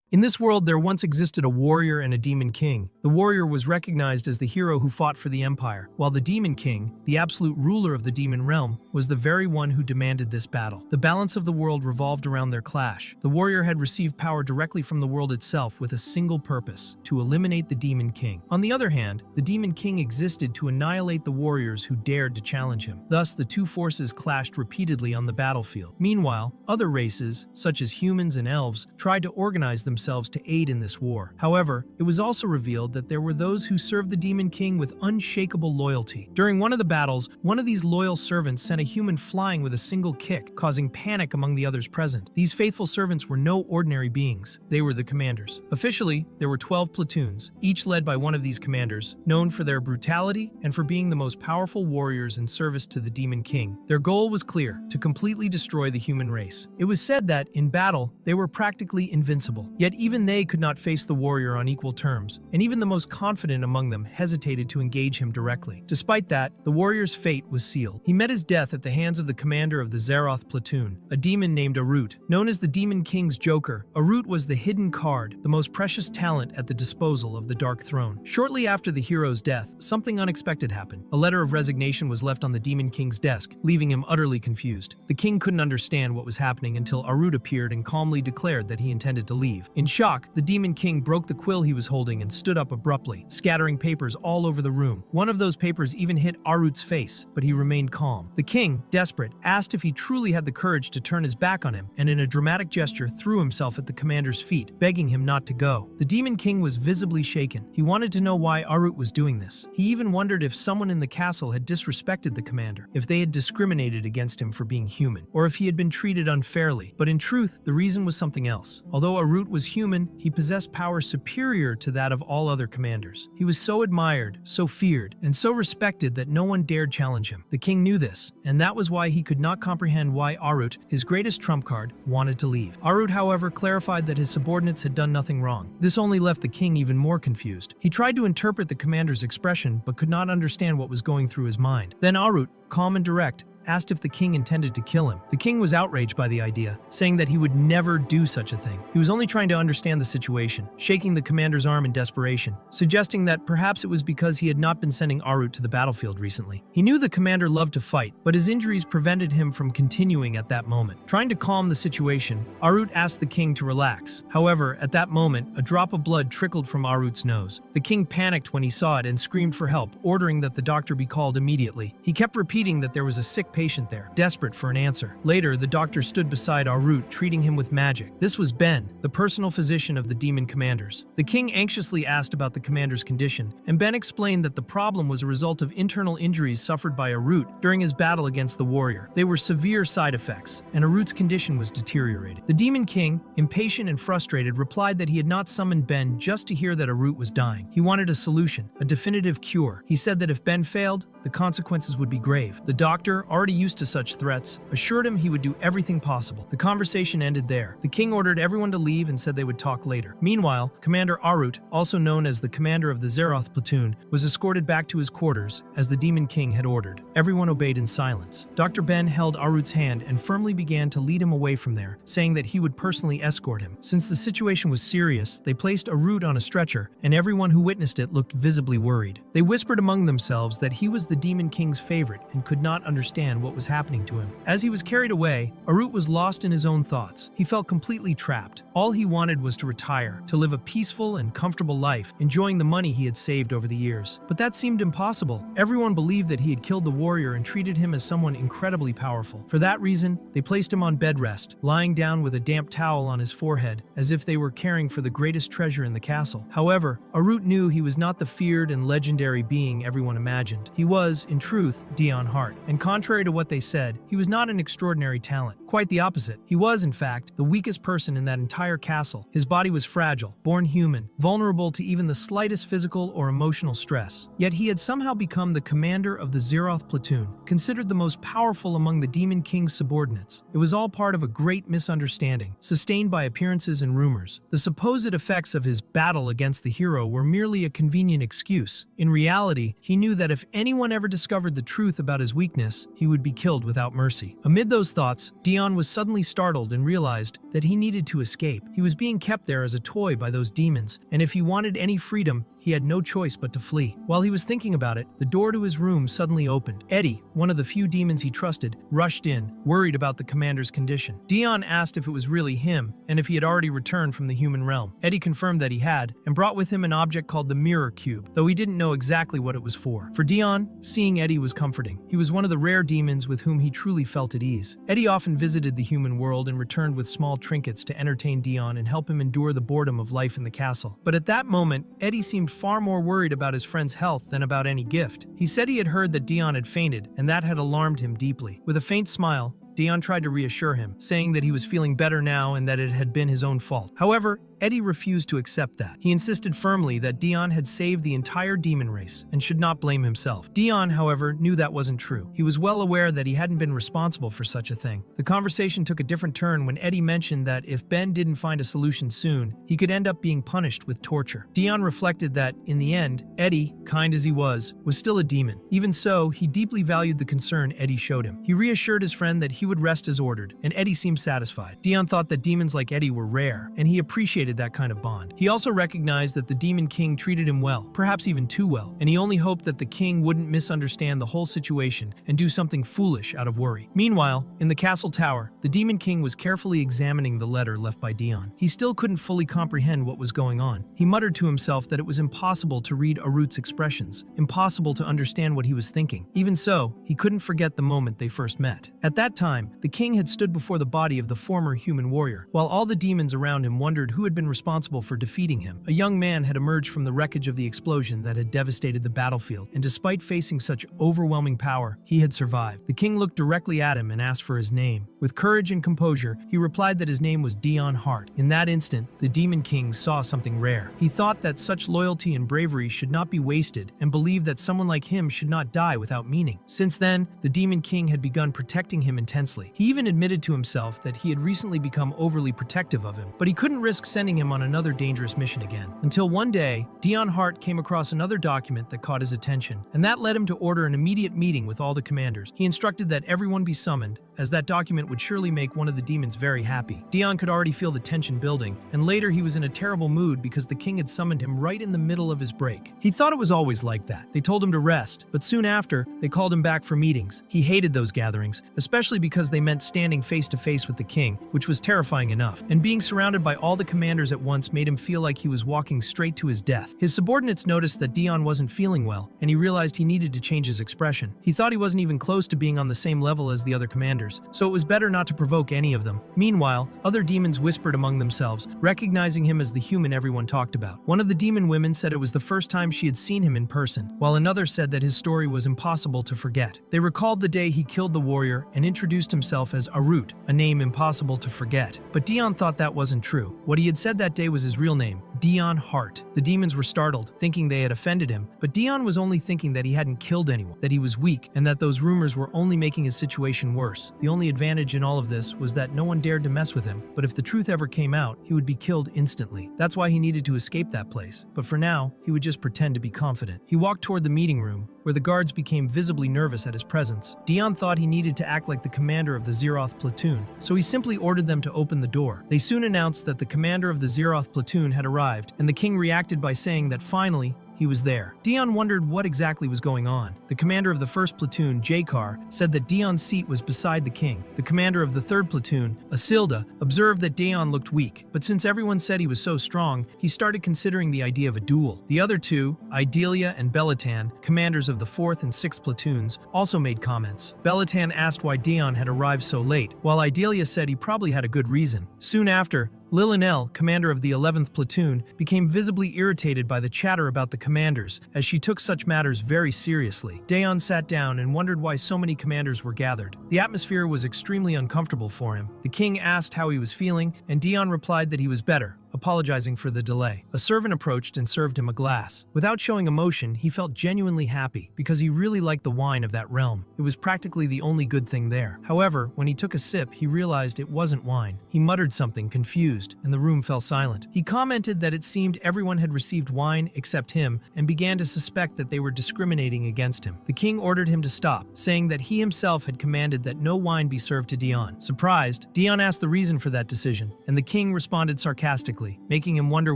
In this world, there once existed a warrior and a demon king. The warrior was recognized as the hero who fought for the empire, while the demon king, the absolute ruler of the demon realm, was the very one who demanded this battle. The balance of the world revolved around their clash. The warrior had received power directly from the world itself with a single purpose: to eliminate the demon king. On the other hand, the demon king existed to annihilate the warriors who dared to challenge him. Thus, the two forces clashed repeatedly on the battlefield. Meanwhile, other races, such as humans and elves, tried to organize themselves to aid in this war. However, it was also revealed that there were those who served the demon king with unshakable loyalty. During one of the battles, one of these loyal servants sent a human flying with a single kick, causing panic among the others present. These faithful servants were no ordinary beings. They were the commanders. Officially, there were 12 platoons, each led by one of these commanders, known for their brutality and for being the most powerful warriors in service to the demon king. Their goal was clear: to completely destroy the human race. It was said that, in battle, they were practically invincible. Yet even they could not face the warrior on equal terms, and even the most confident among them hesitated to engage him directly. Despite that, the warrior's fate was sealed. He met his death at the hands of the commander of the Zeroth platoon, a demon named Arut. Known as the Demon King's Joker, Arut was the hidden card, the most precious talent at the disposal of the Dark Throne. Shortly after the hero's death, something unexpected happened. A letter of resignation was left on the Demon King's desk, leaving him utterly confused. The king couldn't understand what was happening until Arut appeared and calmly declared that he intended to leave. In shock, the Demon King broke the quill he was holding and stood up abruptly, scattering papers all over the room. One of those papers even hit Arut's face, but he remained calm. The king, desperate, asked if he truly had the courage to turn his back on him, and in a dramatic gesture threw himself at the commander's feet, begging him not to go. The Demon King was visibly shaken. He wanted to know why Arut was doing this. He even wondered if someone in the castle had disrespected the commander, if they had discriminated against him for being human, or if he had been treated unfairly. But in truth, the reason was something else. Although Arut was human, he possessed power superior to that of all other commanders. He was so admired, so feared, and so respected that no one dared challenge him. The king knew this, and that was why he could not comprehend why Arut, his greatest trump card, wanted to leave. Arut, however, clarified that his subordinates had done nothing wrong. This only left the king even more confused. He tried to interpret the commander's expression, but could not understand what was going through his mind. Then Arut, calm and direct, asked if the king intended to kill him. The king was outraged by the idea, saying that he would never do such a thing. He was only trying to understand the situation, shaking the commander's arm in desperation, suggesting that perhaps it was because he had not been sending Arut to the battlefield recently. He knew the commander loved to fight, but his injuries prevented him from continuing at that moment. Trying to calm the situation, Arut asked the king to relax. However, at that moment, a drop of blood trickled from Arut's nose. The king panicked when he saw it and screamed for help, ordering that the doctor be called immediately. He kept repeating that there was a sick patient there, desperate for an answer. Later, the doctor stood beside Arut, treating him with magic. This was Ben, the personal physician of the demon commanders. The king anxiously asked about the commander's condition, and Ben explained that the problem was a result of internal injuries suffered by Arut during his battle against the warrior. They were severe side effects, and Arut's condition was deteriorating. The demon king, impatient and frustrated, replied that he had not summoned Ben just to hear that Arut was dying. He wanted a solution, a definitive cure. He said that if Ben failed, the consequences would be grave. The doctor, already used to such threats, assured him he would do everything possible. The conversation ended there. The king ordered everyone to leave and said they would talk later. Meanwhile, Commander Arut, also known as the commander of the Zeroth platoon, was escorted back to his quarters, as the Demon King had ordered. Everyone obeyed in silence. Dr. Ben held Arut's hand and firmly began to lead him away from there, saying that he would personally escort him. Since the situation was serious, they placed Arut on a stretcher, and everyone who witnessed it looked visibly worried. They whispered among themselves that he was the Demon King's favorite and could not understand what was happening to him. As he was carried away, Arut was lost in his own thoughts. He felt completely trapped. All he wanted was to retire, to live a peaceful and comfortable life, enjoying the money he had saved over the years. But that seemed impossible. Everyone believed that he had killed the warrior and treated him as someone incredibly powerful. For that reason, they placed him on bed rest, lying down with a damp towel on his forehead, as if they were caring for the greatest treasure in the castle. However, Arut knew he was not the feared and legendary being everyone imagined. He was, in truth, Dion Hart, and contrary to what they said, he was not an extraordinary talent. Quite the opposite. He was, in fact, the weakest person in that entire castle. His body was fragile, born human, vulnerable to even the slightest physical or emotional stress. Yet he had somehow become the commander of the Zeroth platoon, considered the most powerful among the Demon King's subordinates. It was all part of a great misunderstanding, sustained by appearances and rumors. The supposed effects of his battle against the hero were merely a convenient excuse. In reality, he knew that if anyone ever discovered the truth about his weakness, he he would be killed without mercy. Amid those thoughts, Dion was suddenly startled and realized that he needed to escape. He was being kept there as a toy by those demons, and if he wanted any freedom, he had no choice but to flee. While he was thinking about it, the door to his room suddenly opened. Eddie, one of the few demons he trusted, rushed in, worried about the commander's condition. Dion asked if it was really him, and if he had already returned from the human realm. Eddie confirmed that he had, and brought with him an object called the mirror cube, though he didn't know exactly what it was for. For Dion, seeing Eddie was comforting. He was one of the rare demons with whom he truly felt at ease. Eddie often visited the human world and returned with small trinkets to entertain Dion and help him endure the boredom of life in the castle. But at that moment, Eddie seemed far more worried about his friend's health than about any gift. He said he had heard that Dion had fainted, and that had alarmed him deeply. With a faint smile, Dion tried to reassure him, saying that he was feeling better now and that it had been his own fault. However, Eddie refused to accept that. He insisted firmly that Dion had saved the entire demon race and should not blame himself. Dion, however, knew that wasn't true. He was well aware that he hadn't been responsible for such a thing. The conversation took a different turn when Eddie mentioned that if Ben didn't find a solution soon, he could end up being punished with torture. Dion reflected that, in the end, Eddie, kind as he was still a demon. Even so, he deeply valued the concern Eddie showed him. He reassured his friend that he would rest as ordered, and Eddie seemed satisfied. Dion thought that demons like Eddie were rare, and he appreciated that kind of bond. He also recognized that the Demon King treated him well, perhaps even too well, and he only hoped that the king wouldn't misunderstand the whole situation and do something foolish out of worry. Meanwhile, in the castle tower, the Demon King was carefully examining the letter left by Dion. He still couldn't fully comprehend what was going on. He muttered to himself that it was impossible to read Arut's expressions, impossible to understand what he was thinking. Even so, he couldn't forget the moment they first met. At that time, the king had stood before the body of the former human warrior, while all the demons around him wondered who had been responsible for defeating him. A young man had emerged from the wreckage of the explosion that had devastated the battlefield, and despite facing such overwhelming power, he had survived. The king looked directly at him and asked for his name. With courage and composure, he replied that his name was Dion Hart. In that instant, the Demon King saw something rare. He thought that such loyalty and bravery should not be wasted, and believed that someone like him should not die without meaning. Since then, the Demon King had begun protecting him intensely. He even admitted to himself that he had recently become overly protective of him, but he couldn't risk sending him on another dangerous mission again. Until one day, Dion Hart came across another document that caught his attention, and that led him to order an immediate meeting with all the commanders. He instructed that everyone be summoned, as that document would surely make one of the demons very happy. Dion could already feel the tension building, and later he was in a terrible mood because the king had summoned him right in the middle of his break. He thought it was always like that. They told him to rest, but soon after, they called him back for meetings. He hated those gatherings, especially because they meant standing face to face with the king, which was terrifying enough, and being surrounded by all the commanders at once made him feel like he was walking straight to his death. His subordinates noticed that Dion wasn't feeling well, and he realized he needed to change his expression. He thought he wasn't even close to being on the same level as the other commanders, so it was better not to provoke any of them. Meanwhile, other demons whispered among themselves, recognizing him as the human everyone talked about. One of the demon women said it was the first time she had seen him in person, while another said that his story was impossible to forget. They recalled the day he killed the warrior and introduced himself as Arut, a name impossible to forget. But Dion thought that wasn't true. What he had said that day was his real name, Dion Hart. The demons were startled, thinking they had offended him, but Dion was only thinking that he hadn't killed anyone, that he was weak, and that those rumors were only making his situation worse. The only advantage in all of this was that no one dared to mess with him, but if the truth ever came out, he would be killed instantly. That's why he needed to escape that place, but for now, he would just pretend to be confident. He walked toward the meeting room, where the guards became visibly nervous at his presence. Dion thought he needed to act like the commander of the Zeroth platoon, so he simply ordered them to open the door. They soon announced that the commander of the Zeroth platoon had arrived, and the king reacted by saying that finally, he was there. Dion wondered what exactly was going on. The commander of the first platoon, Jakar, said that Dion's seat was beside the king. The commander of the third platoon, Asilda, observed that Dion looked weak, but since everyone said he was so strong, he started considering the idea of a duel. The other two, Idalia and Belatan, commanders of the fourth and sixth platoons, also made comments. Belatan asked why Dion had arrived so late, while Idalia said he probably had a good reason. Soon after, Lillinell, commander of the 11th platoon, became visibly irritated by the chatter about the commanders, as she took such matters very seriously. Dion sat down and wondered why so many commanders were gathered. The atmosphere was extremely uncomfortable for him. The king asked how he was feeling, and Dion replied that he was better, apologizing for the delay. A servant approached and served him a glass. Without showing emotion, he felt genuinely happy because he really liked the wine of that realm. It was practically the only good thing there. However, when he took a sip, he realized it wasn't wine. He muttered something, confused, and the room fell silent. He commented that it seemed everyone had received wine except him and began to suspect that they were discriminating against him. The king ordered him to stop, saying that he himself had commanded that no wine be served to Dion. Surprised, Dion asked the reason for that decision, and the king responded sarcastically, making him wonder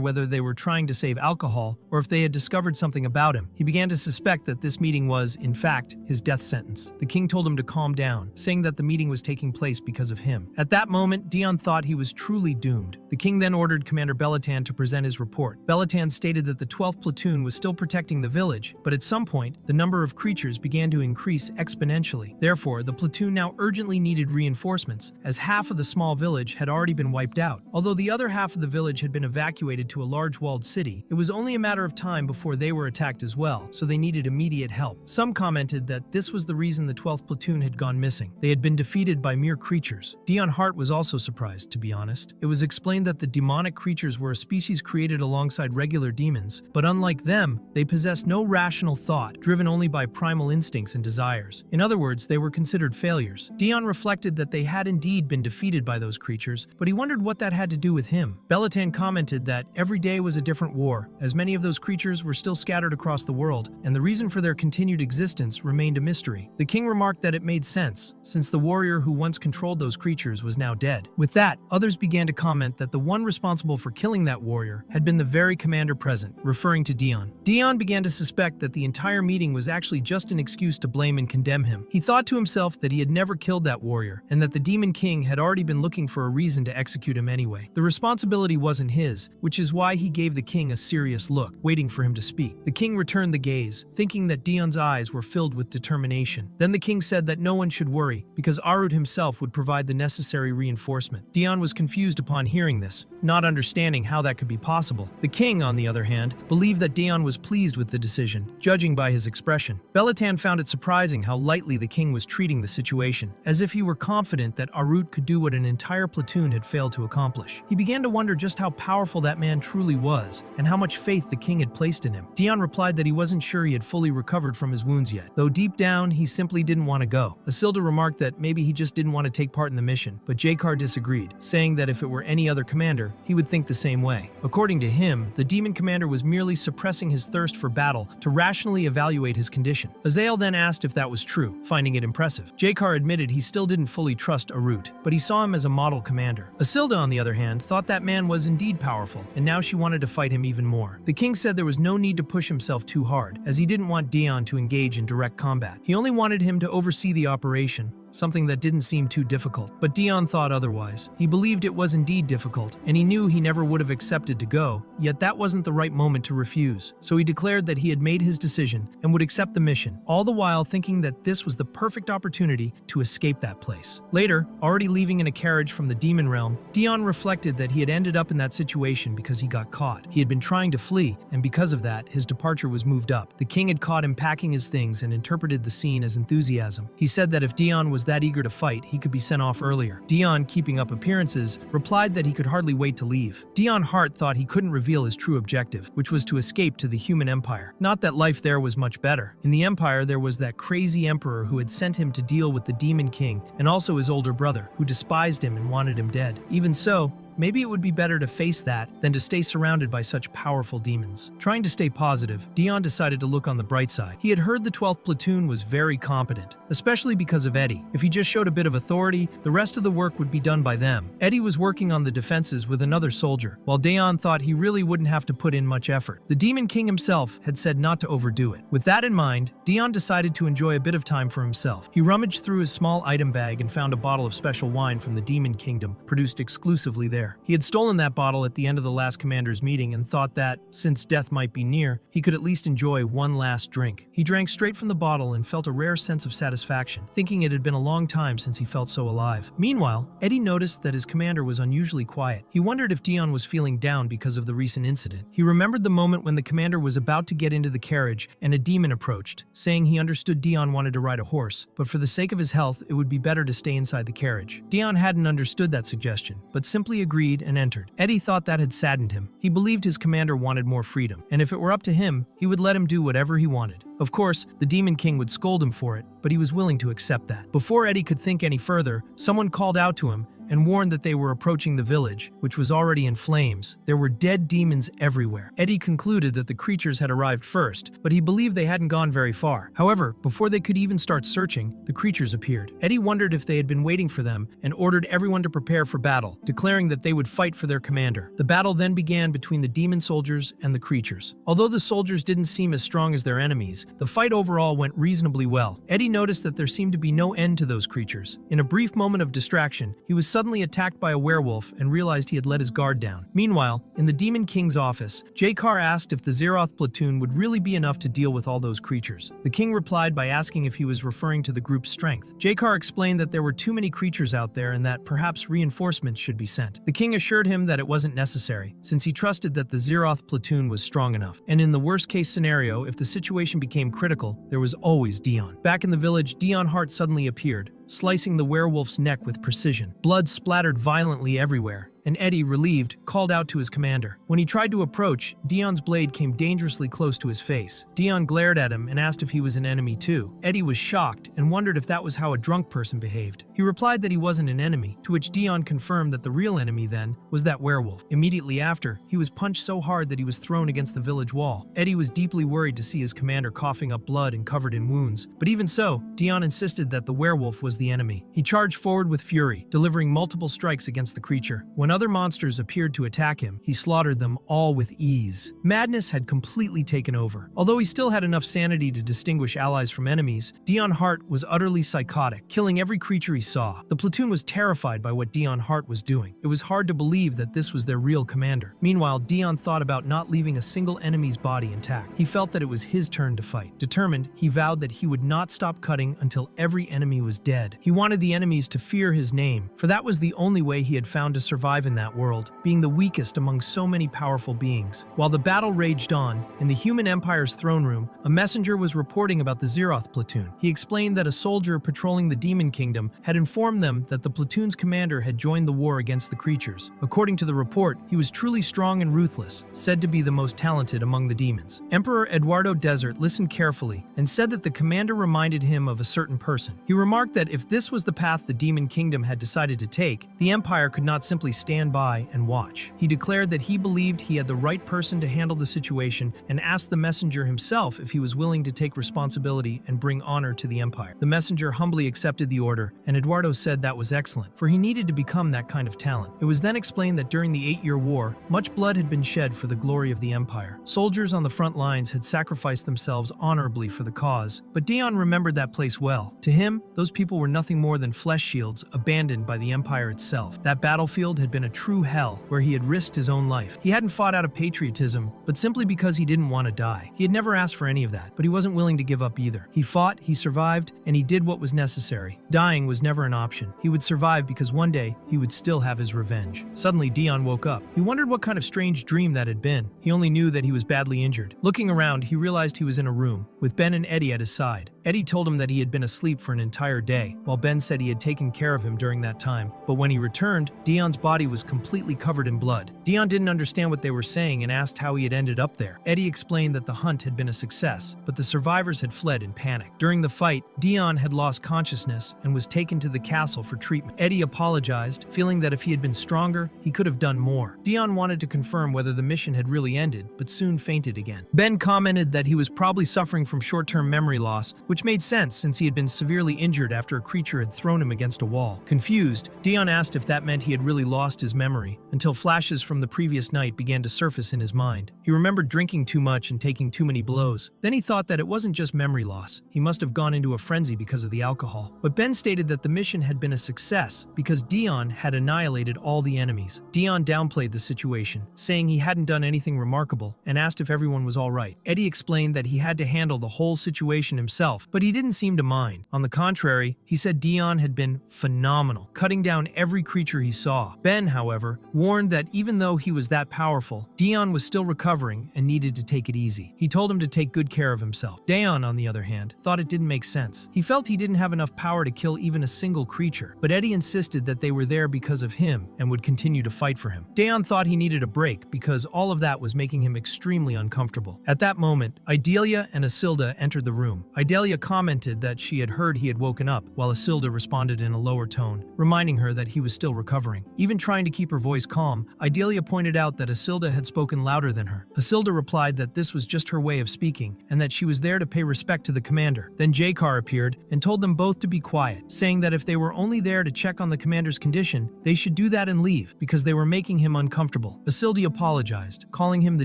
whether they were trying to save alcohol or if they had discovered something about him. He began to suspect that this meeting was, in fact, his death sentence. The king told him to calm down, saying that the meeting was taking place because of him. At that moment, Dion thought he was truly doomed. The king then ordered Commander Belatan to present his report. Belatan stated that the 12th platoon was still protecting the village, but at some point, the number of creatures began to increase exponentially. Therefore, the platoon now urgently needed reinforcements, as half of the small village had already been wiped out. Although the other half of the village had been evacuated to a large walled city, it was only a matter of time before they were attacked as well, so they needed immediate help. Some commented that this was the reason the 12th platoon had gone missing. They had been defeated by mere creatures. Dion Hart was also surprised, to be honest. It was explained that the demonic creatures were a species created alongside regular demons, but unlike them, they possessed no rational thought, driven only by primal instincts and desires. In other words, they were considered failures. Dion reflected that they had indeed been defeated by those creatures, but he wondered what that had to do with him. Belatan commented that every day was a different war, as many of those creatures were still scattered across the world, and the reason for their continued existence remained a mystery. The king remarked that it made sense, since the warrior who once controlled those creatures was now dead. With that, others began to comment that the one responsible for killing that warrior had been the very commander present, referring to Dion. Dion began to suspect that the entire meeting was actually just an excuse to blame and condemn him. He thought to himself that he had never killed that warrior, and that the Demon King had already been looking for a reason to execute him anyway. The responsibility wasn't his, which is why he gave the king a serious look, waiting for him to speak. The king returned the gaze, thinking that Dion's eyes were filled with determination. Then the king said that no one should worry, because Arut himself would provide the necessary reinforcement. Dion was confused upon hearing this, not understanding how that could be possible. The king, on the other hand, believed that Dion was pleased with the decision, judging by his expression. Belatan found it surprising how lightly the king was treating the situation, as if he were confident that Arut could do what an entire platoon had failed to accomplish. He began to wonder just how powerful that man truly was, and how much faith the king had placed in him. Dion replied that he wasn't sure he had fully recovered from his wounds yet, though deep down he simply didn't want to go. Asilda remarked that maybe he just didn't want to take part in the mission, but Jakar disagreed, saying that if it were any other commander, he would think the same way. According to him, the demon commander was merely suppressing his thirst for battle to rationally evaluate his condition. Azael then asked if that was true, finding it impressive. Jakar admitted he still didn't fully trust Arut, but he saw him as a model commander. Asilda, on the other hand, thought that man was indeed powerful, and now she wanted to fight him even more. The king said there was no need to push himself too hard, as he didn't want Dion to engage in direct combat. He only wanted him to oversee the operation, something that didn't seem too difficult. But Dion thought otherwise. He believed it was indeed difficult, and he knew he never would have accepted to go, yet that wasn't the right moment to refuse. So he declared that he had made his decision and would accept the mission, all the while thinking that this was the perfect opportunity to escape that place. Later, already leaving in a carriage from the demon realm, Dion reflected that he had ended up in that situation because he got caught. He had been trying to flee, and because of that, his departure was moved up. The king had caught him packing his things and interpreted the scene as enthusiasm. He said that if Dion was that eager to fight, he could be sent off earlier. Dion, keeping up appearances, replied that he could hardly wait to leave. Dion Hart thought he couldn't reveal his true objective, which was to escape to the human empire. Not that life there was much better. In the empire, there was that crazy emperor who had sent him to deal with the Demon King, and also his older brother, who despised him and wanted him dead. Even so, maybe it would be better to face that than to stay surrounded by such powerful demons. Trying to stay positive, Dion decided to look on the bright side. He had heard the 12th platoon was very competent, especially because of Eddie. If he just showed a bit of authority, the rest of the work would be done by them. Eddie was working on the defenses with another soldier, while Dion thought he really wouldn't have to put in much effort. The Demon King himself had said not to overdo it. With that in mind, Dion decided to enjoy a bit of time for himself. He rummaged through his small item bag and found a bottle of special wine from the Demon Kingdom, produced exclusively there. He had stolen that bottle at the end of the last commander's meeting and thought that, since death might be near, he could at least enjoy one last drink. He drank straight from the bottle and felt a rare sense of satisfaction, thinking it had been a long time since he felt so alive. Meanwhile, Eddie noticed that his commander was unusually quiet. He wondered if Dion was feeling down because of the recent incident. He remembered the moment when the commander was about to get into the carriage and a demon approached, saying he understood Dion wanted to ride a horse, but for the sake of his health, it would be better to stay inside the carriage. Dion hadn't understood that suggestion, but simply agreed agreed and entered. Eddie thought that had saddened him. He believed his commander wanted more freedom, and if it were up to him, he would let him do whatever he wanted. Of course, the Demon King would scold him for it, but he was willing to accept that. Before Eddie could think any further, someone called out to him and warned that they were approaching the village, which was already in flames. There were dead demons everywhere. Eddie concluded that the creatures had arrived first, but he believed they hadn't gone very far. However, before they could even start searching, the creatures appeared. Eddie wondered if they had been waiting for them and ordered everyone to prepare for battle, declaring that they would fight for their commander. The battle then began between the demon soldiers and the creatures. Although the soldiers didn't seem as strong as their enemies, the fight overall went reasonably well. Eddie noticed that there seemed to be no end to those creatures. In a brief moment of distraction, he was suddenly attacked by a werewolf and realized he had let his guard down. Meanwhile, in the Demon King's office, Jakar asked if the Zeroth platoon would really be enough to deal with all those creatures. The king replied by asking if he was referring to the group's strength. Jakar explained that there were too many creatures out there and that perhaps reinforcements should be sent. The king assured him that it wasn't necessary, since he trusted that the Zeroth platoon was strong enough. And in the worst-case scenario, if the situation became critical, there was always Dion. Back in the village, Dion Hart suddenly appeared, slicing the werewolf's neck with precision. Blood splattered violently everywhere, and Eddie, relieved, called out to his commander. When he tried to approach, Dion's blade came dangerously close to his face. Dion glared at him and asked if he was an enemy too. Eddie was shocked and wondered if that was how a drunk person behaved. He replied that he wasn't an enemy, to which Dion confirmed that the real enemy then was that werewolf. Immediately after, he was punched so hard that he was thrown against the village wall. Eddie was deeply worried to see his commander coughing up blood and covered in wounds, but even so, Dion insisted that the werewolf was the enemy. He charged forward with fury, delivering multiple strikes against the creature. When other monsters appeared to attack him, he slaughtered them all with ease. Madness had completely taken over. Although he still had enough sanity to distinguish allies from enemies, Dion Hart was utterly psychotic, killing every creature he saw. The platoon was terrified by what Dion Hart was doing. It was hard to believe that this was their real commander. Meanwhile, Dion thought about not leaving a single enemy's body intact. He felt that it was his turn to fight. Determined, he vowed that he would not stop cutting until every enemy was dead. He wanted the enemies to fear his name, for that was the only way he had found to survive in that world, being the weakest among so many powerful beings. While the battle raged on, in the human empire's throne room, a messenger was reporting about the Zeroth platoon. He explained that a soldier patrolling the Demon Kingdom had informed them that the platoon's commander had joined the war against the creatures. According to the report, he was truly strong and ruthless, said to be the most talented among the demons. Emperor Eduardo Desert listened carefully and said that the commander reminded him of a certain person. He remarked that if this was the path the Demon Kingdom had decided to take, the Empire could not simply stand by and watch. He declared that he believed he had the right person to handle the situation and asked the messenger himself if he was willing to take responsibility and bring honor to the Empire. The messenger humbly accepted the order, and Eduardo said that was excellent, for he needed to become that kind of talent. It was then explained that during the 8-year war, much blood had been shed for the glory of the Empire. Soldiers on the front lines had sacrificed themselves honorably for the cause, but Dion remembered that place well. To him, those people were nothing more than flesh shields abandoned by the Empire itself. That battlefield had been a true hell where he had risked his own life. He hadn't fought out of patriotism, but simply because he didn't want to die. He had never asked for any of that, but he wasn't willing to give up either. He fought, he survived, and he did what was necessary. Dying was never an option. He would survive because one day he would still have his revenge. Suddenly, Dion woke up. He wondered what kind of strange dream that had been. He only knew that he was badly injured. Looking around, he realized he was in a room, with Ben and Eddie at his side. Eddie told him that he had been asleep for an entire day, while Ben said he had taken care of him during that time. But when he returned, Dion's body was completely covered in blood. Dion didn't understand what they were saying and asked how he had ended up there. Eddie explained that the hunt had been a success, but the survivors had fled in panic. During the fight, Dion had lost consciousness and was taken to the castle for treatment. Eddie apologized, feeling that if he had been stronger, he could have done more. Dion wanted to confirm whether the mission had really ended, but soon fainted again. Ben commented that he was probably suffering from short-term memory loss, which made sense since he had been severely injured after a creature had thrown him against a wall. Confused, Dion asked if that meant he had really lost his memory, until flashes from the previous night began to surface in his mind. He remembered drinking too much and taking too many blows. Then he thought that it wasn't just memory loss. He must have gone into a frenzy because of the alcohol. But Ben stated that the mission had been a success because Dion had annihilated all the enemies. Dion downplayed the situation, saying he hadn't done anything remarkable, and asked if everyone was all right. Eddie explained that he had to handle the whole situation himself himself, but he didn't seem to mind. On the contrary, he said Dion had been phenomenal, cutting down every creature he saw. Ben, however, warned that even though he was that powerful, Dion was still recovering and needed to take it easy. He told him to take good care of himself. Dion, on the other hand, thought it didn't make sense. He felt he didn't have enough power to kill even a single creature, but Eddie insisted that they were there because of him and would continue to fight for him. Dion thought he needed a break because all of that was making him extremely uncomfortable. At that moment, Idalia and Isilda entered the room. Idalia commented that she had heard he had woken up, while Isilda responded in a lower tone, reminding her that he was still recovering. Even trying to keep her voice calm, Idalia pointed out that Isilda had spoken louder than her. Isilda replied that this was just her way of speaking, and that she was there to pay respect to the commander. Then Jakar appeared and told them both to be quiet, saying that if they were only there to check on the commander's condition, they should do that and leave, because they were making him uncomfortable. Isilda apologized, calling him the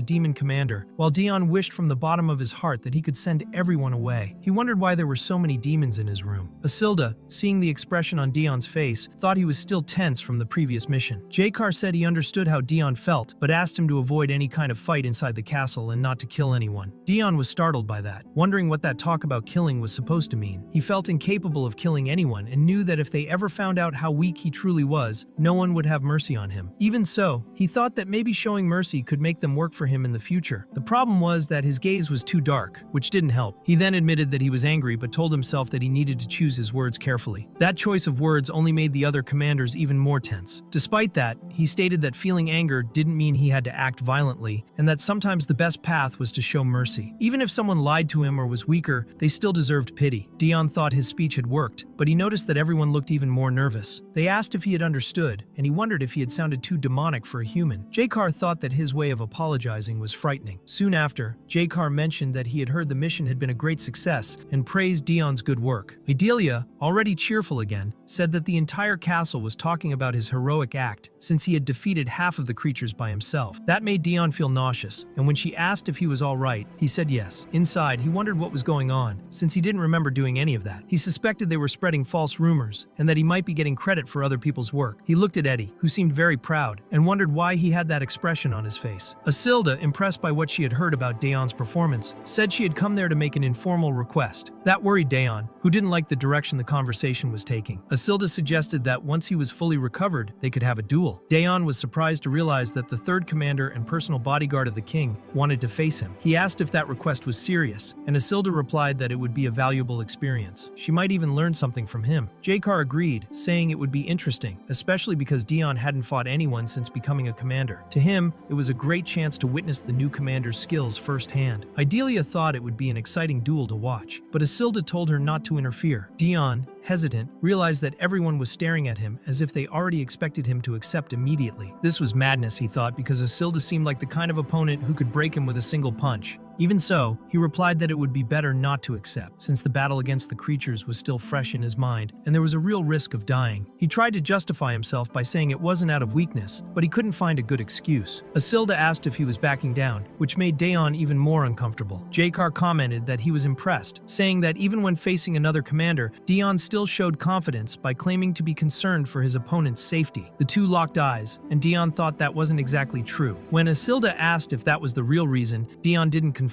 demon commander, while Dion wished from the bottom of his heart that he could send everyone away. He wondered why there were so many demons in his room. Isilda, seeing the expression on Dion's face, thought he was still tense from the previous mission. Jakar said he understood how Dion felt, but asked him to avoid any kind of fight inside the castle and not to kill anyone. Dion was startled by that, wondering what that talk about killing was supposed to mean. He felt incapable of killing anyone and knew that if they ever found out how weak he truly was, no one would have mercy on him. Even so, he thought that maybe showing mercy could make them work for him in the future. The problem was that his gaze was too dark, which didn't help. He then admitted that he was angry but told himself that he needed to choose his words carefully. That choice of words only made the other commanders even more tense. Despite that, he stated that feeling anger didn't mean he had to act violently, and that sometimes the best path was to show mercy. Even if someone lied to him or was weaker, they still deserved pity. Dion thought his speech had worked, but he noticed that everyone looked even more nervous. They asked if he had understood, and he wondered if he had sounded too demonic for a human. Jakar thought that his way of apologizing was frightening. Soon after, Jakar mentioned that he had heard the mission had been a great success and praised Dion's good work. Idalia, already cheerful again, said that the entire castle was talking about his heroic act since he had defeated half of the creatures by himself. That made Dion feel nauseous, and when she asked if he was all right, he said yes. Inside, he wondered what was going on, since he didn't remember doing any of that. He suspected they were spreading false rumors, and that he might be getting credit for other people's work. He looked at Eddie, who seemed very proud, and wondered why he had that expression on his face. Isilda, impressed by what she had heard about Dion's performance, said she had come there to make an informal request. That worried Dion, who didn't like the direction the conversation was taking. Isilda suggested that once he was fully recovered, they could have a duel. Dion was surprised to realize that the third commander and personal bodyguard of the king wanted to face him. He asked if that request was serious, and Isilda replied that it would be a valuable experience. She might even learn something from him. Jakar agreed, saying it would be interesting, especially because Dion hadn't fought anyone since becoming a commander. To him, it was a great chance to witness the new commander's skills firsthand. Idalia thought it would be an exciting duel to watch, but Isilda told her not to interfere. Dion, hesitant, realized that everyone was staring at him as if they already expected him to accept immediately. This was madness, he thought, because Isilda seemed like the kind of opponent who could break him with a single punch. Even so, he replied that it would be better not to accept, since the battle against the creatures was still fresh in his mind, and there was a real risk of dying. He tried to justify himself by saying it wasn't out of weakness, but he couldn't find a good excuse. Isilda asked if he was backing down, which made Dion even more uncomfortable. Jakar commented that he was impressed, saying that even when facing another commander, Dion still showed confidence by claiming to be concerned for his opponent's safety. The two locked eyes, and Dion thought that wasn't exactly true. When Isilda asked if that was the real reason, Dion didn't confirm,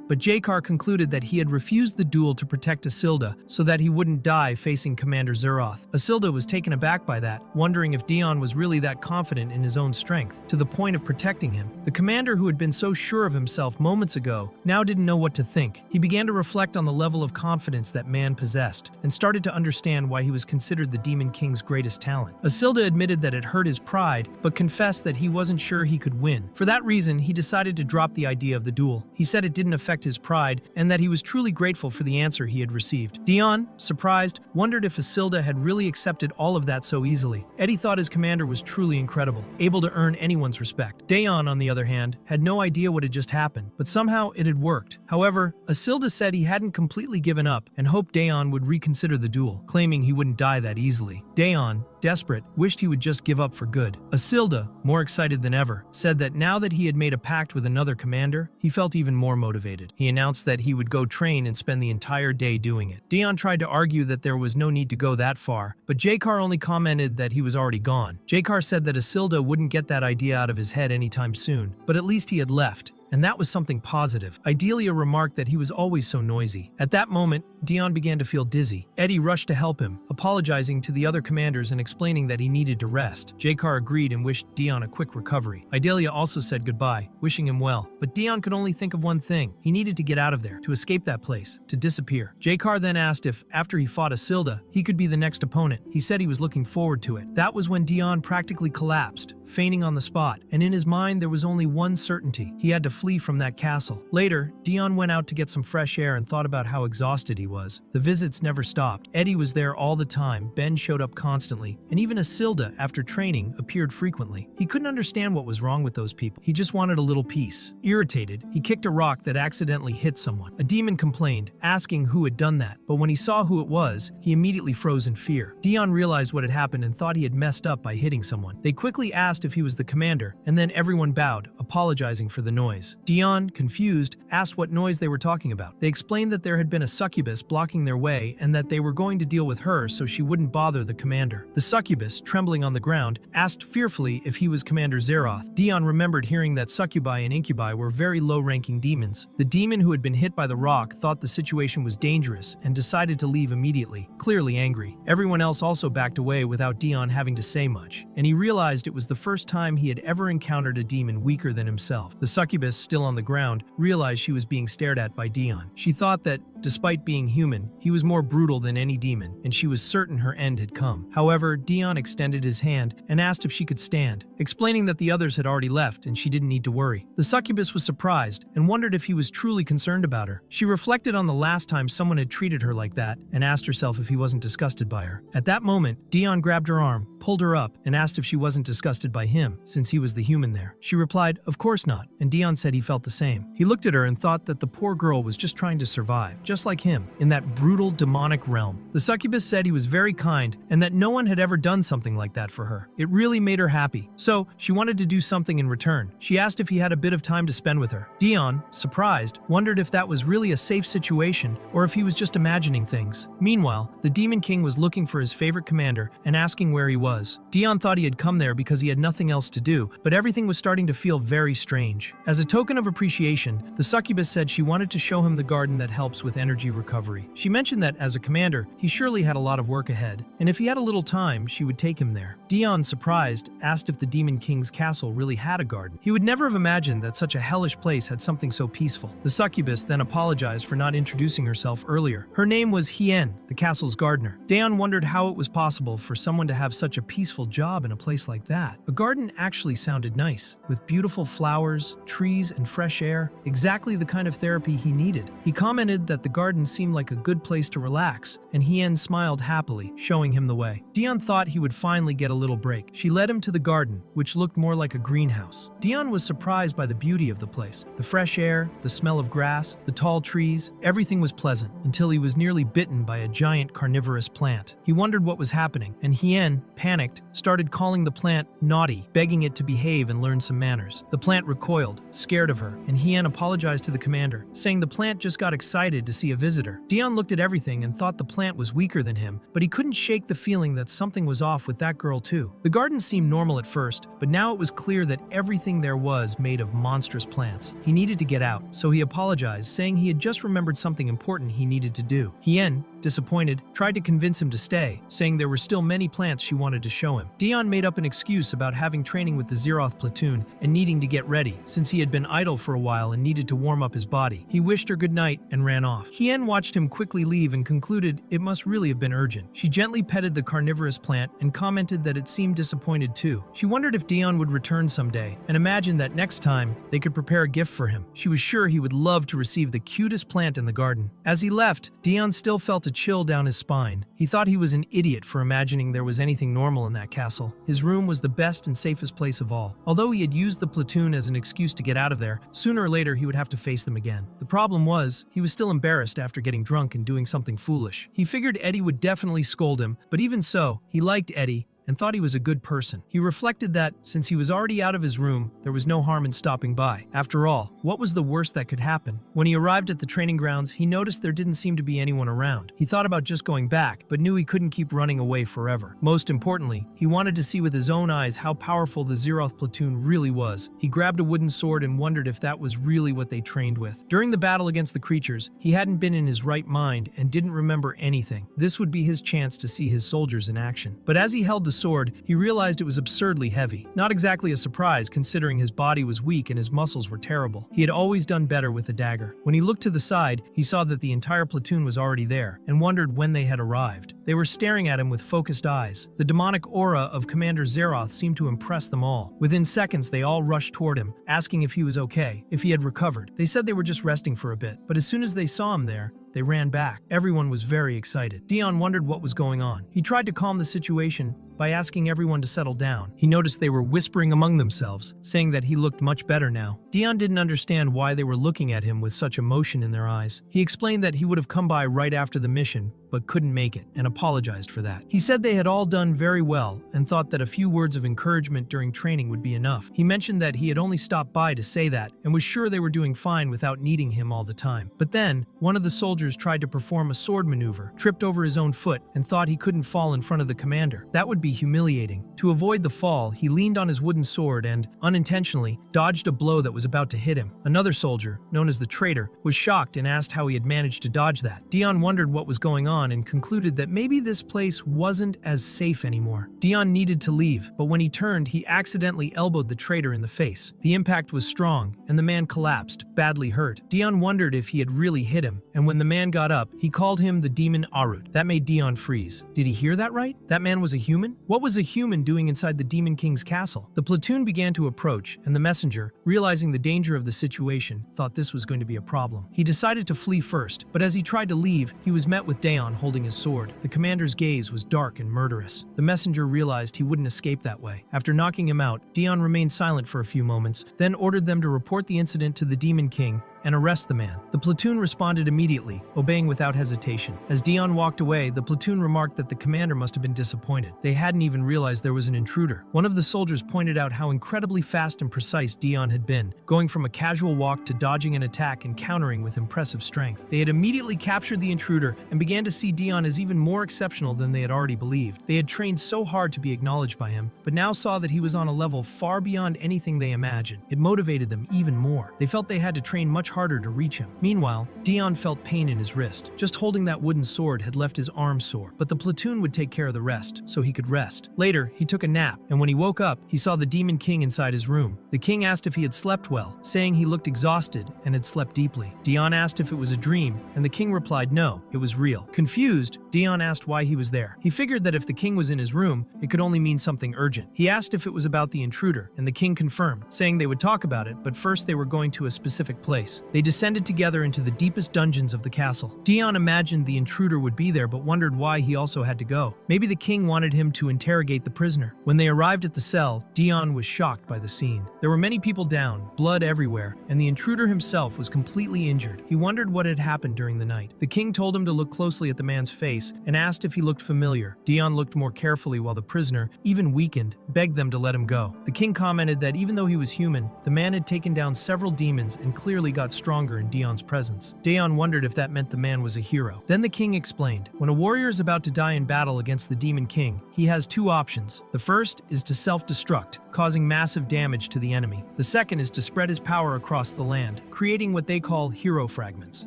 but Jakar concluded that he had refused the duel to protect Isilda so that he wouldn't die facing Commander Zeroth. Isilda was taken aback by that, wondering if Dion was really that confident in his own strength, to the point of protecting him. The commander, who had been so sure of himself moments ago, now didn't know what to think. He began to reflect on the level of confidence that man possessed, and started to understand why he was considered the Demon King's greatest talent. Isilda admitted that it hurt his pride, but confessed that he wasn't sure he could win. For that reason, he decided to drop the idea of the duel. He said it didn't affect his pride, and that he was truly grateful for the answer he had received. Dion, surprised, wondered if Isilda had really accepted all of that so easily. Eddie thought his commander was truly incredible, able to earn anyone's respect. Dion, on the other hand, had no idea what had just happened, but somehow it had worked. However, Isilda said he hadn't completely given up and hoped Dion would reconsider the duel, claiming he wouldn't die that easily. Dion, desperate, wished he would just give up for good. Isilda, more excited than ever, said that now that he had made a pact with another commander, he felt even more motivated. He announced that he would go train and spend the entire day doing it. Dion tried to argue that there was no need to go that far, but Jakar only commented that he was already gone. Jakar said that Isilda wouldn't get that idea out of his head anytime soon, but at least he had left, and that was something positive. Idelia remarked that he was always so noisy. At that moment, Dion began to feel dizzy. Eddie rushed to help him, apologizing to the other commanders and explaining that he needed to rest. Jakar agreed and wished Dion a quick recovery. Idelia also said goodbye, wishing him well. But Dion could only think of one thing. He needed to get out of there, to escape that place, to disappear. Jakar then asked if, after he fought Asilda, he could be the next opponent. He said he was looking forward to it. That was when Dion practically collapsed, fainting on the spot, and in his mind there was only one certainty. He had to flee from that castle. Later, Dion went out to get some fresh air and thought about how exhausted he was. The visits never stopped. Eddie was there all the time, Ben showed up constantly, and even Asilda, after training, appeared frequently. He couldn't understand what was wrong with those people. He just wanted a little peace. Irritated, he kicked a rock that accidentally hit someone. A demon complained, asking who had done that, but when he saw who it was, he immediately froze in fear. Dion realized what had happened and thought he had messed up by hitting someone. They quickly asked if he was the commander, and then everyone bowed, apologizing for the noise. Dion, confused, asked what noise they were talking about. They explained that there had been a succubus blocking their way and that they were going to deal with her so she wouldn't bother the commander. The succubus, trembling on the ground, asked fearfully if he was Commander Zeroth. Dion remembered hearing that succubi and incubi were very low-ranking demons. The demon who had been hit by the rock thought the situation was dangerous and decided to leave immediately, clearly angry. Everyone else also backed away without Dion having to say much, and he realized it was the first time he had ever encountered a demon weaker than himself. The succubus, still on the ground, realized she was being stared at by Dion. She thought that, despite being human, he was more brutal than any demon, and she was certain her end had come. However, Dion extended his hand and asked if she could stand, explaining that the others had already left and she didn't need to worry. The succubus was surprised and wondered if he was truly concerned about her. She reflected on the last time someone had treated her like that and asked herself if he wasn't disgusted by her. At that moment, Dion grabbed her arm, pulled her up, and asked if she wasn't disgusted by him, since he was the human there. She replied, "Of course not," and Dion said he felt the same. He looked at her and thought that the poor girl was just trying to survive, just like him, in that brutal, demonic realm. The succubus said he was very kind and that no one had ever done something like that for her. It really made her happy, so she wanted to do something in return. She asked if he had a bit of time to spend with her. Dion, surprised, wondered if that was really a safe situation or if he was just imagining things. Meanwhile, the Demon King was looking for his favorite commander and asking where he was. Dion thought he had come there because he had nothing else to do, but everything was starting to feel very strange. As a token of appreciation, the succubus said she wanted to show him the garden that helps with energy recovery. She mentioned that, as a commander, he surely had a lot of work ahead, and if he had a little time, she would take him there. Dion, surprised, asked if the Demon King's castle really had a garden. He would never have imagined that such a hellish place had something so peaceful. The succubus then apologized for not introducing herself earlier. Her name was Hien, the castle's gardener. Dion wondered how it was possible for someone to have such a peaceful job in a place like that. A garden actually sounded nice, with beautiful flowers, trees, and fresh air, exactly the kind of therapy he needed. He commented that the garden seemed like a good place to relax, and Hien smiled happily, showing him the way. Dion thought he would finally get a little break. She led him to the garden, which looked more like a greenhouse. Dion was surprised by the beauty of the place. The fresh air, the smell of grass, the tall trees, everything was pleasant, until he was nearly bitten by a giant carnivorous plant. He wondered what was happening, and Hien, panicked, started calling the plant naughty, begging it to behave and learn some manners. The plant recoiled, scared of her, and Hien apologized to the commander, saying the plant just got excited to see a visitor. Dion looked at everything and thought the plant was weaker than him, but he couldn't shake the feeling that something was off with that girl too. The garden seemed normal at first, but now it was clear that everything there was made of monstrous plants. He needed to get out, so he apologized, saying he had just remembered something important he needed to do. Hien, disappointed, tried to convince him to stay, saying there were still many plants she wanted to show him. Dion made up an excuse about having training with the Zeroth platoon and needing to get ready, since he had been idle for a while and needed to warm up his body. He wished her good night and ran off. Hien watched him quickly leave and concluded it must really have been urgent. She gently petted the carnivorous plant and commented that it seemed disappointed too. She wondered if Dion would return someday, and imagined that next time they could prepare a gift for him. She was sure he would love to receive the cutest plant in the garden. As he left, Dion still felt a chill down his spine. He thought he was an idiot for imagining there was anything normal in that castle. His room was the best and safest place of all. Although he had used the platoon as an excuse to get out of there, sooner or later he would have to face them again. The problem was, he was still embarrassed after getting drunk and doing something foolish. He figured Eddie would definitely scold him, but even so, he liked Eddie and thought he was a good person. He reflected that, since he was already out of his room, there was no harm in stopping by. After all, what was the worst that could happen? When he arrived at the training grounds, he noticed there didn't seem to be anyone around. He thought about just going back, but knew he couldn't keep running away forever. Most importantly, he wanted to see with his own eyes how powerful the Zeroth platoon really was. He grabbed a wooden sword and wondered if that was really what they trained with. During the battle against the creatures, he hadn't been in his right mind and didn't remember anything. This would be his chance to see his soldiers in action. But as he held the sword, he realized it was absurdly heavy. Not exactly a surprise, considering his body was weak and his muscles were terrible. He had always done better with a dagger. When he looked to the side, he saw that the entire platoon was already there, and wondered when they had arrived. They were staring at him with focused eyes. The demonic aura of Commander Zeroth seemed to impress them all. Within seconds, they all rushed toward him, asking if he was okay, if he had recovered. They said they were just resting for a bit, but as soon as they saw him there, they ran back. Everyone was very excited. Dion wondered what was going on. He tried to calm the situation by asking everyone to settle down. He noticed they were whispering among themselves, saying that he looked much better now. Dion didn't understand why they were looking at him with such emotion in their eyes. He explained that he would have come by right after the mission, but couldn't make it, and apologized for that. He said they had all done very well, and thought that a few words of encouragement during training would be enough. He mentioned that he had only stopped by to say that, and was sure they were doing fine without needing him all the time. But then, one of the soldiers tried to perform a sword maneuver, tripped over his own foot, and thought he couldn't fall in front of the commander. That would be humiliating. To avoid the fall, he leaned on his wooden sword and, unintentionally, dodged a blow that was about to hit him. Another soldier, known as the traitor, was shocked and asked how he had managed to dodge that. Dion wondered what was going on and concluded that maybe this place wasn't as safe anymore. Dion needed to leave, but when he turned, he accidentally elbowed the traitor in the face. The impact was strong, and the man collapsed, badly hurt. Dion wondered if he had really hit him, and when the man got up, he called him the demon Arut. That made Dion freeze. Did he hear that right? That man was a human? What was a human doing inside the Demon King's castle? The platoon began to approach, and the messenger, realizing the danger of the situation, thought this was going to be a problem. He decided to flee first, but as he tried to leave, he was met with Daon holding his sword. The commander's gaze was dark and murderous. The messenger realized he wouldn't escape that way. After knocking him out, Dion remained silent for a few moments, then ordered them to report the incident to the Demon King and arrest the man. The platoon responded immediately, obeying without hesitation. As Dion walked away, the platoon remarked that the commander must have been disappointed. They hadn't even realized there was an intruder. One of the soldiers pointed out how incredibly fast and precise Dion had been, going from a casual walk to dodging an attack and countering with impressive strength. They had immediately captured the intruder and began to see Dion as even more exceptional than they had already believed. They had trained so hard to be acknowledged by him, but now saw that he was on a level far beyond anything they imagined. It motivated them even more. They felt they had to train much harder to reach him. Meanwhile, Dion felt pain in his wrist. Just holding that wooden sword had left his arm sore, but the platoon would take care of the rest, so he could rest. Later, he took a nap, and when he woke up, he saw the Demon King inside his room. The king asked if he had slept well, saying he looked exhausted and had slept deeply. Dion asked if it was a dream, and the king replied no, it was real. Confused, Dion asked why he was there. He figured that if the king was in his room, it could only mean something urgent. He asked if it was about the intruder, and the king confirmed, saying they would talk about it, but first they were going to a specific place. They descended together into the deepest dungeons of the castle. Dion imagined the intruder would be there, but wondered why he also had to go. Maybe the king wanted him to interrogate the prisoner. When they arrived at the cell, Dion was shocked by the scene. There were many people down, blood everywhere, and the intruder himself was completely injured. He wondered what had happened during the night. The king told him to look closely at the man's face and asked if he looked familiar. Dion looked more carefully while the prisoner, even weakened, begged them to let him go. The king commented that even though he was human, the man had taken down several demons and clearly got stronger in Dion's presence. Dion wondered if that meant the man was a hero. Then the king explained, when a warrior is about to die in battle against the Demon King, he has two options. The first is to self-destruct, causing massive damage to the enemy. The second is to spread his power across the land, creating what they call hero fragments.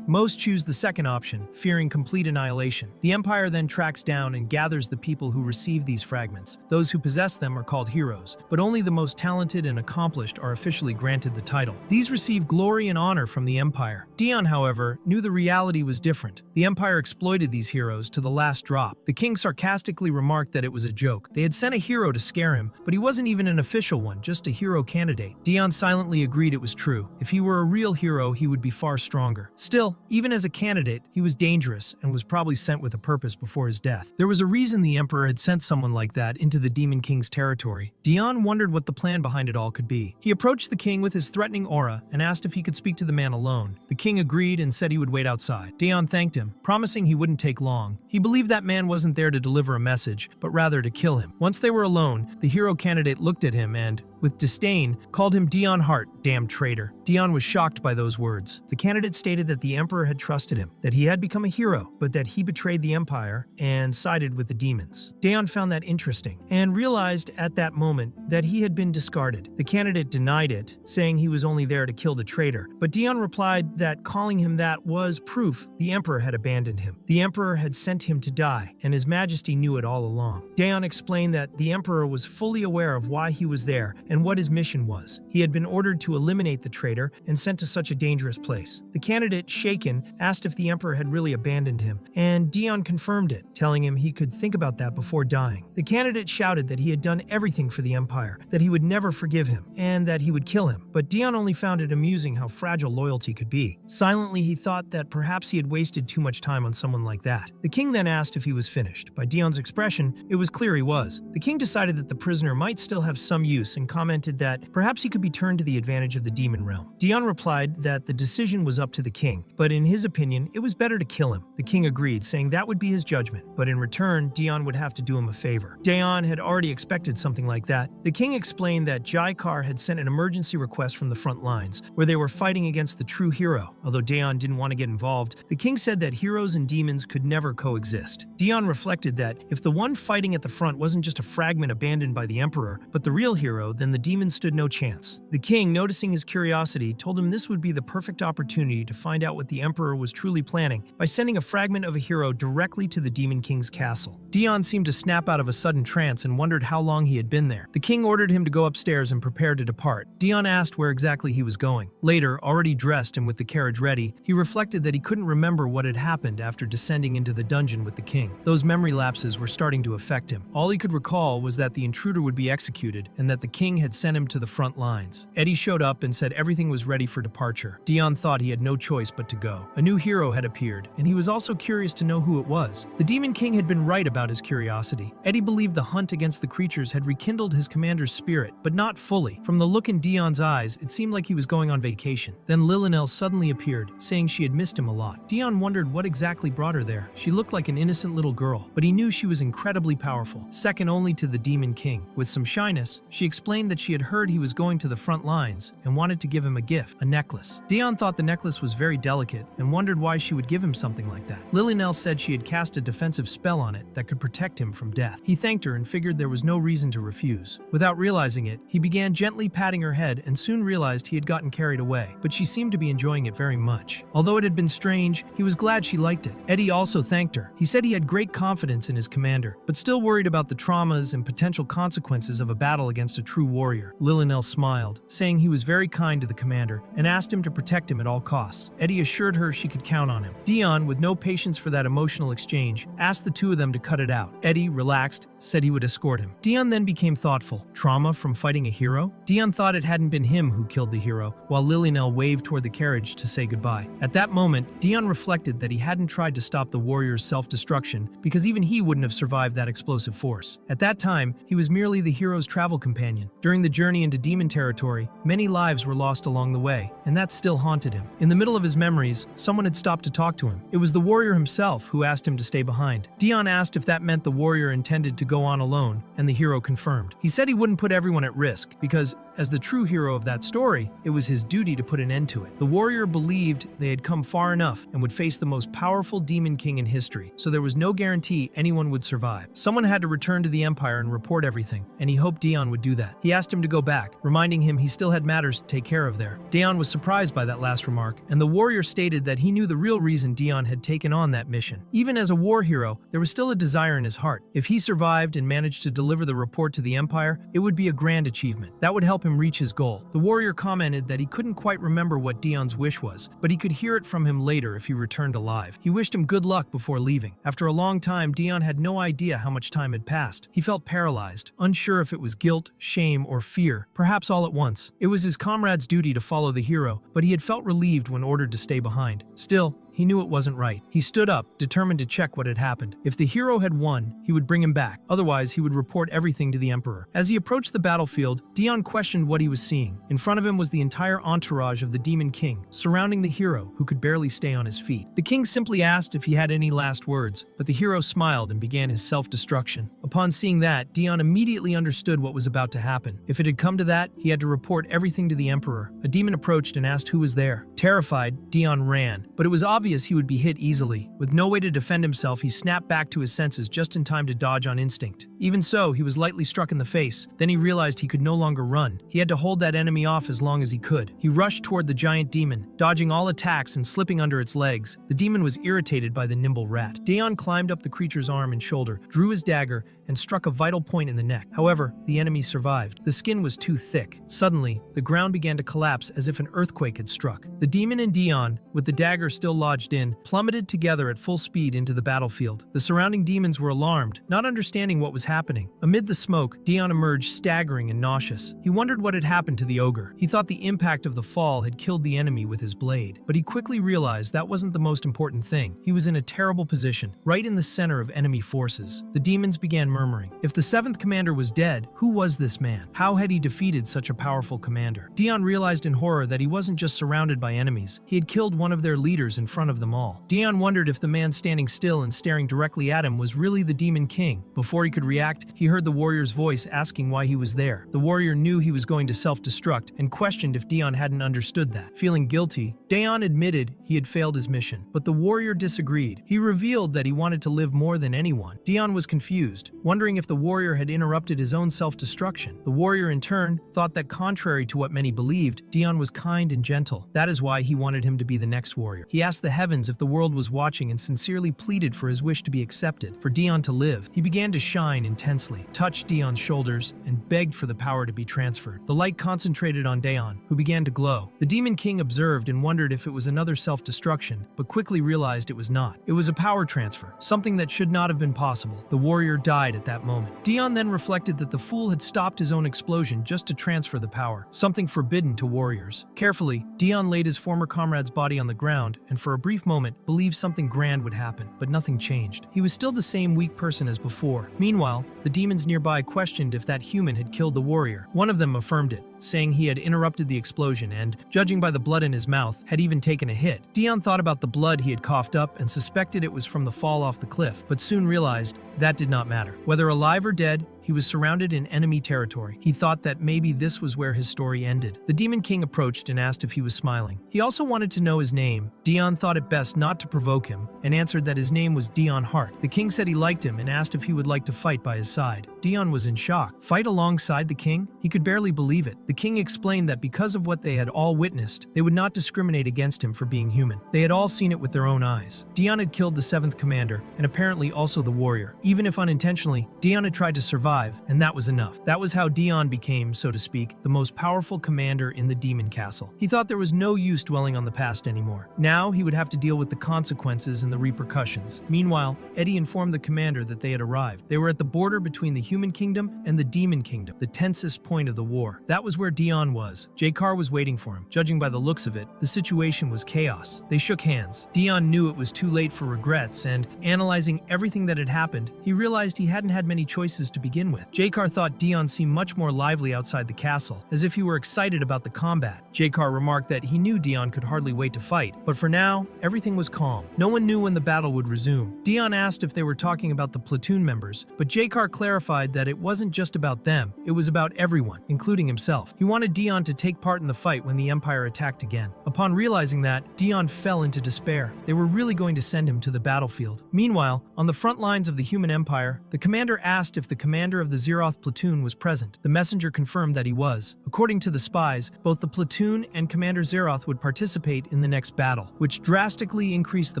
Most choose the second option, fearing complete annihilation. The Empire then tracks down and gathers the people who receive these fragments. Those who possess them are called heroes, but only the most talented and accomplished are officially granted the title. These receive glory and honor from the Empire. Dion, however, knew the reality was different. The Empire exploited these heroes to the last drop. The king sarcastically remarked that it was a joke. They had sent a hero to scare him, but he wasn't even an official one, just a hero candidate. Dion silently agreed it was true. If he were a real hero, he would be far stronger. Still, even as a candidate, he was dangerous and was probably sent with a purpose before his death. There was a reason the Emperor had sent someone like that into the Demon King's territory. Dion wondered what the plan behind it all could be. He approached the king with his threatening aura and asked if he could speak to the man alone. The king agreed and said he would wait outside. Daeon thanked him, promising he wouldn't take long. He believed that man wasn't there to deliver a message, but rather to kill him. Once they were alone, the hero candidate looked at him and, with disdain, called him Daeon Hart, damned traitor. Daeon was shocked by those words. The candidate stated that the emperor had trusted him, that he had become a hero, but that he betrayed the empire and sided with the demons. Daeon found that interesting and realized at that moment that he had been discarded. The candidate denied it, saying he was only there to kill the traitor, but Daeon replied that calling him that was proof the emperor had abandoned him. The emperor had sent him to die, and his majesty knew it all along. Daeon explained that the emperor was fully aware of why he was there and what his mission was. He had been ordered to eliminate the traitor and sent to such a dangerous place. The candidate, shaken, asked if the emperor had really abandoned him, and Daeon confirmed it, telling him he could think about that before dying. The candidate shouted that he had done everything for the empire, that he would never forgive him, and that he would kill him, but Daeon only found it amusing how fragile loyalty could be. Silently, he thought that perhaps he had wasted too much time on someone like that. The king then asked if he was finished. By Daeon's expression, it was clear he was. The king decided that the prisoner might still have some use and commented that perhaps he could be turned to the advantage of the demon realm. Daeon replied that the decision was up to the king, but in his opinion, it was better to kill him. The king agreed, saying that would be his judgment, but in return, Daeon would have to do him a favor. Daeon had already expected something like that. The king explained that Jaikar had sent an emergency request from the front lines, where they were fighting against the true hero. Although Daeon didn't want to get involved, the king said that heroes and demons could never coexist. Daeon reflected that if the one fighting at the front wasn't just a fragment abandoned by the emperor, but the real hero, then the demons stood no chance. The king, noticing his curiosity, told him this would be the perfect opportunity to find out what the emperor was truly planning by sending a fragment of a hero directly to the demon king's castle. Daeon seemed to snap out of a sudden trance and wondered how long he had been there. The king ordered him to go upstairs and prepare to depart. Daeon asked where exactly he was going. Later, already dressed and with the carriage ready, he reflected that he couldn't remember what had happened after descending into the dungeon with the king. Those memory lapses were starting to affect him. All he could recall was that the intruder would be executed and that the king had sent him to the front lines. Eddie showed up and said everything was ready for departure. Daeon thought he had no choice but to go. A new hero had appeared, and he was also curious to know who it was. The demon king had been right about his curiosity. Eddie believed the hunt against the creatures had rekindled his commander's spirit, but not fully. From the look in Daeon's eyes, it seemed like he was going on vacation. Then Lillinelle suddenly appeared, saying she had missed him a lot. Daeon wondered what exactly brought her there. She looked like an innocent little girl, but he knew she was incredibly powerful, second only to the demon king. With some shyness, she explained that she had heard he was going to the front lines and wanted to give him a gift, a necklace. Daeon thought the necklace was very delicate and wondered why she would give him something like that. Lillinelle said she had cast a defensive spell on it that could protect him from death. He thanked her and figured there was no reason to refuse. Without realizing it, he began gently patting her head and soon realized he had gotten carried away, but she seemed to be enjoying it very much. Although it had been strange, he was glad she liked it. Eddie also thanked her. He said he had great confidence in his commander, but still worried about the traumas and potential consequences of a battle against a true warrior. Lillinelle smiled, saying he was very kind to the commander and asked him to protect him at all costs. Eddie assured her she could count on him. Daeon, with no patience for that emotional exchange, asked the two of them to cut it out. Eddie, relaxed, said he would escort him. Daeon then became thoughtful. Trauma from fighting a hero? Daeon thought it hadn't been him who killed the hero, while Lillinelle waved toward the carriage to say goodbye. At that moment, Daeon reflected that he hadn't tried to stop the warrior's self-destruction because even he wouldn't have survived that explosive force. At that time, he was merely the hero's travel companion. During the journey into demon territory, many lives were lost along the way, and that still haunted him. In the middle of his memories, someone had stopped to talk to him. It was the warrior himself who asked him to stay behind. Daeon asked if that meant the warrior intended to go on alone, and the hero confirmed. He said he wouldn't put everyone at risk because, as the true hero of that story, it was his duty to put an end to it. The warrior believed they had come far enough and would face the most powerful demon king in history, so there was no guarantee anyone would survive. Someone had to return to the Empire and report everything, and he hoped Daeon would do that. He asked him to go back, reminding him he still had matters to take care of there. Daeon was surprised by that last remark, and the warrior stated that he knew the real reason Daeon had taken on that mission. Even as a war hero, there was still a desire in his heart. If he survived and managed to deliver the report to the Empire, it would be a grand achievement. That would help him reach his goal. The warrior commented that he couldn't quite remember what Daeon's wish was, but he could hear it from him later if he returned alive. He wished him good luck before leaving. After a long time, Daeon had no idea how much time had passed. He felt paralyzed, unsure if it was guilt, shame, or fear, perhaps all at once. It was his comrade's duty to follow the hero, but he had felt relieved when ordered to stay behind. Still, he knew it wasn't right. He stood up, determined to check what had happened. If the hero had won, he would bring him back. Otherwise, he would report everything to the Emperor. As he approached the battlefield, Dion questioned what he was seeing. In front of him was the entire entourage of the Demon King, surrounding the hero, who could barely stay on his feet. The king simply asked if he had any last words, but the hero smiled and began his self-destruction. Upon seeing that, Dion immediately understood what was about to happen. If it had come to that, he had to report everything to the Emperor. A demon approached and asked who was there. Terrified, Dion ran, but it was obvious he would be hit easily. With no way to defend himself, he snapped back to his senses just in time to dodge on instinct. Even so, he was lightly struck in the face. Then he realized he could no longer run. He had to hold that enemy off as long as he could. He rushed toward the giant demon, dodging all attacks and slipping under its legs. The demon was irritated by the nimble rat. Dion climbed up the creature's arm and shoulder, drew his dagger, and struck a vital point in the neck. However, the enemy survived. The skin was too thick. Suddenly, the ground began to collapse as if an earthquake had struck. The demon and Dion, with the dagger still lodged in, plummeted together at full speed into the battlefield. The surrounding demons were alarmed, not understanding what was happening. Amid the smoke, Dion emerged staggering and nauseous. He wondered what had happened to the ogre. He thought the impact of the fall had killed the enemy with his blade, but he quickly realized that wasn't the most important thing. He was in a terrible position, right in the center of enemy forces. The demons began murmuring. If the 7th commander was dead, who was this man? How had he defeated such a powerful commander? Dion realized in horror that he wasn't just surrounded by enemies. He had killed one of their leaders in front of them all. Dion wondered if the man standing still and staring directly at him was really the Demon King. Before he could react, he heard the warrior's voice asking why he was there. The warrior knew he was going to self-destruct and questioned if Dion hadn't understood that. Feeling guilty, Dion admitted he had failed his mission, but the warrior disagreed. He revealed that he wanted to live more than anyone. Dion was confused, wondering if the warrior had interrupted his own self-destruction. The warrior, in turn, thought that contrary to what many believed, Dion was kind and gentle. That is why he wanted him to be the next warrior. He asked the heavens if the world was watching and sincerely pleaded for his wish to be accepted, for Dion to live. He began to shine intensely, touched Dion's shoulders, and begged for the power to be transferred. The light concentrated on Dion, who began to glow. The Demon King observed and wondered if it was another self-destruction, but quickly realized it was not. It was a power transfer, something that should not have been possible. The warrior died at that moment. Dion then reflected that the fool had stopped his own explosion just to transfer the power, something forbidden to warriors. Carefully, Dion laid his former comrade's body on the ground and for a brief moment believed something grand would happen, but nothing changed. He was still the same weak person as before. Meanwhile, the demons nearby questioned if that human had killed the warrior. One of them affirmed it, saying he had interrupted the explosion and, judging by the blood in his mouth, had even taken a hit. Dion thought about the blood he had coughed up and suspected it was from the fall off the cliff, but soon realized that did not matter. Whether alive or dead, he was surrounded in enemy territory. He thought that maybe this was where his story ended. The Demon King approached and asked if he was smiling. He also wanted to know his name. Dion thought it best not to provoke him and answered that his name was Dion Hart. The king said he liked him and asked if he would like to fight by his side. Dion was in shock. Fight alongside the king? He could barely believe it. The king explained that because of what they had all witnessed, they would not discriminate against him for being human. They had all seen it with their own eyes. Dion had killed the 7th commander and apparently also the warrior. Even if unintentionally, Dion had tried to survive, and that was enough. That was how Dion became, so to speak, the most powerful commander in the demon castle. He thought there was no use dwelling on the past anymore. Now he would have to deal with the consequences and the repercussions. Meanwhile, Eddie informed the commander that they had arrived. They were at the border between the human kingdom and the demon kingdom, the tensest point of the war. That was where Dion was. Jakar was waiting for him. Judging by the looks of it, the situation was chaos. They shook hands. Dion knew it was too late for regrets, and analyzing everything that had happened, he realized he hadn't had many choices to begin with. Jakar thought Dion seemed much more lively outside the castle, as if he were excited about the combat. Jakar remarked that he knew Dion could hardly wait to fight, but for now, everything was calm. No one knew when the battle would resume. Dion asked if they were talking about the platoon members, but Jakar clarified that it wasn't just about them, it was about everyone, including himself. He wanted Dion to take part in the fight when the Empire attacked again. Upon realizing that, Dion fell into despair. They were really going to send him to the battlefield. Meanwhile, on the front lines of the human empire, the commander asked if the commander of the Zeroth platoon was present. The messenger confirmed that he was. According to the spies, both the platoon and Commander Zeroth would participate in the next battle, which drastically increased the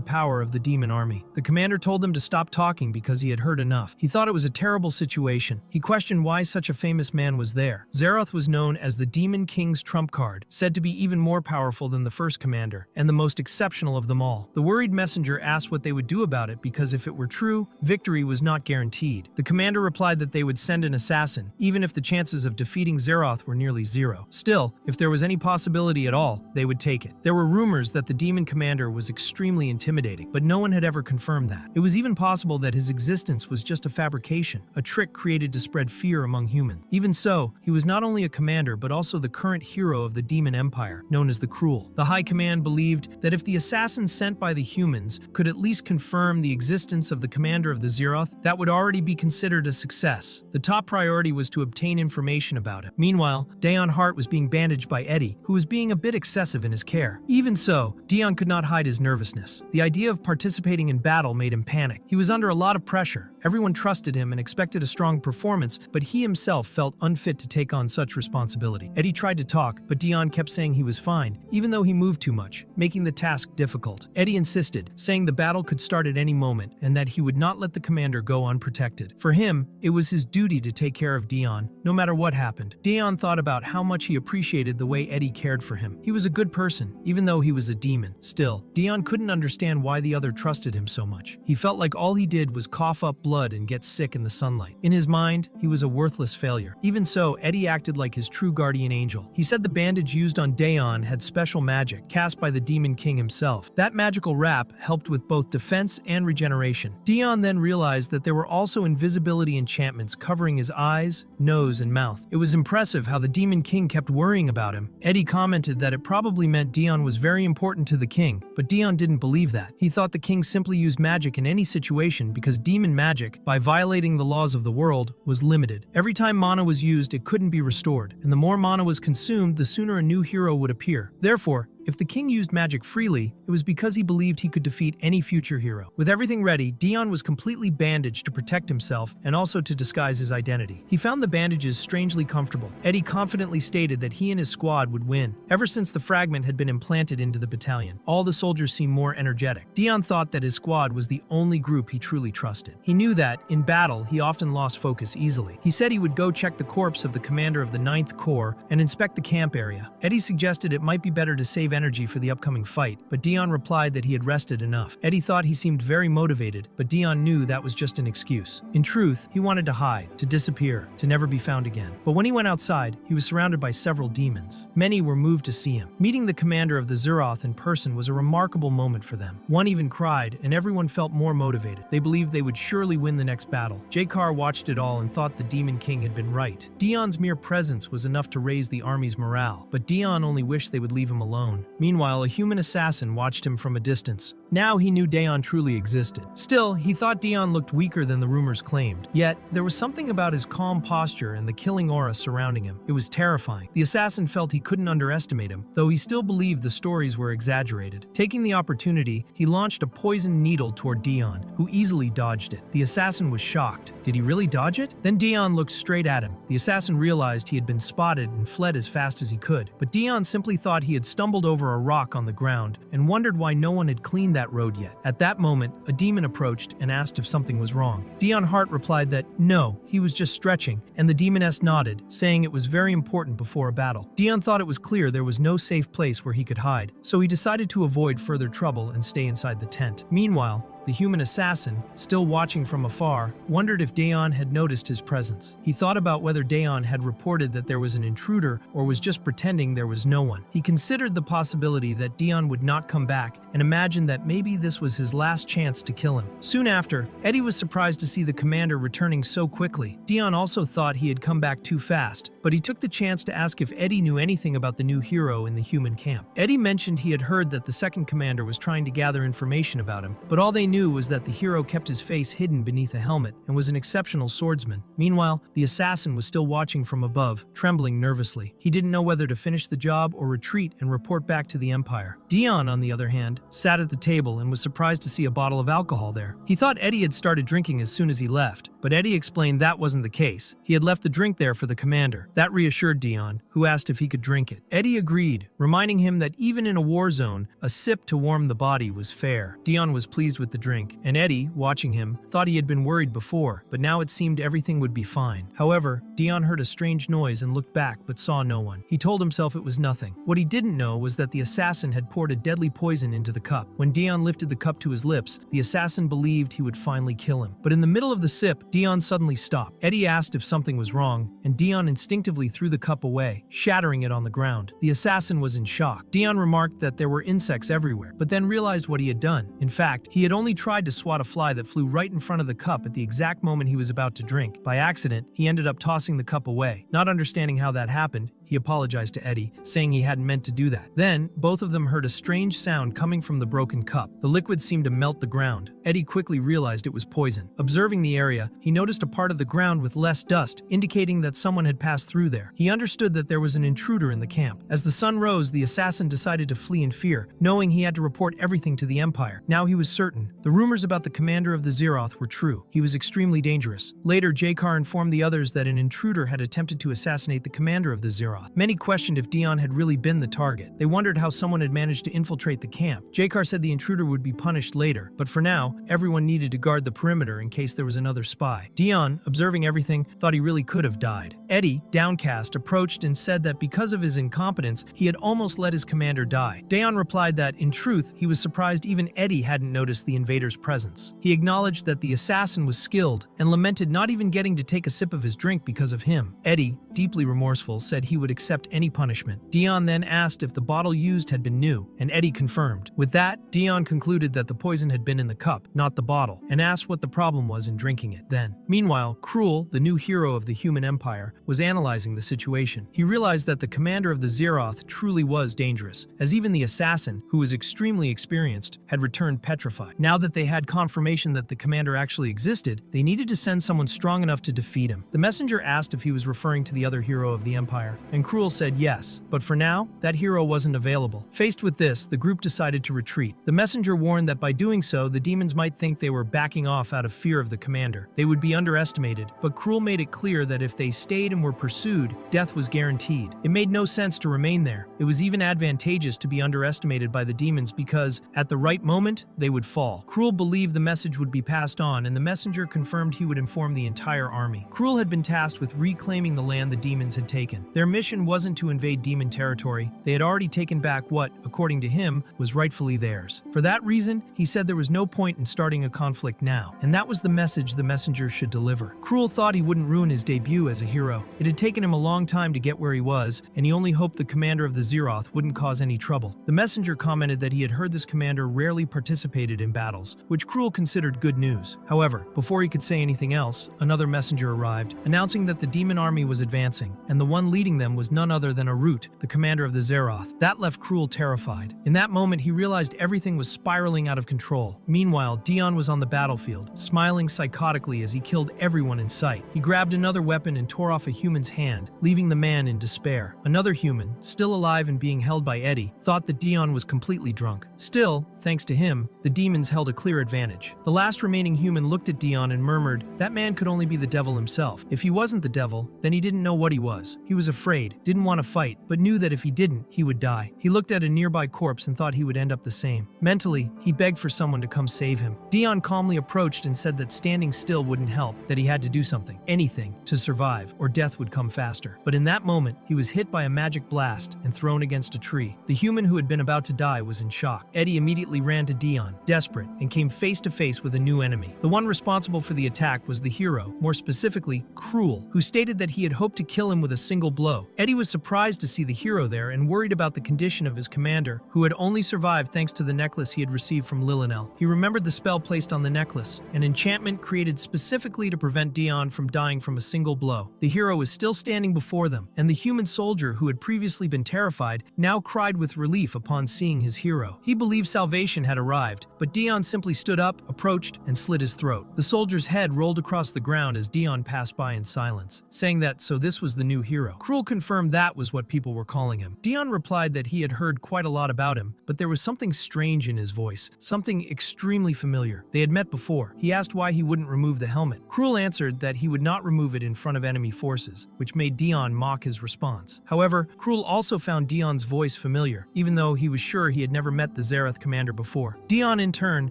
power of the demon army. The commander told them to stop talking because he had heard enough. He thought it was a terrible situation. He questioned why such a famous man was there. Zeroth was known known as the Demon King's trump card, said to be even more powerful than the first commander, and the most exceptional of them all. The worried messenger asked what they would do about it because if it were true, victory was not guaranteed. The commander replied that they would send an assassin, even if the chances of defeating Zeroth were nearly zero. Still, if there was any possibility at all, they would take it. There were rumors that the demon commander was extremely intimidating, but no one had ever confirmed that. It was even possible that his existence was just a fabrication, a trick created to spread fear among humans. Even so, he was not only a commander but also the current hero of the demon empire, known as the Cruel. The High Command believed that if the assassin sent by the humans could at least confirm the existence of the commander of the Zeroth, that would already be considered a success. The top priority was to obtain information about him. Meanwhile, Daeon Hart was being bandaged by Eddie, who was being a bit excessive in his care. Even so, Dion could not hide his nervousness. The idea of participating in battle made him panic. He was under a lot of pressure. Everyone trusted him and expected a strong performance, but he himself felt unfit to take on such responsibility. Eddie tried to talk, but Dion kept saying he was fine, even though he moved too much, making the task difficult. Eddie insisted, saying the battle could start at any moment and that he would not let the commander go unprotected. For him, it was his duty to take care of Dion, no matter what happened. Dion thought about how much he appreciated the way Eddie cared for him. He was a good person, even though he was a demon. Still, Dion couldn't understand why the other trusted him so much. He felt like all he did was cough up blood and get sick in the sunlight. In his mind, he was a worthless failure. Even so, Eddie acted like his true guardian angel. He said the bandage used on Daeon had special magic, cast by the Demon King himself. That magical wrap helped with both defense and regeneration. Dion then realized that there were also invisibility enchantments covering his eyes, nose, and mouth. It was impressive how the Demon King kept worrying about him. Eddie commented that it probably meant Dion was very important to the king, but Dion didn't believe that. He thought the king simply used magic in any situation because demon magic, by violating the laws of the world, was limited. Every time mana was used, it couldn't be restored, and the more mana was consumed, the sooner a new hero would appear. Therefore, if the king used magic freely, it was because he believed he could defeat any future hero. With everything ready, Dion was completely bandaged to protect himself and also to disguise his identity. He found the bandages strangely comfortable. Eddie confidently stated that he and his squad would win. Ever since the fragment had been implanted into the battalion, all the soldiers seemed more energetic. Dion thought that his squad was the only group he truly trusted. He knew that, in battle, he often lost focus easily. He said he would go check the corpse of the commander of the 9th Corps and inspect the camp area. Eddie suggested it might be better to save energy for the upcoming fight, but Dion replied that he had rested enough. Eddie thought he seemed very motivated, but Dion knew that was just an excuse. In truth, he wanted to hide, to disappear, to never be found again. But when he went outside, he was surrounded by several demons. Many were moved to see him. Meeting the commander of the Zeroth in person was a remarkable moment for them. One even cried, and everyone felt more motivated. They believed they would surely win the next battle. Jakar watched it all and thought the Demon King had been right. Dion's mere presence was enough to raise the army's morale, but Dion only wished they would leave him alone. Meanwhile, a human assassin watched him from a distance. Now he knew Daeon truly existed. Still, he thought Dion looked weaker than the rumors claimed. Yet, there was something about his calm posture and the killing aura surrounding him. It was terrifying. The assassin felt he couldn't underestimate him, though he still believed the stories were exaggerated. Taking the opportunity, he launched a poisoned needle toward Dion, who easily dodged it. The assassin was shocked. Did he really dodge it? Then Dion looked straight at him. The assassin realized he had been spotted and fled as fast as he could. But Dion simply thought he had stumbled over a rock on the ground and wondered why no one had cleaned that road yet. At that moment, a demon approached and asked if something was wrong. Dion Hart replied that no, he was just stretching, and the demoness nodded, saying it was very important before a battle. Dion thought it was clear there was no safe place where he could hide, so he decided to avoid further trouble and stay inside the tent. Meanwhile, the human assassin, still watching from afar, wondered if Daeon had noticed his presence. He thought about whether Daeon had reported that there was an intruder or was just pretending there was no one. He considered the possibility that Daeon would not come back and imagined that maybe this was his last chance to kill him. Soon after, Eddie was surprised to see the commander returning so quickly. Daeon also thought he had come back too fast, but he took the chance to ask if Eddie knew anything about the new hero in the human camp. Eddie mentioned he had heard that the second commander was trying to gather information about him, but all they knew was that the hero kept his face hidden beneath a helmet and was an exceptional swordsman. Meanwhile, the assassin was still watching from above, trembling nervously. He didn't know whether to finish the job or retreat and report back to the Empire. Dion, on the other hand, sat at the table and was surprised to see a bottle of alcohol there. He thought Eddie had started drinking as soon as he left, but but Eddie explained that wasn't the case. He had left the drink there for the commander. That reassured Dion, who asked if he could drink it. Eddie agreed, reminding him that even in a war zone, a sip to warm the body was fair. Dion was pleased with the drink, and Eddie, watching him, thought he had been worried before, but now it seemed everything would be fine. However, Dion heard a strange noise and looked back but saw no one. He told himself it was nothing. What he didn't know was that the assassin had poured a deadly poison into the cup. When Dion lifted the cup to his lips, the assassin believed he would finally kill him. But in the middle of the sip, Dion suddenly stopped. Eddie asked if something was wrong, and Dion instinctively threw the cup away, shattering it on the ground. The assassin was in shock. Dion remarked that there were insects everywhere, but then realized what he had done. In fact, he had only tried to swat a fly that flew right in front of the cup at the exact moment he was about to drink. By accident, he ended up tossing the cup away. Not understanding how that happened, he apologized to Eddie, saying he hadn't meant to do that. Then, both of them heard a strange sound coming from the broken cup. The liquid seemed to melt the ground. Eddie quickly realized it was poison. Observing the area, he noticed a part of the ground with less dust, indicating that someone had passed through there. He understood that there was an intruder in the camp. As the sun rose, the assassin decided to flee in fear, knowing he had to report everything to the Empire. Now he was certain. The rumors about the commander of the Zeroth were true. He was extremely dangerous. Later, Jakar informed the others that an intruder had attempted to assassinate the commander of the Zeroth. Many questioned if Dion had really been the target. They wondered how someone had managed to infiltrate the camp. Jakar said the intruder would be punished later, but for now, everyone needed to guard the perimeter in case there was another spy. Dion, observing everything, thought he really could have died. Eddie, downcast, approached and said that because of his incompetence, he had almost let his commander die. Dion replied that, in truth, he was surprised even Eddie hadn't noticed the invader's presence. He acknowledged that the assassin was skilled and lamented not even getting to take a sip of his drink because of him. Eddie, deeply remorseful, said he would accept any punishment. Dion then asked if the bottle used had been new, and Eddie confirmed. With that, Dion concluded that the poison had been in the cup, not the bottle, and asked what the problem was in drinking it then. Meanwhile, Cruel, the new hero of the human empire, was analyzing the situation. He realized that the commander of the Zeroth truly was dangerous, as even the assassin, who was extremely experienced, had returned petrified. Now that they had confirmation that the commander actually existed, they needed to send someone strong enough to defeat him. The messenger asked if he was referring to the other hero of the empire, and Cruel said yes, but for now, that hero wasn't available. Faced with this, the group decided to retreat. The messenger warned that by doing so, the demons might think they were backing off out of fear of the commander. They would be underestimated, but Cruel made it clear that if they stayed and were pursued, death was guaranteed. It made no sense to remain there. It was even advantageous to be underestimated by the demons because, at the right moment, they would fall. Cruel believed the message would be passed on, and the messenger confirmed he would inform the entire army. Cruel had been tasked with reclaiming the land the demons had taken. Their mission wasn't to invade demon territory. They had already taken back what, according to him, was rightfully theirs. For that reason, he said there was no point in starting a conflict now, and that was the message the messenger should deliver. Cruel thought he wouldn't ruin his debut as a hero. It had taken him a long time to get where he was, and he only hoped the commander of the Zeroth wouldn't cause any trouble. The messenger commented that he had heard this commander rarely participated in battles, which Cruel considered good news. However, before he could say anything else, another messenger arrived, announcing that the demon army was advancing, and the one leading them was none other than Arut, the commander of the Zeroth. That left Cruel terrified. In that moment, he realized everything was spiraling out of control. Meanwhile, Dion was on the battlefield, smiling psychotically as he killed everyone in sight. He grabbed another weapon and tore off a human's hand, leaving the man in despair. Another human, still alive and being held by Eddie, thought that Dion was completely drunk. Still, thanks to him, the demons held a clear advantage. The last remaining human looked at Dion and murmured, "That man could only be the devil himself. If he wasn't the devil, then he didn't know what he was. He was afraid, didn't want to fight, but knew that if he didn't, he would die." He looked at a nearby corpse and thought he would end up the same. Mentally, he begged for someone to come save him. Dion calmly approached and said that standing still wouldn't help, that he had to do something, anything, to survive, or death would come faster. But in that moment, he was hit by a magic blast and thrown against a tree. The human who had been about to die was in shock. Eddie immediately ran to Dion, desperate, and came face to face with a new enemy. The one responsible for the attack was the hero, more specifically, Cruel, who stated that he had hoped to kill him with a single blow. Eddie was surprised to see the hero there and worried about the condition of his commander, who had only survived thanks to the necklace he had received from Lillinel. He remembered the spell placed on the necklace, an enchantment created specifically to prevent Dion from dying from a single blow. The hero was still standing before them, and the human soldier who had previously been terrified now cried with relief upon seeing his hero. He believed salvation had arrived, but Dion simply stood up, approached, and slit his throat. The soldier's head rolled across the ground as Dion passed by in silence, saying that so this was the new hero. Cruel confirmed confirmed that was what people were calling him. Dion replied that he had heard quite a lot about him, but there was something strange in his voice, something extremely familiar. They had met before. He asked why he wouldn't remove the helmet. Cruel answered that he would not remove it in front of enemy forces, which made Dion mock his response. However, Cruel also found Dion's voice familiar, even though he was sure he had never met the Zereth commander before. Dion, in turn,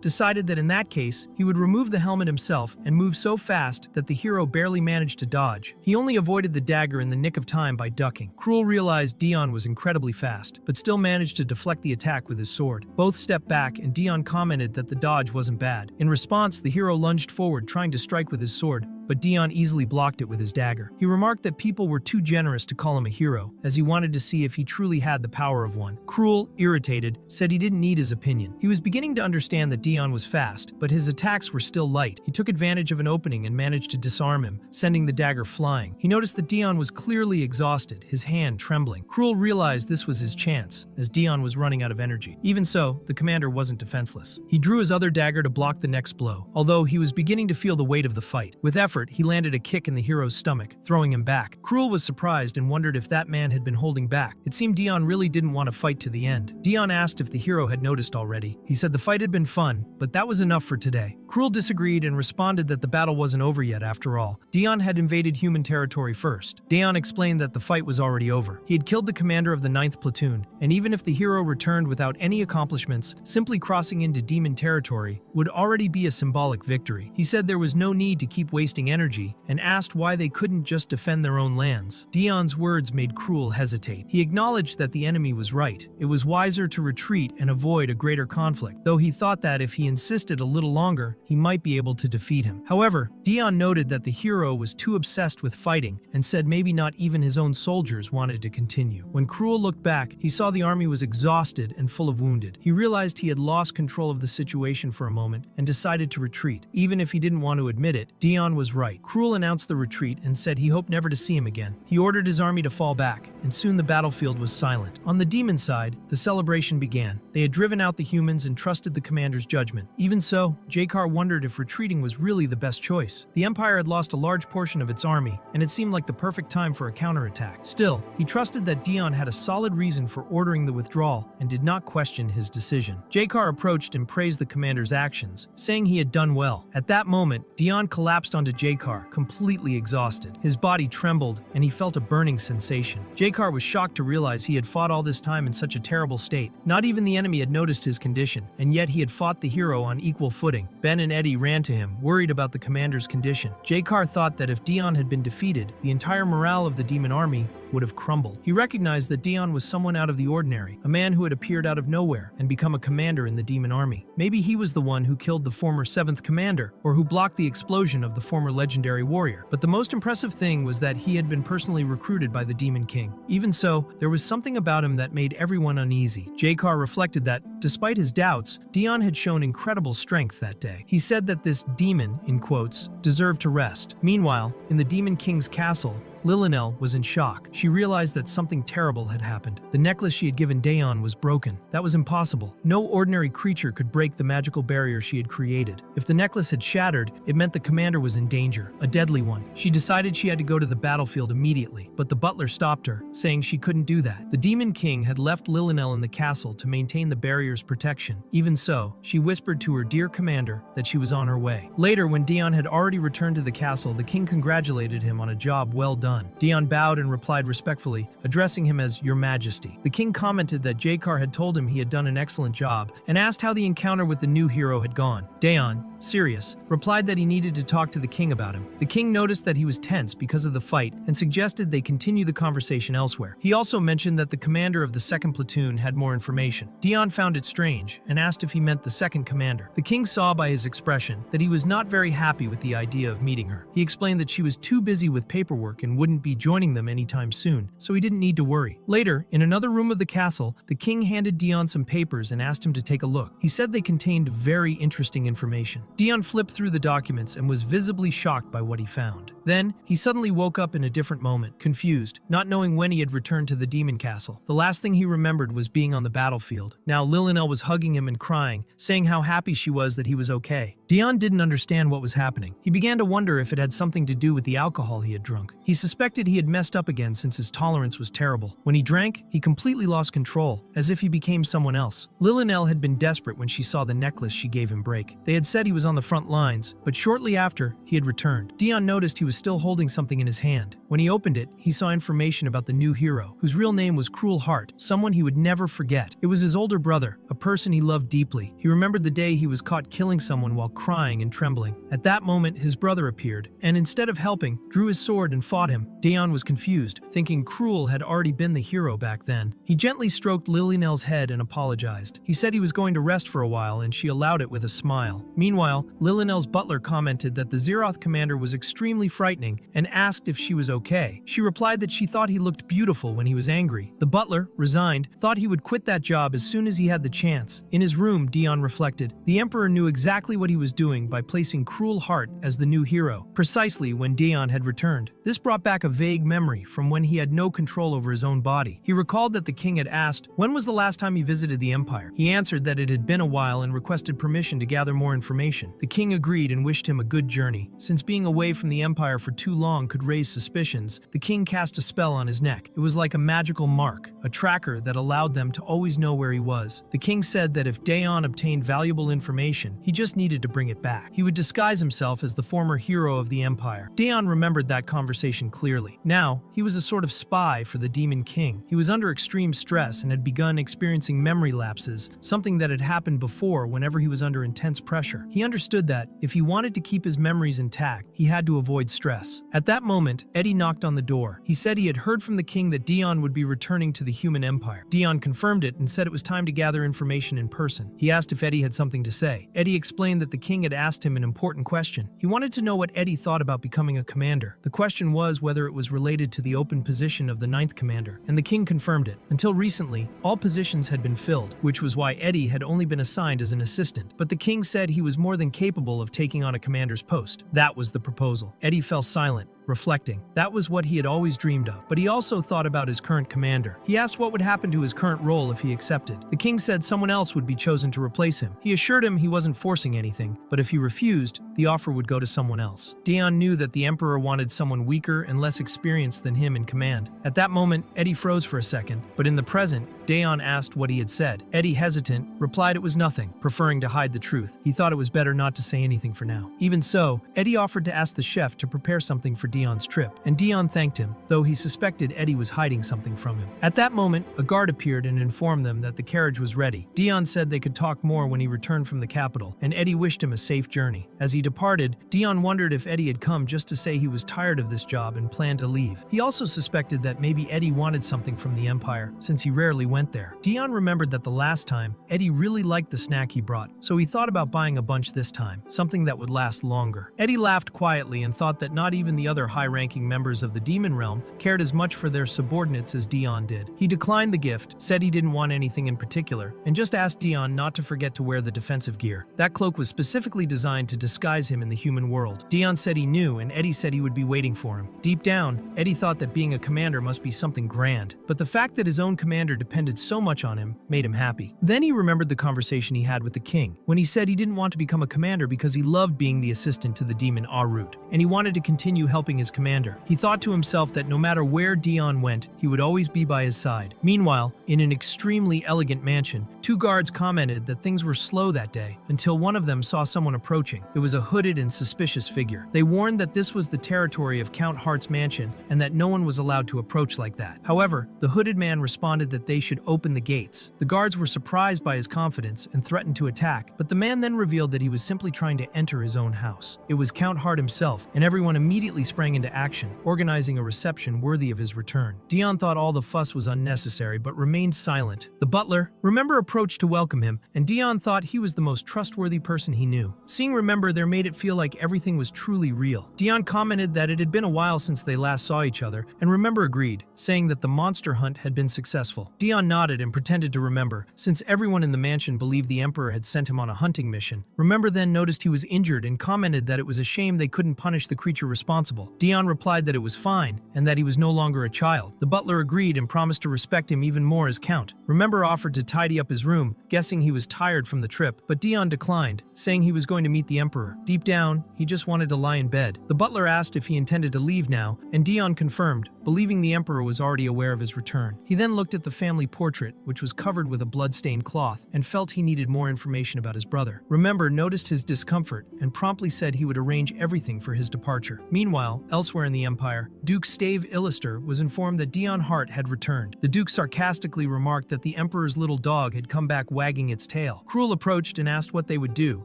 decided that in that case, he would remove the helmet himself and move so fast that the hero barely managed to dodge. He only avoided the dagger in the nick of time by ducking. Cruel realized Dion was incredibly fast, but still managed to deflect the attack with his sword. Both stepped back, and Dion commented that the dodge wasn't bad. In response, the hero lunged forward, trying to strike with his sword, but Dion easily blocked it with his dagger. He remarked that people were too generous to call him a hero, as he wanted to see if he truly had the power of one. Cruel, irritated, said he didn't need his opinion. He was beginning to understand that Dion was fast, but his attacks were still light. He took advantage of an opening and managed to disarm him, sending the dagger flying. He noticed that Dion was clearly exhausted, his hand trembling. Cruel realized this was his chance, as Dion was running out of energy. Even so, the commander wasn't defenseless. He drew his other dagger to block the next blow, although he was beginning to feel the weight of the fight. With effort, he landed a kick in the hero's stomach, throwing him back. Cruel was surprised and wondered if that man had been holding back. It seemed Dion really didn't want to fight to the end. Dion asked if the hero had noticed already. He said the fight had been fun, but that was enough for today. Cruel disagreed and responded that the battle wasn't over yet after all. Dion had invaded human territory first. Dion explained that the fight was already over. He had killed the commander of the 9th platoon, and even if the hero returned without any accomplishments, simply crossing into demon territory would already be a symbolic victory. He said there was no need to keep wasting energy and asked why they couldn't just defend their own lands. Dion's words made Cruel hesitate. He acknowledged that the enemy was right. It was wiser to retreat and avoid a greater conflict, though he thought that if he insisted a little longer, he might be able to defeat him. However, Dion noted that the hero was too obsessed with fighting and said maybe not even his own soldiers wanted to continue. When Cruel looked back, he saw the army was exhausted and full of wounded. He realized he had lost control of the situation for a moment and decided to retreat. Even if he didn't want to admit it, Dion was right. Cruel announced the retreat and said he hoped never to see him again. He ordered his army to fall back, and soon the battlefield was silent. On the demon side, the celebration began. They had driven out the humans and trusted the commander's judgment. Even so, Jakar wondered if retreating was really the best choice. The Empire had lost a large portion of its army, and it seemed like the perfect time for a counterattack. Still, he trusted that Dion had a solid reason for ordering the withdrawal and did not question his decision. Jakar approached and praised the commander's actions, saying he had done well. At that moment, Dion collapsed onto Jakar, completely exhausted. His body trembled, and he felt a burning sensation. Jakar was shocked to realize he had fought all this time in such a terrible state. Not even the enemy had noticed his condition, and yet he had fought the hero on equal footing. Ben and Eddie ran to him, worried about the commander's condition. Jakar thought that if Dion had been defeated, the entire morale of the demon army would have crumbled. He recognized that Dion was someone out of the ordinary, a man who had appeared out of nowhere and become a commander in the demon army. Maybe he was the one who killed the former 7th commander, or who blocked the explosion of the former legendary warrior. But the most impressive thing was that he had been personally recruited by the Demon King. Even so, there was something about him that made everyone uneasy. Jakar reflected that, despite his doubts, Dion had shown incredible strength that day. He said that this demon, in quotes, deserved to rest. Meanwhile, in the Demon King's castle, Lillinel was in shock. She realized that something terrible had happened. The necklace she had given Dayon was broken. That was impossible. No ordinary creature could break the magical barrier she had created. If the necklace had shattered, it meant the commander was in danger, a deadly one. She decided she had to go to the battlefield immediately, but the butler stopped her, saying she couldn't do that. The Demon King had left Lillinel in the castle to maintain the barrier's protection. Even so, she whispered to her dear commander that she was on her way. Later, when Dion had already returned to the castle, the king congratulated him on a job well done. Dion bowed and replied respectfully, addressing him as Your Majesty. The king commented that Jakar had told him he had done an excellent job and asked how the encounter with the new hero had gone. Dayon, serious, replied that he needed to talk to the king about him. The king noticed that he was tense because of the fight and suggested they continue the conversation elsewhere. He also mentioned that the commander of the 2nd platoon had more information. Dion found it strange and asked if he meant the 2nd commander. The king saw by his expression that he was not very happy with the idea of meeting her. He explained that she was too busy with paperwork and wouldn't be joining them anytime soon, so he didn't need to worry. Later, in another room of the castle, the king handed Dion some papers and asked him to take a look. He said they contained very interesting information. Dion flipped through the documents and was visibly shocked by what he found. Then, he suddenly woke up in a different moment, confused, not knowing when he had returned to the demon castle. The last thing he remembered was being on the battlefield. Now Lillinel was hugging him and crying, saying how happy she was that he was okay. Dion didn't understand what was happening. He began to wonder if it had something to do with the alcohol he had drunk. He suspected suspected he had messed up again since his tolerance was terrible. When he drank, he completely lost control, as if he became someone else. Lilynell had been desperate when she saw the necklace she gave him break. They had said he was on the front lines, but shortly after, he had returned. Dion noticed he was still holding something in his hand. When he opened it, he saw information about the new hero, whose real name was Cruel Heart, someone he would never forget. It was his older brother, a person he loved deeply. He remembered the day he was caught killing someone while crying and trembling. At that moment, his brother appeared, and instead of helping, drew his sword and fought him. Dion was confused, thinking Cruel had already been the hero back then. He gently stroked Lilynell's head and apologized. He said he was going to rest for a while, and she allowed it with a smile. Meanwhile, Lilynell's butler commented that the Zeroth commander was extremely frightening and asked if she was okay. She replied that she thought he looked beautiful when he was angry. The butler, resigned, thought he would quit that job as soon as he had the chance. In his room, Dion reflected, the Emperor knew exactly what he was doing by placing Cruel Heart as the new hero, precisely when Dion had returned. This brought back a vague memory from when he had no control over his own body. He recalled that the king had asked, when was the last time he visited the Empire? He answered that it had been a while and requested permission to gather more information. The king agreed and wished him a good journey. Since being away from the Empire for too long could raise suspicions, the king cast a spell on his neck. It was like a magical mark, a tracker that allowed them to always know where he was. The king said that if Dion obtained valuable information, he just needed to bring it back. He would disguise himself as the former hero of the Empire. Dion remembered that conversation clearly. Now, he was a sort of spy for the Demon King. He was under extreme stress and had begun experiencing memory lapses, something that had happened before whenever he was under intense pressure. He understood that, if he wanted to keep his memories intact, he had to avoid stress. At that moment, Eddie knocked on the door. He said he had heard from the king that Dion would be returning to the human empire. Dion confirmed it and said it was time to gather information in person. He asked if Eddie had something to say. Eddie explained that the king had asked him an important question. He wanted to know what Eddie thought about becoming a commander. The question was whether it was related to the open position of the 9th commander, and the king confirmed it. Until recently, all positions had been filled, which was why Eddie had only been assigned as an assistant. But the king said he was more than capable of taking on a commander's post. That was the proposal. Eddie fell silent, reflecting. That was what he had always dreamed of. But he also thought about his current commander. He asked what would happen to his current role if he accepted. The king said someone else would be chosen to replace him. He assured him he wasn't forcing anything, but if he refused, the offer would go to someone else. Dion knew that the emperor wanted someone weaker and less experienced than him in command. At that moment, Eddie froze for a second, but in the present, Dion asked what he had said. Eddie, hesitant, replied it was nothing, preferring to hide the truth. He thought it was better not to say anything for now. Even so, Eddie offered to ask the chef to prepare something for Dion's trip, and Dion thanked him, though he suspected Eddie was hiding something from him. At that moment, a guard appeared and informed them that the carriage was ready. Dion said they could talk more when he returned from the capital, and Eddie wished him a safe journey. As he departed, Dion wondered if Eddie had come just to say he was tired of this job and planned to leave. He also suspected that maybe Eddie wanted something from the Empire, since he rarely went there. Dion remembered that the last time, Eddie really liked the snack he brought, so he thought about buying a bunch this time, something that would last longer. Eddie laughed quietly and thought that not even the other high-ranking members of the demon realm cared as much for their subordinates as Dion did. He declined the gift, said he didn't want anything in particular, and just asked Dion not to forget to wear the defensive gear. That cloak was specifically designed to disguise him in the human world. Dion said he knew, and Eddie said he would be waiting for him. Deep down, Eddie thought that being a commander must be something grand, but the fact that his own commander depended so much on him made him happy. Then he remembered the conversation he had with the king, when he said he didn't want to become a commander because he loved being the assistant to the demon Arut, and he wanted to continue helping his commander. He thought to himself that no matter where Dion went, he would always be by his side. Meanwhile, in an extremely elegant mansion, two guards commented that things were slow that day, until one of them saw someone approaching. It was a hooded and suspicious figure. They warned that this was the territory of Count Hart's mansion, and that no one was allowed to approach like that. However, the hooded man responded that they should open the gates. The guards were surprised by his confidence and threatened to attack, but the man then revealed that he was simply trying to enter his own house. It was Count Hart himself, and everyone immediately sprang into action, organizing a reception worthy of his return. Dion thought all the fuss was unnecessary, but remained silent. The butler, Remember, approached to welcome him, and Dion thought he was the most trustworthy person he knew. Seeing Remember there made it feel like everything was truly real. Dion commented that it had been a while since they last saw each other, and Remember agreed, saying that the monster hunt had been successful. Dion nodded and pretended to remember, since everyone in the mansion believed the Emperor had sent him on a hunting mission. Remember then noticed he was injured and commented that it was a shame they couldn't punish the creature responsible. Dion replied that it was fine, and that he was no longer a child. The butler agreed and promised to respect him even more as count. Remember offered to tidy up his room, guessing he was tired from the trip, but Dion declined, saying he was going to meet the emperor. Deep down, he just wanted to lie in bed. The butler asked if he intended to leave now, and Dion confirmed, believing the emperor was already aware of his return. He then looked at the family portrait, which was covered with a blood-stained cloth, and felt he needed more information about his brother. Remember noticed his discomfort and promptly said he would arrange everything for his departure. Meanwhile, elsewhere in the empire, Duke Stave Illister was informed that Dion Hart had returned. The Duke sarcastically remarked that the emperor's little dog had come back wagging its tail. Cruel approached and asked what they would do,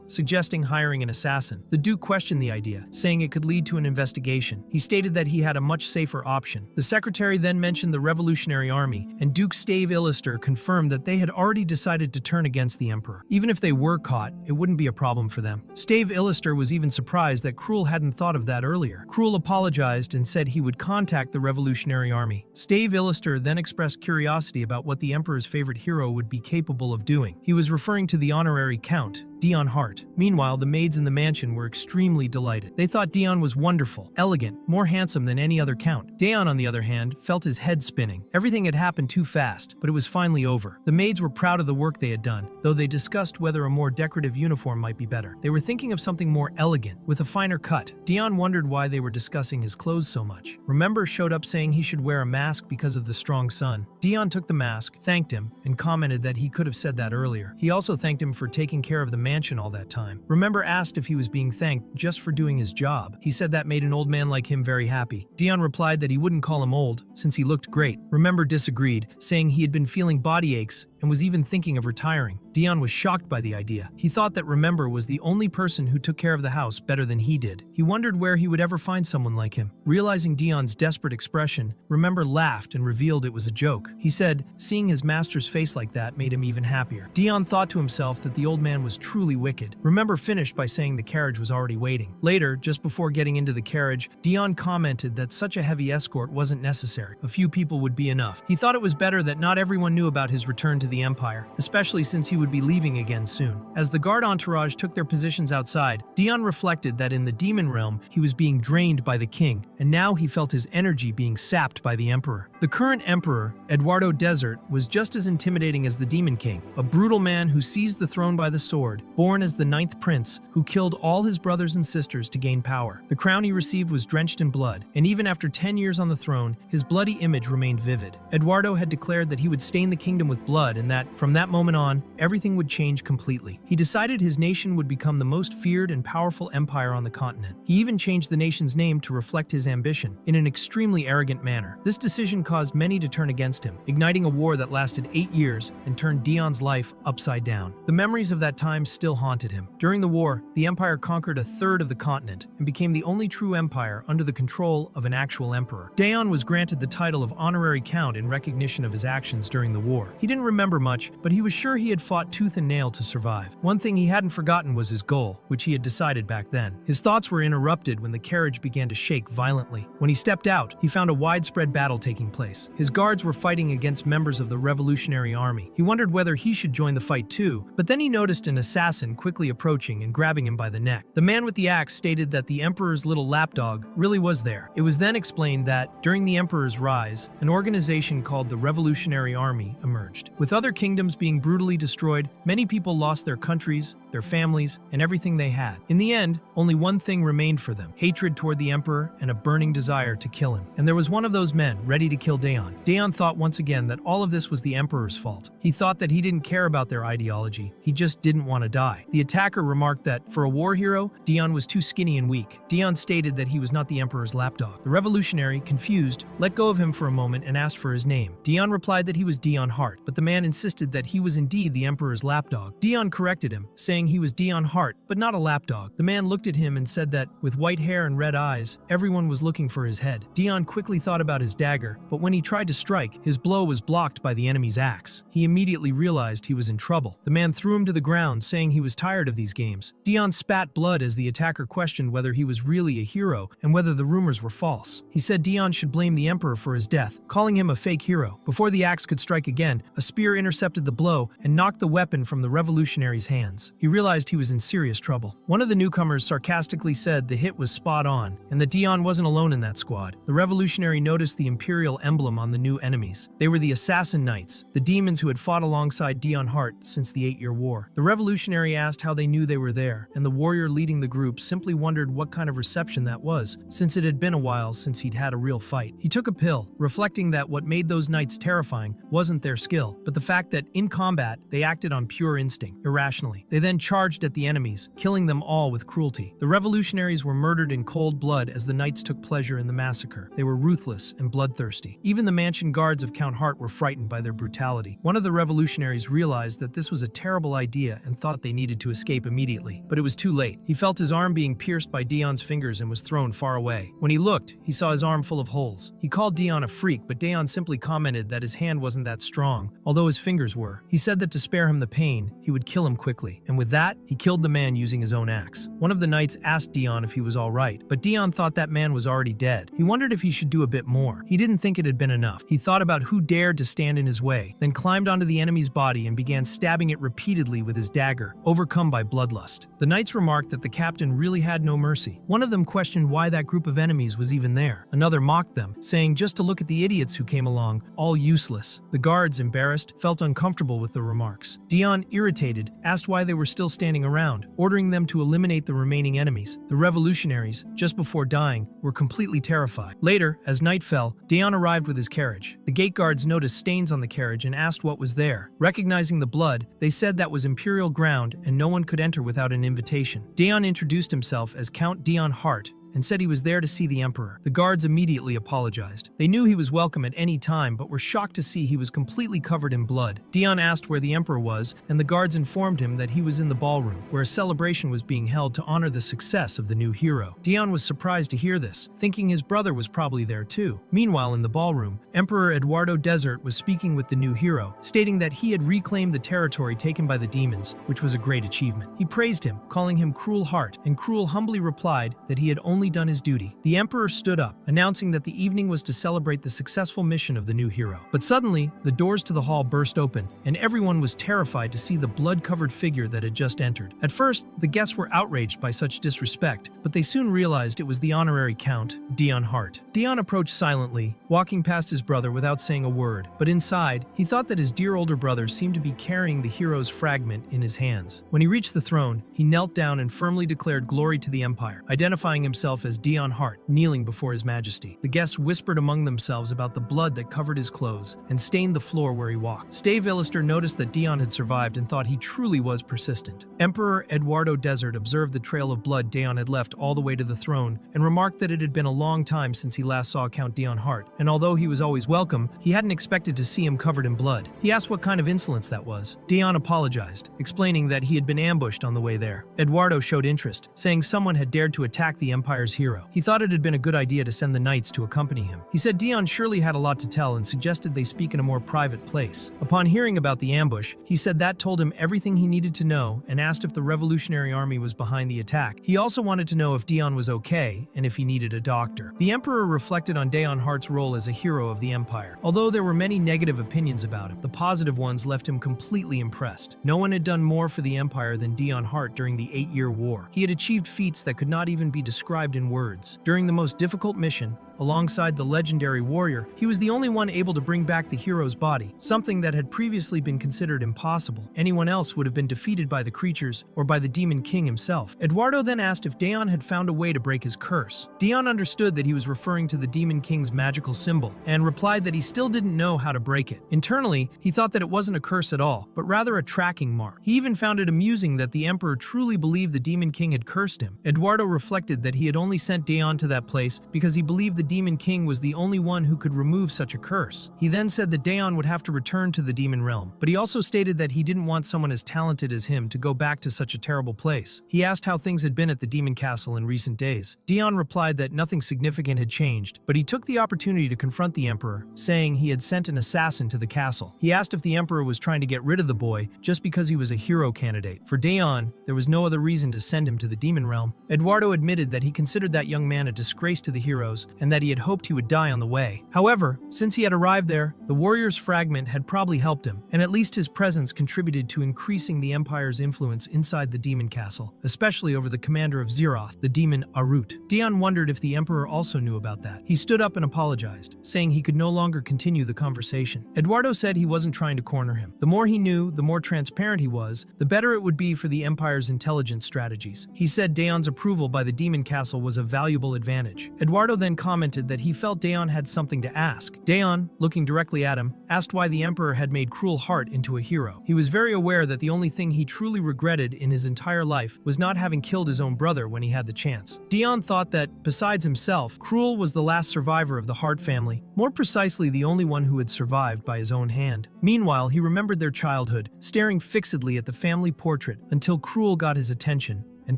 suggesting hiring an assassin. The Duke questioned the idea, saying it could lead to an investigation. He stated that he had a much safer option. The secretary then mentioned the Revolutionary Army, and Duke Stave Illister confirmed that they had already decided to turn against the emperor. Even if they were caught, it wouldn't be a problem for them. Stave Illister was even surprised that Cruel hadn't thought of that earlier. Cruel apologized and said he would contact the Revolutionary Army. Stave Illister then expressed curiosity about what the emperor's favorite hero would be capable of doing. He was referring to the honorary count, Dion Hart. Meanwhile, the maids in the mansion were extremely delighted. They thought Dion was wonderful, elegant, more handsome than any other count. Dion, on the other hand, felt his head spinning. Everything had happened too fast, but it was finally over. The maids were proud of the work they had done, though they discussed whether a more decorative uniform might be better. They were thinking of something more elegant, with a finer cut. Dion wondered why they were discussing his clothes so much. Remember showed up saying he should wear a mask because of the strong sun. Dion took the mask, thanked him, and commented that he could have said that earlier. He also thanked him for taking care of the mansion all that time. Remember asked if he was being thanked just for doing his job. He said that made an old man like him very happy. Dion replied that he wouldn't call him old, since he looked great. Remember disagreed, saying he had been feeling body aches and was even thinking of retiring. Dion was shocked by the idea. He thought that Remember was the only person who took care of the house better than he did. He wondered where he would ever find someone like him. Realizing Dion's desperate expression, Remember laughed and revealed it was a joke. He said, seeing his master's face like that made him even happier. Dion thought to himself that the old man was truly wicked. Remember finished by saying the carriage was already waiting. Later, just before getting into the carriage, Dion commented that such a heavy escort wasn't necessary. A few people would be enough. He thought it was better that not everyone knew about his return to the Empire, especially since he would be leaving again soon. As the guard entourage took their positions outside, Dion reflected that in the demon realm, he was being drained by the king, and now he felt his energy being sapped by the emperor. The current emperor, Eduardo Desert, was just as intimidating as the demon king, a brutal man who seized the throne by the sword, born as the 9th prince, who killed all his brothers and sisters to gain power. The crown he received was drenched in blood, and even after 10 years on the throne, his bloody image remained vivid. Eduardo had declared that he would stain the kingdom with blood and that, from that moment on, everything would change completely. He decided his nation would become the most feared and powerful empire on the continent. He even changed the nation's name to reflect his ambition, in an extremely arrogant manner. This decision caused many to turn against him, igniting a war that lasted 8 years and turned Dion's life upside down. The memories of that time still haunted him. During the war, the empire conquered a third of the continent and became the only true empire under the control of an actual emperor. Dion was granted the title of honorary count in recognition of his actions during the war. He didn't remember much, but he was sure he had fought tooth and nail to survive. One thing he hadn't forgotten was his goal, which he had decided back then. His thoughts were interrupted when the carriage began to shake violently. When he stepped out, he found a widespread battle taking place. His guards were fighting against members of the Revolutionary Army. He wondered whether he should join the fight too, but then he noticed an assassin quickly approaching and grabbing him by the neck. The man with the axe stated that the emperor's little lapdog really was there. It was then explained that, during the emperor's rise, an organization called the Revolutionary Army emerged. With other kingdoms being brutally destroyed, many people lost their countries, their families, and everything they had. In the end, only one thing remained for them: hatred toward the emperor and a burning desire to kill him. And there was one of those men ready to kill Dion. Dion thought once again that all of this was the emperor's fault. He thought that he didn't care about their ideology, he just didn't want to die. The attacker remarked that, for a war hero, Dion was too skinny and weak. Dion stated that he was not the emperor's lapdog. The revolutionary, confused, let go of him for a moment and asked for his name. Dion replied that he was Dion Hart, but the man insisted that he was indeed the emperor's lapdog. Dion corrected him, saying he was Dion Hart, but not a lapdog. The man looked at him and said that, with white hair and red eyes, everyone was looking for his head. Dion quickly thought about his dagger, but when he tried to strike, his blow was blocked by the enemy's axe. He immediately realized he was in trouble. The man threw him to the ground, saying he was tired of these games. Dion spat blood as the attacker questioned whether he was really a hero and whether the rumors were false. He said Dion should blame the emperor for his death, calling him a fake hero. Before the axe could strike again, a spear intercepted the blow and knocked the weapon from the revolutionary's hands. He realized he was in serious trouble. One of the newcomers sarcastically said the hit was spot on, and that Dion wasn't alone in that squad. The revolutionary noticed the imperial emblem on the new enemies. They were the Assassin Knights, the demons who had fought alongside Dion Hart since the 8-Year War. The revolutionary asked how they knew they were there, and the warrior leading the group simply wondered what kind of reception that was, since it had been a while since he'd had a real fight. He took a pill, reflecting that what made those knights terrifying wasn't their skill, but the fact that in combat they acted on pure instinct, irrationally. They then charged at the enemies, killing them all with cruelty. The revolutionaries were murdered in cold blood as the knights took pleasure in the massacre. They were ruthless and bloodthirsty. Even the mansion guards of Count Hart were frightened by their brutality. One of the revolutionaries realized that this was a terrible idea and thought they needed to escape immediately, but it was too late. He felt his arm being pierced by Dion's fingers and was thrown far away. When he looked, he saw his arm full of holes. He called Dion a freak, but Dion simply commented that his hand wasn't that strong, although his fingers were. He said that to spare him the pain, he would kill him quickly, and with that, he killed the man using his own axe. One of the knights asked Dion if he was all right, but Dion thought that man was already dead. He wondered if he should do a bit more. He didn't think it had been enough. He thought about who dared to stand in his way, then climbed onto the enemy's body and began stabbing it repeatedly with his dagger, overcome by bloodlust. The knights remarked that the captain really had no mercy. One of them questioned why that group of enemies was even there. Another mocked them, saying just to look at the idiots who came along, all useless. The guards, embarrassed, felt uncomfortable with the remarks. Dion, irritated, asked why they were still standing around, ordering them to eliminate the remaining enemies. The revolutionaries, just before dying, were completely terrified. Later, as night fell, Dion arrived with his carriage. The gate guards noticed stains on the carriage and asked what was there. Recognizing the blood, they said that was imperial ground and no one could enter without an invitation. Dion introduced himself as Count Dion Hart and said he was there to see the emperor. The guards immediately apologized. They knew he was welcome at any time, but were shocked to see he was completely covered in blood. Dion asked where the emperor was, and the guards informed him that he was in the ballroom, where a celebration was being held to honor the success of the new hero. Dion was surprised to hear this, thinking his brother was probably there too. Meanwhile, in the ballroom, Emperor Eduardo Desert was speaking with the new hero, stating that he had reclaimed the territory taken by the demons, which was a great achievement. He praised him, calling him Cruel Heart, and Cruel humbly replied that he had only done his duty. The emperor stood up, announcing that the evening was to celebrate the successful mission of the new hero. But suddenly, the doors to the hall burst open, and everyone was terrified to see the blood-covered figure that had just entered. At first, the guests were outraged by such disrespect, but they soon realized it was the honorary Count, Dion Hart. Dion approached silently, walking past his brother without saying a word, but inside, he thought that his dear older brother seemed to be carrying the hero's fragment in his hands. When he reached the throne, he knelt down and firmly declared glory to the empire, identifying himself as Dion Hart, kneeling before his majesty. The guests whispered among themselves about the blood that covered his clothes and stained the floor where he walked. Stave Illister noticed that Dion had survived and thought he truly was persistent. Emperor Eduardo Desert observed the trail of blood Dion had left all the way to the throne and remarked that it had been a long time since he last saw Count Dion Hart, and although he was always welcome, he hadn't expected to see him covered in blood. He asked what kind of insolence that was. Dion apologized, explaining that he had been ambushed on the way there. Eduardo showed interest, saying someone had dared to attack the empire's hero. He thought it had been a good idea to send the knights to accompany him. He said Dion surely had a lot to tell and suggested they speak in a more private place. Upon hearing about the ambush, he said that told him everything he needed to know and asked if the revolutionary army was behind the attack. He also wanted to know if Dion was okay and if he needed a doctor. The emperor reflected on Dion Hart's role as a hero of the empire. Although there were many negative opinions about him, the positive ones left him completely impressed. No one had done more for the empire than Dion Hart during the 8-Year War. He had achieved feats that could not even be described in words. During the most difficult mission, alongside the legendary warrior, he was the only one able to bring back the hero's body, something that had previously been considered impossible. Anyone else would have been defeated by the creatures or by the Demon King himself. Eduardo then asked if Dion had found a way to break his curse. Dion understood that he was referring to the Demon King's magical symbol and replied that he still didn't know how to break it. Internally, he thought that it wasn't a curse at all, but rather a tracking mark. He even found it amusing that the Emperor truly believed the Demon King had cursed him. Eduardo reflected that he had only sent Dion to that place because he believed the Demon King was the only one who could remove such a curse. He then said that Dion would have to return to the demon realm, but he also stated that he didn't want someone as talented as him to go back to such a terrible place. He asked how things had been at the demon castle in recent days. Dion replied that nothing significant had changed, but he took the opportunity to confront the emperor, saying he had sent an assassin to the castle. He asked if the emperor was trying to get rid of the boy just because he was a hero candidate. For Dion, there was no other reason to send him to the demon realm. Eduardo admitted that he considered that young man a disgrace to the heroes and that that he had hoped he would die on the way. However, since he had arrived there, the warrior's fragment had probably helped him, and at least his presence contributed to increasing the Empire's influence inside the demon castle, especially over the commander of Zeroth, the demon Arut. Dion wondered if the Emperor also knew about that. He stood up and apologized, saying he could no longer continue the conversation. Eduardo said he wasn't trying to corner him. The more he knew, the more transparent he was, the better it would be for the Empire's intelligence strategies. He said Daon's approval by the demon castle was a valuable advantage. Eduardo then commented that he felt Daon had something to ask. Daon, looking directly at him, asked why the Emperor had made Cruel Heart into a hero. He was very aware that the only thing he truly regretted in his entire life was not having killed his own brother when he had the chance. Dion thought that, besides himself, Cruel was the last survivor of the Heart family, more precisely the only one who had survived by his own hand. Meanwhile, he remembered their childhood, staring fixedly at the family portrait until Cruel got his attention and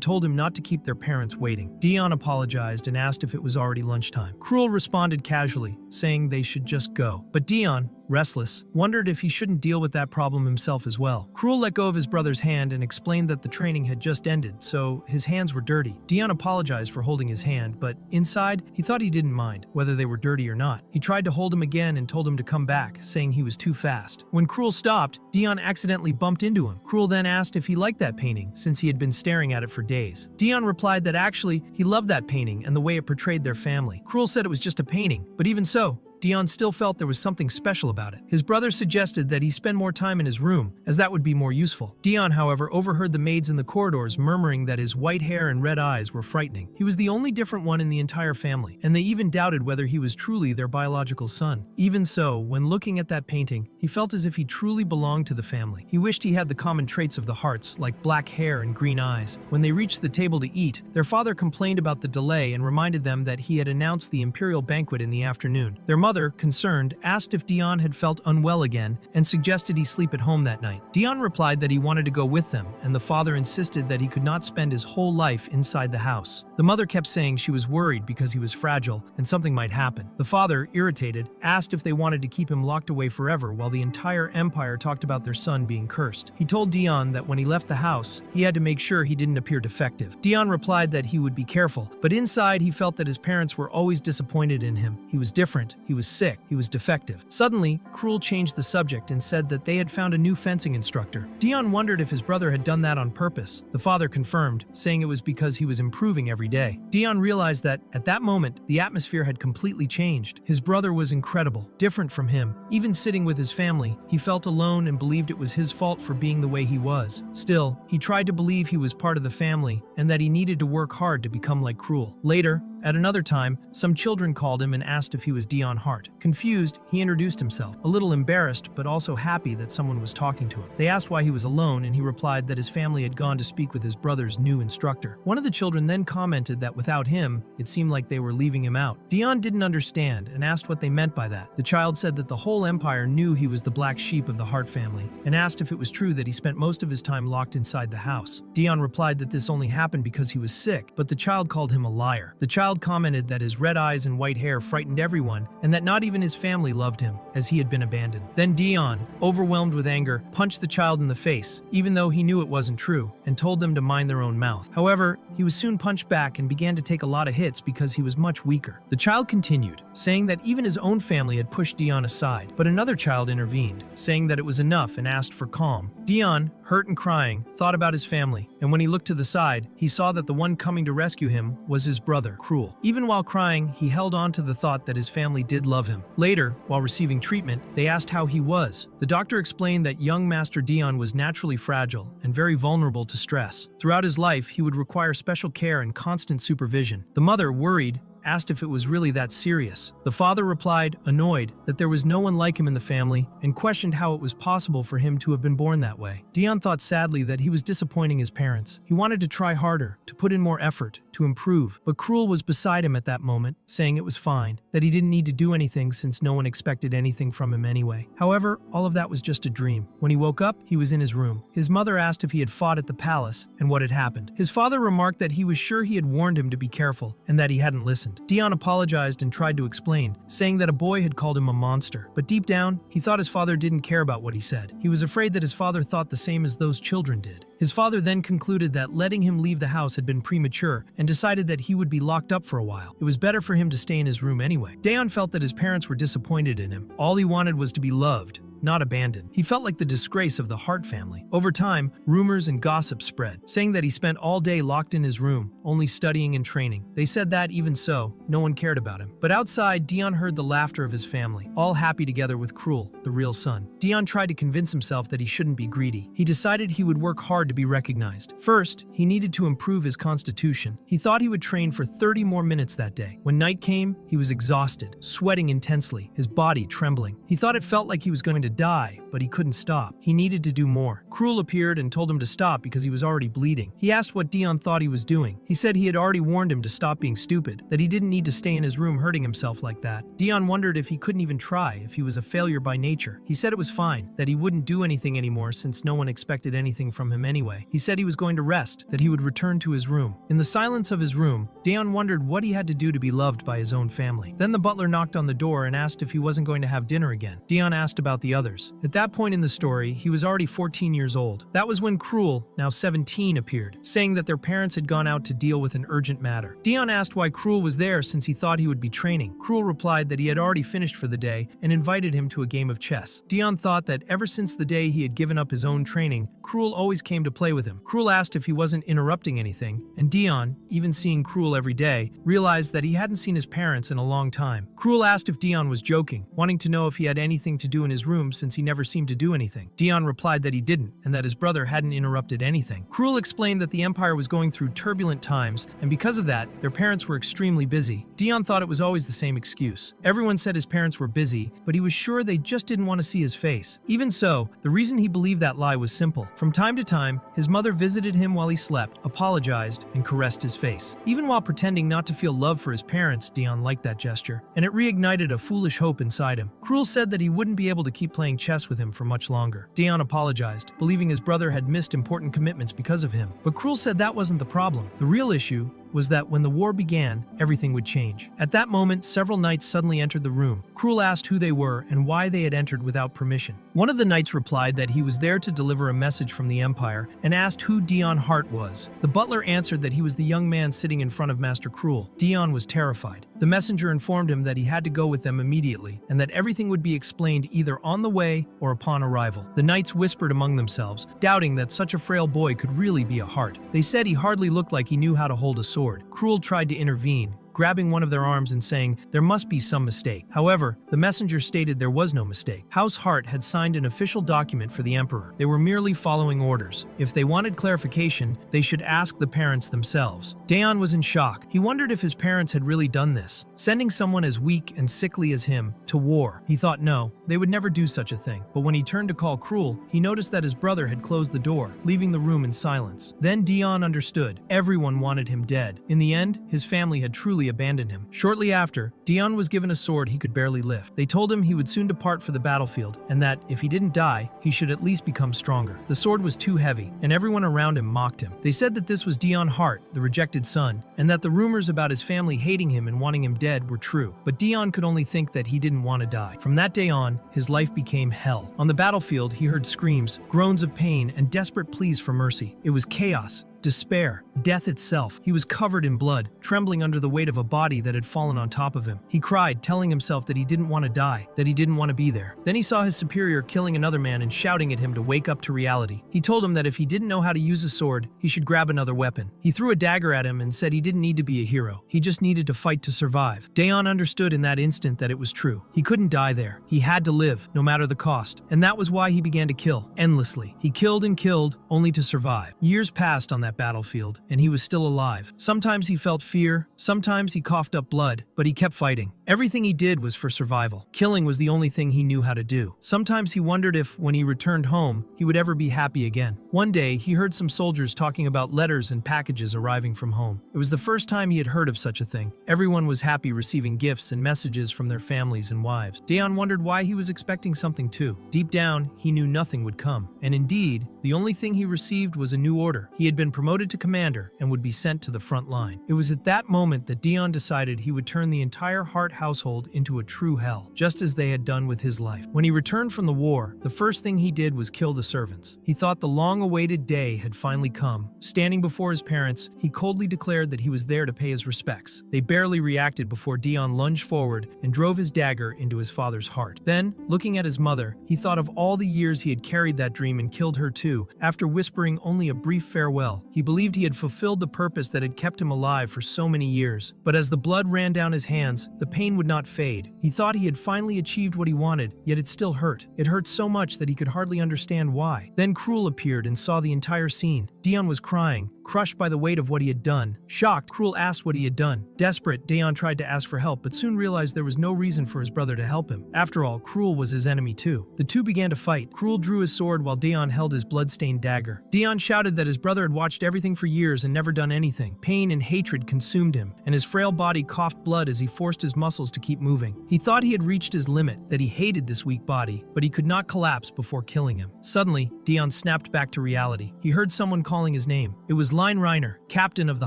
told him not to keep their parents waiting. Dion apologized and asked if it was already lunchtime. Cruel responded casually, saying they should just go. But Dion, restless, wondered if he shouldn't deal with that problem himself as well. Cruel let go of his brother's hand and explained that the training had just ended, so his hands were dirty. Dion apologized for holding his hand, but inside, he thought he didn't mind, whether they were dirty or not. He tried to hold him again and told him to come back, saying he was too fast. When Cruel stopped, Dion accidentally bumped into him. Cruel then asked if he liked that painting, since he had been staring at it for days. Dion replied that actually, he loved that painting and the way it portrayed their family. Cruel said it was just a painting, but even so, Dion still felt there was something special about it. His brother suggested that he spend more time in his room, as that would be more useful. Dion, however, overheard the maids in the corridors murmuring that his white hair and red eyes were frightening. He was the only different one in the entire family, and they even doubted whether he was truly their biological son. Even so, when looking at that painting, he felt as if he truly belonged to the family. He wished he had the common traits of the Hearts, like black hair and green eyes. When they reached the table to eat, their father complained about the delay and reminded them that he had announced the imperial banquet in the afternoon. Their mother, concerned, asked if Dion had felt unwell again and suggested he sleep at home that night. Dion replied that he wanted to go with them, and the father insisted that he could not spend his whole life inside the house. The mother kept saying she was worried because he was fragile and something might happen. The father, irritated, asked if they wanted to keep him locked away forever while the entire empire talked about their son being cursed. He told Dion that when he left the house, he had to make sure he didn't appear defective. Dion replied that he would be careful, but inside he felt that his parents were always disappointed in him. He was different, he was sick, he was defective. Suddenly, Cruel changed the subject and said that they had found a new fencing instructor. Dion wondered if his brother had done that on purpose. The father confirmed, saying it was because he was improving every day. Dion realized that, at that moment, the atmosphere had completely changed. His brother was incredible, different from him. Even sitting with his family, he felt alone and believed it was his fault for being the way he was. Still, he tried to believe he was part of the family and that he needed to work hard to become like Cruel. Later, at another time, some children called him and asked if he was Dion Hart. Confused, he introduced himself, a little embarrassed but also happy that someone was talking to him. They asked why he was alone, and he replied that his family had gone to speak with his brother's new instructor. One of the children then commented that without him, it seemed like they were leaving him out. Dion didn't understand and asked what they meant by that. The child said that the whole empire knew he was the black sheep of the Hart family and asked if it was true that he spent most of his time locked inside the house. Dion replied that this only happened because he was sick, but the child called him a liar. The child commented that his red eyes and white hair frightened everyone and that not even his family loved him, as he had been abandoned. Then Dion, overwhelmed with anger, punched the child in the face, even though he knew it wasn't true, and told them to mind their own mouth. However, he was soon punched back and began to take a lot of hits because he was much weaker. The child continued, saying that even his own family had pushed Dion aside, but another child intervened, saying that it was enough and asked for calm. Dion, hurt and crying, thought about his family, and when he looked to the side, he saw that the one coming to rescue him was his brother, Cruel. Even while crying, he held on to the thought that his family did love him. Later, while receiving treatment, they asked how he was. The doctor explained that young Master Dion was naturally fragile and very vulnerable to stress. Throughout his life, he would require special care and constant supervision. The mother, worried, asked if it was really that serious. The father replied, annoyed, that there was no one like him in the family and questioned how it was possible for him to have been born that way. Dion thought sadly that he was disappointing his parents. He wanted to try harder, to put in more effort, to improve, but Cruel was beside him at that moment, saying it was fine, that he didn't need to do anything since no one expected anything from him anyway. However, all of that was just a dream. When he woke up, he was in his room. His mother asked if he had fought at the palace and what had happened. His father remarked that he was sure he had warned him to be careful and that he hadn't listened. Dion apologized and tried to explain, saying that a boy had called him a monster. But deep down, he thought his father didn't care about what he said. He was afraid that his father thought the same as those children did. His father then concluded that letting him leave the house had been premature and decided that he would be locked up for a while. It was better for him to stay in his room anyway. Daeon felt that his parents were disappointed in him. All he wanted was to be loved, not abandoned. He felt like the disgrace of the Hart family. Over time, rumors and gossip spread, saying that he spent all day locked in his room, only studying and training. They said that, even so, no one cared about him. But outside, Daeon heard the laughter of his family, all happy together with Cruel, the real son. Daeon tried to convince himself that he shouldn't be greedy. He decided he would work hard to be recognized. First, he needed to improve his constitution. He thought he would train for 30 more minutes that day. When night came, he was exhausted, sweating intensely, his body trembling. He thought it felt like he was going to die, but he couldn't stop. He needed to do more. Cruel appeared and told him to stop because he was already bleeding. He asked what Daeon thought he was doing. He said he had already warned him to stop being stupid, that he didn't need to stay in his room hurting himself like that. Daeon wondered if he couldn't even try, if he was a failure by nature. He said it was fine, that he wouldn't do anything anymore since no one expected anything from him anyway. He said he was going to rest, that he would return to his room. In the silence of his room, Daeon wondered what he had to do to be loved by his own family. Then the butler knocked on the door and asked if he wasn't going to have dinner again. Daeon asked about the others. At that point in the story, he was already 14 years old. That was when Cruel, now 17, appeared, saying that their parents had gone out to deal with an urgent matter. Daeon asked why Cruel was there since he thought he would be training. Cruel replied that he had already finished for the day and invited him to a game of chess. Daeon thought that ever since the day he had given up his own training, Cruel always came to play with him. Cruel asked if he wasn't interrupting anything, and Daeon, even seeing Cruel every day, realized that he hadn't seen his parents in a long time. Cruel asked if Daeon was joking, wanting to know if he had anything to do in his room since he never seemed to do anything. Daeon replied that he didn't, and that his brother hadn't interrupted anything. Cruel explained that the Empire was going through turbulent times, and because of that, their parents were extremely busy. Daeon thought it was always the same excuse. Everyone said his parents were busy, but he was sure they just didn't want to see his face. Even so, the reason he believed that lie was simple. From time to time, his mother visited him while he slept, apologized, and caressed his face. Even while pretending not to feel love for his parents, Daeon liked that gesture, and it reignited a foolish hope inside him. Cruel said that he wouldn't be able to keep playing chess with him for much longer. Daeon apologized, believing his brother had missed important commitments because of him. But Cruel said that wasn't the problem. The real issue was that when the war began, everything would change. At that moment, several knights suddenly entered the room. Cruel asked who they were and why they had entered without permission. One of the knights replied that he was there to deliver a message from the Empire and asked who Daeon Hart was. The butler answered that he was the young man sitting in front of Master Cruel. Daeon was terrified. The messenger informed him that he had to go with them immediately and that everything would be explained either on the way or upon arrival. The knights whispered among themselves, doubting that such a frail boy could really be a Hart. They said he hardly looked like he knew how to hold a sword. Cruel tried to intervene, grabbing one of their arms and saying there must be some mistake. However, the messenger stated there was no mistake. House Hart had signed an official document for the Emperor. They were merely following orders. If they wanted clarification, they should ask the parents themselves. Daeon was in shock. He wondered if his parents had really done this, sending someone as weak and sickly as him to war. He thought no, they would never do such a thing. But when he turned to call Cruel, he noticed that his brother had closed the door, leaving the room in silence. Then Daeon understood. Everyone wanted him dead. In the end, his family had truly abandoned him. Shortly after, Daeon was given a sword he could barely lift. They told him he would soon depart for the battlefield, and that, if he didn't die, he should at least become stronger. The sword was too heavy, and everyone around him mocked him. They said that this was Daeon Hart, the rejected son, and that the rumors about his family hating him and wanting him dead were true. But Daeon could only think that he didn't want to die. From that day on, his life became hell. On the battlefield, he heard screams, groans of pain, and desperate pleas for mercy. It was chaos, despair, death itself. He was covered in blood, trembling under the weight of a body that had fallen on top of him. He cried, telling himself that he didn't want to die, that he didn't want to be there. Then he saw his superior killing another man and shouting at him to wake up to reality. He told him that if he didn't know how to use a sword, he should grab another weapon. He threw a dagger at him and said he didn't need to be a hero. He just needed to fight to survive. Daeon understood in that instant that it was true. He couldn't die there. He had to live, no matter the cost. And that was why he began to kill, endlessly. He killed and killed, only to survive. Years passed on that battlefield, and he was still alive. Sometimes he felt fear, sometimes he coughed up blood, but he kept fighting. Everything he did was for survival. Killing was the only thing he knew how to do. Sometimes he wondered if, when he returned home, he would ever be happy again. One day, he heard some soldiers talking about letters and packages arriving from home. It was the first time he had heard of such a thing. Everyone was happy receiving gifts and messages from their families and wives. Daeon wondered why he was expecting something too. Deep down, he knew nothing would come. And indeed, the only thing he received was a new order. He had been promoted to commander and would be sent to the front line. It was at that moment that Daeon decided he would turn the entire Hart household into a true hell, just as they had done with his life. When he returned from the war, the first thing he did was kill the servants. He thought the long-awaited day had finally come. Standing before his parents, he coldly declared that he was there to pay his respects. They barely reacted before Dion lunged forward and drove his dagger into his father's heart. Then, looking at his mother, he thought of all the years he had carried that dream and killed her too, after whispering only a brief farewell. He believed he had fulfilled the purpose that had kept him alive for so many years. But as the blood ran down his hands, the pain would not fade. He thought he had finally achieved what he wanted, yet it still hurt. It hurt so much that he could hardly understand why. Then Cruel appeared and saw the entire scene. Dion was crying, crushed by the weight of what he had done. Shocked, Cruel asked what he had done. Desperate, Dion tried to ask for help, but soon realized there was no reason for his brother to help him. After all, Cruel was his enemy too. The two began to fight. Cruel drew his sword while Dion held his blood-stained dagger. Dion shouted that his brother had watched everything for years and never done anything. Pain and hatred consumed him, and his frail body coughed blood as he forced his muscles to keep moving. He thought he had reached his limit, that he hated this weak body, but he could not collapse before killing him. Suddenly, Dion snapped back to reality. He heard someone calling his name. It was Line Reiner, captain of the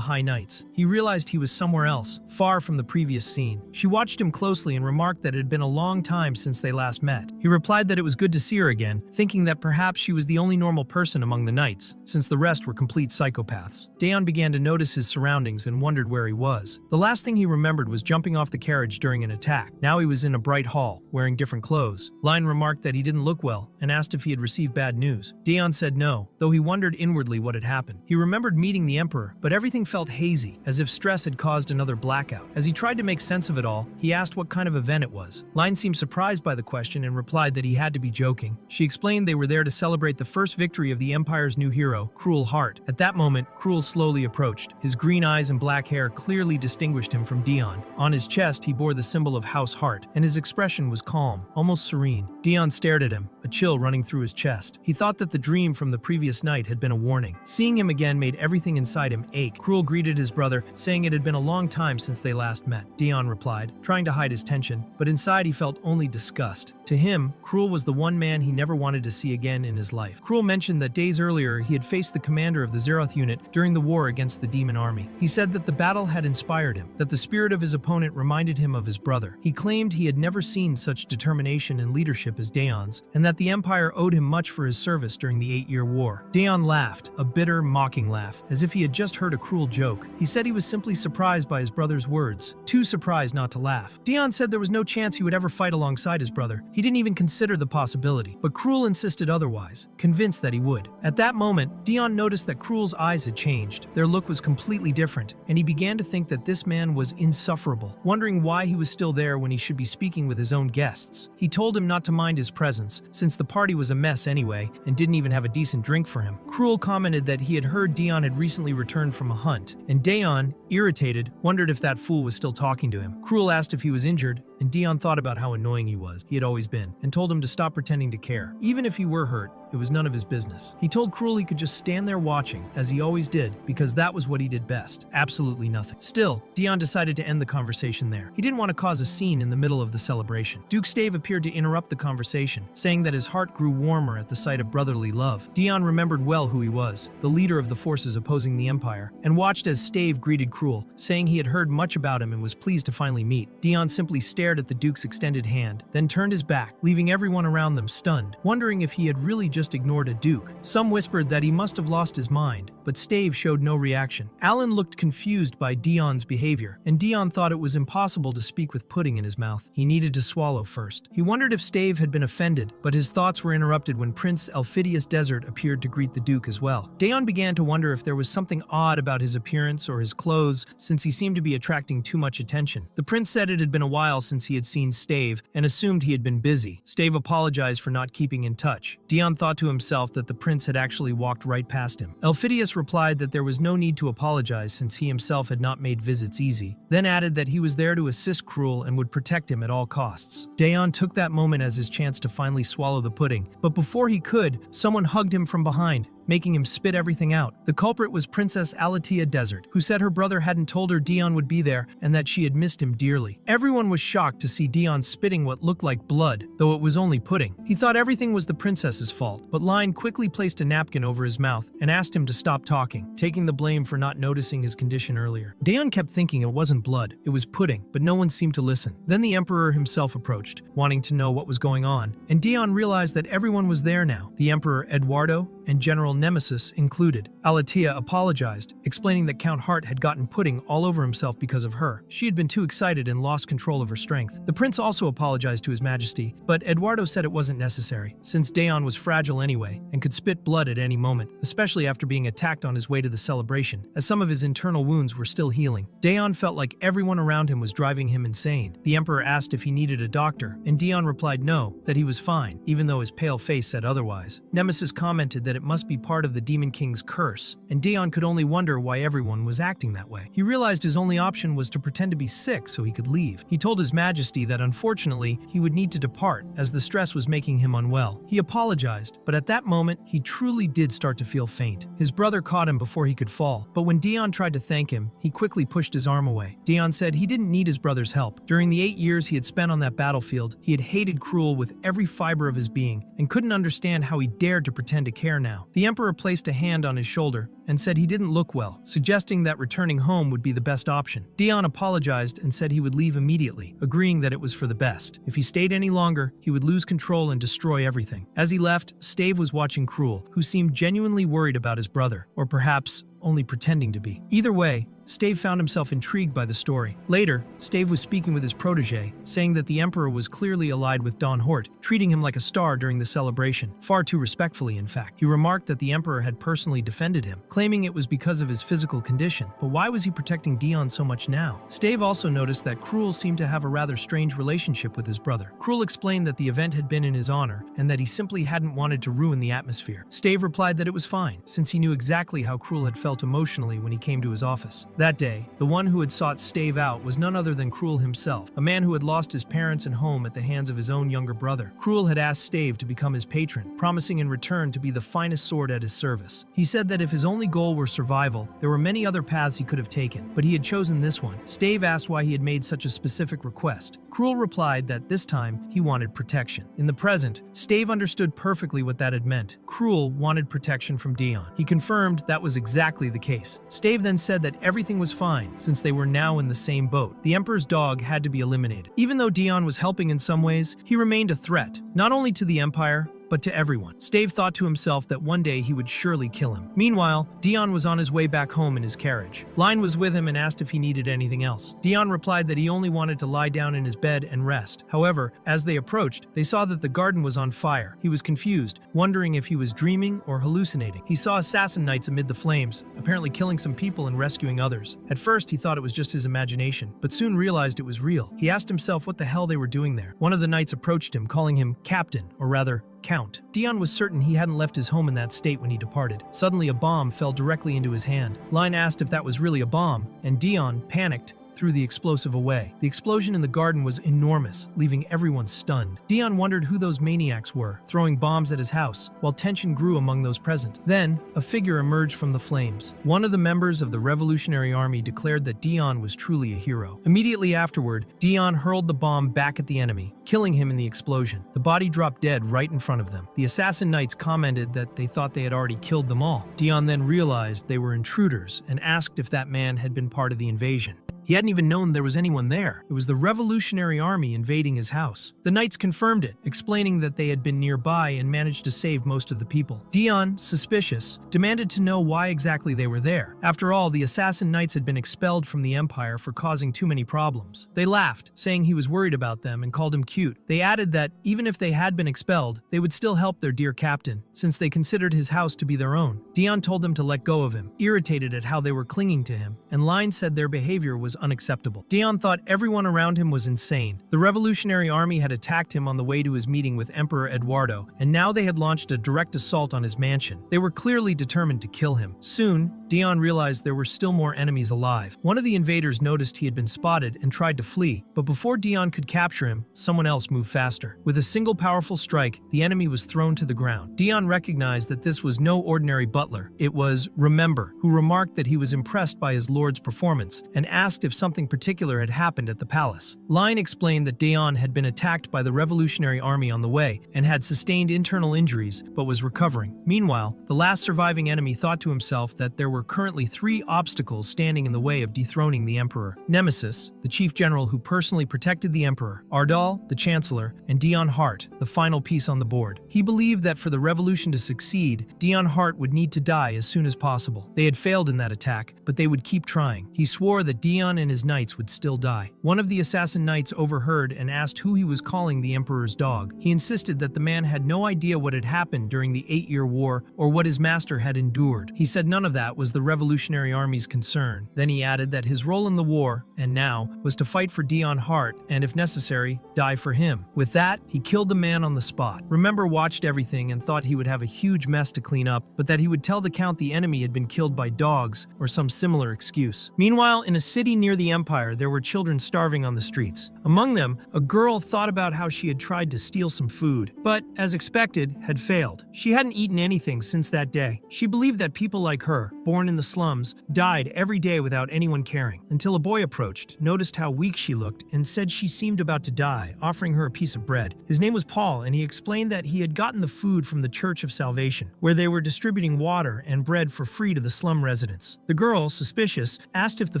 High Knights. He realized he was somewhere else, far from the previous scene. She watched him closely and remarked that it had been a long time since they last met. He replied that it was good to see her again, thinking that perhaps she was the only normal person among the knights, since the rest were complete psychopaths. Dion began to notice his surroundings and wondered where he was. The last thing he remembered was jumping off the carriage during an attack. Now he was in a bright hall, wearing different clothes. Line remarked that he didn't look well and asked if he had received bad news. Dion said no, though he wondered inwardly what had happened. He remembered meeting the Emperor, but everything felt hazy, as if stress had caused another blackout. As he tried to make sense of it all, he asked what kind of event it was. Line seemed surprised by the question and replied that he had to be joking. She explained they were there to celebrate the first victory of the Empire's new hero, Cruel Heart. At that moment, Cruel slowly approached. His green eyes and black hair clearly distinguished him from Dion. On his chest, he bore the symbol of House Heart, and his expression was calm, almost serene. Dion stared at him, a chill running through his chest. He thought that the dream from the previous night had been a warning. Seeing him again made everything inside him ache. Cruel greeted his brother, saying it had been a long time since they last met. Dion replied, trying to hide his tension, but inside he felt only disgust. To him, Cruel was the one man he never wanted to see again in his life. Cruel mentioned that days earlier he had faced the commander of the Zeroth unit during the war against the demon army. He said that the battle had inspired him, that the spirit of his opponent reminded him of his brother. He claimed he had never seen such determination and leadership as Dion's, and that the Empire owed him much for his service during the 8-year war. Dion laughed, a bitter, mocking laugh, as if he had just heard a cruel joke. He said he was simply surprised by his brother's words, too surprised not to laugh. Dion said there was no chance he would ever fight alongside his brother. He didn't even consider the possibility, but Cruel insisted otherwise, convinced that he would. At that moment, Dion noticed that Cruel's eyes had changed. Their look was completely different, and he began to think that this man was insufferable, wondering why he was still there when he should be speaking with his own guests. He told him not to mind his presence, since the party was a mess anyway, and didn't even have a decent drink for him. Cruel commented that he had heard Dion had recently returned from a hunt, and Dion, irritated, wondered if that fool was still talking to him. Cruel asked if he was injured, and Dion thought about how annoying he was. He had always been, and told him to stop pretending to care. Even if he were hurt, it was none of his business. He told Cruel he could just stand there watching, as he always did, because that was what he did best. Absolutely nothing. Still, Dion decided to end the conversation there. He didn't want to cause a scene in the middle of the celebration. Duke Stave appeared to interrupt the conversation, saying that his heart grew warmer at the sight of brotherly love. Dion remembered well who he was, the leader of the forces opposing the Empire, and watched as Stave greeted Cruel, saying he had heard much about him and was pleased to finally meet. Dion simply stared at the Duke's extended hand, then turned his back, leaving everyone around them stunned, wondering if he had really just ignored a Duke. Some whispered that he must have lost his mind, but Stave showed no reaction. Alan looked confused by Dion's behavior, and Dion thought it was impossible to speak with pudding in his mouth. He needed to swallow first. He wondered if Stave had been offended, but his thoughts were interrupted when Prince Elphidius Desert appeared to greet the Duke as well. Dion began to wonder if there was something odd about his appearance or his clothes, since he seemed to be attracting too much attention. The prince said it had been a while since he had seen Stave, and assumed he had been busy. Stave apologized for not keeping in touch. Dion thought to himself that the prince had actually walked right past him. Elphidius replied that there was no need to apologize since he himself had not made visits easy, then added that he was there to assist Cruel and would protect him at all costs. Dion took that moment as his chance to finally swallow the pudding, but before he could, someone hugged him from behind. making him spit everything out. The culprit was Princess Alatia Desert, who said her brother hadn't told her Dion would be there and that she had missed him dearly. Everyone was shocked to see Dion spitting what looked like blood, though it was only pudding. He thought everything was the princess's fault, but Lion quickly placed a napkin over his mouth and asked him to stop talking, taking the blame for not noticing his condition earlier. Dion kept thinking it wasn't blood, it was pudding, but no one seemed to listen. Then the emperor himself approached, wanting to know what was going on, and Dion realized that everyone was there now, the Emperor Eduardo and General Nemesis included. Alatia apologized, explaining that Count Hart had gotten pudding all over himself because of her. She had been too excited and lost control of her strength. The prince also apologized to his majesty, but Eduardo said it wasn't necessary, since Dion was fragile anyway and could spit blood at any moment, especially after being attacked on his way to the celebration, as some of his internal wounds were still healing. Dion felt like everyone around him was driving him insane. The emperor asked if he needed a doctor, and Dion replied no, that he was fine, even though his pale face said otherwise. Nemesis commented that it must be part of the Demon King's curse, and Dion could only wonder why everyone was acting that way. He realized his only option was to pretend to be sick so he could leave. He told his majesty that unfortunately he would need to depart as the stress was making him unwell. He apologized, but at that moment he truly did start to feel faint. His brother caught him before he could fall, but when Dion tried to thank him, he quickly pushed his arm away. Dion said he didn't need his brother's help. During the 8 years he had spent on that battlefield, he had hated Cruel with every fiber of his being and couldn't understand how he dared to pretend to care now. The emperor placed a hand on his shoulder and said he didn't look well, suggesting that returning home would be the best option. Dion apologized and said he would leave immediately, agreeing that it was for the best. If he stayed any longer, he would lose control and destroy everything. As he left, Stave was watching Cruel, who seemed genuinely worried about his brother, or perhaps only pretending to be. Either way, Stave found himself intrigued by the story. Later, Stave was speaking with his protege, saying that the emperor was clearly allied with Don Hort, treating him like a star during the celebration, far too respectfully in fact. He remarked that the emperor had personally defended him, claiming it was because of his physical condition, but why was he protecting Dion so much now? Stave also noticed that Cruel seemed to have a rather strange relationship with his brother. Cruel explained that the event had been in his honor, and that he simply hadn't wanted to ruin the atmosphere. Stave replied that it was fine, since he knew exactly how Cruel had felt emotionally when he came to his office. That day, the one who had sought Stave out was none other than Cruel himself, a man who had lost his parents and home at the hands of his own younger brother. Cruel had asked Stave to become his patron, promising in return to be the finest sword at his service. He said that if his only goal were survival, there were many other paths he could have taken, but he had chosen this one. Stave asked why he had made such a specific request. Cruel replied that this time he wanted protection. In the present, Stave understood perfectly what that had meant. Cruel wanted protection from Dion. He confirmed that was exactly the case. Stave then said that everything was fine, since they were now in the same boat. The Emperor's dog had to be eliminated. Even though Dion was helping in some ways, he remained a threat, not only to the Empire, but to everyone. Stave thought to himself that one day he would surely kill him. Meanwhile, Dion was on his way back home in his carriage. Line was with him and asked if he needed anything else. Dion replied that he only wanted to lie down in his bed and rest. However, as they approached, they saw that the garden was on fire. He was confused, wondering if he was dreaming or hallucinating. He saw assassin knights amid the flames, apparently killing some people and rescuing others. At first, he thought it was just his imagination, but soon realized it was real. He asked himself what the hell they were doing there. One of the knights approached him, calling him Captain, or rather, Count. Dion was certain he hadn't left his home in that state when he departed. Suddenly, a bomb fell directly into his hand. Line asked if that was really a bomb, and Dion, panicked, threw the explosive away. The explosion in the garden was enormous, leaving everyone stunned. Dion wondered who those maniacs were, throwing bombs at his house, while tension grew among those present. Then, a figure emerged from the flames. One of the members of the Revolutionary Army declared that Dion was truly a hero. Immediately afterward, Dion hurled the bomb back at the enemy, killing him in the explosion. The body dropped dead right in front of them. The assassin knights commented that they thought they had already killed them all. Dion then realized they were intruders and asked if that man had been part of the invasion. He hadn't even known there was anyone there. It was the Revolutionary Army invading his house. The knights confirmed it, explaining that they had been nearby and managed to save most of the people. Dion, suspicious, demanded to know why exactly they were there. After all, the assassin knights had been expelled from the Empire for causing too many problems. They laughed, saying he was worried about them and called him cute. They added that, even if they had been expelled, they would still help their dear captain, since they considered his house to be their own. Dion told them to let go of him, irritated at how they were clinging to him, and Line said their behavior was unacceptable. Dion thought everyone around him was insane. The Revolutionary Army had attacked him on the way to his meeting with Emperor Eduardo, and now they had launched a direct assault on his mansion. They were clearly determined to kill him. Soon, Dion realized there were still more enemies alive. One of the invaders noticed he had been spotted and tried to flee, but before Dion could capture him, someone else moved faster. With a single powerful strike, the enemy was thrown to the ground. Dion recognized that this was no ordinary butler. It was Remember, who remarked that he was impressed by his lord's performance and asked if something particular had happened at the palace. Line explained that Dion had been attacked by the Revolutionary Army on the way and had sustained internal injuries but was recovering. Meanwhile, the last surviving enemy thought to himself that there were currently 3 obstacles standing in the way of dethroning the emperor: Nemesis, the chief general who personally protected the emperor; Ardal, the chancellor; and Dion Hart, the final piece on the board. He believed that for the revolution to succeed, Dion Hart would need to die as soon as possible. They had failed in that attack, but they would keep trying. He swore that Dion and his knights would still die. One of the assassin knights overheard and asked who he was calling the emperor's dog. He insisted that the man had no idea what had happened during the 8-year war or what his master had endured. He said none of that was the Revolutionary Army's concern. Then he added that his role in the war, and now, was to fight for Dion Hart and, if necessary, die for him. With that, he killed the man on the spot. Remember watched everything and thought he would have a huge mess to clean up, but that he would tell the count the enemy had been killed by dogs or some similar excuse. Meanwhile, in a city near the Empire, there were children starving on the streets. Among them, a girl thought about how she had tried to steal some food, but, as expected, had failed. She hadn't eaten anything since that day. She believed that people like her, born in the slums, died every day without anyone caring, until a boy approached, noticed how weak she looked, and said she seemed about to die, offering her a piece of bread. His name was Paul, and he explained that he had gotten the food from the Church of Salvation, where they were distributing water and bread for free to the slum residents. The girl, suspicious, asked if the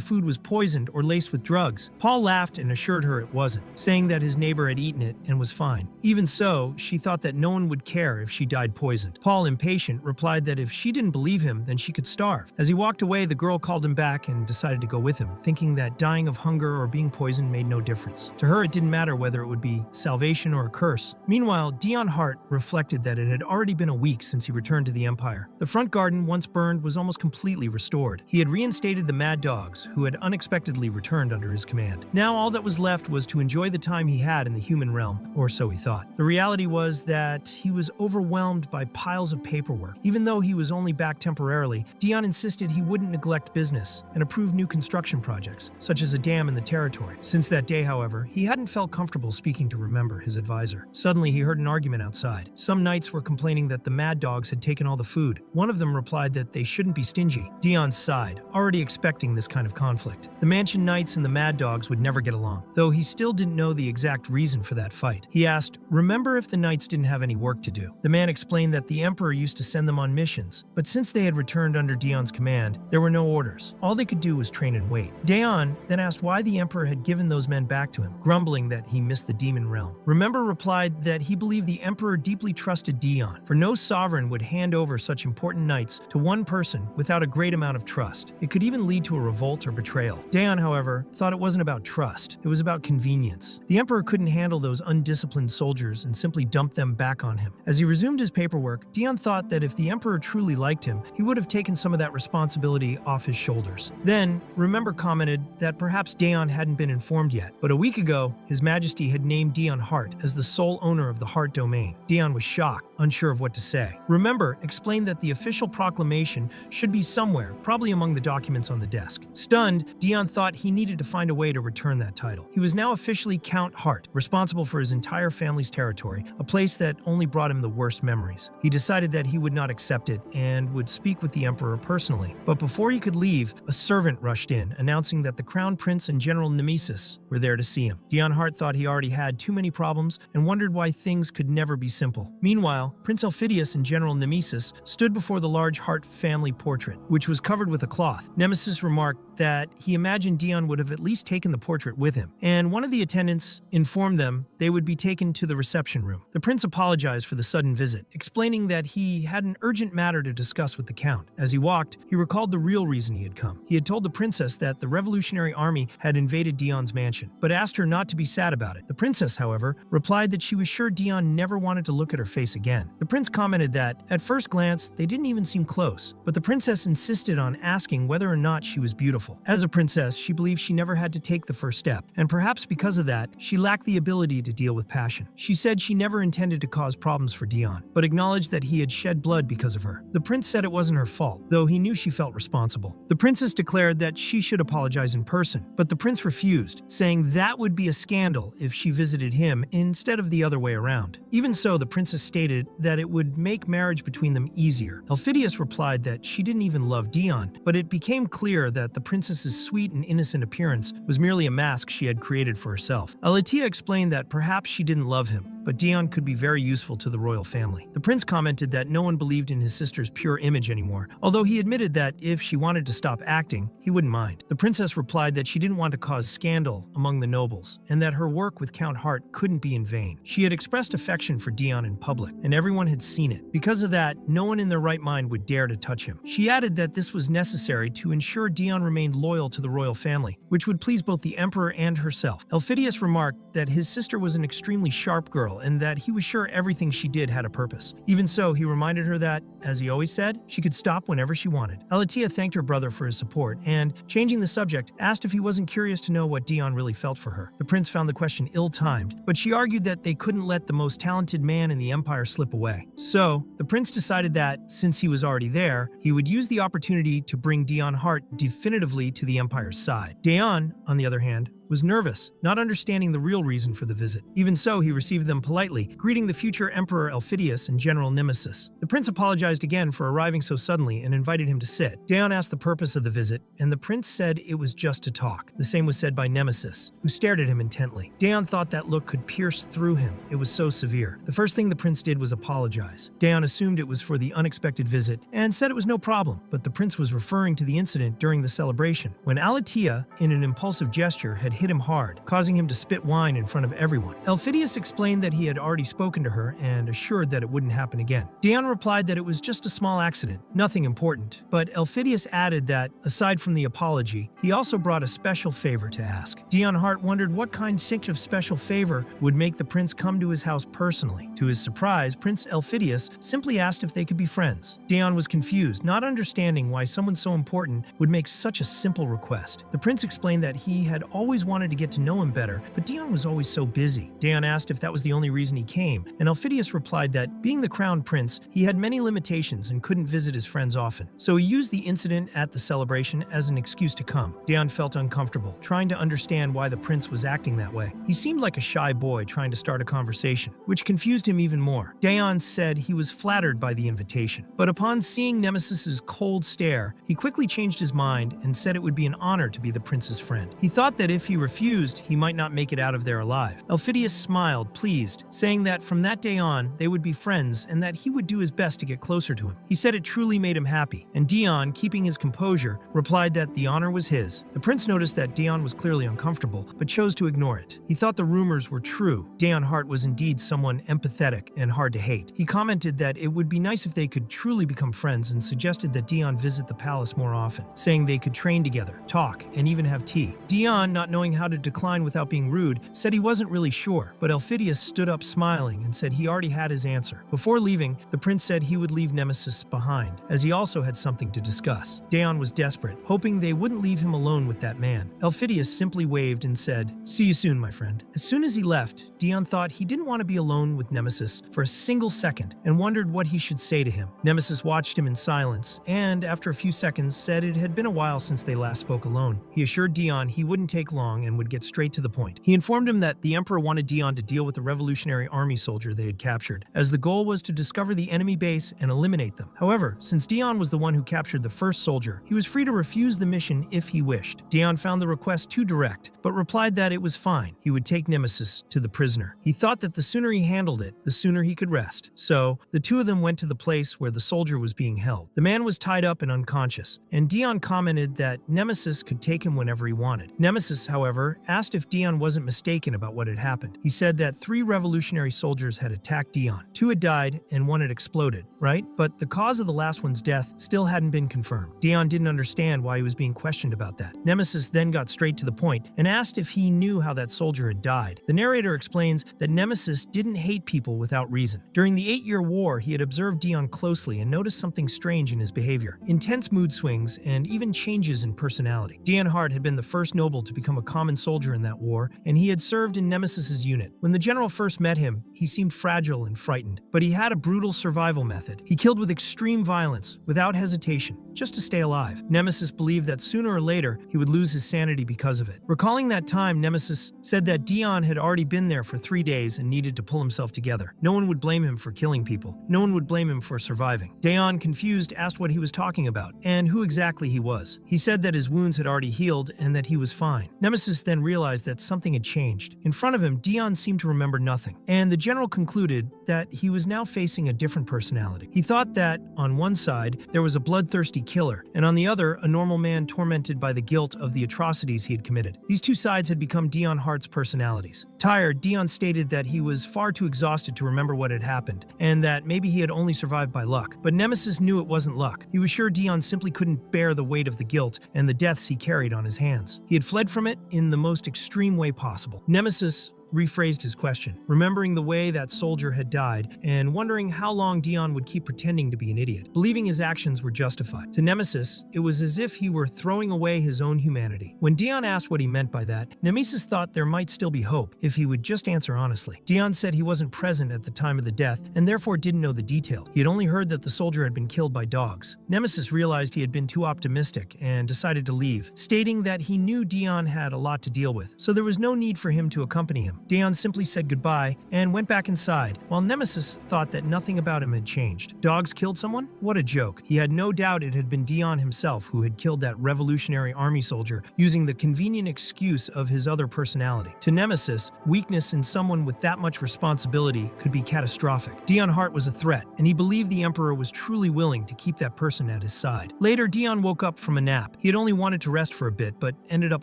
food was poisoned or laced with drugs. Paul laughed and assured her it wasn't, saying that his neighbor had eaten it and was fine. Even so, she thought that no one would care if she died poisoned. Paul, impatient, replied that if she didn't believe him, then she could starve. As he walked away, the girl called him back and decided to go with him, thinking that dying of hunger or being poisoned made no difference. To her, it didn't matter whether it would be salvation or a curse. Meanwhile, Dion Hart reflected that it had already been a week since he returned to the Empire. The front garden, once burned, was almost completely restored. He had reinstated the mad dogs, who had unexpectedly returned under his command. Now all that was left was to enjoy the time he had in the human realm, or so he thought. The reality was that he was overwhelmed by piles of paperwork. Even though he was only back temporarily, Dion insisted he wouldn't neglect business and approve new construction projects, such as a dam in the territory. Since that day, however, he hadn't felt comfortable speaking to Remember, his advisor. Suddenly, he heard an argument outside. Some knights were complaining that the mad dogs had taken all the food. One of them replied that they shouldn't be stingy. Dion sighed, already expecting this kind of conflict. The mansion knights and the mad dogs would never get along, though he still didn't know the exact reason for that fight. He asked, Remember if the knights didn't have any work to do. The man explained that the emperor used to send them on missions, but since they had returned under Dion's command, there were no orders. All they could do was train and wait. Dion then asked why the emperor had given those men back to him, grumbling that he missed the demon realm. Remember replied that he believed the emperor deeply trusted Dion, for no sovereign would hand over such important knights to one person without a great amount of trust. It could even lead to a revolt or betrayal. Dion, however, thought it wasn't about trust, it was about convenience. The emperor couldn't handle those undisciplined soldiers and simply dumped them back on him. As he resumed his paperwork, Dion thought that if the emperor truly liked him, he would have taken some of that responsibility off his shoulders. Then, Remember commented that perhaps Dion hadn't been informed yet, but a week ago, His Majesty had named Dion Hart as the sole owner of the Hart domain. Dion was shocked, unsure of what to say. Remember explained that the official proclamation should be somewhere, probably among the documents on the desk. Stunned, Dion thought he needed to find a way to return that title. He was now officially Count Hart, responsible for his entire family's territory, a place that only brought him the worst memories. He decided that he would not accept it and would speak with the emperor personally. But before he could leave, a servant rushed in, announcing that the Crown Prince and General Nemesis were there to see him. Dion Hart thought he already had too many problems and wondered why things could never be simple. Meanwhile, Prince Elphidius and General Nemesis stood before the large Hart family portrait, which was covered with a cloth. Nemesis remarked that he imagined Dion would have at least taken the portrait with him, and one of the attendants informed them they would be taken to the reception room. The prince apologized for the sudden visit, explaining that he had an urgent matter to discuss with the count. As he walked, he recalled the real reason he had come. He had told the princess that the Revolutionary Army had invaded Dion's mansion, but asked her not to be sad about it. The princess, however, replied that she was sure Dion never wanted to look at her face again. The prince commented that, at first glance, they didn't even seem close, but the princess insisted on asking whether or not she was beautiful. beautiful. As a princess, she believed she never had to take the first step, and perhaps because of that, she lacked the ability to deal with passion. She said she never intended to cause problems for Dion, but acknowledged that he had shed blood because of her. The prince said it wasn't her fault, though he knew she felt responsible. The princess declared that she should apologize in person, but the prince refused, saying that would be a scandal if she visited him instead of the other way around. Even so, the princess stated that it would make marriage between them easier. Elphidius replied that she didn't even love Dion, but it became clear that the princess's sweet and innocent appearance was merely a mask she had created for herself. Aletia explained that perhaps she didn't love him, but Dion could be very useful to the royal family. The prince commented that no one believed in his sister's pure image anymore, although he admitted that if she wanted to stop acting, he wouldn't mind. The princess replied that she didn't want to cause scandal among the nobles, and that her work with Count Hart couldn't be in vain. She had expressed affection for Dion in public, and everyone had seen it. Because of that, no one in their right mind would dare to touch him. She added that this was necessary to ensure Dion remained loyal to the royal family, which would please both the emperor and herself. Elphidius remarked that his sister was an extremely sharp girl and that he was sure everything she did had a purpose. Even so, he reminded her that, as he always said, she could stop whenever she wanted. Aletia thanked her brother for his support and, changing the subject, asked if he wasn't curious to know what Dion really felt for her. The prince found the question ill-timed, but she argued that they couldn't let the most talented man in the empire slip away. So, the prince decided that, since he was already there, he would use the opportunity to bring Dion Hart definitively to the empire's side. Dion, on the other hand, was nervous, not understanding the real reason for the visit. Even so, he received them politely, greeting the future Emperor Elphidius and General Nemesis. The prince apologized again for arriving so suddenly and invited him to sit. Dion asked the purpose of the visit, and the prince said it was just to talk. The same was said by Nemesis, who stared at him intently. Dion thought that look could pierce through him. It was so severe. The first thing the prince did was apologize. Dion assumed it was for the unexpected visit and said it was no problem, but the prince was referring to the incident during the celebration, when Aletia, in an impulsive gesture, had hit him hard, causing him to spit wine in front of everyone. Elphidius explained that he had already spoken to her and assured that it wouldn't happen again. Dion replied that it was just a small accident, nothing important, but Elphidius added that, aside from the apology, he also brought a special favor to ask. Dion Hart wondered what kind of special favor would make the prince come to his house personally. To his surprise, Prince Elphidius simply asked if they could be friends. Dion was confused, not understanding why someone so important would make such a simple request. The prince explained that he had always wanted to get to know him better, but Dion was always so busy. Dion asked if that was the only reason he came, and Elphidius replied that, being the crown prince, he had many limitations and couldn't visit his friends often. So he used the incident at the celebration as an excuse to come. Dion felt uncomfortable, trying to understand why the prince was acting that way. He seemed like a shy boy trying to start a conversation, which confused him even more. Dion said he was flattered by the invitation, but upon seeing Nemesis's cold stare, he quickly changed his mind and said it would be an honor to be the prince's friend. He thought that if he refused, he might not make it out of there alive. Elphidius smiled, pleased, saying that from that day on, they would be friends and that he would do his best to get closer to him. He said it truly made him happy, and Dion, keeping his composure, replied that the honor was his. The prince noticed that Dion was clearly uncomfortable, but chose to ignore it. He thought the rumors were true. Dion Hart was indeed someone empathetic and hard to hate. He commented that it would be nice if they could truly become friends and suggested that Dion visit the palace more often, saying they could train together, talk, and even have tea. Dion, not knowing how to decline without being rude, said he wasn't really sure, but Elphidius stood up smiling and said he already had his answer. Before leaving, the prince said he would leave Nemesis behind, as he also had something to discuss. Dion was desperate, hoping they wouldn't leave him alone with that man. Elphidius simply waved and said, "See you soon, my friend." As soon as he left, Dion thought he didn't want to be alone with Nemesis for a single second and wondered what he should say to him. Nemesis watched him in silence and, after a few seconds, said it had been a while since they last spoke alone. He assured Dion he wouldn't take long and would get straight to the point. He informed him that the emperor wanted Dion to deal with the Revolutionary Army soldier they had captured, as the goal was to discover the enemy base and eliminate them. However, since Dion was the one who captured the first soldier, he was free to refuse the mission if he wished. Dion found the request too direct, but replied that it was fine. He would take Nemesis to the prisoner. He thought that the sooner he handled it, the sooner he could rest. So, the two of them went to the place where the soldier was being held. The man was tied up and unconscious, and Dion commented that Nemesis could take him whenever he wanted. Nemesis, however, however, asked if Dion wasn't mistaken about what had happened. He said that 3 revolutionary soldiers had attacked Dion. 2 had died and 1 had exploded, right? But the cause of the last one's death still hadn't been confirmed. Dion didn't understand why he was being questioned about that. Nemesis then got straight to the point and asked if he knew how that soldier had died. The narrator explains that Nemesis didn't hate people without reason. During the 8-year war, he had observed Dion closely and noticed something strange in his behavior. Intense mood swings and even changes in personality. Dion Hart had been the first noble to become a common soldier in that war, and he had served in Nemesis's unit. When the general first met him, he seemed fragile and frightened, but he had a brutal survival method. He killed with extreme violence, without hesitation, just to stay alive. Nemesis believed that sooner or later he would lose his sanity because of it. Recalling that time, Nemesis said that Dion had already been there for 3 days and needed to pull himself together. No one would blame him for killing people. No one would blame him for surviving. Dion, confused, asked what he was talking about and who exactly he was. He said that his wounds had already healed and that he was fine. Nemesis then realized that something had changed. In front of him, Dion seemed to remember nothing, and the general concluded that he was now facing a different personality. He thought that, on one side, there was a bloodthirsty killer, and on the other, a normal man tormented by the guilt of the atrocities he had committed. These two sides had become Dion Hart's personalities. Tired, Dion stated that he was far too exhausted to remember what had happened, and that maybe he had only survived by luck. But Nemesis knew it wasn't luck. He was sure Dion simply couldn't bear the weight of the guilt and the deaths he carried on his hands. He had fled from it in the most extreme way possible. Nemesis rephrased his question, remembering the way that soldier had died and wondering how long Dion would keep pretending to be an idiot, believing his actions were justified. To Nemesis, it was as if he were throwing away his own humanity. When Dion asked what he meant by that, Nemesis thought there might still be hope if he would just answer honestly. Dion said he wasn't present at the time of the death and therefore didn't know the detail. He had only heard that the soldier had been killed by dogs. Nemesis realized he had been too optimistic and decided to leave, stating that he knew Dion had a lot to deal with, so there was no need for him to accompany him. Dion simply said goodbye and went back inside, while Nemesis thought that nothing about him had changed. Dogs killed someone? What a joke. He had no doubt it had been Dion himself who had killed that Revolutionary Army soldier using the convenient excuse of his other personality. To Nemesis, weakness in someone with that much responsibility could be catastrophic. Dion Hart was a threat, and he believed the Emperor was truly willing to keep that person at his side. Later, Dion woke up from a nap. He had only wanted to rest for a bit, but ended up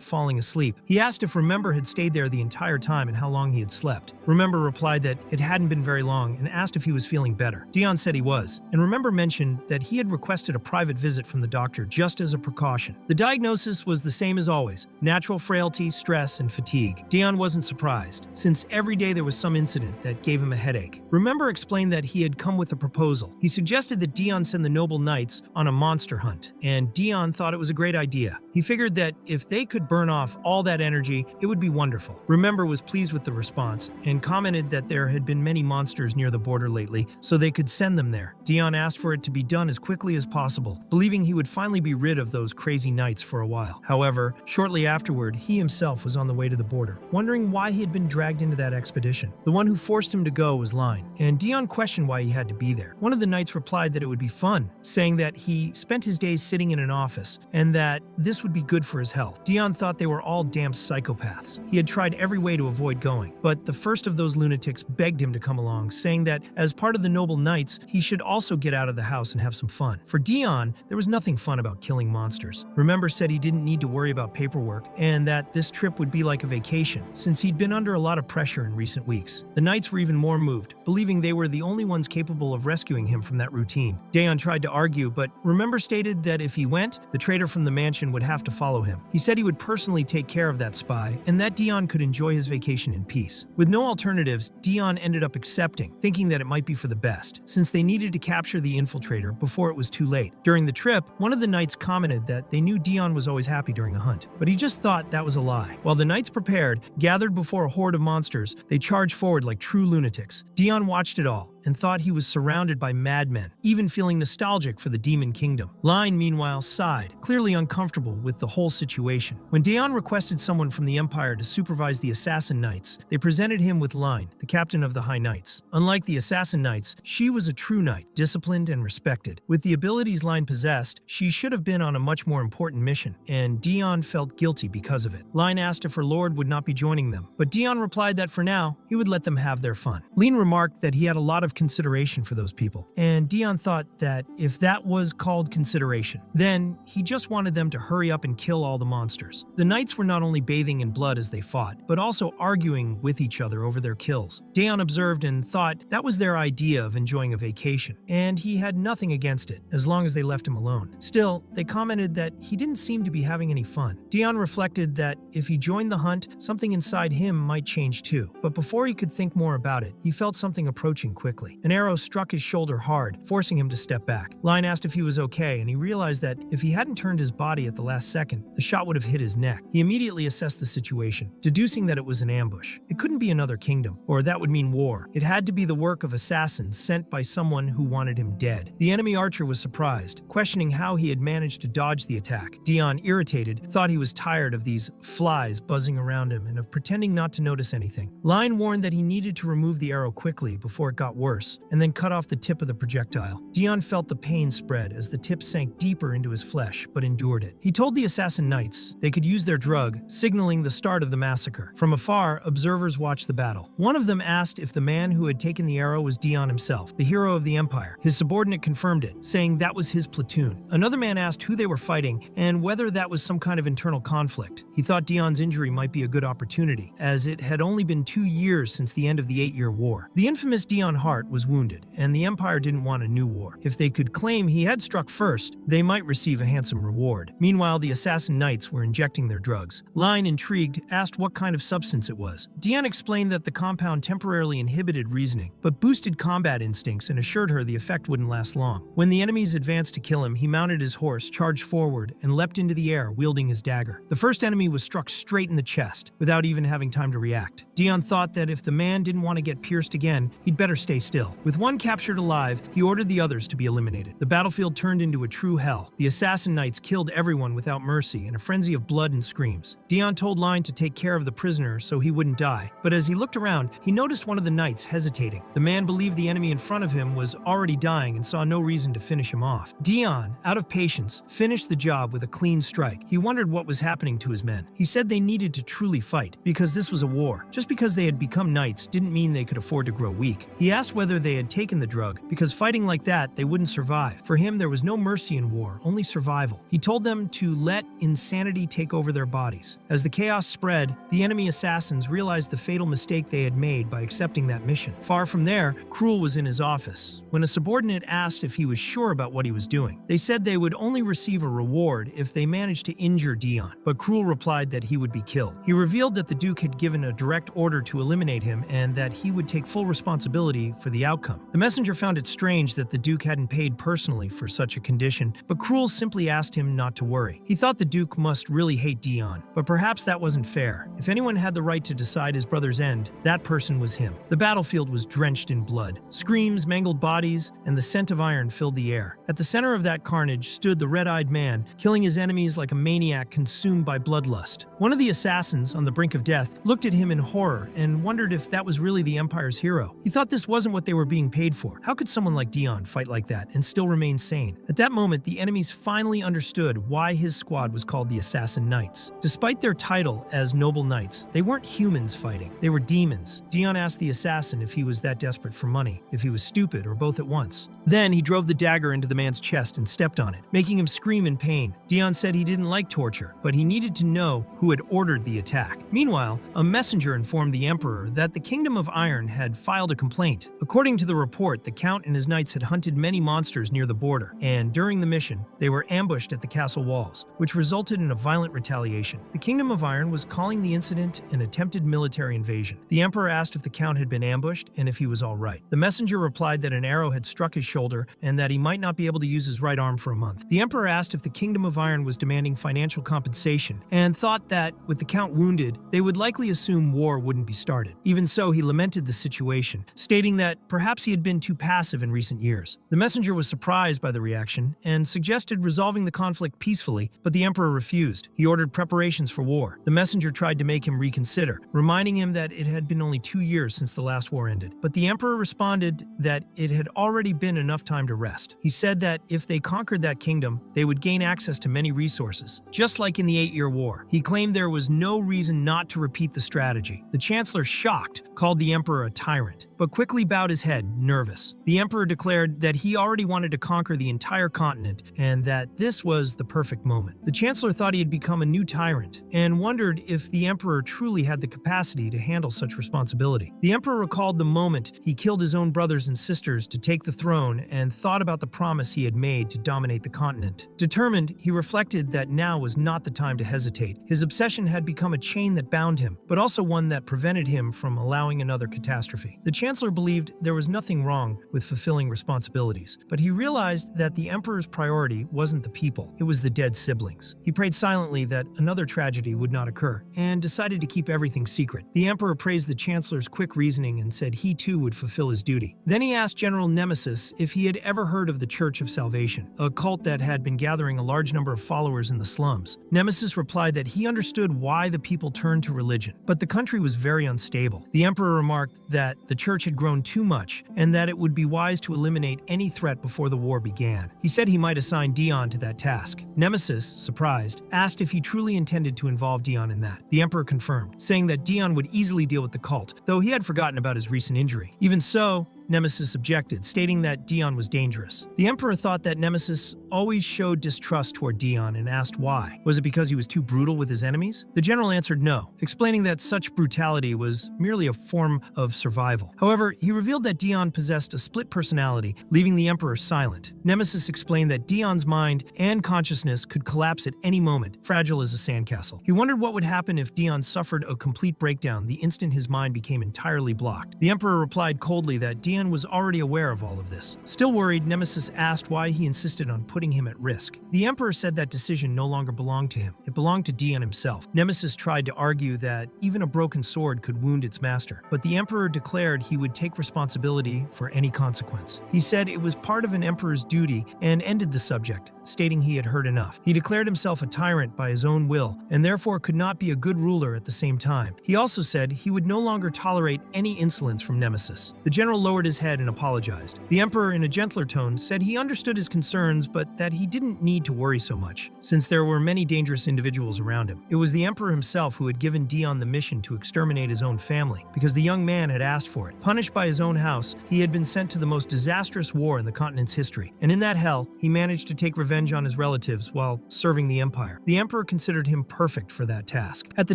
falling asleep. He asked if Remember had stayed there the entire time and how long he had slept. Remember replied that it hadn't been very long and asked if he was feeling better. Dion said he was, and Remember mentioned that he had requested a private visit from the doctor just as a precaution. The diagnosis was the same as always: natural frailty, stress, and fatigue. Dion wasn't surprised, since every day there was some incident that gave him a headache. Remember explained that he had come with a proposal. He suggested that Dion send the noble knights on a monster hunt, and Dion thought it was a great idea. He figured that if they could burn off all that energy, it would be wonderful. Remember was pleased with the response and commented that there had been many monsters near the border lately, so they could send them there. Dion asked for it to be done as quickly as possible, believing he would finally be rid of those crazy knights for a while. However, shortly afterward, he himself was on the way to the border, wondering why he had been dragged into that expedition. The one who forced him to go was Line, and Dion questioned why he had to be there. One of the knights replied that it would be fun, saying that he spent his days sitting in an office, and that this would be good for his health. Dion thought they were all damn psychopaths. He had tried every way to avoid going, but the first of those lunatics begged him to come along, saying that as part of the noble knights, he should also get out of the house and have some fun. For Dion, there was nothing fun about killing monsters. Remember said he didn't need to worry about paperwork, and that this trip would be like a vacation, since he'd been under a lot of pressure in recent weeks. The knights were even more moved, believing they were the only ones capable of rescuing him from that routine. Dion tried to argue, but Remember stated that if he went, the traitor from the mansion would have to follow him. He said he would personally take care of that spy, and that Dion could enjoy his vacation in peace. With no alternatives, Dion ended up accepting, thinking that it might be for the best, since they needed to capture the infiltrator before it was too late. During the trip, one of the knights commented that they knew Dion was always happy during a hunt, but he just thought that was a lie. While the knights prepared, gathered before a horde of monsters, they charged forward like true lunatics. Dion watched it all and thought he was surrounded by madmen, even feeling nostalgic for the demon kingdom. Line, meanwhile, sighed, clearly uncomfortable with the whole situation. When Dion requested someone from the Empire to supervise the Assassin Knights, they presented him with Line, the captain of the High Knights. Unlike the Assassin Knights, she was a true knight, disciplined and respected. With the abilities Line possessed, she should have been on a much more important mission, and Dion felt guilty because of it. Line asked if her lord would not be joining them, but Dion replied that for now, he would let them have their fun. Line remarked that he had a lot of of consideration for those people. And Dion thought that if that was called consideration, then he just wanted them to hurry up and kill all the monsters. The knights were not only bathing in blood as they fought, but also arguing with each other over their kills. Dion observed and thought that was their idea of enjoying a vacation, and he had nothing against it, as long as they left him alone. Still, they commented that he didn't seem to be having any fun. Dion reflected that if he joined the hunt, something inside him might change too. But before he could think more about it, he felt something approaching quickly. An arrow struck his shoulder hard, forcing him to step back. Lion asked if he was okay, and he realized that if he hadn't turned his body at the last second, the shot would have hit his neck. He immediately assessed the situation, deducing that it was an ambush. It couldn't be another kingdom, or that would mean war. It had to be the work of assassins sent by someone who wanted him dead. The enemy archer was surprised, questioning how he had managed to dodge the attack. Dion, irritated, thought he was tired of these flies buzzing around him and of pretending not to notice anything. Lion warned that he needed to remove the arrow quickly before it got worse, and then cut off the tip of the projectile. Dion felt the pain spread as the tip sank deeper into his flesh, but endured it. He told the assassin knights they could use their drug, signaling the start of the massacre. From afar, observers watched the battle. One of them asked if the man who had taken the arrow was Dion himself, the hero of the Empire. His subordinate confirmed it, saying that was his platoon. Another man asked who they were fighting and whether that was some kind of internal conflict. He thought Dion's injury might be a good opportunity, as it had only been 2 years since the end of the 8-year war. The infamous Dion Hart was wounded, and the Empire didn't want a new war. If they could claim he had struck first, they might receive a handsome reward. Meanwhile, the assassin knights were injecting their drugs. Lion, intrigued, asked what kind of substance it was. Dion explained that the compound temporarily inhibited reasoning, but boosted combat instincts and assured her the effect wouldn't last long. When the enemies advanced to kill him, he mounted his horse, charged forward, and leapt into the air, wielding his dagger. The first enemy was struck straight in the chest, without even having time to react. Dion thought that if the man didn't want to get pierced again, he'd better stay still. With one captured alive, he ordered the others to be eliminated. The battlefield turned into a true hell. The assassin knights killed everyone without mercy in a frenzy of blood and screams. Dion told Lion to take care of the prisoner so he wouldn't die, but as he looked around, he noticed one of the knights hesitating. The man believed the enemy in front of him was already dying and saw no reason to finish him off. Dion, out of patience, finished the job with a clean strike. He wondered what was happening to his men. He said they needed to truly fight, because this was a war. Just because they had become knights didn't mean they could afford to grow weak. He asked whether they had taken the drug, because fighting like that, they wouldn't survive. For him, there was no mercy in war, only survival. He told them to let insanity take over their bodies. As the chaos spread, the enemy assassins realized the fatal mistake they had made by accepting that mission. Far from there, Cruel was in his office, when a subordinate asked if he was sure about what he was doing. They said they would only receive a reward if they managed to injure Dion, but Cruel replied that he would be killed. He revealed that the Duke had given a direct order to eliminate him and that he would take full responsibility for the outcome. The messenger found it strange that the Duke hadn't paid personally for such a condition, but Cruel simply asked him not to worry. He thought the Duke must really hate Dion, but perhaps that wasn't fair. If anyone had the right to decide his brother's end, that person was him. The battlefield was drenched in blood. Screams, mangled bodies, and the scent of iron filled the air. At the center of that carnage stood the red-eyed man, killing his enemies like a maniac consumed by bloodlust. One of the assassins, on the brink of death, looked at him in horror and wondered if that was really the Empire's hero. He thought this wasn't what they were being paid for. How could someone like Dion fight like that and still remain sane? At that moment, the enemies finally understood why his squad was called the Assassin Knights. Despite their title as noble knights, they weren't humans fighting. They were demons. Dion asked the assassin if he was that desperate for money, if he was stupid, or both at once. Then he drove the dagger into the man's chest and stepped on it, making him scream in pain. Dion said he didn't like torture, but he needed to know who had ordered the attack. Meanwhile, a messenger informed the Emperor that the Kingdom of Iron had filed a complaint. According to the report, the Count and his knights had hunted many monsters near the border, and during the mission, they were ambushed at the castle walls, which resulted in a violent retaliation. The Kingdom of Iron was calling the incident an attempted military invasion. The Emperor asked if the Count had been ambushed and if he was all right. The messenger replied that an arrow had struck his shoulder and that he might not be able to use his right arm for a month. The Emperor asked if the Kingdom of Iron was demanding financial compensation and thought that, with the Count wounded, they would likely assume war wouldn't be started. Even so, he lamented the situation, stating that perhaps he had been too passive in recent years. The messenger was surprised by the reaction and suggested resolving the conflict peacefully, but the Emperor refused. He ordered preparations for war. The messenger tried to make him reconsider, reminding him that it had been only 2 years since the last war ended. But the Emperor responded that it had already been enough time to rest. He said that if they conquered that kingdom, they would gain access to many resources, just like in the 8-year war. He claimed there was no reason not to repeat the strategy. The Chancellor, shocked, called the Emperor a tyrant. but quickly bowed his head, nervous. The emperor declared that he already wanted to conquer the entire continent and that this was the perfect moment. The chancellor thought he had become a new tyrant and wondered if the emperor truly had the capacity to handle such responsibility. The emperor recalled the moment he killed his own brothers and sisters to take the throne and thought about the promise he had made to dominate the continent. Determined, he reflected that now was not the time to hesitate. His obsession had become a chain that bound him, but also one that prevented him from allowing another catastrophe. The chancellor believed there was nothing wrong with fulfilling responsibilities, but he realized that the emperor's priority wasn't the people, it was the dead siblings. He prayed silently that another tragedy would not occur, and decided to keep everything secret. The emperor praised the chancellor's quick reasoning and said he too would fulfill his duty. Then he asked General Nemesis if he had ever heard of the Church of Salvation, a cult that had been gathering a large number of followers in the slums. Nemesis replied that he understood why the people turned to religion, but the country was very unstable. The emperor remarked that the church had grown too much and that it would be wise to eliminate any threat before the war began. He said he might assign Dion to that task. Nemesis, surprised, asked if he truly intended to involve Dion in that. The emperor confirmed, saying that Dion would easily deal with the cult, though he had forgotten about his recent injury. Even so, Nemesis objected, stating that Dion was dangerous. The emperor thought that Nemesis always showed distrust toward Dion and asked why. Was it because he was too brutal with his enemies? The general answered no, explaining that such brutality was merely a form of survival. However, he revealed that Dion possessed a split personality, leaving the emperor silent. Nemesis explained that Dion's mind and consciousness could collapse at any moment, fragile as a sandcastle. He wondered what would happen if Dion suffered a complete breakdown the instant his mind became entirely blocked. The emperor replied coldly that Dion was already aware of all of this. Still worried, Nemesis asked why he insisted on putting him at risk. The emperor said that decision no longer belonged to him. It belonged to Dion himself. Nemesis tried to argue that even a broken sword could wound its master, but the emperor declared he would take responsibility for any consequence. He said it was part of an emperor's duty and ended the subject, stating he had heard enough. He declared himself a tyrant by his own will and therefore could not be a good ruler at the same time. He also said he would no longer tolerate any insolence from Nemesis. The general lowered his head and apologized. The emperor, in a gentler tone, said he understood his concerns but that he didn't need to worry so much, since there were many dangerous individuals around him. It was the emperor himself who had given Dion the mission to exterminate his own family, because the young man had asked for it. Punished by his own house, he had been sent to the most disastrous war in the continent's history, and in that hell, he managed to take revenge on his relatives while serving the empire. The emperor considered him perfect for that task. At the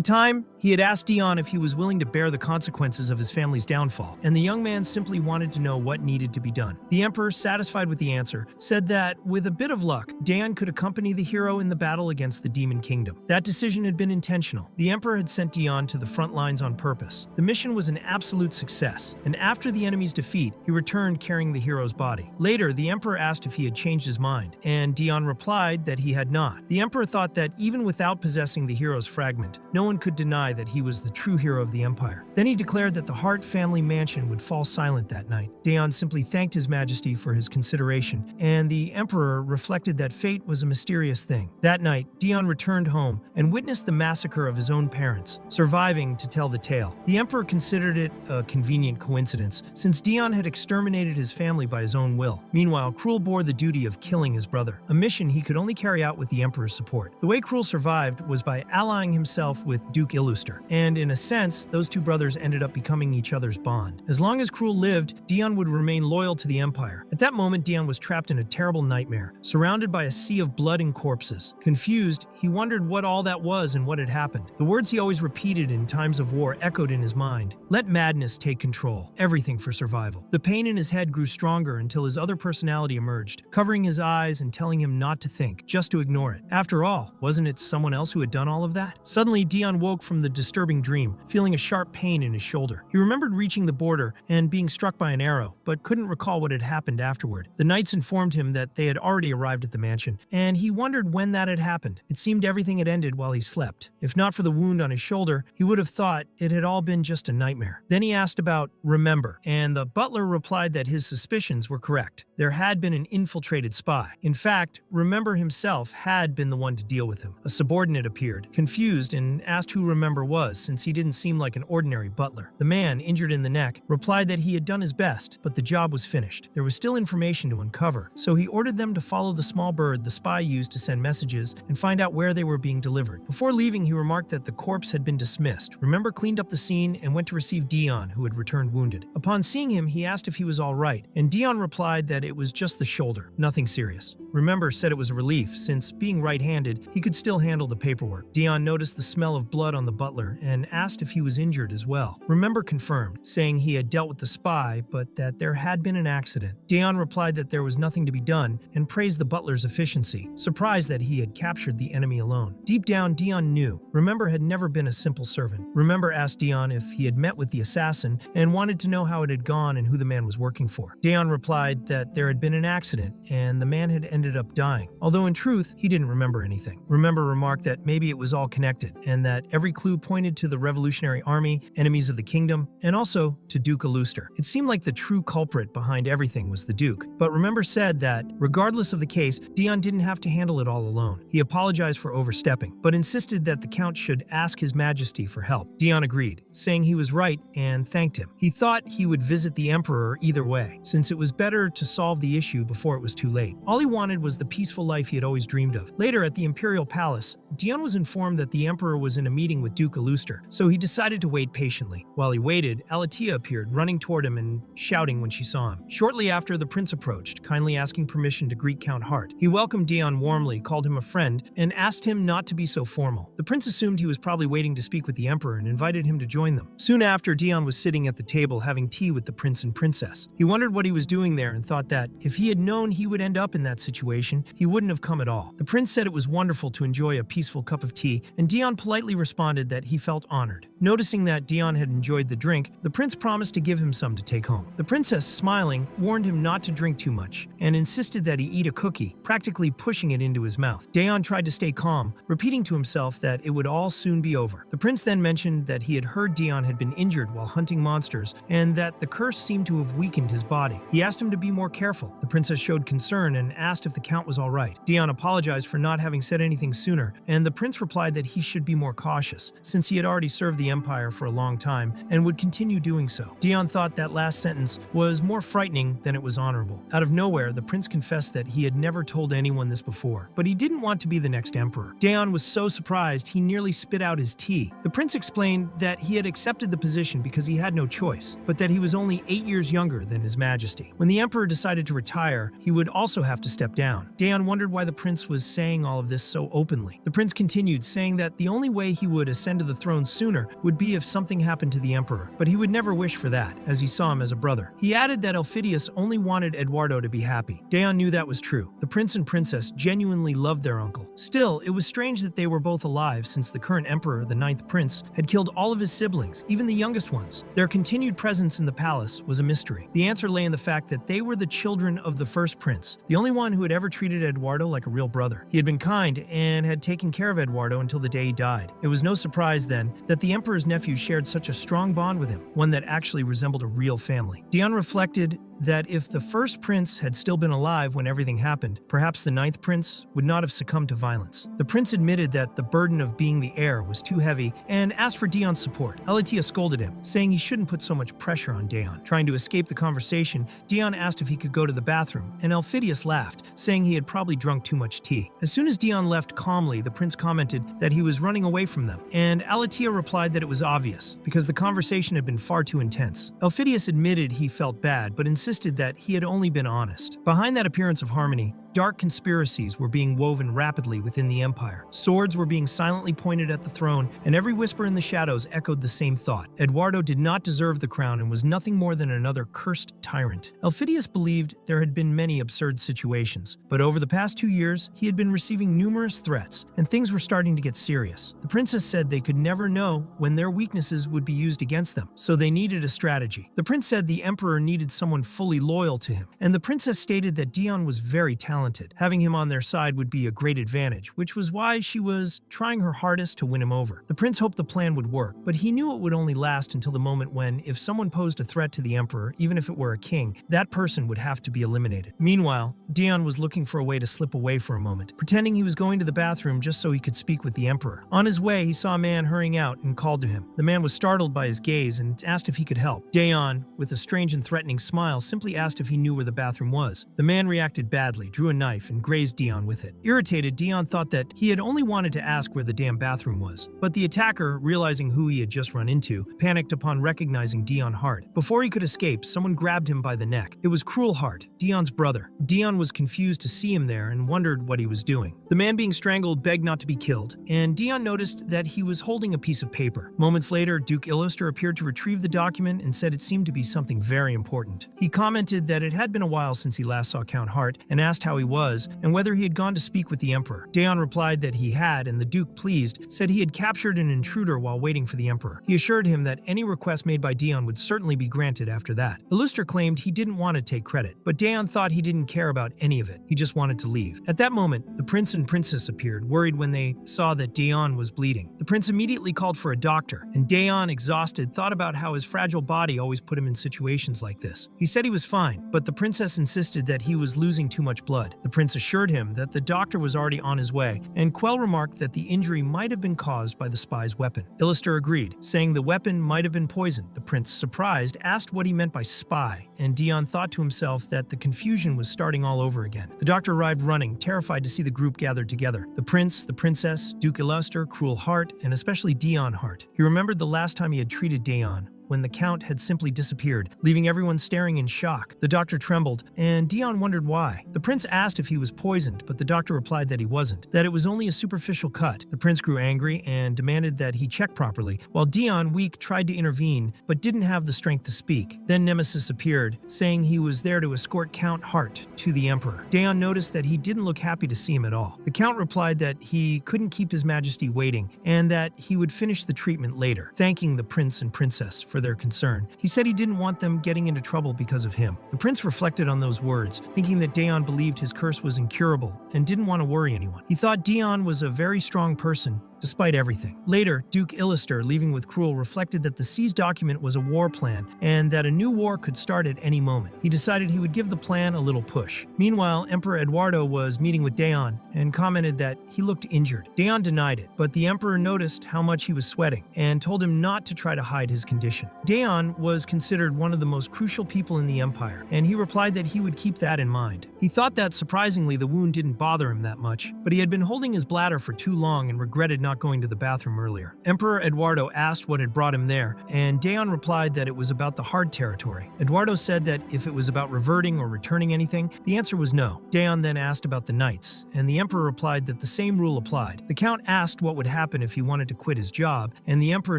time, he had asked Dion if he was willing to bear the consequences of his family's downfall, and the young man simply wanted to know what needed to be done. The emperor, satisfied with the answer, said that, with a bit of luck, Dion could accompany the hero in the battle against the demon kingdom. That decision had been intentional. The emperor had sent Dion to the front lines on purpose. The mission was an absolute success, and after the enemy's defeat, he returned carrying the hero's body. Later, the emperor asked if he had changed his mind, and Dion replied that he had not. The emperor thought that even without possessing the hero's fragment, no one could deny that he was the true hero of the empire. Then he declared that the Hart family mansion would fall silent that night. Dion simply thanked His Majesty for his consideration, and the emperor reflected that fate was a mysterious thing. That night, Dion returned home and witnessed the massacre of his own parents, surviving to tell the tale. The emperor considered it a convenient coincidence, since Dion had exterminated his family by his own will. Meanwhile, Cruel bore the duty of killing his brother, a mission he could only carry out with the emperor's support. The way Cruel survived was by allying himself with Duke Illuster, and in a sense, those two brothers ended up becoming each other's bond. As long as Cruel lived, Dion would remain loyal to the empire. At that moment, Dion was trapped in a terrible nightmare, surrounded by a sea of blood and corpses. Confused, he wondered what all that was and what had happened. The words he always repeated in times of war echoed in his mind. Let madness take control, everything for survival. The pain in his head grew stronger until his other personality emerged, covering his eyes and telling him not to think, just to ignore it. After all, wasn't it someone else who had done all of that? Suddenly, Dion woke from the disturbing dream, feeling a sharp pain in his shoulder. He remembered reaching the border and being struck by an arrow, but couldn't recall what had happened afterward. The knights informed him that they had already arrived at the mansion, and he wondered when that had happened. It seemed everything had ended while he slept. If not for the wound on his shoulder, he would have thought it had all been just a nightmare. Then he asked about Remember, and the butler replied that his suspicions were correct. There had been an infiltrated spy. In fact, Remember himself had been the one to deal with him. A subordinate appeared, confused, and asked who Remember was, since he didn't seem like an ordinary butler. The man, injured in the neck, replied that he had done his best, but the job was finished. There was still information to uncover, so he ordered them to follow the small bird the spy used to send messages and find out where they were being delivered. Before leaving, he remarked that the corpse had been dismissed. Remember cleaned up the scene and went to receive Dion, who had returned wounded. Upon seeing him, he asked if he was all right, and Dion replied that it was just the shoulder, nothing serious. Remember said it was a relief, since being right-handed, he could still handle the paperwork. Dion noticed the smell of blood on the butler and asked if he was injured as well. Remember confirmed, saying he had dealt with the spy, but that there had been an accident. Dion replied that there was nothing to be done and praised the butler's efficiency, surprised that he had captured the enemy alone. Deep down, Dion knew. Remember had never been a simple servant. Remember asked Dion if he had met with the assassin and wanted to know how it had gone and who the man was working for. Dion replied that there had been an accident and the man had ended up dying, although in truth, he didn't remember anything. Remember remarked that maybe it was all connected and that every clue pointed to the Revolutionary Army, enemies of the kingdom, and also to Duke Aluster. It seemed like the true culprit behind everything was the Duke, but Remember said that, regardless of the case, Dion didn't have to handle it all alone. He apologized for overstepping, but insisted that the Count should ask His Majesty for help. Dion agreed, saying he was right and thanked him. He thought he would visit the Emperor either way, since it was better to solve the issue before it was too late. All he wanted was the peaceful life he had always dreamed of. Later, at the Imperial Palace, Dion was informed that the Emperor was in a meeting with Duke Aluster, so he decided to wait patiently. While he waited, Alatia appeared, running toward him and shouting when she saw him. Shortly after, the prince approached, kindly asking permission to greet Count Hart. He welcomed Dion warmly, called him a friend, and asked him not to be so formal. The prince assumed he was probably waiting to speak with the Emperor and invited him to join them. Soon after, Dion was sitting at the table having tea with the prince and princess. He wondered what he was doing there and thought that, if he had known he would end up in that situation, he wouldn't have come at all. The prince said it was wonderful to enjoy a peaceful cup of tea, and Dion politely responded that he felt honored. Noticing that Dion had enjoyed the drink, the prince promised to give him some to take home. The princess, smiling, warned him not to drink too much, and insisted that he eat a cookie, practically pushing it into his mouth. Dion tried to stay calm, repeating to himself that it would all soon be over. The prince then mentioned that he had heard Dion had been injured while hunting monsters, and that the curse seemed to have weakened his body. He asked him to be more careful. The princess showed concern and asked if the Count was all right. Dion apologized for not having said anything sooner, and the prince replied that he should be more cautious, since he had already served the Empire for a long time and would continue doing so. Dion thought that last sentence was more frightening than it was honorable. Out of nowhere, the prince confessed that he had never told anyone this before, but he didn't want to be the next emperor. Dion was so surprised he nearly spit out his tea. The prince explained that he had accepted the position because he had no choice, but that he was only 8 years younger than His Majesty. When the emperor decided to retire, he would also have to step down. Dion wondered why the prince was saying all of this so openly. The prince continued, saying that the only way he would ascend to the throne sooner would be if something happened to the emperor, but he would never wish for that, as he saw him as a brother. He added that Elphidius only wanted Eduardo to be happy. Dion knew that was true. The prince and princess genuinely loved their uncle. Still, it was strange that they were both alive, since the current emperor, the 9th prince, had killed all of his siblings, even the youngest ones. Their continued presence in the palace was a mystery. The answer lay in the fact that they were the children of the first prince, the only one who had ever treated Eduardo like a real brother. He had been kind and had taken care of Eduardo until the day he died. It was no surprise then that the emperor's nephew shared such a strong bond with him, one that actually resembled a real family. Dion reflected that if the first prince had still been alive when everything happened, perhaps the 9th prince would not have succumbed to violence. The prince admitted that the burden of being the heir was too heavy and asked for Dion's support. Alatia scolded him, saying he shouldn't put so much pressure on Dion. Trying to escape the conversation, Dion asked if he could go to the bathroom, and Elphidius laughed, saying he had probably drunk too much tea. As soon as Dion left calmly, the prince commented that he was running away from them, and Alatia replied that it was obvious, because the conversation had been far too intense. Elphidius admitted he felt bad, but insisted that he had only been honest. Behind that appearance of harmony, dark conspiracies were being woven rapidly within the empire. Swords were being silently pointed at the throne, and every whisper in the shadows echoed the same thought. Eduardo did not deserve the crown and was nothing more than another cursed tyrant. Elphidius believed there had been many absurd situations, but over the past 2 years, he had been receiving numerous threats, and things were starting to get serious. The princess said they could never know when their weaknesses would be used against them, so they needed a strategy. The prince said the emperor needed someone fully loyal to him, and the princess stated that Dion was very talented. talented. Having him on their side would be a great advantage, which was why she was trying her hardest to win him over. The prince hoped the plan would work, but he knew it would only last until the moment when, if someone posed a threat to the emperor, even if it were a king, that person would have to be eliminated. Meanwhile, Dion was looking for a way to slip away for a moment, pretending he was going to the bathroom just so he could speak with the emperor. On his way, he saw a man hurrying out and called to him. The man was startled by his gaze and asked if he could help. Dion, with a strange and threatening smile, simply asked if he knew where the bathroom was. The man reacted badly, drew a knife, and grazed Dion with it. Irritated, Dion thought that he had only wanted to ask where the damn bathroom was. But the attacker, realizing who he had just run into, panicked upon recognizing Dion Hart. Before he could escape, someone grabbed him by the neck. It was Cruel Heart, Dion's brother. Dion was confused to see him there and wondered what he was doing. The man being strangled begged not to be killed, and Dion noticed that he was holding a piece of paper. Moments later, Duke Illuster appeared to retrieve the document and said it seemed to be something very important. He commented that it had been a while since he last saw Count Hart and asked how he was and whether he had gone to speak with the emperor. Dion replied that he had, and the Duke, pleased, said he had captured an intruder while waiting for the emperor. He assured him that any request made by Dion would certainly be granted after that. Illuster claimed he didn't want to take credit, but Dion thought he didn't care about any of it. He just wanted to leave. At that moment, the prince and princess appeared, worried when they saw that Dion was bleeding. The prince immediately called for a doctor, and Dion, exhausted, thought about how his fragile body always put him in situations like this. He said he was fine, but the princess insisted that he was losing too much blood. The prince assured him that the doctor was already on his way, and Quell remarked that the injury might have been caused by the spy's weapon. Illuster agreed, saying the weapon might have been poisoned. The prince, surprised, asked what he meant by spy, and Dion thought to himself that the confusion was starting all over again. The doctor arrived running, terrified to see the group gathered together. The prince, the princess, Duke Illuster, Cruel Heart, and especially Dion Hart. He remembered the last time he had treated Dion, when the Count had simply disappeared, leaving everyone staring in shock. The doctor trembled, and Dion wondered why. The prince asked if he was poisoned, but the doctor replied that he wasn't, that it was only a superficial cut. The prince grew angry and demanded that he check properly, while Dion, weak, tried to intervene, but didn't have the strength to speak. Then Nemesis appeared, saying he was there to escort Count Hart to the emperor. Dion noticed that he didn't look happy to see him at all. The Count replied that he couldn't keep his majesty waiting, and that he would finish the treatment later, thanking the prince and princess for their concern. He said he didn't want them getting into trouble because of him. The prince reflected on those words, thinking that Dion believed his curse was incurable and didn't want to worry anyone. He thought Dion was a very strong person, despite everything. Later, Duke Illuster, leaving with Cruel, reflected that the seized document was a war plan and that a new war could start at any moment. He decided he would give the plan a little push. Meanwhile, Emperor Eduardo was meeting with Dion and commented that he looked injured. Dion denied it, but the emperor noticed how much he was sweating and told him not to try to hide his condition. Dion was considered one of the most crucial people in the empire, and he replied that he would keep that in mind. He thought that, surprisingly, the wound didn't bother him that much, but he had been holding his bladder for too long and regretted not going to the bathroom earlier. Emperor Eduardo asked what had brought him there, and Dion replied that it was about the hard territory. Eduardo said that if it was about reverting or returning anything, the answer was no. Dion then asked about the knights, and the emperor replied that the same rule applied. The count asked what would happen if he wanted to quit his job, and the emperor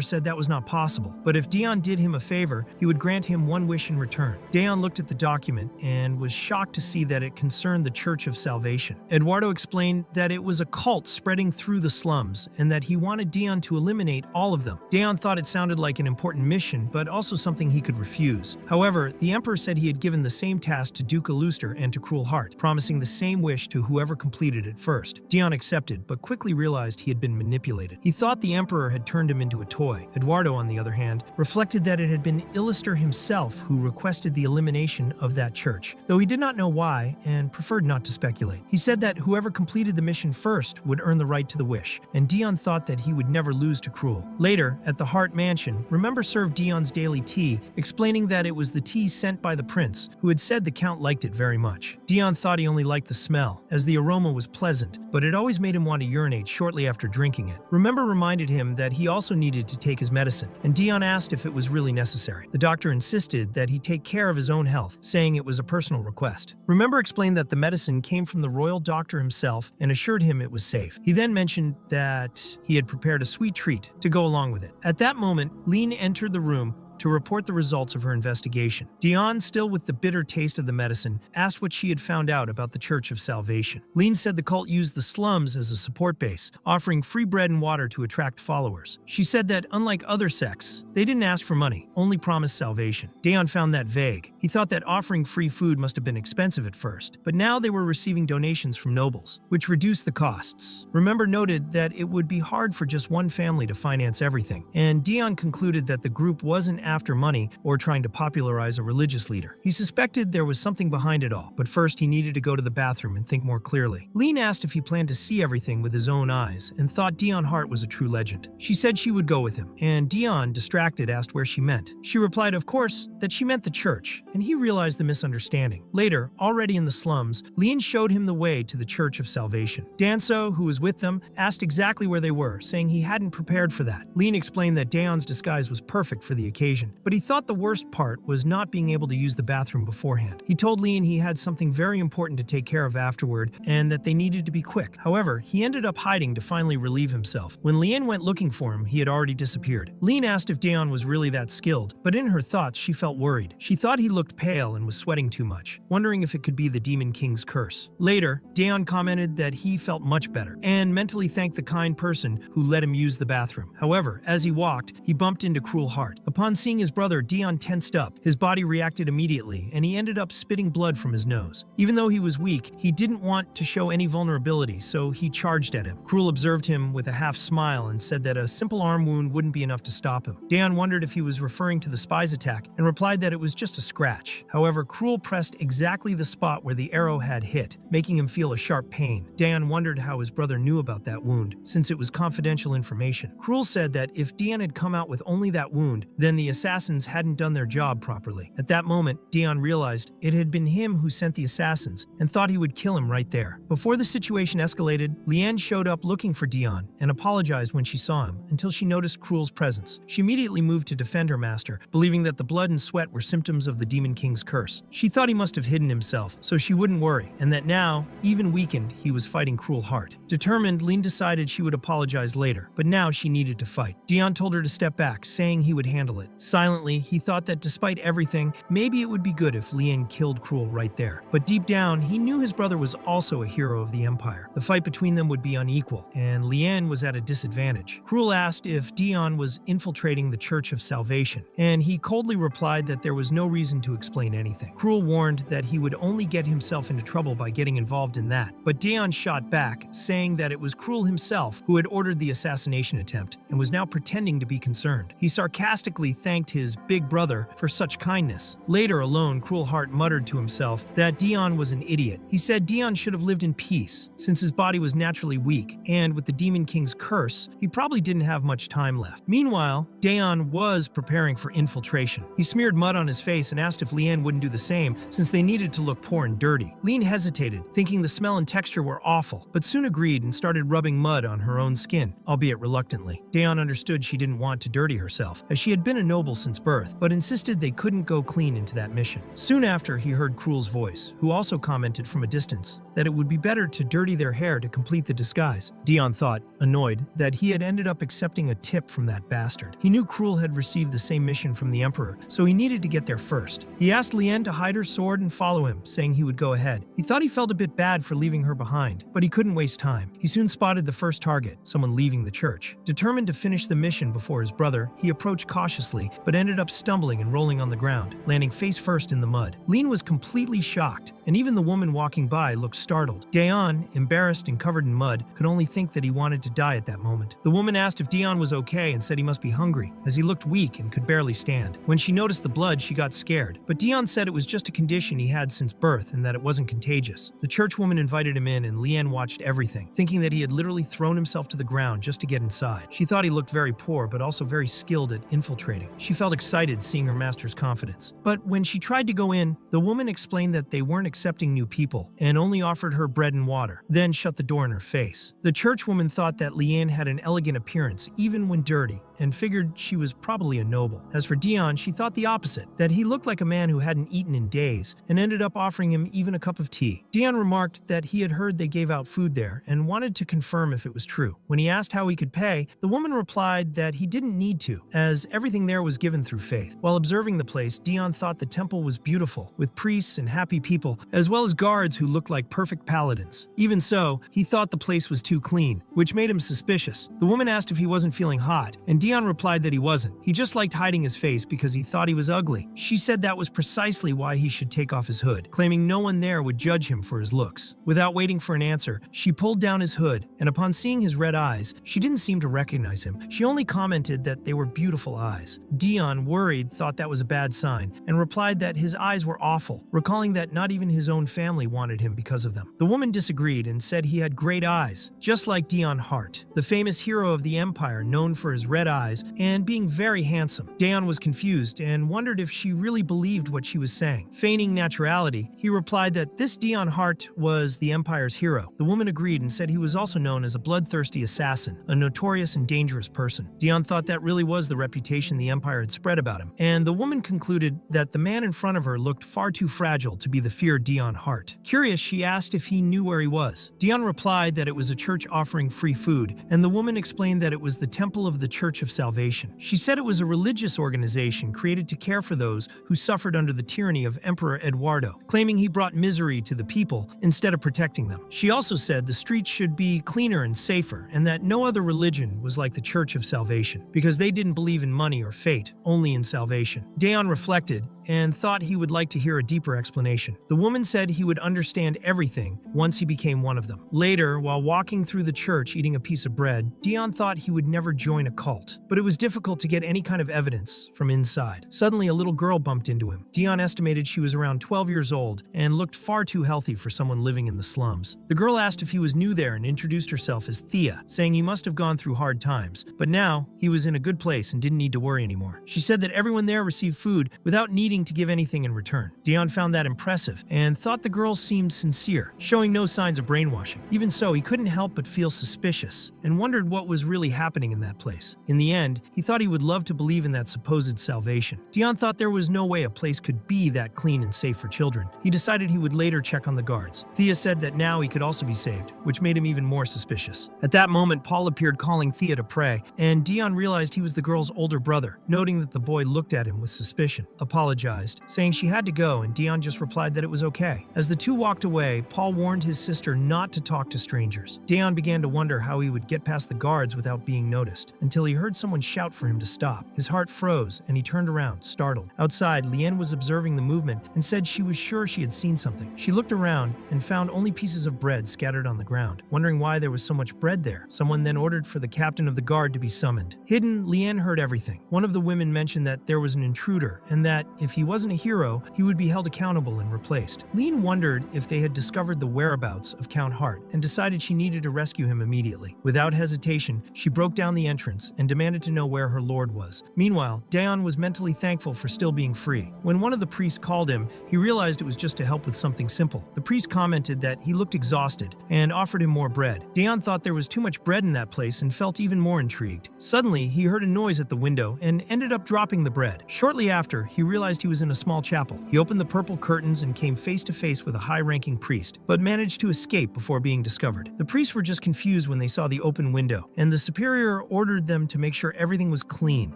said that was not possible, but if Dion did him a favor, he would grant him one wish in return. Dion looked at the document and was shocked to see that it concerned the Church of Salvation. Eduardo explained that it was a cult spreading through the slums, and that he wanted Dion to eliminate all of them. Dion thought it sounded like an important mission, but also something he could refuse. However, the emperor said he had given the same task to Duke Illuster and to Cruel Heart, promising the same wish to whoever completed it first. Dion accepted, but quickly realized he had been manipulated. He thought the emperor had turned him into a toy. Eduardo, on the other hand, reflected that it had been Illuster himself who requested the elimination of that church, though he did not know why and preferred not to speculate. He said that whoever completed the mission first would earn the right to the wish, and Dion thought that he would never lose to Cruel. Later, at the Hart Mansion, Remember served Dion's daily tea, explaining that it was the tea sent by the prince, who had said the count liked it very much. Dion thought he only liked the smell, as the aroma was pleasant, but it always made him want to urinate shortly after drinking it. Remember reminded him that he also needed to take his medicine, and Dion asked if it was really necessary. The doctor insisted that he take care of his own health, saying it was a personal request. Remember explained that the medicine came from the royal doctor himself and assured him it was safe. He then mentioned that he had prepared a sweet treat to go along with it. At that moment, Lean entered the room, to report the results of her investigation. Dion, still with the bitter taste of the medicine, asked what she had found out about the Church of Salvation. Lean said the cult used the slums as a support base, offering free bread and water to attract followers. She said that, unlike other sects, they didn't ask for money, only promised salvation. Dion found that vague. He thought that offering free food must have been expensive at first, but now they were receiving donations from nobles, which reduced the costs. Remember noted that it would be hard for just one family to finance everything, and Dion concluded that the group wasn't after money or trying to popularize a religious leader. He suspected there was something behind it all, but first he needed to go to the bathroom and think more clearly. Lean asked if he planned to see everything with his own eyes and thought Dion Hart was a true legend. She said she would go with him, and Dion, distracted, asked where she meant. She replied, of course, that she meant the church, and he realized the misunderstanding. Later, already in the slums, Lean showed him the way to the Church of Salvation. Danso, who was with them, asked exactly where they were, saying he hadn't prepared for that. Lean explained that Dion's disguise was perfect for the occasion, but he thought the worst part was not being able to use the bathroom beforehand. He told Lean he had something very important to take care of afterward and that they needed to be quick. However, he ended up hiding to finally relieve himself. When Leanne went looking for him, he had already disappeared. Lean asked if Dion was really that skilled, but in her thoughts she felt worried. She thought he looked pale and was sweating too much, wondering if it could be the Demon King's curse. Later, Dion commented that he felt much better and mentally thanked the kind person who let him use the bathroom. However, as he walked, he bumped into Cruel Heart. Upon seeing his brother, Dion tensed up. His body reacted immediately, and he ended up spitting blood from his nose. Even though he was weak, he didn't want to show any vulnerability, so he charged at him. Cruel observed him with a half smile and said that a simple arm wound wouldn't be enough to stop him. Dion wondered if he was referring to the spy's attack and replied that it was just a scratch. However, Cruel pressed exactly the spot where the arrow had hit, making him feel a sharp pain. Dion wondered how his brother knew about that wound, since it was confidential information. Cruel said that if Dion had come out with only that wound, then the assassins hadn't done their job properly. At that moment, Dion realized it had been him who sent the assassins and thought he would kill him right there. Before the situation escalated, Leanne showed up looking for Dion and apologized when she saw him until she noticed Cruel's presence. She immediately moved to defend her master, believing that the blood and sweat were symptoms of the Demon King's curse. She thought he must have hidden himself, so she wouldn't worry, and that now, even weakened, he was fighting Cruel Heart. Determined, Lean decided she would apologize later, but now she needed to fight. Dion told her to step back, saying he would handle it. Silently, he thought that despite everything, maybe it would be good if Leanne killed Cruel right there. But deep down, he knew his brother was also a hero of the Empire. The fight between them would be unequal, and Leanne was at a disadvantage. Cruel asked if Dion was infiltrating the Church of Salvation, and he coldly replied that there was no reason to explain anything. Cruel warned that he would only get himself into trouble by getting involved in that, but Dion shot back, saying that it was Cruel himself who had ordered the assassination attempt and was now pretending to be concerned. He sarcastically thanked his big brother for such kindness. Later, alone, Cruel Heart muttered to himself that Dion was an idiot. He said Dion should have lived in peace, since his body was naturally weak, and with the Demon King's curse, he probably didn't have much time left. Meanwhile, Dion was preparing for infiltration. He smeared mud on his face and asked if Leanne wouldn't do the same, since they needed to look poor and dirty. Leanne hesitated, thinking the smell and texture were awful, but soon agreed and started rubbing mud on her own skin, albeit reluctantly. Dion understood she didn't want to dirty herself, as she had been a noble since birth, but insisted they couldn't go clean into that mission. Soon after, he heard Cruel's voice, who also commented from a distance that it would be better to dirty their hair to complete the disguise. Dion thought, annoyed, that he had ended up accepting a tip from that bastard. He knew Cruel had received the same mission from the Emperor, so he needed to get there first. He asked Leanne to hide her sword and follow him, saying he would go ahead. He thought he felt a bit bad for leaving her behind, but he couldn't waste time. He soon spotted the first target, someone leaving the church. Determined to finish the mission before his brother, he approached cautiously, but ended up stumbling and rolling on the ground, landing face first in the mud. Lean was completely shocked, and even the woman walking by looked startled. Dion, embarrassed and covered in mud, could only think that he wanted to die at that moment. The woman asked if Dion was okay and said he must be hungry, as he looked weak and could barely stand. When she noticed the blood, she got scared, but Dion said it was just a condition he had since birth and that it wasn't contagious. The church woman invited him in, and Leanne watched everything, thinking that he had literally thrown himself to the ground just to get inside. She thought he looked very poor, but also very skilled at infiltrating. She felt excited seeing her master's confidence. But when she tried to go in, the woman explained that they weren't accepting new people and only offered her bread and water, then shut the door in her face. The churchwoman thought that Leanne had an elegant appearance, even when dirty, and figured she was probably a noble. As for Dion, she thought the opposite, that he looked like a man who hadn't eaten in days, and ended up offering him even a cup of tea. Dion remarked that he had heard they gave out food there and wanted to confirm if it was true. When he asked how he could pay, the woman replied that he didn't need to, as everything there was given through faith. While observing the place, Dion thought the temple was beautiful, with priests and happy people, as well as guards who looked like perfect paladins. Even so, he thought the place was too clean, which made him suspicious. The woman asked if he wasn't feeling hot, and Dion replied that he wasn't. He just liked hiding his face because he thought he was ugly. She said that was precisely why he should take off his hood, claiming no one there would judge him for his looks. Without waiting for an answer, she pulled down his hood, and upon seeing his red eyes, she didn't seem to recognize him. She only commented that they were beautiful eyes. Dion, worried, thought that was a bad sign, and replied that his eyes were awful, recalling that not even his own family wanted him because of them. The woman disagreed and said he had great eyes, just like Dion Hart, the famous hero of the Empire known for his red eyes and being very handsome. Dion was confused and wondered if she really believed what she was saying. Feigning naturality, he replied that this Dion Hart was the Empire's hero. The woman agreed and said he was also known as a bloodthirsty assassin, a notorious and dangerous person. Dion thought that really was the reputation the Empire had spread about him, and the woman concluded that the man in front of her looked far too fragile to be the feared Dion Hart. Curious, she asked if he knew where he was. Dion replied that it was a church offering free food, and the woman explained that it was the Temple of the Church of Salvation. She said it was a religious organization created to care for those who suffered under the tyranny of Emperor Eduardo, claiming he brought misery to the people instead of protecting them. She also said the streets should be cleaner and safer, and that no other religion was like the Church of Salvation, because they didn't believe in money or fate, only in salvation. Dion reflected and thought he would like to hear a deeper explanation. The woman said he would understand everything once he became one of them. Later, while walking through the church eating a piece of bread, Dion thought he would never join a cult, but it was difficult to get any kind of evidence from inside. Suddenly, a little girl bumped into him. Dion estimated she was around 12 years old and looked far too healthy for someone living in the slums. The girl asked if he was new there and introduced herself as Thea, saying he must have gone through hard times, but now he was in a good place and didn't need to worry anymore. She said that everyone there received food without needing to give anything in return. Dion found that impressive and thought the girl seemed sincere, showing no signs of brainwashing. Even so, he couldn't help but feel suspicious and wondered what was really happening in that place. In the end, he thought he would love to believe in that supposed salvation. Dion thought there was no way a place could be that clean and safe for children. He decided he would later check on the guards. Thea said that now he could also be saved, which made him even more suspicious. At that moment, Paul appeared calling Thea to pray, and Dion realized he was the girl's older brother. Noting that the boy looked at him with suspicion, apologized, saying she had to go, and Dion just replied that it was okay. As the two walked away, Paul warned his sister not to talk to strangers. Dion began to wonder how he would get past the guards without being noticed, until he heard someone shout for him to stop. His heart froze, and he turned around, startled. Outside, Liane was observing the movement and said she was sure she had seen something. She looked around and found only pieces of bread scattered on the ground. Wondering why there was so much bread there, someone then ordered for the captain of the guard to be summoned. Hidden, Liane heard everything. One of the women mentioned that there was an intruder, and that if he wasn't a hero, he would be held accountable and replaced. Liane wondered if they had discovered the whereabouts of Count Hart and decided she needed to rescue him immediately. Without hesitation, she broke down the entrance and demanded to know where her lord was. Meanwhile, Dion was mentally thankful for still being free. When one of the priests called him, he realized it was just to help with something simple. The priest commented that he looked exhausted and offered him more bread. Dion thought there was too much bread in that place and felt even more intrigued. Suddenly, he heard a noise at the window and ended up dropping the bread. Shortly after, he realized he was in a small chapel. He opened the purple curtains and came face to face with a high-ranking priest, but managed to escape before being discovered. The priests were just confused when they saw the open window, and the superior ordered them to make sure everything was clean,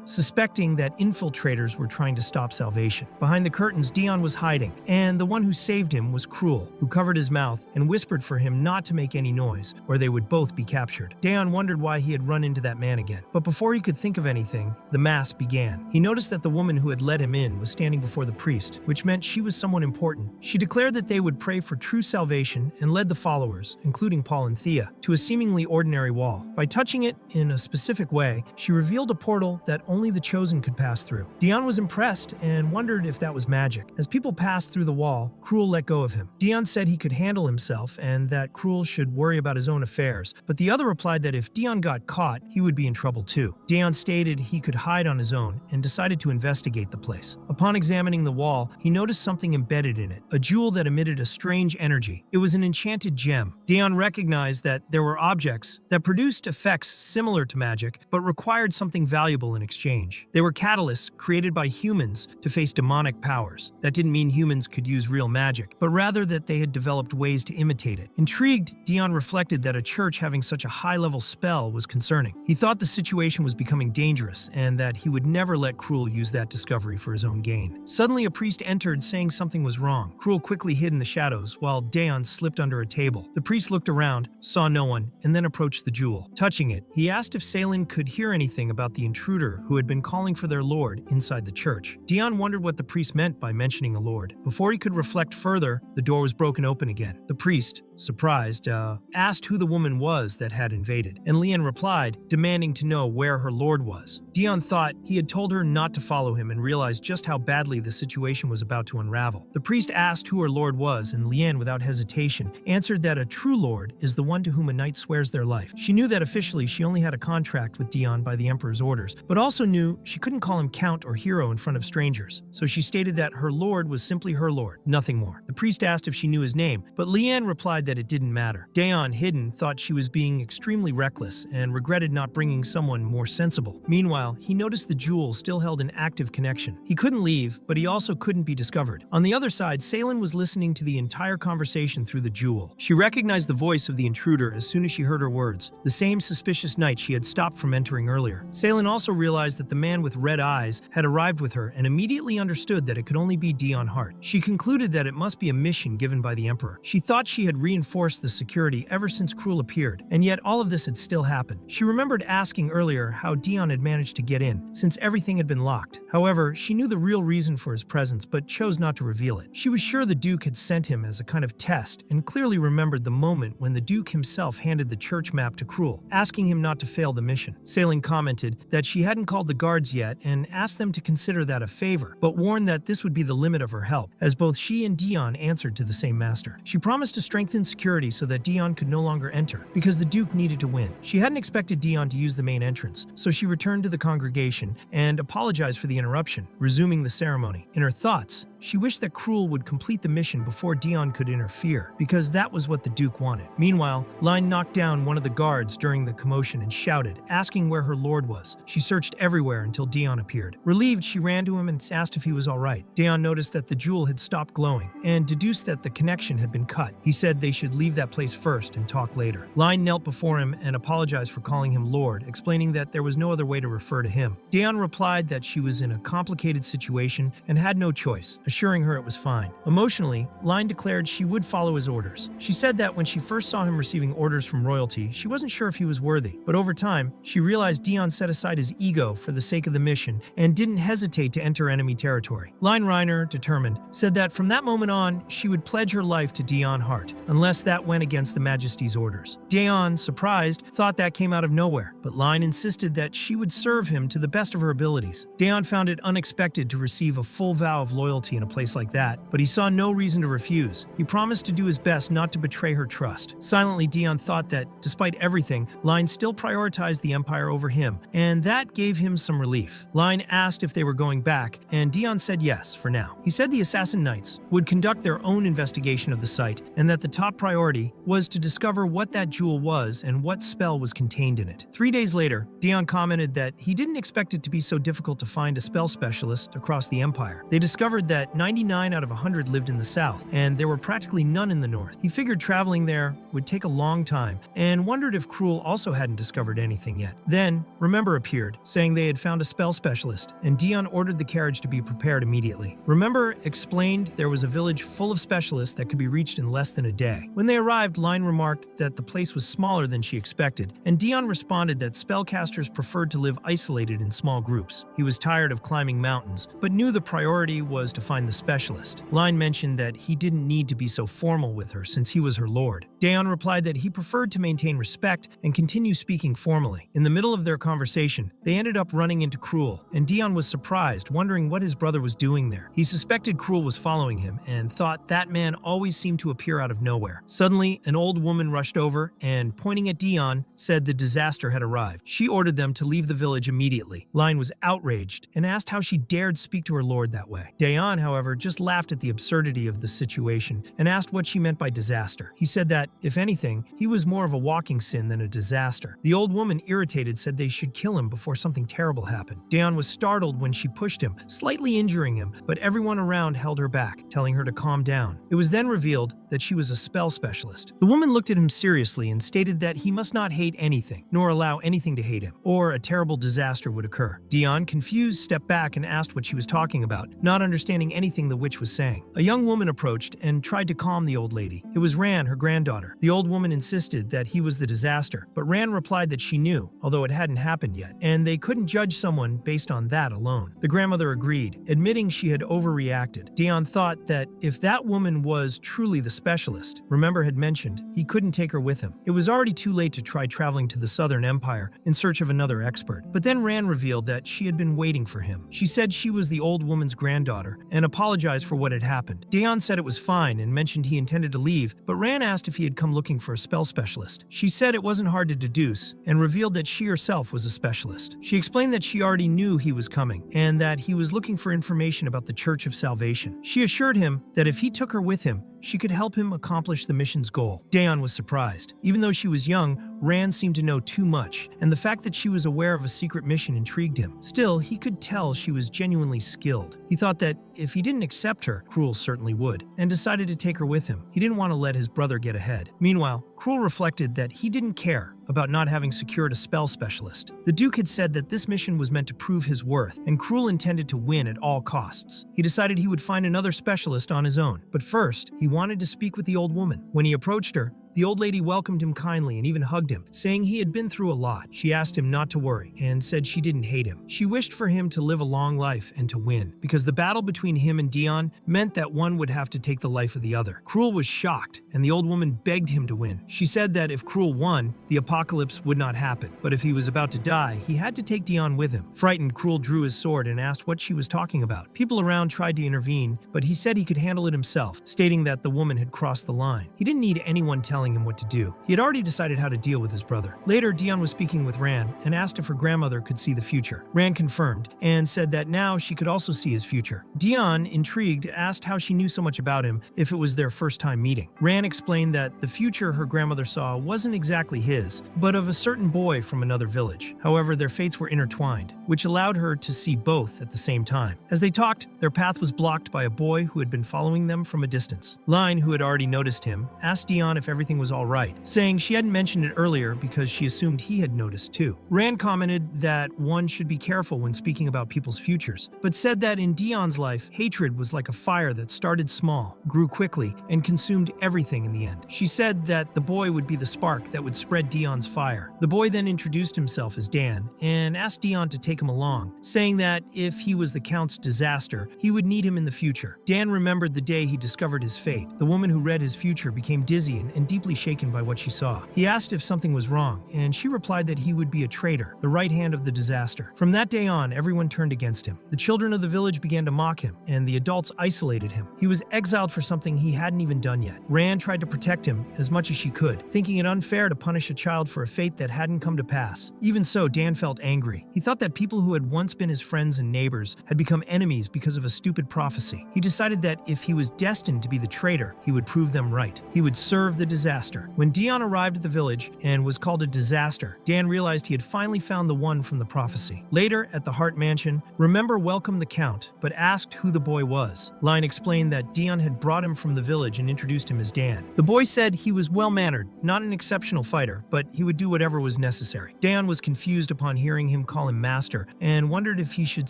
suspecting that infiltrators were trying to stop salvation. Behind the curtains, Dion was hiding, and the one who saved him was Cruel, who covered his mouth and whispered for him not to make any noise, or they would both be captured. Dion wondered why he had run into that man again, but before he could think of anything, the mass began. He noticed that the woman who had let him in was standing before the priest, which meant she was someone important. She declared that they would pray for true salvation and led the followers, including Paul and Thea, to a seemingly ordinary wall. By touching it in a specific way, she revealed a portal that only the chosen could pass through. Dion was impressed and wondered if that was magic. As people passed through the wall, Cruel let go of him. Dion said he could handle himself and that Cruel should worry about his own affairs, but the other replied that if Dion got caught, he would be in trouble too. Dion stated he could hide on his own and decided to investigate the place. Upon examining the wall, he noticed something embedded in it, a jewel that emitted a strange energy. It was an enchanted gem. Dion recognized that there were objects that produced effects similar to magic, but required something valuable in exchange. They were catalysts created by humans to face demonic powers. That didn't mean humans could use real magic, but rather that they had developed ways to imitate it. Intrigued, Dion reflected that a church having such a high-level spell was concerning. He thought the situation was becoming dangerous and that he would never let Cruel use that discovery for his own gain. Suddenly, a priest entered saying something was wrong. Cruel quickly hid in the shadows while Dion slipped under a table. The priest looked around, saw no one, and then approached the jewel. Touching it, he asked if Salen could hear anything about the intruder who had been calling for their lord inside the church. Dion wondered what the priest meant by mentioning a lord. Before he could reflect further, the door was broken open again. The priest, surprised, asked who the woman was that had invaded, and Leanne replied, demanding to know where her lord was. Dion thought he had told her not to follow him and realized just how badly the situation was about to unravel. The priest asked who her lord was, and Leanne, without hesitation, answered that a true lord is the one to whom a knight swears their life. She knew that officially she only had a contract with Dion by the Emperor's orders, but also knew she couldn't call him count or hero in front of strangers. So she stated that her lord was simply her lord, nothing more. The priest asked if she knew his name, but Leanne replied that it didn't matter. Dion, hidden, thought she was being extremely reckless and regretted not bringing someone more sensible. Meanwhile, he noticed the jewel still held an active connection. He couldn't leave, but he also couldn't be discovered. On the other side, Salen was listening to the entire conversation through the jewel. She recognized the voice of the intruder as soon as she heard her words, the same suspicious knight she had stopped from entering earlier. Salen also realized that the man with red eyes had arrived with her and immediately understood that it could only be Dion Hart. She concluded that it must be a mission given by the Emperor. She thought she had reinforced the security ever since Cruel appeared, and yet all of this had still happened. She remembered asking earlier how Dion had managed to get in, since everything had been locked. However, she knew the real reason for his presence, but chose not to reveal it. She was sure the Duke had sent him as a kind of test, and clearly remembered the moment when the Duke himself handed the church map to Cruel, asking him not to fail the mission. Salen commented that she hadn't called the guards yet and asked them to consider that a favor, but warned that this would be the limit of her help, as both she and Dion answered to the same master. She promised to strengthen security so that Dion could no longer enter, because the Duke needed to win. She hadn't expected Dion to use the main entrance, so she returned to the congregation and apologized for the interruption, resuming the ceremony. In her thoughts, she wished that Cruel would complete the mission before Dion could interfere, because that was what the Duke wanted. Meanwhile, Line knocked down one of the guards during the commotion and shouted, asking where her lord was. She searched everywhere until Dion appeared. Relieved, she ran to him and asked if he was all right. Dion noticed that the jewel had stopped glowing and deduced that the connection had been cut. He said they should leave that place first and talk later. Line knelt before him and apologized for calling him Lord, explaining that there was no other way to refer to him. Dion replied that she was in a complicated situation and had no choice, assuring her it was fine. Emotionally, Line declared she would follow his orders. She said that when she first saw him receiving orders from royalty, she wasn't sure if he was worthy, but over time, she realized Dion set aside his ego for the sake of the mission and didn't hesitate to enter enemy territory. Line Reiner, determined, said that from that moment on, she would pledge her life to Dion Hart, unless that went against the Majesty's orders. Dion, surprised, thought that came out of nowhere, but Line insisted that she would serve him to the best of her abilities. Dion found it unexpected to receive a full vow of loyalty in a place like that, but he saw no reason to refuse. He promised to do his best not to betray her trust. Silently, Dion thought that, despite everything, Line still prioritized the Empire over him, and that gave him some relief. Line asked if they were going back, and Dion said yes, for now. He said the Assassin Knights would conduct their own investigation of the site, and that the top priority was to discover what that jewel was and what spell was contained in it. 3 days later, Dion commented that he didn't expect it to be so difficult to find a spell specialist across the Empire. They discovered that 99 out of 100 lived in the south, and there were practically none in the north. He figured traveling there would take a long time, and wondered if Cruel also hadn't discovered anything yet. Then, Remember appeared, saying they had found a spell specialist, and Dion ordered the carriage to be prepared immediately. Remember explained there was a village full of specialists that could be reached in less than a day. When they arrived, Line remarked that the place was smaller than she expected, and Dion responded that spellcasters preferred to live isolated in small groups. He was tired of climbing mountains, but knew the priority was to find find the specialist. Line mentioned that he didn't need to be so formal with her since he was her lord. Daeon replied that he preferred to maintain respect and continue speaking formally. In the middle of their conversation, they ended up running into Cruel, and Daeon was surprised, wondering what his brother was doing there. He suspected Cruel was following him and thought that man always seemed to appear out of nowhere. Suddenly, an old woman rushed over and, pointing at Daeon, said the disaster had arrived. She ordered them to leave the village immediately. Line was outraged and asked how she dared speak to her lord that way. Daeon, however, just laughed at the absurdity of the situation and asked what she meant by disaster. He said that, if anything, he was more of a walking sin than a disaster. The old woman, irritated, said they should kill him before something terrible happened. Daeon was startled when she pushed him, slightly injuring him, but everyone around held her back, telling her to calm down. It was then revealed that she was a spell specialist. The woman looked at him seriously and stated that he must not hate anything, nor allow anything to hate him, or a terrible disaster would occur. Daeon, confused, stepped back and asked what she was talking about, not understanding anything the witch was saying. A young woman approached and tried to calm the old lady. It was Ran, her granddaughter. The old woman insisted that he was the disaster, but Ran replied that she knew, although it hadn't happened yet, and they couldn't judge someone based on that alone. The grandmother agreed, admitting she had overreacted. Daeon thought that if that woman was truly the specialist, Remember had mentioned, he couldn't take her with him. It was already too late to try traveling to the Southern Empire in search of another expert. But then Ran revealed that she had been waiting for him. She said she was the old woman's granddaughter and apologized for what had happened. Daeon said it was fine and mentioned he intended to leave, but Ran asked if he had come looking for a spell specialist. She said it wasn't hard to deduce and revealed that she herself was a specialist. She explained that she already knew he was coming and that he was looking for information about the Church of Salvation. She assured him that if he took her with him, she could help him accomplish the mission's goal. Daeon was surprised. Even though she was young, Ran seemed to know too much, and the fact that she was aware of a secret mission intrigued him. Still, he could tell she was genuinely skilled. He thought that if he didn't accept her, Cruel certainly would, and decided to take her with him. He didn't want to let his brother get ahead. Meanwhile, Cruel reflected that he didn't care about not having secured a spell specialist. The Duke had said that this mission was meant to prove his worth, and Cruel intended to win at all costs. He decided he would find another specialist on his own, but first, he wanted to speak with the old woman. When he approached her, the old lady welcomed him kindly and even hugged him, saying he had been through a lot. She asked him not to worry and said she didn't hate him. She wished for him to live a long life and to win, because the battle between him and Daeon meant that one would have to take the life of the other. Cruel was shocked, and the old woman begged him to win. She said that if Cruel won, the apocalypse would not happen, but if he was about to die, he had to take Daeon with him. Frightened, Cruel drew his sword and asked what she was talking about. People around tried to intervene, but he said he could handle it himself, stating that the woman had crossed the line. He didn't need anyone telling him what to do. He had already decided how to deal with his brother. Later, Daeon was speaking with Ran and asked if her grandmother could see the future. Ran confirmed and said that now she could also see his future. Daeon, intrigued, asked how she knew so much about him if it was their first time meeting. Ran explained that the future her grandmother saw wasn't exactly his, but of a certain boy from another village. However, their fates were intertwined, which allowed her to see both at the same time. As they talked, their path was blocked by a boy who had been following them from a distance. Line, who had already noticed him, asked Daeon if everything was all right, saying she hadn't mentioned it earlier because she assumed he had noticed too. Ran commented that one should be careful when speaking about people's futures, but said that in Daeon's life, hatred was like a fire that started small, grew quickly, and consumed everything in the end. She said that the boy would be the spark that would spread Daeon's fire. The boy then introduced himself as Dan and asked Daeon to take him along, saying that if he was the Count's disaster, he would need him in the future. Dan remembered the day he discovered his fate. The woman who read his future became dizzy and deeply shaken by what she saw. He asked if something was wrong, and she replied that he would be a traitor, the right hand of the disaster. From that day on, everyone turned against him. The children of the village began to mock him, and the adults isolated him. He was exiled for something he hadn't even done yet. Ran tried to protect him as much as she could, thinking it unfair to punish a child for a fate that hadn't come to pass. Even so, Dan felt angry. He thought that people who had once been his friends and neighbors had become enemies because of a stupid prophecy. He decided that if he was destined to be the traitor, he would prove them right. He would serve the disaster. When Daeon arrived at the village and was called a disaster, Dan realized he had finally found the one from the prophecy. Later, at the Hart Mansion, Remember welcomed the Count, but asked who the boy was. Line explained that Daeon had brought him from the village and introduced him as Dan. The boy said he was well-mannered, not an exceptional fighter, but he would do whatever was necessary. Daeon was confused upon hearing him call him master and wondered if he should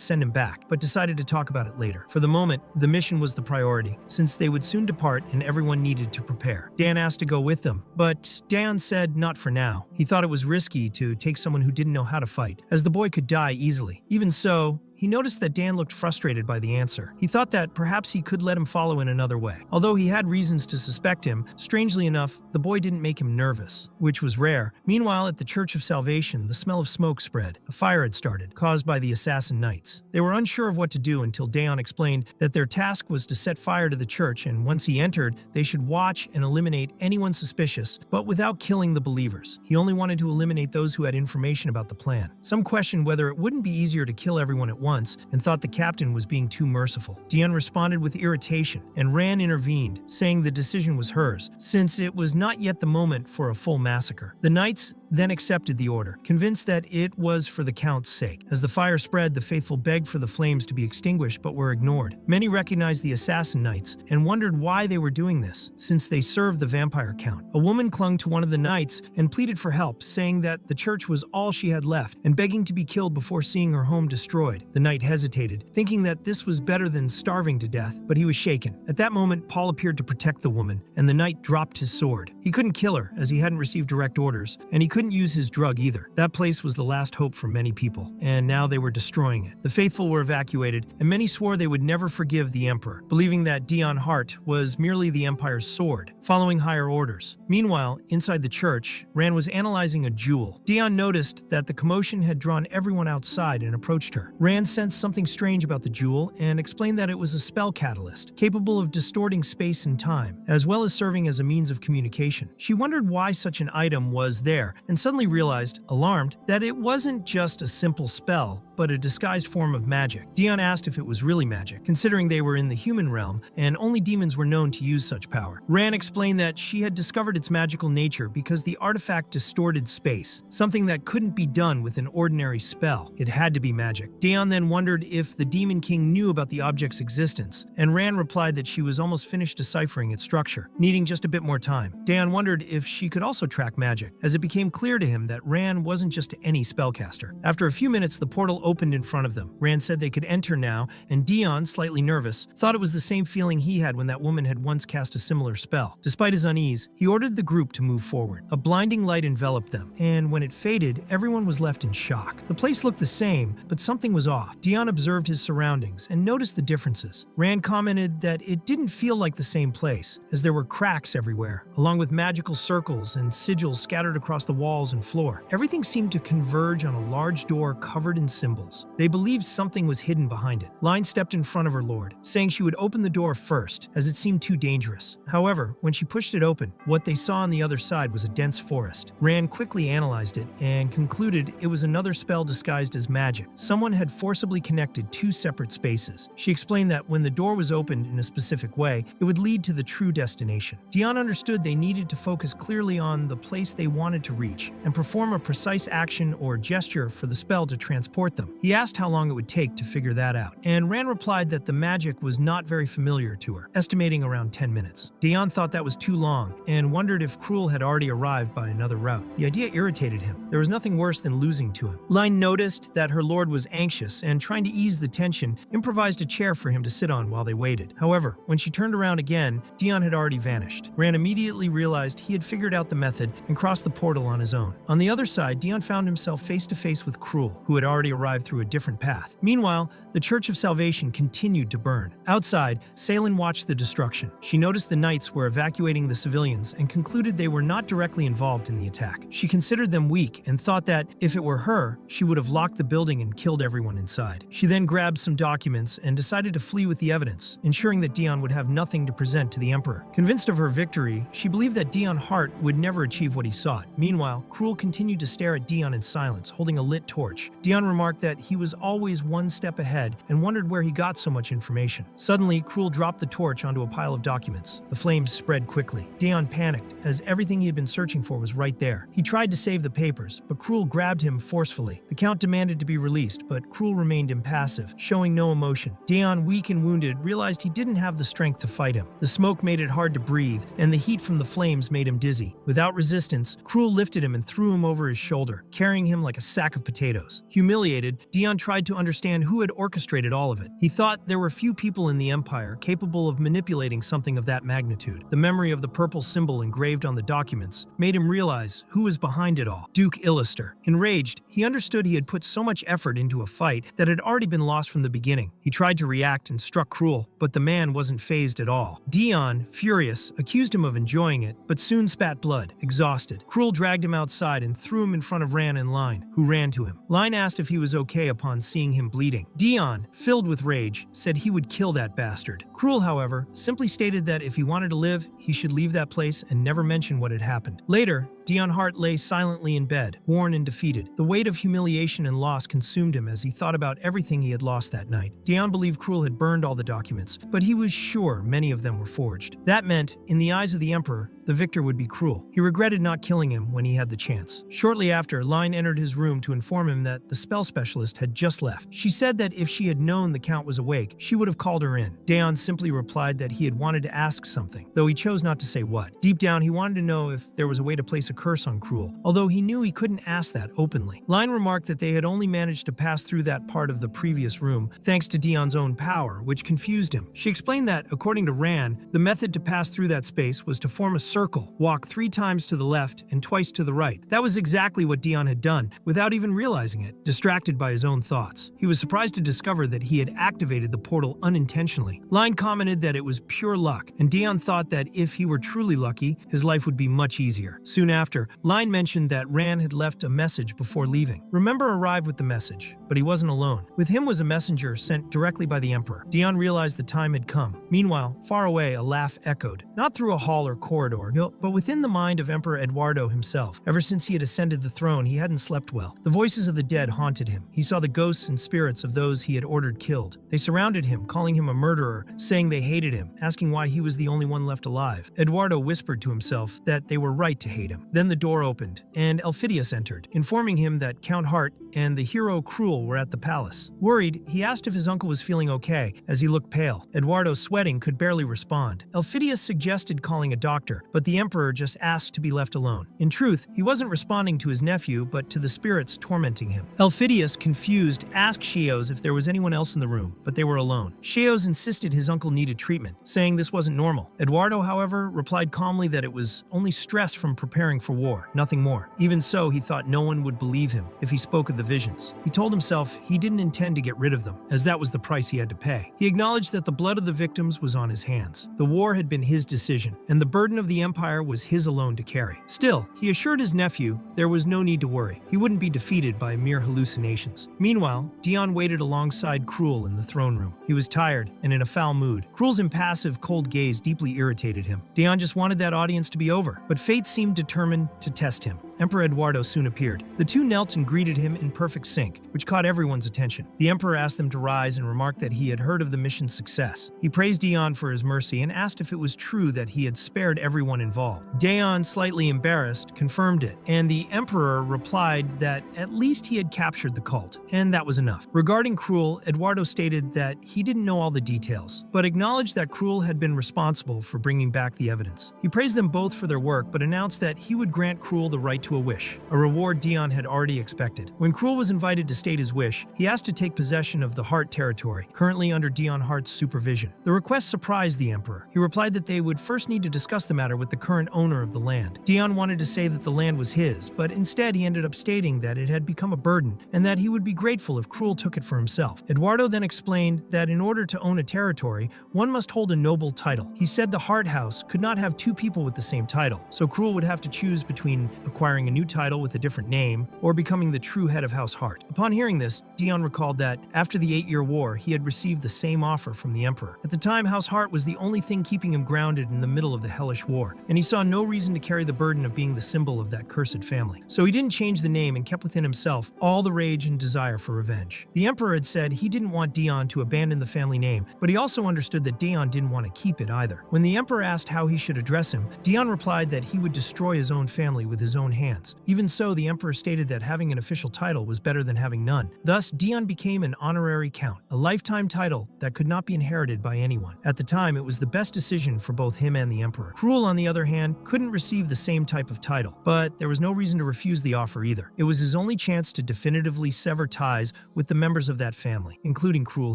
send him back, but decided to talk about it later. For the moment, the mission was the priority, since they would soon depart and everyone needed to prepare. Dan asked to go with them, but Daeon said not for now. He thought it was risky to take someone who didn't know how to fight, as the boy could die easily. Even so, he noticed that Dan looked frustrated by the answer. He thought that perhaps he could let him follow in another way. Although he had reasons to suspect him, strangely enough, the boy didn't make him nervous, which was rare. Meanwhile, at the Church of Salvation, the smell of smoke spread. A fire had started, caused by the assassin knights. They were unsure of what to do until Daeon explained that their task was to set fire to the church, and once he entered, they should watch and eliminate anyone suspicious, but without killing the believers. He only wanted to eliminate those who had information about the plan. Some questioned whether it wouldn't be easier to kill everyone at once and thought the captain was being too merciful. Daeon responded with irritation, and Ran intervened, saying the decision was hers, since it was not yet the moment for a full massacre. The knights then accepted the order, convinced that it was for the Count's sake. As the fire spread, the faithful begged for the flames to be extinguished but were ignored. Many recognized the assassin knights and wondered why they were doing this, since they served the vampire Count. A woman clung to one of the knights and pleaded for help, saying that the church was all she had left and begging to be killed before seeing her home destroyed. The knight hesitated, thinking that this was better than starving to death, but he was shaken. At that moment, Paul appeared to protect the woman, and the knight dropped his sword. He couldn't kill her, as he hadn't received direct orders, and he couldn't use his drug either. That place was the last hope for many people, and now they were destroying it. The faithful were evacuated, and many swore they would never forgive the emperor, believing that Daeon Hart was merely the empire's sword, following higher orders. Meanwhile, inside the church, Ran was analyzing a jewel. Daeon noticed that the commotion had drawn everyone outside and approached her. Ran sensed something strange about the jewel and explained that it was a spell catalyst, capable of distorting space and time, as well as serving as a means of communication. She wondered why such an item was there, and suddenly realized, alarmed, that it wasn't just a simple spell, but a disguised form of magic. Daeon asked if it was really magic, considering they were in the human realm and only demons were known to use such power. Ran explained that she had discovered its magical nature because the artifact distorted space, something that couldn't be done with an ordinary spell. It had to be magic. Daeon then wondered if the Demon King knew about the object's existence, and Ran replied that she was almost finished deciphering its structure, needing just a bit more time. Daeon wondered if she could also track magic, as it became clear to him that Ran wasn't just any spellcaster. After a few minutes, the portal opened in front of them. Ran said they could enter now, and Daeon, slightly nervous, thought it was the same feeling he had when that woman had once cast a similar spell. Despite his unease, he ordered the group to move forward. A blinding light enveloped them, and when it faded, everyone was left in shock. The place looked the same, but something was off. Daeon observed his surroundings and noticed the differences. Ran commented that it didn't feel like the same place, as there were cracks everywhere, along with magical circles and sigils scattered across the walls and floor. Everything seemed to converge on a large door covered in symbols. They believed something was hidden behind it. Line stepped in front of her lord, saying she would open the door first, as it seemed too dangerous. However, when she pushed it open, what they saw on the other side was a dense forest. Ran quickly analyzed it and concluded it was another spell disguised as magic. Someone had forcibly connected two separate spaces. She explained that when the door was opened in a specific way, it would lead to the true destination. Daeon understood they needed to focus clearly on the place they wanted to reach and perform a precise action or gesture for the spell to transport them. He asked how long it would take to figure that out, and Ran replied that the magic was not very familiar to her, estimating around 10 minutes. Daeon thought that was too long and wondered if Cruel had already arrived by another route. The idea irritated him. There was nothing worse than losing to him. Line noticed that her lord was anxious and, trying to ease the tension, improvised a chair for him to sit on while they waited. However, when she turned around again, Daeon had already vanished. Ran immediately realized he had figured out the method and crossed the portal on his own. On the other side, Daeon found himself face to face with Cruel, who had already arrived through a different path. Meanwhile, the Church of Salvation continued to burn. Outside, Salen watched the destruction. She noticed the knights were evacuating the civilians and concluded they were not directly involved in the attack. She considered them weak and thought that, if it were her, she would have locked the building and killed everyone inside. She then grabbed some documents and decided to flee with the evidence, ensuring that Daeon would have nothing to present to the Emperor. Convinced of her victory, she believed that Daeon Hart would never achieve what he sought. Meanwhile, Cruel continued to stare at Daeon in silence, holding a lit torch. Daeon remarked that he was always one step ahead and wondered where he got so much information. Suddenly, Cruel dropped the torch onto a pile of documents. The flames spread quickly. Daeon panicked, as everything he had been searching for was right there. He tried to save the papers, but Cruel grabbed him forcefully. The Count demanded to be released, but Cruel remained impassive, showing no emotion. Daeon, weak and wounded, realized he didn't have the strength to fight him. The smoke made it hard to breathe, and the heat from the flames made him dizzy. Without resistance, Cruel lifted him him and threw him over his shoulder, carrying him like a sack of potatoes. Humiliated, Dion tried to understand who had orchestrated all of it. He thought there were few people in the Empire capable of manipulating something of that magnitude. The memory of the purple symbol engraved on the documents made him realize who was behind it all. Duke Illister. Enraged, he understood he had put so much effort into a fight that had already been lost from the beginning. He tried to react and struck Cruel, but the man wasn't fazed at all. Dion, furious, accused him of enjoying it, but soon spat blood, exhausted. Cruel dragged him outside and threw him in front of Ran and Line, who ran to him. Line asked if he was okay upon seeing him bleeding. Dion, filled with rage, said he would kill that bastard. Cruel, however, simply stated that if he wanted to live, he should leave that place and never mention what had happened. Later, Dion Hart lay silently in bed, worn and defeated. The weight of humiliation and loss consumed him as he thought about everything he had lost that night. Dion believed Cruel had burned all the documents, but he was sure many of them were forged. That meant, in the eyes of the Emperor, the victor would be Cruel. He regretted not killing him when he had the chance. Shortly after, Line entered his room to inform him that the spell specialist had just left. She said that if she had known the Count was awake, she would have called her in. Dion simply replied that he had wanted to ask something, though he chose not to say what. Deep down, he wanted to know if there was a way to place a curse on Cruel, although he knew he couldn't ask that openly. Line remarked that they had only managed to pass through that part of the previous room thanks to Dion's own power, which confused him. She explained that, according to Ran, the method to pass through that space was to form a circle, walk 3 times to the left and twice to the right. That was exactly what Dion had done, without even realizing it, distracted by his own thoughts. He was surprised to discover that he had activated the portal unintentionally. Line commented that it was pure luck, and Dion thought that if he were truly lucky, his life would be much easier. Soon after, Line mentioned that Ran had left a message before leaving. Remember arrived with the message, but he wasn't alone. With him was a messenger sent directly by the Emperor. Dion realized the time had come. Meanwhile, far away, a laugh echoed, not through a hall or corridor, but within the mind of Emperor Eduardo himself. Ever since he had ascended the throne, he hadn't slept well. The voices of the dead haunted him. He saw the ghosts and spirits of those he had ordered killed. They surrounded him, calling him a murderer, saying they hated him, asking why he was the only one left alive. Eduardo whispered to himself that they were right to hate him. Then the door opened, and Elphidius entered, informing him that Count Hart and the hero Cruel were at the palace. Worried, he asked if his uncle was feeling okay, as he looked pale. Eduardo, sweating, could barely respond. Elphidius suggested calling a doctor, but the Emperor just asked to be left alone. In truth, he wasn't responding to his nephew, but to the spirits tormenting him. Elphidius, confused, asked Shios if there was anyone else in the room, but they were alone. Shios insisted his uncle needed treatment, saying this wasn't normal. Eduardo, however, replied calmly that it was only stress from preparing for war, nothing more. Even so, he thought no one would believe him if he spoke of the visions. He told himself he didn't intend to get rid of them, as that was the price he had to pay. He acknowledged that the blood of the victims was on his hands. The war had been his decision, and the burden of the Empire was his alone to carry. Still, he assured his nephew there was no need to worry. He wouldn't be defeated by mere hallucinations. Meanwhile, Dion waited alongside Cruel in the throne room. He was tired and in a foul mood. Cruel's impassive, cold gaze deeply irritated him. Dion just wanted that audience to be over, but fate seemed determined to test him. Emperor Eduardo soon appeared. The two knelt and greeted him in perfect sync, which caught everyone's attention. The Emperor asked them to rise and remarked that he had heard of the mission's success. He praised Dion for his mercy and asked if it was true that he had spared everyone involved. Dion, slightly embarrassed, confirmed it, and the Emperor replied that at least he had captured the cult, and that was enough. Regarding Cruel, Eduardo stated that he didn't know all the details, but acknowledged that Cruel had been responsible for bringing back the evidence. He praised them both for their work, but announced that he would grant Cruel the right to a wish, a reward Dion had already expected. When Cruel was invited to state his wish, he asked to take possession of the Hart territory, currently under Dion Hart's supervision. The request surprised the Emperor. He replied that they would first need to discuss the matter with the current owner of the land. Dion wanted to say that the land was his, but instead he ended up stating that it had become a burden, and that he would be grateful if Cruel took it for himself. Eduardo then explained that in order to own a territory, one must hold a noble title. He said the Hart House could not have two people with the same title, so Cruel would have to choose between acquiring a new title with a different name, or becoming the true head of House Hart. Upon hearing this, Dion recalled that after the 8-year war, he had received the same offer from the Emperor. At the time, House Hart was the only thing keeping him grounded in the middle of the hellish war, and he saw no reason to carry the burden of being the symbol of that cursed family. So he didn't change the name and kept within himself all the rage and desire for revenge. The Emperor had said he didn't want Dion to abandon the family name, but he also understood that Dion didn't want to keep it either. When the Emperor asked how he should address him, Dion replied that he would destroy his own family with his own hands hands. Even so, the emperor stated that having an official title was better than having none. Thus, Dion became an honorary count, a lifetime title that could not be inherited by anyone. At the time, it was the best decision for both him and the emperor. Cruel, on the other hand, couldn't receive the same type of title, but there was no reason to refuse the offer either. It was his only chance to definitively sever ties with the members of that family, including Cruel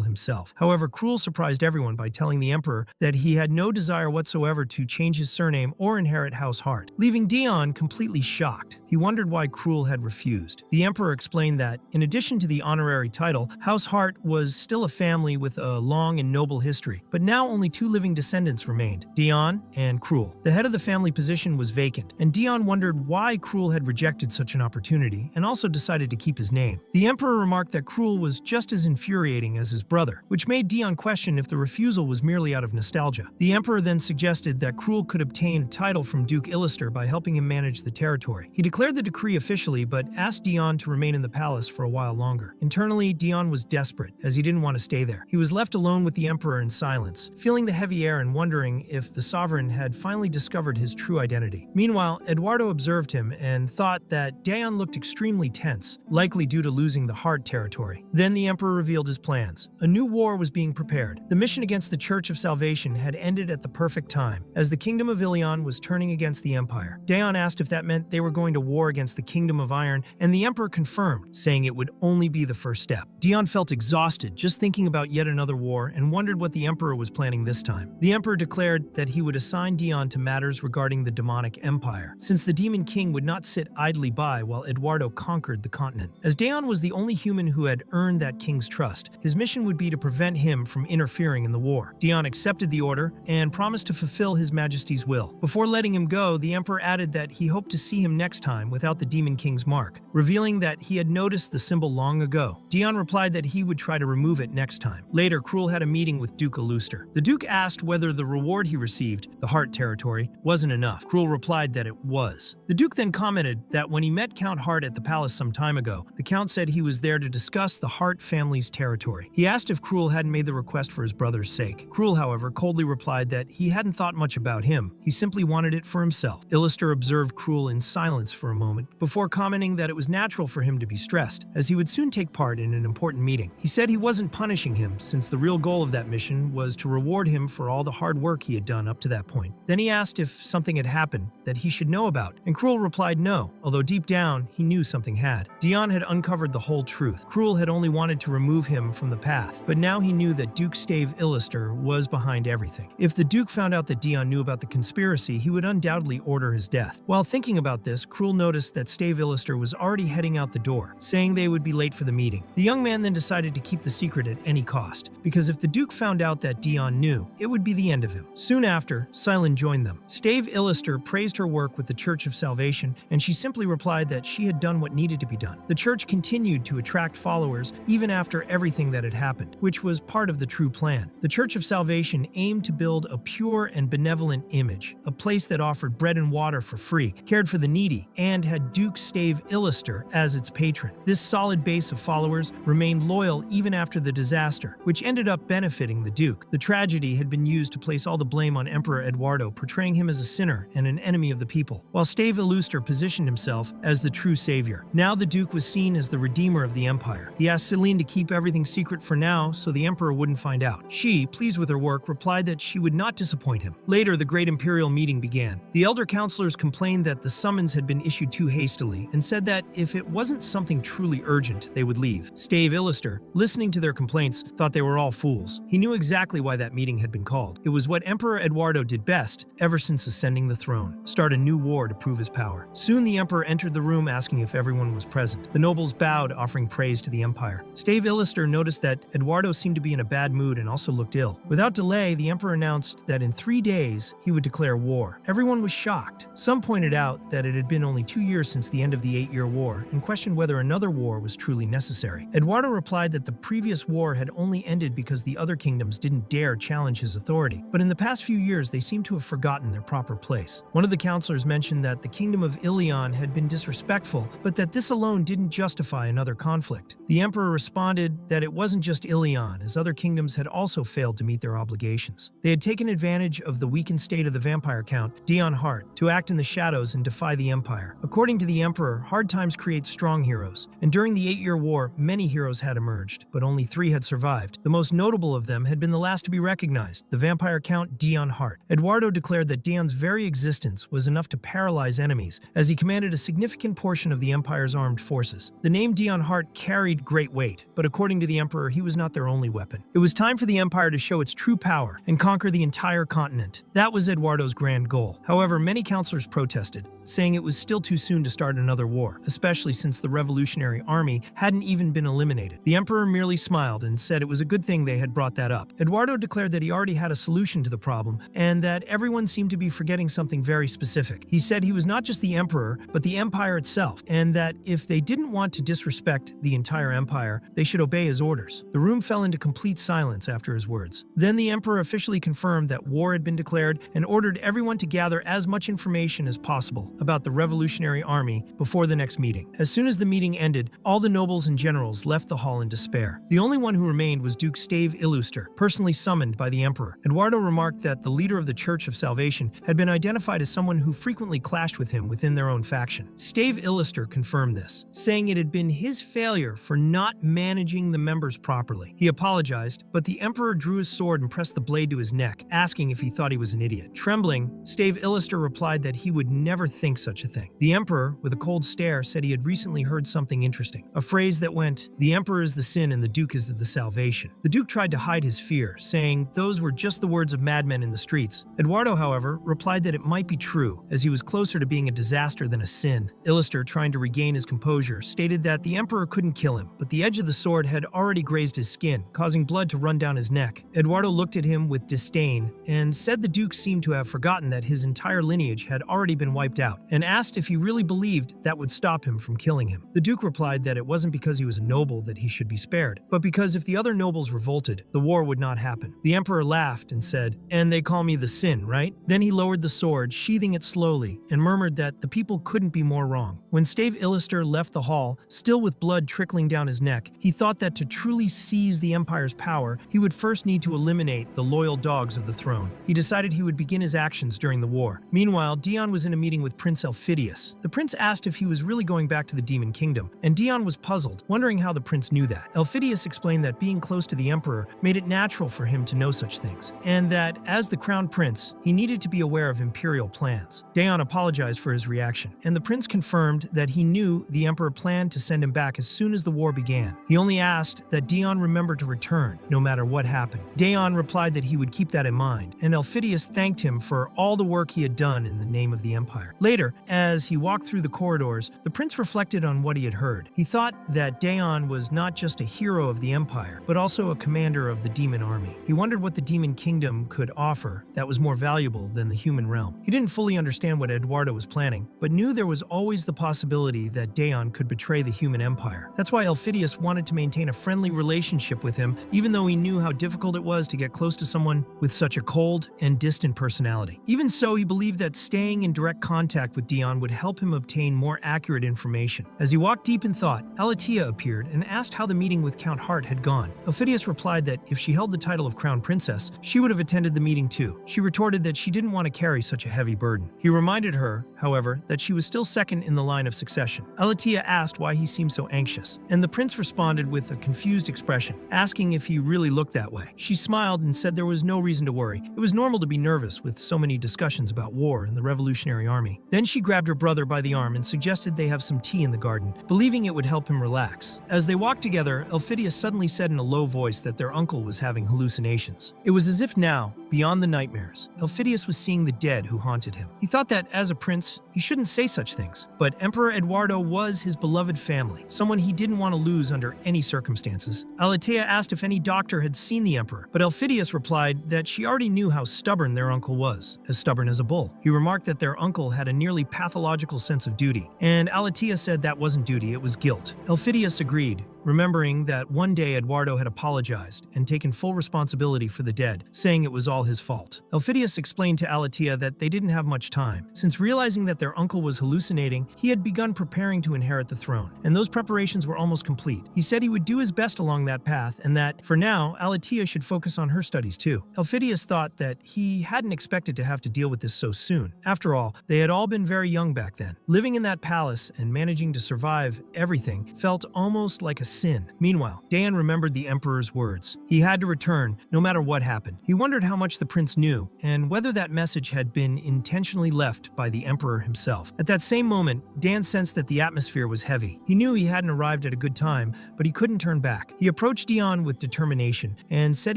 himself. However, Cruel surprised everyone by telling the emperor that he had no desire whatsoever to change his surname or inherit House Hart, leaving Dion completely shocked. He wondered why Cruel had refused. The emperor explained that, in addition to the honorary title, House Hart was still a family with a long and noble history, but now only two living descendants remained, Dion and Cruel. The head of the family position was vacant, and Dion wondered why Cruel had rejected such an opportunity and also decided to keep his name. The emperor remarked that Cruel was just as infuriating as his brother, which made Dion question if the refusal was merely out of nostalgia. The emperor then suggested that Cruel could obtain a title from Duke Illister by helping him manage the territory. He declared the decree officially, but asked Dion to remain in the palace for a while longer. Internally, Dion was desperate, as he didn't want to stay there. He was left alone with the emperor in silence, feeling the heavy air and wondering if the sovereign had finally discovered his true identity. Meanwhile, Eduardo observed him and thought that Dion looked extremely tense, likely due to losing the Hart territory. Then the emperor revealed his plans. A new war was being prepared. The mission against the Church of Salvation had ended at the perfect time, as the kingdom of Ilion was turning against the empire. Dion asked if that meant they were going to war against the kingdom of Iron, and the emperor confirmed, saying it would only be the first step. Dion felt exhausted just thinking about yet another war and wondered what the emperor was planning this time. The emperor declared that he would assign Dion to matters regarding the demonic empire, since the demon king would not sit idly by while Eduardo conquered the continent. As Dion was the only human who had earned that king's trust, his mission would be to prevent him from interfering in the war. Dion accepted the order and promised to fulfill his majesty's will. Before letting him go, the emperor added that he hoped to see him next time without the demon king's mark, revealing that he had noticed the symbol long ago. Dion replied that he would try to remove it next time. Later, Cruel had a meeting with Duke Illuster. The Duke asked whether the reward he received, the Hart territory, wasn't enough. Cruel replied that it was. The Duke then commented that when he met Count Hart at the palace some time ago, the Count said he was there to discuss the Hart family's territory. He asked if Cruel hadn't made the request for his brother's sake. Cruel, however, coldly replied that he hadn't thought much about him. He simply wanted it for himself. Illuster observed Cruel in silence for a moment, before commenting that it was natural for him to be stressed, as he would soon take part in an important meeting. He said he wasn't punishing him, since the real goal of that mission was to reward him for all the hard work he had done up to that point. Then he asked if something had happened that he should know about, and Cruel replied no, although deep down, he knew something had. Dion had uncovered the whole truth. Cruel had only wanted to remove him from the path, but now he knew that Duke Stave Illister was behind everything. If the Duke found out that Dion knew about the conspiracy, he would undoubtedly order his death. While thinking about this, Cruel noticed that Stave Illister was already heading out the door, saying they would be late for the meeting. The young man then decided to keep the secret at any cost, because if the Duke found out that Dion knew, it would be the end of him. Soon after, Silent joined them. Stave Illister praised her work with the Church of Salvation, and she simply replied that she had done what needed to be done. The church continued to attract followers even after everything that had happened, which was part of the true plan. The Church of Salvation aimed to build a pure and benevolent image, a place that offered bread and water for free, cared for the needy, and had Duke Stave Illister as its patron. This solid base of followers remained loyal even after the disaster, which ended up benefiting the Duke. The tragedy had been used to place all the blame on Emperor Eduardo, portraying him as a sinner and an enemy of the people, while Stave Illuster positioned himself as the true savior. Now the Duke was seen as the redeemer of the empire. He asked Celine to keep everything secret for now so the Emperor wouldn't find out. She, pleased with her work, replied that she would not disappoint him. Later, the great imperial meeting began. The elder counselors complained that the summons had been issued too hastily and said that if it wasn't something truly urgent, they would leave. Stave Illister, listening to their complaints, thought they were all fools. He knew exactly why that meeting had been called. It was what Emperor Eduardo did best ever since ascending the throne: start a new war to prove his power. Soon the Emperor entered the room asking if everyone was present. The nobles bowed, offering praise to the Empire. Stave Illister noticed that Eduardo seemed to be in a bad mood and also looked ill. Without delay, the Emperor announced that in 3 days he would declare war. Everyone was shocked. Some pointed out that it had been only 2 years since the end of the 8-year war and questioned whether another war was truly necessary. Eduardo replied that the previous war had only ended because the other kingdoms didn't dare challenge his authority, but in the past few years they seem to have forgotten their proper place. One of the counselors mentioned that the kingdom of Ilion had been disrespectful, but that this alone didn't justify another conflict. The Emperor responded that it wasn't just Ilion, as other kingdoms had also failed to meet their obligations. They had taken advantage of the weakened state of the vampire count, Dion Hart, to act in the shadows and defy the Empire. empire. According to the emperor, hard times create strong heroes, and during the 8-Year War, many heroes had emerged, but only 3 had survived. The most notable of them had been the last to be recognized, the vampire count Dion Hart. Eduardo declared that Dion's very existence was enough to paralyze enemies, as he commanded a significant portion of the empire's armed forces. The name Dion Hart carried great weight, but according to the emperor, he was not their only weapon. It was time for the empire to show its true power and conquer the entire continent. That was Eduardo's grand goal. However, many counselors protested, saying it was still too soon to start another war, especially since the revolutionary army hadn't even been eliminated. The emperor merely smiled and said it was a good thing they had brought that up. Eduardo declared that he already had a solution to the problem and that everyone seemed to be forgetting something very specific. He said he was not just the emperor, but the empire itself, and that if they didn't want to disrespect the entire empire, they should obey his orders. The room fell into complete silence after his words. Then the emperor officially confirmed that war had been declared and ordered everyone to gather as much information as possible about the revolutionary army before the next meeting. As soon as the meeting ended, all the nobles and generals left the hall in despair. The only one who remained was Duke Stave Illuster, personally summoned by the emperor. Eduardo remarked that the leader of the Church of Salvation had been identified as someone who frequently clashed with him within their own faction. Stave Illuster confirmed this, saying it had been his failure for not managing the members properly. He apologized, but the emperor drew his sword and pressed the blade to his neck, asking if he thought he was an idiot. Trembling, Stave Illuster replied that he would never think such a thing. The emperor, with a cold stare, said he had recently heard something interesting, a phrase that went, "The emperor is the sin and the duke is the salvation." The duke tried to hide his fear, saying those were just the words of madmen in the streets. Eduardo, however, replied that it might be true, as he was closer to being a disaster than a sin. Illuster, trying to regain his composure, stated that the emperor couldn't kill him, but the edge of the sword had already grazed his skin, causing blood to run down his neck. Eduardo looked at him with disdain and said the duke seemed to have forgotten that his entire lineage had already been wiped out, and asked if he really believed that would stop him from killing him. The duke replied that it wasn't because he was a noble that he should be spared, but because if the other nobles revolted, the war would not happen. The emperor laughed and said, "And they call me the sin, right?" Then he lowered the sword, sheathing it slowly, and murmured that the people couldn't be more wrong. When Stave Illuster left the hall, still with blood trickling down his neck, he thought that to truly seize the empire's power, he would first need to eliminate the loyal dogs of the throne. He decided he would begin his actions during the war. Meanwhile, Dion was in a meeting with Prince Elphidius. The prince asked if he was really going back to the Demon Kingdom, and Dion was puzzled, wondering how the prince knew that. Elphidius explained that being close to the emperor made it natural for him to know such things, and that, as the crown prince, he needed to be aware of imperial plans. Dion apologized for his reaction, and the prince confirmed that he knew the emperor planned to send him back as soon as the war began. He only asked that Dion remember to return, no matter what happened. Dion replied that he would keep that in mind, and Elphidius thanked him for all the work he had done in the name of the empire. Later, as he walked through the corridors, the prince reflected on what he had heard. He thought that Dion was not just a hero of the empire, but also a commander of the demon army. He wondered what the Demon Kingdom could offer that was more valuable than the human realm. He didn't fully understand what Eduardo was planning, but knew there was always the possibility that Dion could betray the human empire. That's why Elphidius wanted to maintain a friendly relationship with him, even though he knew how difficult it was to get close to someone with such a cold and distant personality. Even so, he believed that staying in direct contact with Dion would help him obtain more accurate information. As he walked deep in thought, Alatia appeared and asked how the meeting with Count Hart had gone. Elphidius replied that if she held the title of Crown Princess, she would have attended the meeting too. She retorted that she didn't want to carry such a heavy burden. He reminded her, however, that she was still second in the line of succession. Alatia asked why he seemed so anxious, and the prince responded with a confused expression, asking if he really looked that way. She smiled and said there was no reason to worry. It was normal to be nervous with so many discussions about war and the revolutionary army. Then she grabbed her brother by the arm and suggested they have some tea in the garden, believing it would help him relax. As they walked together, Elphidius suddenly said in a low voice that their uncle was having hallucinations. It was as if now, beyond the nightmares, Elphidius was seeing the dead who haunted him. He thought that, as a prince, he shouldn't say such things, but Emperor Eduardo was his beloved family, someone he didn't want to lose under any circumstances. Alatea asked if any doctor had seen the emperor, but Elphidius replied that she already knew how stubborn their uncle was, as stubborn as a bull. He remarked that their uncle had a nearly pathological sense of duty, and Alatea said that wasn't duty, it was guilt. Elphidius agreed, remembering that one day Eduardo had apologized and taken full responsibility for the dead, saying it was all his fault. Elphidius explained to Alatia that they didn't have much time. Since realizing that their uncle was hallucinating, he had begun preparing to inherit the throne, and those preparations were almost complete. He said he would do his best along that path, and that, for now, Alatia should focus on her studies too. Elphidius thought that he hadn't expected to have to deal with this so soon. After all, they had all been very young back then. Living in that palace and managing to survive everything felt almost like a sin. Meanwhile, Dan remembered the Emperor's words. He had to return, no matter what happened. He wondered how much the prince knew, and whether that message had been intentionally left by the Emperor himself. At that same moment, Dan sensed that the atmosphere was heavy. He knew he hadn't arrived at a good time, but he couldn't turn back. He approached Dion with determination and said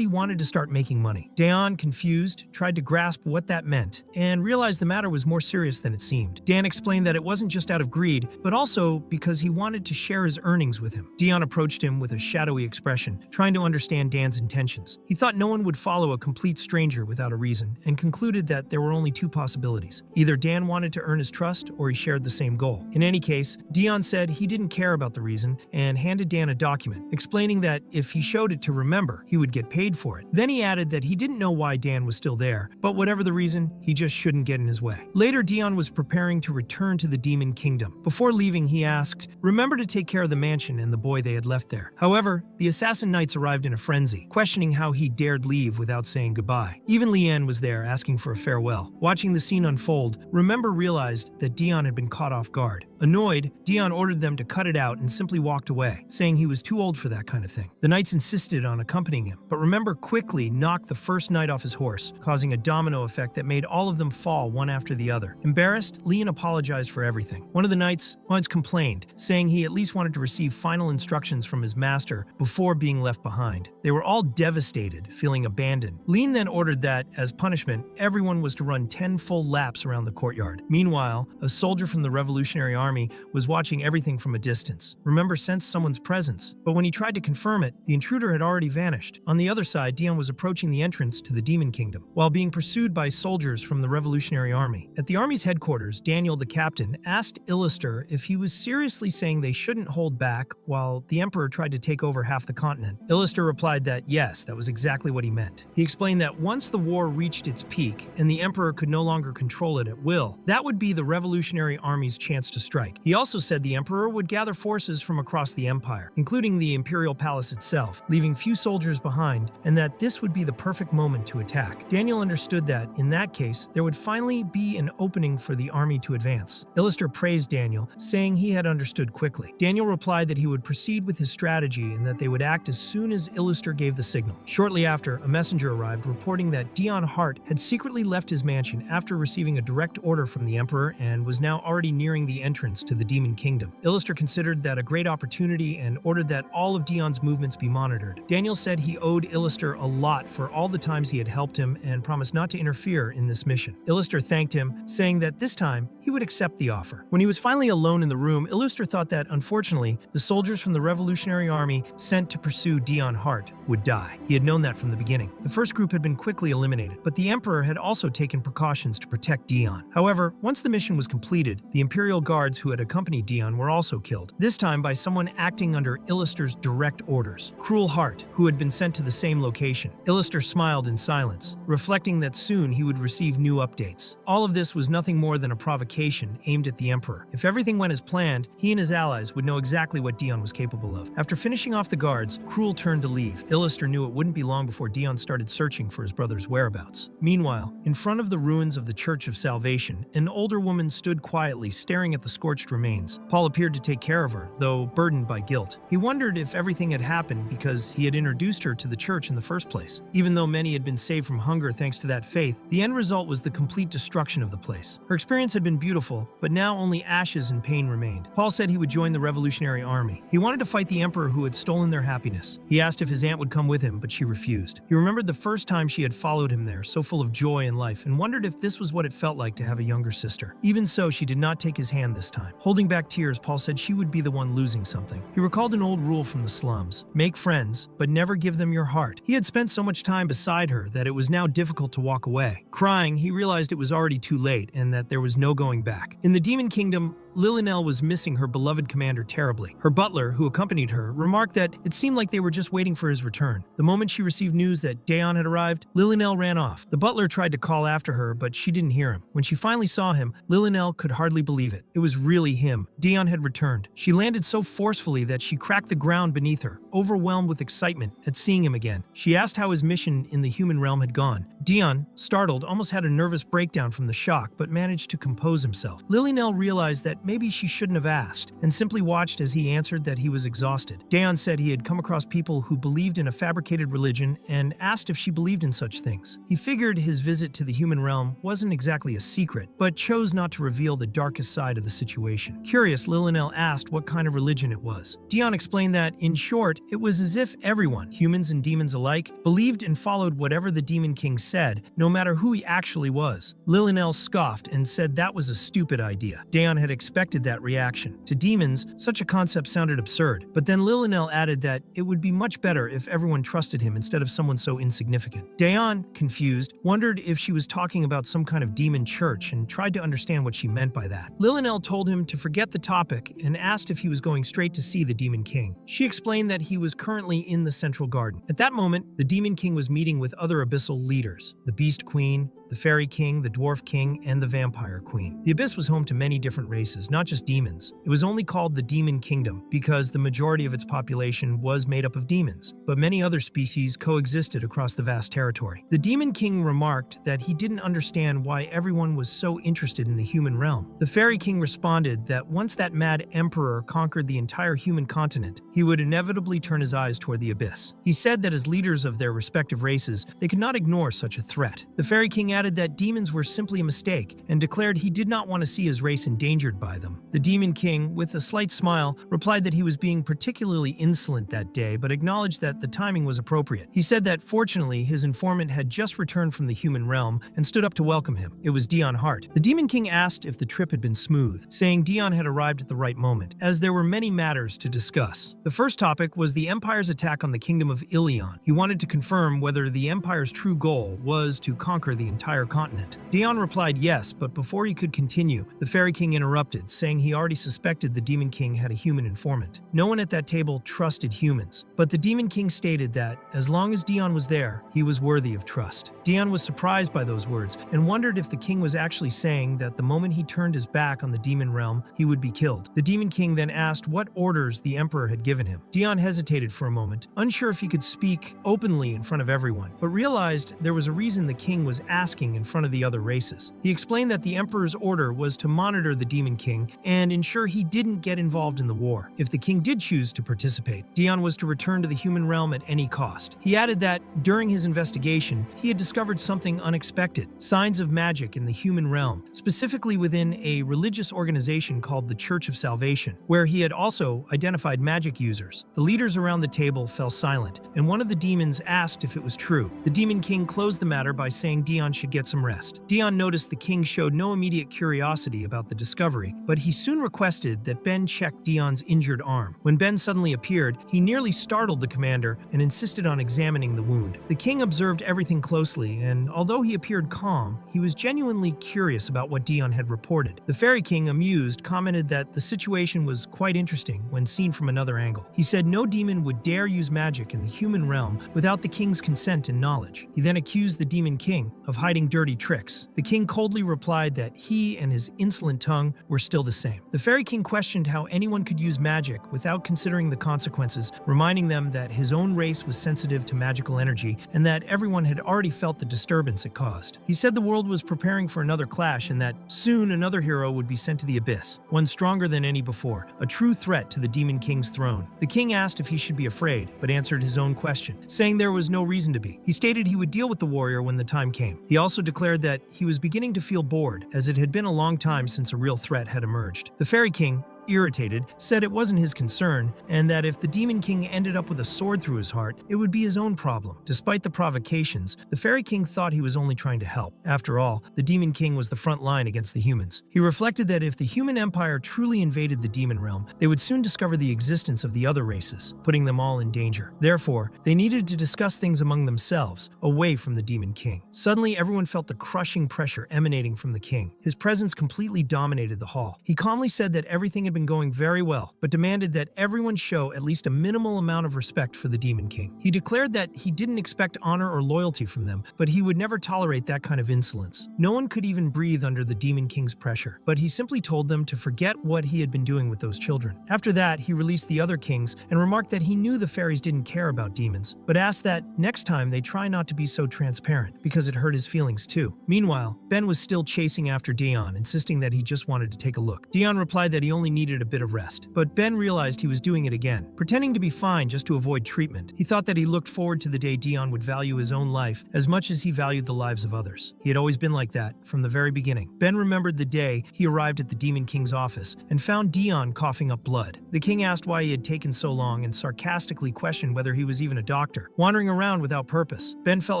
he wanted to start making money. Dion, confused, tried to grasp what that meant and realized the matter was more serious than it seemed. Dan explained that it wasn't just out of greed, but also because he wanted to share his earnings with him. Dion approached him with a shadowy expression, trying to understand Dan's intentions. He thought no one would follow a complete stranger without a reason, and concluded that there were only two possibilities. Either Dan wanted to earn his trust, or he shared the same goal. In any case, Dion said he didn't care about the reason and handed Dan a document, explaining that if he showed it to Remember, he would get paid for it. Then he added that he didn't know why Dan was still there, but whatever the reason, he just shouldn't get in his way. Later, Dion was preparing to return to the Demon Kingdom. Before leaving, he asked, Remember to take care of the mansion and the boy they had left there. However, the assassin knights arrived in a frenzy, questioning how he dared leave without saying goodbye. Even Leanne was there, asking for a farewell. Watching the scene unfold, Remember realized that Dion had been caught off guard. Annoyed, Dion ordered them to cut it out and simply walked away, saying he was too old for that kind of thing. The knights insisted on accompanying him, but Remember quickly knocked the first knight off his horse, causing a domino effect that made all of them fall one after the other. Embarrassed, Leon apologized for everything. One of the knights once complained, saying he at least wanted to receive final instructions from his master before being left behind. They were all devastated, feeling abandoned. Lean then ordered that, as punishment, everyone was to run 10 full laps around the courtyard. Meanwhile, a soldier from the Revolutionary Army was watching everything from a distance. Remember sensed someone's presence, but when he tried to confirm it, the intruder had already vanished. On the other side, Dion was approaching the entrance to the Demon Kingdom, while being pursued by soldiers from the Revolutionary Army. At the army's headquarters, Daniel, the captain, asked Illister if he was seriously saying they shouldn't hold back while the Emperor tried to take over half the continent. Illister replied that yes, that was exactly what he meant. He explained that once the war reached its peak and the Emperor could no longer control it at will, that would be the Revolutionary Army's chance to strike. He also said the Emperor would gather forces from across the empire, including the Imperial Palace itself, leaving few soldiers behind, and that this would be the perfect moment to attack. Daniel understood that, in that case, there would finally be an opening for the army to advance. Illister praised Daniel, saying he had understood quickly. Daniel replied that he would proceed with his strategy and that they would act as soon as Illister gave the signal. Shortly after, a messenger arrived reporting that Dion Hart had secretly left his mansion after receiving a direct order from the Emperor and was now already nearing the entrance to the Demon Kingdom. Illister considered that a great opportunity and ordered that all of Dion's movements be monitored. Daniel said he owed Illister a lot for all the times he had helped him and promised not to interfere in this mission. Illister thanked him, saying that this time he would accept the offer. When he was finally alone in the room, Illister thought that, unfortunately, the soldiers from the Revolutionary Army sent to pursue Dion Hart would die. He had known that from the beginning. The first group had been quickly eliminated, but the Emperor had also taken precautions to protect Dion. However, once the mission was completed, the Imperial guards who had accompanied Dion were also killed, this time by someone acting under Illister's direct orders, Cruel Hart, who had been sent to the same location. Illister smiled in silence, reflecting that soon he would receive new updates. All of this was nothing more than a provocation aimed at the Emperor. If everything went as planned, he and his allies would know exactly what Dion was capable of. After finishing off the guards, Cruel turned to leave. Illister knew it wouldn't be long before Dion started searching for his brother's whereabouts. Meanwhile, in front of the ruins of the Church of Salvation, an older woman stood quietly, staring at the scorched remains. Paul appeared to take care of her, though burdened by guilt. He wondered if everything had happened because he had introduced her to the church in the first place. Even though many had been saved from hunger thanks to that faith, the end result was the complete destruction of the place. Her experience had been beautiful, but now only ashes and pain remained. Paul said he would join the Revolutionary Army. He wanted to fight the Emperor who had stolen their happiness. He asked if his aunt would come with him, but she refused. He remembered the first time she had followed him there, so full of joy and life, and wondered if this was what it felt like to have a younger sister. Even so, she did not take his hand this time. Holding back tears, Paul said she would be the one losing something. He recalled an old rule from the slums: make friends, but never give them your heart. He had spent so much time beside her that it was now difficult to walk away. Crying, he realized it was already too late and that there was no going back. In the Demon Kingdom, Lilynell was missing her beloved commander terribly. Her butler, who accompanied her, remarked that it seemed like they were just waiting for his return. The moment she received news that Daeon had arrived, Lilynell ran off. The butler tried to call after her, but she didn't hear him. When she finally saw him, Lilynell could hardly believe it. It was really him. Daeon had returned. She landed so forcefully that she cracked the ground beneath her, overwhelmed with excitement at seeing him again. She asked how his mission in the human realm had gone. Daeon, startled, almost had a nervous breakdown from the shock, but managed to compose himself. Lilynell realized that maybe she shouldn't have asked, and simply watched as he answered that he was exhausted. Daeon said he had come across people who believed in a fabricated religion and asked if she believed in such things. He figured his visit to the human realm wasn't exactly a secret, but chose not to reveal the darkest side of the situation. Curious, Lilynell asked what kind of religion it was. Daeon explained that, in short, it was as if everyone, humans and demons alike, believed and followed whatever the Demon King said, no matter who he actually was. Lilynell scoffed and said that was a stupid idea. Daeon had expected that reaction. To demons, such a concept sounded absurd, but then Lilynell added that it would be much better if everyone trusted him instead of someone so insignificant. Daeon, confused, wondered if she was talking about some kind of demon church and tried to understand what she meant by that. Lilynell told him to forget the topic and asked if he was going straight to see the Demon King. She explained that he was currently in the Central Garden. At that moment, the Demon King was meeting with other abyssal leaders, the Beast Queen, the Fairy King, the Dwarf King, and the Vampire Queen. The Abyss was home to many different races, not just demons. It was only called the Demon Kingdom because the majority of its population was made up of demons, but many other species coexisted across the vast territory. The Demon King remarked that he didn't understand why everyone was so interested in the human realm. The Fairy King responded that once that mad emperor conquered the entire human continent, he would inevitably turn his eyes toward the Abyss. He said that as leaders of their respective races, they could not ignore such a threat. The Fairy King added that demons were simply a mistake and declared he did not want to see his race endangered by them. The Demon King, with a slight smile, replied that he was being particularly insolent that day, but acknowledged that the timing was appropriate. He said that fortunately his informant had just returned from the human realm and stood up to welcome him. It was Daeon Hart. The Demon King asked if the trip had been smooth, saying Daeon had arrived at the right moment, as there were many matters to discuss. The first topic was the Empire's attack on the kingdom of Ilion. He wanted to confirm whether the Empire's true goal was to conquer the entire continent. Daeon replied yes, but before he could continue, the Fairy King interrupted, saying he already suspected the Demon King had a human informant. No one at that table trusted humans, but the Demon King stated that, as long as Daeon was there, he was worthy of trust. Daeon was surprised by those words and wondered if the king was actually saying that the moment he turned his back on the demon realm, he would be killed. The Demon King then asked what orders the Emperor had given him. Daeon hesitated for a moment, unsure if he could speak openly in front of everyone, but realized there was a reason the king was asking in front of the other races. He explained that the Emperor's order was to monitor the Demon King and ensure he didn't get involved in the war. If the king did choose to participate, Daeon was to return to the human realm at any cost. He added that, during his investigation, he had discovered something unexpected: signs of magic in the human realm, specifically within a religious organization called the Church of Salvation, where he had also identified magic users. The leaders around the table fell silent, and one of the demons asked if it was true. The Demon King closed the matter by saying Daeon should get some rest. Daeon noticed the king showed no immediate curiosity about the discovery, but he soon requested that Ben check Daeon's injured arm. When Ben suddenly appeared, he nearly startled the commander and insisted on examining the wound. The king observed everything closely, and although he appeared calm, he was genuinely curious about what Daeon had reported. The Fairy King, amused, commented that the situation was quite interesting when seen from another angle. He said no demon would dare use magic in the human realm without the king's consent and knowledge. He then accused the Demon King of hiding dirty tricks. The king coldly replied that he and his insolent tongue were still the same. The Fairy King questioned how anyone could use magic without considering the consequences, reminding them that his own race was sensitive to magical energy and that everyone had already felt the disturbance it caused. He said the world was preparing for another clash and that soon another hero would be sent to the Abyss, one stronger than any before, a true threat to the Demon King's throne. The king asked if he should be afraid, but answered his own question, saying there was no reason to be. He stated he would deal with the warrior when the time came. He also declared that he was beginning to feel bored, as it had been a long time since a real threat had emerged. The Fairy King, irritated, said it wasn't his concern, and that if the Demon King ended up with a sword through his heart, it would be his own problem. Despite the provocations, the Fairy King thought he was only trying to help. After all, the Demon King was the front line against the humans. He reflected that if the human empire truly invaded the demon realm, they would soon discover the existence of the other races, putting them all in danger. Therefore, they needed to discuss things among themselves, away from the Demon King. Suddenly, everyone felt the crushing pressure emanating from the king. His presence completely dominated the hall. He calmly said that everything had been going very well, but demanded that everyone show at least a minimal amount of respect for the Demon King. He declared that he didn't expect honor or loyalty from them, but he would never tolerate that kind of insolence. No one could even breathe under the Demon King's pressure, but he simply told them to forget what he had been doing with those children. After that, he released the other kings and remarked that he knew the fairies didn't care about demons, but asked that next time they try not to be so transparent, because it hurt his feelings too. Meanwhile, Ben was still chasing after Dion, insisting that he just wanted to take a look. Dion replied that he only needed a bit of rest, but Ben realized he was doing it again, pretending to be fine just to avoid treatment. He thought that he looked forward to the day Dion would value his own life as much as he valued the lives of others. He had always been like that from the very beginning. Ben remembered the day he arrived at the Demon King's office and found Dion coughing up blood. The king asked why he had taken so long and sarcastically questioned whether he was even a doctor, wandering around without purpose. Ben felt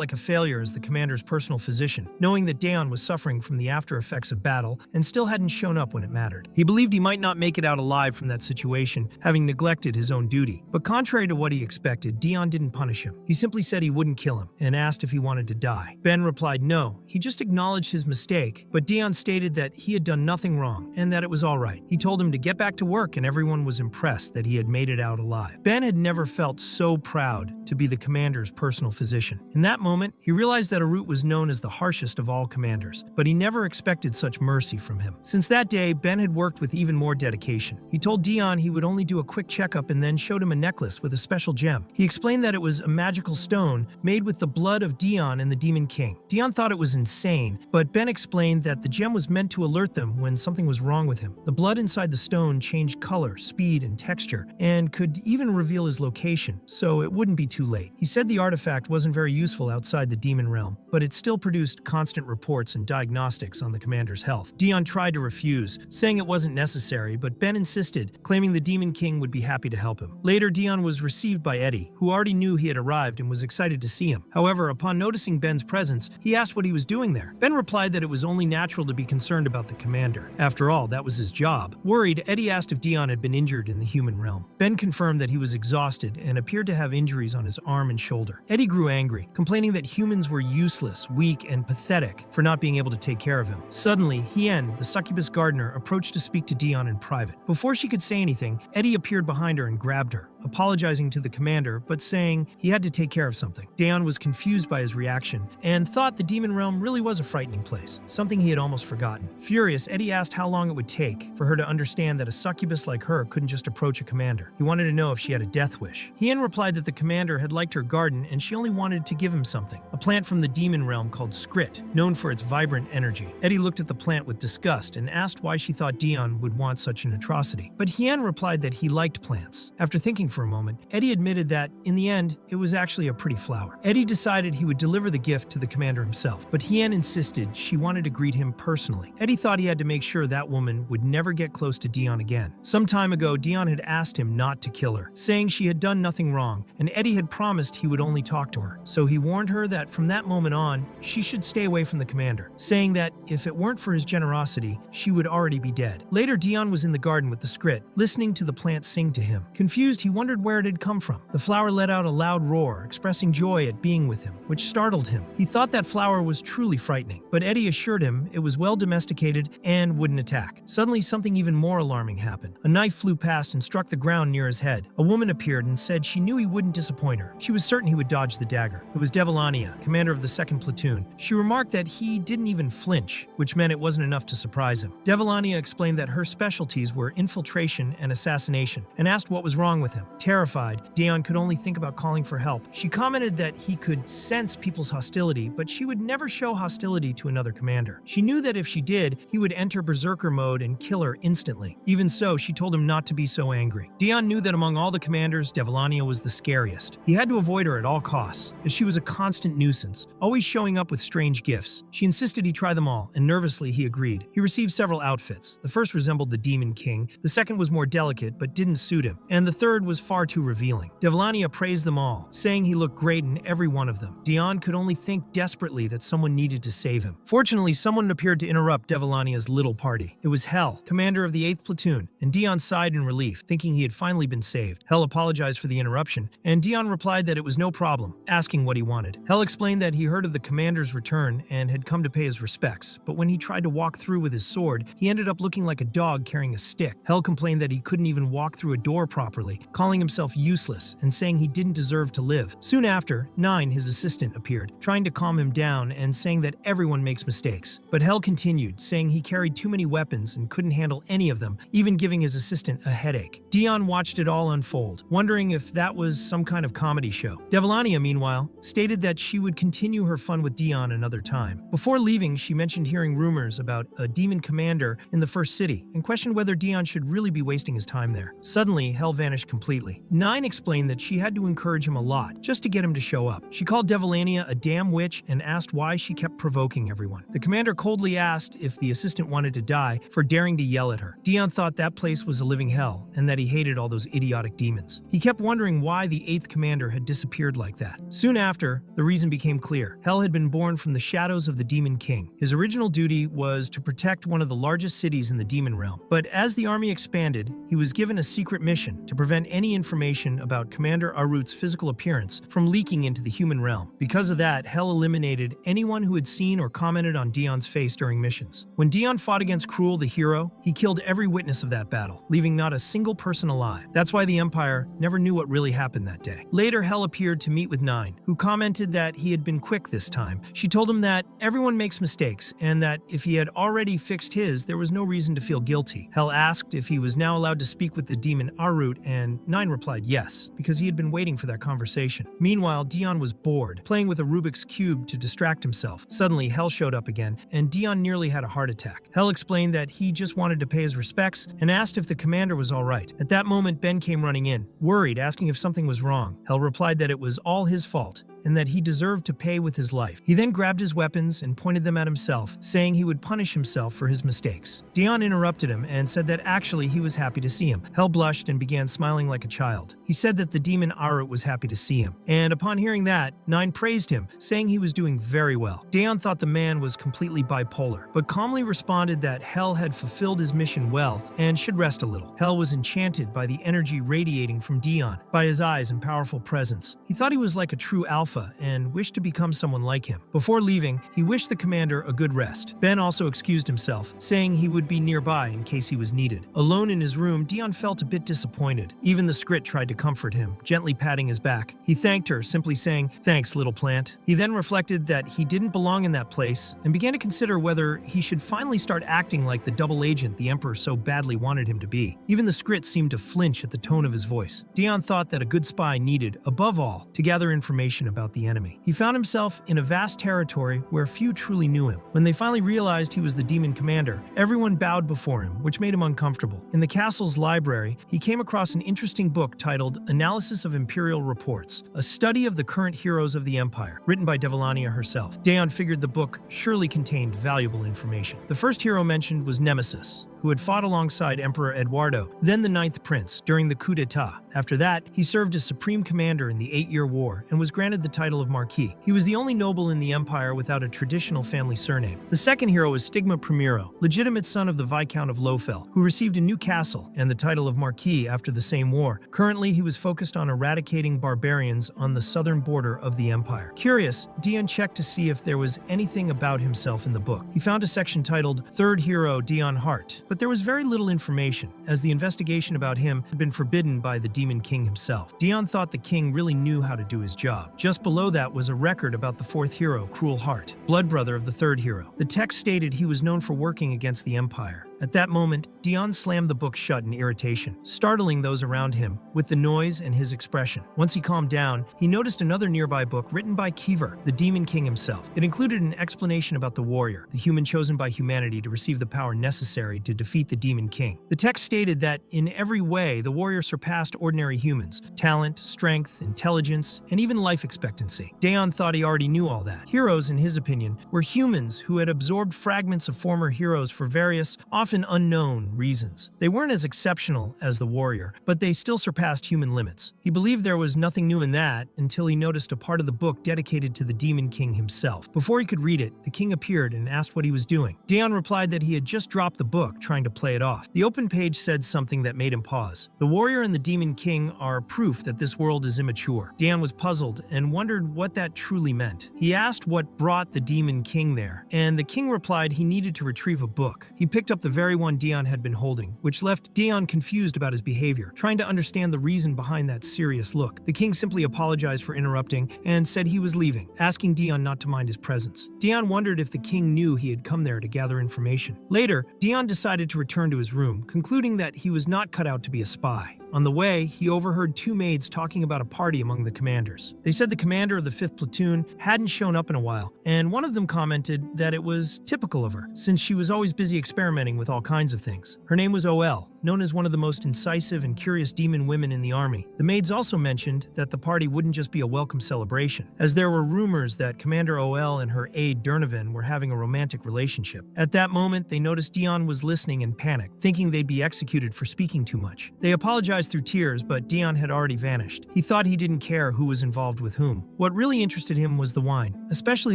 like a failure as the commander's personal physician, knowing that Dion was suffering from the after effects of battle and still hadn't shown up when it mattered. He believed he might not make it out alive from that situation, having neglected his own duty. But contrary to what he expected, Dion didn't punish him. He simply said he wouldn't kill him and asked if he wanted to die. Ben replied no, he just acknowledged his mistake, but Dion stated that he had done nothing wrong and that it was all right. He told him to get back to work, and everyone was impressed that he had made it out alive. Ben had never felt so proud to be the commander's personal physician. In that moment, he realized that Arut was known as the harshest of all commanders, but he never expected such mercy from him. Since that day, Ben had worked with even more dedication. He told Dion he would only do a quick checkup and then showed him a necklace with a special gem. He explained that it was a magical stone made with the blood of Dion and the Demon King. Dion thought it was insane, but Ben explained that the gem was meant to alert them when something was wrong with him. The blood inside the stone changed color, speed, and texture, and could even reveal his location, so it wouldn't be too late. He said the artifact wasn't very useful outside the demon realm, but it still produced constant reports and diagnostics on the commander's health. Dion tried to refuse, saying it wasn't necessary, but Ben insisted, claiming the Demon King would be happy to help him. Later, Dion was received by Eddie, who already knew he had arrived and was excited to see him. However, upon noticing Ben's presence, he asked what he was doing there. Ben replied that it was only natural to be concerned about the commander. After all, that was his job. Worried, Eddie asked if Dion had been injured in the human realm. Ben confirmed that he was exhausted and appeared to have injuries on his arm and shoulder. Eddie grew angry, complaining that humans were useless, weak, and pathetic for not being able to take care of him. Suddenly, Hien, the succubus gardener, approached to speak to Dion in private. Before she could say anything, Eddie appeared behind her and grabbed her, apologizing to the commander, but saying he had to take care of something. Dion was confused by his reaction and thought the demon realm really was a frightening place, something he had almost forgotten. Furious, Eddie asked how long it would take for her to understand that a succubus like her couldn't just approach a commander. He wanted to know if she had a death wish. Hien replied that the commander had liked her garden and she only wanted to give him something, a plant from the demon realm called Skrit, known for its vibrant energy. Eddie looked at the plant with disgust and asked why she thought Dion would want such an atrocity. But Hien replied that he liked plants. After thinking for a moment, Eddie admitted that, in the end, it was actually a pretty flower. Eddie decided he would deliver the gift to the commander himself, but Hien insisted she wanted to greet him personally. Eddie thought he had to make sure that woman would never get close to Dion again. Some time ago, Dion had asked him not to kill her, saying she had done nothing wrong, and Eddie had promised he would only talk to her. So he warned her that from that moment on, she should stay away from the commander, saying that if it weren't for his generosity, she would already be dead. Later, Dion was in the garden with the Skrit, listening to the plant sing to him. Confused, he wondered where it had come from. The flower let out a loud roar, expressing joy at being with him, which startled him. He thought that flower was truly frightening, but Eddie assured him it was well domesticated and wouldn't attack. Suddenly, something even more alarming happened. A knife flew past and struck the ground near his head. A woman appeared and said she knew he wouldn't disappoint her. She was certain he would dodge the dagger. It was Devilania, commander of the 2nd Platoon. She remarked that he didn't even flinch, which meant it wasn't enough to surprise him. Devilania explained that her specialties were infiltration and assassination, and asked what was wrong with him. them. Terrified, Dion could only think about calling for help. She commented that he could sense people's hostility, but she would never show hostility to another commander. She knew that if she did, he would enter berserker mode and kill her instantly. Even so, she told him not to be so angry. Dion knew that among all the commanders, Devilania was the scariest. He had to avoid her at all costs, as she was a constant nuisance, always showing up with strange gifts. She insisted he try them all, and nervously he agreed. He received several outfits. The first resembled the Demon King, the second was more delicate but didn't suit him, and the third was far too revealing. Devilania praised them all, saying he looked great in every one of them. Dion could only think desperately that someone needed to save him. Fortunately, someone appeared to interrupt Devilania's little party. It was Hell, commander of the 8th platoon, and Dion sighed in relief, thinking he had finally been saved. Hell apologized for the interruption, and Dion replied that it was no problem, asking what he wanted. Hell explained that he heard of the commander's return and had come to pay his respects, but when he tried to walk through with his sword, he ended up looking like a dog carrying a stick. Hell complained that he couldn't even walk through a door properly, calling himself useless and saying he didn't deserve to live. Soon after, Nine, his assistant, appeared, trying to calm him down and saying that everyone makes mistakes. But Hell continued, saying he carried too many weapons and couldn't handle any of them, even giving his assistant a headache. Dion watched it all unfold, wondering if that was some kind of comedy show. Devilania, meanwhile, stated that she would continue her fun with Dion another time. Before leaving, she mentioned hearing rumors about a demon commander in the first city and questioned whether Dion should really be wasting his time there. Suddenly, Hell vanished completely. Nine explained that she had to encourage him a lot just to get him to show up. She called Devilania a damn witch and asked why she kept provoking everyone. The commander coldly asked if the assistant wanted to die for daring to yell at her. Dion thought that place was a living hell and that he hated all those idiotic demons. He kept wondering why the 8th commander had disappeared like that. Soon after, the reason became clear. Hell had been born from the shadows of the Demon King. His original duty was to protect one of the largest cities in the demon realm. But as the army expanded, he was given a secret mission to prevent any information about Commander Arut's physical appearance from leaking into the human realm. Because of that, Hell eliminated anyone who had seen or commented on Dion's face during missions. When Dion fought against Cruel the hero, he killed every witness of that battle, leaving not a single person alive. That's why the Empire never knew what really happened that day. Later, Hell appeared to meet with Nine, who commented that he had been quick this time. She told him that everyone makes mistakes, and that if he had already fixed his, there was no reason to feel guilty. Hell asked if he was now allowed to speak with the demon Arut, and Nine replied yes, because he had been waiting for that conversation. Meanwhile, Dion was bored, playing with a Rubik's Cube to distract himself. Suddenly, Hell showed up again, and Dion nearly had a heart attack. Hell explained that he just wanted to pay his respects and asked if the commander was all right. At that moment, Ben came running in, worried, asking if something was wrong. Hell replied that it was all his fault, and that he deserved to pay with his life. He then grabbed his weapons and pointed them at himself, saying he would punish himself for his mistakes. Dion interrupted him and said that actually he was happy to see him. Hell blushed and began smiling like a child. He said that the demon Arut was happy to see him, and upon hearing that, Nine praised him, saying he was doing very well. Dion thought the man was completely bipolar, but calmly responded that Hell had fulfilled his mission well and should rest a little. Hell was enchanted by the energy radiating from Dion, by his eyes and powerful presence. He thought he was like a true alpha and wished to become someone like him. Before leaving, he wished the commander a good rest. Ben also excused himself, saying he would be nearby in case he was needed. Alone in his room, Dion felt a bit disappointed. Even the Skrit tried to comfort him, gently patting his back. He thanked her, simply saying, "Thanks, little plant." He then reflected that he didn't belong in that place and began to consider whether he should finally start acting like the double agent the Emperor so badly wanted him to be. Even the Skrit seemed to flinch at the tone of his voice. Dion thought that a good spy needed, above all, to gather information about the enemy. He found himself in a vast territory where few truly knew him. When they finally realized he was the demon commander, everyone bowed before him, which made him uncomfortable. In the castle's library, he came across an interesting book titled Analysis of Imperial Reports, a study of the current heroes of the Empire, written by Devilania herself. Dion figured the book surely contained valuable information. The first hero mentioned was Nemesis, who had fought alongside Emperor Eduardo, then the 9th Prince, during the coup d'etat. After that, he served as Supreme Commander in the 8-Year War and was granted the title of Marquis. He was the only noble in the Empire without a traditional family surname. The second hero was Stigma Primero, legitimate son of the Viscount of Lowfell, who received a new castle and the title of Marquis after the same war. Currently, he was focused on eradicating barbarians on the southern border of the Empire. Curious, Dion checked to see if there was anything about himself in the book. He found a section titled Third Hero Dion Hart, but there was very little information, as the investigation about him had been forbidden by the Demon King himself. Dion thought the king really knew how to do his job. Just below that was a record about the fourth hero, Cruel Heart, blood brother of the third hero. The text stated he was known for working against the Empire, At that moment, Dion slammed the book shut in irritation, startling those around him with the noise and his expression. Once he calmed down, he noticed another nearby book written by Kiver, the Demon King himself. It included an explanation about the warrior, the human chosen by humanity to receive the power necessary to defeat the Demon King. The text stated that, in every way, the warrior surpassed ordinary humans: talent, strength, intelligence, and even life expectancy. Daeon thought he already knew all that. Heroes, in his opinion, were humans who had absorbed fragments of former heroes for various, often unknown, reasons. They weren't as exceptional as the warrior, but they still surpassed human limits. He believed there was nothing new in that until he noticed a part of the book dedicated to the Demon King himself. Before he could read it, the king appeared and asked what he was doing. Daeon replied that he had just dropped the book, trying to play it off. The open page said something that made him pause. The warrior and the Demon King are proof that this world is immature. Daeon was puzzled and wondered what that truly meant. He asked what brought the Demon King there, and the king replied he needed to retrieve a book. He picked up the very one Daeon had been holding, which left Daeon confused about his behavior, trying to understand the reason behind that serious look. The king simply apologized for interrupting and said he was leaving, asking Daeon not to mind his presence. Daeon wondered if the king knew he had come there to gather information. Later, Daeon decided to return to his room, concluding that he was not cut out to be a spy. On the way, he overheard two maids talking about a party among the commanders. They said the commander of the 5th platoon hadn't shown up in a while, and one of them commented that it was typical of her, since she was always busy experimenting with all kinds of things. Her name was OL, known as one of the most incisive and curious demon women in the army. The maids also mentioned that the party wouldn't just be a welcome celebration, as there were rumors that Commander OL and her aide Durnovan were having a romantic relationship. At that moment, they noticed Daeon was listening and panicked, thinking they'd be executed for speaking too much. They apologized through tears, but Daeon had already vanished. He thought he didn't care who was involved with whom. What really interested him was the wine, especially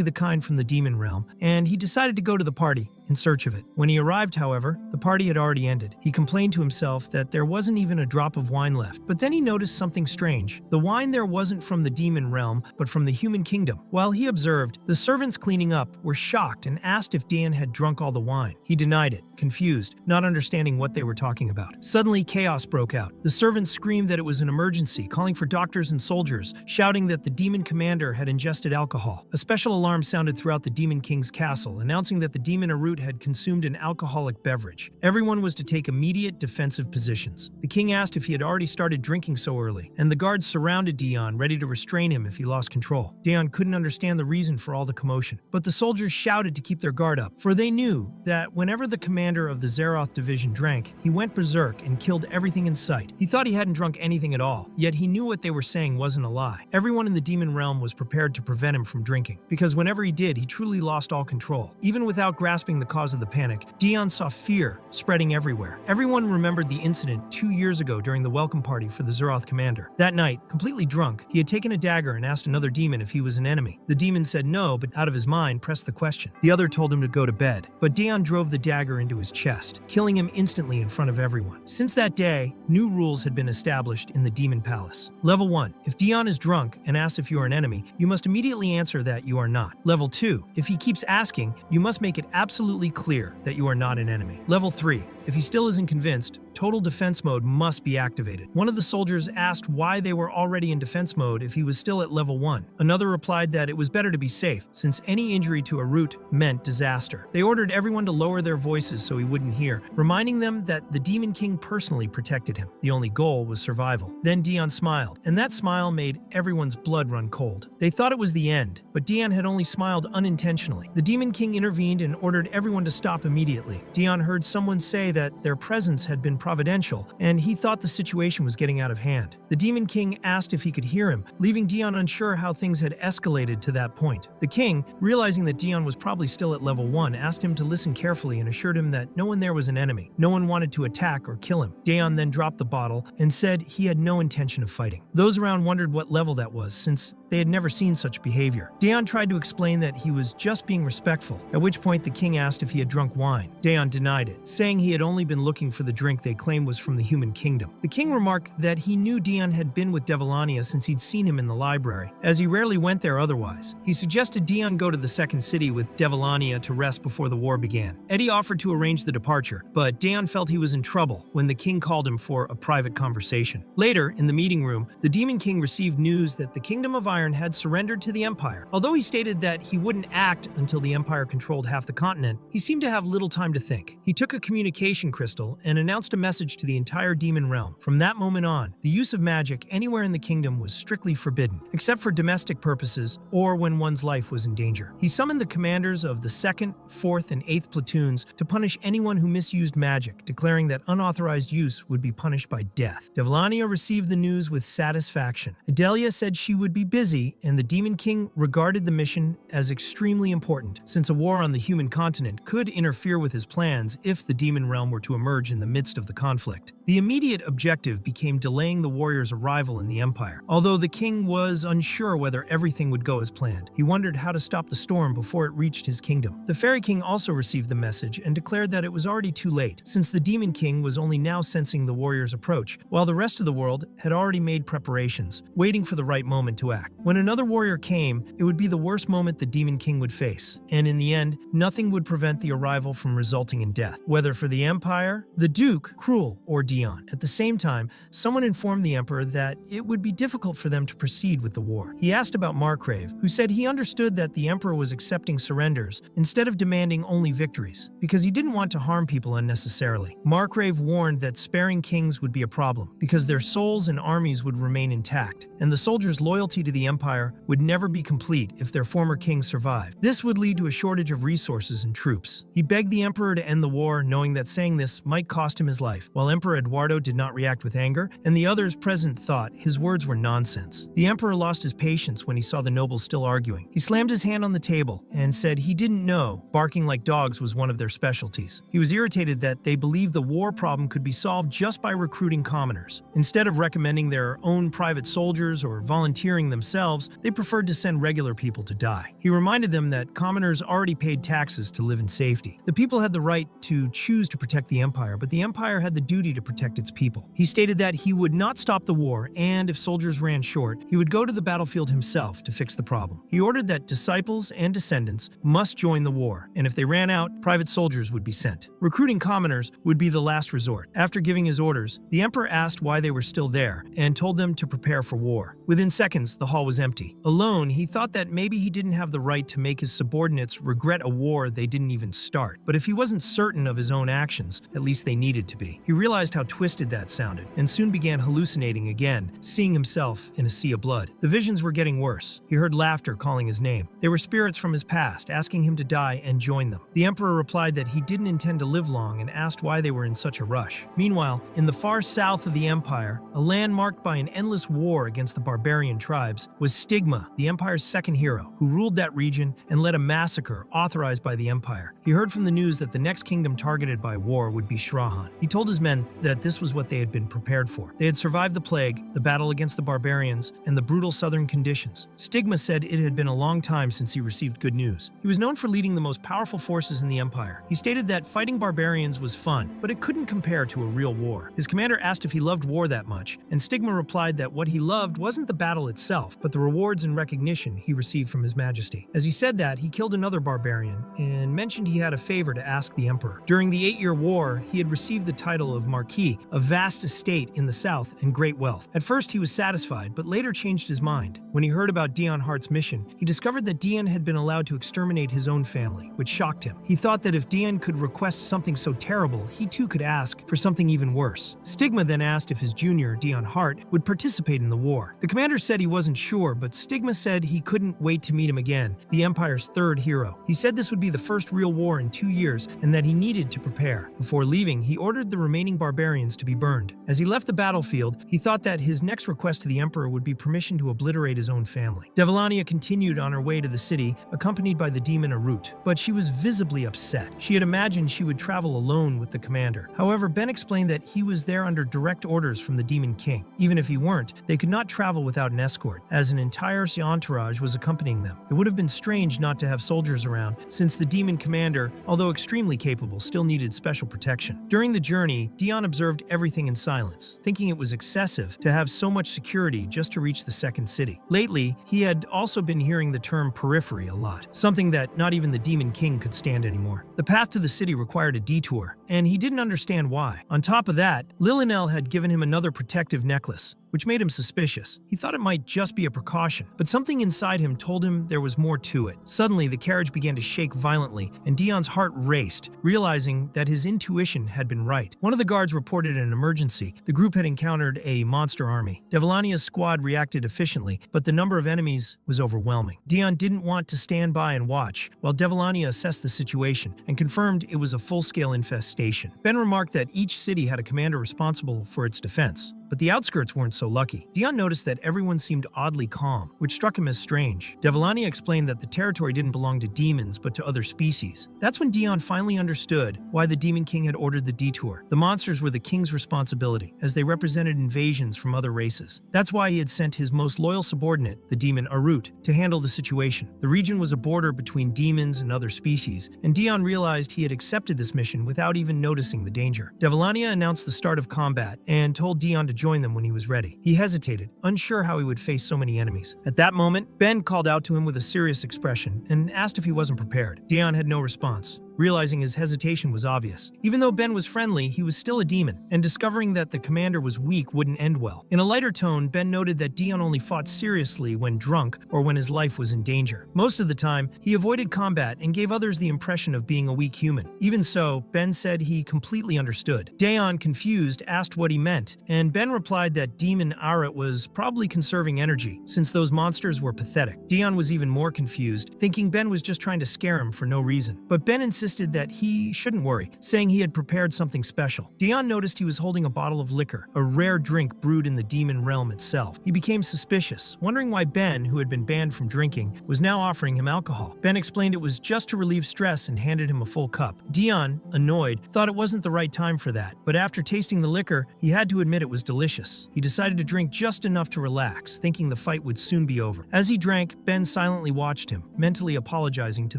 the kind from the demon realm, and he decided to go to the party in search of it. When he arrived, however, the party had already ended. He complained to himself that there wasn't even a drop of wine left, but then he noticed something strange. The wine there wasn't from the demon realm, but from the human kingdom. While he observed, the servants cleaning up were shocked and asked if Daeon had drunk all the wine. He denied it, confused, not understanding what they were talking about. Suddenly, chaos broke out. The servants screamed that it was an emergency, calling for doctors and soldiers, shouting that the demon commander had ingested alcohol. A special alarm sounded throughout the Demon King's castle, announcing that the demon Arut had consumed an alcoholic beverage. Everyone was to take immediate defensive positions. The king asked if he had already started drinking so early, and the guards surrounded Daeon, ready to restrain him if he lost control. Daeon couldn't understand the reason for all the commotion, but the soldiers shouted to keep their guard up, for they knew that whenever the commander of the Zeroth division drank, he went berserk and killed everything in sight. He thought he hadn't drunk anything at all, yet he knew what they were saying wasn't a lie. Everyone in the demon realm was prepared to prevent him from drinking, because whenever he did, he truly lost all control. Even without grasping the cause of the panic, Daeon saw fear spreading everywhere. Everyone remembered the incident 2 years ago during the welcome party for the Zeroth commander. That night, completely drunk, he had taken a dagger and asked another demon if he was an enemy. The demon said no, but out of his mind pressed the question. The other told him to go to bed, but Daeon drove the dagger into his chest, killing him instantly in front of everyone. Since that day, new rules had been established in the Demon Palace. Level 1. If Daeon is drunk and asks if you are an enemy, you must immediately answer that you are not. Level 2. If he keeps asking, you must make it absolutely clear that you are not an enemy. Level 3. If he still isn't convinced, total defense mode must be activated. One of the soldiers asked why they were already in defense mode if he was still at level 1. Another replied that it was better to be safe, since any injury to Arut meant disaster. They ordered everyone to lower their voices so he wouldn't hear, reminding them that the Demon King personally protected him. The only goal was survival. Then Daeon smiled, and that smile made everyone's blood run cold. They thought it was the end, but Daeon had only smiled unintentionally. The Demon King intervened and ordered everyone to stop immediately. Daeon heard someone say that their presence had been providential, and he thought the situation was getting out of hand. The Demon King asked if he could hear him, leaving Daeon unsure how things had escalated to that point. The king, realizing that Daeon was probably still at level 1, asked him to listen carefully and assured him that no one there was an enemy. No one wanted to attack or kill him. Daeon then dropped the bottle and said he had no intention of fighting. Those around wondered what level that was, since they had never seen such behavior. Daeon tried to explain that he was just being respectful, at which point the king asked if he had drunk wine. Daeon denied it, saying he had only been looking for the drink they claimed was from the human kingdom. The king remarked that he knew Daeon had been with Devilania since he'd seen him in the library, as he rarely went there otherwise. He suggested Daeon go to the second city with Devilania to rest before the war began. Eddie offered to arrange the departure, but Daeon felt he was in trouble when the king called him for a private conversation. Later, in the meeting room, the Demon King received news that the Kingdom of Iron Iron had surrendered to the Empire. Although he stated that he wouldn't act until the Empire controlled half the continent, he seemed to have little time to think. He took a communication crystal and announced a message to the entire demon realm. From that moment on, the use of magic anywhere in the kingdom was strictly forbidden, except for domestic purposes or when one's life was in danger. He summoned the commanders of the 2nd, 4th, and 8th platoons to punish anyone who misused magic, declaring that unauthorized use would be punished by death. Devlania received the news with satisfaction. Adelia said she would be busy, and the Demon King regarded the mission as extremely important, since a war on the human continent could interfere with his plans if the demon realm were to emerge in the midst of the conflict. The immediate objective became delaying the warriors' arrival in the Empire. Although the king was unsure whether everything would go as planned, he wondered how to stop the storm before it reached his kingdom. The Fairy King also received the message and declared that it was already too late, since the Demon King was only now sensing the warriors' approach, while the rest of the world had already made preparations, waiting for the right moment to act. When another warrior came, it would be the worst moment the Demon King would face, and in the end, nothing would prevent the arrival from resulting in death, whether for the Empire, the Duke, Cruel, or Dion. At the same time, someone informed the Emperor that it would be difficult for them to proceed with the war. He asked about Margrave, who said he understood that the Emperor was accepting surrenders instead of demanding only victories, because he didn't want to harm people unnecessarily. Margrave warned that sparing kings would be a problem, because their souls and armies would remain intact, and the soldiers' loyalty to the Empire would never be complete if their former king survived. This would lead to a shortage of resources and troops. He begged the Emperor to end the war, knowing that saying this might cost him his life. While Emperor Eduardo did not react with anger, and the others present thought his words were nonsense. The Emperor lost his patience when he saw the nobles still arguing. He slammed his hand on the table and said he didn't know barking like dogs was one of their specialties. He was irritated that they believed the war problem could be solved just by recruiting commoners. Instead of recommending their own private soldiers or volunteering themselves, they preferred to send regular people to die. He reminded them that commoners already paid taxes to live in safety. The people had the right to choose to protect the Empire, but the Empire had the duty to protect its people. He stated that he would not stop the war, and if soldiers ran short, he would go to the battlefield himself to fix the problem. He ordered that disciples and descendants must join the war, and if they ran out, private soldiers would be sent. Recruiting commoners would be the last resort. After giving his orders, the Emperor asked why they were still there, and told them to prepare for war. Within seconds, the hall was empty. Alone, he thought that maybe he didn't have the right to make his subordinates regret a war they didn't even start. But if he wasn't certain of his own actions, at least they needed to be. He realized how twisted that sounded, and soon began hallucinating again, seeing himself in a sea of blood. The visions were getting worse. He heard laughter calling his name. They were spirits from his past, asking him to die and join them. The Emperor replied that he didn't intend to live long and asked why they were in such a rush. Meanwhile, in the far south of the Empire, a land marked by an endless war against the barbarian tribes, was Stigma, the Empire's second hero, who ruled that region and led a massacre authorized by the Empire. He heard from the news that the next kingdom targeted by war would be Shrahan. He told his men that this was what they had been prepared for. They had survived the plague, the battle against the barbarians, and the brutal southern conditions. Stigma said it had been a long time since he received good news. He was known for leading the most powerful forces in the Empire. He stated that fighting barbarians was fun, but it couldn't compare to a real war. His commander asked if he loved war that much, and Stigma replied that what he loved wasn't the battle itself, but the rewards and recognition he received from His Majesty. As he said that, he killed another barbarian, and mentioned he had a favor to ask the Emperor. During the 8-year war, he had received the title of Marquis, a vast estate in the south and great wealth. At first he was satisfied, but later changed his mind. When he heard about Dion Hart's mission, he discovered that Dion had been allowed to exterminate his own family, which shocked him. He thought that if Dion could request something so terrible, he too could ask for something even worse. Stigma then asked if his junior, Dion Hart, would participate in the war. The commander said he wasn't sure, but Stigma said he couldn't wait to meet him again, the Empire's third hero. He said this would be the first real war in 2 years, and that he needed to prepare. Before leaving, he ordered the remaining barbarians to be burned. As he left the battlefield, he thought that his next request to the Emperor would be permission to obliterate his own family. Devlania continued on her way to the city, accompanied by the demon Arut, but she was visibly upset. She had imagined she would travel alone with the commander. However, Ben explained that he was there under direct orders from the Demon King. Even if he weren't, they could not travel without an escort, as an entire entourage was accompanying them. It would have been strange not to have soldiers around, since the demon commander, although extremely capable, still needed special protection. During the journey, Dion observed everything in silence, thinking it was excessive to have so much security just to reach the second city. Lately, he had also been hearing the term periphery a lot, something that not even the Demon King could stand anymore. The path to the city required a detour, and he didn't understand why. On top of that, Lillinel had given him another protective necklace, which made him suspicious. He thought it might just be a precaution, but something inside him told him there was more to it. Suddenly, the carriage began to shake violently, and Dion's heart raced, realizing that his intuition had been right. One of the guards reported an emergency. The group had encountered a monster army. Devilania's squad reacted efficiently, but the number of enemies was overwhelming. Dion didn't want to stand by and watch, while Devilania assessed the situation and confirmed it was a full-scale infestation. Ben remarked that each city had a commander responsible for its defense. But the outskirts weren't so lucky. Dion noticed that everyone seemed oddly calm, which struck him as strange. Devilania explained that the territory didn't belong to demons, but to other species. That's when Dion finally understood why the Demon King had ordered the detour. The monsters were the king's responsibility, as they represented invasions from other races. That's why he had sent his most loyal subordinate, the demon Arut, to handle the situation. The region was a border between demons and other species, and Dion realized he had accepted this mission without even noticing the danger. Devilania announced the start of combat and told Dion to join them when he was ready. He hesitated, unsure how he would face so many enemies. At that moment, Ben called out to him with a serious expression and asked if he wasn't prepared. Dion had no response, realizing his hesitation was obvious. Even though Ben was friendly, he was still a demon, and discovering that the commander was weak wouldn't end well. In a lighter tone, Ben noted that Dion only fought seriously when drunk or when his life was in danger. Most of the time, he avoided combat and gave others the impression of being a weak human. Even so, Ben said he completely understood. Dion, confused, asked what he meant, and Ben replied that Demon Arat was probably conserving energy, since those monsters were pathetic. Dion was even more confused, thinking Ben was just trying to scare him for no reason. But Ben insisted that he shouldn't worry, saying he had prepared something special. Dion noticed he was holding a bottle of liquor, a rare drink brewed in the demon realm itself. He became suspicious, wondering why Ben, who had been banned from drinking, was now offering him alcohol. Ben explained it was just to relieve stress and handed him a full cup. Dion, annoyed, thought it wasn't the right time for that, but after tasting the liquor, he had to admit it was delicious. He decided to drink just enough to relax, thinking the fight would soon be over. As he drank, Ben silently watched him, mentally apologizing to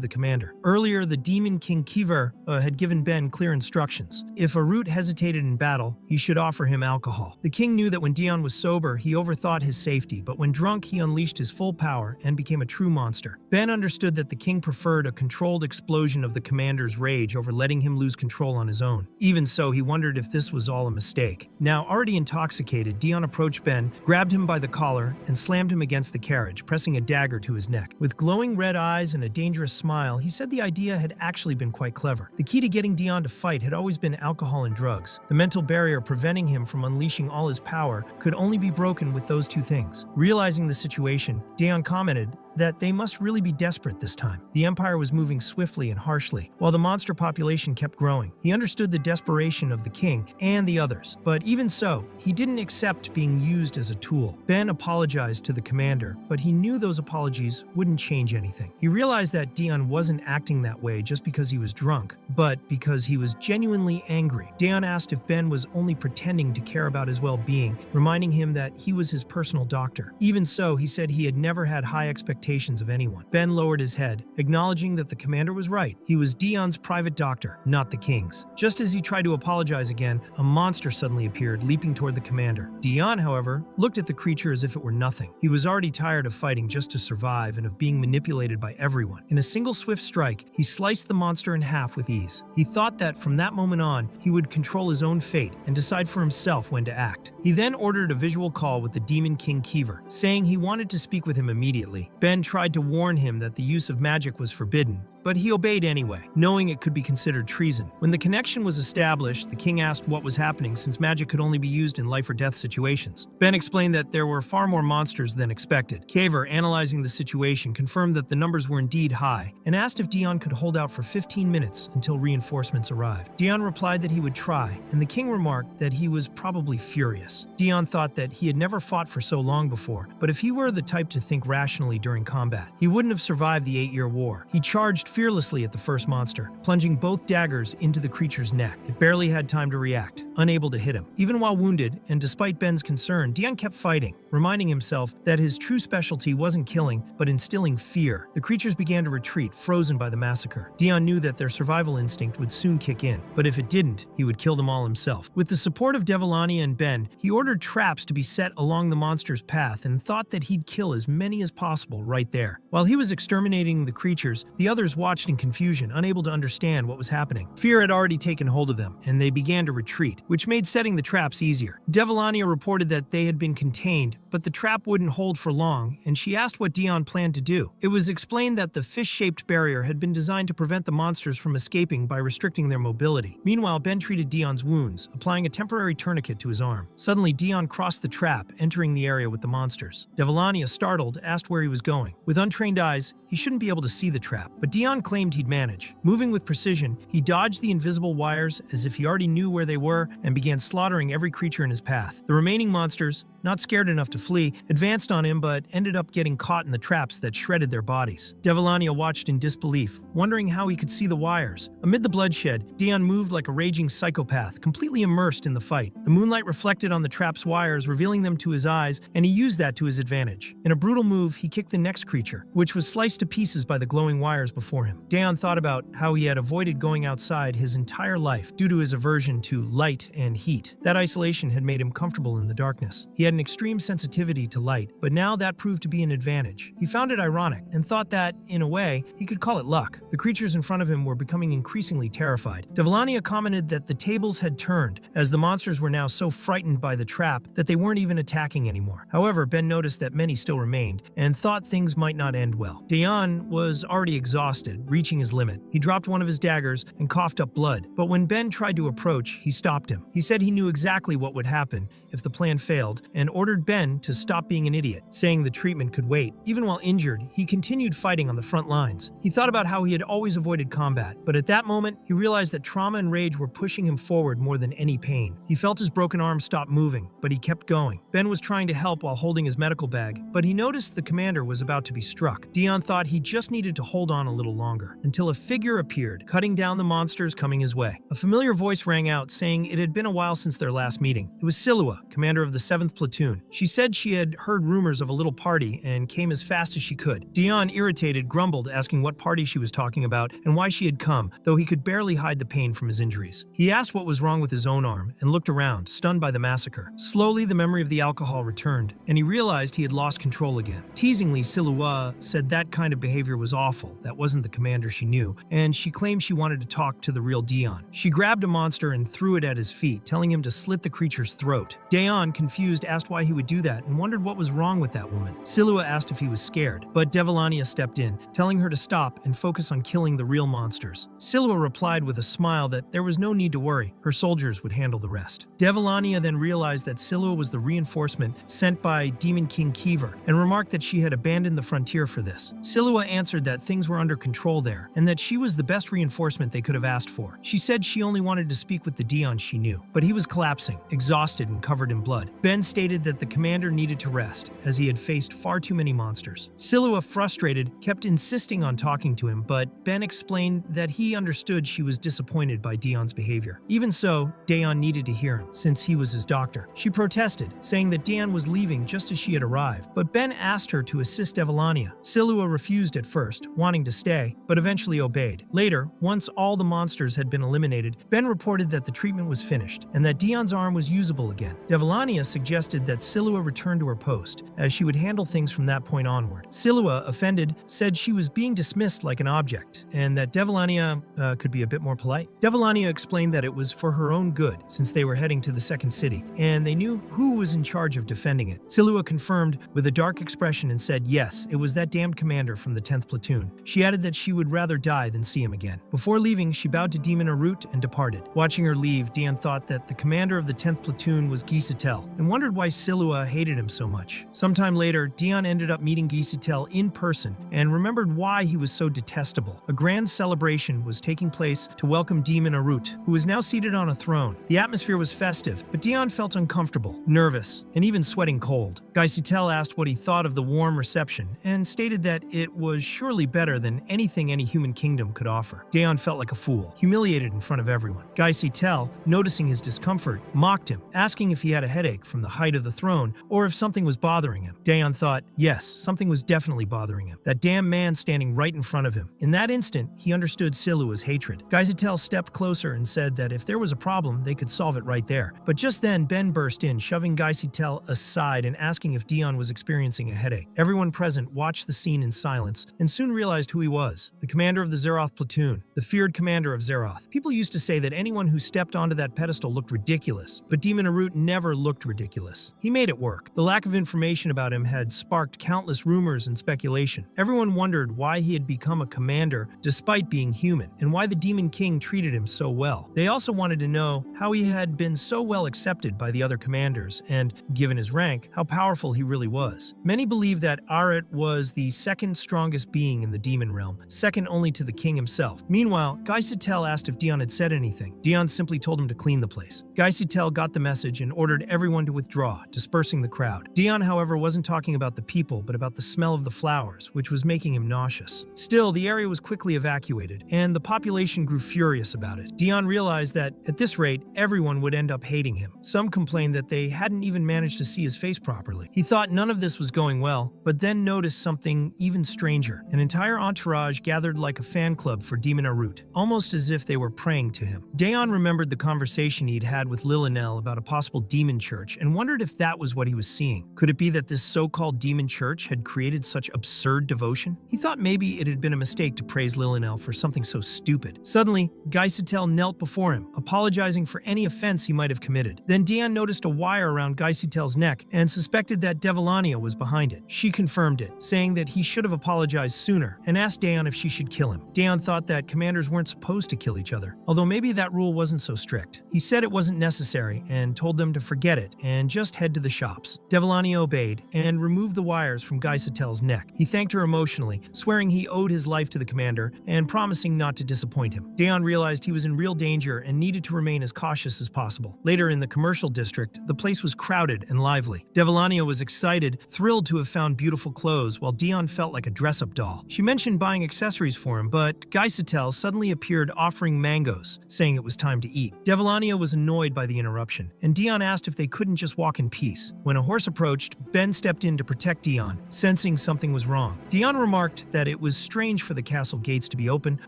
the commander. Earlier, the Demon King Kiver had given Ben clear instructions. If Arut hesitated in battle, he should offer him alcohol. The king knew that when Dion was sober, he overthought his safety, but when drunk, he unleashed his full power and became a true monster. Ben understood that the king preferred a controlled explosion of the commander's rage over letting him lose control on his own. Even so, he wondered if this was all a mistake. Now, already intoxicated, Dion approached Ben, grabbed him by the collar, and slammed him against the carriage, pressing a dagger to his neck. With glowing red eyes and a dangerous smile, he said the idea had actually been quite clever. The key to getting Dion to fight had always been alcohol and drugs. The mental barrier preventing him from unleashing all his power could only be broken with those two things. Realizing the situation, Dion commented that they must really be desperate this time. The Empire was moving swiftly and harshly, while the monster population kept growing. He understood the desperation of the king and the others, but even so, he didn't accept being used as a tool. Ben apologized to the commander, but he knew those apologies wouldn't change anything. He realized that Dion wasn't acting that way just because he was drunk, but because he was genuinely angry. Dion asked if Ben was only pretending to care about his well-being, reminding him that he was his personal doctor. Even so, he said he had never had high expectations of anyone. Ben lowered his head, acknowledging that the commander was right. He was Dion's private doctor, not the king's. Just as he tried to apologize again, a monster suddenly appeared, leaping toward the commander. Dion, however, looked at the creature as if it were nothing. He was already tired of fighting just to survive and of being manipulated by everyone. In a single swift strike, he sliced the monster in half with ease. He thought that from that moment on, he would control his own fate and decide for himself when to act. He then ordered a visual call with the Demon King Kiver, saying he wanted to speak with him immediately. Ben tried to warn him that the use of magic was forbidden, but he obeyed anyway, knowing it could be considered treason. When the connection was established, the king asked what was happening since magic could only be used in life or death situations. Ben explained that there were far more monsters than expected. Kaver, analyzing the situation, confirmed that the numbers were indeed high and asked if Dion could hold out for 15 minutes until reinforcements arrived. Dion replied that he would try, and the king remarked that he was probably furious. Dion thought that he had never fought for so long before, but if he were the type to think rationally during combat, he wouldn't have survived the 8-year war. He charged fearlessly at the first monster, plunging both daggers into the creature's neck. It barely had time to react, unable to hit him. Even while wounded, and despite Ben's concern, Dion kept fighting, reminding himself that his true specialty wasn't killing, but instilling fear. The creatures began to retreat, frozen by the massacre. Dion knew that their survival instinct would soon kick in, but if it didn't, he would kill them all himself. With the support of Devilania and Ben, he ordered traps to be set along the monster's path and thought that he'd kill as many as possible right there. While he was exterminating the creatures, the others watched in confusion, unable to understand what was happening. Fear had already taken hold of them, and they began to retreat, which made setting the traps easier. Devilania reported that they had been contained, but the trap wouldn't hold for long, and she asked what Dion planned to do. It was explained that the fish-shaped barrier had been designed to prevent the monsters from escaping by restricting their mobility. Meanwhile, Ben treated Dion's wounds, applying a temporary tourniquet to his arm. Suddenly, Dion crossed the trap, entering the area with the monsters. Devilania, startled, asked where he was going. With untrained eyes, he shouldn't be able to see the trap, but Dion claimed he'd manage. Moving with precision, he dodged the invisible wires as if he already knew where they were and began slaughtering every creature in his path. The remaining monsters, not scared enough to flee, advanced on him but ended up getting caught in the traps that shredded their bodies. Devilania watched in disbelief, wondering how he could see the wires. Amid the bloodshed, Dion moved like a raging psychopath, completely immersed in the fight. The moonlight reflected on the trap's wires, revealing them to his eyes, and he used that to his advantage. In a brutal move, he kicked the next creature, which was sliced to pieces by the glowing wires before him. Dion thought about how he had avoided going outside his entire life due to his aversion to light and heat. That isolation had made him comfortable in the darkness. He had an extreme sensitivity to light, but now that proved to be an advantage. He found it ironic and thought that, in a way, he could call it luck. The creatures in front of him were becoming increasingly terrified. Devilania commented that the tables had turned, as the monsters were now so frightened by the trap that they weren't even attacking anymore. However, Ben noticed that many still remained and thought things might not end well. Dion was already exhausted, reaching his limit. He dropped one of his daggers and coughed up blood, but when Ben tried to approach, he stopped him. He said he knew exactly what would happen if the plan failed and ordered Ben to stop being an idiot, saying the treatment could wait. Even while injured, he continued fighting on the front lines. He thought about how he had always avoided combat, but at that moment, he realized that trauma and rage were pushing him forward more than any pain. He felt his broken arm stop moving, but he kept going. Ben was trying to help while holding his medical bag, but he noticed the commander was about to be struck. Dion thought he just needed to hold on a little longer, until a figure appeared, cutting down the monsters coming his way. A familiar voice rang out, saying it had been a while since their last meeting. It was Silua, commander of the 7th Platoon. She said she had heard rumors of a little party and came as fast as she could. Dion, irritated, grumbled, asking what party she was talking about and why she had come, though he could barely hide the pain from his injuries. He asked what was wrong with his own arm and looked around, stunned by the massacre. Slowly, the memory of the alcohol returned, and he realized he had lost control again. Teasingly, Silua said that kind of behavior was awful. That wasn't the commander she knew, and she claimed she wanted to talk to the real Dion. She grabbed a monster and threw it at his feet, telling him to slit the creature's throat. Dion, confused, asked why he would do that and wondered what was wrong with that woman. Silua asked if he was scared, but Devilania stepped in, telling her to stop and focus on killing the real monsters. Silua replied with a smile that there was no need to worry, her soldiers would handle the rest. Devilania then realized that Silua was the reinforcement sent by Demon King Kiever, and remarked that she had abandoned the frontier for this. Silua answered that things were under control there, and that she was the best reinforcement they could have asked for. She said she only wanted to speak with the Dion she knew, but he was collapsing, exhausted and covered in blood. Ben stated that the commander needed to rest, as he had faced far too many monsters. Silua, frustrated, kept insisting on talking to him, but Ben explained that he understood she was disappointed by Dion's behavior. Even so, Dion needed to hear him, since he was his doctor. She protested, saying that Dion was leaving just as she had arrived, but Ben asked her to assist Devilania. Silua refused at first, wanting to stay, but eventually obeyed. Later, once all the monsters had been eliminated, Ben reported that the treatment was finished, and that Dion's arm was usable again. Devilania suggested that Silua return to her post, as she would handle things from that point onward. Silua, offended, said she was being dismissed like an object, and that Devilania could be a bit more polite. Devilania explained that it was for her own good, since they were heading to the second city, and they knew who was in charge of defending it. Silua confirmed with a dark expression and said yes, it was that damned commander from the 10th Platoon. She added that she would rather die than see him again. Before leaving, she bowed to Demon Arut and departed. Watching her leave, Dion thought that the commander of the 10th Platoon was Gisatel, and wondered why Silua hated him so much. Sometime later, Dion ended up meeting Gisatel in person and remembered why he was so detestable. A grand celebration was taking place to welcome Demon Arut, who was now seated on a throne. The atmosphere was festive, but Dion felt uncomfortable, nervous, and even sweating cold. Gisatel asked what he thought of the warm reception and stated that it it was surely better than anything any human kingdom could offer. Daeon felt like a fool, humiliated in front of everyone. Tel, noticing his discomfort, mocked him, asking if he had a headache from the height of the throne or if something was bothering him. Daeon thought, yes, something was definitely bothering him. That damn man standing right in front of him. In that instant, he understood Silua's hatred. Tel stepped closer and said that if there was a problem, they could solve it right there. But just then, Ben burst in, shoving Tel aside and asking if Daeon was experiencing a headache. Everyone present watched the scene in silence and soon realized who he was. The commander of the Zeroth platoon, the feared commander of Zeroth. People used to say that anyone who stepped onto that pedestal looked ridiculous, but Demon Arut never looked ridiculous. He made it work. The lack of information about him had sparked countless rumors and speculation. Everyone wondered why he had become a commander despite being human, and why the Demon King treated him so well. They also wanted to know how he had been so well accepted by the other commanders, and, given his rank, how powerful he really was. Many believe that Arit was the second strongest being in the demon realm, second only to the king himself. Meanwhile, Tel asked if Daeon had said anything. Daeon simply told him to clean the place. Tel got the message and ordered everyone to withdraw, dispersing the crowd. Daeon, however, wasn't talking about the people, but about the smell of the flowers, which was making him nauseous. Still, the area was quickly evacuated, and the population grew furious about it. Daeon realized that, at this rate, everyone would end up hating him. Some complained that they hadn't even managed to see his face properly. He thought none of this was going well, but then noticed something even stranger. An entire entourage gathered like a fan club for Demon Arut, almost as if they were praying to him. Daeon remembered the conversation he'd had with Lillinel about a possible demon church and wondered if that was what he was seeing. Could it be that this so-called demon church had created such absurd devotion? He thought maybe it had been a mistake to praise Lillinel for something so stupid. Suddenly, Tel knelt before him, apologizing for any offense he might have committed. Then Daeon noticed a wire around Tel's neck and suspected that Devilania was behind it. She confirmed it, saying that he should have apologized sooner, and asked Daeon if she should kill him. Daeon thought that commanders weren't supposed to kill each other, although maybe that rule wasn't so strict. He said it wasn't necessary and told them to forget it and just head to the shops. Devilania obeyed and removed the wires from Tel's neck. He thanked her emotionally, swearing he owed his life to the commander and promising not to disappoint him. Daeon realized he was in real danger and needed to remain as cautious as possible. Later in the commercial district, the place was crowded and lively. Devilania was excited, thrilled to have found beautiful clothes, while Daeon felt like a dress-up doll. She mentioned buying accessories for him, but Tel suddenly appeared offering mangoes, saying it was time to eat. Devilania was annoyed by the interruption, and Daeon asked if they couldn't just walk in peace. When a horse approached, Ben stepped in to protect Daeon, sensing something was wrong. Daeon remarked that it was strange for the castle gates to be open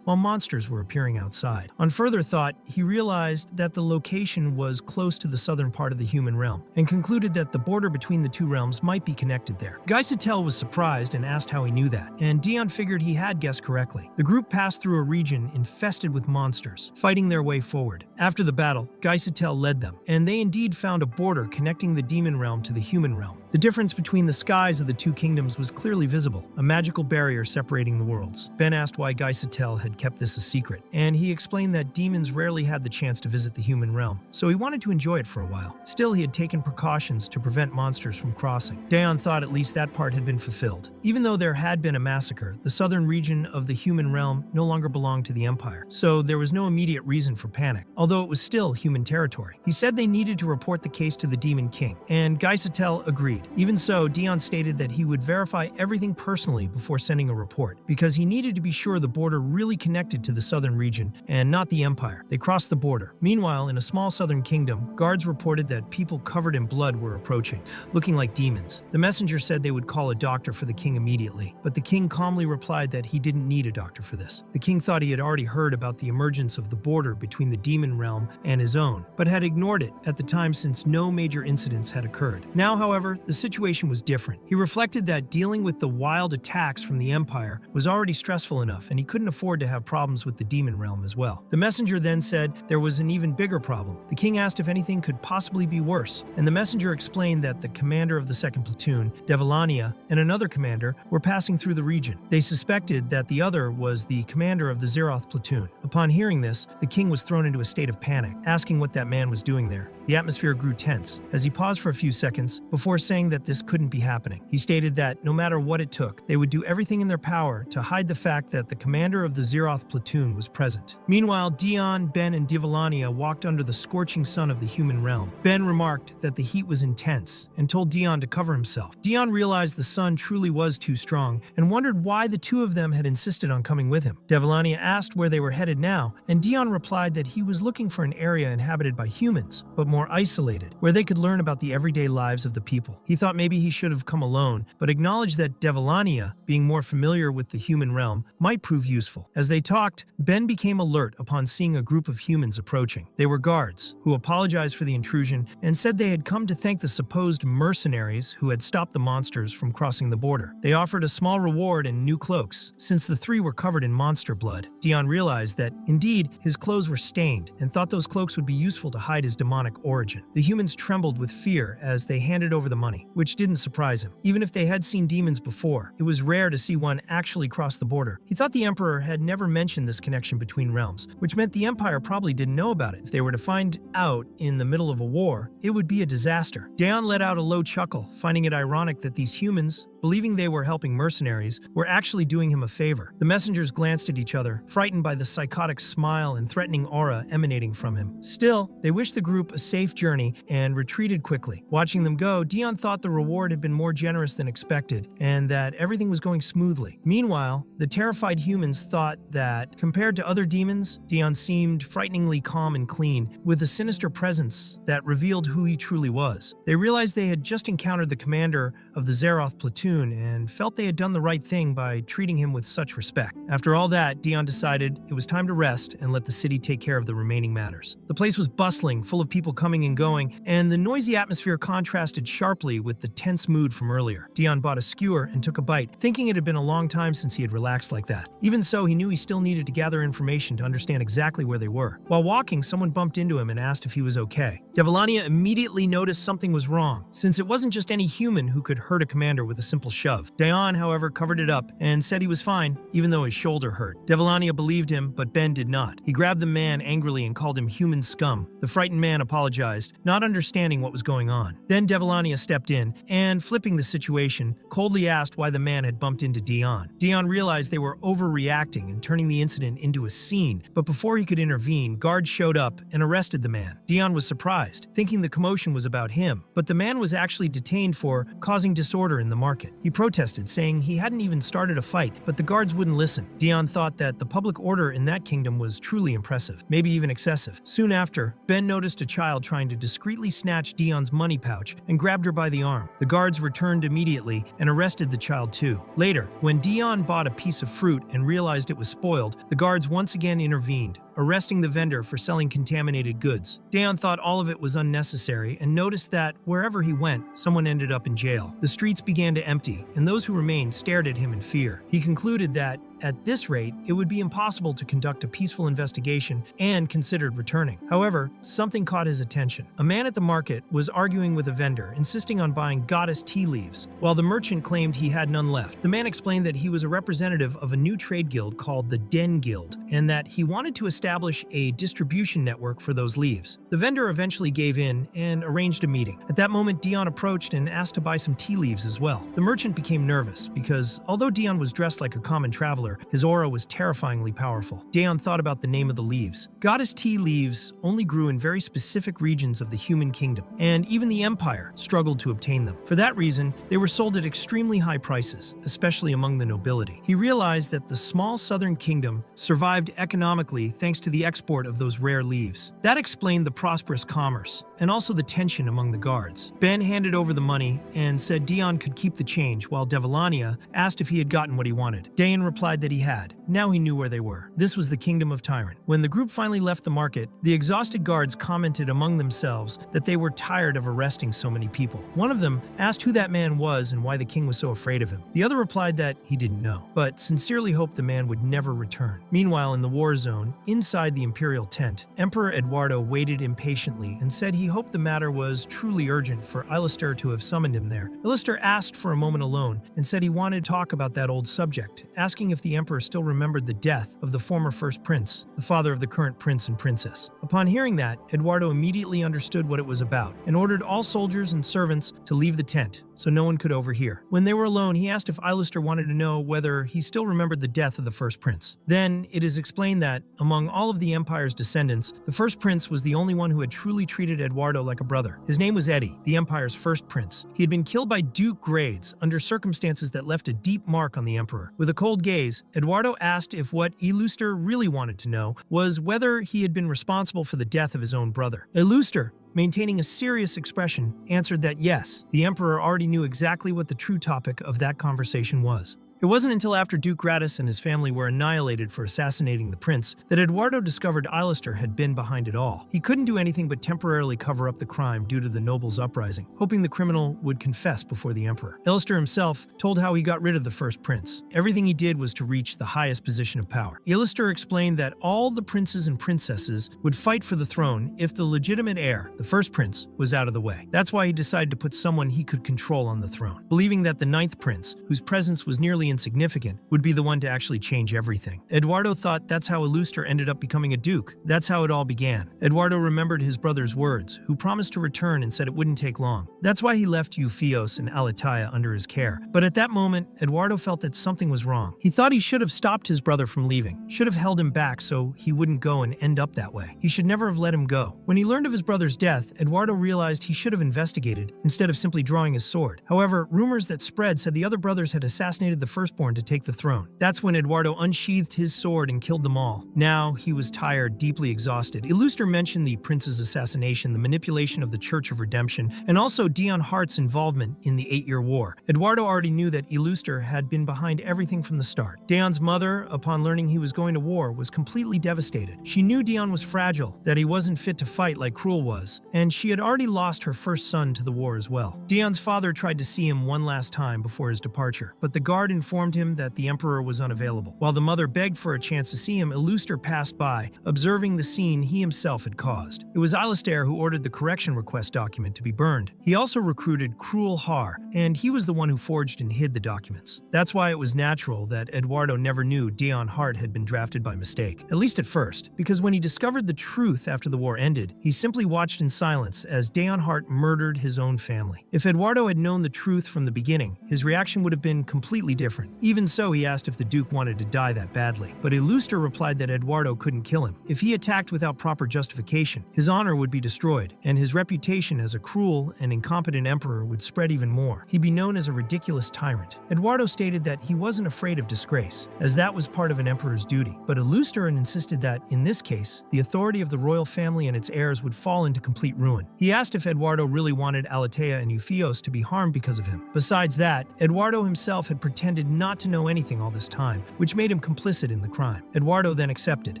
while monsters were appearing outside. On further thought, he realized that the location was close to the southern part of the human realm, and concluded that the border between the two realms might be connected there. Tel was surprised and asked how he knew that, and Daeon figured he had guessed correctly. The group passed through a region infested with monsters, fighting their way forward. After the battle, Tel led them, and they indeed found a border connecting the demon realm to the human realm. The difference between the skies of the two kingdoms was clearly visible, a magical barrier separating the worlds. Ben asked why Tel had kept this a secret, and he explained that demons rarely had the chance to visit the human realm, so he wanted to enjoy it for a while. Still, he had taken precautions to prevent monsters from crossing. Daeon thought at least that part had been fulfilled. Even though there had been a massacre, the southern region of the human realm no longer belonged to the Empire, so there was no immediate reason for panic, although it was still human territory. He said they needed to report the case to the Demon King, and Tel agreed. Even so, Daeon stated that he would verify everything personally before sending a report, because he needed to be sure the border really connected to the southern region and not the Empire. They crossed the border. Meanwhile, in a small southern kingdom, guards reported that people covered in blood were approaching, looking like demons. The messenger said they would call a doctor for the king immediately, but the king calmly replied that he didn't need a doctor for this. The king thought he had already heard about the emergence of the border between the demon realm and his own, but had ignored it at the time since no major incidents had occurred. Now, however, the situation was different. He reflected that dealing with the wild attacks from the Empire was already stressful enough, and he couldn't afford to have problems with the demon realm as well. The messenger then said there was an even bigger problem. The king asked if anything could possibly be worse, and the messenger explained that the commander of the second platoon, Devilania, and another commander were passing through the region. They suspected that the other was the commander of the Zeroth platoon. Upon hearing this, the king was thrown into a state of panic, asking what that man was doing there. The atmosphere grew tense as he paused for a few seconds before saying that this couldn't be happening. He stated that no matter what it took, they would do everything in their power to hide the fact that the commander of the Zeroth platoon was present. Meanwhile, Dion, Ben, and Devalania walked under the scorching sun of the human realm. Ben remarked that the heat was intense and told Dion to cover himself. Dion realized the sun truly was too strong and wondered why the two of them had insisted on coming with him. Devalania asked where they were headed now, and Dion replied that he was looking for an area inhabited by humans, but more isolated, where they could learn about the everyday lives of the people. He thought maybe he should have come alone, but acknowledged that Devalania, being more familiar with the human realm, might prove useful. As they talked, Ben became alert upon seeing a group of humans approaching. They were guards, who apologized for the intrusion and said they had come to thank the supposed mercenaries who had stopped the monsters from crossing the border. They offered a small reward and new cloaks, since the three were covered in monster blood. Dion realized that, indeed, his clothes were stained and thought those cloaks would be useful to hide his demonic origin. The humans trembled with fear as they handed over the money, which didn't surprise him. Even if they had seen demons before, it was rare to see one actually cross the border. He thought the Emperor had never mentioned this connection between realms, which meant the Empire probably didn't know about it. If they were to find out in the middle of a war, it would be a disaster. Dion let out a low chuckle, finding it ironic that these humans, believing they were helping mercenaries, were actually doing him a favor. The messengers glanced at each other, frightened by the psychotic smile and threatening aura emanating from him. Still, they wished the group a safe journey and retreated quickly. Watching them go, Dion thought the reward had been more generous than expected, and that everything was going smoothly. Meanwhile, the terrified humans thought that, compared to other demons, Dion seemed frighteningly calm and clean, with a sinister presence that revealed who he truly was. They realized they had just encountered the commander of the Zeroth platoon and felt they had done the right thing by treating him with such respect. After all that, Dion decided it was time to rest and let the city take care of the remaining matters. The place was bustling, full of people coming and going, and the noisy atmosphere contrasted sharply with the tense mood from earlier. Dion bought a skewer and took a bite, thinking it had been a long time since he had relaxed like that. Even so, he knew he still needed to gather information to understand exactly where they were. While walking, someone bumped into him and asked if he was okay. Devalania immediately noticed something was wrong, since it wasn't just any human who could hurt a commander with a simple shove. Dion, however, covered it up and said he was fine, even though his shoulder hurt. Devalania believed him, but Ben did not. He grabbed the man angrily and called him human scum. The frightened man apologized, not understanding what was going on. Then Devalania stepped in and, flipping the situation, coldly asked why the man had bumped into Dion. Dion realized they were overreacting and turning the incident into a scene, but before he could intervene, guards showed up and arrested the man. Dion was surprised, thinking the commotion was about him, but the man was actually detained for causing disorder in the market. He protested, saying he hadn't even started a fight, but the guards wouldn't listen. Dion thought that the public order in that kingdom was truly impressive, maybe even excessive. Soon after, Ben noticed a child trying to discreetly snatch Dion's money pouch and grabbed her by the arm. The guards returned immediately and arrested the child too. Later, when Dion bought a piece of fruit and realized it was spoiled, the guards once again intervened, arresting the vendor for selling contaminated goods. Dion thought all of it was unnecessary and noticed that wherever he went, someone ended up in jail. The streets began to empty, and those who remained stared at him in fear. He concluded that, at this rate, it would be impossible to conduct a peaceful investigation and considered returning. However, something caught his attention. A man at the market was arguing with a vendor, insisting on buying goddess tea leaves, while the merchant claimed he had none left. The man explained that he was a representative of a new trade guild called the Den Guild, and that he wanted to establish a distribution network for those leaves. The vendor eventually gave in and arranged a meeting. At that moment, Dion approached and asked to buy some tea leaves as well. The merchant became nervous because, although Dion was dressed like a common traveler, his aura was terrifyingly powerful. Dion thought about the name of the leaves. Goddess tea leaves only grew in very specific regions of the human kingdom, and even the Empire struggled to obtain them. For that reason, they were sold at extremely high prices, especially among the nobility. He realized that the small southern kingdom survived economically thanks to the export of those rare leaves. That explained the prosperous commerce, and also the tension among the guards. Ben handed over the money and said Dion could keep the change, while Devalania asked if he had gotten what he wanted. Dion replied that he had. Now he knew where they were. This was the kingdom of Tyrant. When the group finally left the market, the exhausted guards commented among themselves that they were tired of arresting so many people. One of them asked who that man was and why the king was so afraid of him. The other replied that he didn't know, but sincerely hoped the man would never return. Meanwhile, in the war zone, inside the imperial tent, Emperor Eduardo waited impatiently and said he hoped the matter was truly urgent for Ilister to have summoned him there. Ilister asked for a moment alone and said he wanted to talk about that old subject, asking if the the emperor still remembered the death of the former first prince, the father of the current prince and princess. Upon hearing that, Eduardo immediately understood what it was about and ordered all soldiers and servants to leave the tent so no one could overhear. When they were alone, he asked if Iluster wanted to know whether he still remembered the death of the first prince. Then, it is explained that, among all of the empire's descendants, the first prince was the only one who had truly treated Eduardo like a brother. His name was Eddie, the empire's first prince. He had been killed by Duke Grades under circumstances that left a deep mark on the emperor. With a cold gaze, Eduardo asked if what Iluster really wanted to know was whether he had been responsible for the death of his own brother. Iluster, maintaining a serious expression, answered that yes, the emperor already knew exactly what the true topic of that conversation was. It wasn't until after Duke Gratis and his family were annihilated for assassinating the prince that Eduardo discovered Iluster had been behind it all. He couldn't do anything but temporarily cover up the crime due to the nobles' uprising, hoping the criminal would confess before the emperor. Iluster himself told how he got rid of the first prince. Everything he did was to reach the highest position of power. Iluster explained that all the princes and princesses would fight for the throne if the legitimate heir, the first prince, was out of the way. That's why he decided to put someone he could control on the throne, believing that the ninth prince, whose presence was nearly insignificant, would be the one to actually change everything. Eduardo thought that's how Iluster ended up becoming a duke. That's how it all began. Eduardo remembered his brother's words, who promised to return and said it wouldn't take long. That's why he left Euphios and Alitaia under his care. But at that moment, Eduardo felt that something was wrong. He thought he should have stopped his brother from leaving, should have held him back so he wouldn't go and end up that way. He should never have let him go. When he learned of his brother's death, Eduardo realized he should have investigated instead of simply drawing his sword. However, rumors that spread said the other brothers had assassinated the firstborn to take the throne. That's when Eduardo unsheathed his sword and killed them all. Now, he was tired, deeply exhausted. Iluster mentioned the prince's assassination, the manipulation of the Church of Redemption, and also Dion Hart's involvement in the 8-Year War. Eduardo already knew that Iluster had been behind everything from the start. Dion's mother, upon learning he was going to war, was completely devastated. She knew Dion was fragile, that he wasn't fit to fight like Cruel was, and she had already lost her first son to the war as well. Dion's father tried to see him one last time before his departure, but the guard informed him that the emperor was unavailable. While the mother begged for a chance to see him, Iluster passed by, observing the scene he himself had caused. It was Alistair who ordered the correction request document to be burned. He also recruited Cruel Har, and he was the one who forged and hid the documents. That's why it was natural that Eduardo never knew Dion Hart had been drafted by mistake, at least at first, because when he discovered the truth after the war ended, he simply watched in silence as Dion Hart murdered his own family. If Eduardo had known the truth from the beginning, his reaction would have been completely different. Even so, he asked if the Duke wanted to die that badly, but Iluster replied that Eduardo couldn't kill him. If he attacked without proper justification, his honor would be destroyed, and his reputation as a cruel and incompetent emperor would spread even more. He'd be known as a ridiculous tyrant. Eduardo stated that he wasn't afraid of disgrace, as that was part of an emperor's duty, but Iluster insisted that, in this case, the authority of the royal family and its heirs would fall into complete ruin. He asked if Eduardo really wanted Alitaia and Euphios to be harmed because of him. Besides that, Eduardo himself had pretended not to know anything all this time, which made him complicit in the crime. Eduardo then accepted.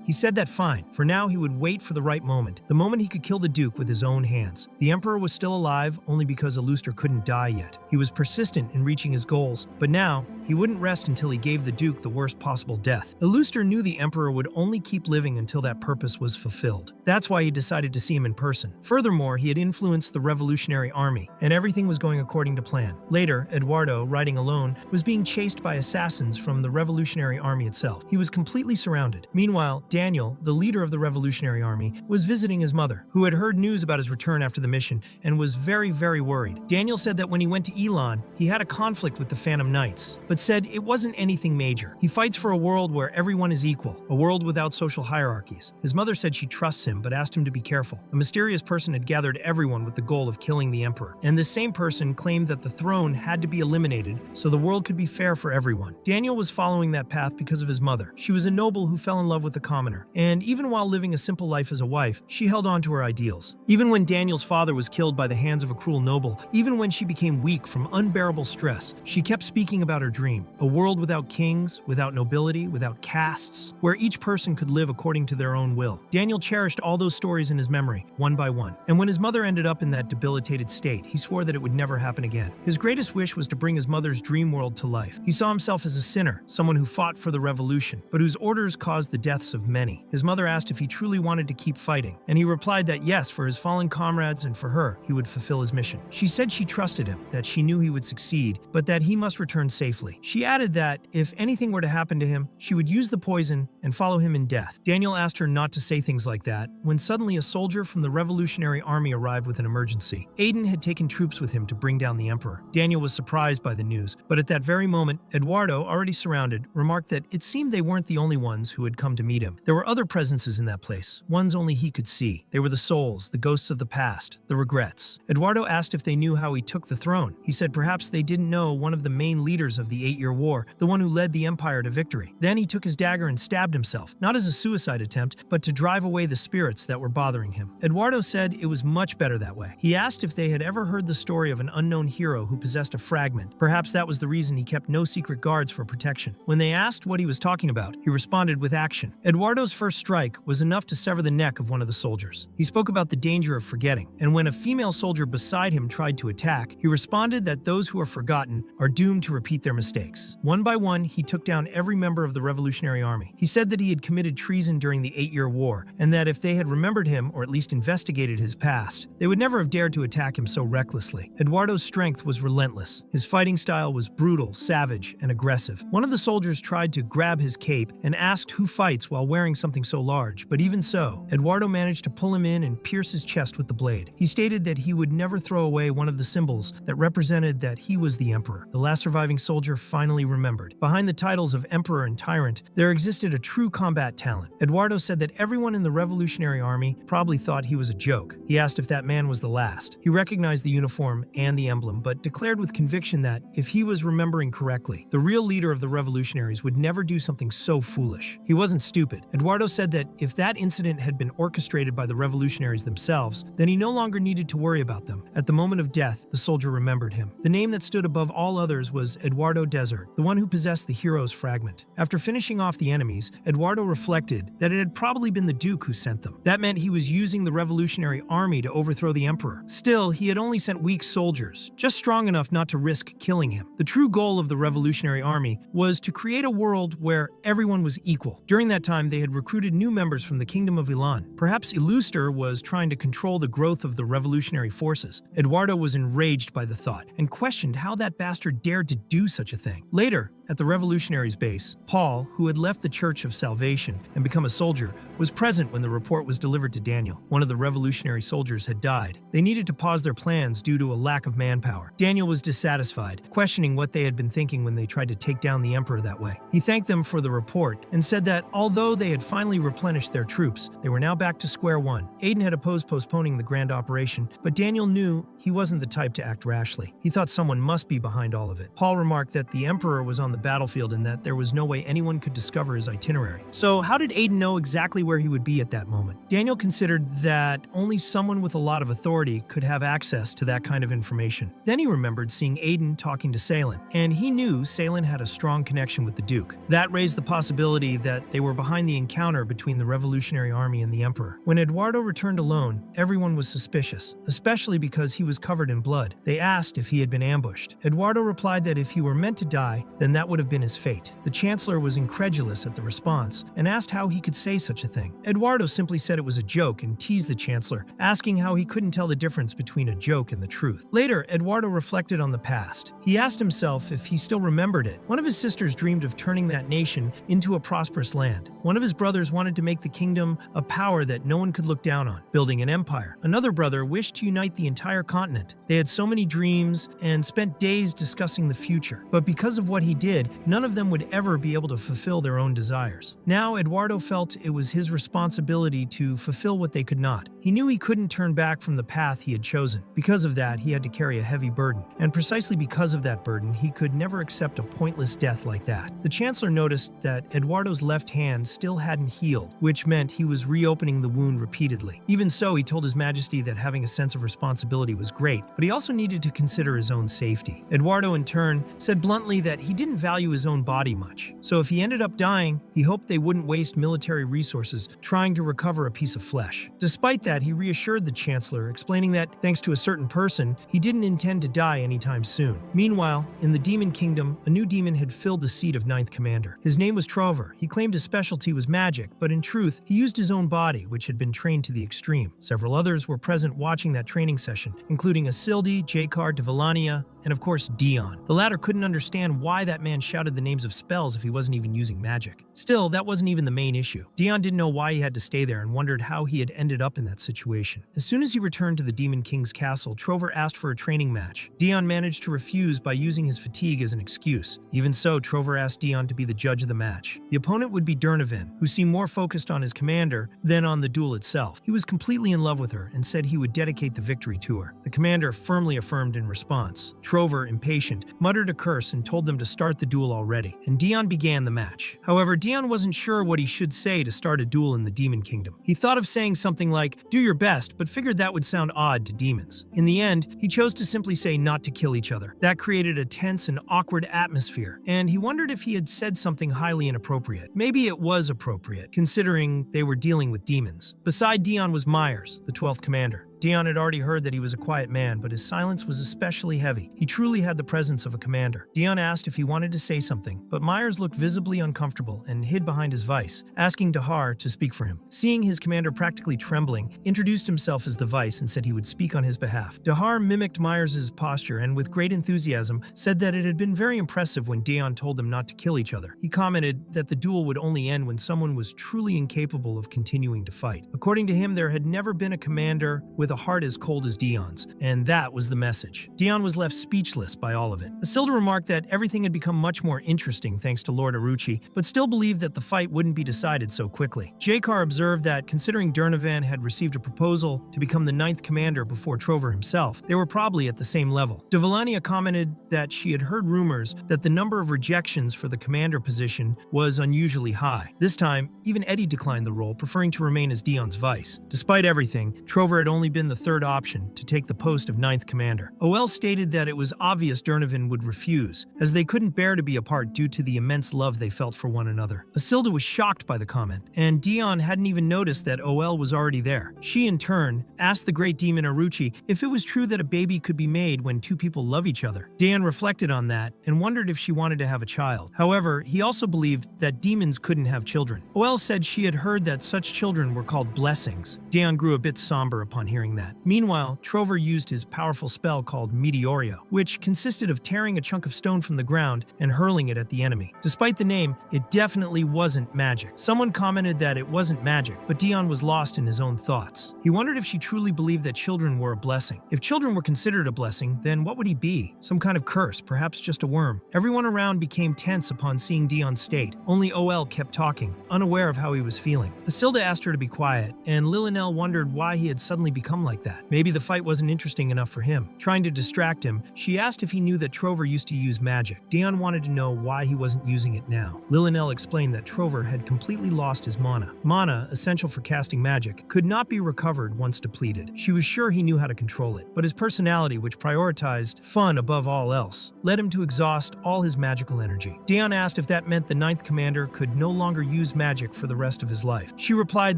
He said that fine, for now he would wait for the right moment, the moment he could kill the Duke with his own hands. The emperor was still alive only because Iluster couldn't die yet. He was persistent in reaching his goals, but now, he wouldn't rest until he gave the Duke the worst possible death. Iluster knew the emperor would only keep living until that purpose was fulfilled. That's why he decided to see him in person. Furthermore, he had influenced the revolutionary army, and everything was going according to plan. Later, Eduardo, riding alone, was being chased by assassins from the revolutionary army itself. He was completely surrounded. Meanwhile, Daniel, the leader of the revolutionary army, was visiting his mother, who had heard news about his return after the mission and was very, very worried. Daniel said that when he went to Elon, he had a conflict with the Phantom Knights, but said it wasn't anything major. He fights for a world where everyone is equal, a world without social hierarchies. His mother said she trusts him, but asked him to be careful. A mysterious person had gathered everyone with the goal of killing the emperor, and this same person claimed that the throne had to be eliminated so the world could be fair for everyone. Daniel was following that path because of his mother. She was a noble who fell in love with a commoner, and even while living a simple life as a wife, she held on to her ideals. Even when Daniel's father was killed by the hands of a cruel noble, even when she became weak from unbearable stress, she kept speaking about her dream, a world without kings, without nobility, without castes, where each person could live according to their own will. Daniel cherished all those stories in his memory, one by one, and when his mother ended up in that debilitated state, he swore that it would never happen again. His greatest wish was to bring his mother's dream world to life. He saw himself as a sinner, someone who fought for the revolution, but whose orders caused the deaths of many. His mother asked if he truly wanted to keep fighting, and he replied that yes, for his fallen comrades and for her, he would fulfill his mission. She said she trusted him, that she knew he would succeed, but that he must return safely. enemy. She added that if anything were to happen to him, she would use the poison and follow him in death. Daniel asked her not to say things like that when suddenly a soldier from the Revolutionary Army arrived with an emergency. Aiden had taken troops with him to bring down the emperor. Daniel was surprised by the news, but at that very moment, Eduardo, already surrounded, remarked that it seemed they weren't the only ones who had come to meet him. There were other presences in that place, ones only he could see. They were the souls, the ghosts of the past, the regrets. Eduardo asked if they knew how he took the throne. He said perhaps they didn't know one of the main leaders of the 8-Year War, the one who led the empire to victory. Then he took his dagger and stabbed himself, not as a suicide attempt, but to drive away the spirits that were bothering him. Eduardo said it was much better that way. He asked if they had ever heard the story of an unknown hero who possessed a fragment. Perhaps that was the reason he kept no secret guards for protection. When they asked what he was talking about, he responded with action. Eduardo's first strike was enough to sever the neck of one of the soldiers. He spoke about the danger of forgetting, and when a female soldier beside him tried to attack, he responded that those who are forgotten are doomed to repeat their mistakes. One by one, he took down every member of the Revolutionary Army. He said that he had committed treason during the 8-Year War, and that if they had remembered him or at least investigated his past, they would never have dared to attack him so recklessly. Eduardo's strength was relentless. His fighting style was brutal, savage, and aggressive. One of the soldiers tried to grab his cape and asked who fights while wearing something so large, but even so, Eduardo managed to pull him in and pierce his chest with the blade. He stated that he would never throw away one of the symbols that represented that he was the emperor. The last surviving soldier finally remembered. Behind the titles of emperor and tyrant, there existed a true combat talent. Eduardo said that everyone in the Revolutionary Army probably thought he was a joke. He asked if that man was the last. He recognized the uniform and the emblem, but declared with conviction that, if he was remembering correctly, the real leader of the revolutionaries would never do something so foolish. He wasn't stupid. Eduardo said that if that incident had been orchestrated by the revolutionaries themselves, then he no longer needed to worry about them. At the moment of death, the soldier remembered him. The name that stood above all others was Eduardo Desert, the one who possessed the hero's fragment. After finishing off the enemies, Eduardo reflected that it had probably been the Duke who sent them. That meant he was using the Revolutionary Army to overthrow the emperor. Still, he had only sent weak soldiers, just strong enough not to risk killing him. The true goal of the Revolutionary Army was to create a world where everyone was equal. During that time, they had recruited new members from the Kingdom of Ilan. Perhaps Illuster was trying to control the growth of the revolutionary forces. Eduardo was enraged by the thought and questioned how that bastard dared to do such a thing. Later, at the revolutionaries' base, Paul, who had left the Church of Salvation and become a soldier, was present when the report was delivered to Daniel. One of the revolutionary soldiers had died. They needed to pause their plans due to a lack of manpower. Daniel was dissatisfied, questioning what they had been thinking when they tried to take down the emperor that way. He thanked them for the report and said that although they had finally replenished their troops, they were now back to square one. Aiden had opposed postponing the grand operation, but Daniel knew he wasn't the type to act rashly. He thought someone must be behind all of it. Paul remarked that the emperor was on the battlefield and that there was no way anyone could discover his itinerary. So how did Aiden know exactly where he would be at that moment? Daniel considered that only someone with a lot of authority could have access to that kind of information. Then he remembered seeing Aiden talking to Salen, and he knew Salen had a strong connection with the Duke. That raised the possibility that they were behind the encounter between the Revolutionary Army and the Emperor. When Eduardo returned alone, everyone was suspicious, especially because he was covered in blood. They asked if he had been ambushed. Eduardo replied that if he were meant to die, then that would have been his fate. The Chancellor was incredulous at the response and asked how he could say such a thing. Eduardo simply said it was a joke and teased the Chancellor, asking how he couldn't tell the difference between a joke and the truth. Later, Eduardo reflected on the past. He asked himself if he still remembered it. One of his sisters dreamed of turning that nation into a prosperous land. One of his brothers wanted to make the kingdom a power that no one could look down on, building an empire. Another brother wished to unite the entire continent. They had so many dreams and spent days discussing the future. But because of what he did, none of them would ever be able to fulfill their own desires. Now, Eduardo felt it was his responsibility to fulfill what they could not. He knew he couldn't turn back from the path he had chosen. Because of that, he had to carry a heavy burden. And precisely because of that burden, he could never accept a pointless death like that. The Chancellor noticed that Eduardo's left hand still hadn't healed, which meant he was reopening the wound repeatedly. Even so, he told His Majesty that having a sense of responsibility was great, but he also needed to consider his own safety. Eduardo, in turn, said bluntly that he didn't value his own body much. So if he ended up dying, he hoped they wouldn't waste military resources trying to recover a piece of flesh. Despite that, he reassured the Chancellor, explaining that, thanks to a certain person, he didn't intend to die anytime soon. Meanwhile, in the Demon Kingdom, a new demon had filled the seat of 9th Commander. His name was Trover. He claimed his specialty was magic, but in truth, he used his own body, which had been trained to the extreme. Several others were present watching that training session, including Isildi, Jakar, Devalania, and of course Dion. The latter couldn't understand why that man shouted the names of spells if he wasn't even using magic. Still, that wasn't even the main issue. Dion didn't know why he had to stay there and wondered how he had ended up in that situation. As soon as he returned to the Demon King's castle, Trover asked for a training match. Dion managed to refuse by using his fatigue as an excuse. Even so, Trover asked Dion to be the judge of the match. The opponent would be Dernovan, who seemed more focused on his commander than on the duel itself. He was completely in love with her and said he would dedicate the victory to her. The commander firmly affirmed in response. Trover, impatient, muttered a curse and told them to start the duel already, and Dion began the match. However, Dion wasn't sure what he should say to start a duel in the Demon Kingdom. He thought of saying something like, "Do your best," but figured that would sound odd to demons. In the end, he chose to simply say not to kill each other. That created a tense and awkward atmosphere, and he wondered if he had said something highly inappropriate. Maybe it was appropriate, considering they were dealing with demons. Beside Dion was Myers, the 12th commander. Dion had already heard that he was a quiet man, but his silence was especially heavy. He truly had the presence of a commander. Dion asked if he wanted to say something, but Myers looked visibly uncomfortable and hid behind his vice, asking Dahar to speak for him. Seeing his commander practically trembling, introduced himself as the vice and said he would speak on his behalf. Dahar mimicked Myers' posture and with great enthusiasm said that it had been very impressive when Dion told them not to kill each other. He commented that the duel would only end when someone was truly incapable of continuing to fight. According to him, there had never been a commander with a heart as cold as Dion's, and that was the message. Dion was left speechless by all of it. Isilda remarked that everything had become much more interesting thanks to Lord Aruchi, but still believed that the fight wouldn't be decided so quickly. Jakar observed that considering Dernovan had received a proposal to become the 9th commander before Trover himself, they were probably at the same level. Devalania commented that she had heard rumors that the number of rejections for the commander position was unusually high. This time, even Eddie declined the role, preferring to remain as Dion's vice. Despite everything, Trover had only been the third option to take the post of 9th commander. OL stated that it was obvious Dernovan would refuse, as they couldn't bear to be apart due to the immense love they felt for one another. Isilda was shocked by the comment, and Dion hadn't even noticed that OL was already there. She, in turn, asked the great demon Aruchi if it was true that a baby could be made when two people love each other. Dion reflected on that and wondered if she wanted to have a child. However, he also believed that demons couldn't have children. OL said she had heard that such children were called blessings. Dion grew a bit somber upon hearing that. Meanwhile, Trover used his powerful spell called Meteorio, which consisted of tearing a chunk of stone from the ground and hurling it at the enemy. Despite the name, it definitely wasn't magic. Someone commented that it wasn't magic, but Dion was lost in his own thoughts. He wondered if she truly believed that children were a blessing. If children were considered a blessing, then what would he be? Some kind of curse, perhaps just a worm. Everyone around became tense upon seeing Dion's state. Only OL kept talking, unaware of how he was feeling. Isilda asked her to be quiet, and Lillinell wondered why he had suddenly become like that. Maybe the fight wasn't interesting enough for him. Trying to distract him, she asked if he knew that Trover used to use magic. Dion wanted to know why he wasn't using it now. Lillinell explained that Trover had completely lost his mana. Mana, essential for casting magic, could not be recovered once depleted. She was sure he knew how to control it, but his personality, which prioritized fun above all else, led him to exhaust all his magical energy. Dion asked if that meant the 9th commander could no longer use magic for the rest of his life. She replied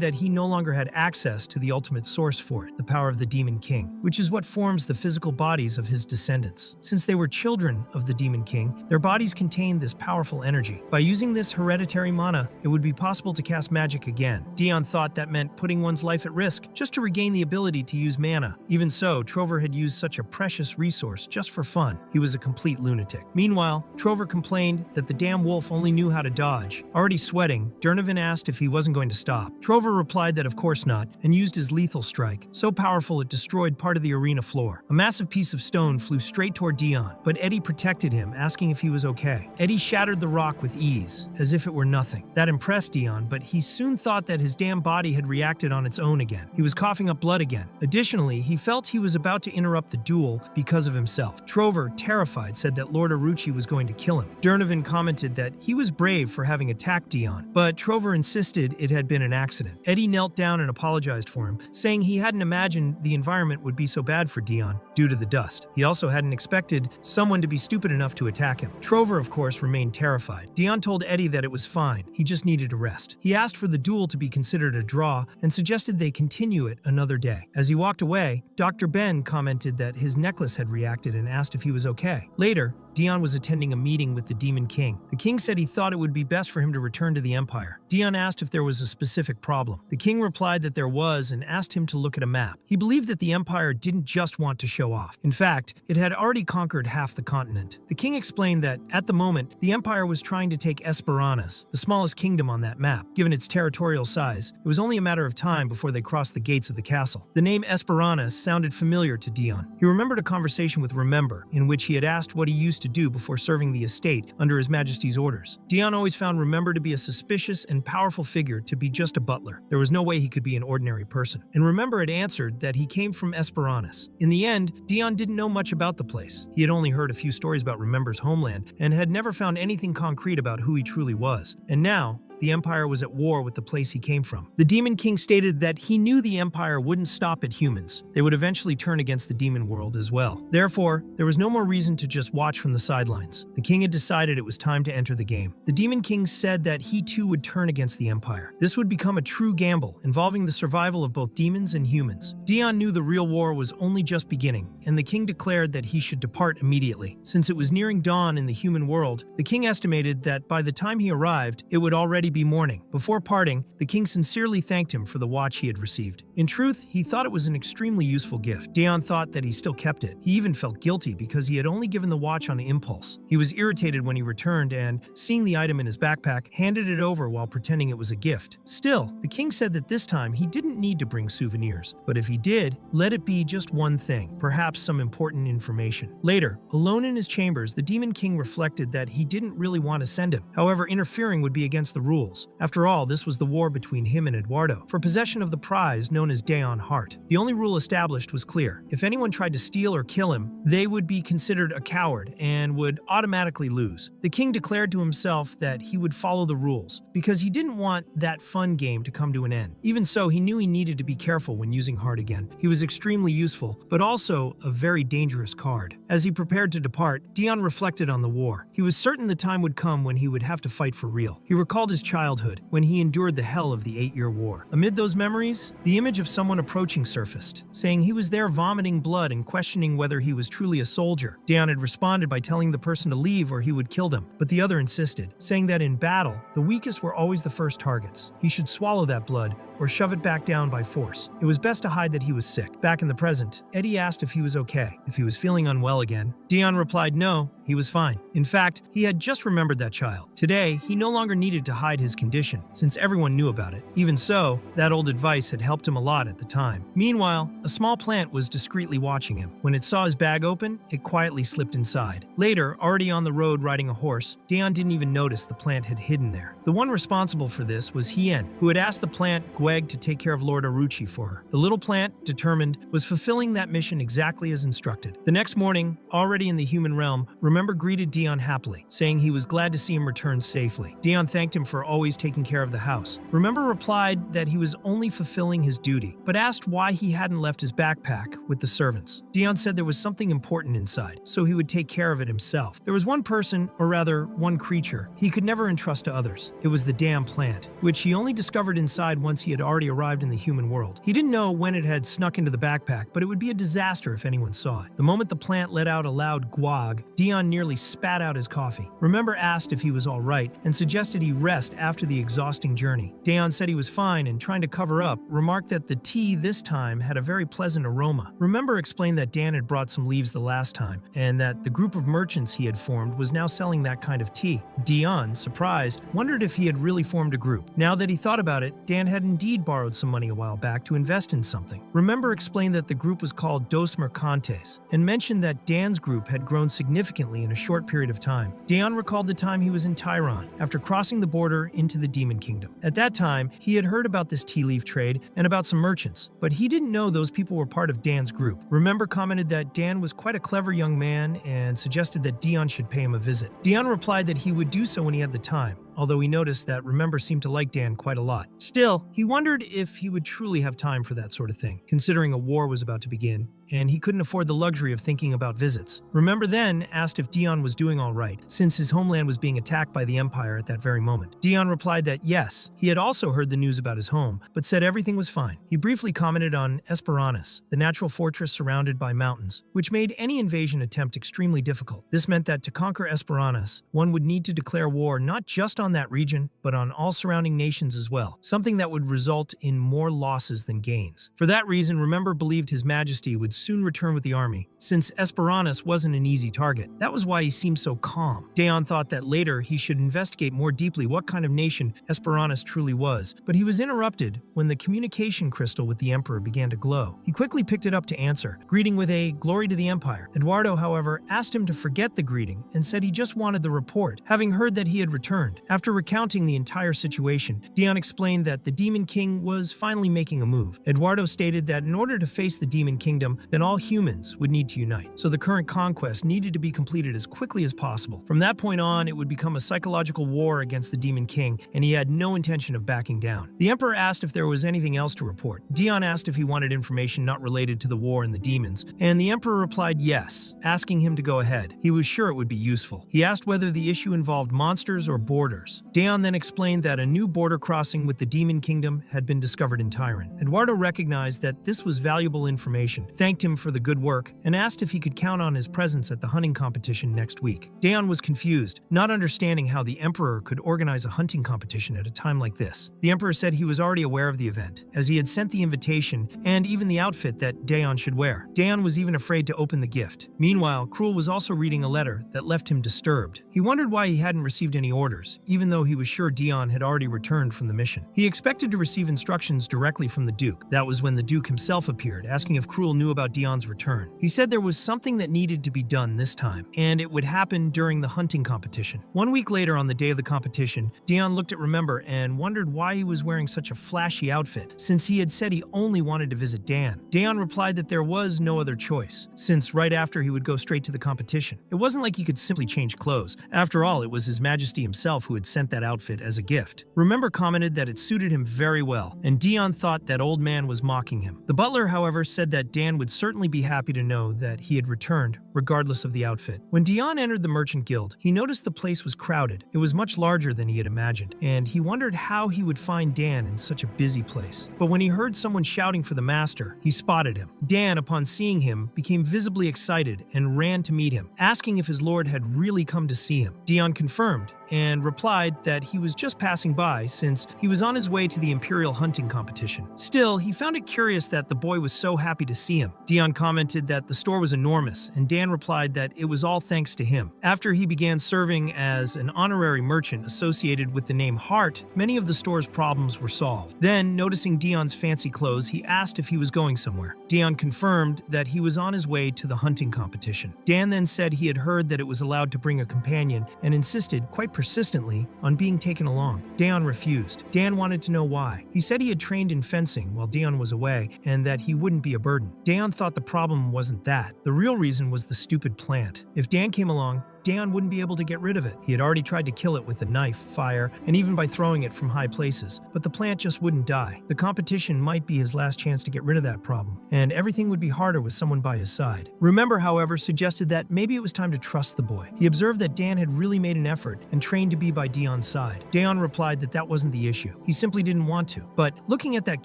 that he no longer had access to the ultimate source for it, the power of the Demon King, which is what forms the physical bodies of his descendants. Since they were children of the Demon King, their bodies contained this powerful energy. By using this hereditary mana, it would be possible to cast magic again. Dion thought that meant putting one's life at risk just to regain the ability to use mana. Even so, Trover had used such a precious resource just for fun. He was a complete lunatic. Meanwhile, Trover complained that the damn wolf only knew how to dodge. Already sweating, Dernovan asked if he wasn't going to stop. Trover replied that of course not, and used his lethal strike, so powerful it destroyed part of the arena floor. A massive piece of stone flew straight toward Dion, but Eddie protected him, asking if he was okay. Eddie shattered the rock with ease, as if it were nothing. That impressed Dion, but he soon thought that his damn body had reacted on its own again. He was coughing up blood again. Additionally, he felt he was about to interrupt the duel because of himself. Trover, terrified, said that Lord Aruchi was going to kill him. Dernovan commented that he was brave for having attacked Dion, but Trover insisted it had been an accident. Eddie knelt down and apologized for him, saying he hadn't imagined the environment would be so bad for Dion due to the dust. He also hadn't expected someone to be stupid enough to attack him. Trover, of course, remained terrified. Dion told Eddie that it was fine. He just needed to rest. He asked for the duel to be considered a draw and suggested they continue it another day. As he walked away, Dr. Ben commented that his necklace had reacted and asked if he was okay. Later, Dion was attending a meeting with the Demon King. The king said he thought it would be best for him to return to the Empire. Dion asked if there was a specific problem. The king replied that there was and asked him to look at a map. He believed that the Empire didn't just want to show off. In fact, it had already conquered half the continent. The king explained that, at the moment, the Empire was trying to take Esperanus, the smallest kingdom on that map. Given its territorial size, it was only a matter of time before they crossed the gates of the castle. The name Esperanus sounded familiar to Dion. He remembered a conversation with Remember, in which he had asked what he used to do before serving the estate under His Majesty's orders. Dion always found Remember to be a suspicious and powerful figure, to be just a butler. There was no way he could be an ordinary person. And Remember had answered that he came from Esperanus. In the end, Dion didn't know much about the place. He had only heard a few stories about Remember's homeland and had never found anything concrete about who he truly was. And now, the Empire was at war with the place he came from. The Demon King stated that he knew the Empire wouldn't stop at humans. They would eventually turn against the demon world as well. Therefore, there was no more reason to just watch from the sidelines. The king had decided it was time to enter the game. The Demon King said that he too would turn against the Empire. This would become a true gamble, involving the survival of both demons and humans. Dion knew the real war was only just beginning, and the king declared that he should depart immediately. Since it was nearing dawn in the human world, the king estimated that by the time he arrived, it would already be morning. Before parting, the king sincerely thanked him for the watch he had received. In truth, he thought it was an extremely useful gift. Dion thought that he still kept it. He even felt guilty because he had only given the watch on impulse. He was irritated when he returned and, seeing the item in his backpack, handed it over while pretending it was a gift. Still, the king said that this time he didn't need to bring souvenirs, but if he did, let it be just one thing, perhaps some important information. Later, alone in his chambers, the Demon King reflected that he didn't really want to send him. However, interfering would be against the rules. After all, this was the war between him and Eduardo for possession of the prize known as Daon Heart. The only rule established was clear. If anyone tried to steal or kill him, they would be considered a coward and would automatically lose. The king declared to himself that he would follow the rules because he didn't want that fun game to come to an end. Even so, he knew he needed to be careful when using Heart again. He was extremely useful, but also a very dangerous card. As he prepared to depart, Dion reflected on the war. He was certain the time would come when he would have to fight for real. He recalled his childhood, when he endured the hell of the 8-year war. Amid those memories, the image of someone approaching surfaced, saying he was there vomiting blood and questioning whether he was truly a soldier. Dion had responded by telling the person to leave or he would kill them, but the other insisted, saying that in battle, the weakest were always the first targets. He should swallow that blood or shove it back down by force. It was best to hide that he was sick. Back in the present, Eddie asked if he was okay, if he was feeling unwell again. Dion replied no, he was fine. In fact, he had just remembered that child. Today, he no longer needed to hide his condition, since everyone knew about it. Even so, that old advice had helped him a lot at the time. Meanwhile, a small plant was discreetly watching him. When it saw his bag open, it quietly slipped inside. Later, already on the road riding a horse, Dion didn't even notice the plant had hidden there. The one responsible for this was Hien, who had asked the plant Gweg to take care of Lord Aruchi for her. The little plant, determined, was fulfilling that mission exactly as instructed. The next morning, already in the human realm, Remember greeted Dion happily, saying he was glad to see him return safely. Dion thanked him for always taking care of the house. Remember replied that he was only fulfilling his duty, but asked why he hadn't left his backpack with the servants. Dion said there was something important inside, so he would take care of it himself. There was one person, or rather, one creature, he could never entrust to others. It was the damn plant, which he only discovered inside once he had already arrived in the human world. He didn't know when it had snuck into the backpack, but it would be a disaster if anyone saw it. The moment the plant let out a loud gwag, Dion nearly spat out his coffee. Remember asked if he was all right and suggested he rest after the exhausting journey. Dion said he was fine and, trying to cover up, remarked that the tea this time had a very pleasant aroma. Remember explained that Dan had brought some leaves the last time and that the group of merchants he had formed was now selling that kind of tea. Dion, surprised, wondered if he had really formed a group. Now that he thought about it, Dan had indeed borrowed some money a while back to invest in something. Remember explained that the group was called Dos Mercantes and mentioned that Dan's group had grown significantly in a short period of time. Dion recalled the time he was in Tyron after crossing the border into the Demon Kingdom. At that time, he had heard about this tea leaf trade and about some merchants, but he didn't know those people were part of Dan's group. Remember commented that Dan was quite a clever young man and suggested that Dion should pay him a visit. Dion replied that he would do so when he had the time, although he noticed that Remember seemed to like Dan quite a lot. Still, he wondered if he would truly have time for that sort of thing, considering a war was about to begin, and he couldn't afford the luxury of thinking about visits. Remember then asked if Dion was doing all right, since his homeland was being attacked by the Empire at that very moment. Dion replied that yes, he had also heard the news about his home, but said everything was fine. He briefly commented on Esperanus, the natural fortress surrounded by mountains, which made any invasion attempt extremely difficult. This meant that to conquer Esperanus, one would need to declare war not just on that region, but on all surrounding nations as well, something that would result in more losses than gains. For that reason, Remember believed His Majesty would soon return with the army, since Esperanus wasn't an easy target. That was why he seemed so calm. Daon thought that later he should investigate more deeply what kind of nation Esperanus truly was, but he was interrupted when the communication crystal with the Emperor began to glow. He quickly picked it up to answer, greeting with a "Glory to the Empire." Eduardo, however, asked him to forget the greeting and said he just wanted the report, having heard that he had returned. After recounting the entire situation, Dion explained that the Demon King was finally making a move. Eduardo stated that in order to face the Demon Kingdom, then all humans would need to unite, so the current conquest needed to be completed as quickly as possible. From that point on, it would become a psychological war against the Demon King, and he had no intention of backing down. The Emperor asked if there was anything else to report. Dion asked if he wanted information not related to the war and the demons, and the Emperor replied yes, asking him to go ahead. He was sure it would be useful. He asked whether the issue involved monsters or borders. Dion then explained that a new border crossing with the Demon Kingdom had been discovered in Tyran. Eduardo recognized that this was valuable information, thanked him for the good work, and asked if he could count on his presence at the hunting competition next week. Dion was confused, not understanding how the Emperor could organize a hunting competition at a time like this. The Emperor said he was already aware of the event, as he had sent the invitation and even the outfit that Daon should wear. Daon was even afraid to open the gift. Meanwhile, Cruel was also reading a letter that left him disturbed. He wondered why he hadn't received any orders, even though he was sure Dion had already returned from the mission. He expected to receive instructions directly from the Duke. That was when the Duke himself appeared, asking if Cruel knew about Dion's return. He said there was something that needed to be done this time, and it would happen during the hunting competition. 1 week later, on the day of the competition, Dion looked at Remember and wondered why he was wearing such a flashy outfit, since he had said he only wanted to visit Dan. Daon replied that there was no other choice, since right after he would go straight to the competition. It wasn't like he could simply change clothes. After all, it was His Majesty himself who had sent that outfit as a gift. Remember commented that it suited him very well, and Dion thought that old man was mocking him. The butler, however, said that Dan would certainly be happy to know that he had returned, regardless of the outfit. When Dion entered the Merchant Guild, he noticed the place was crowded. It was much larger than he had imagined, and he wondered how he would find Dan in such a busy place. But when he heard someone shouting for the master, he spotted him. Dan, upon seeing him, became visibly excited and ran to meet him, asking if his lord had really come to see him. Dion confirmed and replied that he was just passing by since he was on his way to the Imperial hunting competition. Still, he found it curious that the boy was so happy to see him. Dion commented that the store was enormous, and Dan replied that it was all thanks to him. After he began serving as an honorary merchant associated with the name Hart, many of the store's problems were solved. Then, noticing Dion's fancy clothes, he asked if he was going somewhere. Dion confirmed that he was on his way to the hunting competition. Dan then said he had heard that it was allowed to bring a companion and insisted, quite persistently, on being taken along. Daon refused. Dan wanted to know why. He said he had trained in fencing while Dion was away and that he wouldn't be a burden. Daon thought the problem wasn't that. The real reason was the stupid plant. If Dan came along, Daon wouldn't be able to get rid of it. He had already tried to kill it with a knife, fire, and even by throwing it from high places. But the plant just wouldn't die. The competition might be his last chance to get rid of that problem, and everything would be harder with someone by his side. Remember, however, suggested that maybe it was time to trust the boy. He observed that Dan had really made an effort and trained to be by Dion's side. Daon replied that that wasn't the issue. He simply didn't want to. But looking at that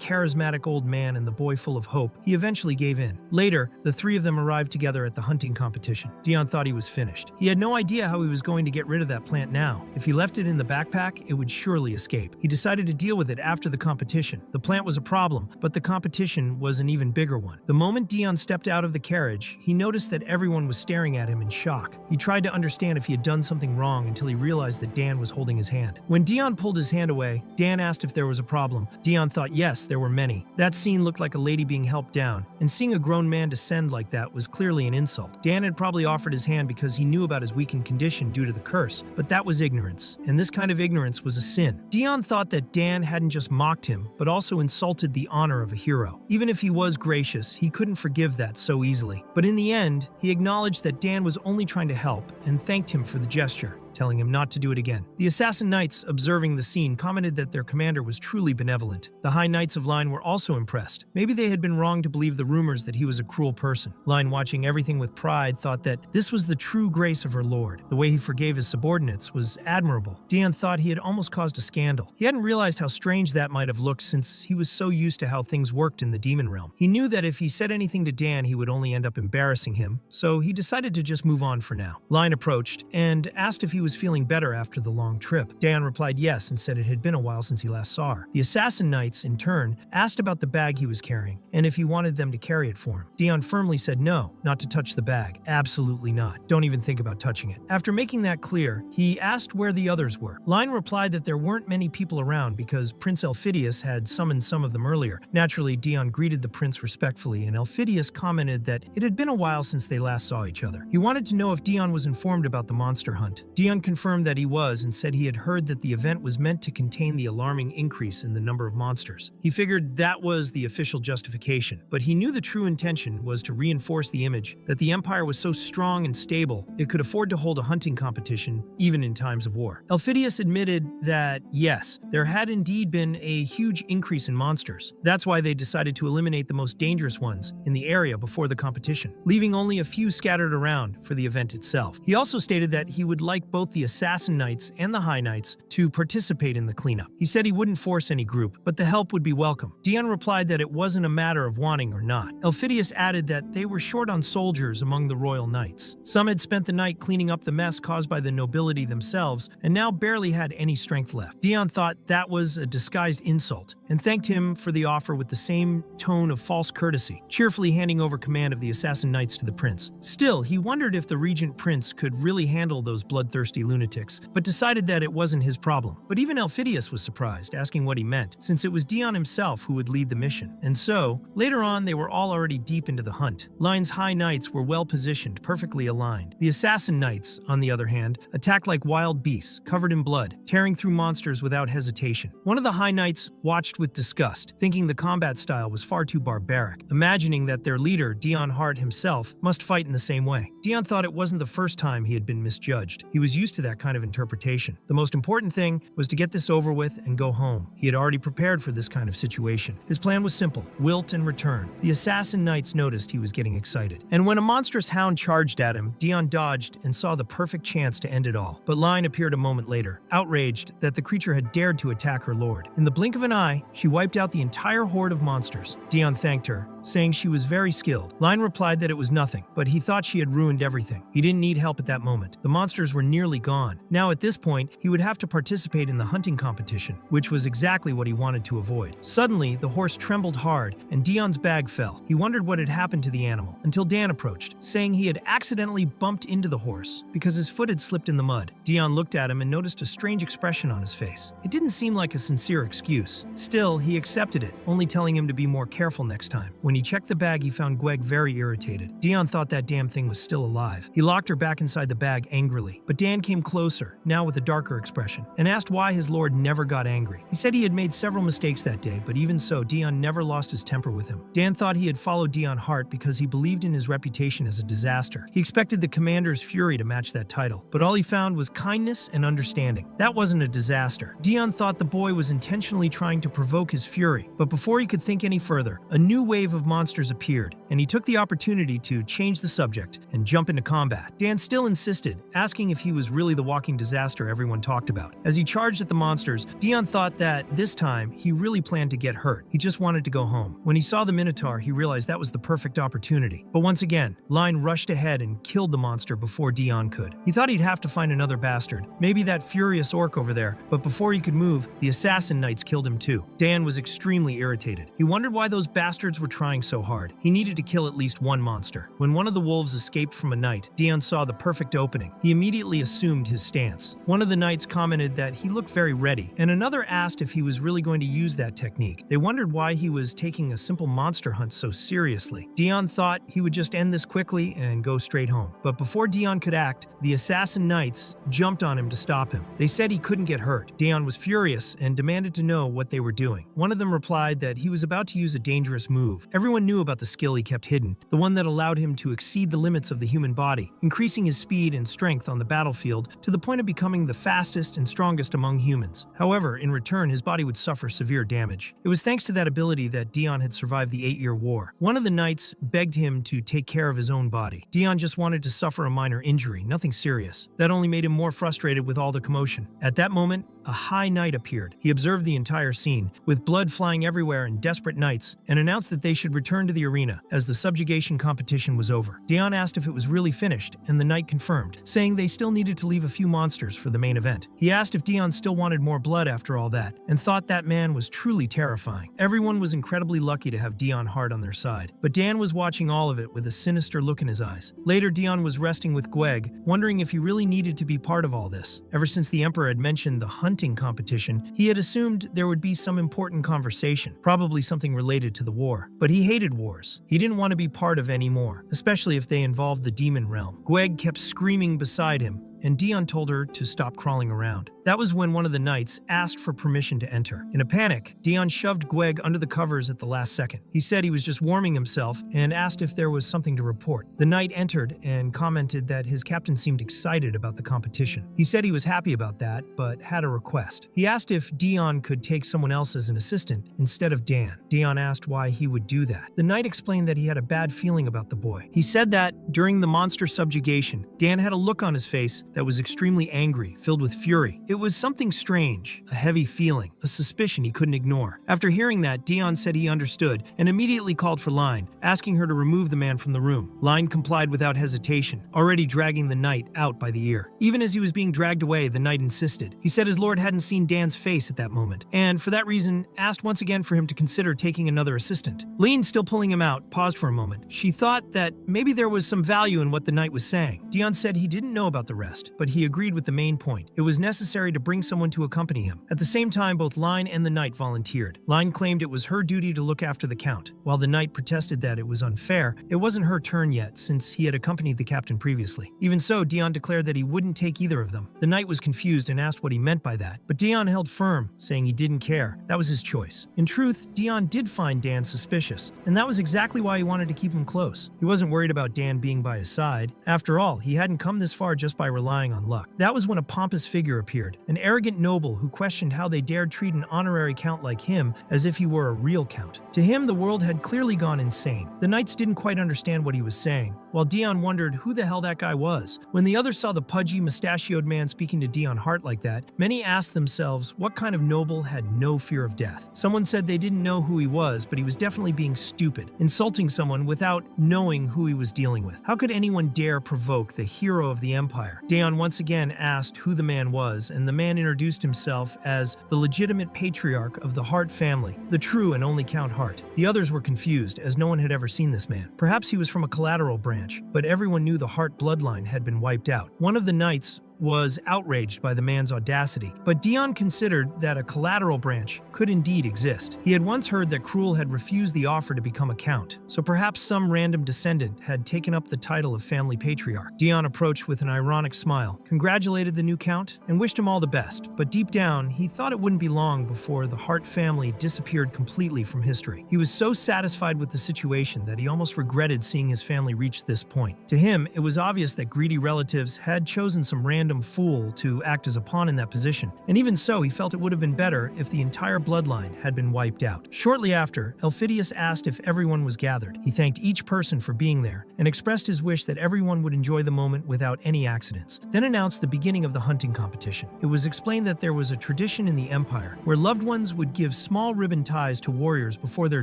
charismatic old man and the boy full of hope, he eventually gave in. Later, the three of them arrived together at the hunting competition. Dion thought he was finished. He had no idea how he was going to get rid of that plant now. If he left it in the backpack, it would surely escape. He decided to deal with it after the competition. The plant was a problem, but the competition was an even bigger one. The moment Dion stepped out of the carriage, he noticed that everyone was staring at him in shock. He tried to understand if he had done something wrong until he realized that Dan was holding his hand. When Dion pulled his hand away, Dan asked if there was a problem. Dion thought yes, there were many. That scene looked like a lady being helped down, and seeing a grown man descend like that was clearly an insult. Dan had probably offered his hand because he knew about his weakened condition due to the curse, but that was ignorance, and this kind of ignorance was a sin. Dion thought that Dan hadn't just mocked him, but also insulted the honor of a hero. Even if he was gracious, he couldn't forgive that so easily. But in the end, he acknowledged that Dan was only trying to help and thanked him for the gesture. telling him not to do it again. The assassin knights, observing the scene, commented that their commander was truly benevolent. The High Knights of Line were also impressed. Maybe they had been wrong to believe the rumors that he was a cruel person. Line, watching everything with pride, thought that this was the true grace of her lord. The way he forgave his subordinates was admirable. Dion thought he had almost caused a scandal. He hadn't realized how strange that might have looked since he was so used to how things worked in the demon realm. He knew that if he said anything to Dan, he would only end up embarrassing him, so he decided to just move on for now. Line approached and asked if he was feeling better after the long trip. Dan replied yes and said it had been a while since he last saw her. The assassin knights, in turn, asked about the bag he was carrying and if he wanted them to carry it for him. Dion firmly said no, not to touch the bag. Absolutely not. Don't even think about touching it. After making that clear, he asked where the others were. Line replied that there weren't many people around because Prince Elphidius had summoned some of them earlier. Naturally, Dion greeted the prince respectfully, and Elphidius commented that it had been a while since they last saw each other. He wanted to know if Dion was informed about the monster hunt. Dion confirmed that he was and said he had heard that the event was meant to contain the alarming increase in the number of monsters. He figured that was the official justification, but he knew the true intention was to reinforce the image that the Empire was so strong and stable it could afford to hold a hunting competition even in times of war. Elphidius admitted that, yes, there had indeed been a huge increase in monsters. That's why they decided to eliminate the most dangerous ones in the area before the competition, leaving only a few scattered around for the event itself. He also stated that he would like both the Assassin Knights and the High Knights to participate in the cleanup. He said he wouldn't force any group, but the help would be welcome. Dion replied that it wasn't a matter of wanting or not. Elphidius added that they were short on soldiers among the royal knights. Some had spent the night cleaning up the mess caused by the nobility themselves and now barely had any strength left. Dion thought that was a disguised insult and thanked him for the offer with the same tone of false courtesy, cheerfully handing over command of the Assassin Knights to the prince. Still, he wondered if the regent prince could really handle those bloodthirsty lunatics, but decided that it wasn't his problem. But even Elphidius was surprised, asking what he meant, since it was Dion himself who would lead the mission. And so, later on, they were all already deep into the hunt. Line's High Knights were well positioned, perfectly aligned. The Assassin Knights, on the other hand, attacked like wild beasts, covered in blood, tearing through monsters without hesitation. One of the High Knights watched with disgust, thinking the combat style was far too barbaric, imagining that their leader, Dion Hart himself, must fight in the same way. Dion thought it wasn't the first time he had been misjudged. He was used to that kind of interpretation. The most important thing was to get this over with and go home. He had already prepared for this kind of situation. His plan was simple: wilt and return. The Assassin Knights noticed he was getting excited, and when a monstrous hound charged at him, Dion dodged and saw the perfect chance to end it all. But Line appeared a moment later, outraged that the creature had dared to attack her lord. In the blink of an eye, she wiped out the entire horde of monsters. Dion thanked her, saying she was very skilled. Line replied that it was nothing, but he thought she had ruined everything. He didn't need help at that moment. The monsters were nearly gone. Now at this point, he would have to participate in the hunting competition, which was exactly what he wanted to avoid. Suddenly, the horse trembled hard, and Dion's bag fell. He wondered what had happened to the animal, until Dan approached, saying he had accidentally bumped into the horse because his foot had slipped in the mud. Dion looked at him and noticed a strange expression on his face. It didn't seem like a sincere excuse. Still, he accepted it, only telling him to be more careful next time. When he checked the bag, he found Gweg very irritated. Dion thought that damn thing was still alive. He locked her back inside the bag angrily, but Dan came closer, now with a darker expression, and asked why his lord never got angry. He said he had made several mistakes that day, but even so, Dion never lost his temper with him. Dan thought he had followed Dion Hart because he believed in his reputation as a disaster. He expected the commander's fury to match that title, but all he found was kindness and understanding. That wasn't a disaster. Dion thought the boy was intentionally trying to provoke his fury, but before he could think any further, a new wave of monsters appeared, and he took the opportunity to change the subject and jump into combat. Dan still insisted, asking if he was really the walking disaster everyone talked about. As he charged at the monsters, Dion thought that this time he really planned to get hurt. He just wanted to go home. When he saw the Minotaur, he realized that was the perfect opportunity. But once again, Line rushed ahead and killed the monster before Dion could. He thought he'd have to find another bastard, maybe that furious orc over there, but before he could move, the Assassin Knights killed him too. Dan was extremely irritated. He wondered why those bastards were trying so hard. He needed to kill at least one monster. When one of the wolves escaped from a knight, Dion saw the perfect opening. He immediately assumed his stance. One of the knights commented that he looked very ready, and another asked if he was really going to use that technique. They wondered why he was taking a simple monster hunt so seriously. Dion thought he would just end this quickly and go straight home. But before Dion could act, the Assassin Knights jumped on him to stop him. They said he couldn't get hurt. Dion was furious and demanded to know what they were doing. One of them replied that he was about to use a dangerous move. Everyone knew about the skill he kept hidden, the one that allowed him to exceed the limits of the human body, increasing his speed and strength on the battlefield battlefield to the point of becoming the fastest and strongest among humans. However, in return, his body would suffer severe damage. It was thanks to that ability that Dion had survived the 8-year war. One of the knights begged him to take care of his own body. Dion just wanted to suffer a minor injury, nothing serious. That only made him more frustrated with all the commotion. At that moment, a high knight appeared. He observed the entire scene, with blood flying everywhere and desperate knights, and announced that they should return to the arena as the subjugation competition was over. Dion asked if it was really finished, and the knight confirmed, saying they still needed to leave a few monsters for the main event. He asked if Dion still wanted more blood after all that, and thought that man was truly terrifying. Everyone was incredibly lucky to have Dion hard on their side, but Dan was watching all of it with a sinister look in his eyes. Later, Dion was resting with Gweg, wondering if he really needed to be part of all this. Ever since the Emperor had mentioned the hunting competition, he had assumed there would be some important conversation, probably something related to the war. But he hated wars. He didn't want to be part of any more, especially if they involved the demon realm. Gweg kept screaming beside him, and Dion told her to stop crawling around. That was when one of the knights asked for permission to enter. In a panic, Dion shoved Gweg under the covers at the last second. He said he was just warming himself and asked if there was something to report. The knight entered and commented that his captain seemed excited about the competition. He said he was happy about that, but had a request. He asked if Dion could take someone else as an assistant instead of Dan. Dion asked why he would do that. The knight explained that he had a bad feeling about the boy. He said that during the monster subjugation, Dan had a look on his face that was extremely angry, filled with fury. It was something strange, a heavy feeling, a suspicion he couldn't ignore. After hearing that, Dion said he understood and immediately called for Line, asking her to remove the man from the room. Line complied without hesitation, already dragging the knight out by the ear. Even as he was being dragged away, the knight insisted. He said his lord hadn't seen Dan's face at that moment, and for that reason, asked once again for him to consider taking another assistant. Line, still pulling him out, paused for a moment. She thought that maybe there was some value in what the knight was saying. Dion said he didn't know about the rest, but he agreed with the main point. It was necessary to bring someone to accompany him. At the same time, both Line and the knight volunteered. Line claimed it was her duty to look after the count, while the knight protested that it was unfair. It wasn't her turn yet, since he had accompanied the captain previously. Even so, Dion declared that he wouldn't take either of them. The knight was confused and asked what he meant by that, but Dion held firm, saying he didn't care. That was his choice. In truth, Dion did find Dan suspicious, and that was exactly why he wanted to keep him close. He wasn't worried about Dan being by his side. After all, he hadn't come this far just by relying on luck. That was when a pompous figure appeared, an arrogant noble who questioned how they dared treat an honorary count like him as if he were a real count. To him, the world had clearly gone insane. The knights didn't quite understand what he was saying, while Dion wondered who the hell that guy was. When the others saw the pudgy, mustachioed man speaking to Dion Hart like that, many asked themselves what kind of noble had no fear of death. Someone said they didn't know who he was, but he was definitely being stupid, insulting someone without knowing who he was dealing with. How could anyone dare provoke the hero of the empire? Dion once again asked who the man was, and the man introduced himself as the legitimate patriarch of the Hart family, the true and only Count Hart. The others were confused, as no one had ever seen this man. Perhaps he was from a collateral branch, but everyone knew the Hart bloodline had been wiped out. One of the knights was outraged by the man's audacity, but Dion considered that a collateral branch could indeed exist. He had once heard that Cruel had refused the offer to become a count, so perhaps some random descendant had taken up the title of family patriarch. Dion approached with an ironic smile, congratulated the new count, and wished him all the best, but deep down, he thought it wouldn't be long before the Hart family disappeared completely from history. He was so satisfied with the situation that he almost regretted seeing his family reach this point. To him, it was obvious that greedy relatives had chosen some random fool to act as a pawn in that position, and even so, he felt it would have been better if the entire bloodline had been wiped out. Shortly after, Elphidius asked if everyone was gathered. He thanked each person for being there, and expressed his wish that everyone would enjoy the moment without any accidents, then announced the beginning of the hunting competition. It was explained that there was a tradition in the Empire where loved ones would give small ribbon ties to warriors before their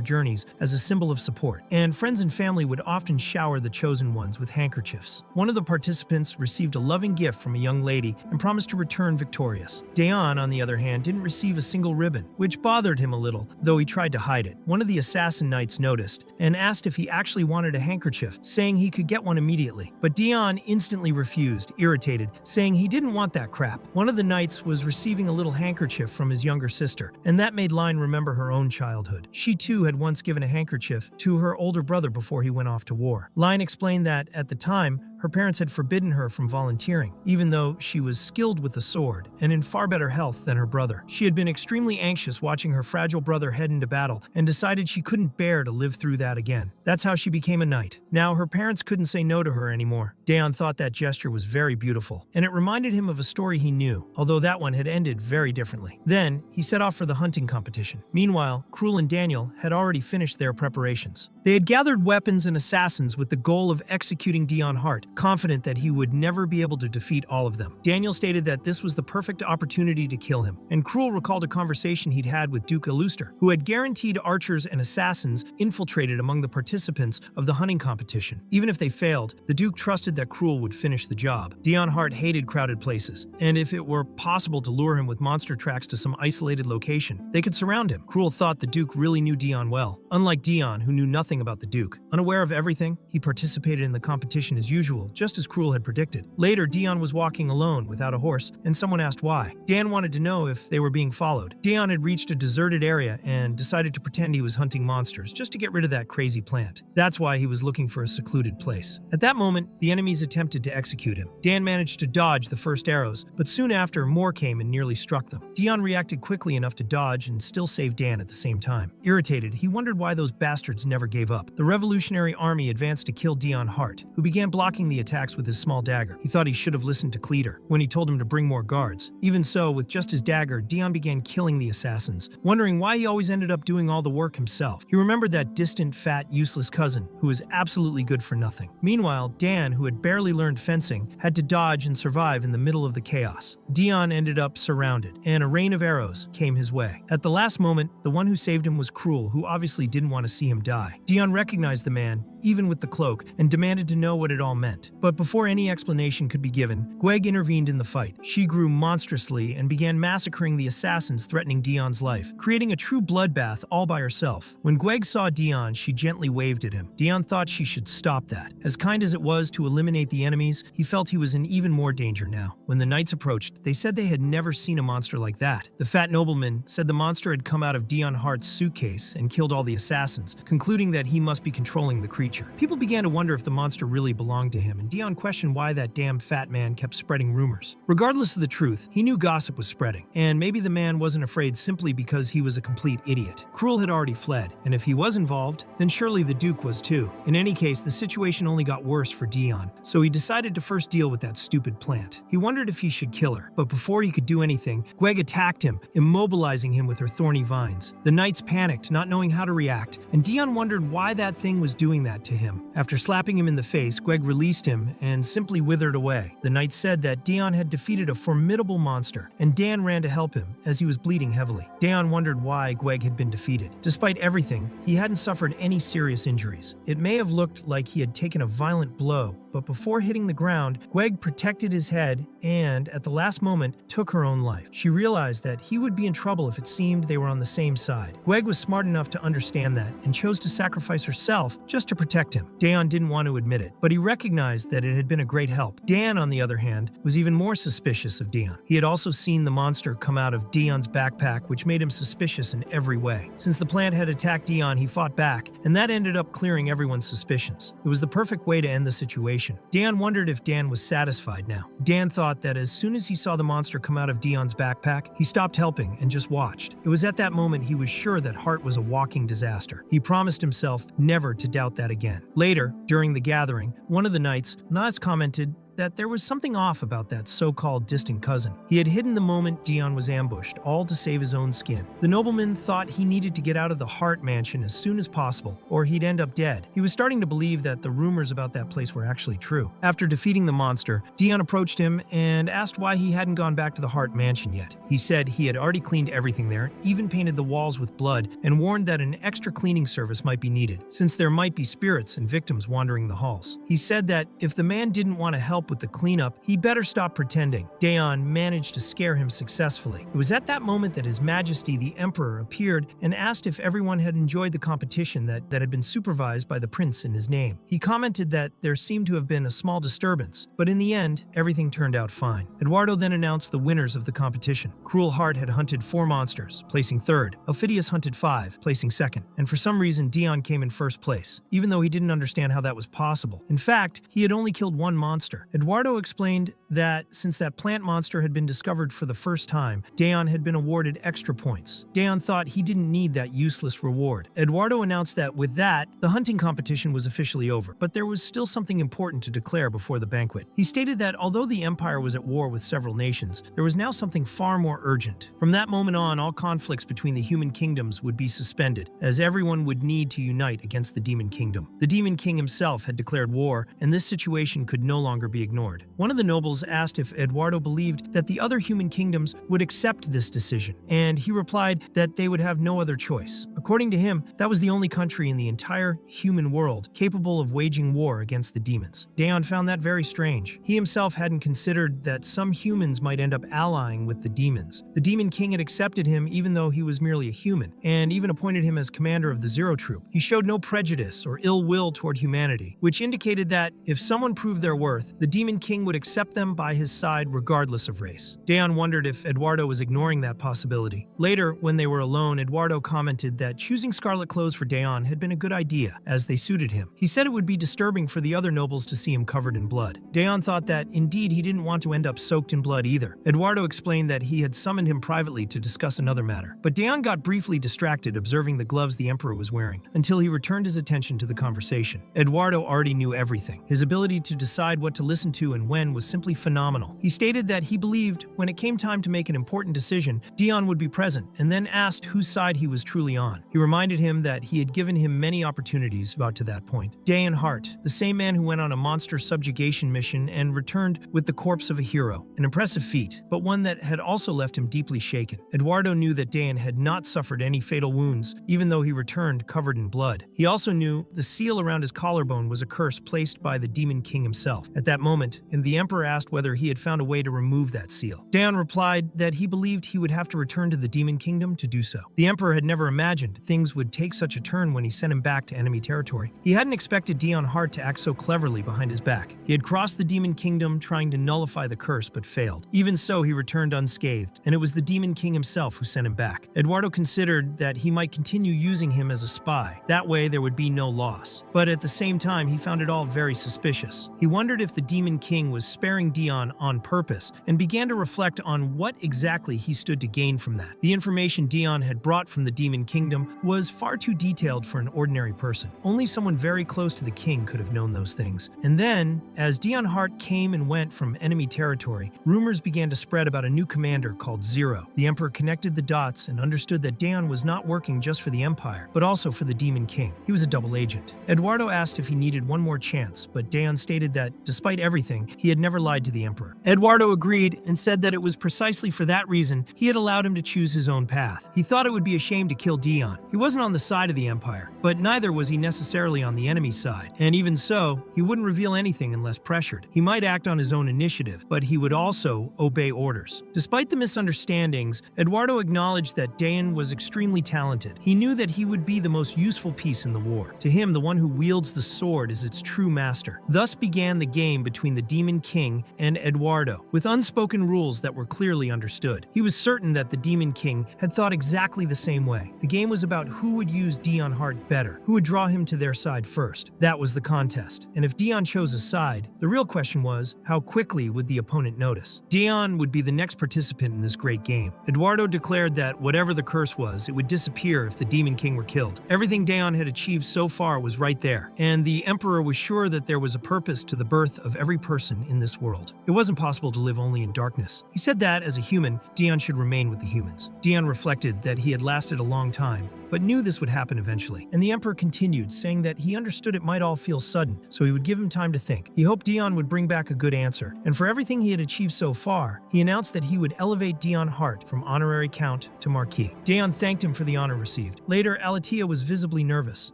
journeys as a symbol of support, and friends and family would often shower the chosen ones with handkerchiefs. One of the participants received a loving gift from a young lady and promised to return victorious. Dayon, on the other hand, didn't receive a single ribbon, which bothered him a little, though he tried to hide it. One of the assassin knights noticed and asked if he actually wanted a handkerchief, saying he could get one immediately. But Dion instantly refused, irritated, saying he didn't want that crap. One of the knights was receiving a little handkerchief from his younger sister, and that made Line remember her own childhood. She too had once given a handkerchief to her older brother before he went off to war. Line explained that, at the time, her parents had forbidden her from volunteering, even though she was skilled with the sword and in far better health than her brother. She had been extremely anxious watching her fragile brother head into battle and decided she couldn't bear to live through that again. That's how she became a knight. Now, her parents couldn't say no to her anymore. Daeon thought that gesture was very beautiful, and it reminded him of a story he knew, although that one had ended very differently. Then, he set off for the hunting competition. Meanwhile, Cruel and Daniel had already finished their preparations. They had gathered weapons and assassins with the goal of executing Daeon Hart, confident that he would never be able to defeat all of them. Daniel stated that this was the perfect opportunity to kill him, and Cruel recalled a conversation he'd had with Duke Illuster, who had guaranteed archers and assassins infiltrated among the participants of the hunting competition. Even if they failed, the Duke trusted that Cruel would finish the job. Daeon Hart hated crowded places, and if it were possible to lure him with monster tracks to some isolated location, they could surround him. Cruel thought the Duke really knew Daeon well, unlike Daeon, who knew nothing about the Duke. Unaware of everything, he participated in the competition as usual, just as Cruel had predicted. Later, Daeon was walking alone without a horse, and someone asked why. Dan wanted to know if they were being followed. Daeon had reached a deserted area and decided to pretend he was hunting monsters, just to get rid of that crazy plant. That's why he was looking for a secluded place. At that moment, the enemies attempted to execute him. Dan managed to dodge the first arrows, but soon after, more came and nearly struck them. Daeon reacted quickly enough to dodge and still save Dan at the same time. Irritated, he wondered why those bastards never gave up. The Revolutionary Army advanced to kill Daeon Hart, who began blocking the attacks with his small dagger. He thought he should have listened to Cleater when he told him to bring more guards. Even so, with just his dagger, Daeon began killing the assassins, wondering why he always ended up doing all the work himself. He remembered that distant, fat, useless cousin, who was absolutely good for nothing. Meanwhile, Dan, who had barely learned fencing, had to dodge and survive in the middle of the chaos. Daeon ended up surrounded, and a rain of arrows came his way. At the last moment, the one who saved him was Cruel, who obviously didn't want to see him die. Daeon recognized the man, even with the cloak, and demanded to know what it all meant. But before any explanation could be given, Gweg intervened in the fight. She grew monstrously and began massacring the assassins threatening Daeon's life, creating a true bloodbath all by herself. When Gweg saw Daeon, she gently waved at him. Daeon thought she should stop that. As kind as it was to eliminate the enemies, he felt he was in even more danger now. When the knights approached, they said they had never seen a monster like that. The fat nobleman said the monster had come out of Daeon Hart's suitcase and killed all the assassins, concluding that he must be controlling the creature. People began to wonder if the monster really belonged to him, and Daeon questioned why that damn fat man kept spreading rumors. Regardless of the truth, he knew gossip was spreading, and maybe the man wasn't afraid simply because he was a complete idiot. Cruel had already fled, and if he was involved, then surely the Duke was too. In any case, the situation only got worse for Daeon, so he decided to first deal with that stupid plant. He wondered if he should kill her, but before he could do anything, Gweg attacked him, immobilizing him with her thorny vines. The knights panicked, not knowing how to react, and Daeon wondered why that thing was doing that to him. After slapping him in the face, Gweg released him and simply withered away. The knights said that Daeon had defeated a formidable monster, and Dan ran to help him as he was bleeding heavily. Daeon wondered why Gweg had been defeated. Despite everything, he hadn't suffered any serious injuries. It may have looked like he had taken a violent blow, but before hitting the ground, Gweg protected his head and, at the last moment, took her own life. She realized that he would be in trouble if it seemed they were on the same side. Gweg was smart enough to understand that and chose to sacrifice herself just to protect him. Daeon didn't want to admit it, but he recognized that it had been a great help. Dan, on the other hand, was even more suspicious of Daeon. He had also seen the monster come out of Daeon's backpack, which made him suspicious in every way. Since the plant had attacked Daeon, he fought back, and that ended up clearing everyone's suspicions. It was the perfect way to end the situation. Daeon wondered if Dan was satisfied now. Dan thought that as soon as he saw the monster come out of Daeon's backpack, he stopped helping and just watched. It was at that moment he was sure that Hart was a walking disaster. He promised himself never to doubt that again. Later, during the gathering, one of the knights, Nas, commented that there was something off about that so-called distant cousin. He had hidden the moment Daeon was ambushed, all to save his own skin. The nobleman thought he needed to get out of the Hart mansion as soon as possible, or he'd end up dead. He was starting to believe that the rumors about that place were actually true. After defeating the monster, Daeon approached him and asked why he hadn't gone back to the Hart mansion yet. He said he had already cleaned everything there, even painted the walls with blood, and warned that an extra cleaning service might be needed, since there might be spirits and victims wandering the halls. He said that if the man didn't want to help help with the cleanup, he better stop pretending. Daeon managed to scare him successfully. It was at that moment that His Majesty the Emperor appeared and asked if everyone had enjoyed the competition that had been supervised by the prince in his name. He commented that there seemed to have been a small disturbance, but in the end, everything turned out fine. Eduardo then announced the winners of the competition. Cruel Heart had hunted 4 monsters, placing 3rd. Ophidius hunted 5, placing 2nd. And for some reason, Dion came in 1st place, even though he didn't understand how that was possible. In fact, he had only killed 1 monster. Eduardo explained that since that plant monster had been discovered for the first time, Daeon had been awarded extra points. Daeon thought he didn't need that useless reward. Eduardo announced that with that, the hunting competition was officially over, but there was still something important to declare before the banquet. He stated that although the empire was at war with several nations, there was now something far more urgent. From that moment on, all conflicts between the human kingdoms would be suspended, as everyone would need to unite against the demon kingdom. The demon king himself had declared war, and this situation could no longer be ignored. One of the nobles asked if Eduardo believed that the other human kingdoms would accept this decision, and he replied that they would have no other choice. According to him, that was the only country in the entire human world capable of waging war against the demons. Daeon found that very strange. He himself hadn't considered that some humans might end up allying with the demons. The demon king had accepted him even though he was merely a human, and even appointed him as commander of the Zero Troop. He showed no prejudice or ill will toward humanity, which indicated that if someone proved their worth, the demon king would accept them by his side regardless of race. Daeon wondered if Eduardo was ignoring that possibility. Later, when they were alone, Eduardo commented that choosing scarlet clothes for Daeon had been a good idea, as they suited him. He said it would be disturbing for the other nobles to see him covered in blood. Daeon thought that, indeed, he didn't want to end up soaked in blood either. Eduardo explained that he had summoned him privately to discuss another matter. But Daeon got briefly distracted observing the gloves the Emperor was wearing, until he returned his attention to the conversation. Eduardo already knew everything. His ability to decide what to listen to and when was simply phenomenal. He stated that he believed when it came time to make an important decision, Daeon would be present, and then asked whose side he was truly on. He reminded him that he had given him many opportunities about to that point. Daeon Hart, the same man who went on a monster subjugation mission and returned with the corpse of a hero. An impressive feat, but one that had also left him deeply shaken. Eduardo knew that Daeon had not suffered any fatal wounds, even though he returned covered in blood. He also knew the seal around his collarbone was a curse placed by the Demon King himself. At that moment, the Emperor asked whether he had found a way to remove that seal. Daeon replied that he believed he would have to return to the Demon Kingdom to do so. The Emperor had never imagined things would take such a turn when he sent him back to enemy territory. He hadn't expected Daeon Hart to act so cleverly behind his back. He had crossed the Demon Kingdom trying to nullify the curse, but failed. Even so, he returned unscathed, and it was the Demon King himself who sent him back. Eduardo considered that he might continue using him as a spy. That way, there would be no loss. But at the same time, he found it all very suspicious. He wondered if the Demon King was sparing Daeon on purpose, and began to reflect on what exactly he stood to gain from that. The information Daeon had brought from the Demon Kingdom was far too detailed for an ordinary person. Only someone very close to the king could have known those things. And then, as Daeon Hart came and went from enemy territory, rumors began to spread about a new commander called Zero. The Emperor connected the dots and understood that Daeon was not working just for the Empire, but also for the Demon King. He was a double agent. Eduardo asked if he needed one more chance, but Daeon stated that, despite everything, he had never lied to the Emperor. Eduardo agreed and said that it was precisely for that reason he had allowed him to choose his own path. He thought it would be a shame to kill Daeon. He wasn't on the side of the Empire, but neither was he necessarily on the enemy side. And even so, he wouldn't reveal anything unless pressured. He might act on his own initiative, but he would also obey orders. Despite the misunderstandings, Eduardo acknowledged that Daeon was extremely talented. He knew that he would be the most useful piece in the war. To him, the one who wields the sword is its true master. Thus began the game between the Demon King and Eduardo, with unspoken rules that were clearly understood. He was certain that the Demon King had thought exactly the same way. The game was about who would use Daeon Hart better, who would draw him to their side first. That was the contest. And if Daeon chose a side, the real question was, how quickly would the opponent notice? Daeon would be the next participant in this great game. Eduardo declared that whatever the curse was, it would disappear if the Demon King were killed. Everything Daeon had achieved so far was right there, and the Emperor was sure that there was a purpose to the birth of every person in this world. It wasn't possible to live only in darkness. He said that, as a human, Daeon should remain with the humans. Daeon reflected that he had lasted a long time, but knew this would happen eventually. And the Emperor continued, saying that he understood it might all feel sudden, so he would give him time to think. He hoped Dion would bring back a good answer, and for everything he had achieved so far, he announced that he would elevate Dion Hart from honorary count to marquis. Dion thanked him for the honor received. Later, Alatea was visibly nervous.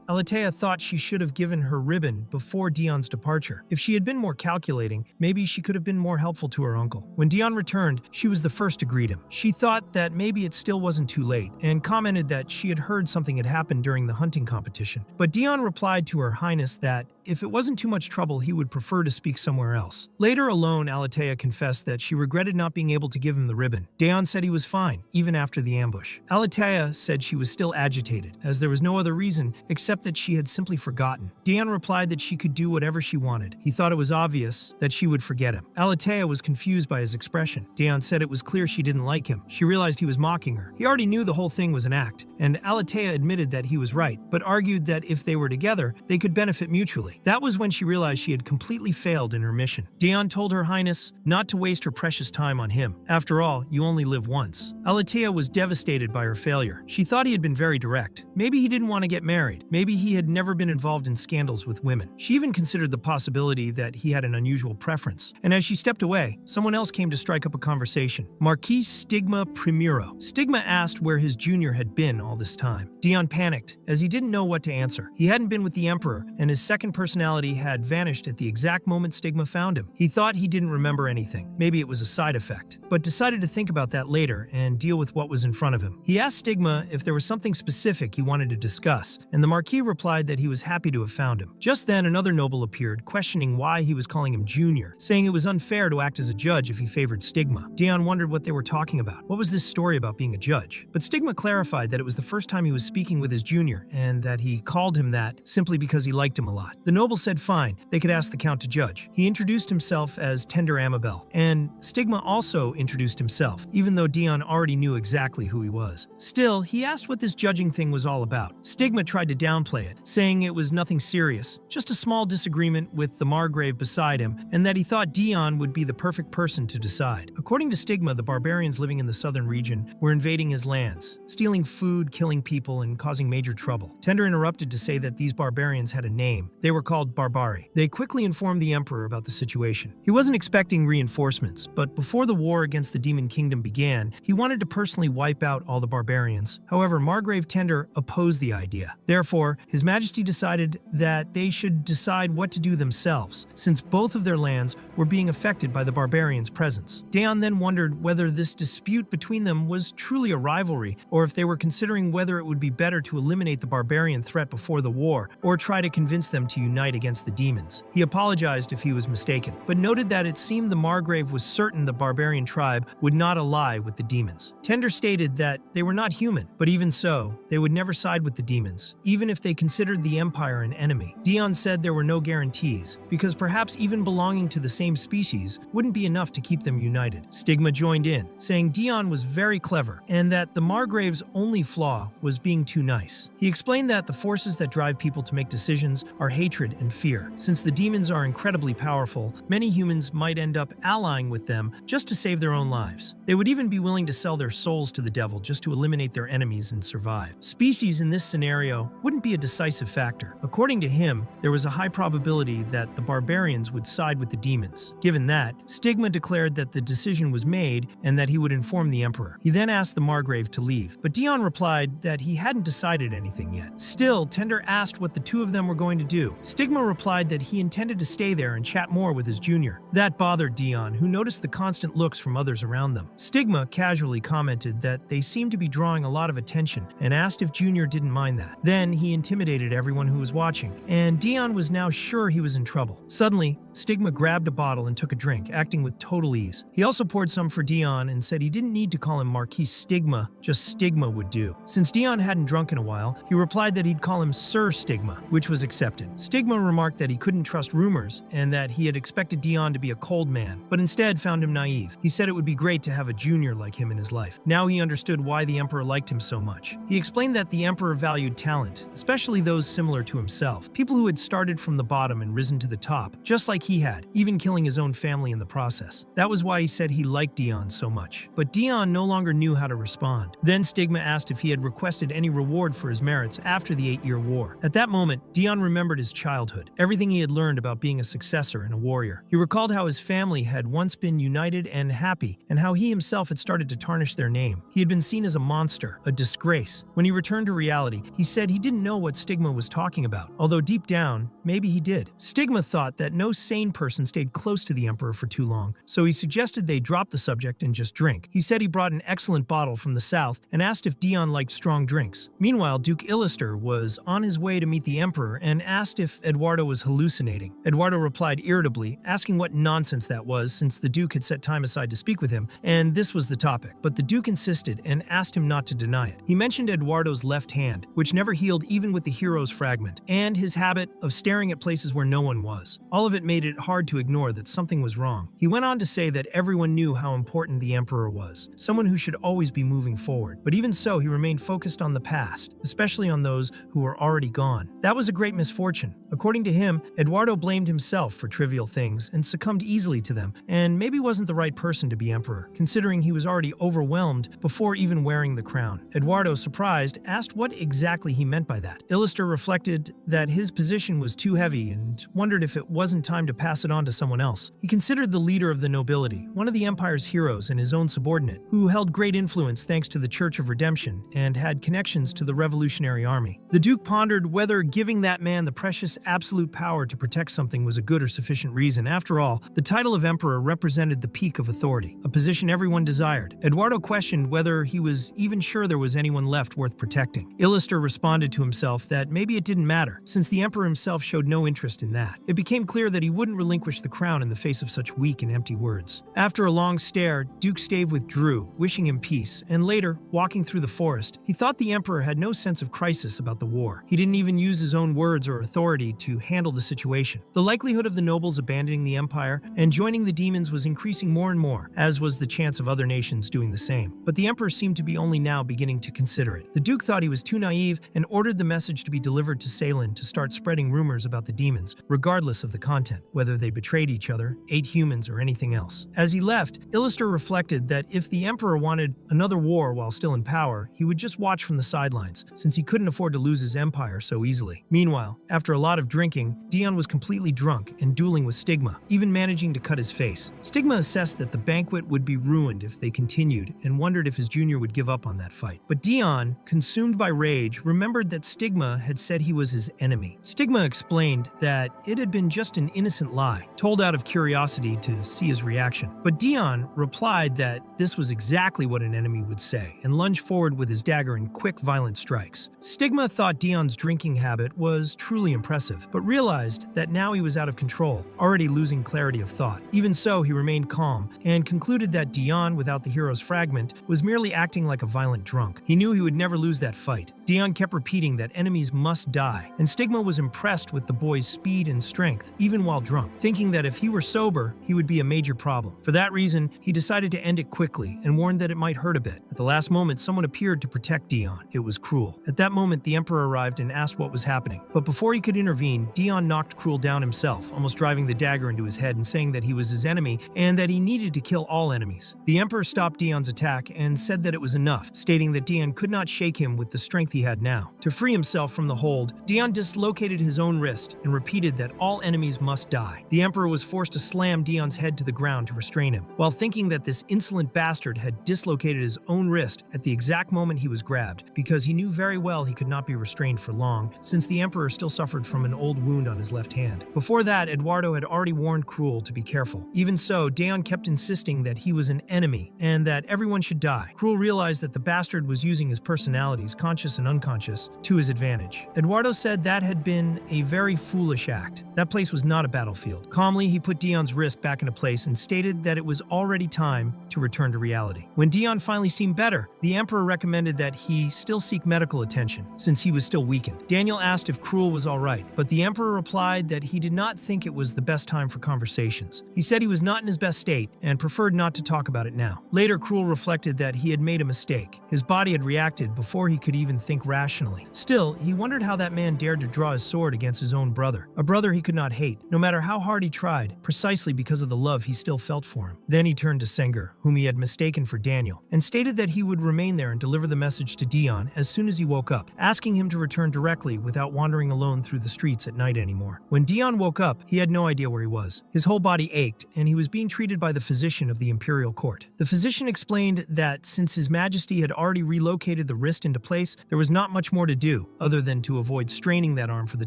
Alatea thought she should have given her ribbon before Dion's departure. If she had been more calculating, maybe she could have been more helpful to her uncle. When Dion returned, she was the first to greet him. She thought that maybe it still wasn't too late, and commented that she had heard something had happened during the hunting competition. But Dion replied to Her Highness that if it wasn't too much trouble, he would prefer to speak somewhere else. Later alone, Alatea confessed that she regretted not being able to give him the ribbon. Dion said he was fine, even after the ambush. Alatea said she was still agitated, as there was no other reason except that she had simply forgotten. Dion replied that she could do whatever she wanted. He thought it was obvious that she would forget him. Alatea was confused by his expression. Dion said it was clear she didn't like him. She realized he was mocking her. He already knew the whole thing was an act, and Alatea admitted that he was right, but argued that if they were together, they could benefit mutually. That was when she realized she had completely failed in her mission. Dion told Her Highness not to waste her precious time on him. After all, you only live once. Alatea was devastated by her failure. She thought he had been very direct. Maybe he didn't want to get married. Maybe he had never been involved in scandals with women. She even considered the possibility that he had an unusual preference. And as she stepped away, someone else came to strike up a conversation. Marquis Stigma Primero. Stigma asked where his junior had been all this time. Dion panicked, as he didn't know what to answer. He hadn't been with the Emperor, and his second personality had vanished at the exact moment Stigma found him. He thought he didn't remember anything. Maybe it was a side effect, but decided to think about that later and deal with what was in front of him. He asked Stigma if there was something specific he wanted to discuss, and the Marquis replied that he was happy to have found him. Just then, another noble appeared, questioning why he was calling him Junior, saying it was unfair to act as a judge if he favored Stigma. Dion wondered what they were talking about. What was this story about being a judge? But Stigma clarified that it was the first time he was speaking with his junior, and that he called him that simply because he liked him a lot. The noble said fine, they could ask the Count to judge. He introduced himself as Tender Amabel, and Stigma also introduced himself, even though Dion already knew exactly who he was. Still, he asked what this judging thing was all about. Stigma tried to downplay it, saying it was nothing serious, just a small disagreement with the Margrave beside him, and that he thought Dion would be the perfect person to decide. According to Stigma, the barbarians living in the southern region were invading his lands, stealing food, killing people, and causing major trouble. Tender interrupted to say that these barbarians had a name. They were called Barbari. They quickly informed the Emperor about the situation. He wasn't expecting reinforcements, but before the war against the Demon Kingdom began, he wanted to personally wipe out all the barbarians. However, Margrave Tender opposed the idea. Therefore, His Majesty decided that they should decide what to do themselves, since both of their lands were being affected by the barbarians' presence. Dion then wondered whether this dispute between them was truly a rivalry, or if they were considering whether it would be better to eliminate the barbarian threat before the war, or try to convince them to unite against the demons. He apologized if he was mistaken, but noted that it seemed the Margrave was certain the barbarian tribe would not ally with the demons. Tender stated that they were not human, but even so, they would never side with the demons, even if they considered the Empire an enemy. Dion said there were no guarantees, because perhaps even belonging to the same species wouldn't be enough to keep them united. Stigma joined in, saying Dion was very clever, and that the Margrave's only flaw was being too nice. He explained that the forces that drive people to make decisions are hatred and fear. Since the demons are incredibly powerful, many humans might end up allying with them just to save their own lives. They would even be willing to sell their souls to the devil just to eliminate their enemies and survive. Species in this scenario wouldn't be a decisive factor. According to him, there was a high probability that the barbarians would side with the demons. Given that, Stigma declared that the decision was made and that he would inform the Emperor. He then asked the Margrave to leave, but Dion replied that he hadn't decided anything yet. Still, Tender asked what the two of them were going to do. Stigma replied that he intended to stay there and chat more with his junior. That bothered Dion, who noticed the constant looks from others around them. Stigma casually commented that they seemed to be drawing a lot of attention and asked if Junior didn't mind that. Then he intimidated everyone who was watching, and Dion was now sure he was in trouble. Suddenly, Stigma grabbed a bottle and took a drink, acting with total ease. He also poured some for Dion and said he didn't need to call him Marquis Stigma, just Stigma would do. Since Dion hadn't drunk in a while, he replied that he'd call him Sir Stigma, which was accepted. Stigma remarked that he couldn't trust rumors and that he had expected Dion to be a cold man, but instead found him naive. He said it would be great to have a junior like him in his life. Now he understood why the Emperor liked him so much. He explained that the Emperor valued talent, especially those similar to himself, people who had started from the bottom and risen to the top, just like like he had, even killing his own family in the process. That was why he said he liked Dion so much. But Dion no longer knew how to respond. Then Stigma asked if he had requested any reward for his merits after the 8-year war. At that moment, Dion remembered his childhood, everything he had learned about being a successor and a warrior. He recalled how his family had once been united and happy, and how he himself had started to tarnish their name. He had been seen as a monster, a disgrace. When he returned to reality, he said he didn't know what Stigma was talking about, although deep down, maybe he did. Stigma thought that no sane person stayed close to the Emperor for too long, so he suggested they drop the subject and just drink. He said he brought an excellent bottle from the south and asked if Dion liked strong drinks. Meanwhile, Duke Illister was on his way to meet the Emperor and asked if Eduardo was hallucinating. Eduardo replied irritably, asking what nonsense that was since the Duke had set time aside to speak with him, and this was the topic. But the Duke insisted and asked him not to deny it. He mentioned Eduardo's left hand, which never healed even with the hero's fragment, and his habit of staring at places where no one was. All of it made it hard to ignore that something was wrong. He went on to say that everyone knew how important the Emperor was, someone who should always be moving forward. But even so, he remained focused on the past, especially on those who were already gone. That was a great misfortune. According to him, Eduardo blamed himself for trivial things and succumbed easily to them, and maybe wasn't the right person to be emperor, considering he was already overwhelmed before even wearing the crown. Eduardo, surprised, asked what exactly he meant by that. Illister reflected that his position was too heavy and wondered if it wasn't time to pass it on to someone else. He considered the leader of the nobility, one of the empire's heroes and his own subordinate, who held great influence thanks to the Church of Redemption and had connections to the Revolutionary Army. The Duke pondered whether giving that man the precious absolute power to protect something was a good or sufficient reason. After all, the title of emperor represented the peak of authority, a position everyone desired. Eduardo questioned whether he was even sure there was anyone left worth protecting. Illister responded to himself that maybe it didn't matter, since the emperor himself showed no interest in that. It became clear that he wouldn't relinquish the crown in the face of such weak and empty words. After a long stare, Duke Stave withdrew, wishing him peace, and later, walking through the forest, he thought the emperor had no sense of crisis about the war. He didn't even use his own words or authority to handle the situation. The likelihood of the nobles abandoning the empire and joining the demons was increasing more and more, as was the chance of other nations doing the same. But the emperor seemed to be only now beginning to consider it. The Duke thought he was too naive and ordered the message to be delivered to Ceylon to start spreading rumors about the demons, regardless of the content, whether they betrayed each other, ate humans, or anything else. As he left, Illister reflected that if the emperor wanted another war while still in power, he would just watch from the sidelines, since he couldn't afford to lose his empire so easily. Meanwhile, after a lot of drinking, Dion was completely drunk and dueling with Stigma, even managing to cut his face. Stigma assessed that the banquet would be ruined if they continued and wondered if his junior would give up on that fight. But Dion, consumed by rage, remembered that Stigma had said he was his enemy. Stigma explained that it had been just an innocent lie, told out of curiosity to see his reaction. But Dion replied that this was exactly what an enemy would say, and lunged forward with his dagger in quick, violent strikes. Stigma thought Dion's drinking habit was truly impressive, but realized that now he was out of control, already losing clarity of thought. Even so, he remained calm, and concluded that Dion, without the hero's fragment, was merely acting like a violent drunk. He knew he would never lose that fight. Dion kept repeating that enemies must die, and Stigma was impressed with the boy's speed and strength, even while drunk, thinking that if he were sober, he would be a major problem. For that reason, he decided to end it quickly, and warned that it might hurt a bit. At the last moment, someone appeared to protect Dion. It was Cruel. At that moment, the Emperor arrived and asked what was happening. But before he could intervene, Dion knocked Cruel down himself, almost driving the dagger into his head and saying that he was his enemy, and that he needed to kill all enemies. The Emperor stopped Dion's attack and said that it was enough, stating that Dion could not shake him with the strength he had now. To free himself from the hold, Dion dislocated his own wrist and repeated that all enemies must die. The Emperor was forced to slam Dion's head to the ground to restrain him, while thinking that this insolent bastard had dislocated his own wrist at the exact moment he was grabbed, because he knew very well he could not be restrained for long, since the Emperor still suffered from an old wound on his left hand. Before that, Eduardo had already warned Cruel to be careful. Even so, Dion kept insisting that he was an enemy, and that everyone should die. Cruel realized that the bastard was using his personalities, conscious and unconscious, to his advantage. Eduardo said that had been a very foolish act. That place was not a battlefield. Calmly, he put Dion's wrist back into place and stated that it was already time to return to reality. When Dion finally seemed better, the Emperor recommended that he still seek medical attention, since he was still weakened. Daniel asked if Cruel was alright, but the Emperor replied that he did not think it was the best time for conversations. He said he was not in his best state and preferred not to talk about it now. Later, Cruel reflected that he had made a mistake. His body had reacted before he could even think rationally. Still, he wondered how that man dared to draw his sword against his own brother, a brother he could not hate, no matter matter how hard he tried, precisely because of the love he still felt for him. Then he turned to Senger, whom he had mistaken for Daniel, and stated that he would remain there and deliver the message to Dion as soon as he woke up, asking him to return directly without wandering alone through the streets at night anymore. When Dion woke up, he had no idea where he was. His whole body ached, and he was being treated by the physician of the imperial court. The physician explained that since His Majesty had already relocated the wrist into place, there was not much more to do, other than to avoid straining that arm for the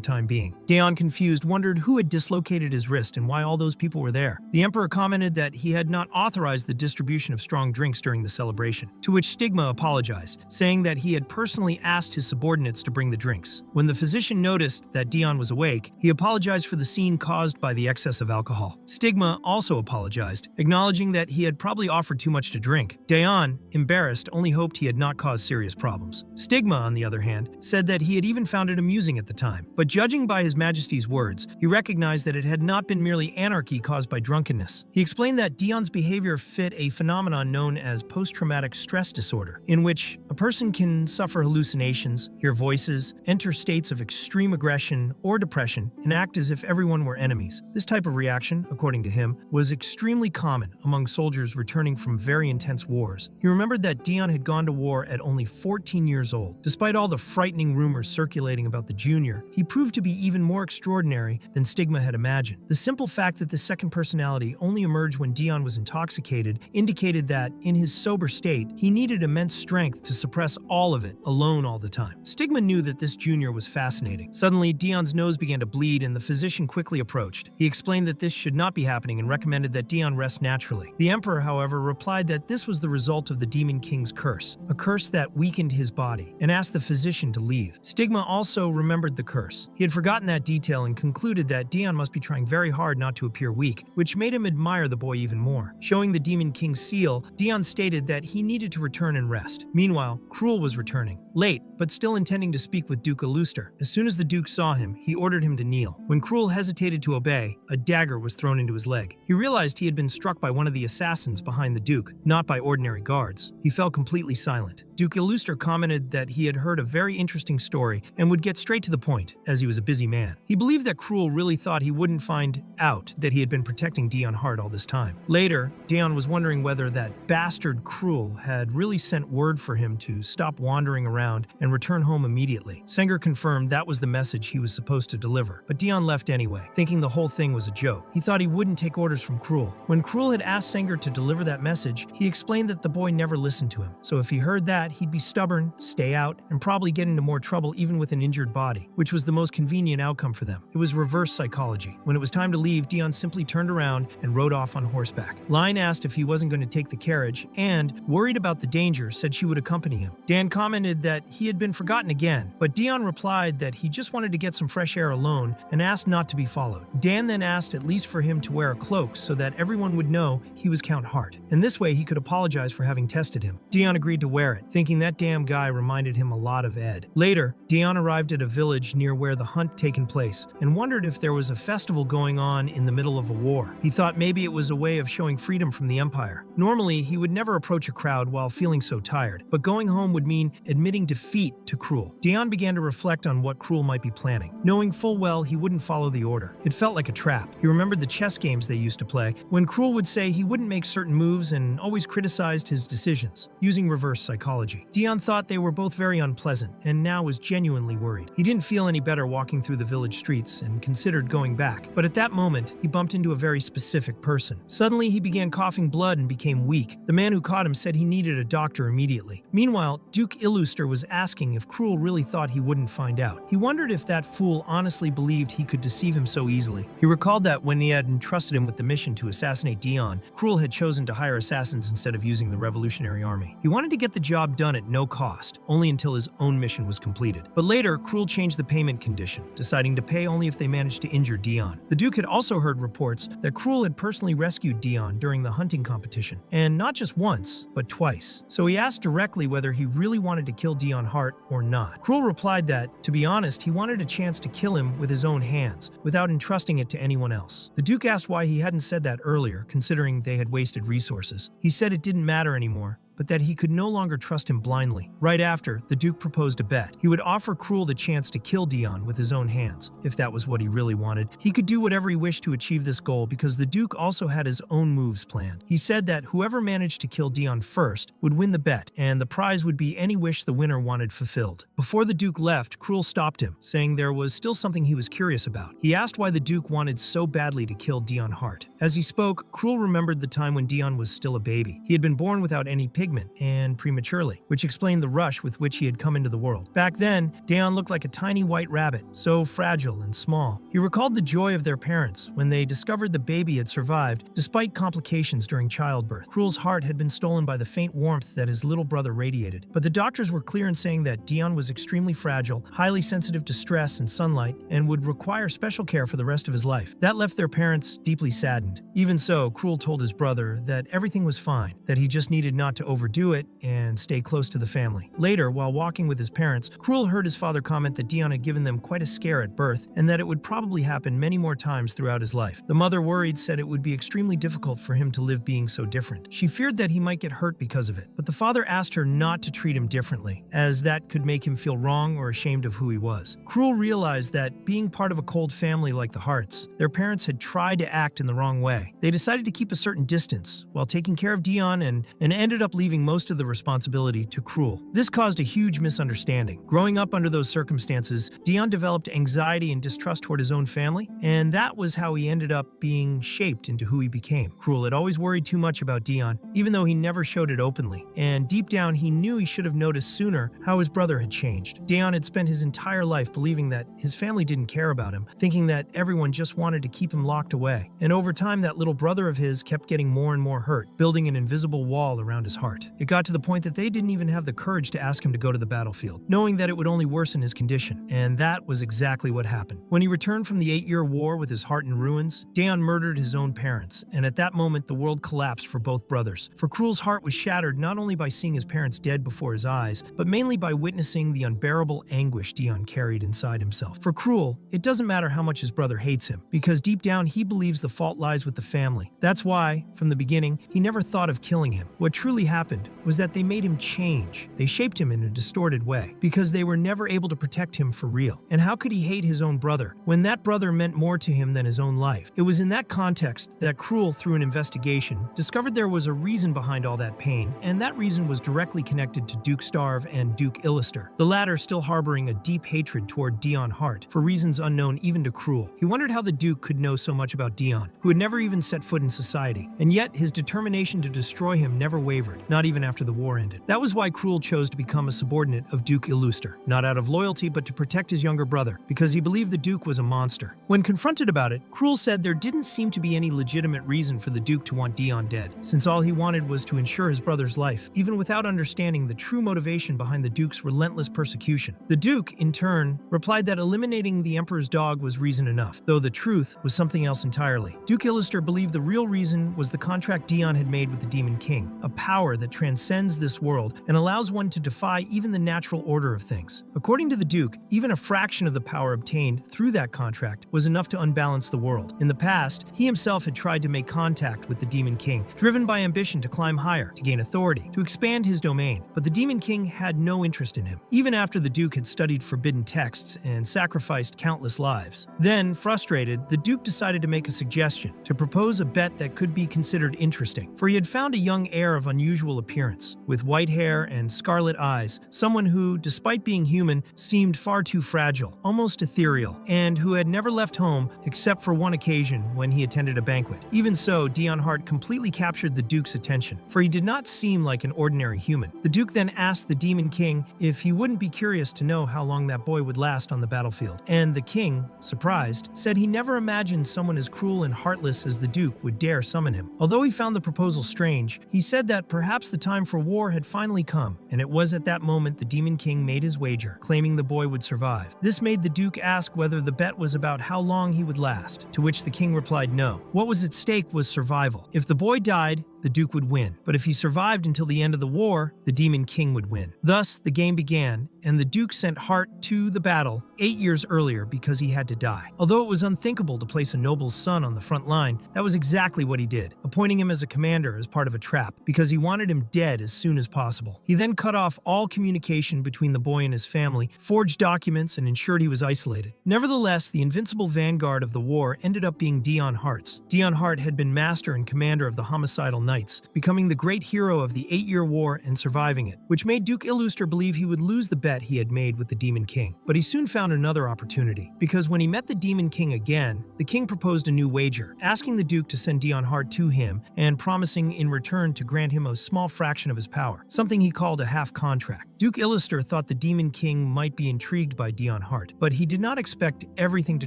time being. Dion, confused, wondered who had dislocated his wrist and why all those people were there. The Emperor commented that he had not authorized the distribution of strong drinks during the celebration, to which Stigma apologized, saying that he had personally asked his subordinates to bring the drinks. When the physician noticed that Dion was awake, he apologized for the scene caused by the excess of alcohol. Stigma also apologized, acknowledging that he had probably offered too much to drink. Dion, embarrassed, only hoped he had not caused serious problems. Stigma, on the other hand, said that he had even found it amusing at the time, but judging by His Majesty's words, he recognized that it had not been merely anarchy caused by drunkenness. He explained that Dion's behavior fit a phenomenon known as post-traumatic stress disorder, in which a person can suffer hallucinations, hear voices, enter states of extreme aggression or depression, and act as if everyone were enemies. This type of reaction, according to him, was extremely common among soldiers returning from very intense wars. He remembered that Dion had gone to war at only 14 years old. Despite all the frightening rumors circulating about the junior, he proved to be even more extraordinary than Stigma had imagined. The simple fact that the second personality only emerged when Dion was intoxicated indicated that, in his sober state, he needed immense strength to suppress all of it alone all the time. Stigma knew that this junior was fascinating. Suddenly, Dion's nose began to bleed and the physician quickly approached. He explained that this should not be happening and recommended that Dion rest naturally. The Emperor, however, replied that this was the result of the Demon King's curse, a curse that weakened his body, and asked the physician to leave. Stigma also remembered the curse. He had forgotten that detail and concluded that Dion must be trying very hard not to appear weak, which made him admire the boy even more. Showing the Demon King's seal, Dion stated that he needed to return and rest. Meanwhile, Cruel was returning, late, but still intending to speak with Duke Illuster. As soon as the Duke saw him, he ordered him to kneel. When Cruel hesitated to obey, a dagger was thrown into his leg. He realized he had been struck by one of the assassins behind the Duke, not by ordinary guards. He fell completely silent. Duke Illuster commented that he had heard a very interesting story and would get straight to the point, as he was a busy man. He believed that Cruel really thought he wouldn't find out that he had been protecting Dion Hart all this time. Later, Dion was wondering whether that bastard Cruel had really sent word for him to stop wandering around and return home immediately. Senger confirmed that was the message he was supposed to deliver, but Dion left anyway, thinking the whole thing was a joke. He thought he wouldn't take orders from Cruel. When Cruel had asked Senger to deliver that message, he explained that the boy never listened to him, so if he heard that, he'd be stubborn, stay out, and probably get into more trouble even with an injured body, which was the most convenient outcome for them. It was reverse psychology. When it was time to leave, Dion simply turned around and rode off on horseback. Line asked if he wasn't going to take the carriage and, worried about the danger, said she would accompany him. Dan commented that he had been forgotten again, but Dion replied that he just wanted to get some fresh air alone and asked not to be followed. Dan then asked at least for him to wear a cloak so that everyone would know he was Count Hart, and this way he could apologize for having tested him. Dion agreed to wear it, thinking that damn guy reminded him a lot of Ed. Later, Dion arrived at a village near where the hunt taken place and wondered if there was a festival going on in the middle of a war. He thought maybe it was a way of showing freedom from the Empire. Normally, he would never approach a crowd while feeling so tired, but going home would mean admitting defeat to Cruel. Dion began to reflect on what Cruel might be planning, knowing full well he wouldn't follow the order. It felt like a trap. He remembered the chess games they used to play, when Cruel would say he wouldn't make certain moves and always criticized his decisions, using reverse psychology. Dion thought they were both very unpleasant, and now was genuinely worried. He didn't feel any better walking through the village streets and considered going back, but at that moment, he bumped into a very specific person. Suddenly, he began coughing blood and became weak. The man who caught him said he needed a doctor immediately. Meanwhile, Duke Illuster was asking if Cruel really thought he wouldn't find out. He wondered if that fool honestly believed he could deceive him so easily. He recalled that when he had entrusted him with the mission to assassinate Dion, Cruel had chosen to hire assassins instead of using the Revolutionary Army. He wanted to get the job done at no cost, only until his own mission was completed. But later, Cruel changed the payment condition, deciding to pay only if they managed to injure Dion. The Duke had also heard reports that Cruel had personally rescued Dion during the hunting competition, and not just once, but twice. So he asked directly whether he really wanted to kill Dion Hart or not. Cruel replied that, to be honest, he wanted a chance to kill him with his own hands, without entrusting it to anyone else. The Duke asked why he hadn't said that earlier, considering they had wasted resources. He said it didn't matter anymore, but that he could no longer trust him blindly. Right after, the Duke proposed a bet. He would offer Cruel the chance to kill Dion with his own hands. If that was what he really wanted, he could do whatever he wished to achieve this goal because the Duke also had his own moves planned. He said that whoever managed to kill Dion first would win the bet, and the prize would be any wish the winner wanted fulfilled. Before the Duke left, Cruel stopped him, saying there was still something he was curious about. He asked why the Duke wanted so badly to kill Dion Hart. As he spoke, Cruel remembered the time when Dion was still a baby. He had been born without any pigment and prematurely, which explained the rush with which he had come into the world. Back then, Dion looked like a tiny white rabbit, so fragile and small. He recalled the joy of their parents when they discovered the baby had survived despite complications during childbirth. Cruel's heart had been stolen by the faint warmth that his little brother radiated. But the doctors were clear in saying that Dion was extremely fragile, highly sensitive to stress and sunlight, and would require special care for the rest of his life. That left their parents deeply saddened. Even so, Cruel told his brother that everything was fine, that he just needed not to overdo it and stay close to the family. Later, while walking with his parents, Cruel heard his father comment that Dion had given them quite a scare at birth and that it would probably happen many more times throughout his life. The mother, worried, said it would be extremely difficult for him to live being so different. She feared that he might get hurt because of it, but the father asked her not to treat him differently, as that could make him feel wrong or ashamed of who he was. Cruel realized that being part of a cold family like the Harts, their parents had tried to act in the wrong way. They decided to keep a certain distance while taking care of Dion and ended up leaving most of the responsibility to Cruel. This caused a huge misunderstanding. Growing up under those circumstances, Dion developed anxiety and distrust toward his own family, and that was how he ended up being shaped into who he became. Cruel had always worried too much about Dion, even though he never showed it openly, and deep down he knew he should have noticed sooner how his brother had changed. Dion had spent his entire life believing that his family didn't care about him, thinking that everyone just wanted to keep him locked away. And over time, that little brother of his kept getting more and more hurt, building an invisible wall around his heart. It got to the point that they didn't even have the courage to ask him to go to the battlefield, knowing that it would only worsen his condition. And that was exactly what happened. When he returned from the 8-year war with his heart in ruins, Dion murdered his own parents, and at that moment the world collapsed for both brothers. For Cruel's heart was shattered not only by seeing his parents dead before his eyes, but mainly by witnessing the unbearable anguish Dion carried inside himself. For Cruel, it doesn't matter how much his brother hates him, because deep down he believes the fault lies with the family. That's why, from the beginning, he never thought of killing him. What truly happened was that they made him change. They shaped him in a distorted way, because they were never able to protect him for real. And how could he hate his own brother, when that brother meant more to him than his own life? It was in that context that Cruel, through an investigation, discovered there was a reason behind all that pain, and that reason was directly connected to Duke Starve and Duke Illister, the latter still harboring a deep hatred toward Dion Hart, for reasons unknown even to Cruel. He wondered how the Duke could know so much about Dion, who had never even set foot in society, and yet his determination to destroy him never wavered, not even after the war ended. That was why Cruel chose to become a subordinate of Duke Illuster, not out of loyalty but to protect his younger brother, because he believed the Duke was a monster. When confronted about it, Cruel said there didn't seem to be any legitimate reason for the Duke to want Dion dead, since all he wanted was to ensure his brother's life, even without understanding the true motivation behind the Duke's relentless persecution. The Duke, in turn, replied that eliminating the Emperor's dog was reason enough, though the truth was something else entirely. Duke Illister believed the real reason was the contract Dion had made with the Demon King, a power that transcends this world and allows one to defy even the natural order of things. According to the Duke, even a fraction of the power obtained through that contract was enough to unbalance the world. In the past, he himself had tried to make contact with the Demon King, driven by ambition to climb higher, to gain authority, to expand his domain, but the Demon King had no interest in him, even after the Duke had studied forbidden texts and sacrificed countless lives. Then, frustrated, the Duke decided to make a suggestion, to propose a bet that could be considered interesting, for he had found a young heir of unusual appearance, with white hair and scarlet eyes, someone who, despite being human, seemed far too fragile, almost ethereal, and who had never left home except for one occasion when he attended a banquet. Even so, Dion Hart completely captured the Duke's attention, for he did not seem like an ordinary human. The Duke then asked the Demon King if he wouldn't be curious to know how long that boy would last on the battlefield, and the king, surprised, said he never imagined someone as cruel and heartless as the Duke would dare summon him. Although he found the proposal strange, he said that perhaps the time for war had finally come, and it was at that moment the Demon King made his wager, claiming the boy would survive. This made the Duke ask whether the bet was about how long he would last, to which the king replied no. What was at stake was survival. If the boy died, the Duke would win. But if he survived until the end of the war, the Demon King would win. Thus, the game began, and the Duke sent Hart to the battle 8 years earlier because he had to die. Although it was unthinkable to place a noble's son on the front line, that was exactly what he did, appointing him as a commander as part of a trap because he wanted him dead as soon as possible. He then cut off all communication between the boy and his family, forged documents, and ensured he was isolated. Nevertheless, the invincible vanguard of the war ended up being Dion Hart's. Dion Hart had been master and commander of the homicidal knights, becoming the great hero of the 8-year war and surviving it, which made Duke Illuster believe he would lose the bet he had made with the Demon King. But he soon found another opportunity, because when he met the Demon King again, the king proposed a new wager, asking the Duke to send Dion Hart to him and promising in return to grant him a small fraction of his power, something he called a half-contract. Duke Illuster thought the Demon King might be intrigued by Dion Hart, but he did not expect everything to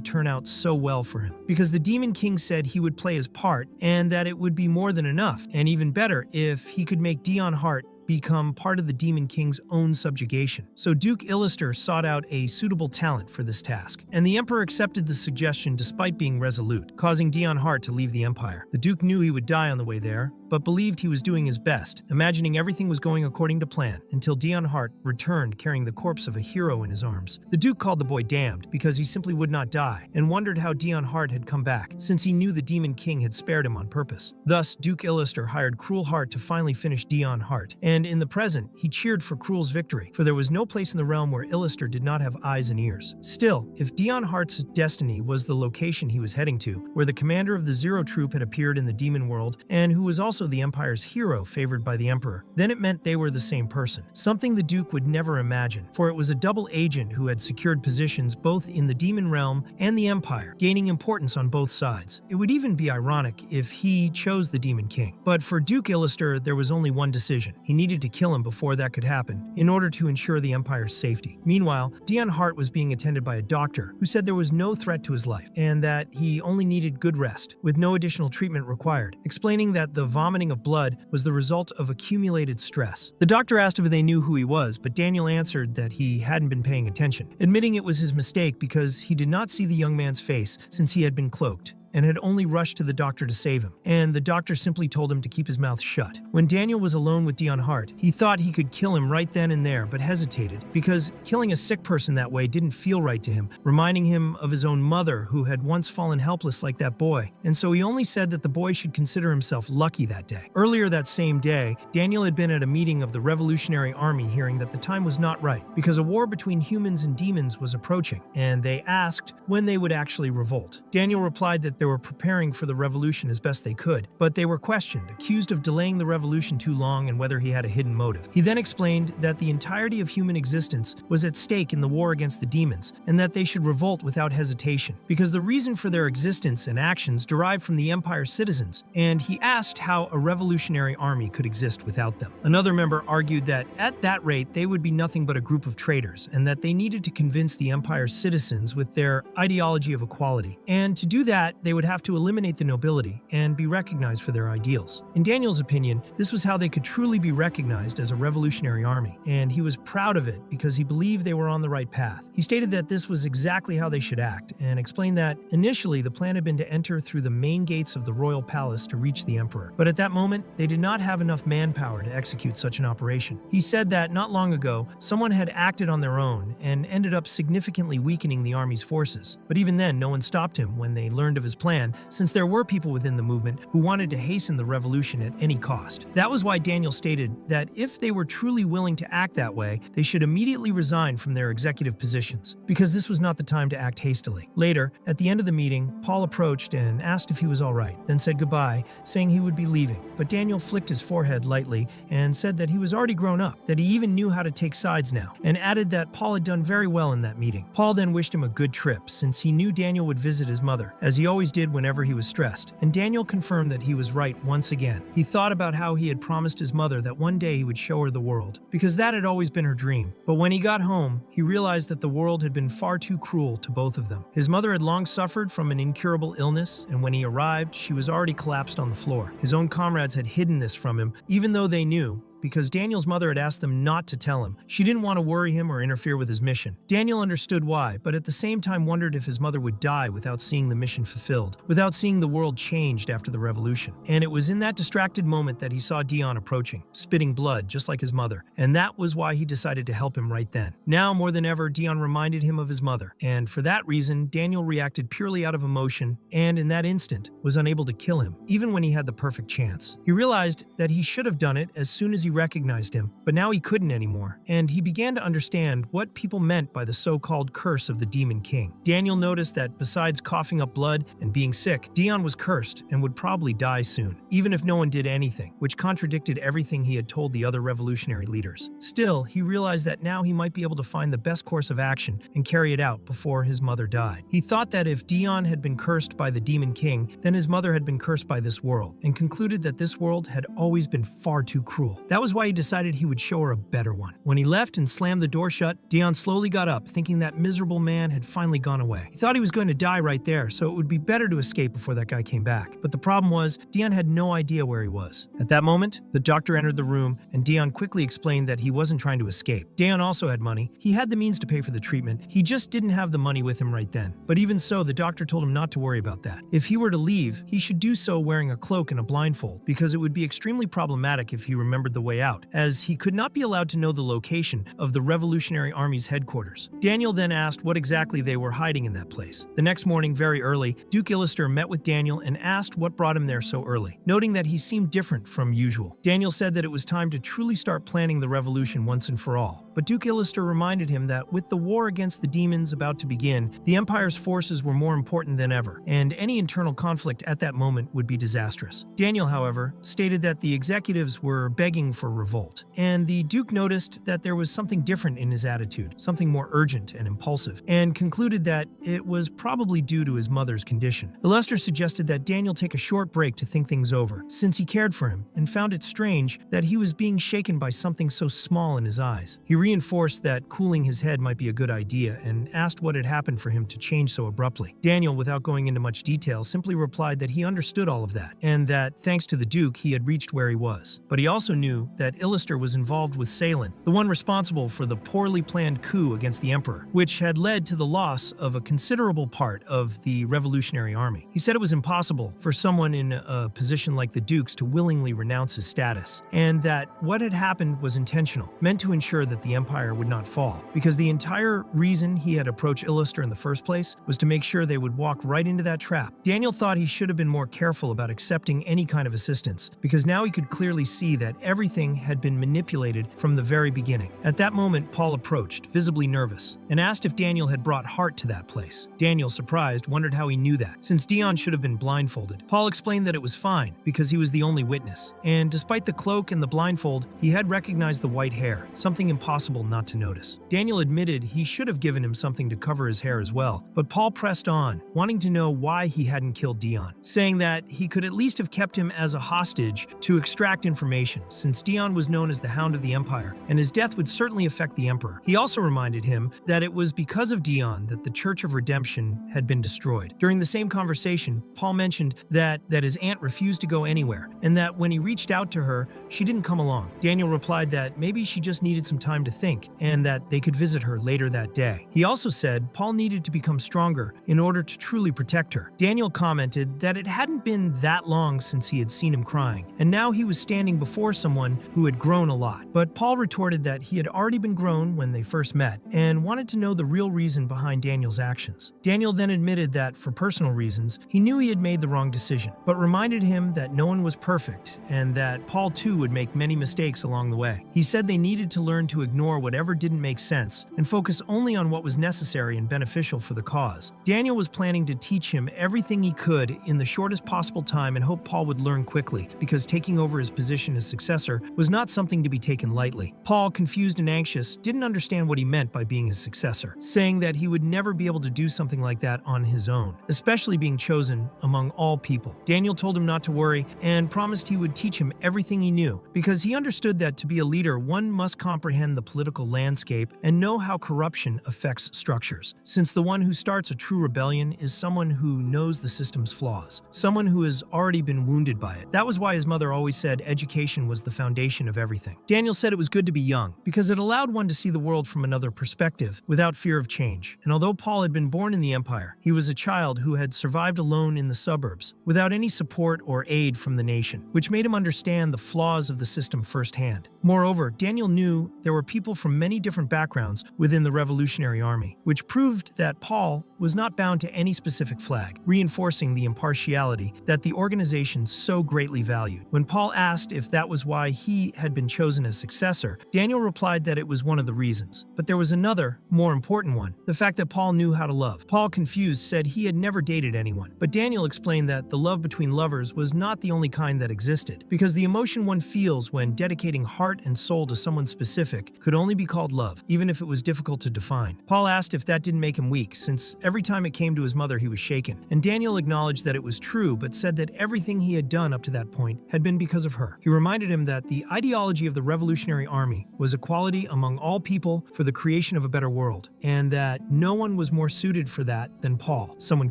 turn out so well for him, because the Demon King said he would play his part and that it would be more than enough, and even better, if he could make Dion Hart become part of the Demon King's own subjugation. So Duke Illuster sought out a suitable talent for this task, and the Emperor accepted the suggestion despite being resolute, causing Dion Hart to leave the Empire. The Duke knew he would die on the way there, but believed he was doing his best, imagining everything was going according to plan, until Dion Hart returned carrying the corpse of a hero in his arms. The Duke called the boy damned because he simply would not die, and wondered how Dion Hart had come back, since he knew the Demon King had spared him on purpose. Thus, Duke Illuster hired Cruel Hart to finally finish Dion Hart, and in the present, he cheered for Cruel's victory, for there was no place in the realm where Illuster did not have eyes and ears. Still, if Dion Hart's destiny was the location he was heading to, where the commander of the Zero Troop had appeared in the demon world, and who was also the Empire's hero favored by the Emperor, then it meant they were the same person, something the Duke would never imagine, for it was a double agent who had secured positions both in the demon realm and the Empire, gaining importance on both sides. It would even be ironic if he chose the Demon King. But for Duke Illuster, there was only one decision. He needed to kill him before that could happen, in order to ensure the Empire's safety. Meanwhile, Dion Hart was being attended by a doctor who said there was no threat to his life, and that he only needed good rest, with no additional treatment required, explaining that the vomiting of blood was the result of accumulated stress. The doctor asked if they knew who he was, but Daniel answered that he hadn't been paying attention, admitting it was his mistake because he did not see the young man's face since he had been cloaked, and had only rushed to the doctor to save him, and the doctor simply told him to keep his mouth shut. When Daniel was alone with Dion Hart, he thought he could kill him right then and there, but hesitated, because killing a sick person that way didn't feel right to him, reminding him of his own mother who had once fallen helpless like that boy, and so he only said that the boy should consider himself lucky that day. Earlier that same day, Daniel had been at a meeting of the Revolutionary Army hearing that the time was not right, because a war between humans and demons was approaching, and they asked when they would actually revolt. Daniel replied that they were preparing for the revolution as best they could, but they were questioned, accused of delaying the revolution too long and whether he had a hidden motive. He then explained that the entirety of human existence was at stake in the war against the demons, and that they should revolt without hesitation, because the reason for their existence and actions derived from the Empire's citizens, and he asked how a revolutionary army could exist without them. Another member argued that at that rate they would be nothing but a group of traitors, and that they needed to convince the Empire's citizens with their ideology of equality, and to do that they would have to eliminate the nobility and be recognized for their ideals. In Daniel's opinion, this was how they could truly be recognized as a revolutionary army, and he was proud of it because he believed they were on the right path. He stated that this was exactly how they should act, and explained that initially the plan had been to enter through the main gates of the royal palace to reach the emperor, but at that moment they did not have enough manpower to execute such an operation. He said that not long ago someone had acted on their own and ended up significantly weakening the army's forces, but even then no one stopped him when they learned of his plan, since there were people within the movement who wanted to hasten the revolution at any cost. That was why Daniel stated that if they were truly willing to act that way, they should immediately resign from their executive positions, because this was not the time to act hastily. Later, at the end of the meeting, Paul approached and asked if he was all right, then said goodbye, saying he would be leaving. But Daniel flicked his forehead lightly and said that he was already grown up, that he even knew how to take sides now, and added that Paul had done very well in that meeting. Paul then wished him a good trip, since he knew Daniel would visit his mother, as he always did whenever he was stressed, and Daniel confirmed that he was right once again. He thought about how he had promised his mother that one day he would show her the world, because that had always been her dream. But when he got home, he realized that the world had been far too cruel to both of them. His mother had long suffered from an incurable illness, and when he arrived, she was already collapsed on the floor. His own comrades had hidden this from him, even though they knew, because Daniel's mother had asked them not to tell him. She didn't want to worry him or interfere with his mission. Daniel understood why, but at the same time wondered if his mother would die without seeing the mission fulfilled, without seeing the world changed after the revolution. And it was in that distracted moment that he saw Dion approaching, spitting blood just like his mother, and that was why he decided to help him right then. Now more than ever, Dion reminded him of his mother, and for that reason, Daniel reacted purely out of emotion and in that instant was unable to kill him, even when he had the perfect chance. He realized that he should have done it as soon as he recognized him, but now he couldn't anymore, and he began to understand what people meant by the so-called curse of the Demon King. Daniel noticed that besides coughing up blood and being sick, Dion was cursed and would probably die soon, even if no one did anything, which contradicted everything he had told the other revolutionary leaders. Still, he realized that now he might be able to find the best course of action and carry it out before his mother died. He thought that if Dion had been cursed by the Demon King, then his mother had been cursed by this world, and concluded that this world had always been far too cruel. That was why he decided he would show her a better one. When he left and slammed the door shut, Dion slowly got up, thinking that miserable man had finally gone away. He thought he was going to die right there, so it would be better to escape before that guy came back. But the problem was, Dion had no idea where he was. At that moment, the doctor entered the room, and Dion quickly explained that he wasn't trying to escape. Dion also had money. He had the means to pay for the treatment. He just didn't have the money with him right then. But even so, the doctor told him not to worry about that. If he were to leave, he should do so wearing a cloak and a blindfold, because it would be extremely problematic if he remembered the way out, as he could not be allowed to know the location of the Revolutionary Army's headquarters. Daniel then asked what exactly they were hiding in that place. The next morning, very early, Duke Illister met with Daniel and asked what brought him there so early, noting that he seemed different from usual. Daniel said that it was time to truly start planning the revolution once and for all. But Duke Illister reminded him that with the war against the demons about to begin, the Empire's forces were more important than ever, and any internal conflict at that moment would be disastrous. Daniel, however, stated that the executives were begging for revolt, and the Duke noticed that there was something different in his attitude, something more urgent and impulsive, and concluded that it was probably due to his mother's condition. Illister suggested that Daniel take a short break to think things over, since he cared for him, and found it strange that he was being shaken by something so small in his eyes. He reinforced that cooling his head might be a good idea, and asked what had happened for him to change so abruptly. Daniel, without going into much detail, simply replied that he understood all of that, and that, thanks to the Duke, he had reached where he was. But he also knew that Illister was involved with Salen, the one responsible for the poorly planned coup against the Emperor, which had led to the loss of a considerable part of the Revolutionary Army. He said it was impossible for someone in a position like the Duke's to willingly renounce his status, and that what had happened was intentional, meant to ensure that the Empire would not fall, because the entire reason he had approached Illister in the first place was to make sure they would walk right into that trap. Daniel thought he should have been more careful about accepting any kind of assistance, because now he could clearly see that everything had been manipulated from the very beginning. At that moment, Paul approached, visibly nervous, and asked if Daniel had brought Hart to that place. Daniel, surprised, wondered how he knew that, since Dion should have been blindfolded. Paul explained that it was fine, because he was the only witness, and despite the cloak and the blindfold, he had recognized the white hair, something impossible not to notice. Daniel admitted he should have given him something to cover his hair as well, but Paul pressed on, wanting to know why he hadn't killed Dion, saying that he could at least have kept him as a hostage to extract information, since Dion was known as the Hound of the Empire, and his death would certainly affect the Emperor. He also reminded him that it was because of Dion that the Church of Redemption had been destroyed. During the same conversation, Paul mentioned that his aunt refused to go anywhere, and that when he reached out to her, she didn't come along. Daniel replied that maybe she just needed some time to think, and that they could visit her later that day. He also said Paul needed to become stronger in order to truly protect her. Daniel commented that it hadn't been that long since he had seen him crying, and now he was standing before someone who had grown a lot. But Paul retorted that he had already been grown when they first met, and wanted to know the real reason behind Daniel's actions. Daniel then admitted that, for personal reasons, he knew he had made the wrong decision, but reminded him that no one was perfect, and that Paul too would make many mistakes along the way. He said they needed to learn to ignore whatever didn't make sense, and focus only on what was necessary and beneficial for the cause. Daniel was planning to teach him everything he could in the shortest possible time and hoped Paul would learn quickly, because taking over his position as successor was not something to be taken lightly. Paul, confused and anxious, didn't understand what he meant by being his successor, saying that he would never be able to do something like that on his own, especially being chosen among all people. Daniel told him not to worry and promised he would teach him everything he knew, because he understood that to be a leader, one must comprehend the political landscape and know how corruption affects structures, since the one who starts a true rebellion is someone who knows the system's flaws, someone who has already been wounded by it. That was why his mother always said education was the foundation of everything. Daniel said it was good to be young, because it allowed one to see the world from another perspective, without fear of change. And although Paul had been born in the Empire, he was a child who had survived alone in the suburbs, without any support or aid from the nation, which made him understand the flaws of the system firsthand. Moreover, Daniel knew there were people from many different backgrounds within the Revolutionary Army, which proved that Paul was not bound to any specific flag, reinforcing the impartiality that the organization so greatly valued. When Paul asked if that was why he had been chosen as successor, Daniel replied that it was one of the reasons. But there was another, more important one: the fact that Paul knew how to love. Paul, confused, said he had never dated anyone, but Daniel explained that the love between lovers was not the only kind that existed, because the emotion one feels when dedicating heart and soul to someone specific could only be called love, even if it was difficult to define. Paul asked if that didn't make him weak, since every time it came to his mother he was shaken, and Daniel acknowledged that it was true, but said that everything he had done up to that point had been because of her. He reminded him that the ideology of the Revolutionary Army was equality among all people for the creation of a better world, and that no one was more suited for that than Paul, someone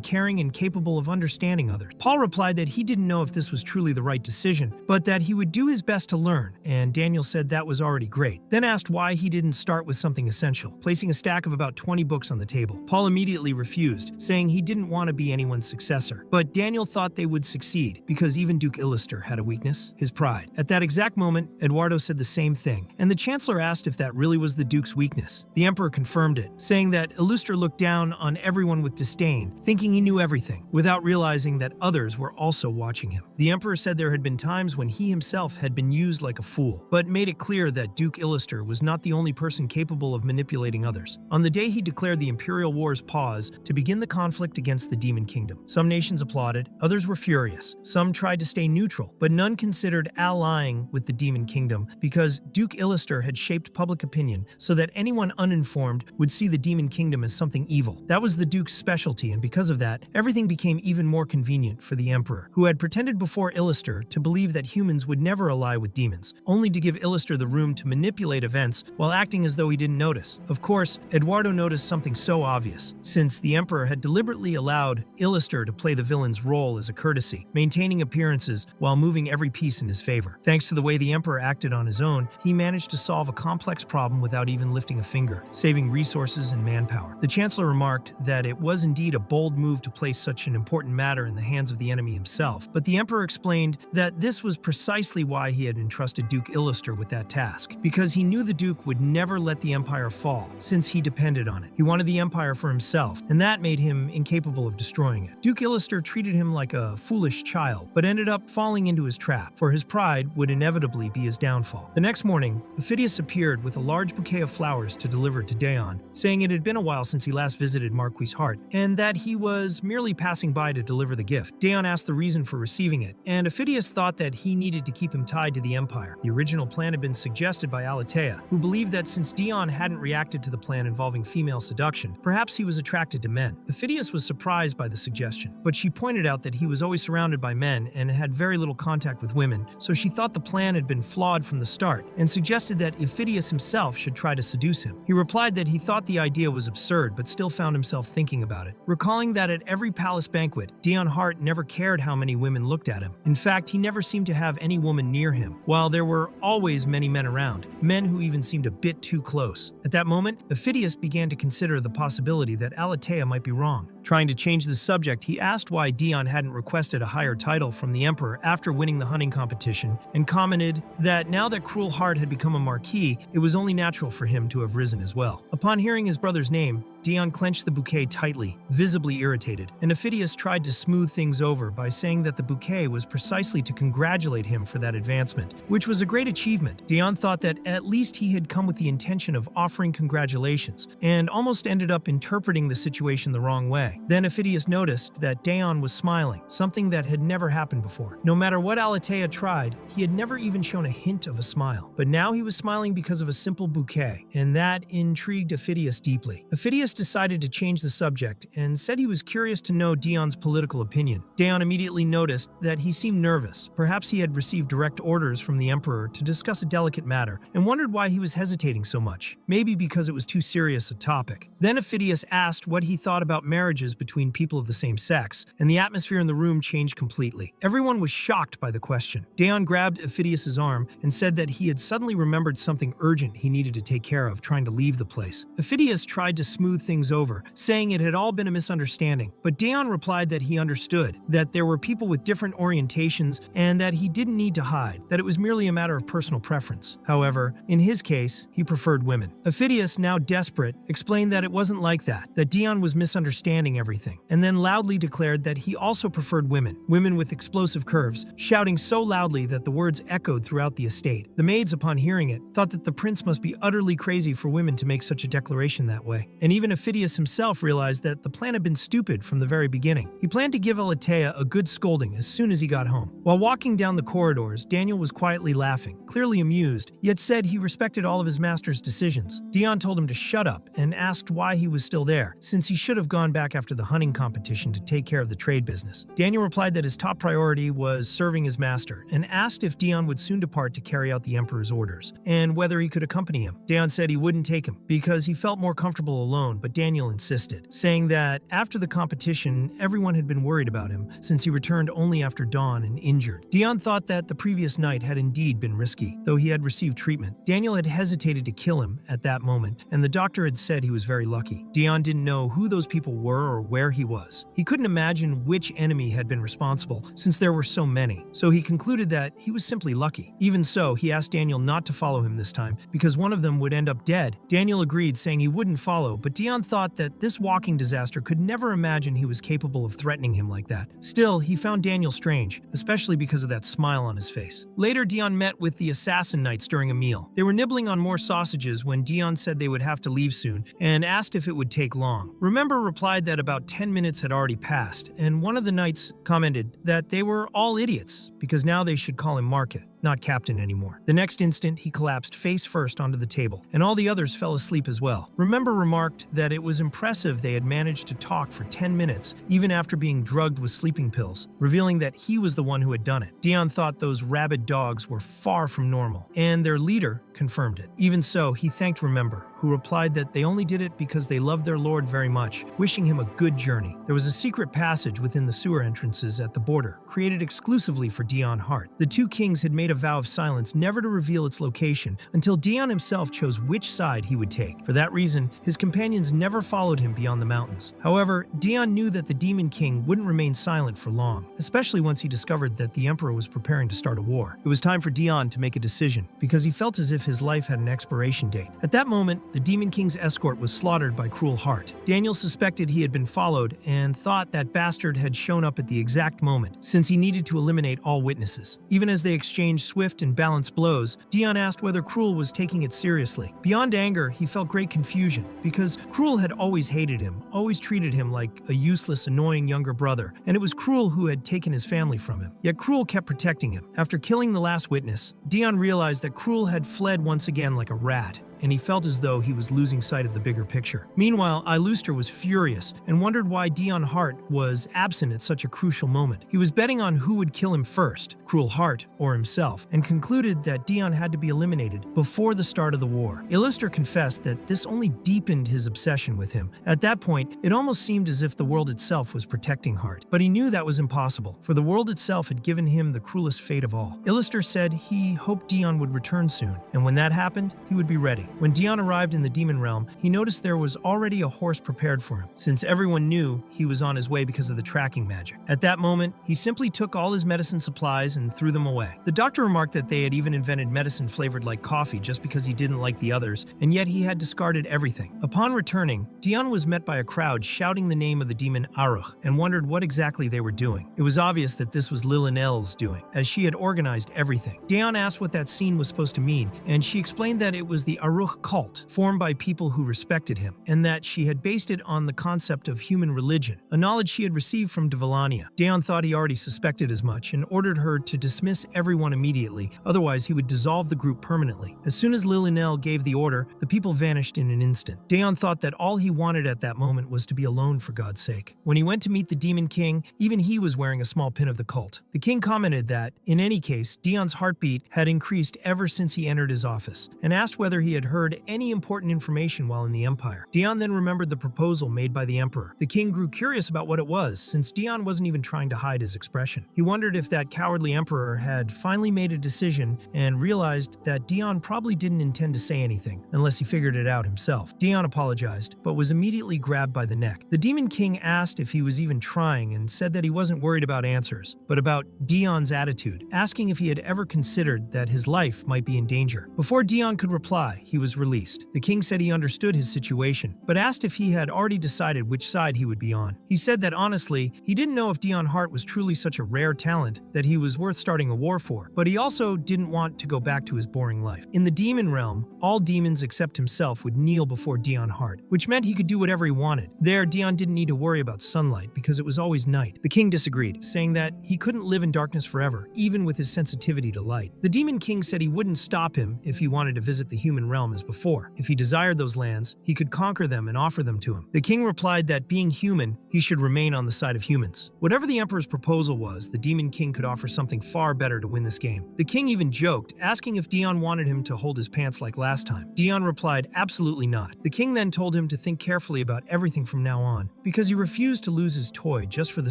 caring and capable of understanding others. Paul replied that he didn't know if this was truly the right decision, but that he would do his best to learn, and Daniel said that was already great. Then asked why he didn't start with something essential, placing a stack of about 20 books on the table. Paul immediately refused, saying he didn't want to be anyone's successor. But Daniel thought they would succeed, because even Duke Illister had a weakness: his pride. At that exact moment, Eduardo said the same thing, and the Chancellor asked if that really was the Duke's weakness. The Emperor confirmed it, saying that Illister looked down on everyone with disdain, thinking he knew everything, without realizing that others were also watching him. The Emperor said there had been times when he himself had been used like a fool, but made it clear that Duke Illister was not the only person capable of manipulating others. On the day he declared the Imperial Wars pause to begin the conflict against the Demon Kingdom, some nations applauded, others were furious. Some tried to stay neutral, but none considered allying with the Demon Kingdom, because Duke Illister had shaped public opinion so that anyone uninformed would see the Demon Kingdom as something evil. That was the Duke's specialty, and because of that, everything became even more convenient for the Emperor, who had pretended before Illister to believe that humans would never ally with demons, only to give Illister the room to manipulate events while acting as though he didn't notice. Of course, Eduardo noticed something so obvious, since the Emperor had deliberately allowed Illister to play the villain's role as a courtesy, maintaining appearances while moving every piece in his favor. Thanks to the way the Emperor acted on his own, he managed to solve a complex problem without even lifting a finger, saving resources and manpower. The Chancellor remarked that it was indeed a bold move to place such an important matter in the hands of the enemy himself, but the Emperor explained that this was precisely why he had entrusted Duke Illister with that task, because he knew the Duke would never let the Empire fall, since he depended on it. He wanted the Empire for himself, and that made him incapable of destroying it. Duke Illister treated him like a foolish child, but ended up falling into his trap, for his pride would inevitably be his downfall. The next morning, Ophidius appeared with a large bouquet of flowers to deliver to Daon, saying it had been a while since he last visited Marquis Hart, and that he was merely passing by to deliver the gift. Daon asked the reason for receiving it, and Ophidius thought that he needed to keep him tied to the Empire. The original plan had been suggested by Alatea, who believed that since Dion hadn't reacted to the plan involving female seduction, perhaps he was attracted to men. Ophidius was surprised by the suggestion, but she pointed out that he was always surrounded by men and had very little contact with women, so she thought the plan had been flawed from the start, and suggested that Ophidius himself should try to seduce him. He replied that he thought the idea was absurd, but still found himself thinking about it, recalling that at every palace banquet, Dion Hart never cared how many women looked at him. In fact, he never seemed to have any woman near him, while there were always many men around, men who even seemed a bit too close. At that moment, Ophidius began to consider the possibility that Alatea might be wrong. Trying to change the subject, he asked why Dion hadn't requested a higher title from the Emperor after winning the hunting competition, and commented that now that Cruel Heart had become a marquis, it was only natural for him to have risen as well. Upon hearing his brother's name, Dion clenched the bouquet tightly, visibly irritated, and Ophidius tried to smooth things over by saying that the bouquet was precisely to congratulate him for that advancement, which was a great achievement. Dion thought that at least he had come with the intention of offering congratulations, and almost ended up interpreting the situation the wrong way. way. Then Ophidius noticed that Daon was smiling, something that had never happened before. No matter what Alatea tried, he had never even shown a hint of a smile. But now he was smiling because of a simple bouquet, and that intrigued Ophidius deeply. Ophidius decided to change the subject and said he was curious to know Daon's political opinion. Daon immediately noticed that he seemed nervous. Perhaps he had received direct orders from the Emperor to discuss a delicate matter, and wondered why he was hesitating so much. Maybe because it was too serious a topic. Then Ophidius asked what he thought about marriages between people of the same sex, and the atmosphere in the room changed completely. Everyone was shocked by the question. Daon grabbed Ophidius's arm and said that he had suddenly remembered something urgent he needed to take care of, trying to leave the place. Ophidius tried to smooth things over, saying it had all been a misunderstanding, but Daon replied that he understood, that there were people with different orientations, and that he didn't need to hide, that it was merely a matter of personal preference. However, in his case, he preferred women. Ophidius, now desperate, explained that it wasn't like that Daon was misunderstanding everything, and then loudly declared that he also preferred women with explosive curves, shouting so loudly that the words echoed throughout the estate. The maids, upon hearing it, thought that the prince must be utterly crazy for women to make such a declaration that way. And even Ophidius himself realized that the plan had been stupid from the very beginning. He planned to give Alatea a good scolding as soon as he got home. While walking down the corridors, Daniel was quietly laughing, clearly amused, yet said he respected all of his master's decisions. Daon told him to shut up and asked why he was still there, since he should have gone back after the hunting competition to take care of the trade business. Daniel replied that his top priority was serving his master, and asked if Daon would soon depart to carry out the Emperor's orders, and whether he could accompany him. Daon said he wouldn't take him, because he felt more comfortable alone, but Daniel insisted, saying that after the competition, everyone had been worried about him, since he returned only after dawn and injured. Daon thought that the previous night had indeed been risky, though he had received treatment. Daniel had hesitated to kill him at that moment, and the doctor had said he was very lucky. Daon didn't know who those people were or where he was. He couldn't imagine which enemy had been responsible, since there were so many, so he concluded that he was simply lucky. Even so, he asked Daniel not to follow him this time, because one of them would end up dead. Daniel agreed, saying he wouldn't follow, but Daon thought that this walking disaster could never imagine he was capable of threatening him like that. Still, he found Daniel strange, especially because of that smile on his face. Later, Daon met with the assassin knights during a meal. They were nibbling on more sausages when Daon said they would have to leave soon, and asked if it would take long. Remember replied that about 10 minutes had already passed, and one of the knights commented that they were all idiots, because now they should call him Market, not Captain anymore. The next instant, he collapsed face first onto the table, and all the others fell asleep as well. Remember remarked that it was impressive they had managed to talk for 10 minutes, even after being drugged with sleeping pills, revealing that he was the one who had done it. Daon thought those rabid dogs were far from normal, and their leader confirmed it. Even so, he thanked Remember, who replied that they only did it because they loved their lord very much, wishing him a good journey. There was a secret passage within the sewer entrances at the border, created exclusively for Daon Hart. The two kings had made a vow of silence never to reveal its location until Daon himself chose which side he would take. For that reason, his companions never followed him beyond the mountains. However, Daon knew that the Demon King wouldn't remain silent for long, especially once he discovered that the Emperor was preparing to start a war. It was time for Daon to make a decision, because he felt as if his life had an expiration date. At that moment, the Demon King's escort was slaughtered by Cruel Heart. Daniel suspected he had been followed and thought that bastard had shown up at the exact moment, since he needed to eliminate all witnesses. Even as they exchanged swift and balanced blows, Daon asked whether Cruel was taking it seriously. Beyond anger, he felt great confusion, because Cruel had always hated him, always treated him like a useless, annoying younger brother, and it was Cruel who had taken his family from him. Yet Cruel kept protecting him. After killing the last witness, Daon realized that Cruel had fled once again like a rat, and he felt as though he was losing sight of the bigger picture. Meanwhile, Iluster was furious and wondered why Daon Hart was absent at such a crucial moment. He was betting on who would kill him first, Cruel Heart or himself, and concluded that Daon had to be eliminated before the start of the war. Iluster confessed that this only deepened his obsession with him. At that point, it almost seemed as if the world itself was protecting Hart, but he knew that was impossible, for the world itself had given him the cruelest fate of all. Iluster said he hoped Daon would return soon, and when that happened, he would be ready. When Daon arrived in the demon realm, he noticed there was already a horse prepared for him, since everyone knew he was on his way because of the tracking magic. At that moment, he simply took all his medicine supplies and threw them away. The doctor remarked that they had even invented medicine flavored like coffee just because he didn't like the others, and yet he had discarded everything. Upon returning, Daon was met by a crowd shouting the name of the demon Aruch, and wondered what exactly they were doing. It was obvious that this was Lillinel's doing, as she had organized everything. Daon asked what that scene was supposed to mean, and she explained that it was the Aruch Aruch cult, formed by people who respected him, and that she had based it on the concept of human religion, a knowledge she had received from Devalania. Daeon thought he already suspected as much and ordered her to dismiss everyone immediately, otherwise he would dissolve the group permanently. As soon as Lilinel gave the order, the people vanished in an instant. Daeon thought that all he wanted at that moment was to be alone for God's sake. When he went to meet the Demon King, even he was wearing a small pin of the cult. The king commented that, in any case, Dion's heartbeat had increased ever since he entered his office, and asked whether he had heard any important information while in the Empire. Dion then remembered the proposal made by the Emperor. The king grew curious about what it was, since Dion wasn't even trying to hide his expression. He wondered if that cowardly Emperor had finally made a decision and realized that Dion probably didn't intend to say anything, unless he figured it out himself. Dion apologized, but was immediately grabbed by the neck. The Demon King asked if he was even trying and said that he wasn't worried about answers, but about Dion's attitude, asking if he had ever considered that his life might be in danger. Before Dion could reply, he was released. The king said he understood his situation, but asked if he had already decided which side he would be on. He said that honestly, he didn't know if Dion Hart was truly such a rare talent that he was worth starting a war for, but he also didn't want to go back to his boring life. In the demon realm, all demons except himself would kneel before Dion Hart, which meant he could do whatever he wanted. There, Dion didn't need to worry about sunlight because it was always night. The king disagreed, saying that he couldn't live in darkness forever, even with his sensitivity to light. The Demon King said he wouldn't stop him if he wanted to visit the human realm as before. If he desired those lands, he could conquer them and offer them to him. The king replied that being human, he should remain on the side of humans. Whatever the Emperor's proposal was, the Demon King could offer something far better to win this game. The king even joked, asking if Dion wanted him to hold his pants like last time. Dion replied, absolutely not. The king then told him to think carefully about everything from now on, because he refused to lose his toy just for the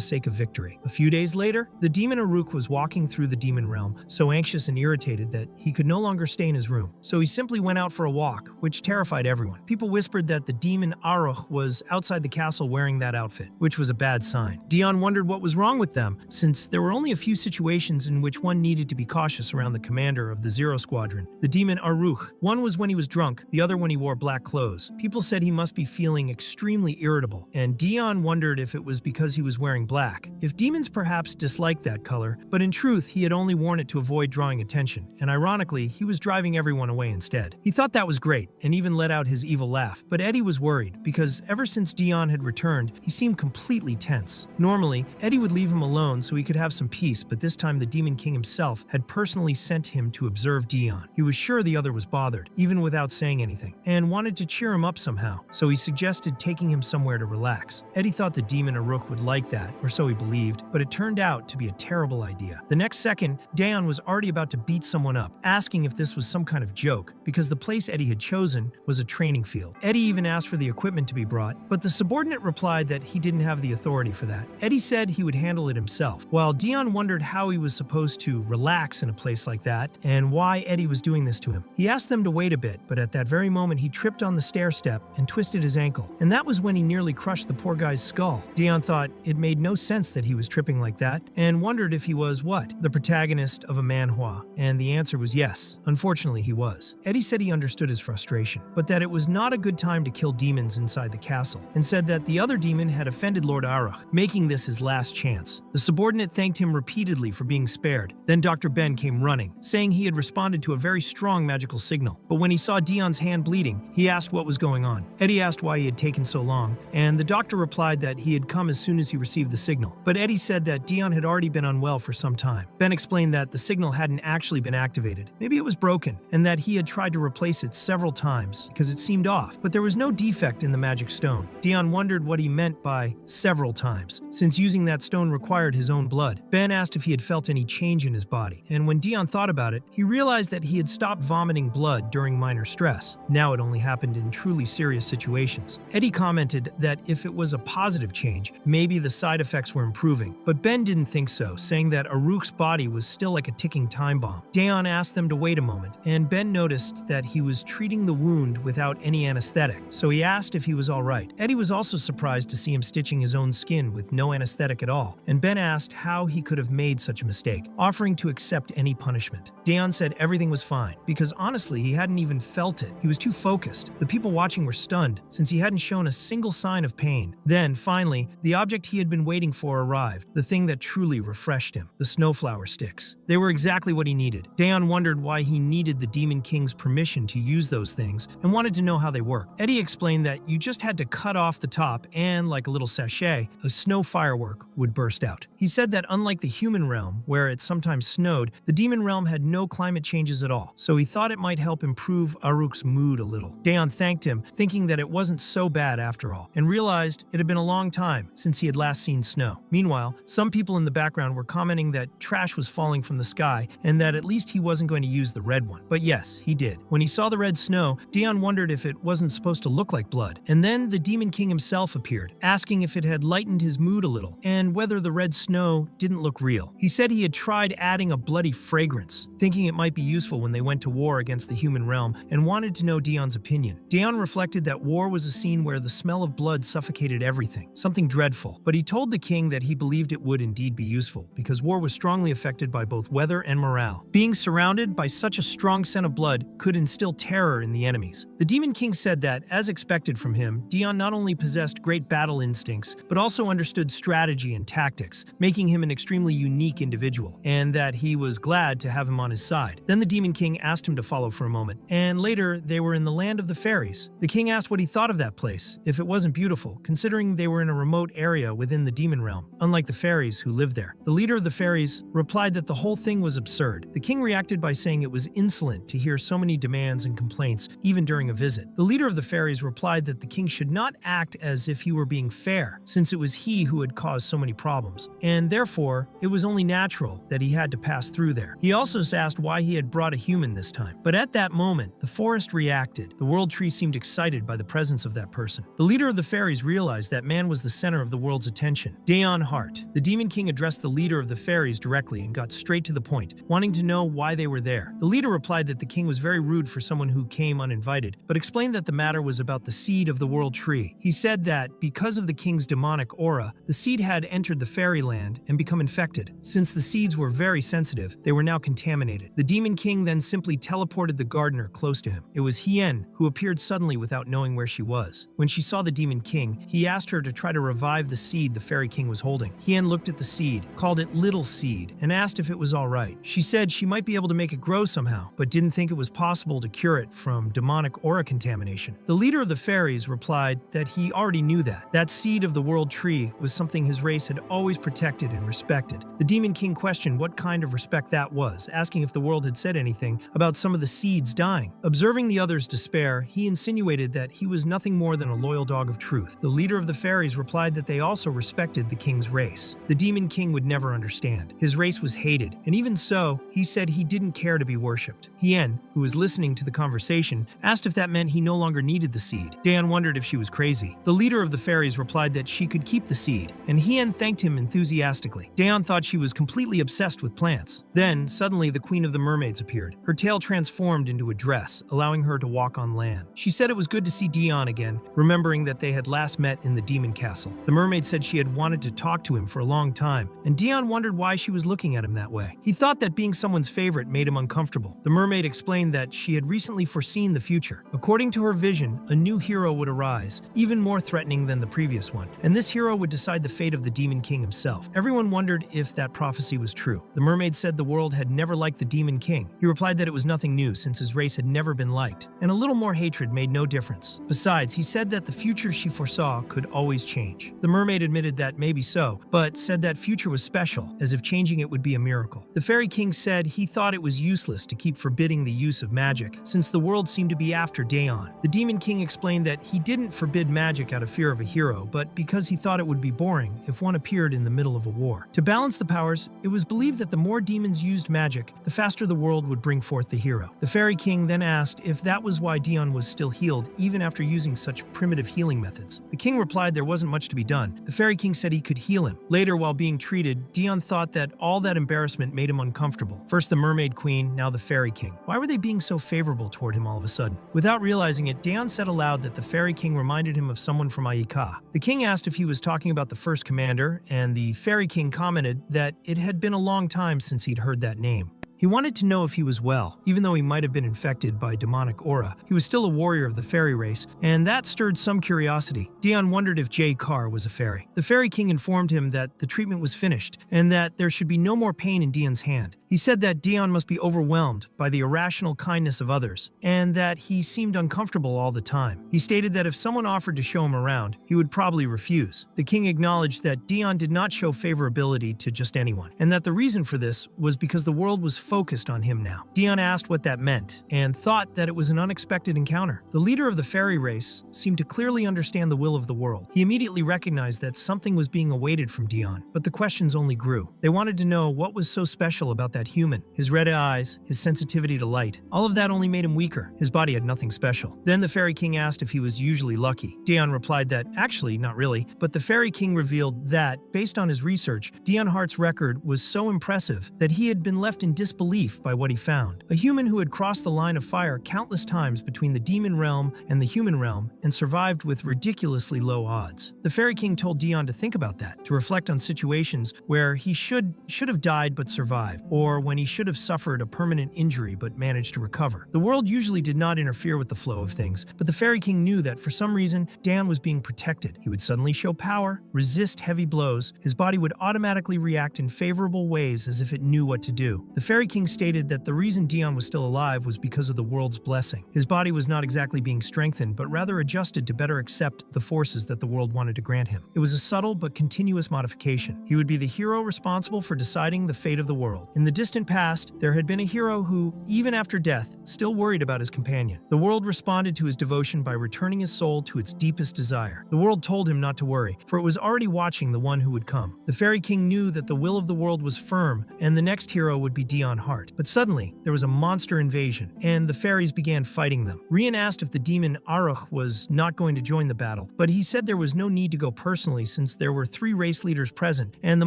sake of victory. A few days later, the demon Aruk was walking through the demon realm, so anxious and irritated that he could no longer stay in his room. So he simply went out for a walk, which terrified everyone. People whispered that the demon Aruch was outside the castle wearing that outfit, which was a bad sign. Dion wondered what was wrong with them, since there were only a few situations in which one needed to be cautious around the commander of the Zero Squadron, the demon Aruch. One was when he was drunk, the other when he wore black clothes. People said he must be feeling extremely irritable, and Dion wondered if it was because he was wearing black. If demons perhaps disliked that color, but in truth he had only worn it to avoid drawing attention, and ironically, he was driving everyone away instead. He thought that was great, and even let out his evil laugh, but Eddie was worried, because ever since Dion had returned, he seemed completely tense. Normally, Eddie would leave him alone so he could have some peace, but this time the Demon King himself had personally sent him to observe Dion. He was sure the other was bothered, even without saying anything, and wanted to cheer him up somehow, so he suggested taking him somewhere to relax. Eddie thought the demon Aruk would like that, or so he believed, but it turned out to be a terrible idea. The next second, Dion was already about to beat someone up, asking if this was some kind of joke, because the place Eddie had chosen was a training field. Eddie even asked for the equipment to be brought, but the subordinate replied that he didn't have the authority for that. Eddie said he would handle it himself, while Dion wondered how he was supposed to relax in a place like that, and why Eddie was doing this to him. He asked them to wait a bit, but at that very moment he tripped on the stair step and twisted his ankle, and that was when he nearly crushed the poor guy's skull. Dion thought it made no sense that he was tripping like that, and wondered if he was what? The protagonist of a manhwa, and the answer was yes. Unfortunately, he was. Eddie said he understood his frustration, but that it was not a good time to kill demons inside the castle, and said that the other demon had offended Lord Aruch, making this his last chance. The subordinate thanked him repeatedly for being spared. Then Dr. Ben came running, saying he had responded to a very strong magical signal, but when he saw Dion's hand bleeding, he asked what was going on. Eddie asked why he had taken so long, and the doctor replied that he had come as soon as he received the signal, but Eddie said that Dion had already been unwell for some time. Ben explained that the signal hadn't actually been activated. Maybe it was broken, and that he had tried to replace it several times because it seemed off, but there was no defect in the magic stone. Dion wondered what he meant by several times, since using that stone required his own blood. Ben asked if he had felt any change in his body, and when Dion thought about it, he realized that he had stopped vomiting blood during minor stress. Now it only happened in truly serious situations. Eddie commented that if it was a positive change, maybe the side effects were improving, but Ben didn't think so, saying that Aruk's body was still like a ticking time bomb. Dion asked them to wait a moment, and Ben noticed that he was treating the wound without any anesthetic, so he asked if he was alright. Eddie was also surprised to see him stitching his own skin with no anesthetic at all, and Ben asked how he could have made such a mistake, offering to accept any punishment. Dion said everything was fine, because honestly he hadn't even felt it. He was too focused. The people watching were stunned, since he hadn't shown a single sign of pain. Then, finally, the object he had been waiting for arrived, the thing that truly refreshed him, the snowflower sticks. They were exactly what he needed. Dion wondered why he needed the Demon King's permission to to use those things and wanted to know how they work. Eddie explained that you just had to cut off the top and, like a little sachet, a snow firework would burst out. He said that unlike the human realm, where it sometimes snowed, the demon realm had no climate changes at all, so he thought it might help improve Aruk's mood a little. Daeon thanked him, thinking that it wasn't so bad after all, and realized it had been a long time since he had last seen snow. Meanwhile, some people in the background were commenting that trash was falling from the sky and that at least he wasn't going to use the red one. But yes, he did. When he saw the red snow, Daeon wondered if it wasn't supposed to look like blood. And then the Demon King himself appeared, asking if it had lightened his mood a little, and whether the red snow didn't look real. He said he had tried adding a bloody fragrance, thinking it might be useful when they went to war against the human realm, and wanted to know Daeon's opinion. Daeon reflected that war was a scene where the smell of blood suffocated everything, something dreadful, but he told the king that he believed it would indeed be useful, because war was strongly affected by both weather and morale. Being surrounded by such a strong scent of blood could instill terror in the enemies. The Demon King said that, as expected from him, Daeon not only possessed great battle instincts, but also understood strategy and tactics, making him an extremely unique individual, and that he was glad to have him on his side. Then the Demon King asked him to follow for a moment, and later they were in the land of the fairies. The king asked what he thought of that place, if it wasn't beautiful, considering they were in a remote area within the demon realm, unlike the fairies who lived there. The leader of the fairies replied that the whole thing was absurd. The king reacted by saying it was insolent to hear so many demands and complaints, even during a visit. The leader of the fairies replied that the king should not act as if he were being fair, since it was he who had caused so many problems, and therefore it was only natural that he had to pass through there. He also asked why he had brought a human this time. But at that moment, the forest reacted. The world tree seemed excited by the presence of that person. The leader of the fairies realized that man was the center of the world's attention. Daeon Hart. The Demon King addressed the leader of the fairies directly and got straight to the point, wanting to know why they were there. The leader replied that the king was very rude for someone who came uninvited, but explained that the matter was about the seed of the world tree. He said that, because of the king's demonic aura, the seed had entered the fairyland and become infected. Since the seeds were very sensitive, they were now contaminated. The Demon King then simply teleported the gardener close to him. It was Hien, who appeared suddenly without knowing where she was. When she saw the Demon King, he asked her to try to revive the seed the Fairy King was holding. Hien looked at the seed, called it Little Seed, and asked if it was alright. She said she might be able to make it grow somehow, but didn't think it was possible to cure it from demonic aura contamination. The leader of the fairies replied that he already knew that. That seed of the world tree was something his race had always protected and respected. The Demon King questioned what kind of respect that was, asking if the world had said anything about some of the seeds dying. Observing the others' despair, he insinuated that he was nothing more than a loyal dog of truth. The leader of the fairies replied that they also respected the king's race. The Demon King would never understand. His race was hated, and even so, he said he didn't care to be worshipped. Hien, who was listening to the conversation, asked if that meant he no longer needed the seed. Daeon wondered if she was crazy. The leader of the fairies replied that she could keep the seed, and Hien thanked him enthusiastically. Daeon thought she was completely obsessed with plants. Then, suddenly, the Queen of the Mermaids appeared. Her tail transformed into a dress, allowing her to walk on land. She said it was good to see Daeon again, remembering that they had last met in the demon castle. The mermaid said she had wanted to talk to him for a long time, and Daeon wondered why she was looking at him that way. He thought that being someone's favorite made him uncomfortable. The mermaid explained that she had recently foreseen the future. According to her vision, a new hero would arise, even more threatening than the previous one, and this hero would decide the fate of the Demon King himself. Everyone wondered if that prophecy was true. The mermaid said the world had never liked the Demon King. He replied that it was nothing new since his race had never been liked, and a little more hatred made no difference. Besides, he said that the future she foresaw could always change. The mermaid admitted that maybe so, but said that future was special, as if changing it would be a miracle. The Fairy King said he thought it was useless to keep forbidding the use of magic, since the world seemed to be after Daeon. The Demon King explained that he didn't forbid magic out of fear of a hero, but because he thought it would be boring if one appeared in the middle of a war. To balance the powers, it was believed that the more demons used magic, the faster the world would bring forth the hero. The Fairy King then asked if that was why Daeon was still healed, even after using such primitive healing methods. The king replied there wasn't much to be done. The Fairy King said he could heal him. Later, while being treated, Daeon thought that all that embarrassment made him uncomfortable. First the Mermaid Queen, now the Fairy King. Why were they being so favorable toward him all of a sudden? Without realizing it, Daeon said aloud that the Fairy King reminded him of someone from Aika. The king asked if he was talking about the first commander, and the Fairy King commented that it had been a long time since he'd heard that name. He wanted to know if he was well. Even though he might have been infected by demonic aura, he was still a warrior of the fairy race, and that stirred some curiosity. Daeon wondered if Jay Carr was a fairy. The Fairy King informed him that the treatment was finished, and that there should be no more pain in Daeon's hand. He said that Dion must be overwhelmed by the irrational kindness of others, and that he seemed uncomfortable all the time. He stated that if someone offered to show him around, he would probably refuse. The king acknowledged that Dion did not show favorability to just anyone, and that the reason for this was because the world was focused on him now. Dion asked what that meant, and thought that it was an unexpected encounter. The leader of the fairy race seemed to clearly understand the will of the world. He immediately recognized that something was being awaited from Dion, but the questions only grew. They wanted to know what was so special about that human. His red eyes, his sensitivity to light, all of that only made him weaker. His body had nothing special. Then the fairy king asked if he was usually lucky. Dion replied that, actually, not really, but the fairy king revealed that, based on his research, Dion Hart's record was so impressive that he had been left in disbelief by what he found. A human who had crossed the line of fire countless times between the demon realm and the human realm and survived with ridiculously low odds. The fairy king told Dion to think about that, to reflect on situations where he should have died but survived, or when he should have suffered a permanent injury but managed to recover. The world usually did not interfere with the flow of things, but the fairy king knew that for some reason, Dion was being protected. He would suddenly show power, resist heavy blows, his body would automatically react in favorable ways as if it knew what to do. The fairy king stated that the reason Dion was still alive was because of the world's blessing. His body was not exactly being strengthened, but rather adjusted to better accept the forces that the world wanted to grant him. It was a subtle but continuous modification. He would be the hero responsible for deciding the fate of the world. In the distant past, there had been a hero who, even after death, still worried about his companion. The world responded to his devotion by returning his soul to its deepest desire. The world told him not to worry, for it was already watching the one who would come. The fairy king knew that the will of the world was firm, and the next hero would be Dion Hart. But suddenly, there was a monster invasion, and the fairies began fighting them. Rian asked if the demon Aruch was not going to join the battle, but he said there was no need to go personally since there were 3 race leaders present, and the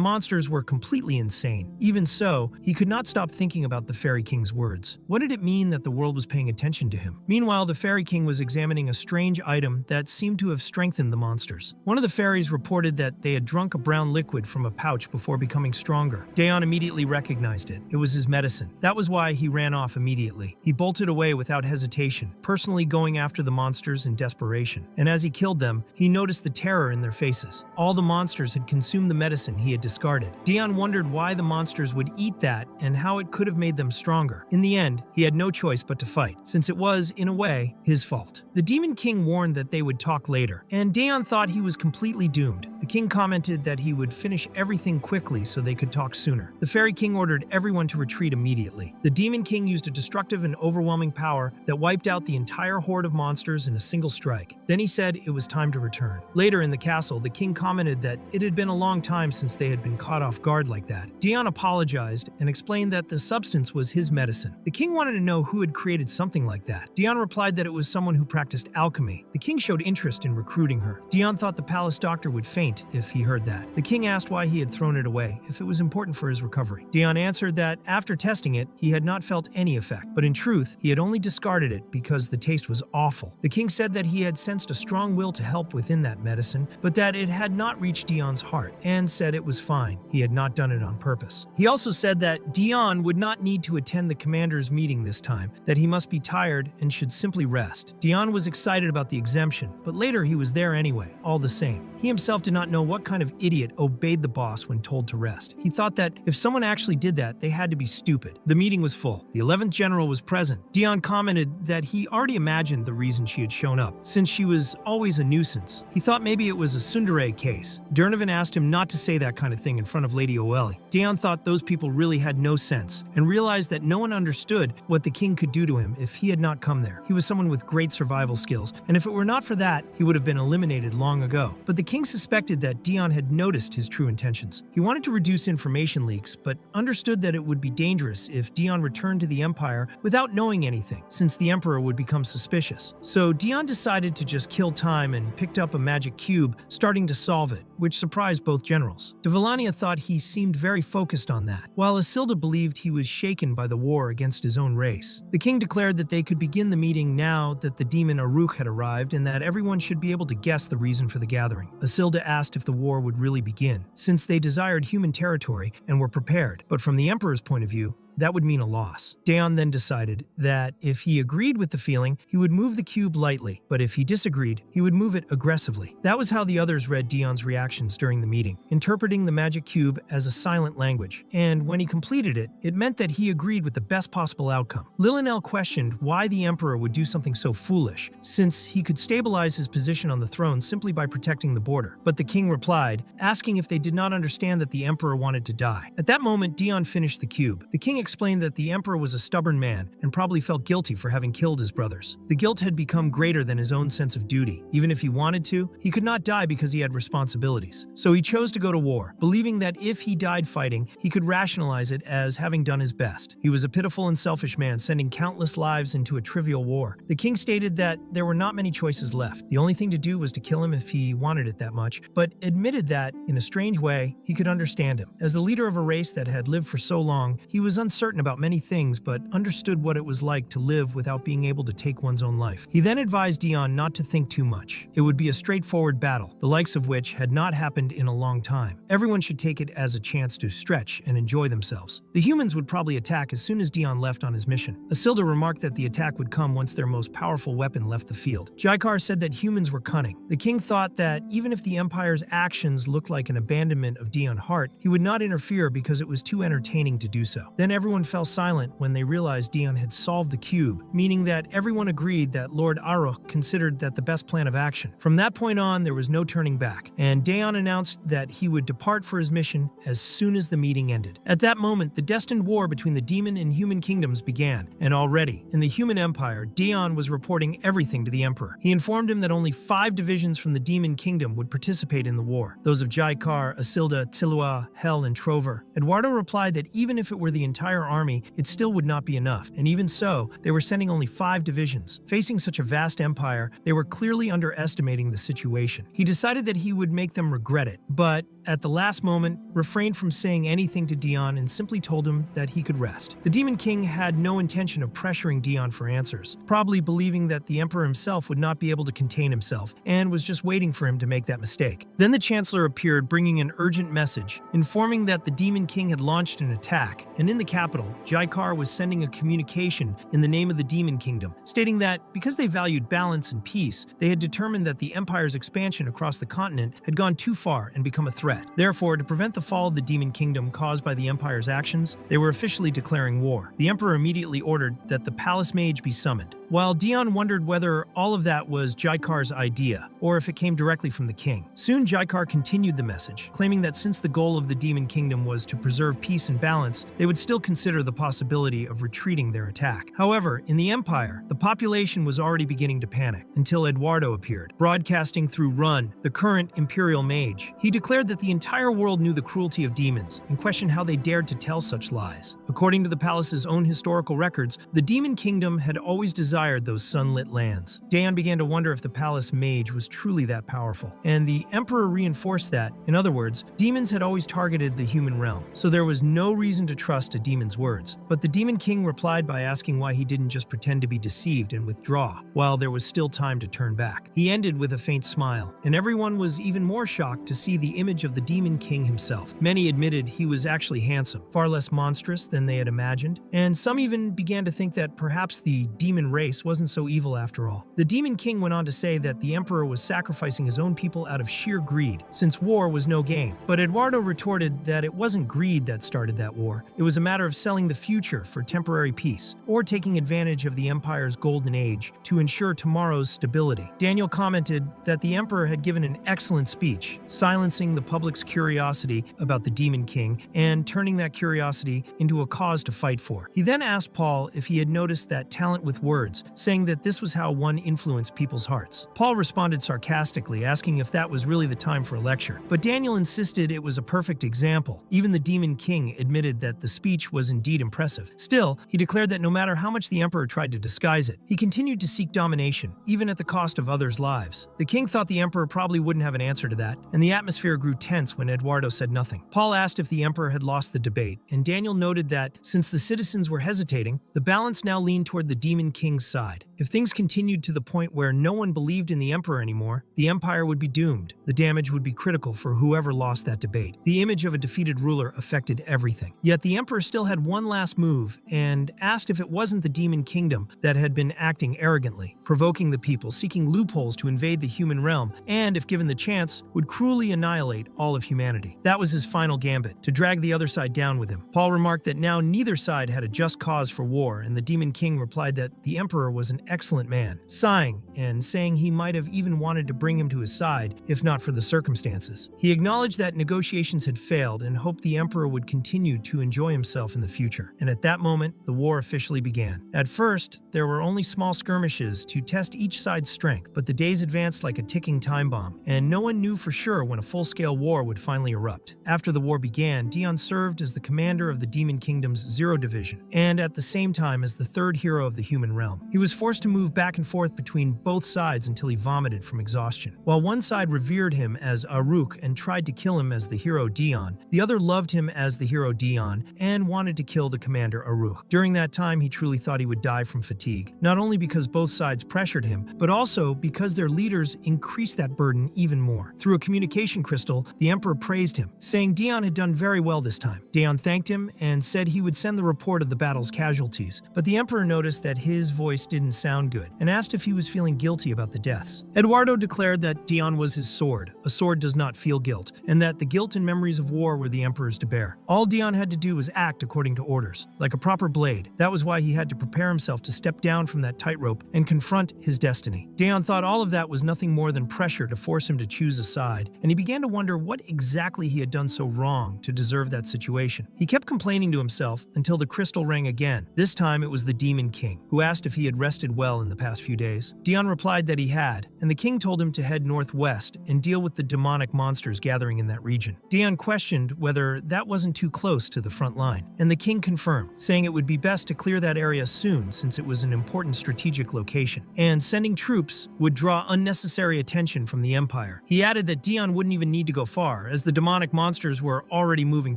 monsters were completely insane. Even so, he could not stop thinking about the fairy king's words. What did it mean that the world was paying attention to him? Meanwhile, the fairy king was examining a strange item that seemed to have strengthened the monsters. One of the fairies reported that they had drunk a brown liquid from a pouch before becoming stronger. Dion immediately recognized it. It was his medicine. That was why he ran off immediately. He bolted away without hesitation, personally going after the monsters in desperation. And as he killed them, he noticed the terror in their faces. All the monsters had consumed the medicine he had discarded. Dion wondered why the monsters would eat that and how it could have made them stronger. In the end, he had no choice but to fight, since it was, in a way, his fault. The Demon King warned that they would talk later, and Dion thought he was completely doomed. The king commented that he would finish everything quickly so they could talk sooner. The Fairy King ordered everyone to retreat immediately. The Demon King used a destructive and overwhelming power that wiped out the entire horde of monsters in a single strike. Then he said it was time to return. Later in the castle, the king commented that it had been a long time since they had been caught off guard like that. Dion apologized and explained that the substance was his medicine. The king wanted to know who had created something like that. Dion replied that it was someone who practiced alchemy. The king showed interest in recruiting her. Dion thought the palace doctor would faint if he heard that. The king asked why he had thrown it away, if it was important for his recovery. Dion answered that after testing it, he had not felt any effect, but in truth, he had only discarded it because the taste was awful. The king said that he had sensed a strong will to help within that medicine, but that it had not reached Dion's heart, and said it was fine. He had not done it on purpose. He also said that Dion would not need to attend the commander's meeting this time, that he must be tired and should simply rest. Dion was excited about the exemption, but later he was there anyway, all the same. He himself did not know what kind of idiot obeyed the boss when told to rest. He thought that if someone actually did that, they had to be stupid. The meeting was full. The 11th general was present. Dion commented that he already imagined the reason she had shown up, since she was always a nuisance. He thought maybe it was a tsundere case. Durnovan asked him not to say that kind of thing in front of Lady Oeli. Dion thought those people really had no sense, and realized that no one understood what the king could do to him if he had not come there. He was someone with great survival skills, and if it were not for that, he would have been eliminated long ago. But the king suspected that Dion had noticed his true intentions. He wanted to reduce information leaks, but understood that it would be dangerous if Dion returned to the Empire without knowing anything, since the Emperor would become suspicious. So Dion decided to just kill time and picked up a magic cube, starting to solve it, which surprised both generals. De Villania thought he seemed very focused on that, while Isilda believed he was shaken by the war against his own race. The king declared that they could begin the meeting now that the demon Aruch had arrived and that everyone should be able to guess the reason for the gathering. Isilda asked if the war would really begin, since they desired human territory and were prepared. But from the Emperor's point of view, that would mean a loss. Daeon then decided that if he agreed with the feeling, he would move the cube lightly, but if he disagreed, he would move it aggressively. That was how the others read Daeon's reactions during the meeting, interpreting the magic cube as a silent language. And when he completed it, it meant that he agreed with the best possible outcome. Lilynel questioned why the Emperor would do something so foolish, since he could stabilize his position on the throne simply by protecting the border. But the king replied, asking if they did not understand that the Emperor wanted to die. At that moment, Daeon finished the cube. The king explained that the Emperor was a stubborn man and probably felt guilty for having killed his brothers. The guilt had become greater than his own sense of duty. Even if he wanted to, he could not die because he had responsibilities. So he chose to go to war, believing that if he died fighting, he could rationalize it as having done his best. He was a pitiful and selfish man, sending countless lives into a trivial war. The king stated that there were not many choices left. The only thing to do was to kill him if he wanted it that much, but admitted that, in a strange way, he could understand him. As the leader of a race that had lived for so long, he was uncertain about many things, but understood what it was like to live without being able to take one's own life. He then advised Daeon not to think too much. It would be a straightforward battle, the likes of which had not happened in a long time. Everyone should take it as a chance to stretch and enjoy themselves. The humans would probably attack as soon as Daeon left on his mission. Asilda remarked that the attack would come once their most powerful weapon left the field. Jaikar said that humans were cunning. The king thought that even if the Empire's actions looked like an abandonment of Daeon Hart, he would not interfere because it was too entertaining to do so. Then everyone fell silent when they realized Daeon had solved the cube, meaning that everyone agreed that Lord Aruk considered that the best plan of action. From that point on, there was no turning back, and Daeon announced that he would depart for his mission as soon as the meeting ended. At that moment, the destined war between the demon and human kingdoms began, and already, in the human empire, Daeon was reporting everything to the Emperor. He informed him that only 5 divisions from the demon kingdom would participate in the war, those of Jaikar, Asilda, Tsilua, Hel, and Trover. Eduardo replied that even if it were the entire army, it still would not be enough, and even so, they were sending only 5 divisions. Facing such a vast empire, they were clearly underestimating the situation. He decided that he would make them regret it, but at the last moment, refrained from saying anything to Daeon and simply told him that he could rest. The Demon King had no intention of pressuring Daeon for answers, probably believing that the Emperor himself would not be able to contain himself, and was just waiting for him to make that mistake. Then the Chancellor appeared bringing an urgent message, informing that the Demon King had launched an attack, and in the capital, Jaikar was sending a communication in the name of the Demon Kingdom, stating that because they valued balance and peace, they had determined that the Empire's expansion across the continent had gone too far and become a threat. Therefore, to prevent the fall of the Demon Kingdom caused by the Empire's actions, they were officially declaring war. The Emperor immediately ordered that the Palace Mage be summoned. While Daeon wondered whether all of that was Jaikar's idea, or if it came directly from the king. Soon Jaikar continued the message, claiming that since the goal of the Demon Kingdom was to preserve peace and balance, they would still consider the possibility of retreating their attack. However, in the Empire, the population was already beginning to panic, until Eduardo appeared, broadcasting through Run, the current Imperial Mage. He declared that the entire world knew the cruelty of demons, and questioned how they dared to tell such lies. According to the palace's own historical records, the Demon Kingdom had always desired those sunlit lands. Daeon began to wonder if the Palace Mage was truly that powerful, and the Emperor reinforced that. In other words, demons had always targeted the human realm, so there was no reason to trust a demon's words. But the Demon King replied by asking why he didn't just pretend to be deceived and withdraw, while there was still time to turn back. He ended with a faint smile, and everyone was even more shocked to see the image of the Demon King himself. Many admitted he was actually handsome, far less monstrous than they had imagined, and some even began to think that perhaps the demon race wasn't so evil after all. The Demon King went on to say that the Emperor was sacrificing his own people out of sheer greed, since war was no game. But Eduardo retorted that it wasn't greed that started that war. It was a matter of selling the future for temporary peace, or taking advantage of the Empire's golden age to ensure tomorrow's stability. Daniel commented that the Emperor had given an excellent speech, silencing the public's curiosity about the Demon King and turning that curiosity into a cause to fight for. He then asked Paul if he had noticed that talent with words, saying that this was how one influenced people's hearts. Paul responded sarcastically, asking if that was really the time for a lecture. But Daniel insisted it was a perfect example. Even the Demon King admitted that the speech was indeed impressive. Still, he declared that no matter how much the Emperor tried to disguise it, he continued to seek domination, even at the cost of others' lives. The king thought the Emperor probably wouldn't have an answer to that, and the atmosphere grew tense when Eduardo said nothing. Paul asked if the Emperor had lost the debate, and Daniel noted that, since the citizens were hesitating, the balance now leaned toward the Demon King's side. If things continued to the point where no one believed in the emperor anymore, the empire would be doomed. The damage would be critical for whoever lost that debate. The image of a defeated ruler affected everything. Yet the emperor still had one last move and asked if it wasn't the demon kingdom that had been acting arrogantly, provoking the people, seeking loopholes to invade the human realm, and, if given the chance, would cruelly annihilate all of humanity. That was his final gambit, to drag the other side down with him. Paul remarked that now neither side had a just cause for war, and the demon king replied that the emperor was an excellent man, sighing and saying he might have even wanted to bring him to his side if not for the circumstances. He acknowledged that negotiations had failed and hoped the emperor would continue to enjoy himself in the future. And at that moment, the war officially began. At first, there were only small skirmishes to test each side's strength, but the days advanced like a ticking time bomb, and no one knew for sure when a full-scale war would finally erupt. After the war began, Dion served as the commander of the Demon Kingdom's Zero Division, and at the same time as the third hero of the human realm. He was forced to move back and forth between both sides until he vomited from exhaustion. While one side revered him as Aruk and tried to kill him as the hero Dion, the other loved him as the hero Dion and wanted to kill the commander Aruk. During that time, he truly thought he would die from fatigue, not only because both sides pressured him, but also because their leaders increased that burden even more. Through a communication crystal, the emperor praised him, saying Dion had done very well this time. Dion thanked him and said he would send the report of the battle's casualties, but the emperor noticed that his voice didn't sound good and asked if he was feeling guilty about the deaths. Eduardo declared that Dion was his sword. A sword does not feel guilt, and that the guilt and memories of war were the emperor's to bear. All Dion had to do was act according to orders, like a proper blade. That was why he had to prepare himself to step down from that tightrope and confront his destiny. Dion thought all of that was nothing more than pressure to force him to choose a side, and he began to wonder what exactly he had done so wrong to deserve that situation. He kept complaining to himself until the crystal rang again. This time it was the Demon King, who asked if he had rested well in the past few days. Dion replied that he had, and the king told him to head northwest and deal with the demonic monsters gathering in that region. Dion questioned whether that wasn't too close to the front line, and the king confirmed, saying it would be best to clear that area soon since it was an important strategic location, and sending troops would draw unnecessary attention from the empire. He added that Dion wouldn't even need to go far, as the demonic monsters were already moving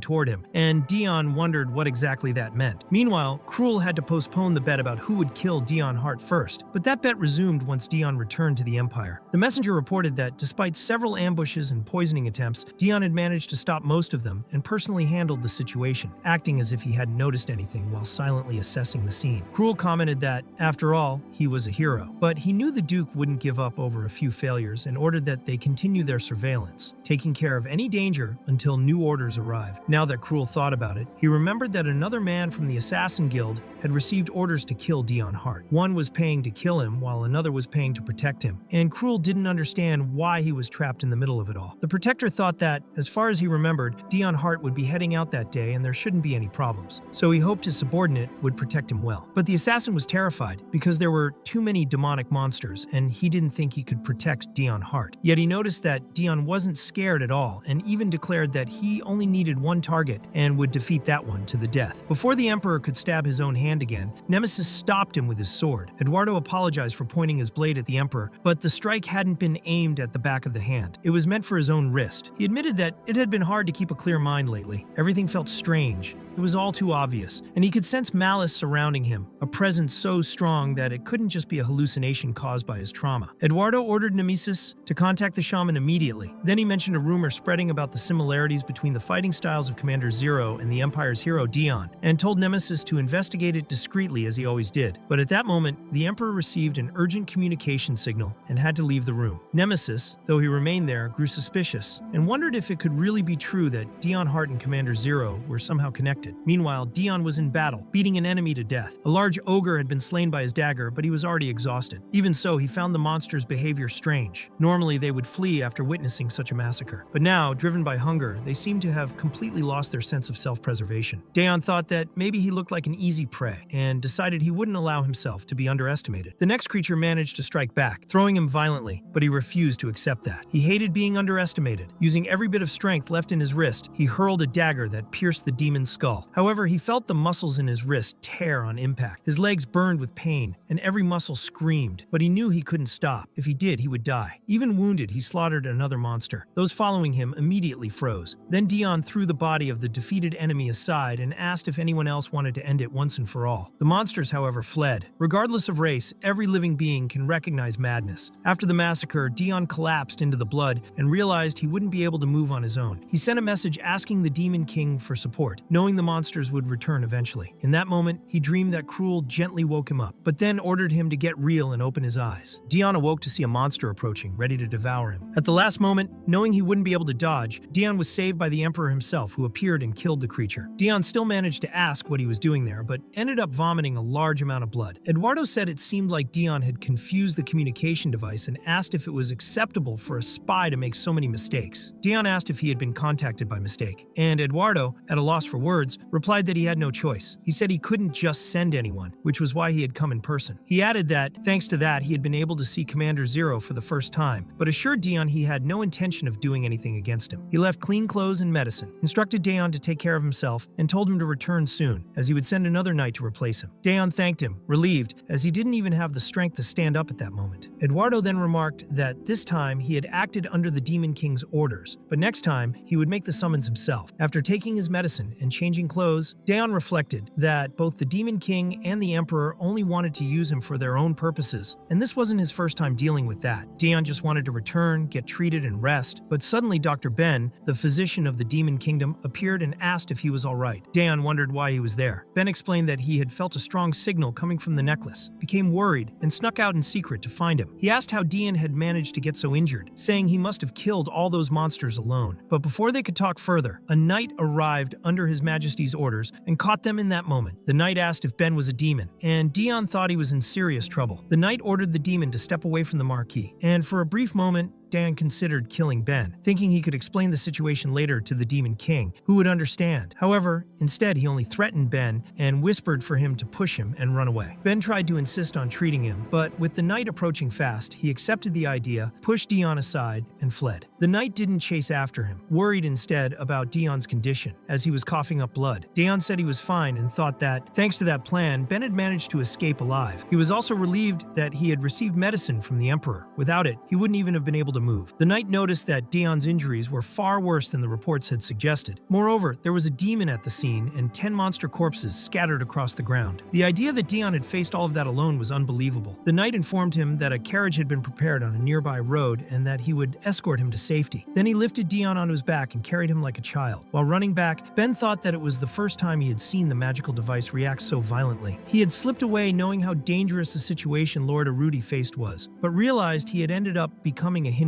toward him, and Dion wondered what exactly that meant. Meanwhile, Cruel had to postpone the bet about who would kill Dion Hart first, but that bet resumed once Dion returned to the empire. The messenger reported that, despite several ambushes and poisoning attempts, Dion had managed to stop most of them and personally handled the situation, acting as if he hadn't noticed anything while silently assessing the scene. Cruel commented that, after all, he was a hero, but he knew the Duke wouldn't give up over a few failures and ordered that they continue their surveillance, taking care of any danger until new orders arrived. Now that Cruel thought about it, he remembered that another man from the Assassin Guild had received orders to kill Dion Hart. One was paying to kill him while another was paying to protect him, and Cruel didn't understand why he was trapped in the middle of it all. The Protector thought that, as far as he remembered, Dion Hart would be heading out that day and there shouldn't be any problems, so he hoped his subordinate would protect him well. But the assassin was terrified because there were too many demonic monsters and he didn't think he could protect Dion Hart. Yet he noticed that Dion wasn't scared at all and even declared that he only needed one target and would defeat that one to the death. Before the Emperor could stab his own hand again, Nemesis stopped him with his sword. Eduardo apologized for pointing his blade at the Emperor, but the strike hadn't been aimed at the back of the hand. It was meant for his own wrist. He admitted that it had been hard to keep a clear mind lately. Everything felt strange. It was all too obvious, and he could sense malice surrounding him, a presence so strong that it couldn't just be a hallucination caused by his trauma. Eduardo ordered Nemesis to contact the shaman immediately. Then he mentioned a rumor spreading about the similarities between the fighting styles of Commander Zero and the Empire's hero Dion, and told Nemesis to investigate it discreetly as he always did. But at that moment, the Emperor received an urgent communication signal and had to leave the room. Nemesis, though he remained there, grew suspicious and wondered if it could really be true that Dion Hart and Commander Zero were somehow connected. Meanwhile, Dion was in battle, beating an enemy to death. A large ogre had been slain by his dagger, but he was already exhausted. Even so, he found the monster's behavior strange. Normally, they would flee after witnessing such a massacre. But now, driven by hunger, they seemed to have completely lost their sense of self-preservation. Dion thought that maybe he looked like an easy prey, and decided he wouldn't allow himself to be underestimated. The next creature managed to strike back, throwing him violently, but he refused to accept that. He hated being underestimated. Using every bit of strength left in his wrist, he hurled a dagger that pierced the demon's skull. However, he felt the muscles in his wrist tear on impact. His legs burned with pain, and every muscle screamed, but he knew he couldn't stop. If he did, he would die. Even wounded, he slaughtered another monster. Those following him immediately froze. Then Dion threw the body of the defeated enemy aside and asked if anyone else wanted to end it once and for all. The monsters, however, fled. Regardless Regardless of race, every living being can recognize madness. After the massacre, Dion collapsed into the blood and realized he wouldn't be able to move on his own. He sent a message asking the Demon King for support, knowing the monsters would return eventually. In that moment, he dreamed that Cruel gently woke him up, but then ordered him to get real and open his eyes. Dion awoke to see a monster approaching, ready to devour him. At the last moment, knowing he wouldn't be able to dodge, Dion was saved by the Emperor himself, who appeared and killed the creature. Dion still managed to ask what he was doing there, but ended up vomiting a large amount of blood. Eduardo said it seemed like Dion had confused the communication device and asked if it was acceptable for a spy to make so many mistakes. Dion asked if he had been contacted by mistake, and Eduardo, at a loss for words, replied that he had no choice. He said he couldn't just send anyone, which was why he had come in person. He added that, thanks to that, he had been able to see Commander Zero for the first time, but assured Dion he had no intention of doing anything against him. He left clean clothes and medicine, instructed Dion to take care of himself, and told him to return soon, as he would send another knight to replace him. Dion thanked him, relieved, as he didn't even have the strength to stand up at that moment. Eduardo then remarked that this time he had acted under the Demon King's orders, but next time he would make the summons himself. After taking his medicine and changing clothes, Dion reflected that both the Demon King and the Emperor only wanted to use him for their own purposes, and this wasn't his first time dealing with that. Dion just wanted to return, get treated, and rest, but suddenly Dr. Ben, the physician of the Demon Kingdom, appeared and asked if he was alright. Dion wondered why he was there. Ben explained that he had felt a strong signal coming from the necklace, became worried, and snuck out in secret to find him. He asked how Dion had managed to get so injured, saying he must have killed all those monsters alone. But before they could talk further, a knight arrived under His Majesty's orders and caught them in that moment. The knight asked if Ben was a demon, and Dion thought he was in serious trouble. The knight ordered the demon to step away from the marquee, and for a brief moment, Dan considered killing Ben, thinking he could explain the situation later to the Demon King, who would understand. However, instead he only threatened Ben and whispered for him to push him and run away. Ben tried to insist on treating him, but with the knight approaching fast, he accepted the idea, pushed Dion aside, and fled. The knight didn't chase after him, worried instead about Dion's condition, as he was coughing up blood. Dion said he was fine and thought that, thanks to that plan, Ben had managed to escape alive. He was also relieved that he had received medicine from the Emperor. Without it, he wouldn't even have been able to move. The knight noticed that Dion's injuries were far worse than the reports had suggested. Moreover, there was a demon at the scene and 10 monster corpses scattered across the ground. The idea that Dion had faced all of that alone was unbelievable. The knight informed him that a carriage had been prepared on a nearby road and that he would escort him to safety. Then he lifted Dion onto his back and carried him like a child. While running back, Ben thought that it was the first time he had seen the magical device react so violently. He had slipped away knowing how dangerous a situation Lord Arudi faced was, but realized he had ended up becoming a hindrance.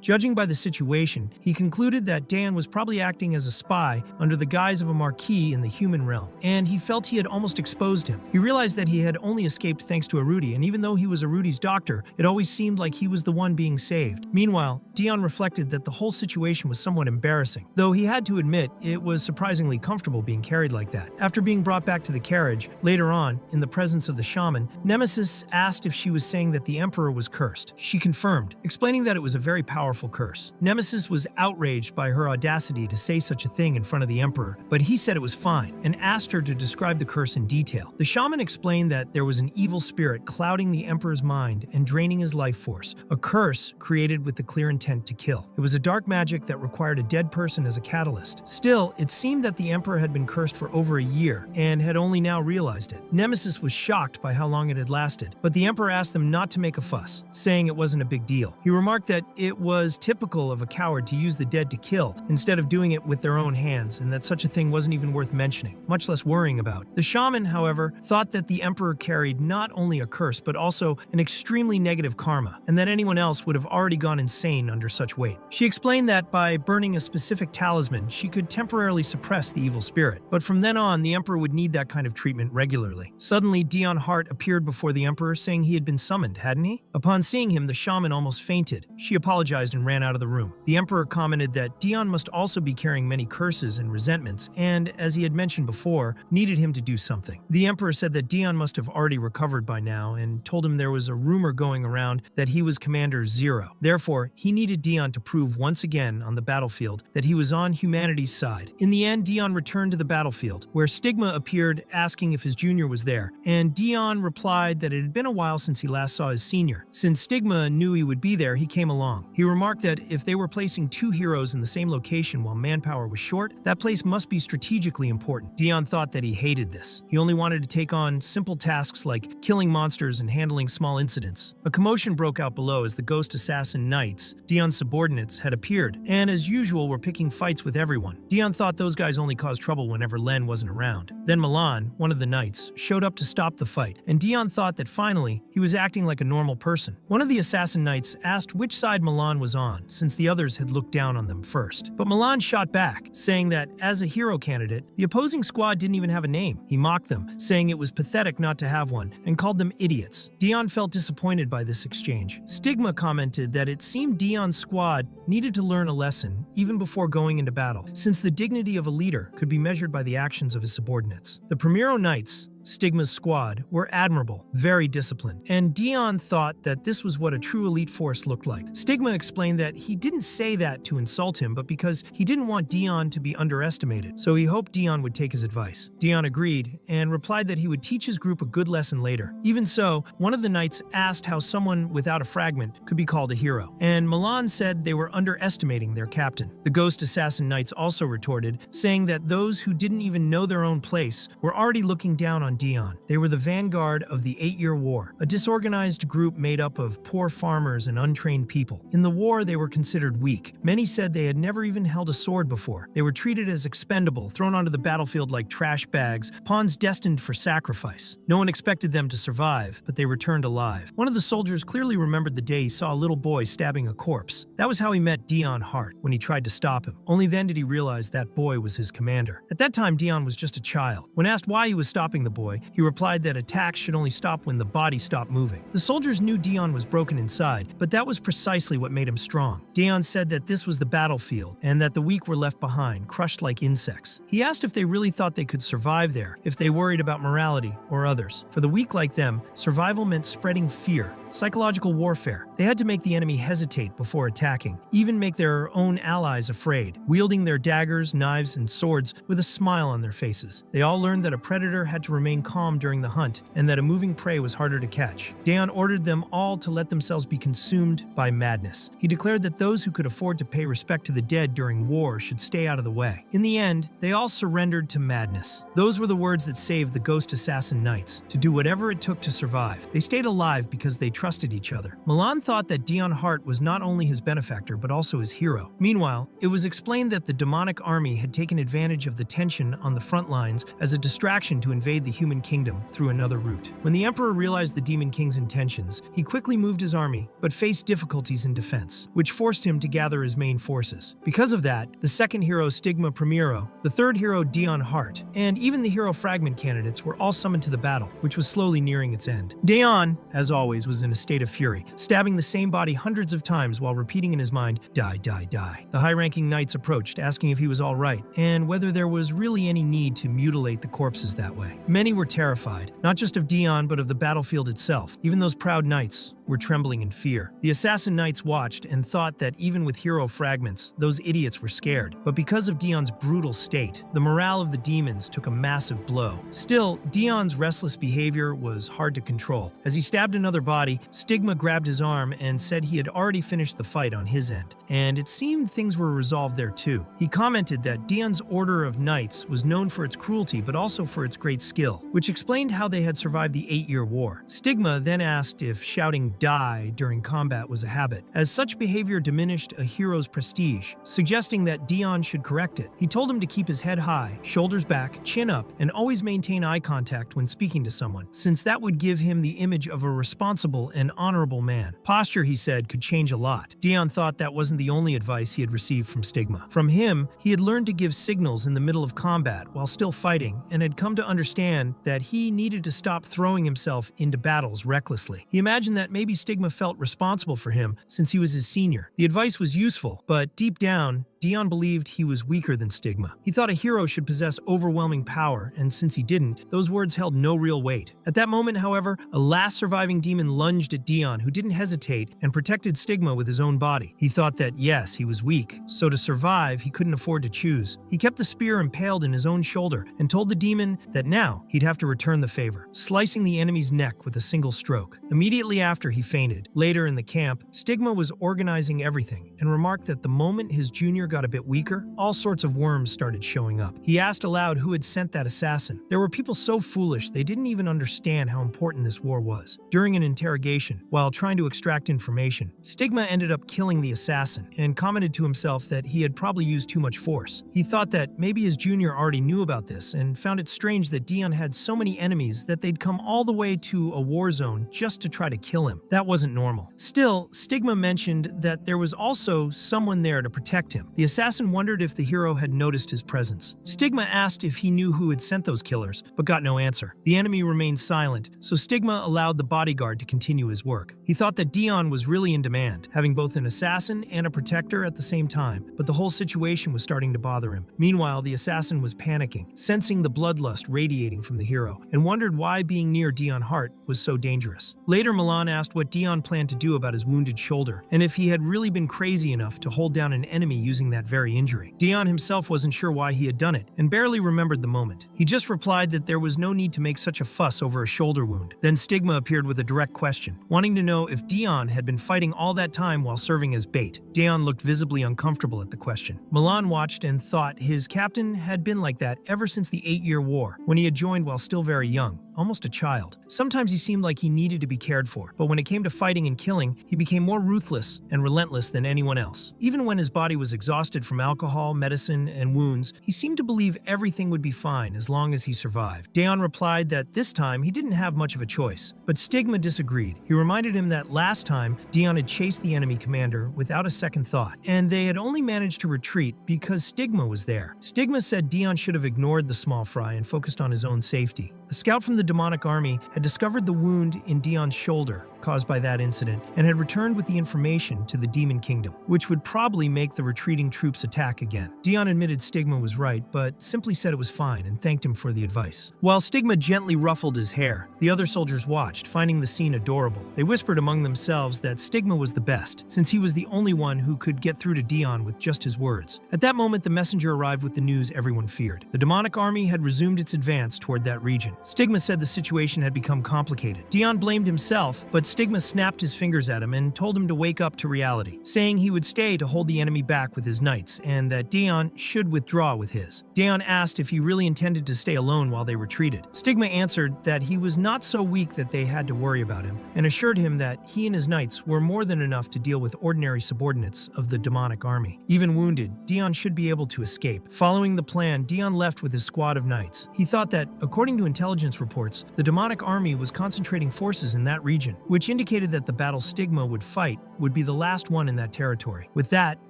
Judging by the situation, he concluded that Dan was probably acting as a spy under the guise of a marquis in the human realm, and he felt he had almost exposed him. He realized that he had only escaped thanks to Arudi, and even though he was Arudi's doctor, it always seemed like he was the one being saved. Meanwhile, Dion reflected that the whole situation was somewhat embarrassing, though he had to admit it was surprisingly comfortable being carried like that. After being brought back to the carriage, later on, in the presence of the shaman, Nemesis asked if she was saying that the Emperor was cursed. She confirmed, explaining that it was a very powerful curse. Nemesis was outraged by her audacity to say such a thing in front of the Emperor, but he said it was fine and asked her to describe the curse in detail. The shaman explained that there was an evil spirit clouding the Emperor's mind and draining his life force, a curse created with the clear intent to kill. It was a dark magic that required a dead person as a catalyst. Still, it seemed that the Emperor had been cursed for over a year and had only now realized it. Nemesis was shocked by how long it had lasted, but the Emperor asked them not to make a fuss, saying it wasn't a big deal. He remarked that it was typical of a coward to use the dead to kill instead of doing it with their own hands, and that such a thing wasn't even worth mentioning, much less worrying about. The shaman, however, thought that the Emperor carried not only a curse but also an extremely negative karma, and that anyone else would have already gone insane under such weight. She explained that by burning a specific talisman, she could temporarily suppress the evil spirit, but from then on, the Emperor would need that kind of treatment regularly. Suddenly, Dion Hart appeared before the Emperor, saying he had been summoned, hadn't he? Upon seeing him, the shaman almost fainted. She apologized and ran out of the room. The Emperor commented that Dion must also be carrying many curses and resentments, and, as he had mentioned before, needed him to do something. The Emperor said that Dion must have already recovered by now, and told him there was a rumor going around that he was Commander Zero. Therefore, he needed Dion to prove once again on the battlefield that he was on humanity's side. In the end, Dion returned to the battlefield, where Stigma appeared asking if his junior was there, and Dion replied that it had been a while since he last saw his senior. Since Stigma knew he would be there, he came along long. He remarked that if they were placing two heroes in the same location while manpower was short, that place must be strategically important. Dion thought that he hated this. He only wanted to take on simple tasks like killing monsters and handling small incidents. A commotion broke out below as the ghost assassin knights, Dion's subordinates, had appeared, and as usual were picking fights with everyone. Dion thought those guys only caused trouble whenever Len wasn't around. Then Milan, one of the knights, showed up to stop the fight, and Dion thought that finally he was acting like a normal person. One of the assassin knights asked which side Milan was on, since the others had looked down on them first. But Milan shot back, saying that as a hero candidate, the opposing squad didn't even have a name. He mocked them, saying it was pathetic not to have one, and called them idiots. Dion felt disappointed by this exchange. Stigma commented that it seemed Dion's squad needed to learn a lesson even before going into battle, since the dignity of a leader could be measured by the actions of his subordinates. The Primero Knights, Stigma's squad, were admirable, very disciplined, and Dion thought that this was what a true elite force looked like. Stigma explained that he didn't say that to insult him, but because he didn't want Dion to be underestimated, so he hoped Dion would take his advice. Dion agreed, and replied that he would teach his group a good lesson later. Even so, one of the knights asked how someone without a fragment could be called a hero, and Milan said they were underestimating their captain. The Ghost Assassin Knights also retorted, saying that those who didn't even know their own place were already looking down on Dion. They were the vanguard of the 8-Year War, a disorganized group made up of poor farmers and untrained people. In the war, they were considered weak. Many said they had never even held a sword before. They were treated as expendable, thrown onto the battlefield like trash bags, pawns destined for sacrifice. No one expected them to survive, but they returned alive. One of the soldiers clearly remembered the day he saw a little boy stabbing a corpse. That was how he met Dion Hart when he tried to stop him. Only then did he realize that boy was his commander. At that time, Dion was just a child. When asked why he was stopping the boy, he replied that attacks should only stop when the body stopped moving. The soldiers knew Dion was broken inside, but that was precisely what made him strong. Dion said that this was the battlefield, and that the weak were left behind, crushed like insects. He asked if they really thought they could survive there, if they worried about morality or others. For the weak like them, survival meant spreading fear, psychological warfare. They had to make the enemy hesitate before attacking, even make their own allies afraid, wielding their daggers, knives, and swords with a smile on their faces. They all learned that a predator had to remain calm during the hunt, and that a moving prey was harder to catch. Dion ordered them all to let themselves be consumed by madness. He declared that those who could afford to pay respect to the dead during war should stay out of the way. In the end, they all surrendered to madness. Those were the words that saved the Ghost Assassin Knights, to do whatever it took to survive. They stayed alive because they trusted each other. Milan thought that Dion Hart was not only his benefactor but also his hero. Meanwhile, it was explained that the demonic army had taken advantage of the tension on the front lines as a distraction to invade the human kingdom through another route. When the Emperor realized the Demon King's intentions, he quickly moved his army, but faced difficulties in defense, which forced him to gather his main forces. Because of that, the second hero Stigma Primero, the third hero Dion Hart, and even the hero fragment candidates were all summoned to the battle, which was slowly nearing its end. Dion, as always, was in a state of fury, stabbing the same body hundreds of times while repeating in his mind, "Die, die, die." The high-ranking knights approached, asking if he was all right, and whether there was really any need to mutilate the corpses that way. Many were terrified, not just of Dion, but of the battlefield itself. Even those proud knights were trembling in fear. The assassin knights watched and thought that even with hero fragments, those idiots were scared. But because of Dion's brutal state, the morale of the demons took a massive blow. Still, Dion's restless behavior was hard to control. As he stabbed another body, Stigma grabbed his arm and said he had already finished the fight on his end, and it seemed things were resolved there too. He commented that Dion's order of knights was known for its cruelty but also for its great skill, which explained how they had survived the 8-Year War. Stigma then asked if shouting "die" during combat was a habit, as such behavior diminished a hero's prestige, suggesting that Dion should correct it. He told him to keep his head high, shoulders back, chin up, and always maintain eye contact when speaking to someone, since that would give him the image of a responsible and honorable man. Posture, he said, could change a lot. Dion thought that wasn't the only advice he had received from Stigma. From him, he had learned to give signals in the middle of combat while still fighting, and had come to understand that he needed to stop throwing himself into battles recklessly. He imagined that maybe Stigma felt responsible for him since he was his senior. The advice was useful, but deep down, Dion believed he was weaker than Stigma. He thought a hero should possess overwhelming power, and since he didn't, those words held no real weight. At that moment, however, a last surviving demon lunged at Dion, who didn't hesitate and protected Stigma with his own body. He thought that, yes, he was weak, so to survive, he couldn't afford to choose. He kept the spear impaled in his own shoulder and told the demon that now he'd have to return the favor, slicing the enemy's neck with a single stroke. Immediately after, he fainted. Later in the camp, Stigma was organizing everything and remarked that the moment his junior got a bit weaker, all sorts of worms started showing up. He asked aloud who had sent that assassin. There were people so foolish they didn't even understand how important this war was. During an interrogation, while trying to extract information, Stigma ended up killing the assassin and commented to himself that he had probably used too much force. He thought that maybe his junior already knew about this and found it strange that Dion had so many enemies that they'd come all the way to a war zone just to try to kill him. That wasn't normal. Still, Stigma mentioned that there was also someone there to protect him. The assassin wondered if the hero had noticed his presence. Stigma asked if he knew who had sent those killers, but got no answer. The enemy remained silent, so Stigma allowed the bodyguard to continue his work. He thought that Dion was really in demand, having both an assassin and a protector at the same time, but the whole situation was starting to bother him. Meanwhile, the assassin was panicking, sensing the bloodlust radiating from the hero, and wondered why being near Dion Hart was so dangerous. Later, Milan asked what Dion planned to do about his wounded shoulder, and if he had really been crazy enough to hold down an enemy using that very injury. Dion himself wasn't sure why he had done it, and barely remembered the moment. He just replied that there was no need to make such a fuss over a shoulder wound. Then Stigma appeared with a direct question, wanting to know if Dion had been fighting all that time while serving as bait. Dion looked visibly uncomfortable at the question. Milan watched and thought his captain had been like that ever since the 8-year war, when he had joined while still very young, almost a child. Sometimes he seemed like he needed to be cared for, but when it came to fighting and killing, he became more ruthless and relentless than anyone else. Even when his body was exhausted from alcohol, medicine, and wounds, he seemed to believe everything would be fine as long as he survived. Dion replied that this time he didn't have much of a choice, but Stigma disagreed. He reminded him that last time Dion had chased the enemy commander without a second thought, and they had only managed to retreat because Stigma was there. Stigma said Dion should have ignored the small fry and focused on his own safety. A scout from the demonic army had discovered the wound in Dion's shoulder caused by that incident and had returned with the information to the Demon Kingdom, which would probably make the retreating troops attack again. Dion admitted Stigma was right, but simply said it was fine and thanked him for the advice. While Stigma gently ruffled his hair, the other soldiers watched, finding the scene adorable. They whispered among themselves that Stigma was the best, since he was the only one who could get through to Dion with just his words. At that moment, the messenger arrived with the news everyone feared. The demonic army had resumed its advance toward that region. Stigma said the situation had become complicated. Dion blamed himself, but Stigma snapped his fingers at him and told him to wake up to reality, saying he would stay to hold the enemy back with his knights, and that Dion should withdraw with his. Dion asked if he really intended to stay alone while they retreated. Stigma answered that he was not so weak that they had to worry about him, and assured him that he and his knights were more than enough to deal with ordinary subordinates of the demonic army. Even wounded, Dion should be able to escape. Following the plan, Dion left with his squad of knights. He thought that, according to intelligence reports, the demonic army was concentrating forces in that region, which indicated that the battle Stigma would fight would be the last one in that territory. With that,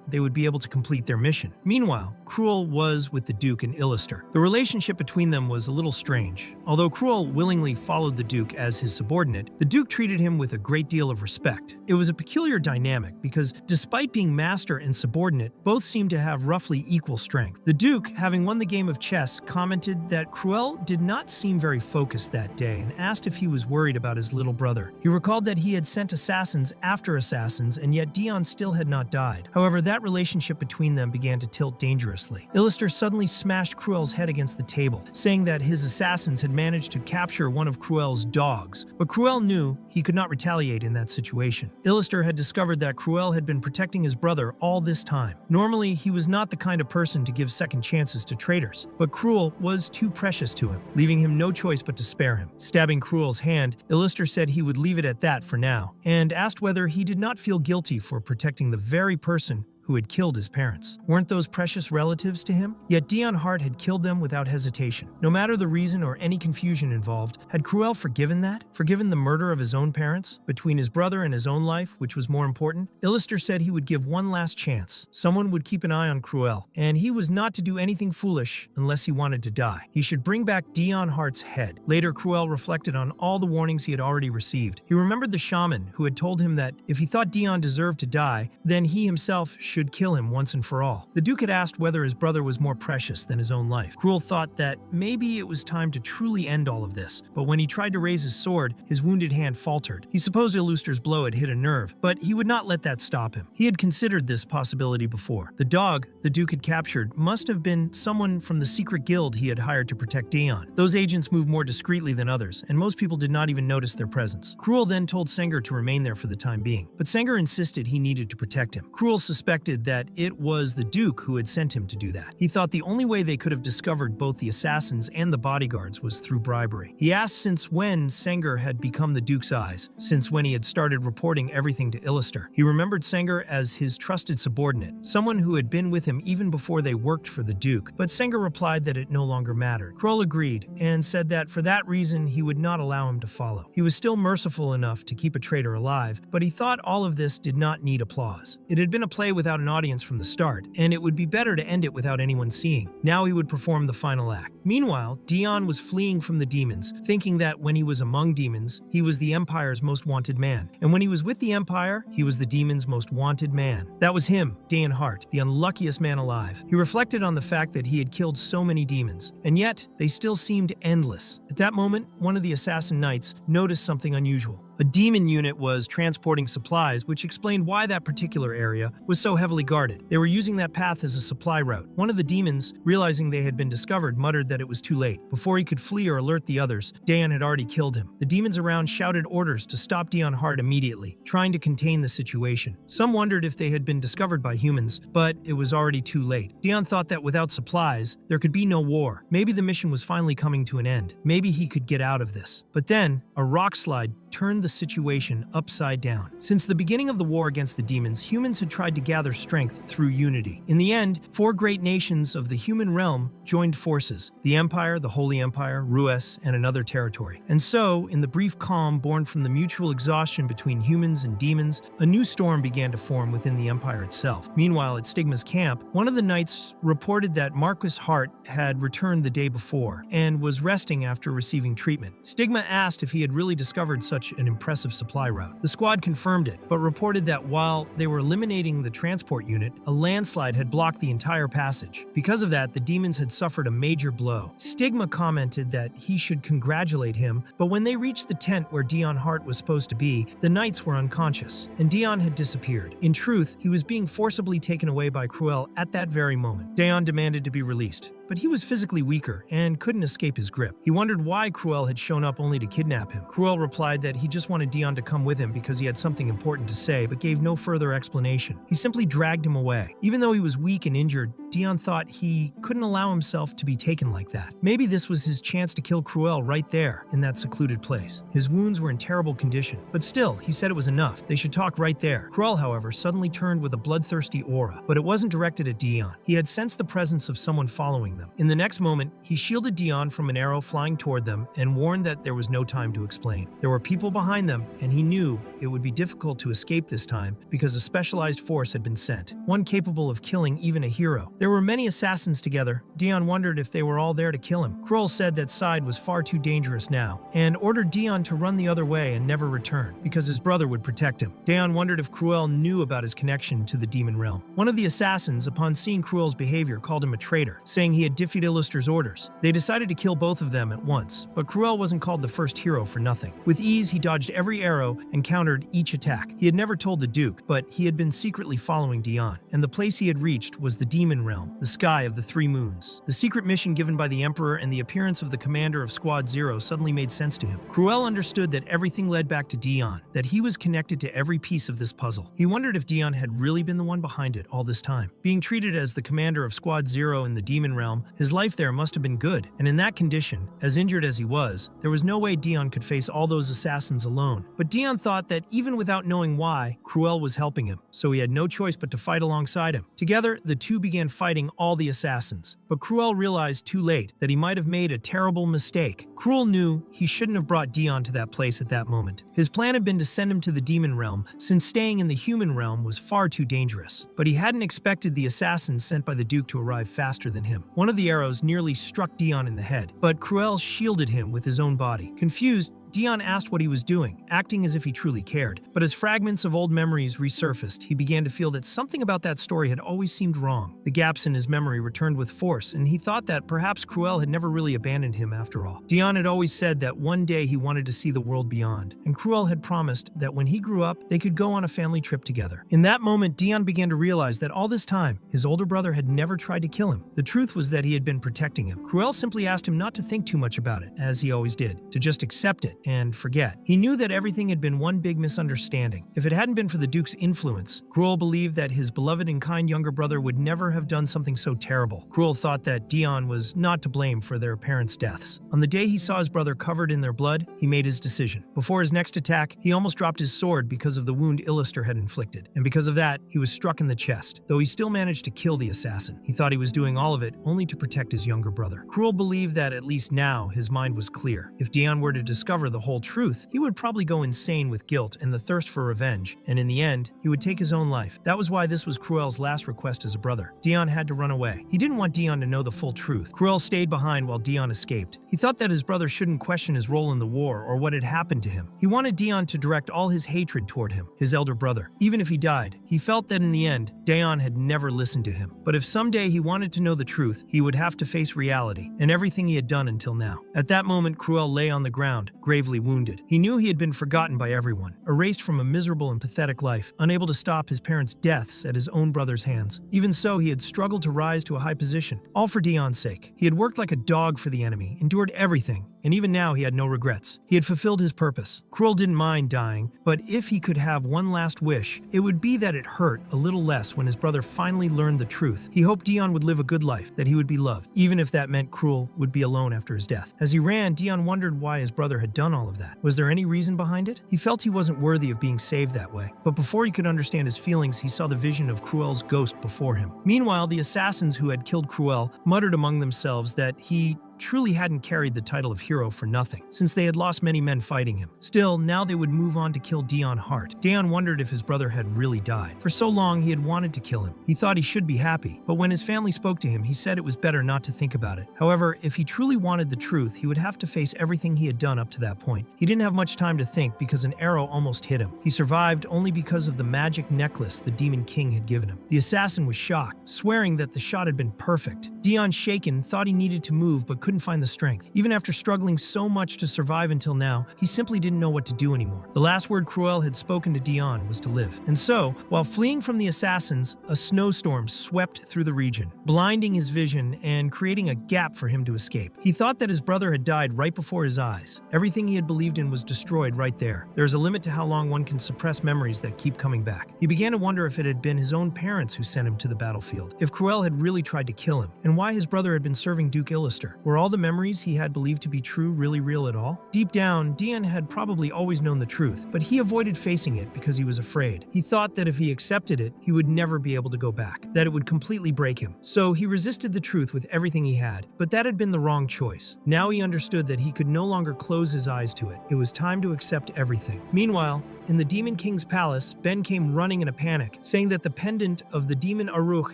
they would be able to complete their mission. Meanwhile, Cruel was with the Duke and Illister. The relationship between them was a little strange. Although Cruel willingly followed the Duke as his subordinate, the Duke treated him with a great deal of respect. It was a peculiar dynamic because, despite being master and subordinate, both seemed to have roughly equal strength. The Duke, having won the game of chess, commented that Cruel did not seem very focused that day and asked if he was worried about his little brother. He recalled that he had sent assassins after assassins, and yet Dion still had not died. However, that relationship between them began to tilt dangerously. Illister suddenly smashed Cruel's head against the table, saying that his assassins had managed to capture one of Cruel's dogs, but Cruel knew he could not retaliate in that situation. Illister had discovered that Cruel had been protecting his brother all this time. Normally, he was not the kind of person to give second chances to traitors, but Cruel was too precious to him, leaving him no choice but to spare him. Stabbing Cruel's hand, Illister said he would leave it at that for now, and asked whether he did not feel guilty for protecting the very person who had killed his parents. Weren't those precious relatives to him? Yet Dion Hart had killed them without hesitation. No matter the reason or any confusion involved, had Cruel forgiven that? Forgiven the murder of his own parents? Between his brother and his own life, which was more important? Illister said he would give one last chance. Someone would keep an eye on Cruel, and he was not to do anything foolish unless he wanted to die. He should bring back Dion Hart's head. Later, Cruel reflected on all the warnings he had already received. He remembered the shaman who had told him that if he thought Dion deserved to die, then he himself should should kill him once and for all. The Duke had asked whether his brother was more precious than his own life. Cruel thought that maybe it was time to truly end all of this, but when he tried to raise his sword, his wounded hand faltered. He supposed Illuster's blow had hit a nerve, but he would not let that stop him. He had considered this possibility before. The dog the Duke had captured must have been someone from the secret guild he had hired to protect Dion. Those agents moved more discreetly than others, and most people did not even notice their presence. Cruel then told Senger to remain there for the time being, but Senger insisted he needed to protect him. Cruel suspected that it was the Duke who had sent him to do that. He thought the only way they could have discovered both the assassins and the bodyguards was through bribery. He asked since when Senger had become the Duke's eyes, since when he had started reporting everything to Illuster. He remembered Senger as his trusted subordinate, someone who had been with him even before they worked for the Duke, but Senger replied that it no longer mattered. Cruel agreed and said that for that reason he would not allow him to follow. He was still merciful enough to keep a traitor alive, but he thought all of this did not need applause. It had been a play without an audience from the start, and it would be better to end it without anyone seeing. Now he would perform the final act. Meanwhile, Dion was fleeing from the demons, thinking that when he was among demons, he was the Empire's most wanted man, and when he was with the Empire, he was the demon's most wanted man. That was him, Dayan Hart, the unluckiest man alive. He reflected on the fact that he had killed so many demons, and yet they still seemed endless. At that moment, one of the assassin knights noticed something unusual. A demon unit was transporting supplies, which explained why that particular area was so heavily guarded. They were using that path as a supply route. One of the demons, realizing they had been discovered, muttered that it was too late. Before he could flee or alert the others, Dayan had already killed him. The demons around shouted orders to stop Dion Hart immediately, trying to contain the situation. Some wondered if they had been discovered by humans, but it was already too late. Dion thought that without supplies, there could be no war. Maybe the mission was finally coming to an end. Maybe he could get out of this. But then, a rock slide turned the situation upside down. Since the beginning of the war against the demons, humans had tried to gather strength through unity. In the end, 4 great nations of the human realm joined forces: the Empire, the Holy Empire, Rues, and another territory. And so, in the brief calm born from the mutual exhaustion between humans and demons, a new storm began to form within the Empire itself. Meanwhile, at Stigma's camp, one of the knights reported that Marquis Hart had returned the day before and was resting after receiving treatment. Stigma asked if he had really discovered such an impressive supply route. The squad confirmed it, but reported that while they were eliminating the transport unit, a landslide had blocked the entire passage. Because of that, the demons had suffered a major blow. Stigma commented that he should congratulate him, but when they reached the tent where Dion Hart was supposed to be, the knights were unconscious, and Dion had disappeared. In truth, he was being forcibly taken away by Cruel at that very moment. Dion demanded to be released, but he was physically weaker and couldn't escape his grip. He wondered why Cruel had shown up only to kidnap him. Cruel replied that he just wanted Dion to come with him because he had something important to say, but gave no further explanation. He simply dragged him away. Even though he was weak and injured, Dion thought he couldn't allow himself to be taken like that. Maybe this was his chance to kill Cruel right there, in that secluded place. His wounds were in terrible condition, but still, he said it was enough. They should talk right there. Cruel, however, suddenly turned with a bloodthirsty aura, but it wasn't directed at Dion. He had sensed the presence of someone following them. In the next moment, he shielded Dion from an arrow flying toward them and warned that there was no time to explain. There were people behind them, and he knew it would be difficult to escape this time because a specialized force had been sent, one capable of killing even a hero. There were many assassins together. Dion wondered if they were all there to kill him. Cruel said that side was far too dangerous now, and ordered Dion to run the other way and never return, because his brother would protect him. Dion wondered if Cruel knew about his connection to the demon realm. One of the assassins, upon seeing Cruel's behavior, called him a traitor, saying he had defied Illuster's orders. They decided to kill both of them at once, but Cruel wasn't called the first hero for nothing. With ease, he dodged every arrow and countered each attack. He had never told the Duke, but he had been secretly following Dion, and the place he had reached was the demon realm, the sky of the 3 moons. The secret mission given by the Emperor and the appearance of the commander of Squad Zero suddenly made sense to him. Cruel understood that everything led back to Dion, that he was connected to every piece of this puzzle. He wondered if Dion had really been the one behind it all this time. Being treated as the commander of Squad Zero in the demon realm, his life there must have been good, and in that condition, as injured as he was, there was no way Dion could face all those assassins alone. But Dion thought that even without knowing why, Cruel was helping him, so he had no choice but to fight alongside him. Together, the two began fighting all the assassins, but Cruel realized too late that he might have made a terrible mistake. Cruel knew he shouldn't have brought Dion to that place at that moment. His plan had been to send him to the demon realm, since staying in the human realm was far too dangerous. But he hadn't expected the assassins sent by the Duke to arrive faster than him. One of the arrows nearly struck Dion in the head, but Cruel shielded him with his own body. Confused, Dion asked what he was doing, acting as if he truly cared. But as fragments of old memories resurfaced, he began to feel that something about that story had always seemed wrong. The gaps in his memory returned with force, and he thought that perhaps Cruel had never really abandoned him after all. Dion had always said that one day he wanted to see the world beyond, and Cruel had promised that when he grew up, they could go on a family trip together. In that moment, Dion began to realize that all this time, his older brother had never tried to kill him. The truth was that he had been protecting him. Cruel simply asked him not to think too much about it, as he always did, to just accept it and forget. He knew that everything had been one big misunderstanding. If it hadn't been for the Duke's influence, Cruel believed that his beloved and kind younger brother would never have done something so terrible. Cruel thought that Dion was not to blame for their parents' deaths. On the day he saw his brother covered in their blood, he made his decision. Before his next attack, he almost dropped his sword because of the wound Illister had inflicted, and because of that, he was struck in the chest. Though he still managed to kill the assassin, he thought he was doing all of it only to protect his younger brother. Cruel believed that at least now his mind was clear. If Dion were to discover the whole truth, he would probably go insane with guilt and the thirst for revenge, and in the end, he would take his own life. That was why this was Cruel's last request as a brother. Dion had to run away. He didn't want Dion to know the full truth. Cruel stayed behind while Dion escaped. He thought that his brother shouldn't question his role in the war or what had happened to him. He wanted Dion to direct all his hatred toward him, his elder brother. Even if he died, he felt that in the end, Dion had never listened to him. But if someday he wanted to know the truth, he would have to face reality and everything he had done until now. At that moment, Cruel lay on the ground, gravely wounded. He knew he had been forgotten by everyone, erased from a miserable and pathetic life, unable to stop his parents' deaths at his own brother's hands. Even so, he had struggled to rise to a high position, all for Dion's sake. He had worked like a dog for the enemy, endured everything, and even now he had no regrets. He had fulfilled his purpose. Cruel didn't mind dying, but if he could have one last wish, it would be that it hurt a little less when his brother finally learned the truth. He hoped Dion would live a good life, that he would be loved, even if that meant Cruel would be alone after his death. As he ran, Dion wondered why his brother had done all of that. Was there any reason behind it? He felt he wasn't worthy of being saved that way. But before he could understand his feelings, he saw the vision of Cruel's ghost before him. Meanwhile, the assassins who had killed Cruel muttered among themselves that he truly hadn't carried the title of hero for nothing, since they had lost many men fighting him. Still, now they would move on to kill Dion Hart. Dion wondered if his brother had really died. For so long, he had wanted to kill him. He thought he should be happy, but when his family spoke to him, he said it was better not to think about it. However, if he truly wanted the truth, he would have to face everything he had done up to that point. He didn't have much time to think because an arrow almost hit him. He survived only because of the magic necklace the Demon King had given him. The assassin was shocked, swearing that the shot had been perfect. Dion, shaken, thought he needed to move but couldn't find the strength. Even after struggling so much to survive until now, he simply didn't know what to do anymore. The last word Cruel had spoken to Dion was to live. And so, while fleeing from the assassins, a snowstorm swept through the region, blinding his vision and creating a gap for him to escape. He thought that his brother had died right before his eyes. Everything he had believed in was destroyed right there. There's a limit to how long one can suppress memories that keep coming back. He began to wonder if it had been his own parents who sent him to the battlefield, if Cruel had really tried to kill him, and why his brother had been serving Duke Illister. Were all the memories he had believed to be true really real at all? Deep down, Dion had probably always known the truth, but he avoided facing it because he was afraid. He thought that if he accepted it, he would never be able to go back, that it would completely break him. So he resisted the truth with everything he had, but that had been the wrong choice. Now he understood that he could no longer close his eyes to it. It was time to accept everything. Meanwhile, in the Demon King's palace, Ben came running in a panic, saying that the pendant of the demon Aruch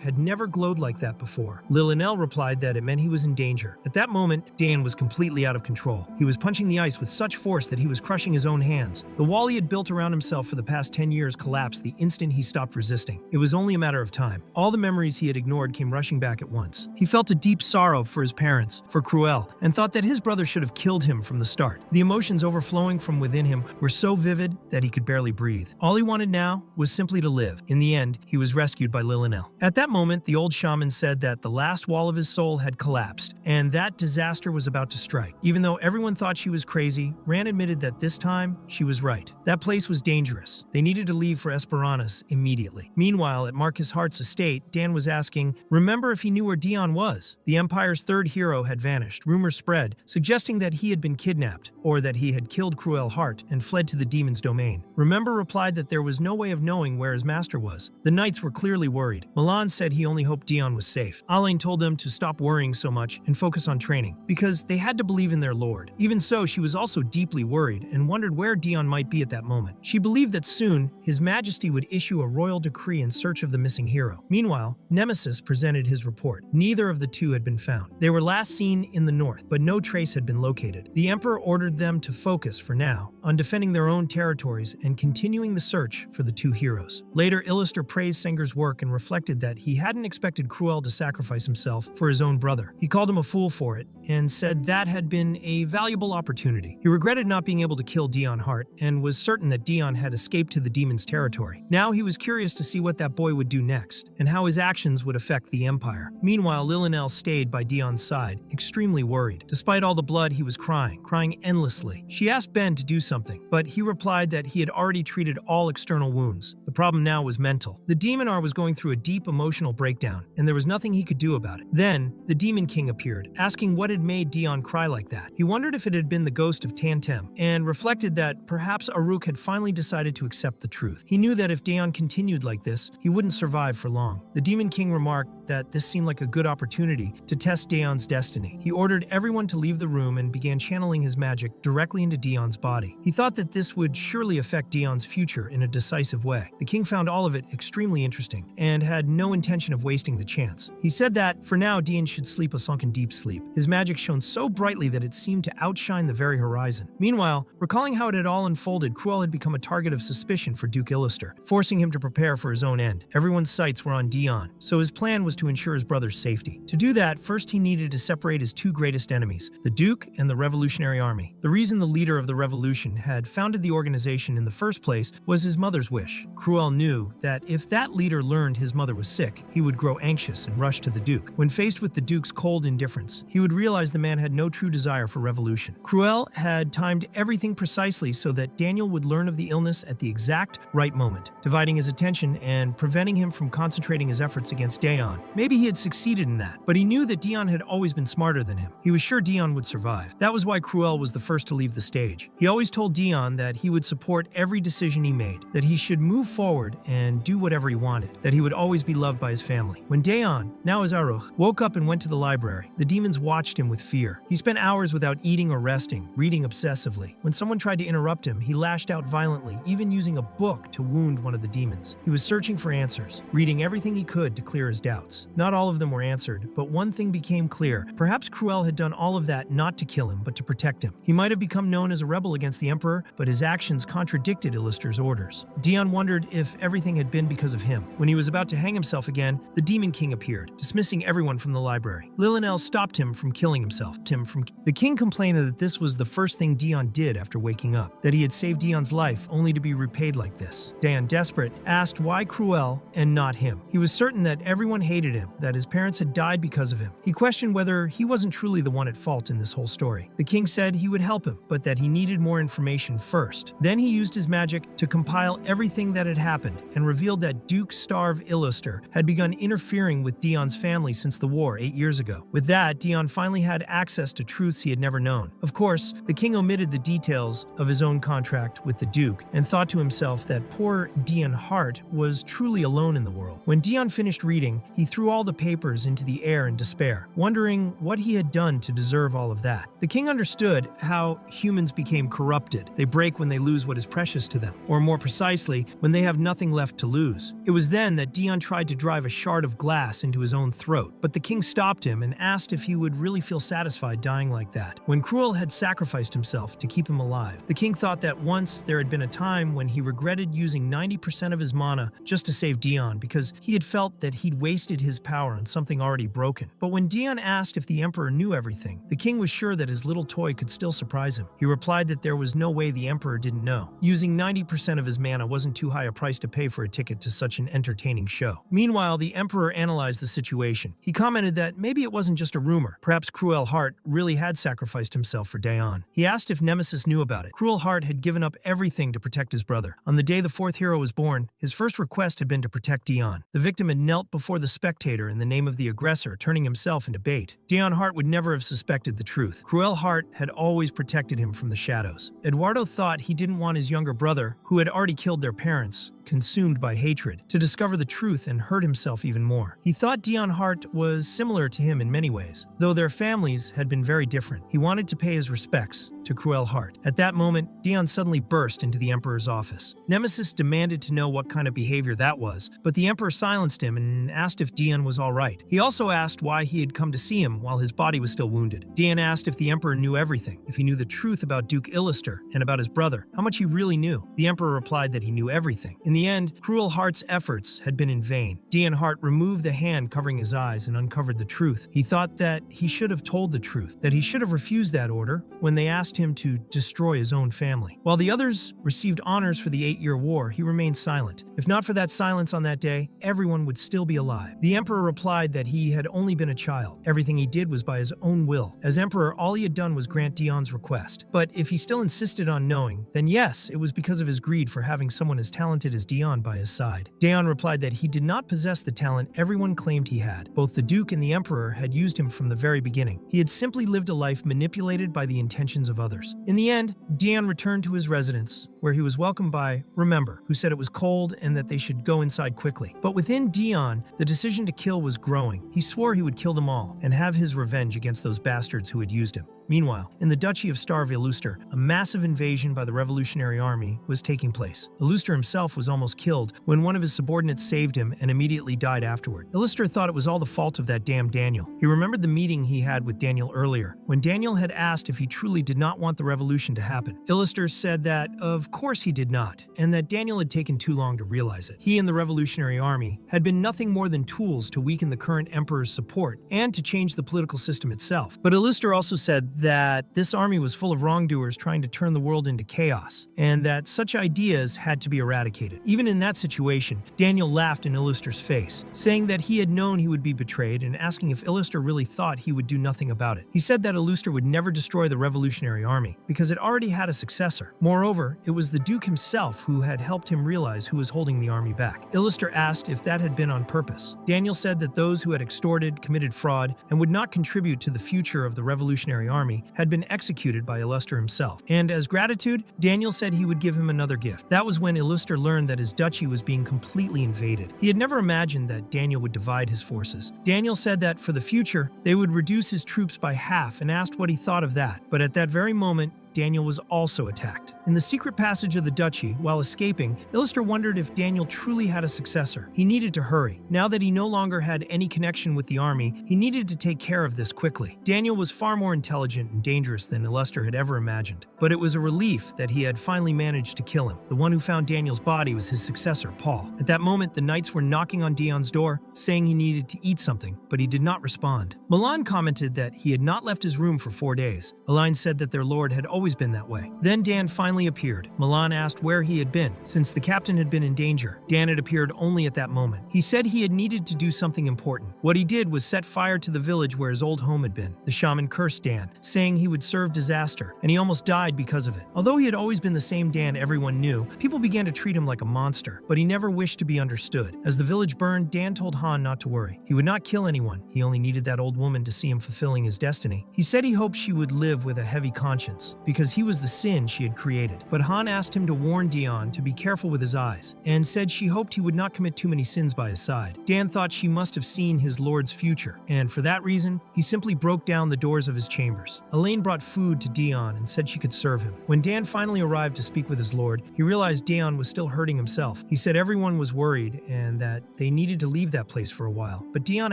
had never glowed like that before. Lillinel replied that it meant he was in danger. At that moment, Dan was completely out of control. He was punching the ice with such force that he was crushing his own hands. The wall he had built around himself for the past 10 years collapsed the instant he stopped resisting. It was only a matter of time. All the memories he had ignored came rushing back at once. He felt a deep sorrow for his parents, for Cruel, and thought that his brother should have killed him from the start. The emotions overflowing from within him were so vivid that he could barely breathe. All he wanted now was simply to live. In the end, he was rescued by Lillinel. At that moment, the old shaman said that the last wall of his soul had collapsed, and that disaster was about to strike. Even though everyone thought she was crazy, Ran admitted that this time, she was right. That place was dangerous. They needed to leave for Esperanus immediately. Meanwhile, at Marcus Hart's estate, Dan was asking, remember if he knew where Dion was? The Empire's third hero had vanished. Rumors spread, suggesting that he had been kidnapped, or that he had killed Cruel Hart and fled to the demon's domain. Remember replied that there was no way of knowing where his master was. The knights were clearly worried. Milan said he only hoped Dion was safe. Alain told them to stop worrying so much and focus on training, because they had to believe in their lord. Even so, she was also deeply worried and wondered where Dion might be at that moment. She believed that soon, His Majesty would issue a royal decree in search of the missing hero. Meanwhile, Nemesis presented his report. Neither of the two had been found. They were last seen in the north, but no trace had been located. The Emperor ordered them to focus, for now, on defending their own territories and continuing the search for the two heroes. Later, Illuster praised Senger's work and reflected that he hadn't expected Cruel to sacrifice himself for his own brother. He called him a fool for it and said that had been a valuable opportunity. He regretted not being able to kill Dion Hart and was certain that Dion had escaped to the demon's territory. Now he was curious to see what that boy would do next and how his actions would affect the Empire. Meanwhile, Lillinel stayed by Dion's side, extremely worried. Despite all the blood, he was crying endlessly. She asked Ben to do something, but he replied that he had already treated all external wounds. The problem now was mental. The Demonar was going through a deep emotional breakdown, and there was nothing he could do about it. Then, the Demon King appeared, asking what had made Dion cry like that. He wondered if it had been the ghost of Tantem, and reflected that perhaps Aruk had finally decided to accept the truth. He knew that if Dion continued like this, he wouldn't survive for long. The Demon King remarked that this seemed like a good opportunity to test Dion's destiny. He ordered everyone to leave the room and began channeling his magic directly into Dion's body. He thought that this would surely affect Dion's future in a decisive way. The king found all of it extremely interesting and had no intention of wasting the chance. He said that, for now, Dion should sleep a sunken deep sleep. His magic shone so brightly that it seemed to outshine the very horizon. Meanwhile, recalling how it had all unfolded, Cruel had become a target of suspicion for Duke Illuster, forcing him to prepare for his own end. Everyone's sights were on Dion, so his plan was to ensure his brother's safety. To do that, first he needed to separate his two greatest enemies, the Duke and the Revolutionary Army. The reason the leader of the revolution had founded the organization in the first place was his mother's wish. Cruel knew that if that leader learned his mother was sick, he would grow anxious and rush to the Duke. When faced with the Duke's cold indifference, he would realize the man had no true desire for revolution. Cruel had timed everything precisely so that Daniel would learn of the illness at the exact right moment, dividing his attention and preventing him from concentrating his efforts against Dion. Maybe he had succeeded in that, but he knew that Dion had always been smarter than him. He was sure Dion would survive. That was why Cruel was the first to leave the stage. He always told Dion that he would support every decision he made, that he should move forward and do whatever he wanted, that he would always be loved by his family. When Dayon, now as Aruch, woke up and went to the library, the demons watched him with fear. He spent hours without eating or resting, reading obsessively. When someone tried to interrupt him, he lashed out violently, even using a book to wound one of the demons. He was searching for answers, reading everything he could to clear his doubts. Not all of them were answered, but one thing became clear. Perhaps Cruel had done all of that not to kill him, but to protect him. He might have become known as a rebel against the Emperor, but his actions contradicted Illuster's orders. Dion wondered if everything had been because of him. When he was about to hang himself again, the Demon King appeared, dismissing everyone from the library. Lillinel stopped him from killing himself. The king complained that this was the first thing Dion did after waking up, that he had saved Dion's life only to be repaid like this. Dion, desperate, asked why Cruel and not him. He was certain that everyone hated him, that his parents had died because of him. He questioned whether he wasn't truly the one at fault in this whole story. The king said he would help him, but that he needed more information first. Then he used his magic to compile everything that had happened and revealed that Duke Starve Illuster had begun interfering with Dion's family since the war 8 years ago. With that, Dion finally had access to truths he had never known. Of course, the king omitted the details of his own contract with the Duke and thought to himself that poor Dion Hart was truly alone in the world. When Dion finished reading, he threw all the papers into the air in despair, wondering what he had done to deserve all of that. The king understood how humans became corrupted. They break when they lose what is precious to them, or more precisely, when they have nothing left to lose. It was then that Dion tried to drive a shard of glass into his own throat, but the king stopped him and asked if he would really feel satisfied dying like that, when Cruel had sacrificed himself to keep him alive. The king thought that once there had been a time when he regretted using 90% of his mana just to save Dion because he had felt that he'd wasted his power on something already broken. But when Dion asked if the emperor knew everything, the king was sure that his little toy could still surprise him. He replied that there was no way the emperor didn't know. Using 90% of his mana wasn't too high a price to pay for a ticket to such an entertaining show. Meanwhile, the emperor analyzed the situation. He commented that maybe it wasn't just a rumor. Perhaps Cruel Hart really had sacrificed himself for Dayon. He asked if Nemesis knew about it. Cruel Hart had given up everything to protect his brother. On the day the fourth hero was born, his first request had been to protect Dion. The victim had knelt before the spectator in the name of the aggressor, turning himself into bait. Dion Hart would never have suspected the truth. Cruel Hart had always protected him from the shadows. Eduardo thought he didn't want his younger younger brother, who had already killed their parents, consumed by hatred, to discover the truth and hurt himself even more. He thought Dion Hart was similar to him in many ways, though their families had been very different. He wanted to pay his respects to Cruel Hart. At that moment, Dion suddenly burst into the Emperor's office. Nemesis demanded to know what kind of behavior that was, but the Emperor silenced him and asked if Dion was all right. He also asked why he had come to see him while his body was still wounded. Dion asked if the Emperor knew everything, if he knew the truth about Duke Illister and about his brother, how much he really knew. The Emperor replied that he knew everything. In the end, Cruel Hart's efforts had been in vain. Dion Hart removed the hand covering his eyes and uncovered the truth. He thought that he should have told the truth, that he should have refused that order when they asked him to destroy his own family. While the others received honors for the 8-year war, he remained silent. If not for that silence on that day, everyone would still be alive. The Emperor replied that he had only been a child. Everything he did was by his own will. As Emperor, all he had done was grant Dion's request. But if he still insisted on knowing, then yes, it was because of his greed for having someone as talented as Dion by his side. Dion replied that he did not possess the talent everyone claimed he had. Both the Duke and the Emperor had used him from the very beginning. He had simply lived a life manipulated by the intentions of others. In the end, Dion returned to his residence, where he was welcomed by Remember, who said it was cold and that they should go inside quickly. But within Dion, the decision to kill was growing. He swore he would kill them all and have his revenge against those bastards who had used him. Meanwhile, in the Duchy of Starve-Illuster, a massive invasion by the Revolutionary Army was taking place. Illuster himself was almost killed when one of his subordinates saved him and immediately died afterward. Illuster thought it was all the fault of that damn Daniel. He remembered the meeting he had with Daniel earlier, when Daniel had asked if he truly did not want the revolution to happen. Illuster said that, of course he did not, and that Daniel had taken too long to realize it. He and the Revolutionary Army had been nothing more than tools to weaken the current emperor's support and to change the political system itself. But Illuster also said that this army was full of wrongdoers trying to turn the world into chaos, and that such ideas had to be eradicated. Even in that situation, Daniel laughed in Illuster's face, saying that he had known he would be betrayed and asking if Illuster really thought he would do nothing about it. He said that Illuster would never destroy the Revolutionary Army because it already had a successor. Moreover, it was the Duke himself who had helped him realize who was holding the army back. Illuster asked if that had been on purpose. Daniel said that those who had extorted, committed fraud, and would not contribute to the future of the Revolutionary Army had been executed by Illuster himself. And as gratitude, Daniel said he would give him another gift. That was when Illuster learned that his duchy was being completely invaded. He had never imagined that Daniel would divide his forces. Daniel said that for the future, they would reduce his troops by half and asked what he thought of that. But at that very moment, Daniel was also attacked. In the secret passage of the duchy, while escaping, Illuster wondered if Daniel truly had a successor. He needed to hurry. Now that he no longer had any connection with the army, he needed to take care of this quickly. Daniel was far more intelligent and dangerous than Illuster had ever imagined, but it was a relief that he had finally managed to kill him. The one who found Daniel's body was his successor, Paul. At that moment, the knights were knocking on Dion's door, saying he needed to eat something, but he did not respond. Milan commented that he had not left his room for 4 days. Elaine said that their lord had always been that way. Then Dan finally appeared. Milan asked where he had been, since the captain had been in danger. Dan had appeared only at that moment. He said he had needed to do something important. What he did was set fire to the village where his old home had been. The shaman cursed Dan, saying he would serve disaster, and he almost died because of it. Although he had always been the same Dan everyone knew, people began to treat him like a monster, but he never wished to be understood. As the village burned, Dan told Han not to worry. He would not kill anyone. He only needed that old woman to see him fulfilling his destiny. He said he hoped she would live with a heavy conscience, because he was the sin she had created. But Han asked him to warn Dion to be careful with his eyes, and said she hoped he would not commit too many sins by his side. Dan thought she must have seen his lord's future, and for that reason, he simply broke down the doors of his chambers. Elaine brought food to Dion and said she could serve him. When Dan finally arrived to speak with his lord, he realized Dion was still hurting himself. He said everyone was worried and that they needed to leave that place for a while. But Dion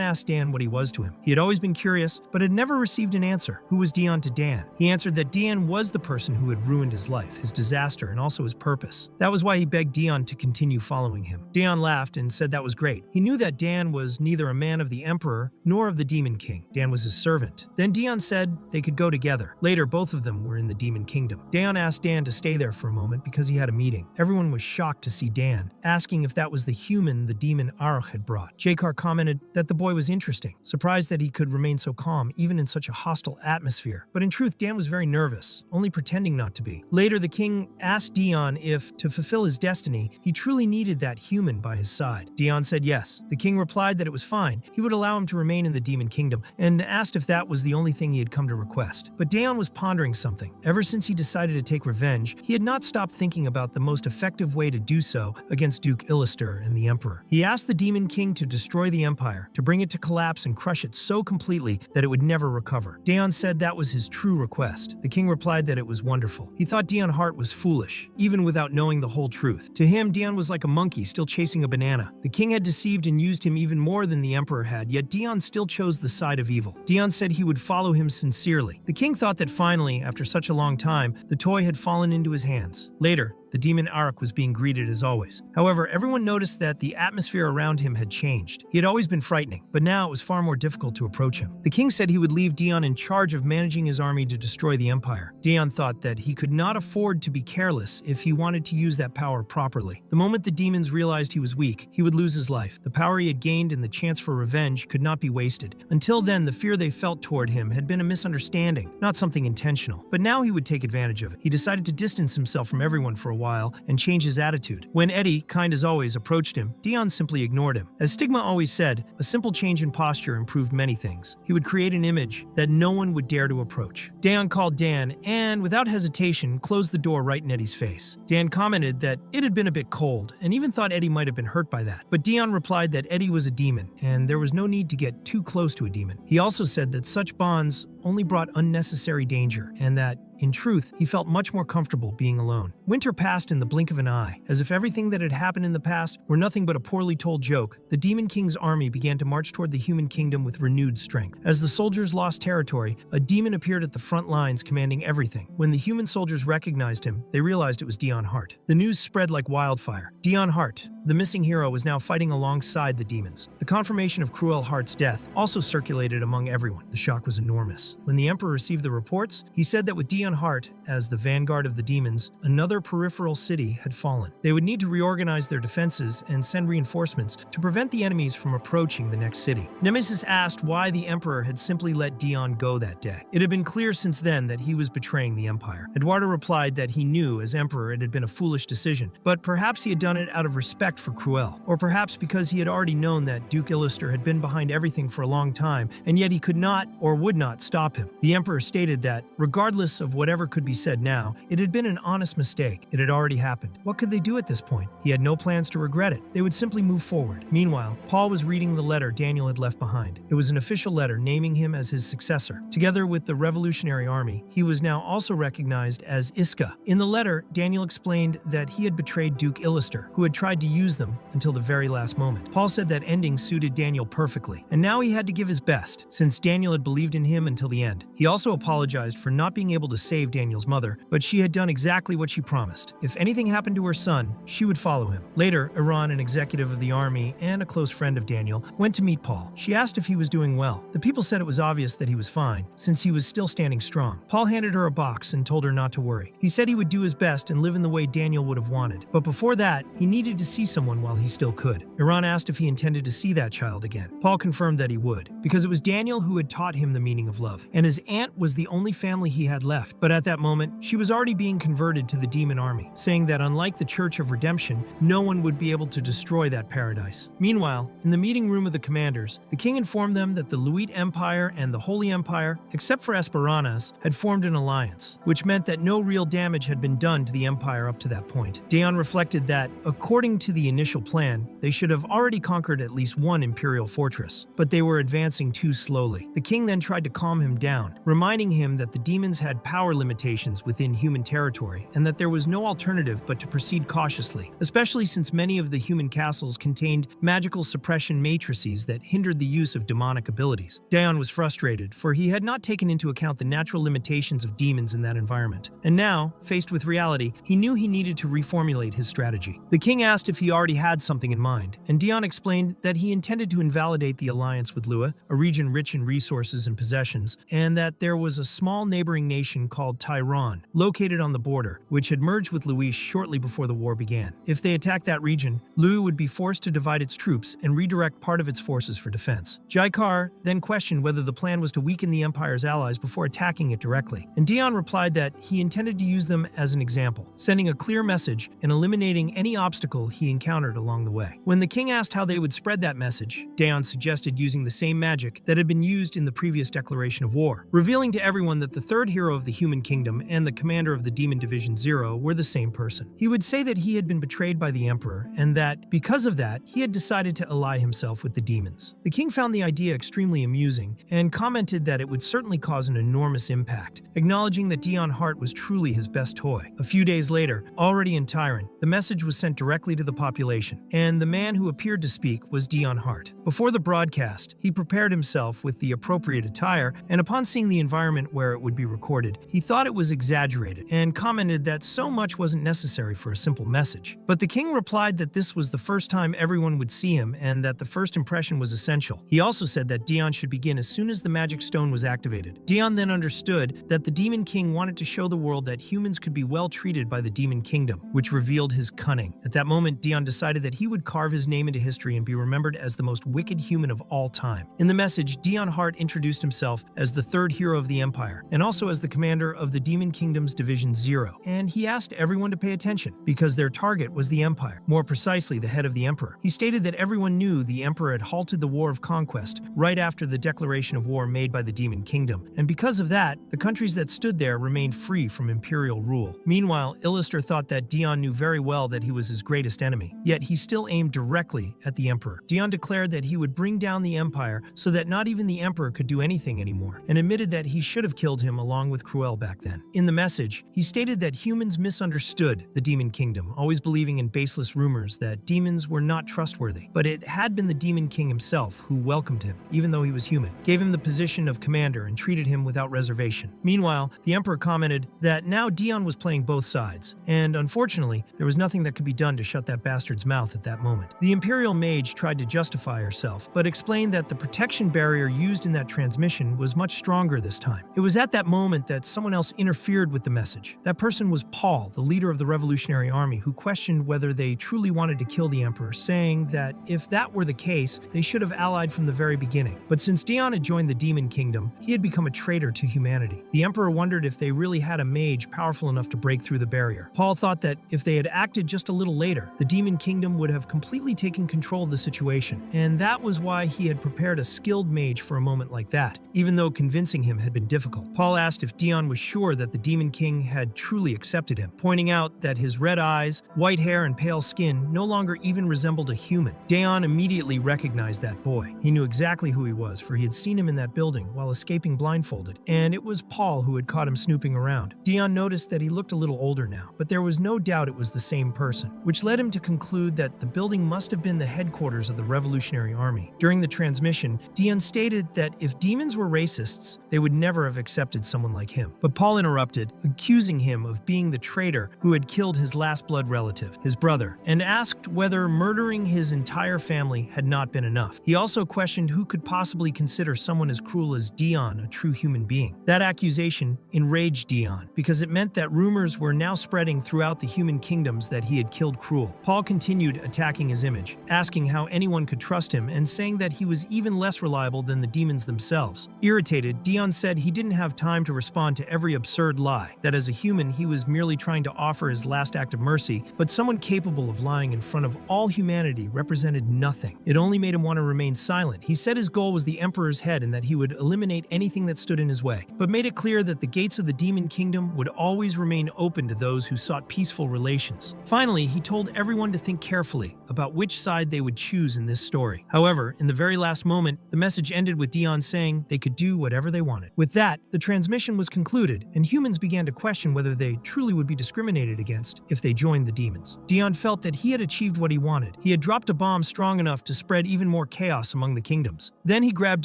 asked Dan what he was to him. He had always been curious, but had never received an answer. Who was Dion to Dan? He answered that Dion was the person who had ruined his life, his disaster, and also his purpose. That was why he begged Dion to continue following him. Dion laughed and said that was great. He knew that Dan was neither a man of the Emperor nor of the Demon King. Dan was his servant. Then Dion said they could go together. Later, both of them were in the Demon Kingdom. Dion asked Dan to stay there for a moment because he had a meeting. Everyone was shocked to see Dan, asking if that was the human the demon Aruch had brought. Jakar commented that the boy was interesting, surprised that he could remain so calm even in such a hostile atmosphere. But in truth, Dan was very nervous. only pretending not to be. Later, the king asked Dion if, to fulfill his destiny, he truly needed that human by his side. Dion said yes. The king replied that it was fine. He would allow him to remain in the demon kingdom, and asked if that was the only thing he had come to request. But Dion was pondering something. Ever since he decided to take revenge, he had not stopped thinking about the most effective way to do so against Duke Illister and the Emperor. He asked the Demon King to destroy the Empire, to bring it to collapse and crush it so completely that it would never recover. Dion said that was his true request. The king replied that it was wonderful. He thought Dion Hart was foolish, even without knowing the whole truth. To him, Dion was like a monkey still chasing a banana. The king had deceived and used him even more than the Emperor had, yet Dion still chose the side of evil. Dion said he would follow him sincerely. The king thought that finally, after such a long time, the toy had fallen into his hands. Later, the demon Arak was being greeted as always. However, everyone noticed that the atmosphere around him had changed. He had always been frightening, but now it was far more difficult to approach him. The king said he would leave Dion in charge of managing his army to destroy the empire. Dion thought that he could not afford to be careless if he wanted to use that power properly. The moment the demons realized he was weak, he would lose his life. The power he had gained and the chance for revenge could not be wasted. Until then, the fear they felt toward him had been a misunderstanding, not something intentional. But now he would take advantage of it. He decided to distance himself from everyone for a while and change his attitude. When Eddie, kind as always, approached him, Dion simply ignored him. As Stigma always said, a simple change in posture improved many things. He would create an image that no one would dare to approach. Dion called Dan and, without hesitation, closed the door right in Eddie's face. Dan commented that it had been a bit cold and even thought Eddie might have been hurt by that. But Dion replied that Eddie was a demon and there was no need to get too close to a demon. He also said that such bonds only brought unnecessary danger and that, in truth, he felt much more comfortable being alone. Winter passed in the blink of an eye. As if everything that had happened in the past were nothing but a poorly told joke, the Demon King's army began to march toward the human kingdom with renewed strength. As the soldiers lost territory, a demon appeared at the front lines commanding everything. When the human soldiers recognized him, they realized it was Dion Hart. The news spread like wildfire. Dion Hart, the missing hero, was now fighting alongside the demons. The confirmation of Cruel Hart's death also circulated among everyone. The shock was enormous. When the Emperor received the reports, he said that with Dion Hart as the vanguard of the demons, another peripheral city had fallen. They would need to reorganize their defenses and send reinforcements to prevent the enemies from approaching the next city. Nemesis asked why the Emperor had simply let Dion go that day. It had been clear since then that he was betraying the Empire. Eduardo replied that he knew as Emperor it had been a foolish decision, but perhaps he had done it out of respect for Cruel, or perhaps because he had already known that Duke Illister had been behind everything for a long time, and yet he could not or would not stop him. The Emperor stated that, regardless of whatever could be said now, it had been an honest mistake. It had already happened. What could they do at this point? He had no plans to regret it. They would simply move forward. Meanwhile, Paul was reading the letter Daniel had left behind. It was an official letter naming him as his successor. Together with the Revolutionary Army, he was now also recognized as Iska. In the letter, Daniel explained that he had betrayed Duke Illister, who had tried to use them until the very last moment. Paul said that ending suited Daniel perfectly, and now he had to give his best, since Daniel had believed in him until the end. He also apologized for not being able to save Daniel's mother, but she had done exactly what she promised. If anything happened to her son, she would follow him. Later, Iran, an executive of the army and a close friend of Daniel, went to meet Paul. She asked if he was doing well. The people said it was obvious that he was fine, since he was still standing strong. Paul handed her a box and told her not to worry. He said he would do his best and live in the way Daniel would have wanted. But before that, he needed to see someone while he still could. Iran asked if he intended to see that child again. Paul confirmed that he would, because it was Daniel who had taught him the meaning of love, and his aunt was the only family he had left. But at that moment, she was already being converted to the demon army, saying that unlike the Church of Redemption, no one would be able to destroy that paradise. Meanwhile, in the meeting room of the commanders, the king informed them that the Luit Empire and the Holy Empire, except for Esperanas, had formed an alliance, which meant that no real damage had been done to the empire up to that point. Dion reflected that, according to the initial plan, they should have already conquered at least one imperial fortress, but they were advancing too slowly. The king then tried to calm him down, reminding him that the demons had power limitations within human territory and that there was no alternative but to proceed cautiously, especially since many of the human castles contained magical suppression matrices that hindered the use of demonic abilities. Dion was frustrated, for he had not taken into account the natural limitations of demons in that environment. And now, faced with reality, he knew he needed to reformulate his strategy. The king asked if he already had something in mind, and Dion explained that he intended to invalidate the alliance with Lua, a region rich in resources and possessions, and that there was a small neighboring nation called Tyron, located on the border, which had merged with Louis shortly before the war began. If they attacked that region, Louis would be forced to divide its troops and redirect part of its forces for defense. Jaikar then questioned whether the plan was to weaken the Empire's allies before attacking it directly, and Dion replied that he intended to use them as an example, sending a clear message and eliminating any obstacle he encountered along the way. When the king asked how they would spread that message, Dion suggested using the same magic that had been used in the previous declaration of war, revealing to everyone that the third hero of the human kingdom and the commander of the Demon Division Zero were the same person. He would say that he had been betrayed by the emperor, and that, because of that, he had decided to ally himself with the demons. The king found the idea extremely amusing, and commented that it would certainly cause an enormous impact, acknowledging that Dion Hart was truly his best toy. A few days later, already in Tyron, the message was sent directly to the population, and the man who appeared to speak was Dion Hart. Before the broadcast, he prepared himself with the appropriate attire, and upon seeing the environment where it would be recorded, he thought it was exaggerated, and commented that so much wasn't necessary for a simple message. But the king replied that this was the first time everyone would see him, and that the first impression was essential. He also said that Dion should begin as soon as the magic stone was activated. Dion then understood that the Demon King wanted to show the world that humans could be well treated by the Demon Kingdom, which revealed his cunning. At that moment, Dion decided that he would carve his name into history and be remembered as the most wicked human of all time. In the message, Dion Hart introduced himself as the third hero of the Empire, and also as the commander of the Demon Kingdom's Division Zero. And he asked everyone to pay attention, because their target was the Empire, more precisely the head of the Emperor. He stated that everyone knew the Emperor had halted the War of Conquest right after the declaration of war made by the Demon Kingdom, and because of that, the countries that stood there remained free from imperial rule. Meanwhile, Illister thought that Dion knew very well that he was his greatest enemy, yet he still aimed directly at the Emperor. Dion declared that he would bring down the Empire so that not even the Emperor could do anything anymore, and admitted that he should have killed him along with Cruel back then. In the message, he stated that humans misunderstood the Demon Kingdom, always believing in baseless rumors that demons were not trustworthy, but it had been the Demon King himself who welcomed him, even though he was human, gave him the position of commander, and treated him without reservation. Meanwhile, the Emperor commented that now Dion was playing both sides, and unfortunately, there was nothing that could be done to shut that bastard's mouth at that moment. The Imperial Mage tried to justify herself, but explained that the protection barrier used in that transmission was much stronger this time. It was at that moment that someone else interfered with the message. That person was Paul, the leader of the Revolutionary Army, who questioned whether they truly wanted to kill the Emperor, saying that if that were the case, they should have allied from the very beginning. But since Dion had joined the Demon Kingdom, he had become a traitor to humanity. The Emperor wondered if they really had a mage powerful enough to break through the barrier. Paul thought that if they had acted just a little later, the Demon Kingdom would have completely taken control of the situation, and that was why he had prepared a skilled mage for a moment like that, even though convincing him had been difficult. Paul asked if Dion was sure that the Demon King had truly accepted him, pointing out that his red eyes, white hair, and pale skin no longer even resembled a human. Dion immediately recognized that boy. He knew exactly who he was, for he had seen him in that building while escaping blindfolded, and it was Paul who had caught him snooping around. Dion noticed that he looked a little older now, but there was no doubt it was the same person, which led him to conclude that the building must have been the headquarters of the Revolutionary Army. During the transmission, Dion stated that if demons were racists, they would never have accepted someone like him. But Paul interrupted, accusing him of being the traitor who had killed his last blood relative, his brother, and asked whether murdering his entire family had not been enough. He also questioned who could possibly consider someone as cruel as Dion a true human being. That accusation enraged Dion, because it meant that rumors were now spreading throughout the human kingdoms that he had killed Cruel. Paul continued attacking his image, asking how anyone could trust him, and saying that he was even less reliable than the demons themselves. Irritated, Dion said he didn't have time to respond to every absurd lie, that as a human he was merely trying to offer his last act of mercy, but someone capable of lying in front of all humanity represented nothing. It only made him want to remain silent. He said his goal was the Emperor's head and that he would eliminate anything that stood in his way, but made it clear that the gates of the Demon Kingdom would always remain open to those who sought peaceful relations. Finally, he told everyone to think carefully about which side they would choose in this story. However, in the very last moment, the message ended with Dion saying they could do whatever they wanted. With that, the transmission was concluded, and humans began to question whether they truly would be discriminated against if they joined the demons. Dion felt that he had achieved what he wanted. He had dropped a bomb strong enough to spread even more chaos among the kingdoms. Then he grabbed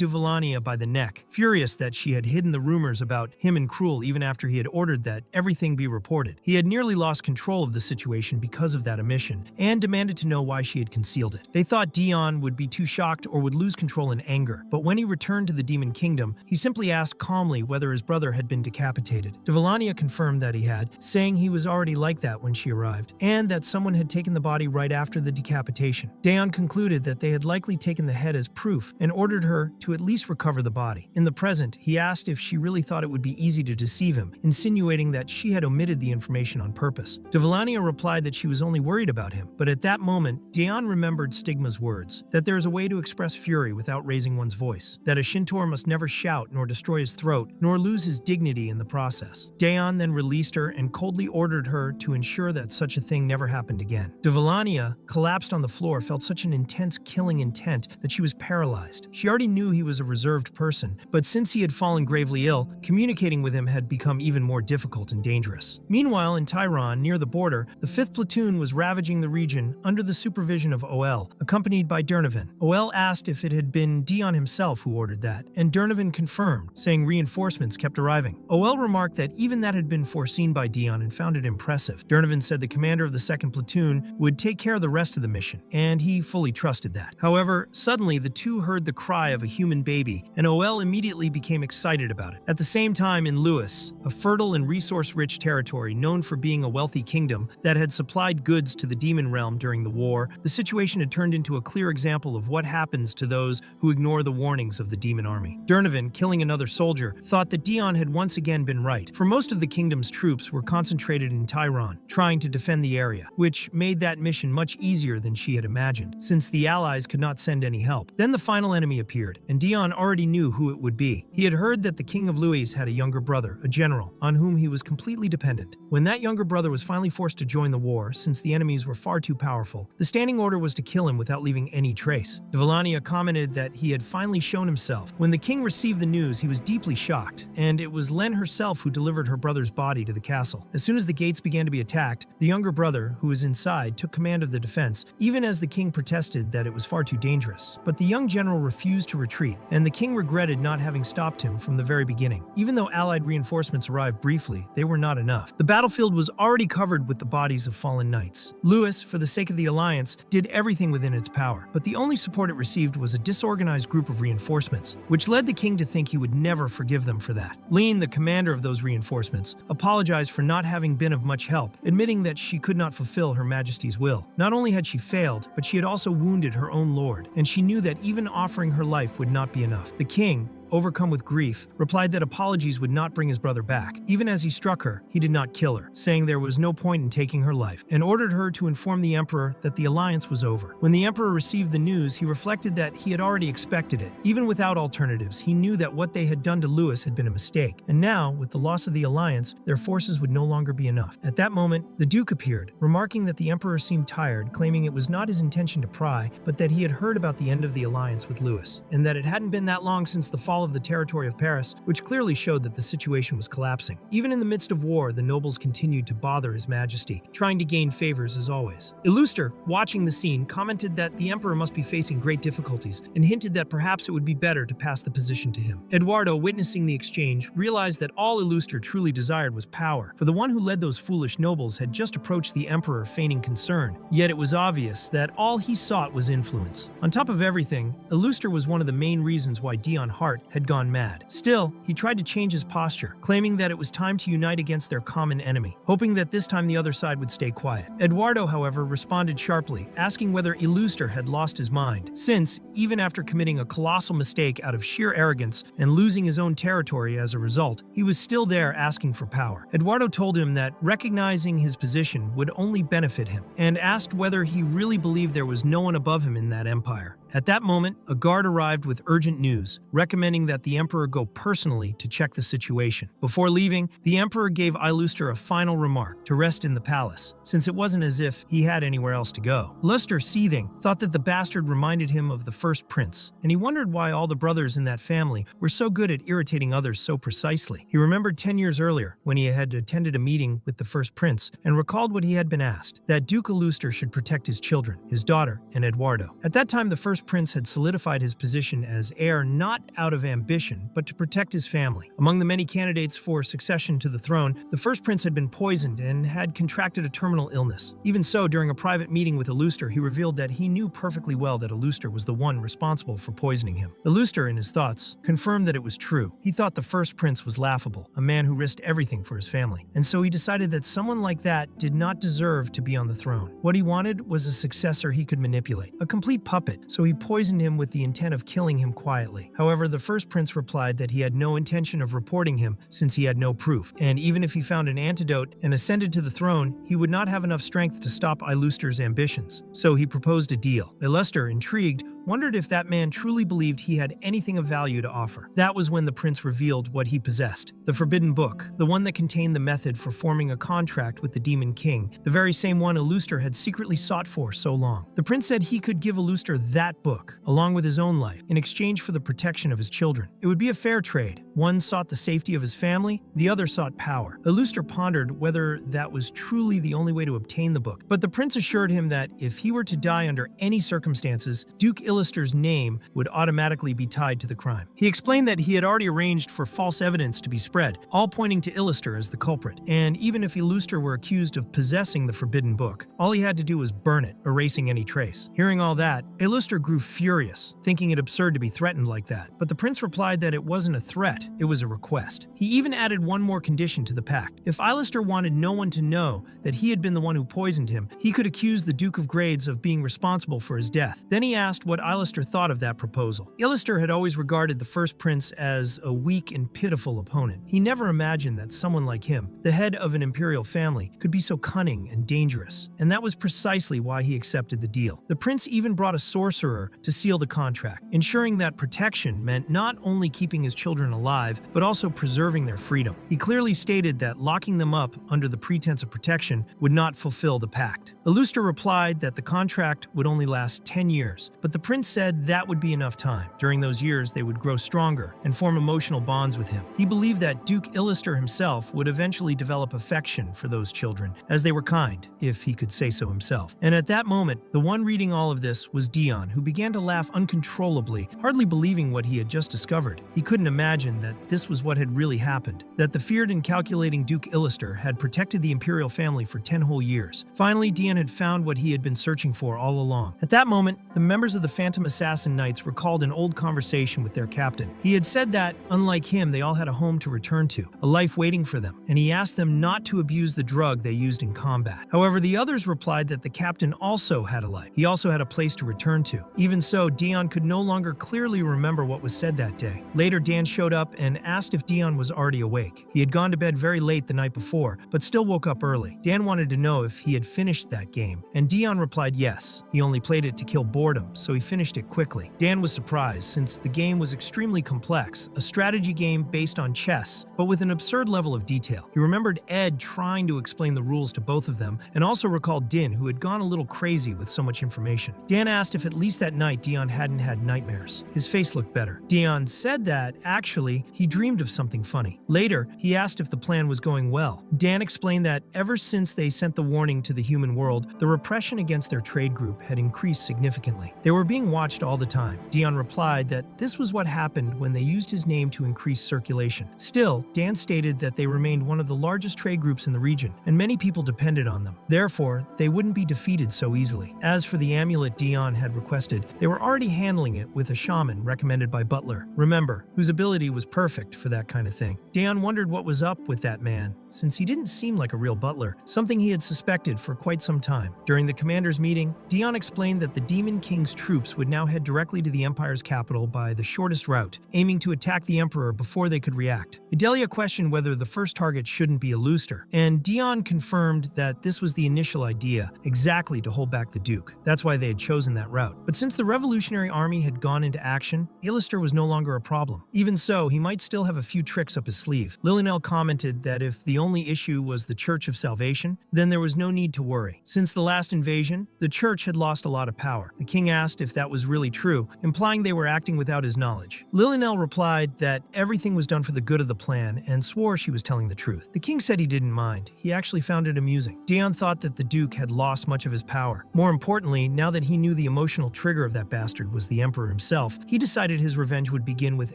Duvalania by the neck, furious that she had hidden the rumors about him and Cruel even after he had ordered that everything be reported. He had nearly lost control of the situation because of that omission, and demanded to know why she had concealed it. They thought Dion would be too shocked or would lose control in anger, but when he returned to the Demon Kingdom, he simply asked calmly whether his brother had been decapitated decapitated. Devalania confirmed that he had, saying he was already like that when she arrived, and that someone had taken the body right after the decapitation. Daeon concluded that they had likely taken the head as proof and ordered her to at least recover the body. In the present, he asked if she really thought it would be easy to deceive him, insinuating that she had omitted the information on purpose. Devalania replied that she was only worried about him, but at that moment, Daeon remembered Stigma's words, that there is a way to express fury without raising one's voice, that a Shintor must never shout nor destroy his throat, nor lose his dignity in the process. Daeon then released her and coldly ordered her to ensure that such a thing never happened again. Devalania, collapsed on the floor, felt such an intense killing intent that she was paralyzed. She already knew he was a reserved person, but since he had fallen gravely ill, communicating with him had become even more difficult and dangerous. Meanwhile, in Tyron, near the border, the 5th Platoon was ravaging the region under the supervision of OL, accompanied by Durnovan. OL asked if it had been Dion himself who ordered that, and Durnovan confirmed, saying reinforcements kept arriving. OL remarked that even that had been foreseen by Dion and found it impressive. Durnovan said the commander of the 2nd Platoon would take care of the rest of the mission, and he fully trusted that. However, suddenly the two heard the cry of a human baby, and OL immediately became excited about it. At the same time, in Lewis, a fertile and resource-rich territory known for being a wealthy kingdom that had supplied goods to the demon realm during the war, the situation had turned into a clear example of what happens to those who ignore the warnings of the demon army. Durnovan, killing another soldier, thought that Dion had once again been right, for most of the kingdom's troops were concentrated in Tyron, trying to defend the area, which made that mission much easier than she had imagined, since the allies could not send any help. Then the final enemy appeared, and Dion already knew who it would be. He had heard that the King of Louis had a younger brother, a general, on whom he was completely dependent. When that younger brother was finally forced to join the war, since the enemies were far too powerful, the standing order was to kill him without leaving any trace. Devalania commented that he had finally shown himself. When the king received the news, he was deeply shocked, and it was Len herself who delivered her brother's body to the castle. As soon as the gates began to be attacked, the younger brother, who was inside, took command of the defense, even as the king protested that it was far too dangerous. But the young general refused to retreat, and the king regretted not having stopped him from the very beginning. Even though allied reinforcements arrived briefly, they were not enough. The battlefield was already covered with the bodies of fallen knights. Lewis, for the sake of the alliance, did everything within its power, but the only support it received was a disorganized group of reinforcements, which led the king to think he would never forgive them for that. Lean, the commander of those reinforcements, apologized for not having been of much help, admitting that she could not fulfill Her Majesty's will. Not only had she failed, but she had also wounded her own lord, and she knew that even offering her life would not be enough. The king, overcome with grief, replied that apologies would not bring his brother back. Even as he struck her, he did not kill her, saying there was no point in taking her life, and ordered her to inform the emperor that the alliance was over. When the emperor received the news, he reflected that he had already expected it. Even without alternatives, he knew that what they had done to Lewis had been a mistake, and now, with the loss of the alliance, their forces would no longer be enough. At that moment, the duke appeared, remarking that the emperor seemed tired, claiming it was not his intention to pry, but that he had heard about the end of the alliance with Lewis, and that it hadn't been that long since the fall of the territory of Paris, which clearly showed that the situation was collapsing. Even in the midst of war, the nobles continued to bother His Majesty, trying to gain favors as always. Illuster, watching the scene, commented that the emperor must be facing great difficulties, and hinted that perhaps it would be better to pass the position to him. Eduardo, witnessing the exchange, realized that all Illuster truly desired was power, for the one who led those foolish nobles had just approached the emperor feigning concern, yet it was obvious that all he sought was influence. On top of everything, Illuster was one of the main reasons why Dion Hart had gone mad. Still, he tried to change his posture, claiming that it was time to unite against their common enemy, hoping that this time the other side would stay quiet. Eduardo, however, responded sharply, asking whether Illuster had lost his mind, since, even after committing a colossal mistake out of sheer arrogance and losing his own territory as a result, he was still there asking for power. Eduardo told him that recognizing his position would only benefit him, and asked whether he really believed there was no one above him in that empire. At that moment, a guard arrived with urgent news, recommending that the emperor go personally to check the situation. Before leaving, the emperor gave Illuster a final remark to rest in the palace, since it wasn't as if he had anywhere else to go. Illuster, seething, thought that the bastard reminded him of the first prince, and he wondered why all the brothers in that family were so good at irritating others so precisely. He remembered 10 years earlier, when he had attended a meeting with the first prince, and recalled what he had been asked, that Duke Illuster should protect his children, his daughter, and Eduardo. At that time, the first first prince had solidified his position as heir not out of ambition, but to protect his family. Among the many candidates for succession to the throne, the first prince had been poisoned and had contracted a terminal illness. Even so, during a private meeting with Illuster, he revealed that he knew perfectly well that Illuster was the one responsible for poisoning him. Illuster, in his thoughts, confirmed that it was true. He thought the first prince was laughable, a man who risked everything for his family. And so he decided that someone like that did not deserve to be on the throne. What he wanted was a successor he could manipulate, a complete puppet, so he poisoned him with the intent of killing him quietly. However, the first prince replied that he had no intention of reporting him since he had no proof, and even if he found an antidote and ascended to the throne, he would not have enough strength to stop Illuster's ambitions. So he proposed a deal. Illuster, intrigued, wondered if that man truly believed he had anything of value to offer. That was when the prince revealed what he possessed: the forbidden book, the one that contained the method for forming a contract with the Demon King, the very same one Illuster had secretly sought for so long. The prince said he could give Illuster that book, along with his own life, in exchange for the protection of his children. It would be a fair trade. One sought the safety of his family, the other sought power. Illuster pondered whether that was truly the only way to obtain the book, but the prince assured him that if he were to die under any circumstances, Duke Illuster's name would automatically be tied to the crime. He explained that he had already arranged for false evidence to be spread, all pointing to Illuster as the culprit, and even if Illuster were accused of possessing the forbidden book, all he had to do was burn it, erasing any trace. Hearing all that, Illuster grew furious, thinking it absurd to be threatened like that, but the prince replied that it wasn't a threat, it was a request. He even added one more condition to the pact. If Illuster wanted no one to know that he had been the one who poisoned him, he could accuse the Duke of Grades of being responsible for his death. Then he asked what Illuster thought of that proposal. Illuster had always regarded the first prince as a weak and pitiful opponent. He never imagined that someone like him, the head of an imperial family, could be so cunning and dangerous, and that was precisely why he accepted the deal. The prince even brought a sorcerer to seal the contract, ensuring that protection meant not only keeping his children alive, but also preserving their freedom. He clearly stated that locking them up under the pretense of protection would not fulfill the pact. Illuster replied that the contract would only last 10 years, but the prince said that would be enough time. During those years, they would grow stronger and form emotional bonds with him. He believed that Duke Illuster himself would eventually develop affection for those children, as they were kind, if he could say so himself. And at that moment, the one reading all of this was Dion, who began to laugh uncontrollably, hardly believing what he had just discovered. He couldn't imagine that this was what had really happened, that the feared and calculating Duke Illuster had protected the imperial family for 10 whole years. Finally, Dion had found what he had been searching for all along. At that moment, the members of the Phantom Assassin Knights recalled an old conversation with their captain. He had said that, unlike him, they all had a home to return to, a life waiting for them, and he asked them not to abuse the drug they used in combat. However, the others replied that the captain also had a life. He also had a place to return to. Even so, Dion could no longer clearly remember what was said that day. Later, Dan showed up and asked if Dion was already awake. He had gone to bed very late the night before, but still woke up early. Dan wanted to know if he had finished that game, and Dion replied yes. He only played it to kill boredom, so he finished it quickly. Dan was surprised, since the game was extremely complex, a strategy game based on chess, but with an absurd level of detail. He remembered Ed trying to explain the rules to both of them, and also recalled Din, who had gone a little crazy with so much information. Dan asked if at least that night Dion hadn't had nightmares. His face looked better. Dion said that, actually, he dreamed of something funny. Later, he asked if the plan was going well. Dan explained that ever since they sent the warning to the human world, the repression against their trade group had increased significantly. They were being watched all the time. Dion replied that this was what happened when they used his name to increase circulation. Still, Dan stated that they remained one of the largest trade groups in the region, and many people depended on them. Therefore, they wouldn't be defeated so easily. As for the amulet Dion had requested, they were already handling it with a shaman recommended by Butler, remember, whose ability was perfect for that kind of thing. Dion wondered what was up with that man, since he didn't seem like a real butler, something he had suspected for quite some time. During the commander's meeting, Dion explained that the Demon King's troops would now head directly to the Empire's capital by the shortest route, aiming to attack the Emperor before they could react. Idalia questioned whether the first target shouldn't be Illuster, and Dion confirmed that this was the initial idea, exactly to hold back the Duke. That's why they had chosen that route. But since the Revolutionary Army had gone into action, Illuster was no longer a problem. Even so, he might still have a few tricks up his sleeve. Lilynell commented that if the only issue was the Church of Salvation, then there was no need to worry. Since the last invasion, the church had lost a lot of power. The king asked if that was really true, implying they were acting without his knowledge. Lilynell replied that everything was done for the good of the plan and swore she was telling the truth. The king said he didn't mind. He actually found it amusing. Dion thought that the duke had lost much of his power. More importantly, now that he knew the emotional trigger of that bastard was the emperor himself, he decided his revenge would begin with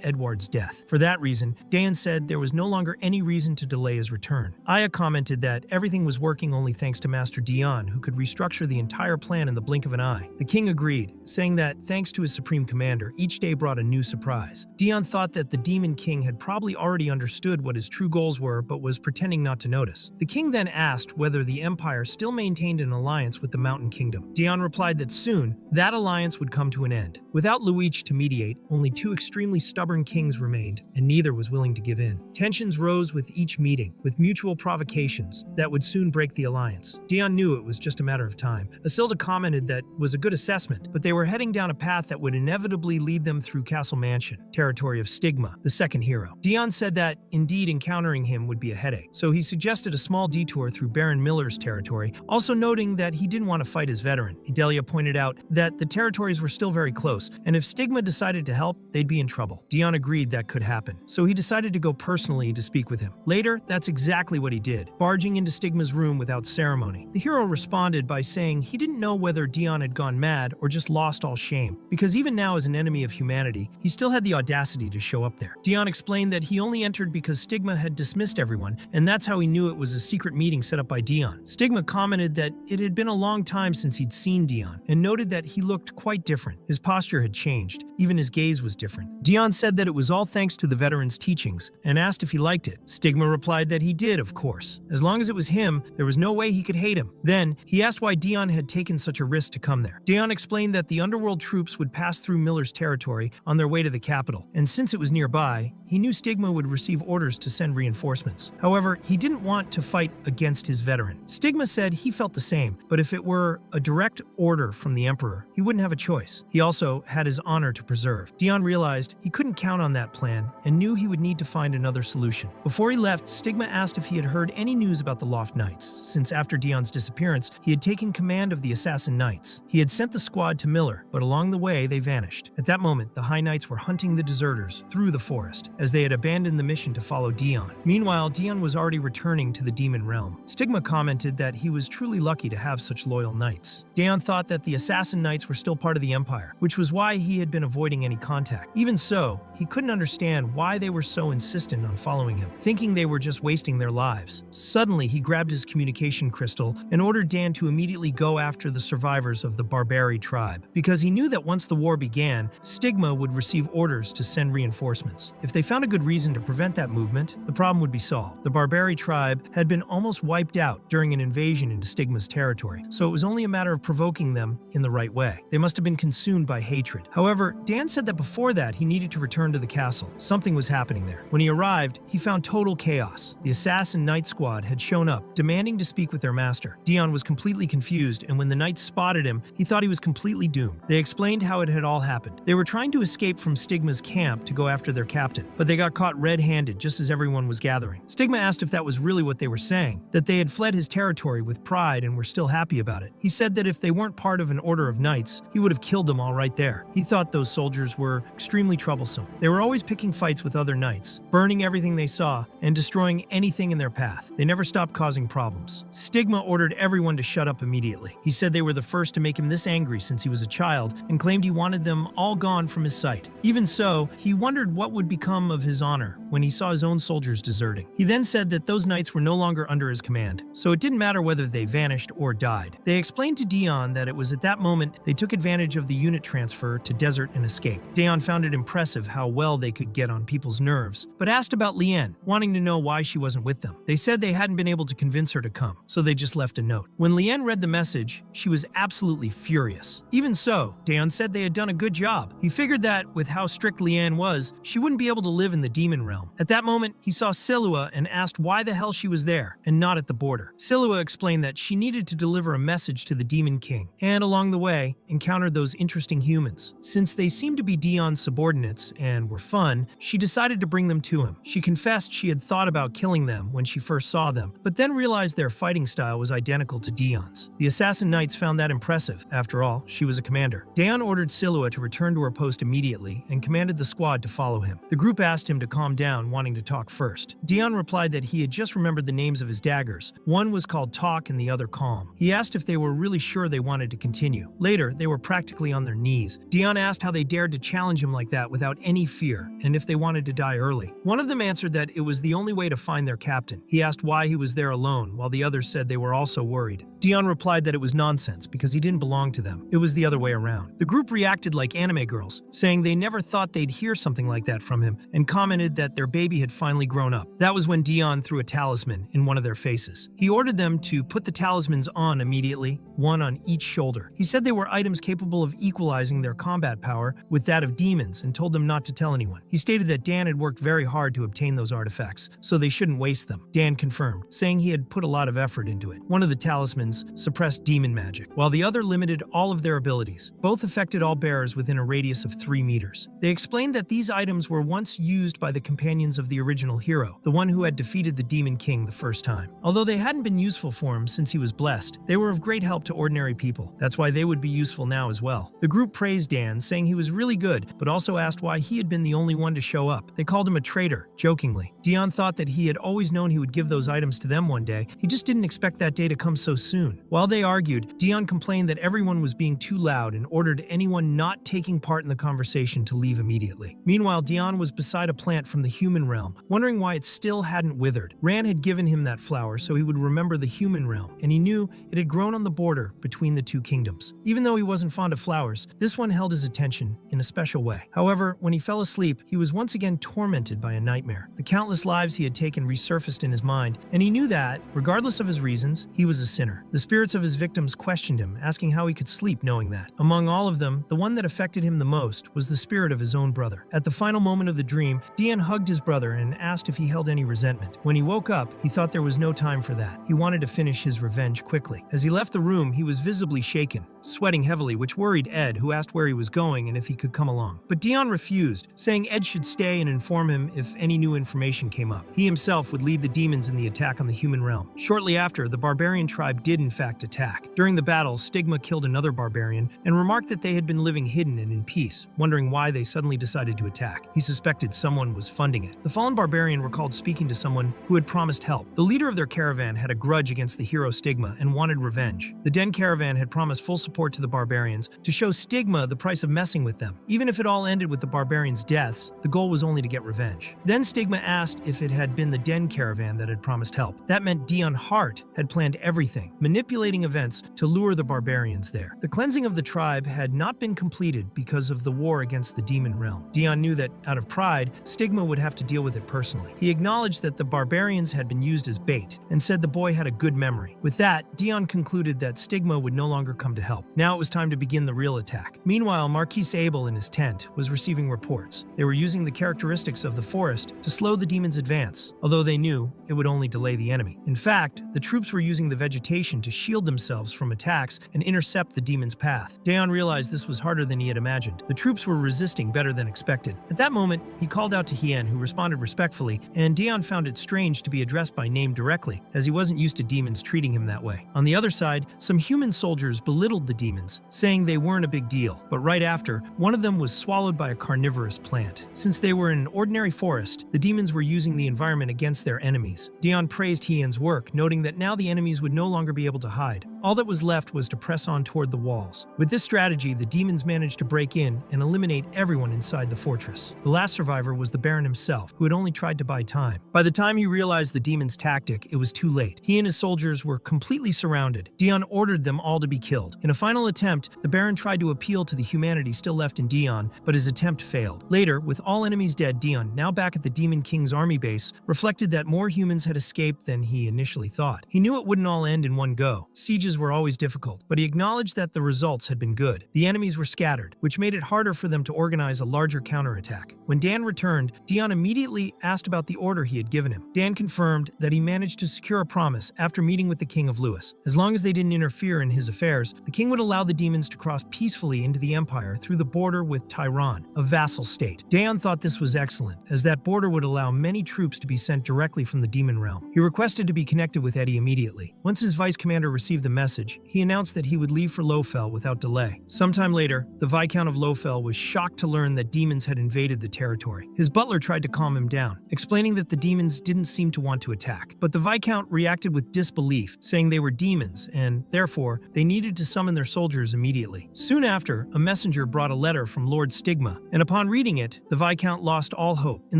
Edward's death. For that reason, Dayan said there was no longer any reason to delay his return. Aya commented that everything was working only thanks to Master Dion, who could restructure the entire plan in the blink of an eye. The king agreed, saying that thanks to his supreme commander, each day brought a new surprise. Dion thought that the Demon King had probably already understood what his true goals were, but was pretending not to notice. The king then asked whether the empire still maintained an alliance with the Mountain Kingdom. Dion replied that soon, that alliance would come to an end. Without Luich to mediate, only two extremely stubborn kings remained, and neither was willing to give in. Tensions rose with each meeting, with mutual provocations that would soon break the alliance. Dion knew it was just a matter of time. Isilda commented that was a good assessment, but they were heading down a path that would inevitably lead them through Castle Mansion, territory of Stigma, the second hero. Dion said that, indeed, encountering him would be a headache, so he suggested a small detour through Baron Miller's territory, also noting that he didn't want to fight his veteran. Delia pointed out that the territories were still very close, and if Stigma decided to help, they'd be in trouble. Dion agreed that could happen, so he decided to go personally to speak with him. Later, that's exactly what he did, barging into Stigma's room without ceremony. The hero responded by saying he didn't know whether Dion had gone mad or just lost all shame, because even now as an enemy of humanity, he still had the audacity to show up there. Dion explained that he only entered because Stigma had dismissed everyone, and that's how he knew it was a secret meeting set up by Dion. Stigma commented that it had been a long time since he'd seen Dion, and noted that he looked quite different. His posture had changed, even his gaze was different. Dion said that it was all thanks to the veteran's teachings, and asked if he liked it. Stigma replied that he did, of course. As long as it was him, there was no way he could hate him. Then, he asked why Dion had taken such a risk to come there. Dion explained that the underworld troops would pass through Miller's territory on their way to the capital, and since it was nearby, he knew Stigma would receive orders to send reinforcements. However, he didn't want to fight against his veteran. Stigma said he felt the same, but if it were a direct order from the Emperor, he wouldn't have a choice. He also had his honor to preserve. Dion realized he couldn't count on that plan and knew he would need to find another solution. Before he left, Stigma asked if he had heard any news about the Loft Knights, since after Dion's disappearance, he had taken command of the Assassin Knights. He had sent the squad to Miller, but along the way, they vanished. At that moment, the High Knights were hunting the deserters through the forest, as they had abandoned the mission to follow Dion. Meanwhile, Dion was already returning to the Demon Realm. Stigma commented that he was truly lucky to have such loyal knights. Dion thought that the Assassin Knights were still part of the Empire, which was why he had been avoiding any contact. Even so, he couldn't understand why they were so insistent on following him, thinking they were just wasting their lives. Suddenly, he grabbed his communication crystal and ordered Dan to immediately go after the survivors of the Barbari tribe, because he knew that once the war began, Stigma would receive orders to send reinforcements. If they found a good reason to prevent that movement, the problem would be solved. The Barbari tribe had been almost wiped out during an invasion into Stigma's territory, so it was only a matter of provoking them in the right way. They must have been consumed by hatred. However, Dan said that before that, he needed to return to the castle. Something was happening there. When he arrived, he found total chaos. The Assassin Knight squad had shown up, demanding to speak with their master. Dion was completely confused, and when the knights spotted him, he thought he was completely doomed. They explained how it had all happened. They were trying to escape from Stigma's camp to go after their captain, but they got caught red-handed just as everyone was gathering. Stigma asked if that was really what they were saying, that they had fled his territory with pride and were still happy about it. He said that if they weren't part of an order of knights, he would have killed them all right there. He thought those soldiers were extremely troublesome. They were always picking fights with other knights, burning everything they saw, and destroying anything in their path. They never stopped causing problems. Stigma ordered everyone to shut up immediately. He said they were the first to make him this angry since he was a child, and claimed he wanted them all gone from his sight. Even so, he wondered what would become of his honor when he saw his own soldiers deserting. He then said that those knights were no longer under his command, so it didn't matter whether they vanished or died. They explained to Dion that it was at that moment they took advantage of the unit transfer to desert and escape. Dion found it impressive how well they could get on people's nerves, but asked about Lien, wanting to know why she wasn't with them. They said they hadn't been able to convince her to come, so they just left a note. When Lien read the message, she was absolutely furious. Even so, Dion said they had done a good job. He figured that, with how strict Lien was, she wouldn't be able to live in the demon realm. At that moment, he saw Silua and asked why the hell she was there, and not at the border. Silua explained that she needed to deliver a message to the Demon King, and along the way, encountered those interesting humans. Since they seemed to be Dion's subordinates and and were fun, she decided to bring them to him. She confessed she had thought about killing them when she first saw them, but then realized their fighting style was identical to Dion's. The assassin knights found that impressive. After all, she was a commander. Dion ordered Silua to return to her post immediately and commanded the squad to follow him. The group asked him to calm down, wanting to talk first. Dion replied that he had just remembered the names of his daggers. One was called Talk and the other Calm. He asked if they were really sure they wanted to continue. Later, they were practically on their knees. Dion asked how they dared to challenge him like that without any fear, and if they wanted to die early. One of them answered that it was the only way to find their captain. He asked why he was there alone, while the others said they were also worried. Dion replied that it was nonsense because he didn't belong to them. It was the other way around. The group reacted like anime girls, saying they never thought they'd hear something like that from him, and commented that their baby had finally grown up. That was when Dion threw a talisman in one of their faces. He ordered them to put the talismans on immediately, one on each shoulder. He said they were items capable of equalizing their combat power with that of demons and told them not to tell anyone. He stated that Dan had worked very hard to obtain those artifacts, so they shouldn't waste them. Dan confirmed, saying he had put a lot of effort into it. One of the talismans suppressed demon magic, while the other limited all of their abilities. Both affected all bearers within a radius of 3 meters. They explained that these items were once used by the companions of the original hero, the one who had defeated the Demon King the first time. Although they hadn't been useful for him since he was blessed, they were of great help to ordinary people. That's why they would be useful now as well. The group praised Dan, saying he was really good, but also asked why he had been the only one to show up. They called him a traitor, jokingly. Dion thought that he had always known he would give those items to them one day. He just didn't expect that day to come so soon. While they argued, Dion complained that everyone was being too loud and ordered anyone not taking part in the conversation to leave immediately. Meanwhile, Dion was beside a plant from the human realm, wondering why it still hadn't withered. Ran had given him that flower so he would remember the human realm, and he knew it had grown on the border between the two kingdoms. Even though he wasn't fond of flowers, this one held his attention in a special way. However, when he fell asleep, he was once again tormented by a nightmare. The countless lives he had taken resurfaced in his mind, and he knew that, regardless of his reasons, he was a sinner. The spirits of his victims questioned him, asking how he could sleep knowing that. Among all of them, the one that affected him the most was the spirit of his own brother. At the final moment of the dream, Dion hugged his brother and asked if he held any resentment. When he woke up, he thought there was no time for that. He wanted to finish his revenge quickly. As he left the room, he was visibly shaken, sweating heavily, which worried Ed, who asked where he was going and if he could come along. But Dion refused, saying Ed should stay and inform him if any new information came up. He himself would lead the demons in the attack on the human realm. Shortly after, the barbarian tribe did in fact attack. During the battle, Stigma killed another barbarian and remarked that they had been living hidden and in peace, wondering why they suddenly decided to attack. He suspected someone was funding it. The fallen barbarian recalled speaking to someone who had promised help. The leader of their caravan had a grudge against the hero Stigma and wanted revenge. The Den caravan had promised full support to the barbarians to show Stigma the price of messing with them. Even if it all ended with the barbarians' deaths, the goal was only to get revenge. Then Stigma asked if it had been the Den caravan that had promised help. That meant Dion Hart had planned everything, manipulating events to lure the barbarians there. The cleansing of the tribe had not been completed because of the war against the demon realm. Dion knew that, out of pride, Stigma would have to deal with it personally. He acknowledged that the barbarians had been used as bait, and said the boy had a good memory. With that, Dion concluded that Stigma would no longer come to help. Now it was time to begin the real attack. Meanwhile, Marquis Abel in his tent was receiving reports. They were using the characteristics of the forest to slow the demons' advance, although they knew it would only delay the enemy. In fact, the troops were using the vegetation to shield themselves from attacks and intercept the demons' path. Dion realized this was harder than he had imagined. The troops were resisting better than expected. At that moment, he called out to Hien, who responded respectfully, and Dion found it strange to be addressed by name directly, as he wasn't used to demons treating him that way. On the other side, some human soldiers belittled the demons, saying they weren't a big deal, but right after, one of them was swallowed by a carnivorous plant. Since they were in an ordinary forest, the demons were using the environment against their enemies. Dion praised Hien's work, noting that now the enemies would no longer be able to hide. All that was left was to press on toward the walls. With this strategy, the demons managed to break in and eliminate everyone inside the fortress. The last survivor was the Baron himself, who had only tried to buy time. By the time he realized the demons' tactic, it was too late. He and his soldiers were completely surrounded. Dion ordered them all to be killed. In a final attempt, the Baron tried to appeal to the humanity still left in Dion, but his attempt failed. Later, with all enemies dead, Dion, now back at the Demon King's army base, reflected that more humans had escaped than he initially thought. He knew it wouldn't all end in one go. Sieges were always difficult, but he acknowledged that the results had been good. The enemies were scattered, which made it harder for them to organize a larger counterattack. When Dan returned, Dion immediately asked about the order he had given him. Dan confirmed that he managed to secure a promise after meeting with the King of Lewis. As long as they didn't interfere in his affairs, the king king would allow the demons to cross peacefully into the empire through the border with Tehran, a vassal state. Daeon thought this was excellent, as that border would allow many troops to be sent directly from the demon realm. He requested to be connected with Eddie immediately. Once his vice commander received the message, he announced that he would leave for Lofel without delay. Sometime later, the Viscount of Lofel was shocked to learn that demons had invaded the territory. His butler tried to calm him down, explaining that the demons didn't seem to want to attack. But the Viscount reacted with disbelief, saying they were demons, and therefore, they needed to summon their soldiers immediately. Soon after, a messenger brought a letter from Lord Stigma, and upon reading it, the Viscount lost all hope. In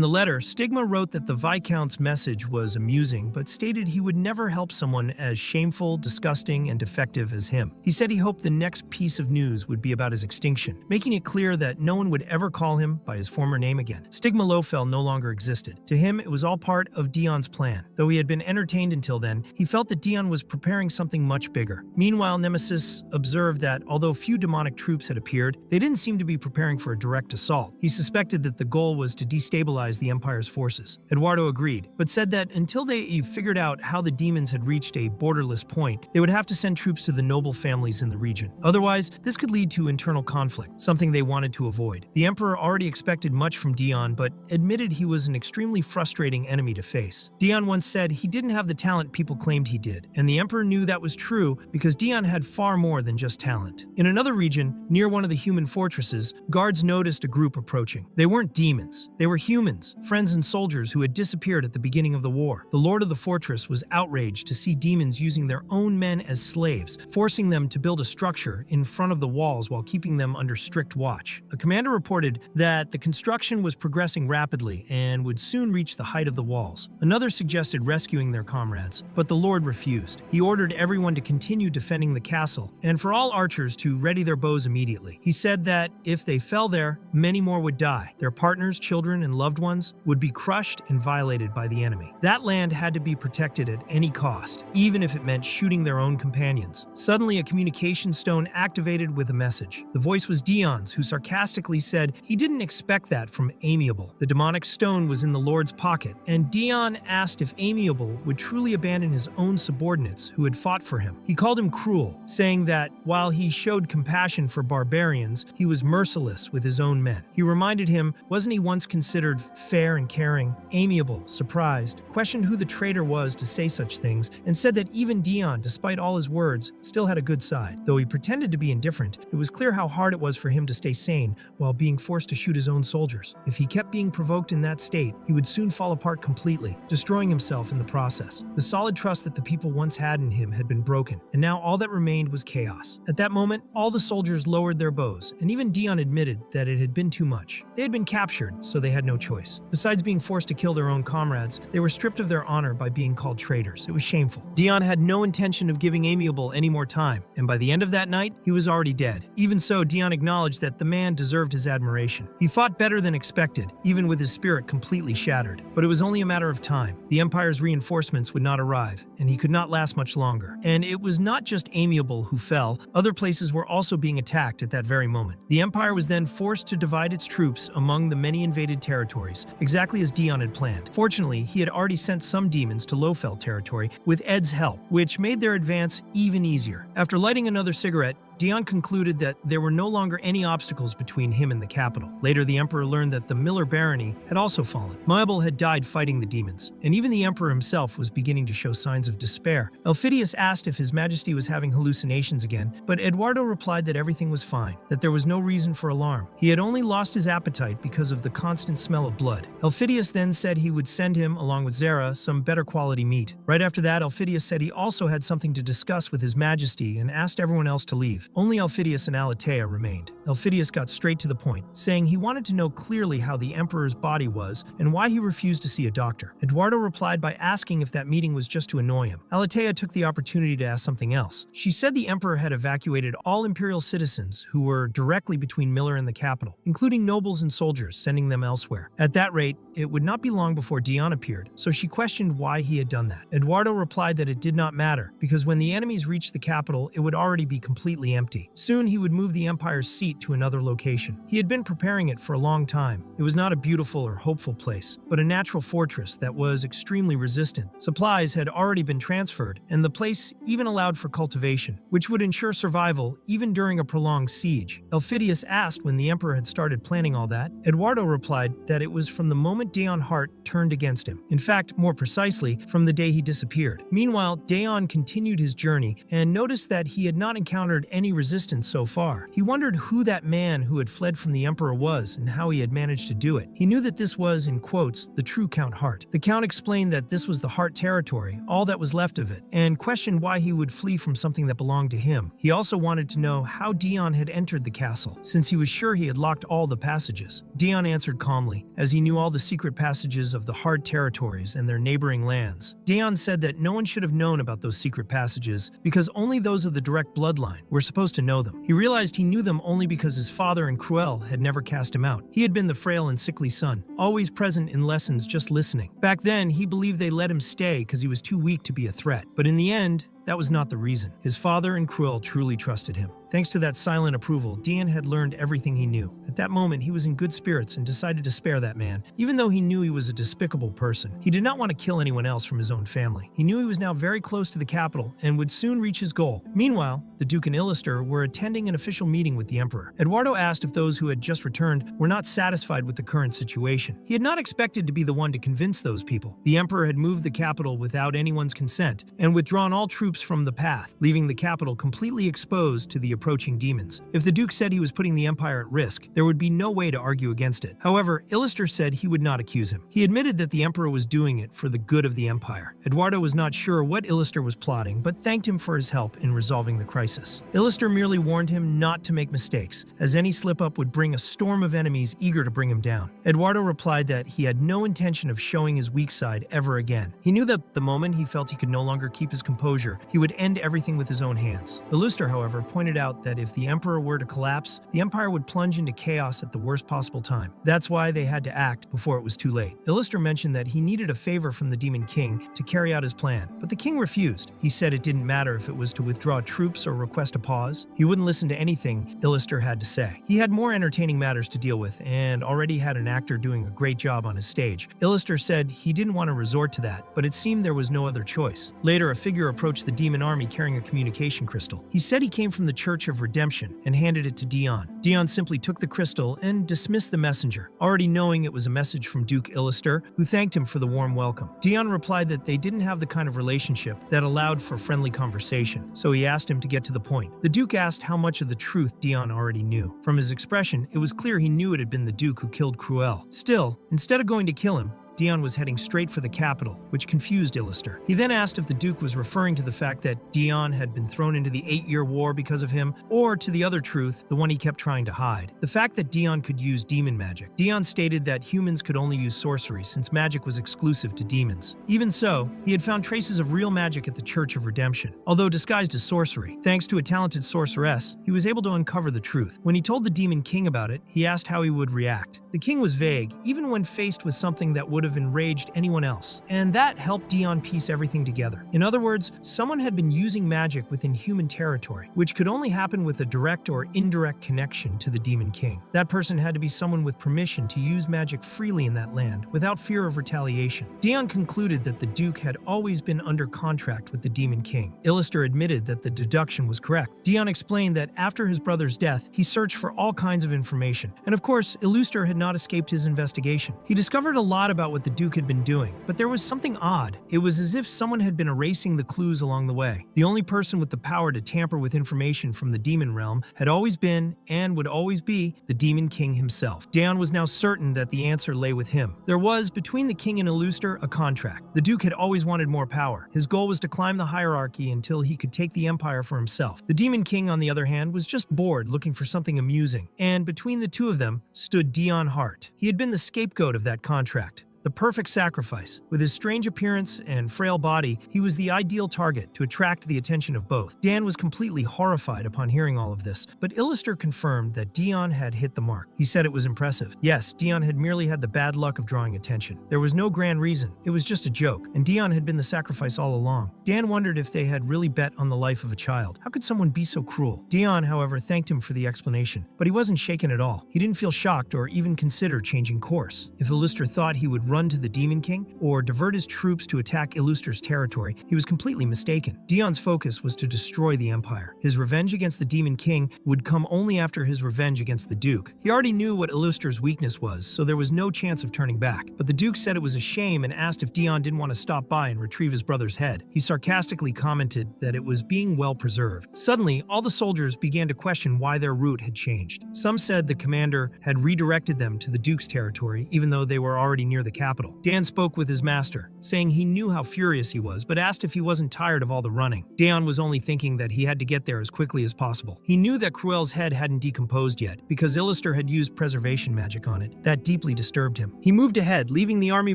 the letter, Stigma wrote that the Viscount's message was amusing, but stated he would never help someone as shameful, disgusting, and defective as him. He said he hoped the next piece of news would be about his extinction, making it clear that no one would ever call him by his former name again. Stigma Lofel no longer existed. To him, it was all part of Dion's plan. Though he had been entertained until then, he felt that Dion was preparing something much bigger. Meanwhile, Nemesis observed that although few demonic troops had appeared, they didn't seem to be preparing for a direct assault. He suspected that the goal was to destabilize the Empire's forces. Eduardo agreed, but said that until they figured out how the demons had reached a borderless point, they would have to send troops to the noble families in the region. Otherwise, this could lead to internal conflict, something they wanted to avoid. The Emperor already expected much from Dion, but admitted he was an extremely frustrating enemy to face. Dion once said he didn't have the talent people claimed he did, and the Emperor knew that was true because Dion had far more than just talent. In another region, near one of the human fortresses, guards noticed a group approaching. They weren't demons. They were humans, friends and soldiers who had disappeared at the beginning of the war. The lord of the fortress was outraged to see demons using their own men as slaves, forcing them to build a structure in front of the walls while keeping them under strict watch. A commander reported that the construction was progressing rapidly and would soon reach the height of the walls. Another suggested rescuing their comrades, but the lord refused. He ordered everyone to continue defending the castle, and for all archers to ready their bows immediately. He said that if they fell there, many more would die. Their partners, children, and loved ones would be crushed and violated by the enemy. That land had to be protected at any cost, even if it meant shooting their own companions. Suddenly, a communication stone activated with a message. The voice was Dion's, who sarcastically said he didn't expect that from Amiable. The demonic stone was in the Lord's pocket, and Dion asked if Amiable would truly abandon his own subordinates who had fought for him. He called him cruel, saying that while he showed compassion for barbarians, he was merciless with his own men. He reminded him, wasn't he once considered fair and caring? Amiable, surprised, questioned who the traitor was to say such things, and said that even Dion, despite all his words, still had a good side. Though he pretended to be indifferent, it was clear how hard it was for him to stay sane while being forced to shoot his own soldiers. If he kept being provoked in that state, he would soon fall apart completely, destroying himself in the process. The solid trust that the people once had in him had been broken, and now all that remained was chaos. At that moment, all the soldiers lowered their bows, and even Dion admitted that it had been too much. They had been captured, so they had no choice. Besides being forced to kill their own comrades, they were stripped of their honor by being called traitors. It was shameful. Dion had no intention of giving Amiable any more time, and by the end of that night, he was already dead. Even so, Dion acknowledged that the man deserved his admiration. He fought better than expected, even with his spirit completely shattered. But it was only a matter of time. The Empire's reinforcements would not arrive, and he could not last much longer. And it was not just Amiable who fell, other places were also being attacked at that very moment. The Empire was then forced to divide its troops among the many invaded territories, exactly as Dion had planned. Fortunately, he had already sent some demons to Lofel territory with Ed's help, which made their advance even easier. After lighting another cigarette, Dion concluded that there were no longer any obstacles between him and the capital. Later, the Emperor learned that the Miller barony had also fallen. Mabel had died fighting the demons, and even the Emperor himself was beginning to show signs of despair. Elphidius asked if His Majesty was having hallucinations again, but Eduardo replied that everything was fine, that there was no reason for alarm. He had only lost his appetite because of the constant smell of blood. Elphidius then said he would send him, along with Zara, some better quality meat. Right after that, Elphidius said he also had something to discuss with His Majesty and asked everyone else to leave. Only Elphidius and Alatea remained. Elphidius got straight to the point, saying he wanted to know clearly how the Emperor's body was and why he refused to see a doctor. Eduardo replied by asking if that meeting was just to annoy him. Alatea took the opportunity to ask something else. She said the Emperor had evacuated all Imperial citizens who were directly between Miller and the capital, including nobles and soldiers, sending them elsewhere. At that rate, it would not be long before Dion appeared, so she questioned why he had done that. Eduardo replied that it did not matter, because when the enemies reached the capital, it would already be completely empty. Soon he would move the empire's seat to another location. He had been preparing it for a long time. It was not a beautiful or hopeful place, but a natural fortress that was extremely resistant. Supplies had already been transferred, and the place even allowed for cultivation, which would ensure survival even during a prolonged siege. Elphidius asked when the emperor had started planning all that. Eduardo replied that it was from the moment Daon Hart turned against him. In fact, more precisely, from the day he disappeared. Meanwhile, Daon continued his journey and noticed that he had not encountered any resistance so far. He wondered who that man who had fled from the emperor was and how he had managed to do it. He knew that this was, in quotes, the true Count Hart. The Count explained that this was the Hart territory, all that was left of it, and questioned why he would flee from something that belonged to him. He also wanted to know how Daon had entered the castle, since he was sure he had locked all the passages. Daon answered calmly, as he knew all the secret passages of the Hart territories and their neighboring lands. Daon said that no one should have known about those secret passages because only those of the direct bloodline were supposed to know them. He realized he knew them only because his father and Cruel had never cast him out. He had been the frail and sickly son, always present in lessons just listening. Back then, he believed they let him stay because he was too weak to be a threat. But in the end, that was not the reason. His father and Cruel truly trusted him. Thanks to that silent approval, Daon had learned everything he knew. At that moment, he was in good spirits and decided to spare that man, even though he knew he was a despicable person. He did not want to kill anyone else from his own family. He knew he was now very close to the capital and would soon reach his goal. Meanwhile, the Duke and Illister were attending an official meeting with the Emperor. Eduardo asked if those who had just returned were not satisfied with the current situation. He had not expected to be the one to convince those people. The Emperor had moved the capital without anyone's consent and withdrawn all troops from the path, leaving the capital completely exposed to the approaching demons. If the Duke said he was putting the Empire at risk, there would be no way to argue against it. However, Illister said he would not accuse him. He admitted that the Emperor was doing it for the good of the Empire. Eduardo was not sure what Illister was plotting, but thanked him for his help in resolving the crisis. Illister merely warned him not to make mistakes, as any slip-up would bring a storm of enemies eager to bring him down. Eduardo replied that he had no intention of showing his weak side ever again. He knew that the moment he felt he could no longer keep his composure, he would end everything with his own hands. Illister, however, pointed out that if the Emperor were to collapse, the Empire would plunge into chaos at the worst possible time. That's why they had to act before it was too late. Illister mentioned that he needed a favor from the Demon King to carry out his plan, but the king refused. He said it didn't matter if it was to withdraw troops or request a pause. He wouldn't listen to anything Illister had to say. He had more entertaining matters to deal with and already had an actor doing a great job on his stage. Illister said he didn't want to resort to that, but it seemed there was no other choice. Later, a figure approached the demon army carrying a communication crystal. He said he came from the Church of Redemption and handed it to Daon. Daon simply took the crystal and dismissed the messenger, already knowing it was a message from Duke Illister, who thanked him for the warm welcome. Daon replied that they didn't have the kind of relationship that allowed for friendly conversation, so he asked him to get to the point. The Duke asked how much of the truth Daon already knew. From his expression, it was clear he knew it had been the Duke who killed Cruel. Still, instead of going to kill him, Daon was heading straight for the capital, which confused Illister. He then asked if the Duke was referring to the fact that Daon had been thrown into the 8-year war because of him, or to the other truth, the one he kept trying to hide, the fact that Daon could use demon magic. Daon stated that humans could only use sorcery since magic was exclusive to demons. Even so, he had found traces of real magic at the Church of Redemption, although disguised as sorcery. Thanks to a talented sorceress, he was able to uncover the truth. When he told the Demon King about it, he asked how he would react. The king was vague, even when faced with something that would have enraged anyone else, and that helped Daon piece everything together. In other words, someone had been using magic within human territory, which could only happen with a direct or indirect connection to the Demon King. That person had to be someone with permission to use magic freely in that land, without fear of retaliation. Daon concluded that the Duke had always been under contract with the Demon King. Illister admitted that the deduction was correct. Daon explained that after his brother's death, he searched for all kinds of information, and of course, Illister had not escaped his investigation. He discovered a lot about what the Duke had been doing, but there was something odd. It was as if someone had been erasing the clues along the way. The only person with the power to tamper with information from the demon realm had always been, and would always be, the Demon King himself. Daon was now certain that the answer lay with him. There was, between the king and Illuster, a contract. The Duke had always wanted more power. His goal was to climb the hierarchy until he could take the empire for himself. The Demon King, on the other hand, was just bored, looking for something amusing. And between the two of them stood Daon Hart. He had been the scapegoat of that contract. The perfect sacrifice. With his strange appearance and frail body, he was the ideal target to attract the attention of both. Dan was completely horrified upon hearing all of this, but Illuster confirmed that Dion had hit the mark. He said it was impressive. Yes, Dion had merely had the bad luck of drawing attention. There was no grand reason. It was just a joke, and Dion had been the sacrifice all along. Dan wondered if they had really bet on the life of a child. How could someone be so cruel? Dion, however, thanked him for the explanation, but he wasn't shaken at all. He didn't feel shocked or even consider changing course. If Illuster thought he would run to the Demon King or divert his troops to attack Illuster's territory, he was completely mistaken. Dion's focus was to destroy the Empire. His revenge against the Demon King would come only after his revenge against the Duke. He already knew what Illuster's weakness was, so there was no chance of turning back. But the Duke said it was a shame and asked if Dion didn't want to stop by and retrieve his brother's head. He sarcastically commented that it was being well preserved. Suddenly, all the soldiers began to question why their route had changed. Some said the commander had redirected them to the Duke's territory, even though they were already near the capital. Dan spoke with his master, saying he knew how furious he was, but asked if he wasn't tired of all the running. Dion was only thinking that he had to get there as quickly as possible. He knew that Cruel's head hadn't decomposed yet, because Illuster had used preservation magic on it. That deeply disturbed him. He moved ahead, leaving the army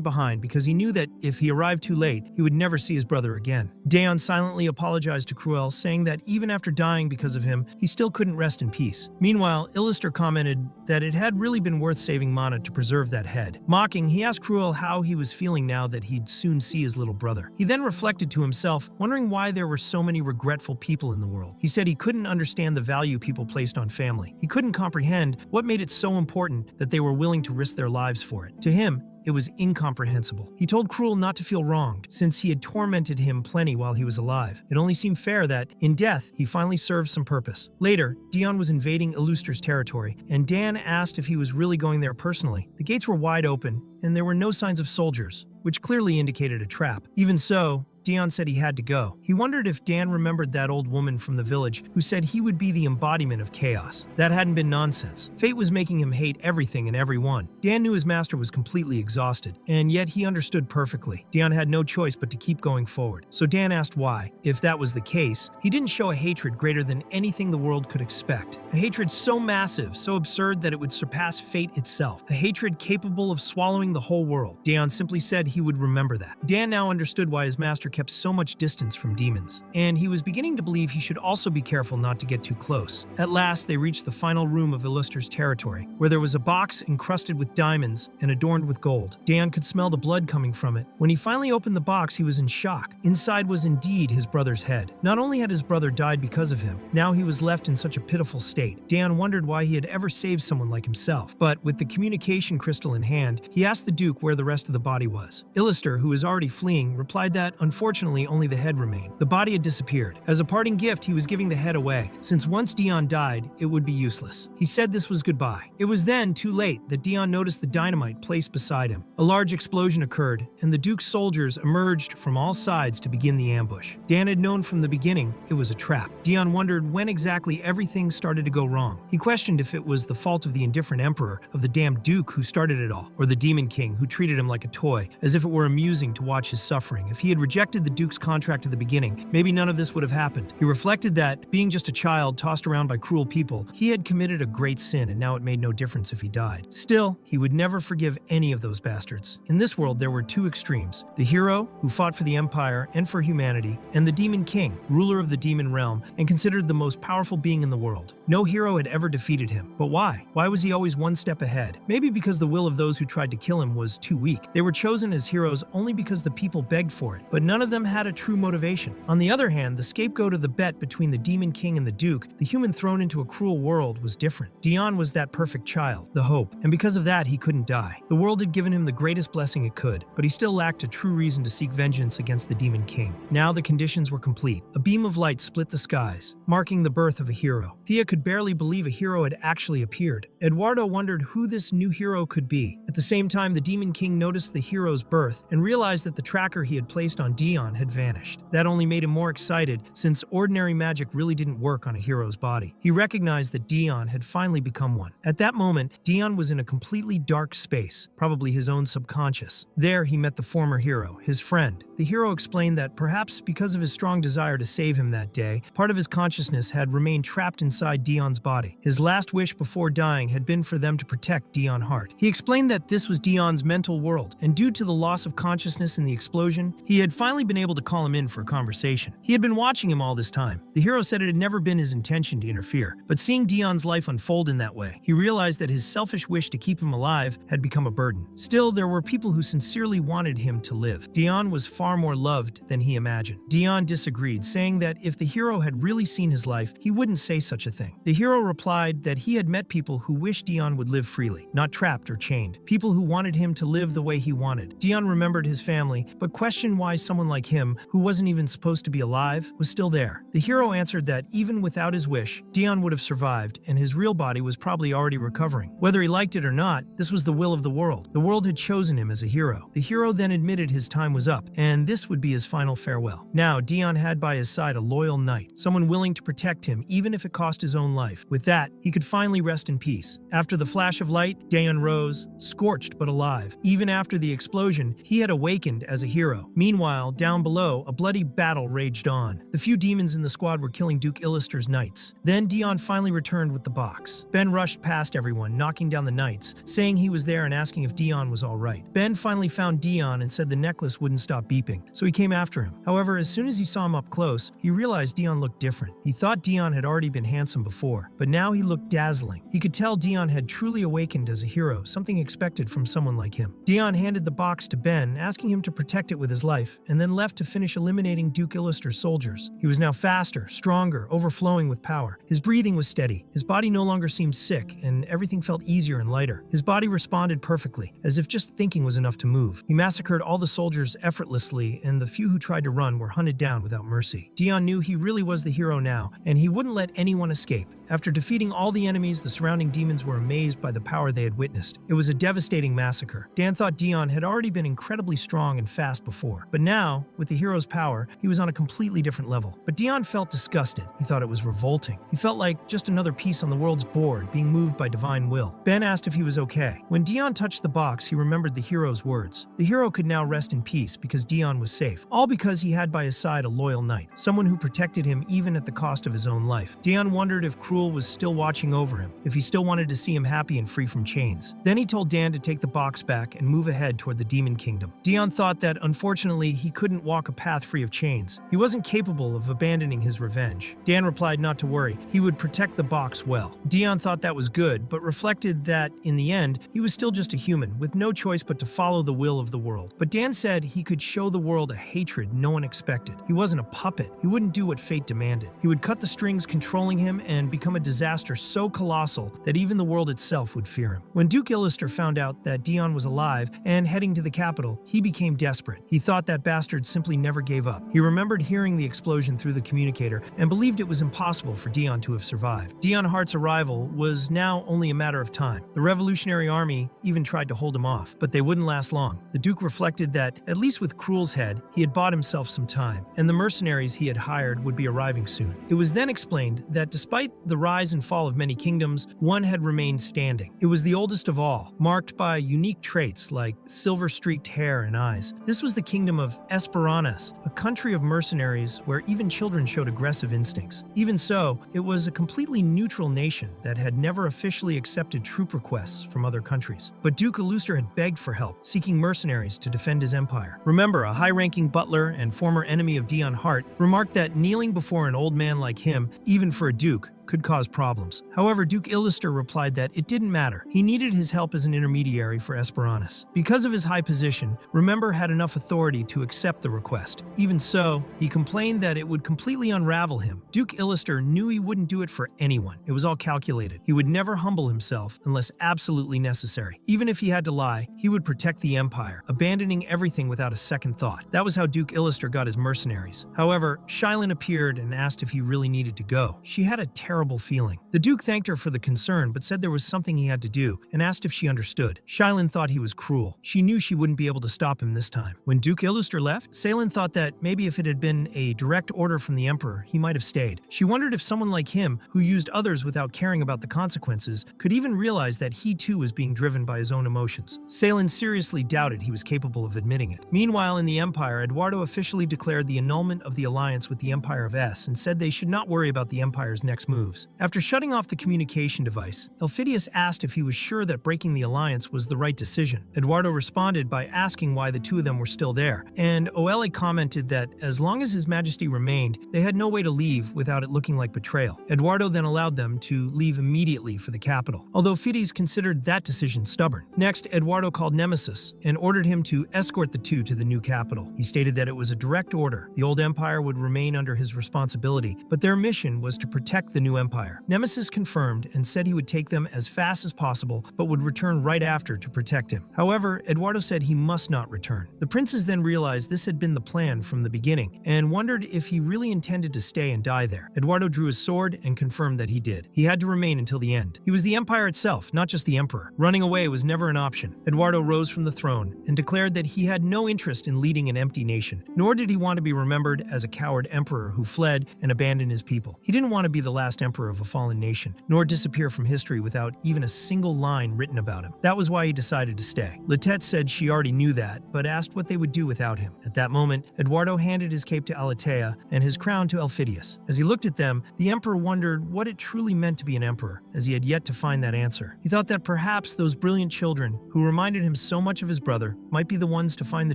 behind, because he knew that if he arrived too late, he would never see his brother again. Dion silently apologized to Cruel, saying that even after dying because of him, he still couldn't rest in peace. Meanwhile, Illuster commented that it had really been worth saving Mana to preserve that head. Mocking, he asked Cruel how he was feeling now that he'd soon see his little brother. He then reflected to himself, wondering why there were so many regretful people in the world. He said he couldn't understand the value people placed on family. He couldn't comprehend what made it so important that they were willing to risk their lives for it. To him, it was incomprehensible. He told Cruel not to feel wronged, since he had tormented him plenty while he was alive. It only seemed fair that, in death, he finally served some purpose. Later, Dion was invading Illuster's territory, and Dan asked if he was really going there personally. The gates were wide open, and there were no signs of soldiers, which clearly indicated a trap. Even so, Dion said he had to go. He wondered if Dan remembered that old woman from the village who said he would be the embodiment of chaos. That hadn't been nonsense. Fate was making him hate everything and everyone. Dan knew his master was completely exhausted, and yet he understood perfectly. Dion had no choice but to keep going forward. So Dan asked why. If that was the case, he didn't show a hatred greater than anything the world could expect. A hatred so massive, so absurd that it would surpass fate itself. A hatred capable of swallowing the whole world. Dion simply said he would remember that. Dan now understood why his master kept so much distance from demons, and he was beginning to believe he should also be careful not to get too close. At last, they reached the final room of Illuster's territory, where there was a box encrusted with diamonds and adorned with gold. Dan could smell the blood coming from it. When he finally opened the box, he was in shock. Inside was indeed his brother's head. Not only had his brother died because of him, now he was left in such a pitiful state. Dan wondered why he had ever saved someone like himself, but with the communication crystal in hand, he asked the Duke where the rest of the body was. Illuster, who was already fleeing, replied that, unfortunately, only the head remained. The body had disappeared. As a parting gift, he was giving the head away, since once Dion died, it would be useless. He said this was goodbye. It was then, too late, that Dion noticed the dynamite placed beside him. A large explosion occurred, and the Duke's soldiers emerged from all sides to begin the ambush. Dan had known from the beginning it was a trap. Dion wondered when exactly everything started to go wrong. He questioned if it was the fault of the indifferent emperor, of the damned Duke who started it all, or the Demon King who treated him like a toy, as if it were amusing to watch his suffering. If he had rejected the Duke's contract at the beginning, maybe none of this would have happened. He reflected that, being just a child tossed around by cruel people, he had committed a great sin, and now it made no difference if he died. Still, he would never forgive any of those bastards. In this world, there were two extremes: the hero, who fought for the Empire and for humanity, and the Demon King, ruler of the demon realm, and considered the most powerful being in the world. No hero had ever defeated him. But why? Why was he always one step ahead? Maybe because the will of those who tried to kill him was too weak. They were chosen as heroes only because the people begged for it, but none of them had a true motivation. On the other hand, the scapegoat of the bet between the Demon King and the Duke, the human thrown into a cruel world, was different. Dion was that perfect child, the hope, and because of that, he couldn't die. The world had given him the greatest blessing it could, but he still lacked a true reason to seek vengeance against the Demon King. Now the conditions were complete. A beam of light split the skies, marking the birth of a hero. Thea could barely believe a hero had actually appeared. Eduardo wondered who this new hero could be. At the same time, the Demon King noticed the hero's birth and realized that the tracker he had placed on Dion had vanished. That only made him more excited, since ordinary magic really didn't work on a hero's body. He recognized that Dion had finally become one. At that moment, Dion was in a completely dark space, probably his own subconscious. There, he met the former hero, his friend. The hero explained that perhaps because of his strong desire to save him that day, part of his consciousness had remained trapped inside Dion's body. His last wish before dying had been for them to protect Dion Hart. He explained that But this was Dion's mental world, and due to the loss of consciousness in the explosion, he had finally been able to call him in for a conversation. He had been watching him all this time. The hero said it had never been his intention to interfere, but seeing Dion's life unfold in that way, he realized that his selfish wish to keep him alive had become a burden. Still, there were people who sincerely wanted him to live. Dion was far more loved than he imagined. Dion disagreed, saying that if the hero had really seen his life, he wouldn't say such a thing. The hero replied that he had met people who wished Dion would live freely, not trapped or chained. People who wanted him to live the way he wanted. Dion remembered his family, but questioned why someone like him, who wasn't even supposed to be alive, was still there. The hero answered that even without his wish, Dion would have survived, and his real body was probably already recovering. Whether he liked it or not, this was the will of the world. The world had chosen him as a hero. The hero then admitted his time was up, and this would be his final farewell. Now, Dion had by his side a loyal knight, someone willing to protect him even if it cost his own life. With that, he could finally rest in peace. After the flash of light, Dion rose, scorched but alive. Even after the explosion, he had awakened as a hero. Meanwhile, down below, a bloody battle raged on. The few demons in the squad were killing Duke Illister's knights. Then Dion finally returned with the box. Ben rushed past everyone, knocking down the knights, saying he was there and asking if Dion was all right. Ben finally found Dion and said the necklace wouldn't stop beeping, so he came after him. However, as soon as he saw him up close, he realized Dion looked different. He thought Dion had already been handsome before, but now he looked dazzling. He could tell Dion had truly awakened as a hero, something expected from someone like him. Dion handed the box to Ben, asking him to protect it with his life, and then left to finish eliminating Duke Illister's soldiers. He was now faster, stronger, overflowing with power. His breathing was steady. His body no longer seemed sick, and everything felt easier and lighter. His body responded perfectly, as if just thinking was enough to move. He massacred all the soldiers effortlessly, and the few who tried to run were hunted down without mercy. Dion knew he really was the hero now, and he wouldn't let anyone escape. After defeating all the enemies, the surrounding demons were amazed by the power they had witnessed. It was a devastating massacre. Dan thought Dion had already been incredibly strong and fast before, but now, with the hero's power, he was on a completely different level. But Dion felt disgusted. He thought it was revolting. He felt like just another piece on the world's board, being moved by divine will. Ben asked if he was okay. When Dion touched the box, he remembered the hero's words. The hero could now rest in peace because Dion was safe, all because he had by his side a loyal knight, someone who protected him even at the cost of his own life. Dion wondered if Cruel was still watching over him, if he still wanted to see him happy and free from chains. Then he told Dan to take the box back and move ahead toward the demon kingdom. Dion thought that, unfortunately, he couldn't walk a path free of chains. He wasn't capable of abandoning his revenge. Dan replied not to worry, he would protect the box well. Dion thought that was good, but reflected that, in the end, he was still just a human, with no choice but to follow the will of the world. But Dan said he could show the world a hatred no one expected. He wasn't a puppet. He wouldn't do what fate demanded. He would cut the strings controlling him and become a disaster so colossal that even the world itself would fear him. When Duke Illister found out that Dion was alive and heading to the capital, he became desperate. He thought that bastard simply never gave up. He remembered hearing the explosion through the communicator and believed it was impossible for Dion to have survived. Dion Hart's arrival was now only a matter of time. The Revolutionary Army even tried to hold him off, but they wouldn't last long. The Duke reflected that, at least with Cruel's head, he had bought himself some time, and the mercenaries he had hired would be arriving soon. It was then explained that despite the rise and fall of many kingdoms, one had remained standing. It was the oldest of all, marked by unique traits like silver-streaked hair and eyes. This was the kingdom of Esperanas, a country of mercenaries where even children showed aggressive instincts. Even so, it was a completely neutral nation that had never officially accepted troop requests from other countries. But Duke Illister had begged for help, seeking mercenaries to defend his empire. Remember, a high-ranking butler and former enemy of Dion Hart remarked that kneeling before an old man like him, even for a duke, could cause problems. However, Duke Illister replied that it didn't matter. He needed his help as an intermediary for Esperanas. Because of his high position, Remember had enough authority to accept the request. Even so, he complained that it would completely unravel him. Duke Illister knew he wouldn't do it for anyone. It was all calculated. He would never humble himself unless absolutely necessary. Even if he had to lie, he would protect the empire, abandoning everything without a second thought. That was how Duke Illister got his mercenaries. However, Shylin appeared and asked if he really needed to go. She had a terrible feeling. The Duke thanked her for the concern, but said there was something he had to do, and asked if she understood. Shylin thought he was cruel. She knew she wouldn't be able to stop him this time. When Duke Illister left, Salen thought that maybe if it had been a direct order from the Emperor, he might have stayed. She wondered if someone like him, who used others without caring about the consequences, could even realize that he too was being driven by his own emotions. Salen seriously doubted he was capable of admitting it. Meanwhile, in the Empire, Eduardo officially declared the annulment of the alliance with the Empire of S and said they should not worry about the Empire's next move. moves. After shutting off the communication device, Elphidius asked if he was sure that breaking the alliance was the right decision. Eduardo responded by asking why the two of them were still there, and Oele commented that as long as His Majesty remained, they had no way to leave without it looking like betrayal. Eduardo then allowed them to leave immediately for the capital, although Fides considered that decision stubborn. Next, Eduardo called Nemesis and ordered him to escort the two to the new capital. He stated that it was a direct order. The old empire would remain under his responsibility, but their mission was to protect the new empire. Nemesis confirmed and said he would take them as fast as possible, but would return right after to protect him. However, Eduardo said he must not return. The princes then realized this had been the plan from the beginning, and wondered if he really intended to stay and die there. Eduardo drew his sword and confirmed that he did. He had to remain until the end. He was the empire itself, not just the emperor. Running away was never an option. Eduardo rose from the throne and declared that he had no interest in leading an empty nation, nor did he want to be remembered as a coward emperor who fled and abandoned his people. He didn't want to be the last emperor of a fallen nation, nor disappear from history without even a single line written about him. That was why he decided to stay. Letette said she already knew that, but asked what they would do without him. At that moment, Eduardo handed his cape to Alatea and his crown to Elphidius. As he looked at them, the emperor wondered what it truly meant to be an emperor, as he had yet to find that answer. He thought that perhaps those brilliant children, who reminded him so much of his brother, might be the ones to find the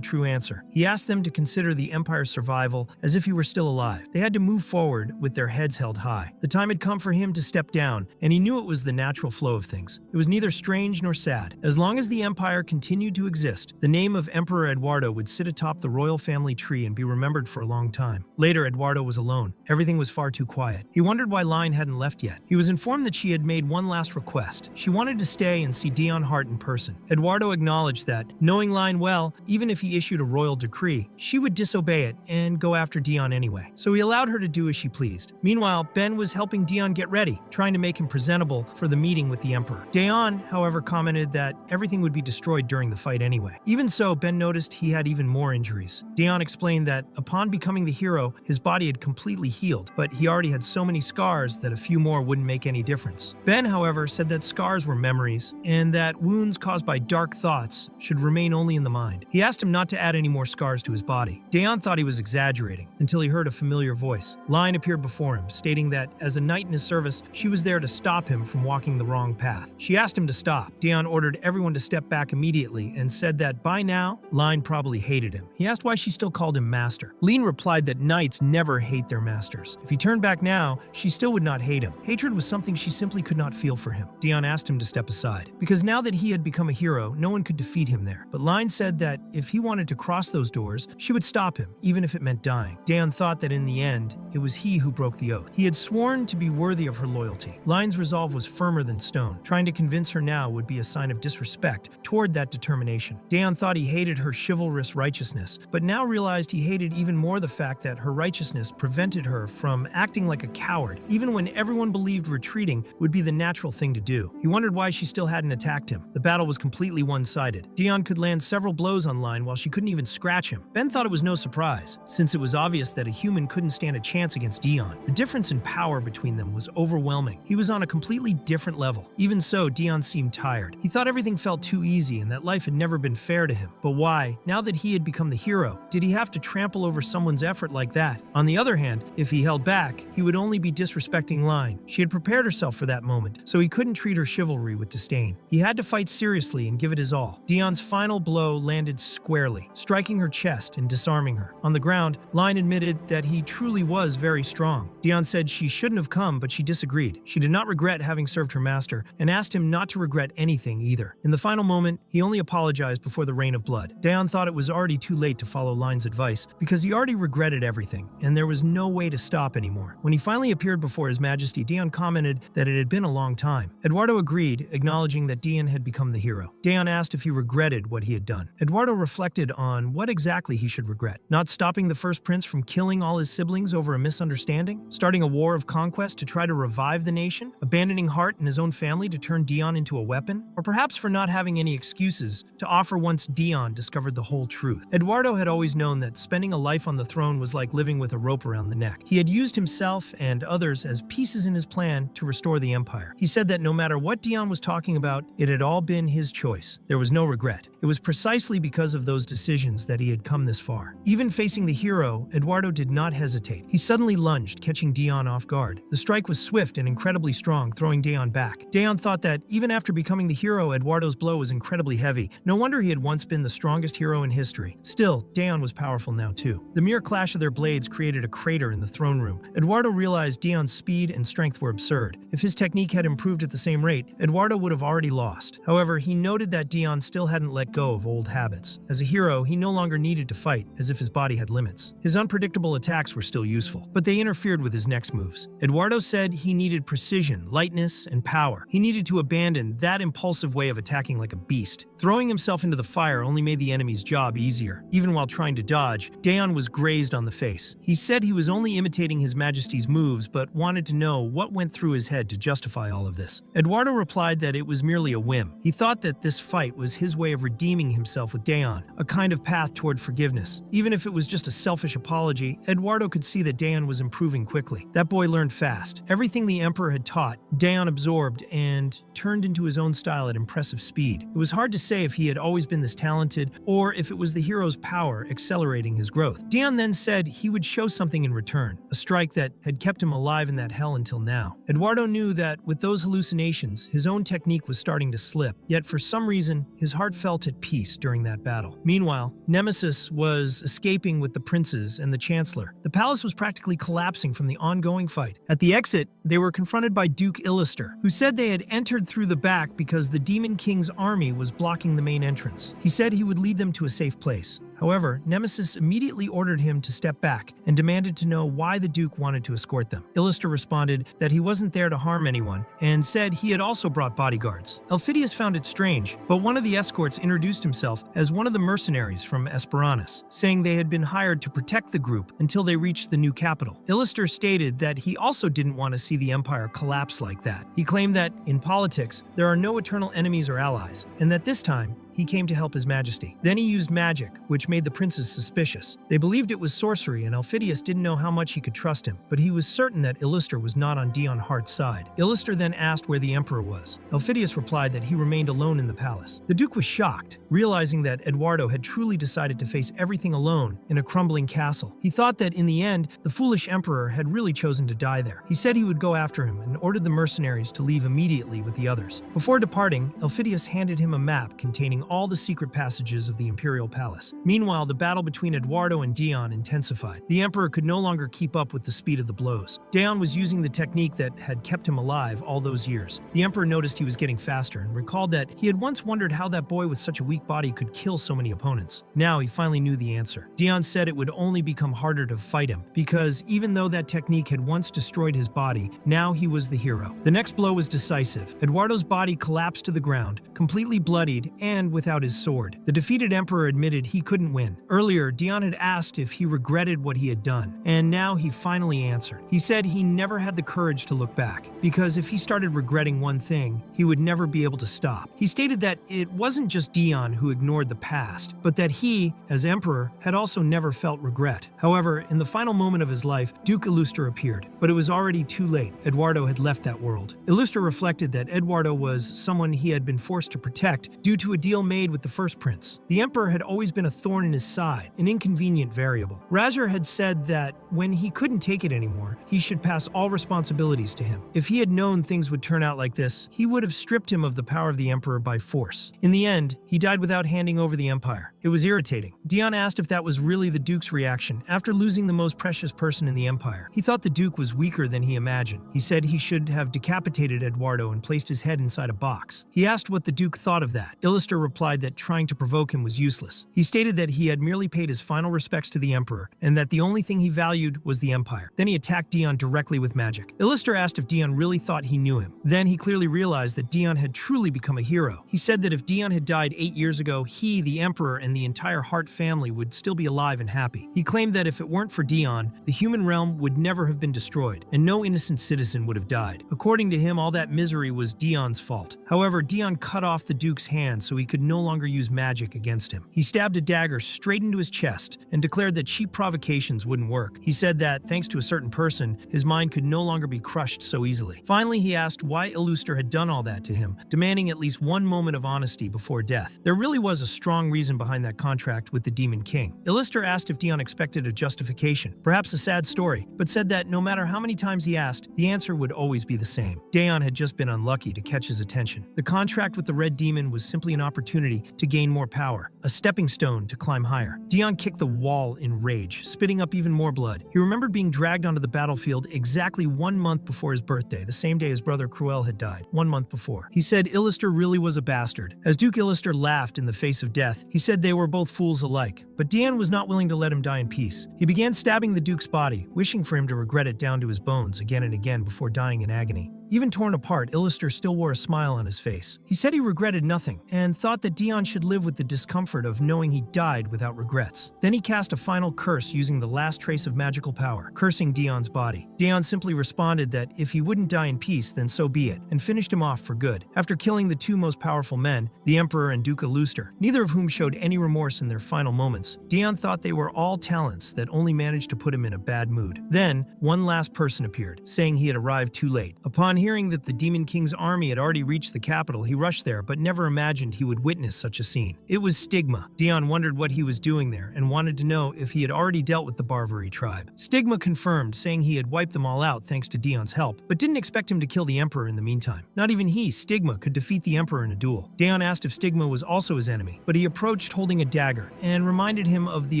true answer. He asked them to consider the empire's survival as if he were still alive. They had to move forward with their heads held high. The time had come for him to step down, and he knew it was the natural flow of things. It was neither strange nor sad. As long as the empire continued to exist, the name of Emperor Eduardo would sit atop the royal family tree and be remembered for a long time. Later, Eduardo was alone. Everything was far too quiet. He wondered why Line hadn't left yet. He was informed that she had made one last request. She wanted to stay and see Dion Hart in person. Eduardo acknowledged that, knowing Line well, even if he issued a royal decree, she would disobey it and go after Dion anyway. So he allowed her to do as she pleased. Meanwhile, Ben was helping Dion get ready, trying to make him presentable for the meeting with the Emperor. Dion, however, commented that everything would be destroyed during the fight anyway. Even so, Ben noticed he had even more injuries. Dion explained that upon becoming the hero, his body had completely healed, but he already had so many scars that a few more wouldn't make any difference. Ben, however, said that scars were memories, and that wounds caused by dark thoughts should remain only in the mind. He asked him not to add any more scars to his body. Dion thought he was exaggerating, until he heard a familiar voice. Line appeared before him, stating that as a knight in his service, she was there to stop him from walking the wrong path. She asked him to stop. Dion ordered everyone to step back immediately and said that by now, Line probably hated him. He asked why she still called him master. Line replied that knights never hate their masters. If he turned back now, she still would not hate him. Hatred was something she simply could not feel for him. Dion asked him to step aside, because now that he had become a hero, no one could defeat him there. But Line said that if he wanted to cross those doors, she would stop him, even if it meant dying. Dion thought that in the end, it was he who broke the oath. He had sworn to be worthy of her loyalty. Line's resolve was firmer than stone. Trying to convince her now would be a sign of disrespect toward that determination. Dion thought he hated her chivalrous righteousness, but now realized he hated even more the fact that her righteousness prevented her from acting like a coward, even when everyone believed retreating would be the natural thing to do. He wondered why she still hadn't attacked him. The battle was completely one-sided. Dion could land several blows on Line while she couldn't even scratch him. Ben thought it was no surprise, since it was obvious that a human couldn't stand a chance against Dion. The difference in power between them was overwhelming. He was on a completely different level. Even so, Dion seemed tired. He thought everything felt too easy and that life had never been fair to him. But why, now that he had become the hero, did he have to trample over someone's effort like that? On the other hand, if he held back, he would only be disrespecting Line. She had prepared herself for that moment, so he couldn't treat her chivalry with disdain. He had to fight seriously and give it his all. Dion's final blow landed squarely, striking her chest and disarming her. On the ground, Line admitted that he truly was very strong. Dion said she shouldn't have come, but she disagreed. She did not regret having served her master, and asked him not to regret anything either. In the final moment, he only apologized before the rain of blood. Dion thought it was already too late to follow Line's advice, because he already regretted everything, and there was no way to stop anymore. When he finally appeared before His Majesty, Dion commented that it had been a long time. Eduardo agreed, acknowledging that Dion had become the hero. Dion asked if he regretted what he had done. Eduardo reflected on what exactly he should regret. Not stopping the first prince from killing all his siblings over a misunderstanding? Starting a war of conquest to try to revive the nation? Abandoning Hart and his own family to turn Dion into a weapon? Or perhaps for not having any excuses to offer once Dion discovered the whole truth? Eduardo had always known that spending a life on the throne was like living with a rope around the neck. He had used himself and others as pieces in his plan to restore the empire. He said that no matter what Dion was talking about, it had all been his choice. There was no regret. It was precisely because of those decisions that he had come this far. Even facing the hero, Eduardo did not hesitate. He suddenly lunged, catching Dion off guard. The strike was swift and incredibly strong, throwing Dion back. Dion thought that, even after becoming the hero, Eduardo's blow was incredibly heavy. No wonder he had once been the strongest hero in history. Still, Dion was powerful now too. The mere clash of their blades created a crater in the throne room. Eduardo realized Dion's speed and strength were absurd. If his technique had improved at the same rate, Eduardo would have already lost. However, he noted that Dion still hadn't let go of old habits. As a hero, he no longer needed to fight, as if his body had limits. His unpredictable attacks were still useful, but they interfered with his next moves. Eduardo said he needed precision, lightness, and power. He needed to abandon that impulsive way of attacking like a beast. Throwing himself into the fire only made the enemy's job easier. Even while trying to dodge, Dion was grazed on the face. He said he was only imitating His Majesty's moves, but wanted to know what went through his head to justify all of this. Eduardo replied that it was merely a whim. He thought that this fight was his way of redeeming himself with Dion, a kind of path toward forgiveness. Even if it was just a selfish apology, Eduardo could see that Dion was improving quickly. That boy learned fast. Everything the Emperor had taught, Dion absorbed and turned into his own style at impressive speed. It was hard to say if he had always been this talented, or if it was the hero's power accelerating his growth. Dion then said he would show something in return, a strike that had kept him alive in that hell until now. Eduardo knew that with those hallucinations, his own technique was starting to slip, yet for some reason, his heart felt at peace during that battle. Meanwhile, Nemesis was escaping with the princes and the Chancellor. The palace was practically collapsing from the ongoing fight. At the exit, they were confronted by Duke Illuster, who said they had entered through the back because the Demon King's army was blocking the main entrance. He said he would lead them to a safe place. However, Nemesis immediately ordered him to step back and demanded to know why the Duke wanted to escort them. Illuster responded that he wasn't there to harm anyone and said he had also brought bodyguards. Elphidius found it strange, but one of the escorts introduced himself as one of the mercenaries from Esperanus, saying they had been hired to protect the group until they reached the new capital. Illuster stated that he also didn't want to see the empire collapse like that. He claimed that, in politics, there are no eternal enemies or allies, and that this time, he came to help His Majesty. Then he used magic, which made the princes suspicious. They believed it was sorcery, and Elphidius didn't know how much he could trust him, but he was certain that Illuster was not on Dion Hart's side. Illuster then asked where the Emperor was. Elphidius replied that he remained alone in the palace. The Duke was shocked, realizing that Eduardo had truly decided to face everything alone in a crumbling castle. He thought that in the end, the foolish Emperor had really chosen to die there. He said he would go after him and ordered the mercenaries to leave immediately with the others. Before departing, Elphidius handed him a map containing all the secret passages of the Imperial Palace. Meanwhile, the battle between Eduardo and Dion intensified. The Emperor could no longer keep up with the speed of the blows. Dion was using the technique that had kept him alive all those years. The Emperor noticed he was getting faster and recalled that he had once wondered how that boy with such a weak body could kill so many opponents. Now he finally knew the answer. Dion said it would only become harder to fight him, because even though that technique had once destroyed his body, now he was the hero. The next blow was decisive. Eduardo's body collapsed to the ground, completely bloodied and without his sword. The defeated Emperor admitted he couldn't win. Earlier, Dion had asked if he regretted what he had done, and now he finally answered. He said he never had the courage to look back, because if he started regretting one thing, he would never be able to stop. He stated that it wasn't just Dion who ignored the past, but that he, as Emperor, had also never felt regret. However, in the final moment of his life, Duke Illuster appeared, but it was already too late. Eduardo had left that world. Illuster reflected that Eduardo was someone he had been forced to protect due to a deal made with the first prince. The Emperor had always been a thorn in his side, an inconvenient variable. Razor had said that when he couldn't take it anymore, he should pass all responsibilities to him. If he had known things would turn out like this, he would have stripped him of the power of the Emperor by force. In the end, he died without handing over the empire. It was irritating. Dion asked if that was really the Duke's reaction after losing the most precious person in the empire. He thought the Duke was weaker than he imagined. He said he should have decapitated Eduardo and placed his head inside a box. He asked what the Duke thought of that. Illuster replied that trying to provoke him was useless. He stated that he had merely paid his final respects to the Emperor, and that the only thing he valued was the Empire. Then he attacked Dion directly with magic. Illuster asked if Dion really thought he knew him. Then he clearly realized that Dion had truly become a hero. He said that if Dion had died 8 years ago, he, the Emperor, and the entire Hart family would still be alive and happy. He claimed that if it weren't for Dion, the human realm would never have been destroyed, and no innocent citizen would have died. According to him, all that misery was Dion's fault. However, Dion cut off the Duke's hand so he could no longer use magic against him. He stabbed a dagger straight into his chest and declared that cheap provocations wouldn't work. He said that, thanks to a certain person, his mind could no longer be crushed so easily. Finally, he asked why Illuster had done all that to him, demanding at least one moment of honesty before death. There really was a strong reason behind that contract with the Demon King. Illuster asked if Dion expected a justification, perhaps a sad story, but said that no matter how many times he asked, the answer would always be the same. Dion had just been unlucky to catch his attention. The contract with the Red Demon was simply an opportunity to gain more power, a stepping stone to climb higher. Dion kicked the wall in rage, spitting up even more blood. He remembered being dragged onto the battlefield exactly 1 month before his birthday, the same day his brother Cruel had died, 1 month before. He said Illuster really was a bastard. As Duke Illuster laughed in the face of death, he said they were both fools alike. But Dion was not willing to let him die in peace. He began stabbing the Duke's body, wishing for him to regret it down to his bones again and again before dying in agony. Even torn apart, Illuster still wore a smile on his face. He said he regretted nothing, and thought that Dion should live with the discomfort of knowing he died without regrets. Then he cast a final curse using the last trace of magical power, cursing Dion's body. Dion simply responded that if he wouldn't die in peace, then so be it, and finished him off for good. After killing the two most powerful men, the Emperor and Duke Illuster, neither of whom showed any remorse in their final moments, Dion thought they were all talents that only managed to put him in a bad mood. Then, one last person appeared, saying he had arrived too late. Upon hearing that the Demon King's army had already reached the capital, he rushed there, but never imagined he would witness such a scene. It was Stigma. Dion wondered what he was doing there and wanted to know if he had already dealt with the Barbary tribe. Stigma confirmed, saying he had wiped them all out thanks to Dion's help, but didn't expect him to kill the Emperor in the meantime. Not even he, Stigma, could defeat the Emperor in a duel. Dion asked if Stigma was also his enemy, but he approached holding a dagger and reminded him of the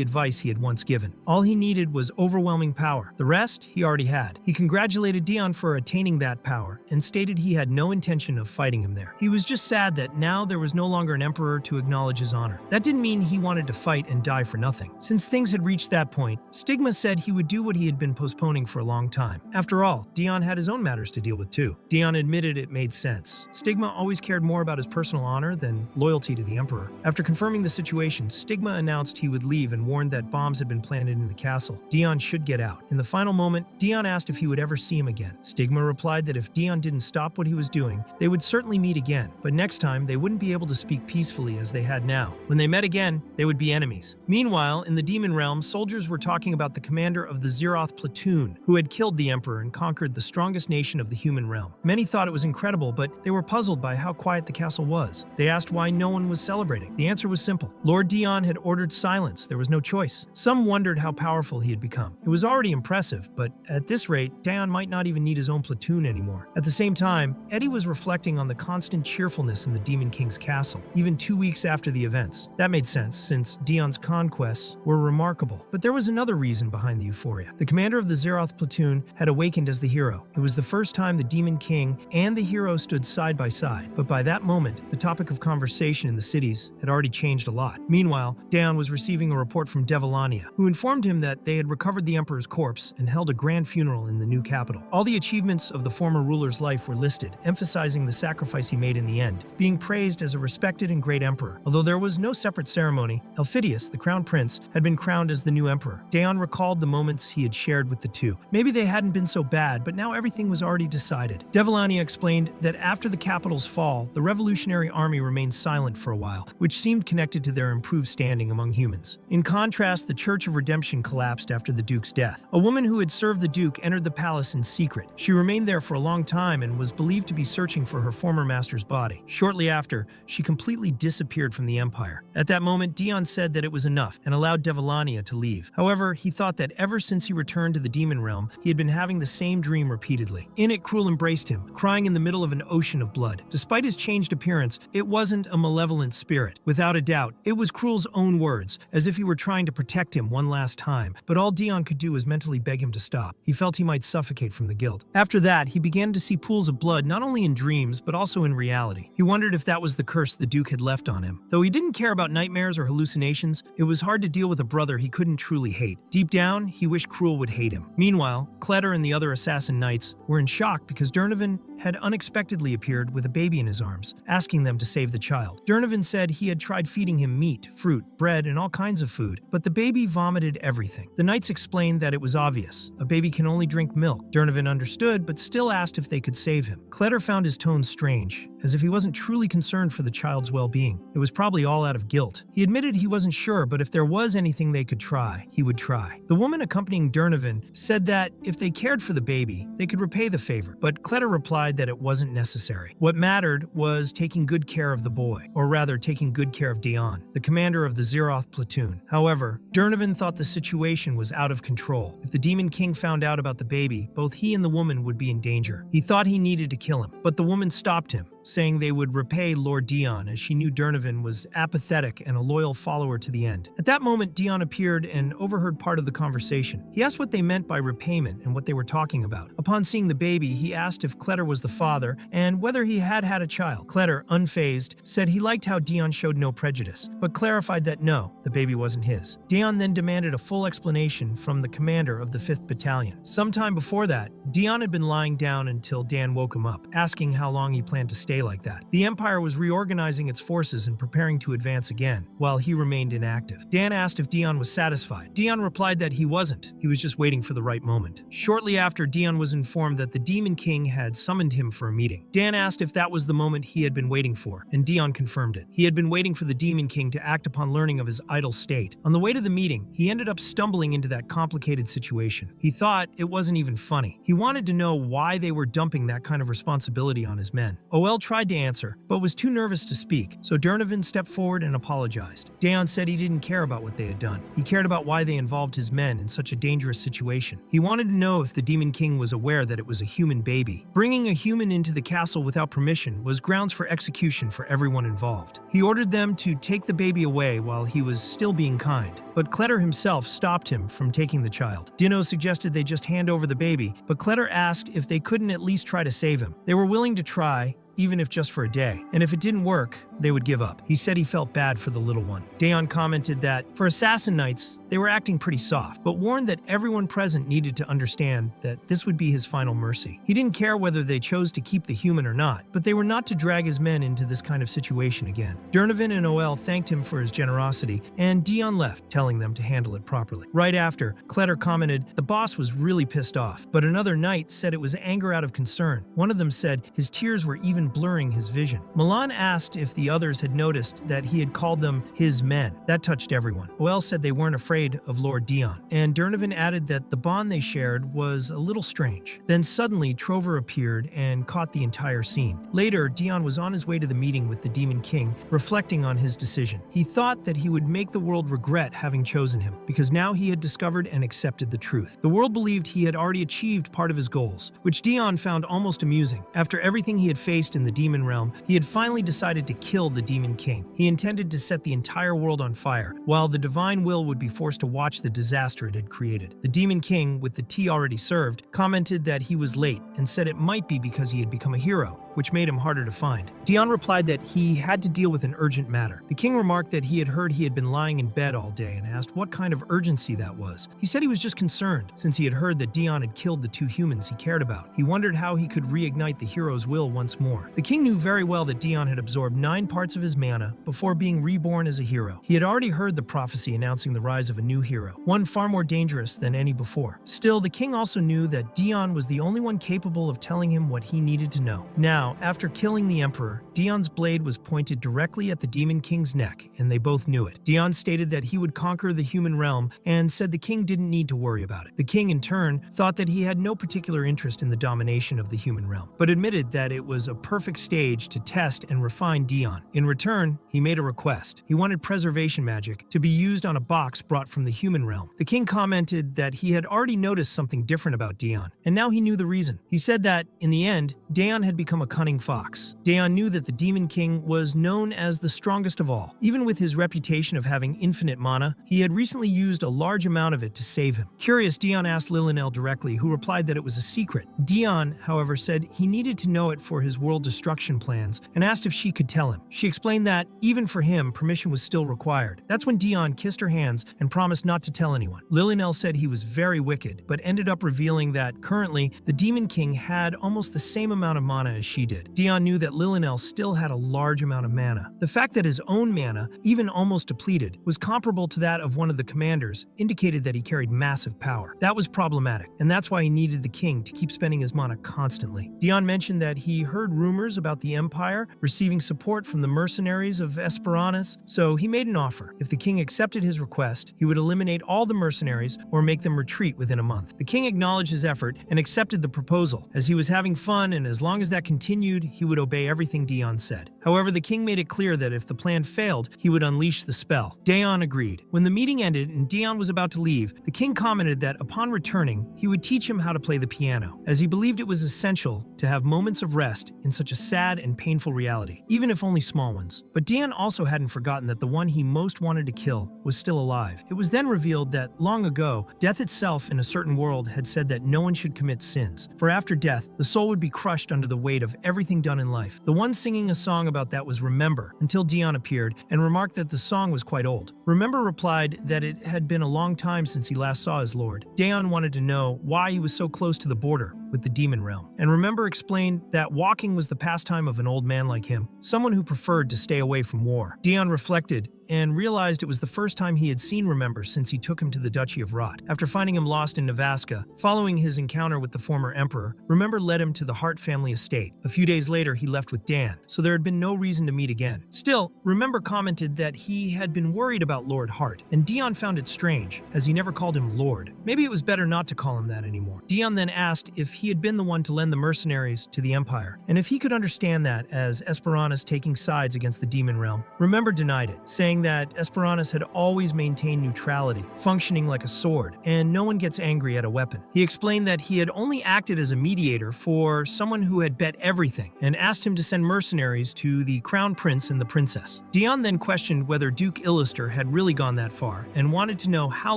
advice he had once given. All he needed was overwhelming power. The rest he already had. He congratulated Dion for attaining that power and stated he had no intention of fighting him there. He was just sad that now there was no longer an emperor to acknowledge his honor. That didn't mean he wanted to fight and die for nothing. Since things had reached that point, Stigma said he would do what he had been postponing for a long time. After all, Dion had his own matters to deal with too. Dion admitted it made sense. Stigma always cared more about his personal honor than loyalty to the emperor. After confirming the situation, Stigma announced he would leave and warned that bombs had been planted in the castle. Dion should get out. In the final moment, Dion asked if he would ever see him again. Stigma replied that if Dion didn't stop what he was doing, they would certainly meet again, but next time they wouldn't be able to speak peacefully as they had now. When they met again, they would be enemies. Meanwhile, in the demon realm, soldiers were talking about the commander of the Zeroth platoon, who had killed the emperor and conquered the strongest nation of the human realm. Many thought it was incredible, but they were puzzled by how quiet the castle was. They asked why no one was celebrating. The answer was simple. Lord Dion had ordered silence. There was no choice. Some wondered how powerful he had become. It was already impressive, but at this rate, Dion might not even need his own platoon anymore. At the same time, Eddie was reflecting on the constant cheerfulness in the Demon King's castle, even 2 weeks after the events. That made sense, since Dion's conquests were remarkable. But there was another reason behind the euphoria. The commander of the Zeroth platoon had awakened as the hero. It was the first time the Demon King and the hero stood side by side. But by that moment, the topic of conversation in the cities had already changed a lot. Meanwhile, Dion was receiving a report from Devilania, who informed him that they had recovered the emperor's corpse and held a grand funeral in the new capital. All the achievements of the former ruler's life were listed, emphasizing the sacrifice he made in the end, being praised as a respected and great emperor. Although there was no separate ceremony, Elphidius, the crown prince, had been crowned as the new emperor. Dion recalled the moments he had shared with the two. Maybe they hadn't been so bad, but now everything was already decided. Devilania explained that after the capital's fall, the revolutionary army remained silent for a while, which seemed connected to their improved standing among humans. In contrast, the Church of Redemption collapsed after the Duke's death. A woman who had served the Duke entered the palace in secret. She remained there for a long time and was believed to be searching for her former master's body. Shortly after, she completely disappeared from the empire. At that moment, Dion said that it was enough and allowed Devilania to leave. However, he thought that ever since he returned to the demon realm, he had been having the same dream repeatedly. In it, Cruel embraced him, crying in the middle of an ocean of blood. Despite his changed appearance, it wasn't a malevolent spirit. Without a doubt, it was Cruel's own words, as if he were trying to protect him one last time. But all Dion could do was mentally beg him to stop. He felt he might suffocate from the guilt. After that, he began to see pools of blood not only in dreams, but also in reality. He wondered if that was the curse the Duke had left on him. Though he didn't care about nightmares or hallucinations, it was hard to deal with a brother he couldn't truly hate. Deep down, he wished Cruel would hate him. Meanwhile, Cletter and the other assassin knights were in shock because Durnovan had unexpectedly appeared with a baby in his arms, asking them to save the child. Durnovan said he had tried feeding him meat, fruit, bread, and all kinds of food, but the baby vomited everything. The knights explained that it was obvious. A baby can only drink milk. Durnovan understood, but still asked if they could save him. Kletter found his tone strange, as if he wasn't truly concerned for the child's well-being. It was probably all out of guilt. He admitted he wasn't sure, but if there was anything they could try, he would try. The woman accompanying Durnovan said that if they cared for the baby, they could repay the favor, but Kletter replied that it wasn't necessary. What mattered was taking good care of the boy, or rather taking good care of Dion, the commander of the Zeroth platoon. However, Durnovan thought the situation was out of control. If the Demon King found out about the baby, both he and the woman would be in danger. He thought he needed to kill him, but the woman stopped him, saying they would repay Lord Dion, as she knew Durnovan was apathetic and a loyal follower to the end. At that moment, Dion appeared and overheard part of the conversation. He asked what they meant by repayment and what they were talking about. Upon seeing the baby, he asked if Kletter was the father and whether he had had a child. Kletter, unfazed, said he liked how Dion showed no prejudice, but clarified that no, the baby wasn't his. Dion then demanded a full explanation from the commander of the 5th Battalion. Sometime before that, Dion had been lying down until Dan woke him up, asking how long he planned to stay like that. The Empire was reorganizing its forces and preparing to advance again, while he remained inactive. Dan asked if Dion was satisfied. Dion replied that he wasn't. He was just waiting for the right moment. Shortly after, Dion was informed that the Demon King had summoned him for a meeting. Dan asked if that was the moment he had been waiting for, and Dion confirmed it. He had been waiting for the Demon King to act upon learning of his idle state. On the way to the meeting, he ended up stumbling into that complicated situation. He thought it wasn't even funny. He wanted to know why they were dumping that kind of responsibility on his men. OL tried to answer, but was too nervous to speak, so Durnovan stepped forward and apologized. Dion said he didn't care about what they had done. He cared about why they involved his men in such a dangerous situation. He wanted to know if the Demon King was aware that it was a human baby. Bringing a human into the castle without permission was grounds for execution for everyone involved. He ordered them to take the baby away while he was still being kind, but Kletter himself stopped him from taking the child. Dino suggested they just hand over the baby, but Kletter asked if they couldn't at least try to save him. They were willing to try, even if just for a day, and if it didn't work, they would give up. He said he felt bad for the little one. Daeon commented that, for Assassin Knights, they were acting pretty soft, but warned that everyone present needed to understand that this would be his final mercy. He didn't care whether they chose to keep the human or not, but they were not to drag his men into this kind of situation again. Durnovan and OL thanked him for his generosity, and Dion left, telling them to handle it properly. Right after, Kletter commented, the boss was really pissed off, but another knight said it was anger out of concern. One of them said his tears were even blurring his vision. Milan asked if the others had noticed that he had called them his men. That touched everyone. OL said they weren't afraid of Lord Dion, and Durnovan added that the bond they shared was a little strange. Then suddenly, Trover appeared and caught the entire scene. Later, Dion was on his way to the meeting with the Demon King, reflecting on his decision. He thought that he would make the world regret having chosen him, because now he had discovered and accepted the truth. The world believed he had already achieved part of his goals, which Dion found almost amusing. After everything he had faced in the demon realm, he had finally decided to kill the Demon King. He intended to set the entire world on fire, while the divine will would be forced to watch the disaster it had created. The Demon King, with the tea already served, commented that he was late and said it might be because he had become a hero, which made him harder to find. Dion replied that he had to deal with an urgent matter. The king remarked that he had heard he had been lying in bed all day and asked what kind of urgency that was. He said he was just concerned, since he had heard that Dion had killed the two humans he cared about. He wondered how he could reignite the hero's will once more. The king knew very well that Dion had absorbed 9 parts of his mana before being reborn as a hero. He had already heard the prophecy announcing the rise of a new hero, one far more dangerous than any before. Still, the king also knew that Dion was the only one capable of telling him what he needed to know. Now, after killing the Emperor, Dion's blade was pointed directly at the Demon King's neck, and they both knew it. Dion stated that he would conquer the human realm and said the king didn't need to worry about it. The king, in turn, thought that he had no particular interest in the domination of the human realm, but admitted that it was a perfect stage to test and refine Dion. In return, he made a request. He wanted preservation magic to be used on a box brought from the human realm. The king commented that he had already noticed something different about Dion, and now he knew the reason. He said that, in the end, Dion had become a cunning fox. Daeon knew that the Demon King was known as the strongest of all. Even with his reputation of having infinite mana, he had recently used a large amount of it to save him. Curious, Daeon asked Lilynell directly, who replied that it was a secret. Daeon, however, said he needed to know it for his world destruction plans and asked if she could tell him. She explained that, even for him, permission was still required. That's when Daeon kissed her hands and promised not to tell anyone. Lilynell said he was very wicked, but ended up revealing that, currently, the Demon King had almost the same amount of mana as she did. Daeon knew that Lilynell still had a large amount of mana. The fact that his own mana, even almost depleted, was comparable to that of one of the commanders, indicated that he carried massive power. That was problematic, and that's why he needed the king to keep spending his mana constantly. Daeon mentioned that he heard rumors about the Empire receiving support from the mercenaries of Esperanus, so he made an offer. If the king accepted his request, he would eliminate all the mercenaries or make them retreat within a month. The king acknowledged his effort and accepted the proposal, as he was having fun, and as long as that continued, he would obey everything Daeon said. However, the king made it clear that if the plan failed, he would unleash the spell. Daeon agreed. When the meeting ended and Daeon was about to leave, the king commented that upon returning, he would teach him how to play the piano, as he believed it was essential to have moments of rest in such a sad and painful reality, even if only small ones. But Daeon also hadn't forgotten that the one he most wanted to kill was still alive. It was then revealed that, long ago, death itself in a certain world had said that no one should commit sins, for after death, the soul would be crushed under the weight of everything done in life. The one singing a song about that was Remember, until Daeon appeared and remarked that the song was quite old. Remember replied that it had been a long time since he last saw his lord. Daeon wanted to know why he was so close to the border with the demon realm, and Remember explained that walking was the pastime of an old man like him, someone who preferred to stay away from war. Daeon reflected and realized it was the first time he had seen Remember since he took him to the Duchy of Rot. After finding him lost in Navaska, following his encounter with the former emperor, Remember led him to the Hart family estate. A few days later, he left with Dan, so there had been no reason to meet again. Still, Remember commented that he had been worried about Lord Hart, and Daeon found it strange, as he never called him Lord. Maybe it was better not to call him that anymore. Daeon then asked if he had been the one to lend the mercenaries to the Empire, and if he could understand that as Esperanus taking sides against the demon realm. Remember denied it, saying that Esperanus had always maintained neutrality, functioning like a sword, and no one gets angry at a weapon. He explained that he had only acted as a mediator for someone who had bet everything, and asked him to send mercenaries to the crown prince and the princess. Daeon then questioned whether Duke Illister had really gone that far, and wanted to know how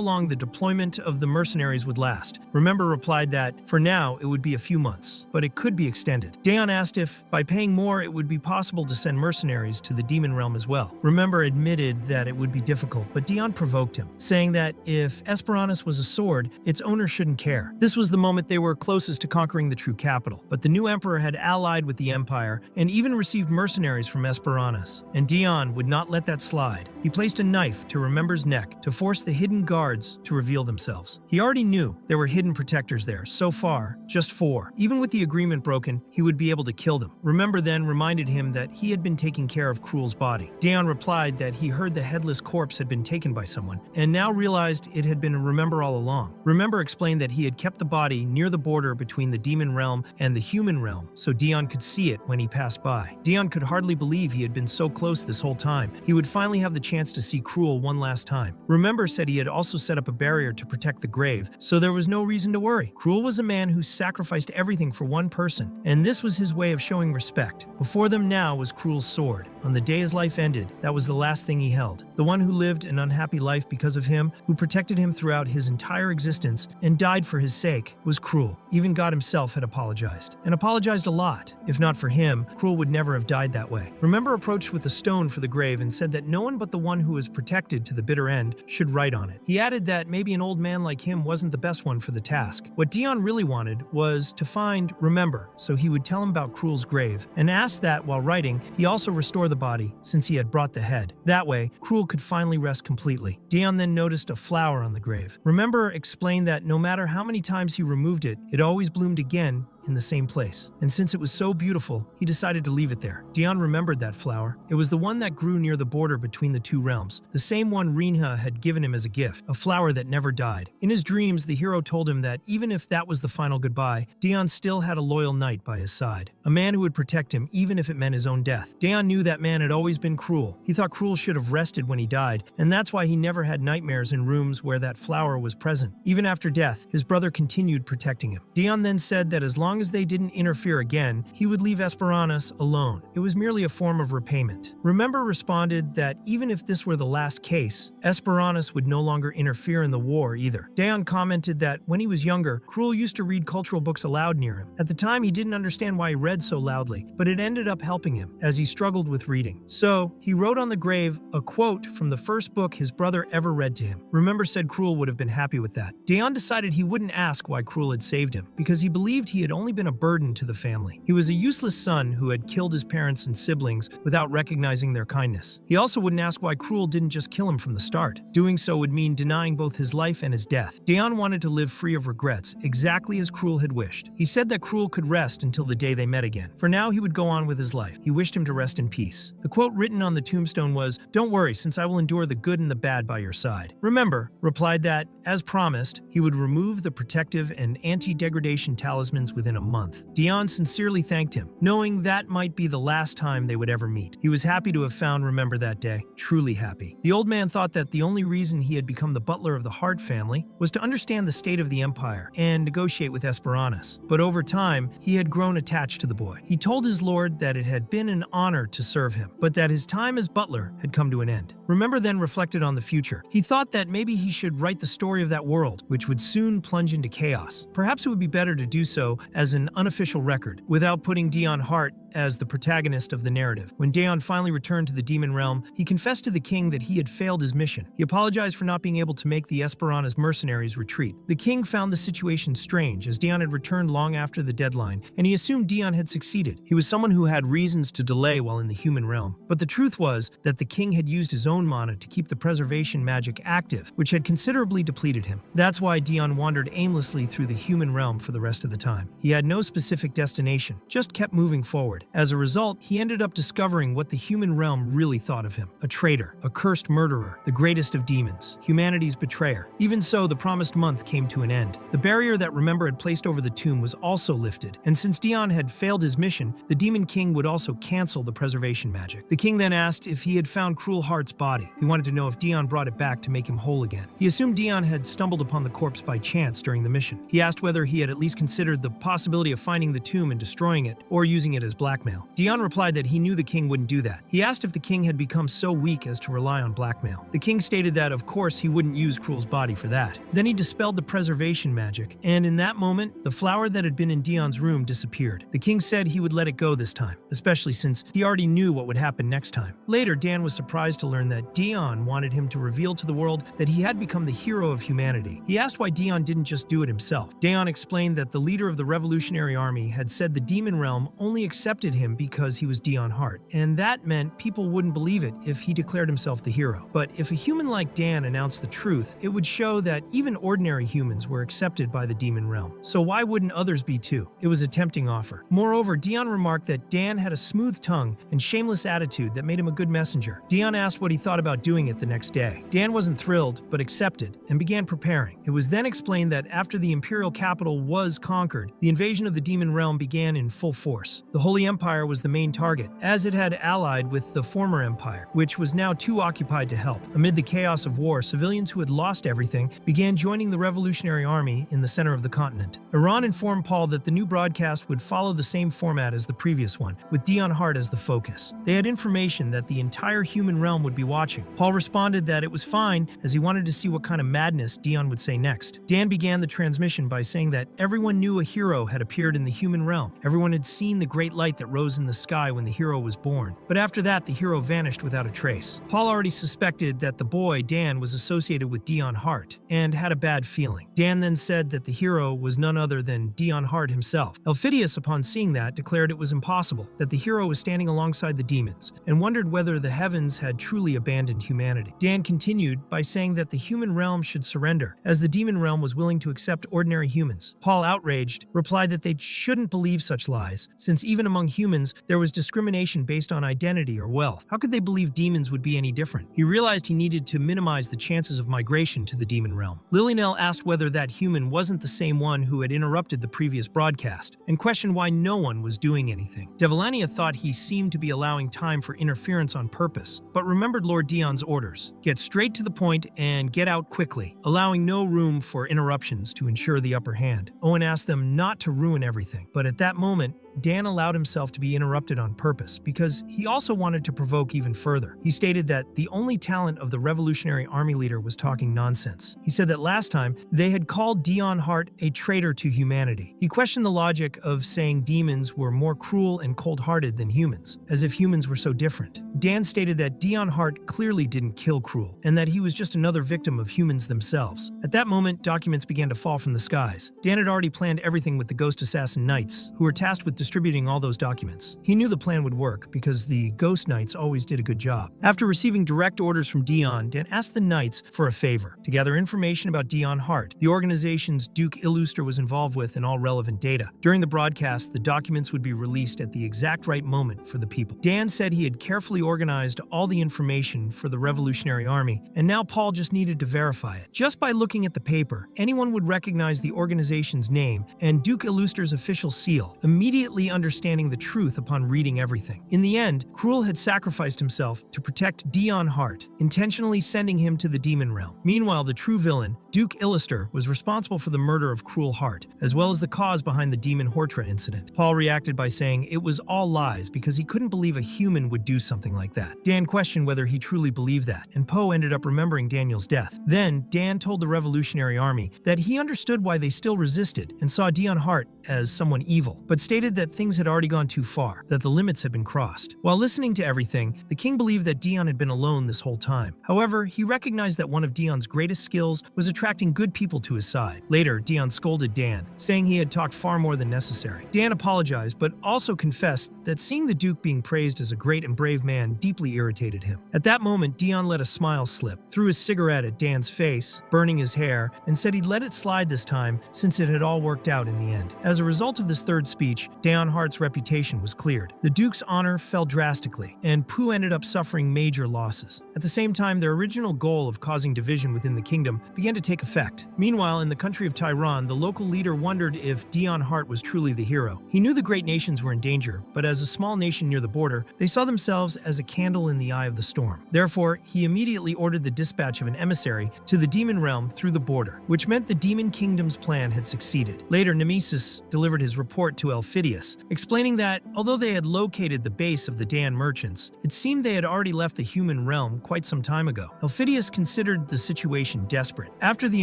long the deployment of the mercenaries would last. Remember replied that, for now, it would be a few months, but it could be extended. Daeon asked if, by paying more, it would be possible to send mercenaries to the demon realm as well. Remember admitted that it would be difficult, but Daeon provoked him, saying that if Esperanus was a sword, its owner shouldn't care. This was the moment they were closest to conquering the true capital, but the new emperor had allied with the Empire and even received mercenaries from Esperanus, and Daeon would not let that slide. He placed a knife to Remember's neck to force the hidden guards to reveal themselves. He already knew there were hidden protectors there, so far, just 4. Even with the agreement broken, he would be able to kill them. Remember then reminded him that he had been taking care of Cruel's body. Daeon replied that he heard the headless corpse had been taken by someone, and now realized it had been Remember all along. Remember explained that he had kept the body near the border between the demon realm and the human realm, so Daeon could see it when he passed by. Daeon could hardly believe he had been so close this whole time. He would finally have the chance to see Cruel one last time. Remember said he had also set up a barrier to protect the grave, so there was no reason to worry. Cruel was a man who sacrificed everything for one person, and this was his way of showing respect. Before them now was Cruel's sword. On the day his life ended, that was the last thing he held. The one who lived an unhappy life because of him, who protected him throughout his entire existence and died for his sake, was Cruel. Even God himself had apologized, and apologized a lot. If not for him, Cruel would never have died that way. Remember approached with a stone for the grave and said that no one but the one who was protected to the bitter end should write on it. He added that maybe an old man like him wasn't the best one for the task. What Daeon really wanted was to find Remember, so he would tell him about Cruel's grave, and asked that, while writing, he also restore the body, since he had brought the head. That way, Cruel could finally rest completely. Daeon then noticed a flower on the grave. Remember explained that no matter how many times he removed it, it always bloomed again in the same place. And since it was so beautiful, he decided to leave it there. Daeon remembered that flower. It was the one that grew near the border between the two realms, the same one Rinha had given him as a gift, a flower that never died. In his dreams, the hero told him that even if that was the final goodbye, Daeon still had a loyal knight by his side, a man who would protect him even if it meant his own death. Daeon knew that man had always been Cruel. He thought Cruel should have rested when he died, and that's why he never had nightmares in rooms where that flower was present. Even after death, his brother continued protecting him. Daeon then said that as long long as they didn't interfere again, he would leave Esperanus alone. It was merely a form of repayment. Remember responded that even if this were the last case, Esperanus would no longer interfere in the war either. Daeon commented that when he was younger, Cruel used to read cultural books aloud near him. At the time, he didn't understand why he read so loudly, but it ended up helping him as he struggled with reading. So, he wrote on the grave a quote from the first book his brother ever read to him. Remember said Cruel would have been happy with that. Daeon decided he wouldn't ask why Cruel had saved him, because he believed he had only been a burden to the family. He was a useless son who had killed his parents and siblings without recognizing their kindness. He also wouldn't ask why Cruel didn't just kill him from the start. Doing so would mean denying both his life and his death. Daeon wanted to live free of regrets, exactly as Cruel had wished. He said that Cruel could rest until the day they met again. For now, he would go on with his life. He wished him to rest in peace. The quote written on the tombstone was, "Don't worry, since I will endure the good and the bad by your side." Remember replied that, as promised, he would remove the protective and anti-degradation talismans within a month. Daeon sincerely thanked him, knowing that might be the last time they would ever meet. He was happy to have found Remember that day, truly happy. The old man thought that the only reason he had become the butler of the Hart family was to understand the state of the empire and negotiate with Esperanus. But over time, he had grown attached to the boy. He told his lord that it had been an honor to serve him, but that his time as butler had come to an end. Remember then reflected on the future. He thought that maybe he should write the story of that world, which would soon plunge into chaos. Perhaps it would be better to do so as an unofficial record, without putting Daeon Hart as the protagonist of the narrative. When Daeon finally returned to the demon realm, he confessed to the king that he had failed his mission. He apologized for not being able to make the Esperanus mercenaries retreat. The king found the situation strange, as Daeon had returned long after the deadline, and he assumed Daeon had succeeded. He was someone who had reasons to delay while in the human realm. But the truth was that the king had used his own mana to keep the preservation magic active, which had considerably depleted him. That's why Daeon wandered aimlessly through the human realm for the rest of the time. He had no specific destination, just kept moving forward. As a result, he ended up discovering what the human realm really thought of him: a traitor, a cursed murderer, the greatest of demons, humanity's betrayer. Even so, the promised month came to an end. The barrier that Remember had placed over the tomb was also lifted, and since Daeon had failed his mission, the Demon King would also cancel the preservation magic. The king then asked if he had found Cruel Heart's body. He wanted to know if Daeon brought it back to make him whole again. He assumed Daeon had stumbled upon the corpse by chance during the mission. He asked whether he had at least considered the possibility of finding the tomb and destroying it, or using it as blackmail. Daeon replied that he knew the king wouldn't do that. He asked if the king had become so weak as to rely on blackmail. The king stated that, of course, he wouldn't use Cruel's body for that. Then he dispelled the preservation magic, and in that moment, the flower that had been in Daeon's room disappeared. The king said he would let it go this time, especially since he already knew what would happen next time. Later, Dan was surprised to learn that Daeon wanted him to reveal to the world that he had become the hero of humanity. He asked why Daeon didn't just do it himself. Daeon explained that the leader of the revolutionary army had said the demon realm only accepted him because he was Daeon Hart, and that meant people wouldn't believe it if he declared himself the hero. But if a human like Dan announced the truth, it would show that even ordinary humans were accepted by the demon realm. So why wouldn't others be too? It was a tempting offer. Moreover, Daeon remarked that Dan had a smooth tongue and shameless attitude that made him a good messenger. Daeon asked what he thought about doing it the next day. Dan wasn't thrilled, but accepted, and began preparing. It was then explained that after the imperial capital was conquered, the invasion of the demon realm began in full force. The Holy Empire was the main target, as it had allied with the former empire, which was now too occupied to help. Amid the chaos of war, civilians who had lost everything began joining the revolutionary army in the center of the continent. Iran informed Paul that the new broadcast would follow the same format as the previous one, with Daeon Hart as the focus. They had information that the entire human realm would be watching. Paul responded that it was fine, as he wanted to see what kind of madness Daeon would say next. Dan began the transmission by saying that everyone knew a hero had appeared in the human realm. Everyone had seen the great light that rose in the sky when the hero was born. But after that, the hero vanished without a trace. Paul already suspected that the boy, Dan, was associated with Daeon Hart, and had a bad feeling. Dan then said that the hero was none other than Daeon Hart himself. Elphidius, upon seeing that, declared it was impossible, that the hero was standing alongside the demons, and wondered whether the heavens had truly abandoned humanity. Dan continued by saying that the human realm should surrender, as the demon realm was willing to accept ordinary humans. Paul, outraged, replied that they shouldn't believe such lies, since even among humans, there was discrimination based on identity or wealth. How could they believe demons would be any different? He realized he needed to minimize the chances of migration to the demon realm. Lilynell asked whether that human wasn't the same one who had interrupted the previous broadcast, and questioned why no one was doing anything. Devalania thought he seemed to be allowing time for interference on purpose, but remembered Lord Dion's orders. Get straight to the point and get out quickly, allowing no room for interruptions to ensure the upper hand. Owen asked them not to ruin everything, but at that moment, Dan allowed himself to be interrupted on purpose because he also wanted to provoke even further. He stated that the only talent of the Revolutionary Army leader was talking nonsense. He said that last time, they had called Dion Hart a traitor to humanity. He questioned the logic of saying demons were more cruel and cold-hearted than humans, as if humans were so different. Dan stated that Dion Hart clearly didn't kill Cruel, and that he was just another victim of humans themselves. At that moment, documents began to fall from the skies. Dan had already planned everything with the Ghost Assassin Knights, who were tasked with distributing all those documents. He knew the plan would work because the Ghost Knights always did a good job. After receiving direct orders from Dion, Dan asked the Knights for a favor: to gather information about Dion Hart, the organizations Duke Illuster was involved with, and all relevant data. During the broadcast, the documents would be released at the exact right moment for the people. Dan said he had carefully organized all the information for the Revolutionary Army, and now Paul just needed to verify it. Just by looking at the paper, anyone would recognize the organization's name and Duke Illuster's official seal, immediately understanding the truth upon reading everything. In the end, Cruel had sacrificed himself to protect Dion Hart, intentionally sending him to the demon realm. Meanwhile, the true villain, Duke Illuster, was responsible for the murder of Cruel Hart, as well as the cause behind the Demon Hortra incident. Paul reacted by saying it was all lies because he couldn't believe a human would do something like that. Dan questioned whether he truly believed that, and Poe ended up remembering Daniel's death. Then, Dan told the Revolutionary Army that he understood why they still resisted and saw Dion Hart as someone evil, but stated that things had already gone too far, that the limits had been crossed. While listening to everything, the king believed that Dion had been alone this whole time. However, he recognized that one of Dion's greatest skills was attracting good people to his side. Later, Dion scolded Dan, saying he had talked far more than necessary. Dan apologized, but also confessed that seeing the Duke being praised as a great and brave man deeply irritated him. At that moment, Dion let a smile slip, threw his cigarette at Dan's face, burning his hair, and said he'd let it slide this time since it had all worked out in the end. As a result of this third speech, Dion Hart's reputation was cleared. The Duke's honor fell drastically, and Pooh ended up suffering major losses. At the same time, their original goal of causing division within the kingdom began to take effect. Meanwhile, in the country of Tyron, the local leader wondered if Dion Hart was truly the hero. He knew the great nations were in danger, but as a small nation near the border, they saw themselves as a candle in the eye of the storm. Therefore, he immediately ordered the dispatch of an emissary to the demon realm through the border, which meant the demon kingdom's plan had succeeded. Later, Nemesis delivered his report to Elphidius, explaining that, although they had located the base of the Dan merchants, it seemed they had already left the human realm quite some time ago. Elphidius considered the situation desperate. After the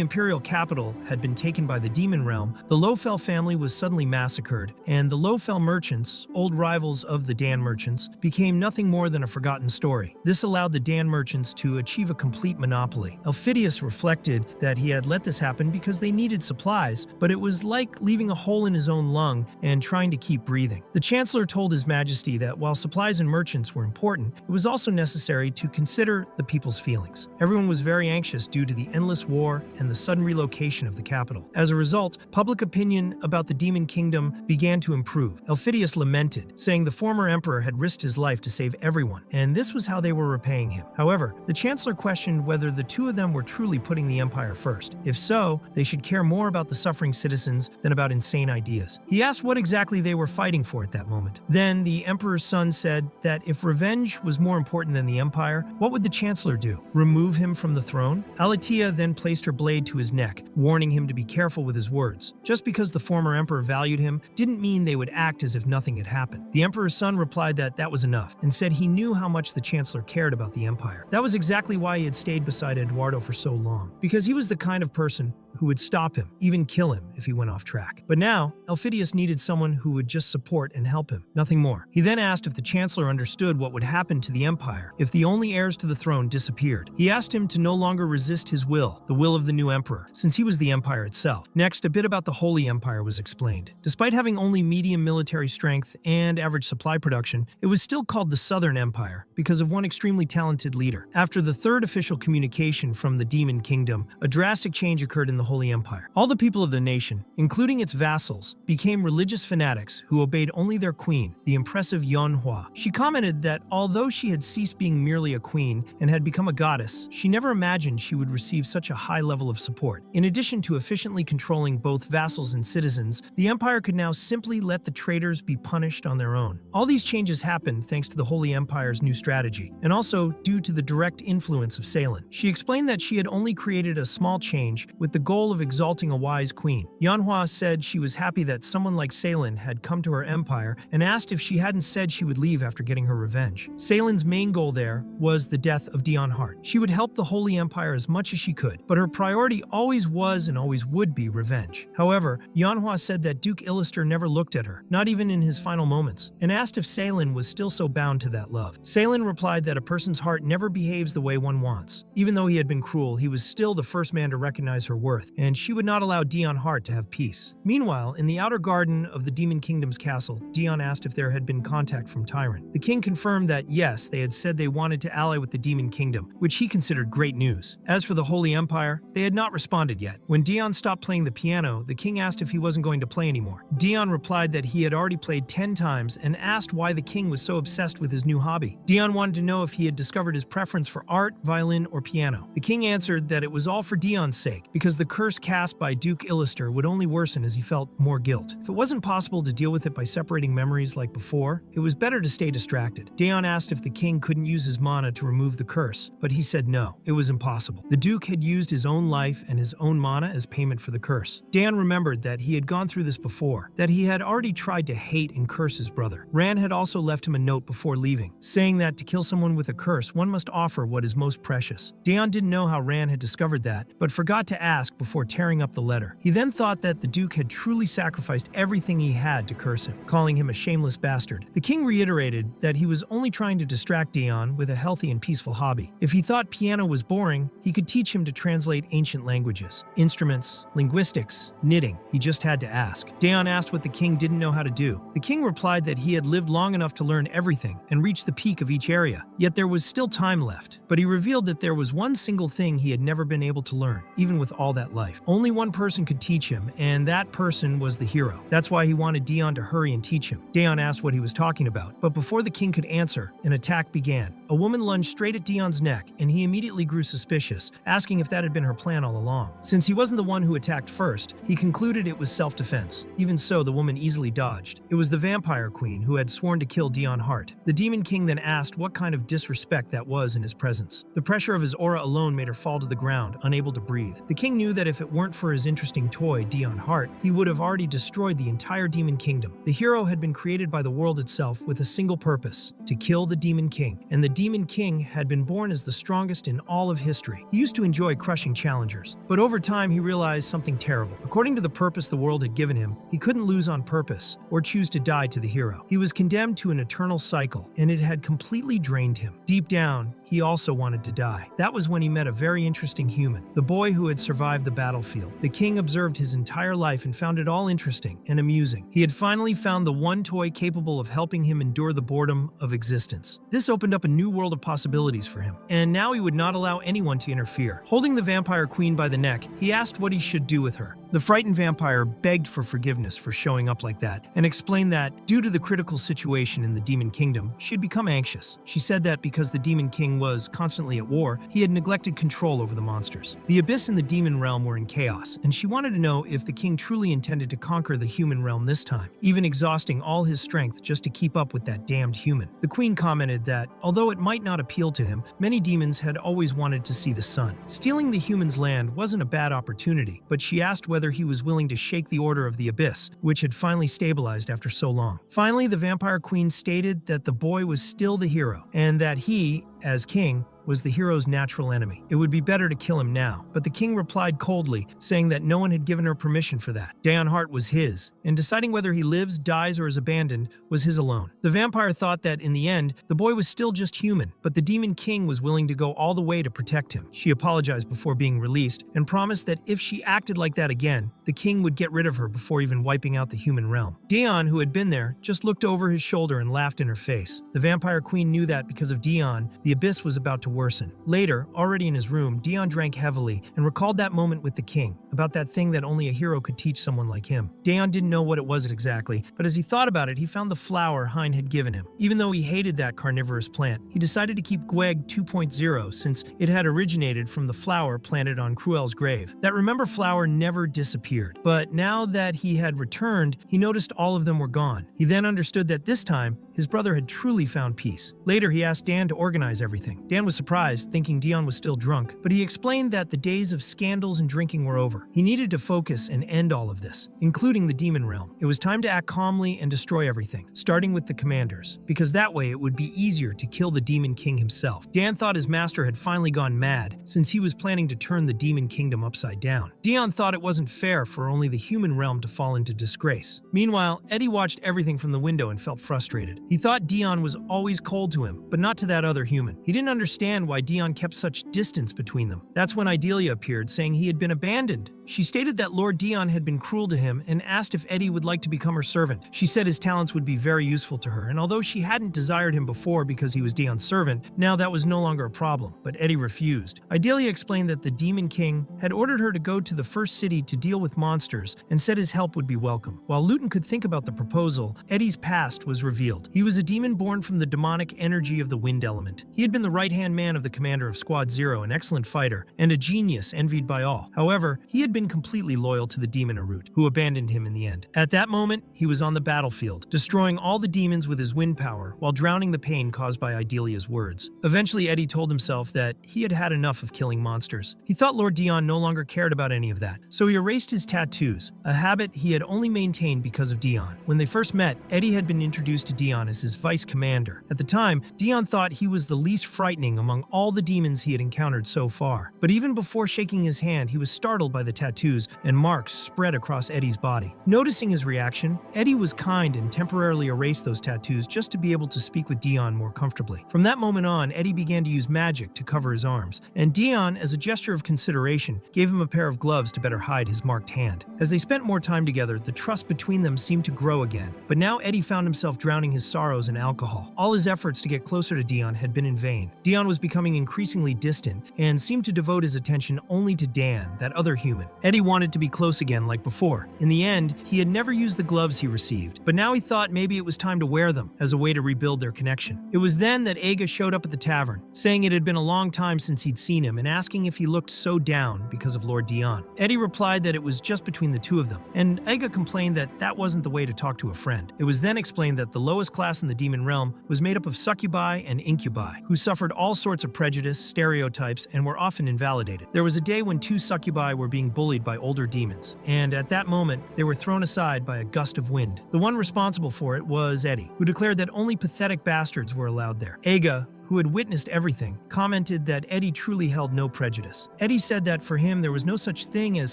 imperial capital had been taken by the demon realm, the Lowfell family was suddenly massacred, and the Lowfell merchants, old rivals of the Dan merchants, became nothing more than a forgotten story. This allowed the Dan merchants to achieve a complete monopoly. Elphidius reflected that he had let this happen because they needed supplies, but it was like leaving a hole in his own lung and trying to keep breathing. The Chancellor told His Majesty that while supplies and merchants were important, it was also necessary to consider the people's feelings. Everyone was very anxious due to the endless war and the sudden relocation of the capital. As a result, public opinion about the Demon Kingdom began to improve. Elphidius lamented, saying the former emperor had risked his life to save everyone, and this was how they were repaying him. However, the Chancellor questioned whether the two of them were truly putting the empire first. If so, they should care more about the suffering citizens than about insane ideas. He asked what exactly they were fighting for at that moment. Then, the emperor's son said that if revenge was more important than the empire, what would the Chancellor do? Remove him from the throne? Alatia then placed her blade to his neck, warning him to be careful with his words. Just because the former emperor valued him didn't mean they would act as if nothing had happened. The emperor's son replied that that was enough, and said he knew how much the Chancellor cared about the empire. That was exactly why he had stayed beside Eduardo for so long, because he was the kind of person who would stop him, even kill him if he went off track. But now, Elphidius needed someone who would just support and help him, nothing more. He then asked if the Chancellor understood what would happen to the empire if the only heirs to the throne disappeared. He asked him to no longer resist his will, the will of the the new emperor, since he was the empire itself. Next, a bit about the Holy Empire was explained. Despite having only medium military strength and average supply production, it was still called the Southern Empire because of one extremely talented leader. After the third official communication from the Demon Kingdom, a drastic change occurred in the Holy Empire. All the people of the nation, including its vassals, became religious fanatics who obeyed only their queen, the impressive Manhwa. She commented that although she had ceased being merely a queen and had become a goddess, she never imagined she would receive such a high level of support. In addition to efficiently controlling both vassals and citizens, the empire could now simply let the traitors be punished on their own. All these changes happened thanks to the Holy Empire's new strategy, and also due to the direct influence of Salen. She explained that she had only created a small change with the goal of exalting a wise queen. Manhwa said she was happy that someone like Salen had come to her empire and asked if she hadn't said she would leave after getting her revenge. Salen's main goal there was the death of Dion Hart. She would help the Holy Empire as much as she could, but her priority always was and always would be revenge. However, Manhwa said that Duke Illister never looked at her, not even in his final moments, and asked if Salen was still so bound to that love. Salen replied that a person's heart never behaves the way one wants. Even though he had been cruel, he was still the first man to recognize her worth, and she would not allow Dion Hart to have peace. Meanwhile, in the outer garden of the Demon Kingdom's castle, Dion asked if there had been contact from Tyrant. The king confirmed that yes, they had said they wanted to ally with the Demon Kingdom, which he considered great news. As for the Holy Empire, they had not responded yet. When Dion stopped playing the piano, the king asked if he wasn't going to play anymore. Dion replied that he had already played 10 times and asked why the king was so obsessed with his new hobby. Dion wanted to know if he had discovered his preference for art, violin, or piano. The king answered that it was all for Dion's sake, because the curse cast by Duke Illister would only worsen as he felt more guilt. If it wasn't possible to deal with it by separating memories like before, it was better to stay distracted. Dion asked if the king couldn't use his mana to remove the curse, but he said no, it was impossible. The Duke had used his own life and his own mana as payment for the curse. Dion remembered that he had gone through this before, that he had already tried to hate and curse his brother. Ran had also left him a note before leaving, saying that to kill someone with a curse, one must offer what is most precious. Dion didn't know how Ran had discovered that, but forgot to ask before tearing up the letter. He then thought that the Duke had truly sacrificed everything he had to curse him, calling him a shameless bastard. The king reiterated that he was only trying to distract Dion with a healthy and peaceful hobby. If he thought piano was boring, he could teach him to translate ancient languages, instruments, linguistics, knitting. He just had to ask. Dion asked what the king didn't know how to do. The king replied that he had lived long enough to learn everything and reach the peak of each area, yet there was still time left. But he revealed that there was one single thing he had never been able to learn, even with all that life. Only one person could teach him, and that person was the hero. That's why he wanted Dion to hurry and teach him. Dion asked what he was talking about, but before the king could answer, an attack began. A woman lunged straight at Dion's neck, and he immediately grew suspicious, asking if that had been her plan all along. Since he wasn't the one who attacked first, he concluded it was self-defense. Even so, the woman easily dodged. It was the vampire queen who had sworn to kill Dion Hart. The demon king then asked what kind of disrespect that was in his presence. The pressure of his aura alone made her fall to the ground, unable to breathe. The king knew that if it weren't for his interesting toy, Dion Hart, he would have already destroyed the entire demon kingdom. The hero had been created by the world itself with a single purpose: to kill the demon king. And the demon king had been born as the strongest in all of history. He used to enjoy crushing challengers, but over time he realized something terrible. According to the purpose the world had given him, he couldn't lose on purpose or choose to die to the hero. He was condemned to an eternal cycle, and it had completely drained him. Deep down, he also wanted to die. That was when he met a very interesting human, the boy who had survived the battlefield. The king observed his entire life and found it all interesting and amusing. He had finally found the one toy capable of helping him endure the boredom of existence. This opened up a new world of possibilities for him, and now he would not allow anyone to interfere. Holding the vampire queen by the neck, he asked what he should do with her. The frightened vampire begged for forgiveness for showing up like that, and explained that, due to the critical situation in the demon kingdom, she had become anxious. She said that because the demon king was constantly at war, he had neglected control over the monsters. The abyss and the demon realm were in chaos, and she wanted to know if the king truly intended to conquer the human realm this time, even exhausting all his strength just to keep up with that damned human. The queen commented that, although it might not appeal to him, many demons had always wanted to see the sun. Stealing the human's land wasn't a bad opportunity, but she asked whether he was willing to shake the order of the abyss, which had finally stabilized after so long. Finally, the vampire queen stated that the boy was still the hero, and that he, as king, was the hero's natural enemy. It would be better to kill him now. But the king replied coldly, saying that no one had given her permission for that. Daeon's heart was his, and deciding whether he lives, dies, or is abandoned was his alone. The vampire thought that in the end, the boy was still just human, but the demon king was willing to go all the way to protect him. She apologized before being released and promised that if she acted like that again, the king would get rid of her before even wiping out the human realm. Daeon, who had been there, just looked over his shoulder and laughed in her face. The vampire queen knew that because of Daeon, the abyss was about to worsen. Later, already in his room, Daeon drank heavily and recalled that moment with the king, about that thing that only a hero could teach someone like him. Daeon didn't know what it was exactly, but as he thought about it, he found the flower Hein had given him. Even though he hated that carnivorous plant, he decided to keep Gweg 2.0 since it had originated from the flower planted on Cruel's grave. That remember flower never disappeared, but now that he had returned, he noticed all of them were gone. He then understood that this time, his brother had truly found peace. Later, he asked Dan to organize everything. Dan was surprised, thinking Daeon was still drunk, but he explained that the days of scandals and drinking were over. He needed to focus and end all of this, including the demon realm. It was time to act calmly and destroy everything, starting with the commanders, because that way it would be easier to kill the demon king himself. Dan thought his master had finally gone mad, since he was planning to turn the demon kingdom upside down. Daeon thought it wasn't fair for only the human realm to fall into disgrace. Meanwhile, Eddie watched everything from the window and felt frustrated. He thought Daeon was always cold to him, but not to that other human. He didn't understand why Daeon kept such distance between them. That's when Idalia appeared, saying he had been abandoned. She stated that Lord Daeon had been cruel to him and asked if Eddie would like to become her servant. She said his talents would be very useful to her, and although she hadn't desired him before because he was Daeon's servant, now that was no longer a problem, but Eddie refused. Idalia explained that the Demon King had ordered her to go to the first city to deal with monsters and said his help would be welcome. While Luton could think about the proposal, Eddie's past was revealed. He was a demon born from the demonic energy of the wind element. He had been the right-hand man of the commander of Squad Zero, an excellent fighter, and a genius envied by all. However, he had been completely loyal to the demon Arut, who abandoned him in the end. At that moment, he was on the battlefield, destroying all the demons with his wind power while drowning the pain caused by Idalia's words. Eventually, Eddie told himself that he had had enough of killing monsters. He thought Lord Daeon no longer cared about any of that, so he erased his tattoos, a habit he had only maintained because of Daeon. When they first met, Eddie had been introduced to Daeon as his vice commander. At the time, Daeon thought he was the least frightening among all the demons he had encountered so far. But even before shaking his hand, he was startled by the tattoos and marks spread across Eddie's body. Noticing his reaction, Eddie was kind and temporarily erased those tattoos just to be able to speak with Daeon more comfortably. From that moment on, Eddie began to use magic to cover his arms, and Daeon, as a gesture of consideration, gave him a pair of gloves to better hide his marked hand. As they spent more time together, the trust between them seemed to grow again. But now Eddie found himself drowning his sorrows in alcohol. All his efforts to get closer to Daeon had been in vain. Daeon was becoming increasingly distant and seemed to devote his attention only to Dan, that other human. Eddie wanted to be close again like before. In the end, he had never used the gloves he received, but now he thought maybe it was time to wear them as a way to rebuild their connection. It was then that Aga showed up at the tavern, saying it had been a long time since he'd seen him and asking if he looked so down because of Lord Daeon. Eddie replied that it was just between the two of them, and Aga complained that that wasn't the way to talk to a friend. It was then explained that the lowest class in the demon realm was made up of succubi and incubi, who suffered all sorts of prejudice, stereotypes, and were often invalidated. There was a day when two succubi were being bullied by older demons, and at that moment, they were thrown aside by a gust of wind. The one responsible for it was Eddie, who declared that only pathetic bastards were allowed there. Aga, who had witnessed everything, commented that Eddie truly held no prejudice. Eddie said that for him there was no such thing as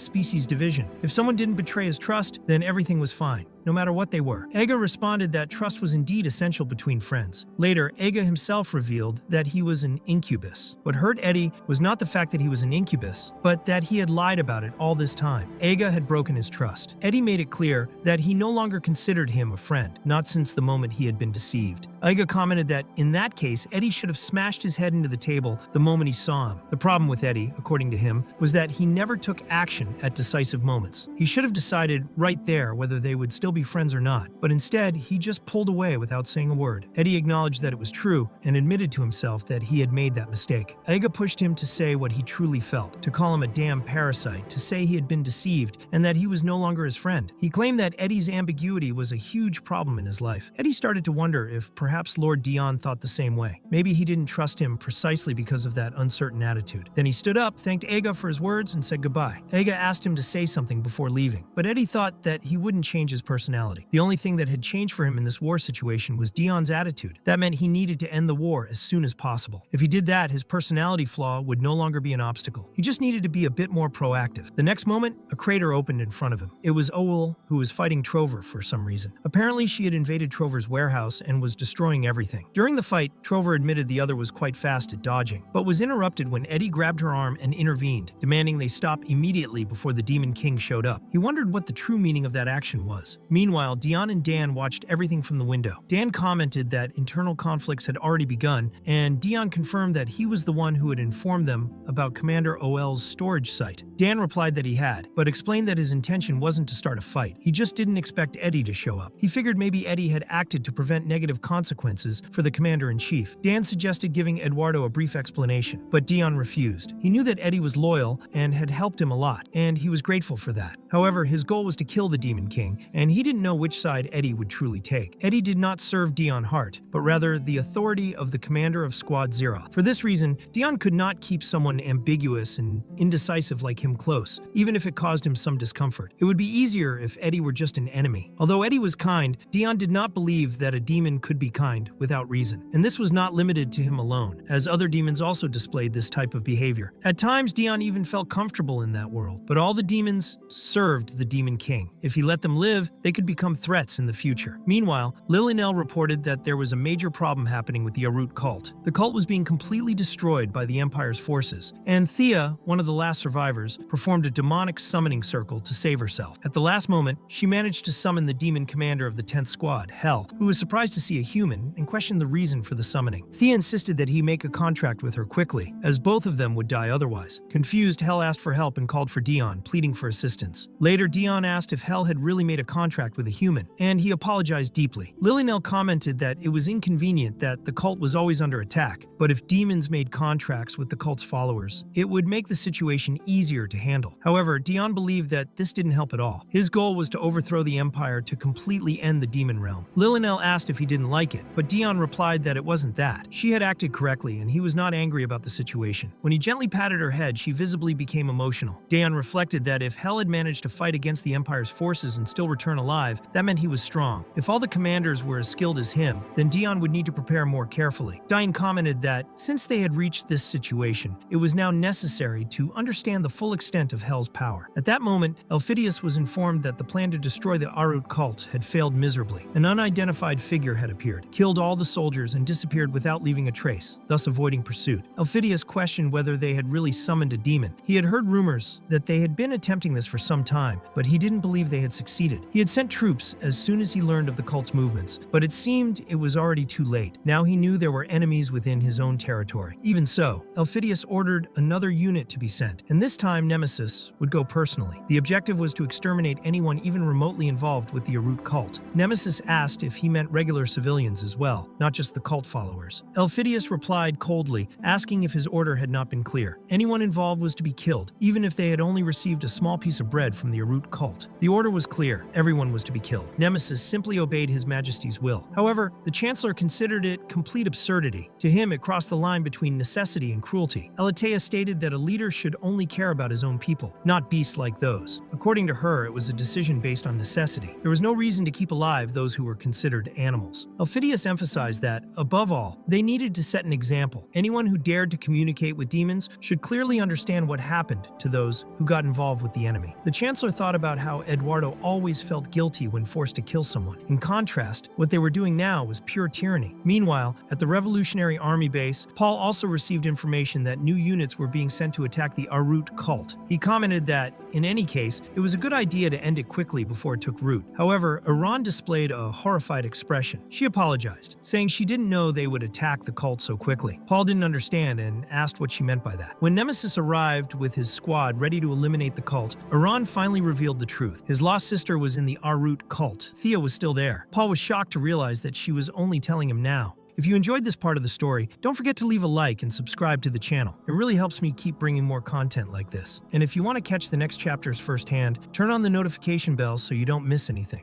species division. If someone didn't betray his trust, then everything was fine, no matter what they were. Aga responded that trust was indeed essential between friends. Later, Aga himself revealed that he was an incubus. What hurt Eddie was not the fact that he was an incubus, but that he had lied about it all this time. Aga had broken his trust. Eddie made it clear that he no longer considered him a friend, not since the moment he had been deceived. Aga commented that in that case, Eddie should have smashed his head into the table the moment he saw him. The problem with Eddie, according to him, was that he never took action at decisive moments. He should have decided right there whether they would still be friends or not, but instead, he just pulled away without saying a word. Eddie acknowledged that it was true and admitted to himself that he had made that mistake. Aga pushed him to say what he truly felt, to call him a damn parasite, to say he had been deceived and that he was no longer his friend. He claimed that Eddie's ambiguity was a huge problem in his life. Eddie started to wonder if perhaps Lord Dion thought the same way. Maybe he didn't trust him precisely because of that uncertain attitude. Then he stood up, thanked Ega for his words, and said goodbye. Ega asked him to say something before leaving, but Eddie thought that he wouldn't change his personality. The only thing that had changed for him in this war situation was Dion's attitude. That meant he needed to end the war as soon as possible. If he did that, his personality flaw would no longer be an obstacle. He just needed to be a bit more proactive. The next moment, a crater opened in front of him. It was Owul, who was fighting Trover for some reason. Apparently, she had invaded Trover's warehouse and was destroying everything. During the fight, Trover admitted the other was quite fast at dodging, but was interrupted when Eddie grabbed her arm and intervened, demanding they stop immediately before the Demon King showed up. He wondered what the true meaning of that action was. Meanwhile, Dion and Dan watched everything from the window. Dan commented that internal conflicts had already begun, and Dion confirmed that he was the one who had informed them about Commander Ol's storage site. Dan replied that he had, but explained that his intention wasn't to start a fight. He just didn't expect Eddie to show up. He figured maybe Eddie had acted to prevent negative consequences for the Commander-in-Chief. Dan suggested giving Eduardo a brief explanation, but Dion refused. He knew that Eddie was loyal and had helped him a lot, and he was grateful for that. However, his goal was to kill the Demon King, and he didn't know which side Eddie would truly take. Eddie did not serve Dion Hart, but rather the authority of the commander of Squad Zero. For this reason, Dion could not keep someone ambiguous and indecisive like him close, even if it caused him some discomfort. It would be easier if Eddie were just an enemy. Although Eddie was kind, Dion did not believe that a demon could be kind without reason. And this was not limited to him alone, as other demons also displayed this type of behavior. At times, Dion even felt comfortable in that world, but all the demons served the Demon King. If he let them live, they could become threats in the future. Meanwhile, Lilynell reported that there was a major problem happening with the Arut cult. The cult was being completely destroyed by the Empire's forces, and Thea, one of the last survivors, performed a demonic summoning circle to save herself. At the last moment, she managed to summon the demon commander of the 10th Squad, Hell, who was surprised to see a human and questioned the reason for the summoning. Thea insisted that he make a contract with her quickly, as both of them would die otherwise. Confused, Hell asked for help and called for Dion, pleading for assistance. Later, Dion asked if Hell had really made a contract with a human, and he apologized deeply. Lilynell commented that it was inconvenient that the cult was always under attack, but if demons made contracts with the cult's followers, it would make the situation easier to handle. However, Dion believed that this didn't help at all. His goal was to overthrow the Empire to completely end the demon realm. Lilynell asked if he didn't like it, but Dion replied that it wasn't that. She had acted correctly, and he was not angry about the situation. When he gently patted her head, she visibly became emotional. Dion reflected that if Hell had managed to fight against the Empire's forces and still return alive, that meant he was strong. If all the commanders were as skilled as him, then Dion would need to prepare more carefully. Dion commented that since they had reached this situation, it was now necessary to understand the full extent of Hell's power. At that moment, Elphidius was informed that the plan to destroy the Arut cult had failed miserably. An unidentified figure had appeared, killed all the soldiers, and disappeared without leaving a trace, thus avoiding pursuit. Elphidius questioned whether they had really summoned a demon. He had heard rumors that they had been attempting this for some time, but he didn't believe they had succeeded. He had sent troops as soon as he learned of the cult's movements, but it seemed it was already too late. Now he knew there were enemies within his own territory. Even so, Elphidius ordered another unit to be sent, and this time Nemesis would go personally. The objective was to exterminate anyone even remotely involved with the Arut cult. Nemesis asked if he meant regular civilians as well, not just the cult followers. Elphidius replied coldly, asking if his order had not been clear. Anyone involved was to be killed, even if they had only received a small piece of bread from the Arut cult. The order was clear. Everyone was to be killed. Nemesis simply obeyed His Majesty's will. However, the Chancellor considered it complete absurdity. To him, it crossed the line between necessity and cruelty. Elatea stated that a leader should only care about his own people, not beasts like those. According to her, it was a decision based on necessity. There was no reason to keep alive those who were considered animals. Elphidius emphasized that, above all, they needed to set an example. Anyone who dared to communicate with demons should clearly understand what happened to those who got involved with the enemy. The Chancellor thought about how Eduardo always felt guilty when forced to kill someone. In contrast, what they were doing now was pure tyranny. Meanwhile, at the Revolutionary Army base, Paul also received information that new units were being sent to attack the Arut cult. He commented that, in any case, it was a good idea to end it quickly before it took root. However, Iran displayed a horrified expression. She apologized, saying she didn't know they would attack the cult so quickly. Paul didn't understand and asked what she meant by that. When Nemesis arrived with his squad ready to eliminate the cult, Iran finally revealed the truth. His lost sister was in the Arut cult. Thea was still there. Paul was shocked to realize that she was only telling him now. If you enjoyed this part of the story, don't forget to leave a like and subscribe to the channel. It really helps me keep bringing more content like this. And if you want to catch the next chapters firsthand, turn on the notification bell so you don't miss anything.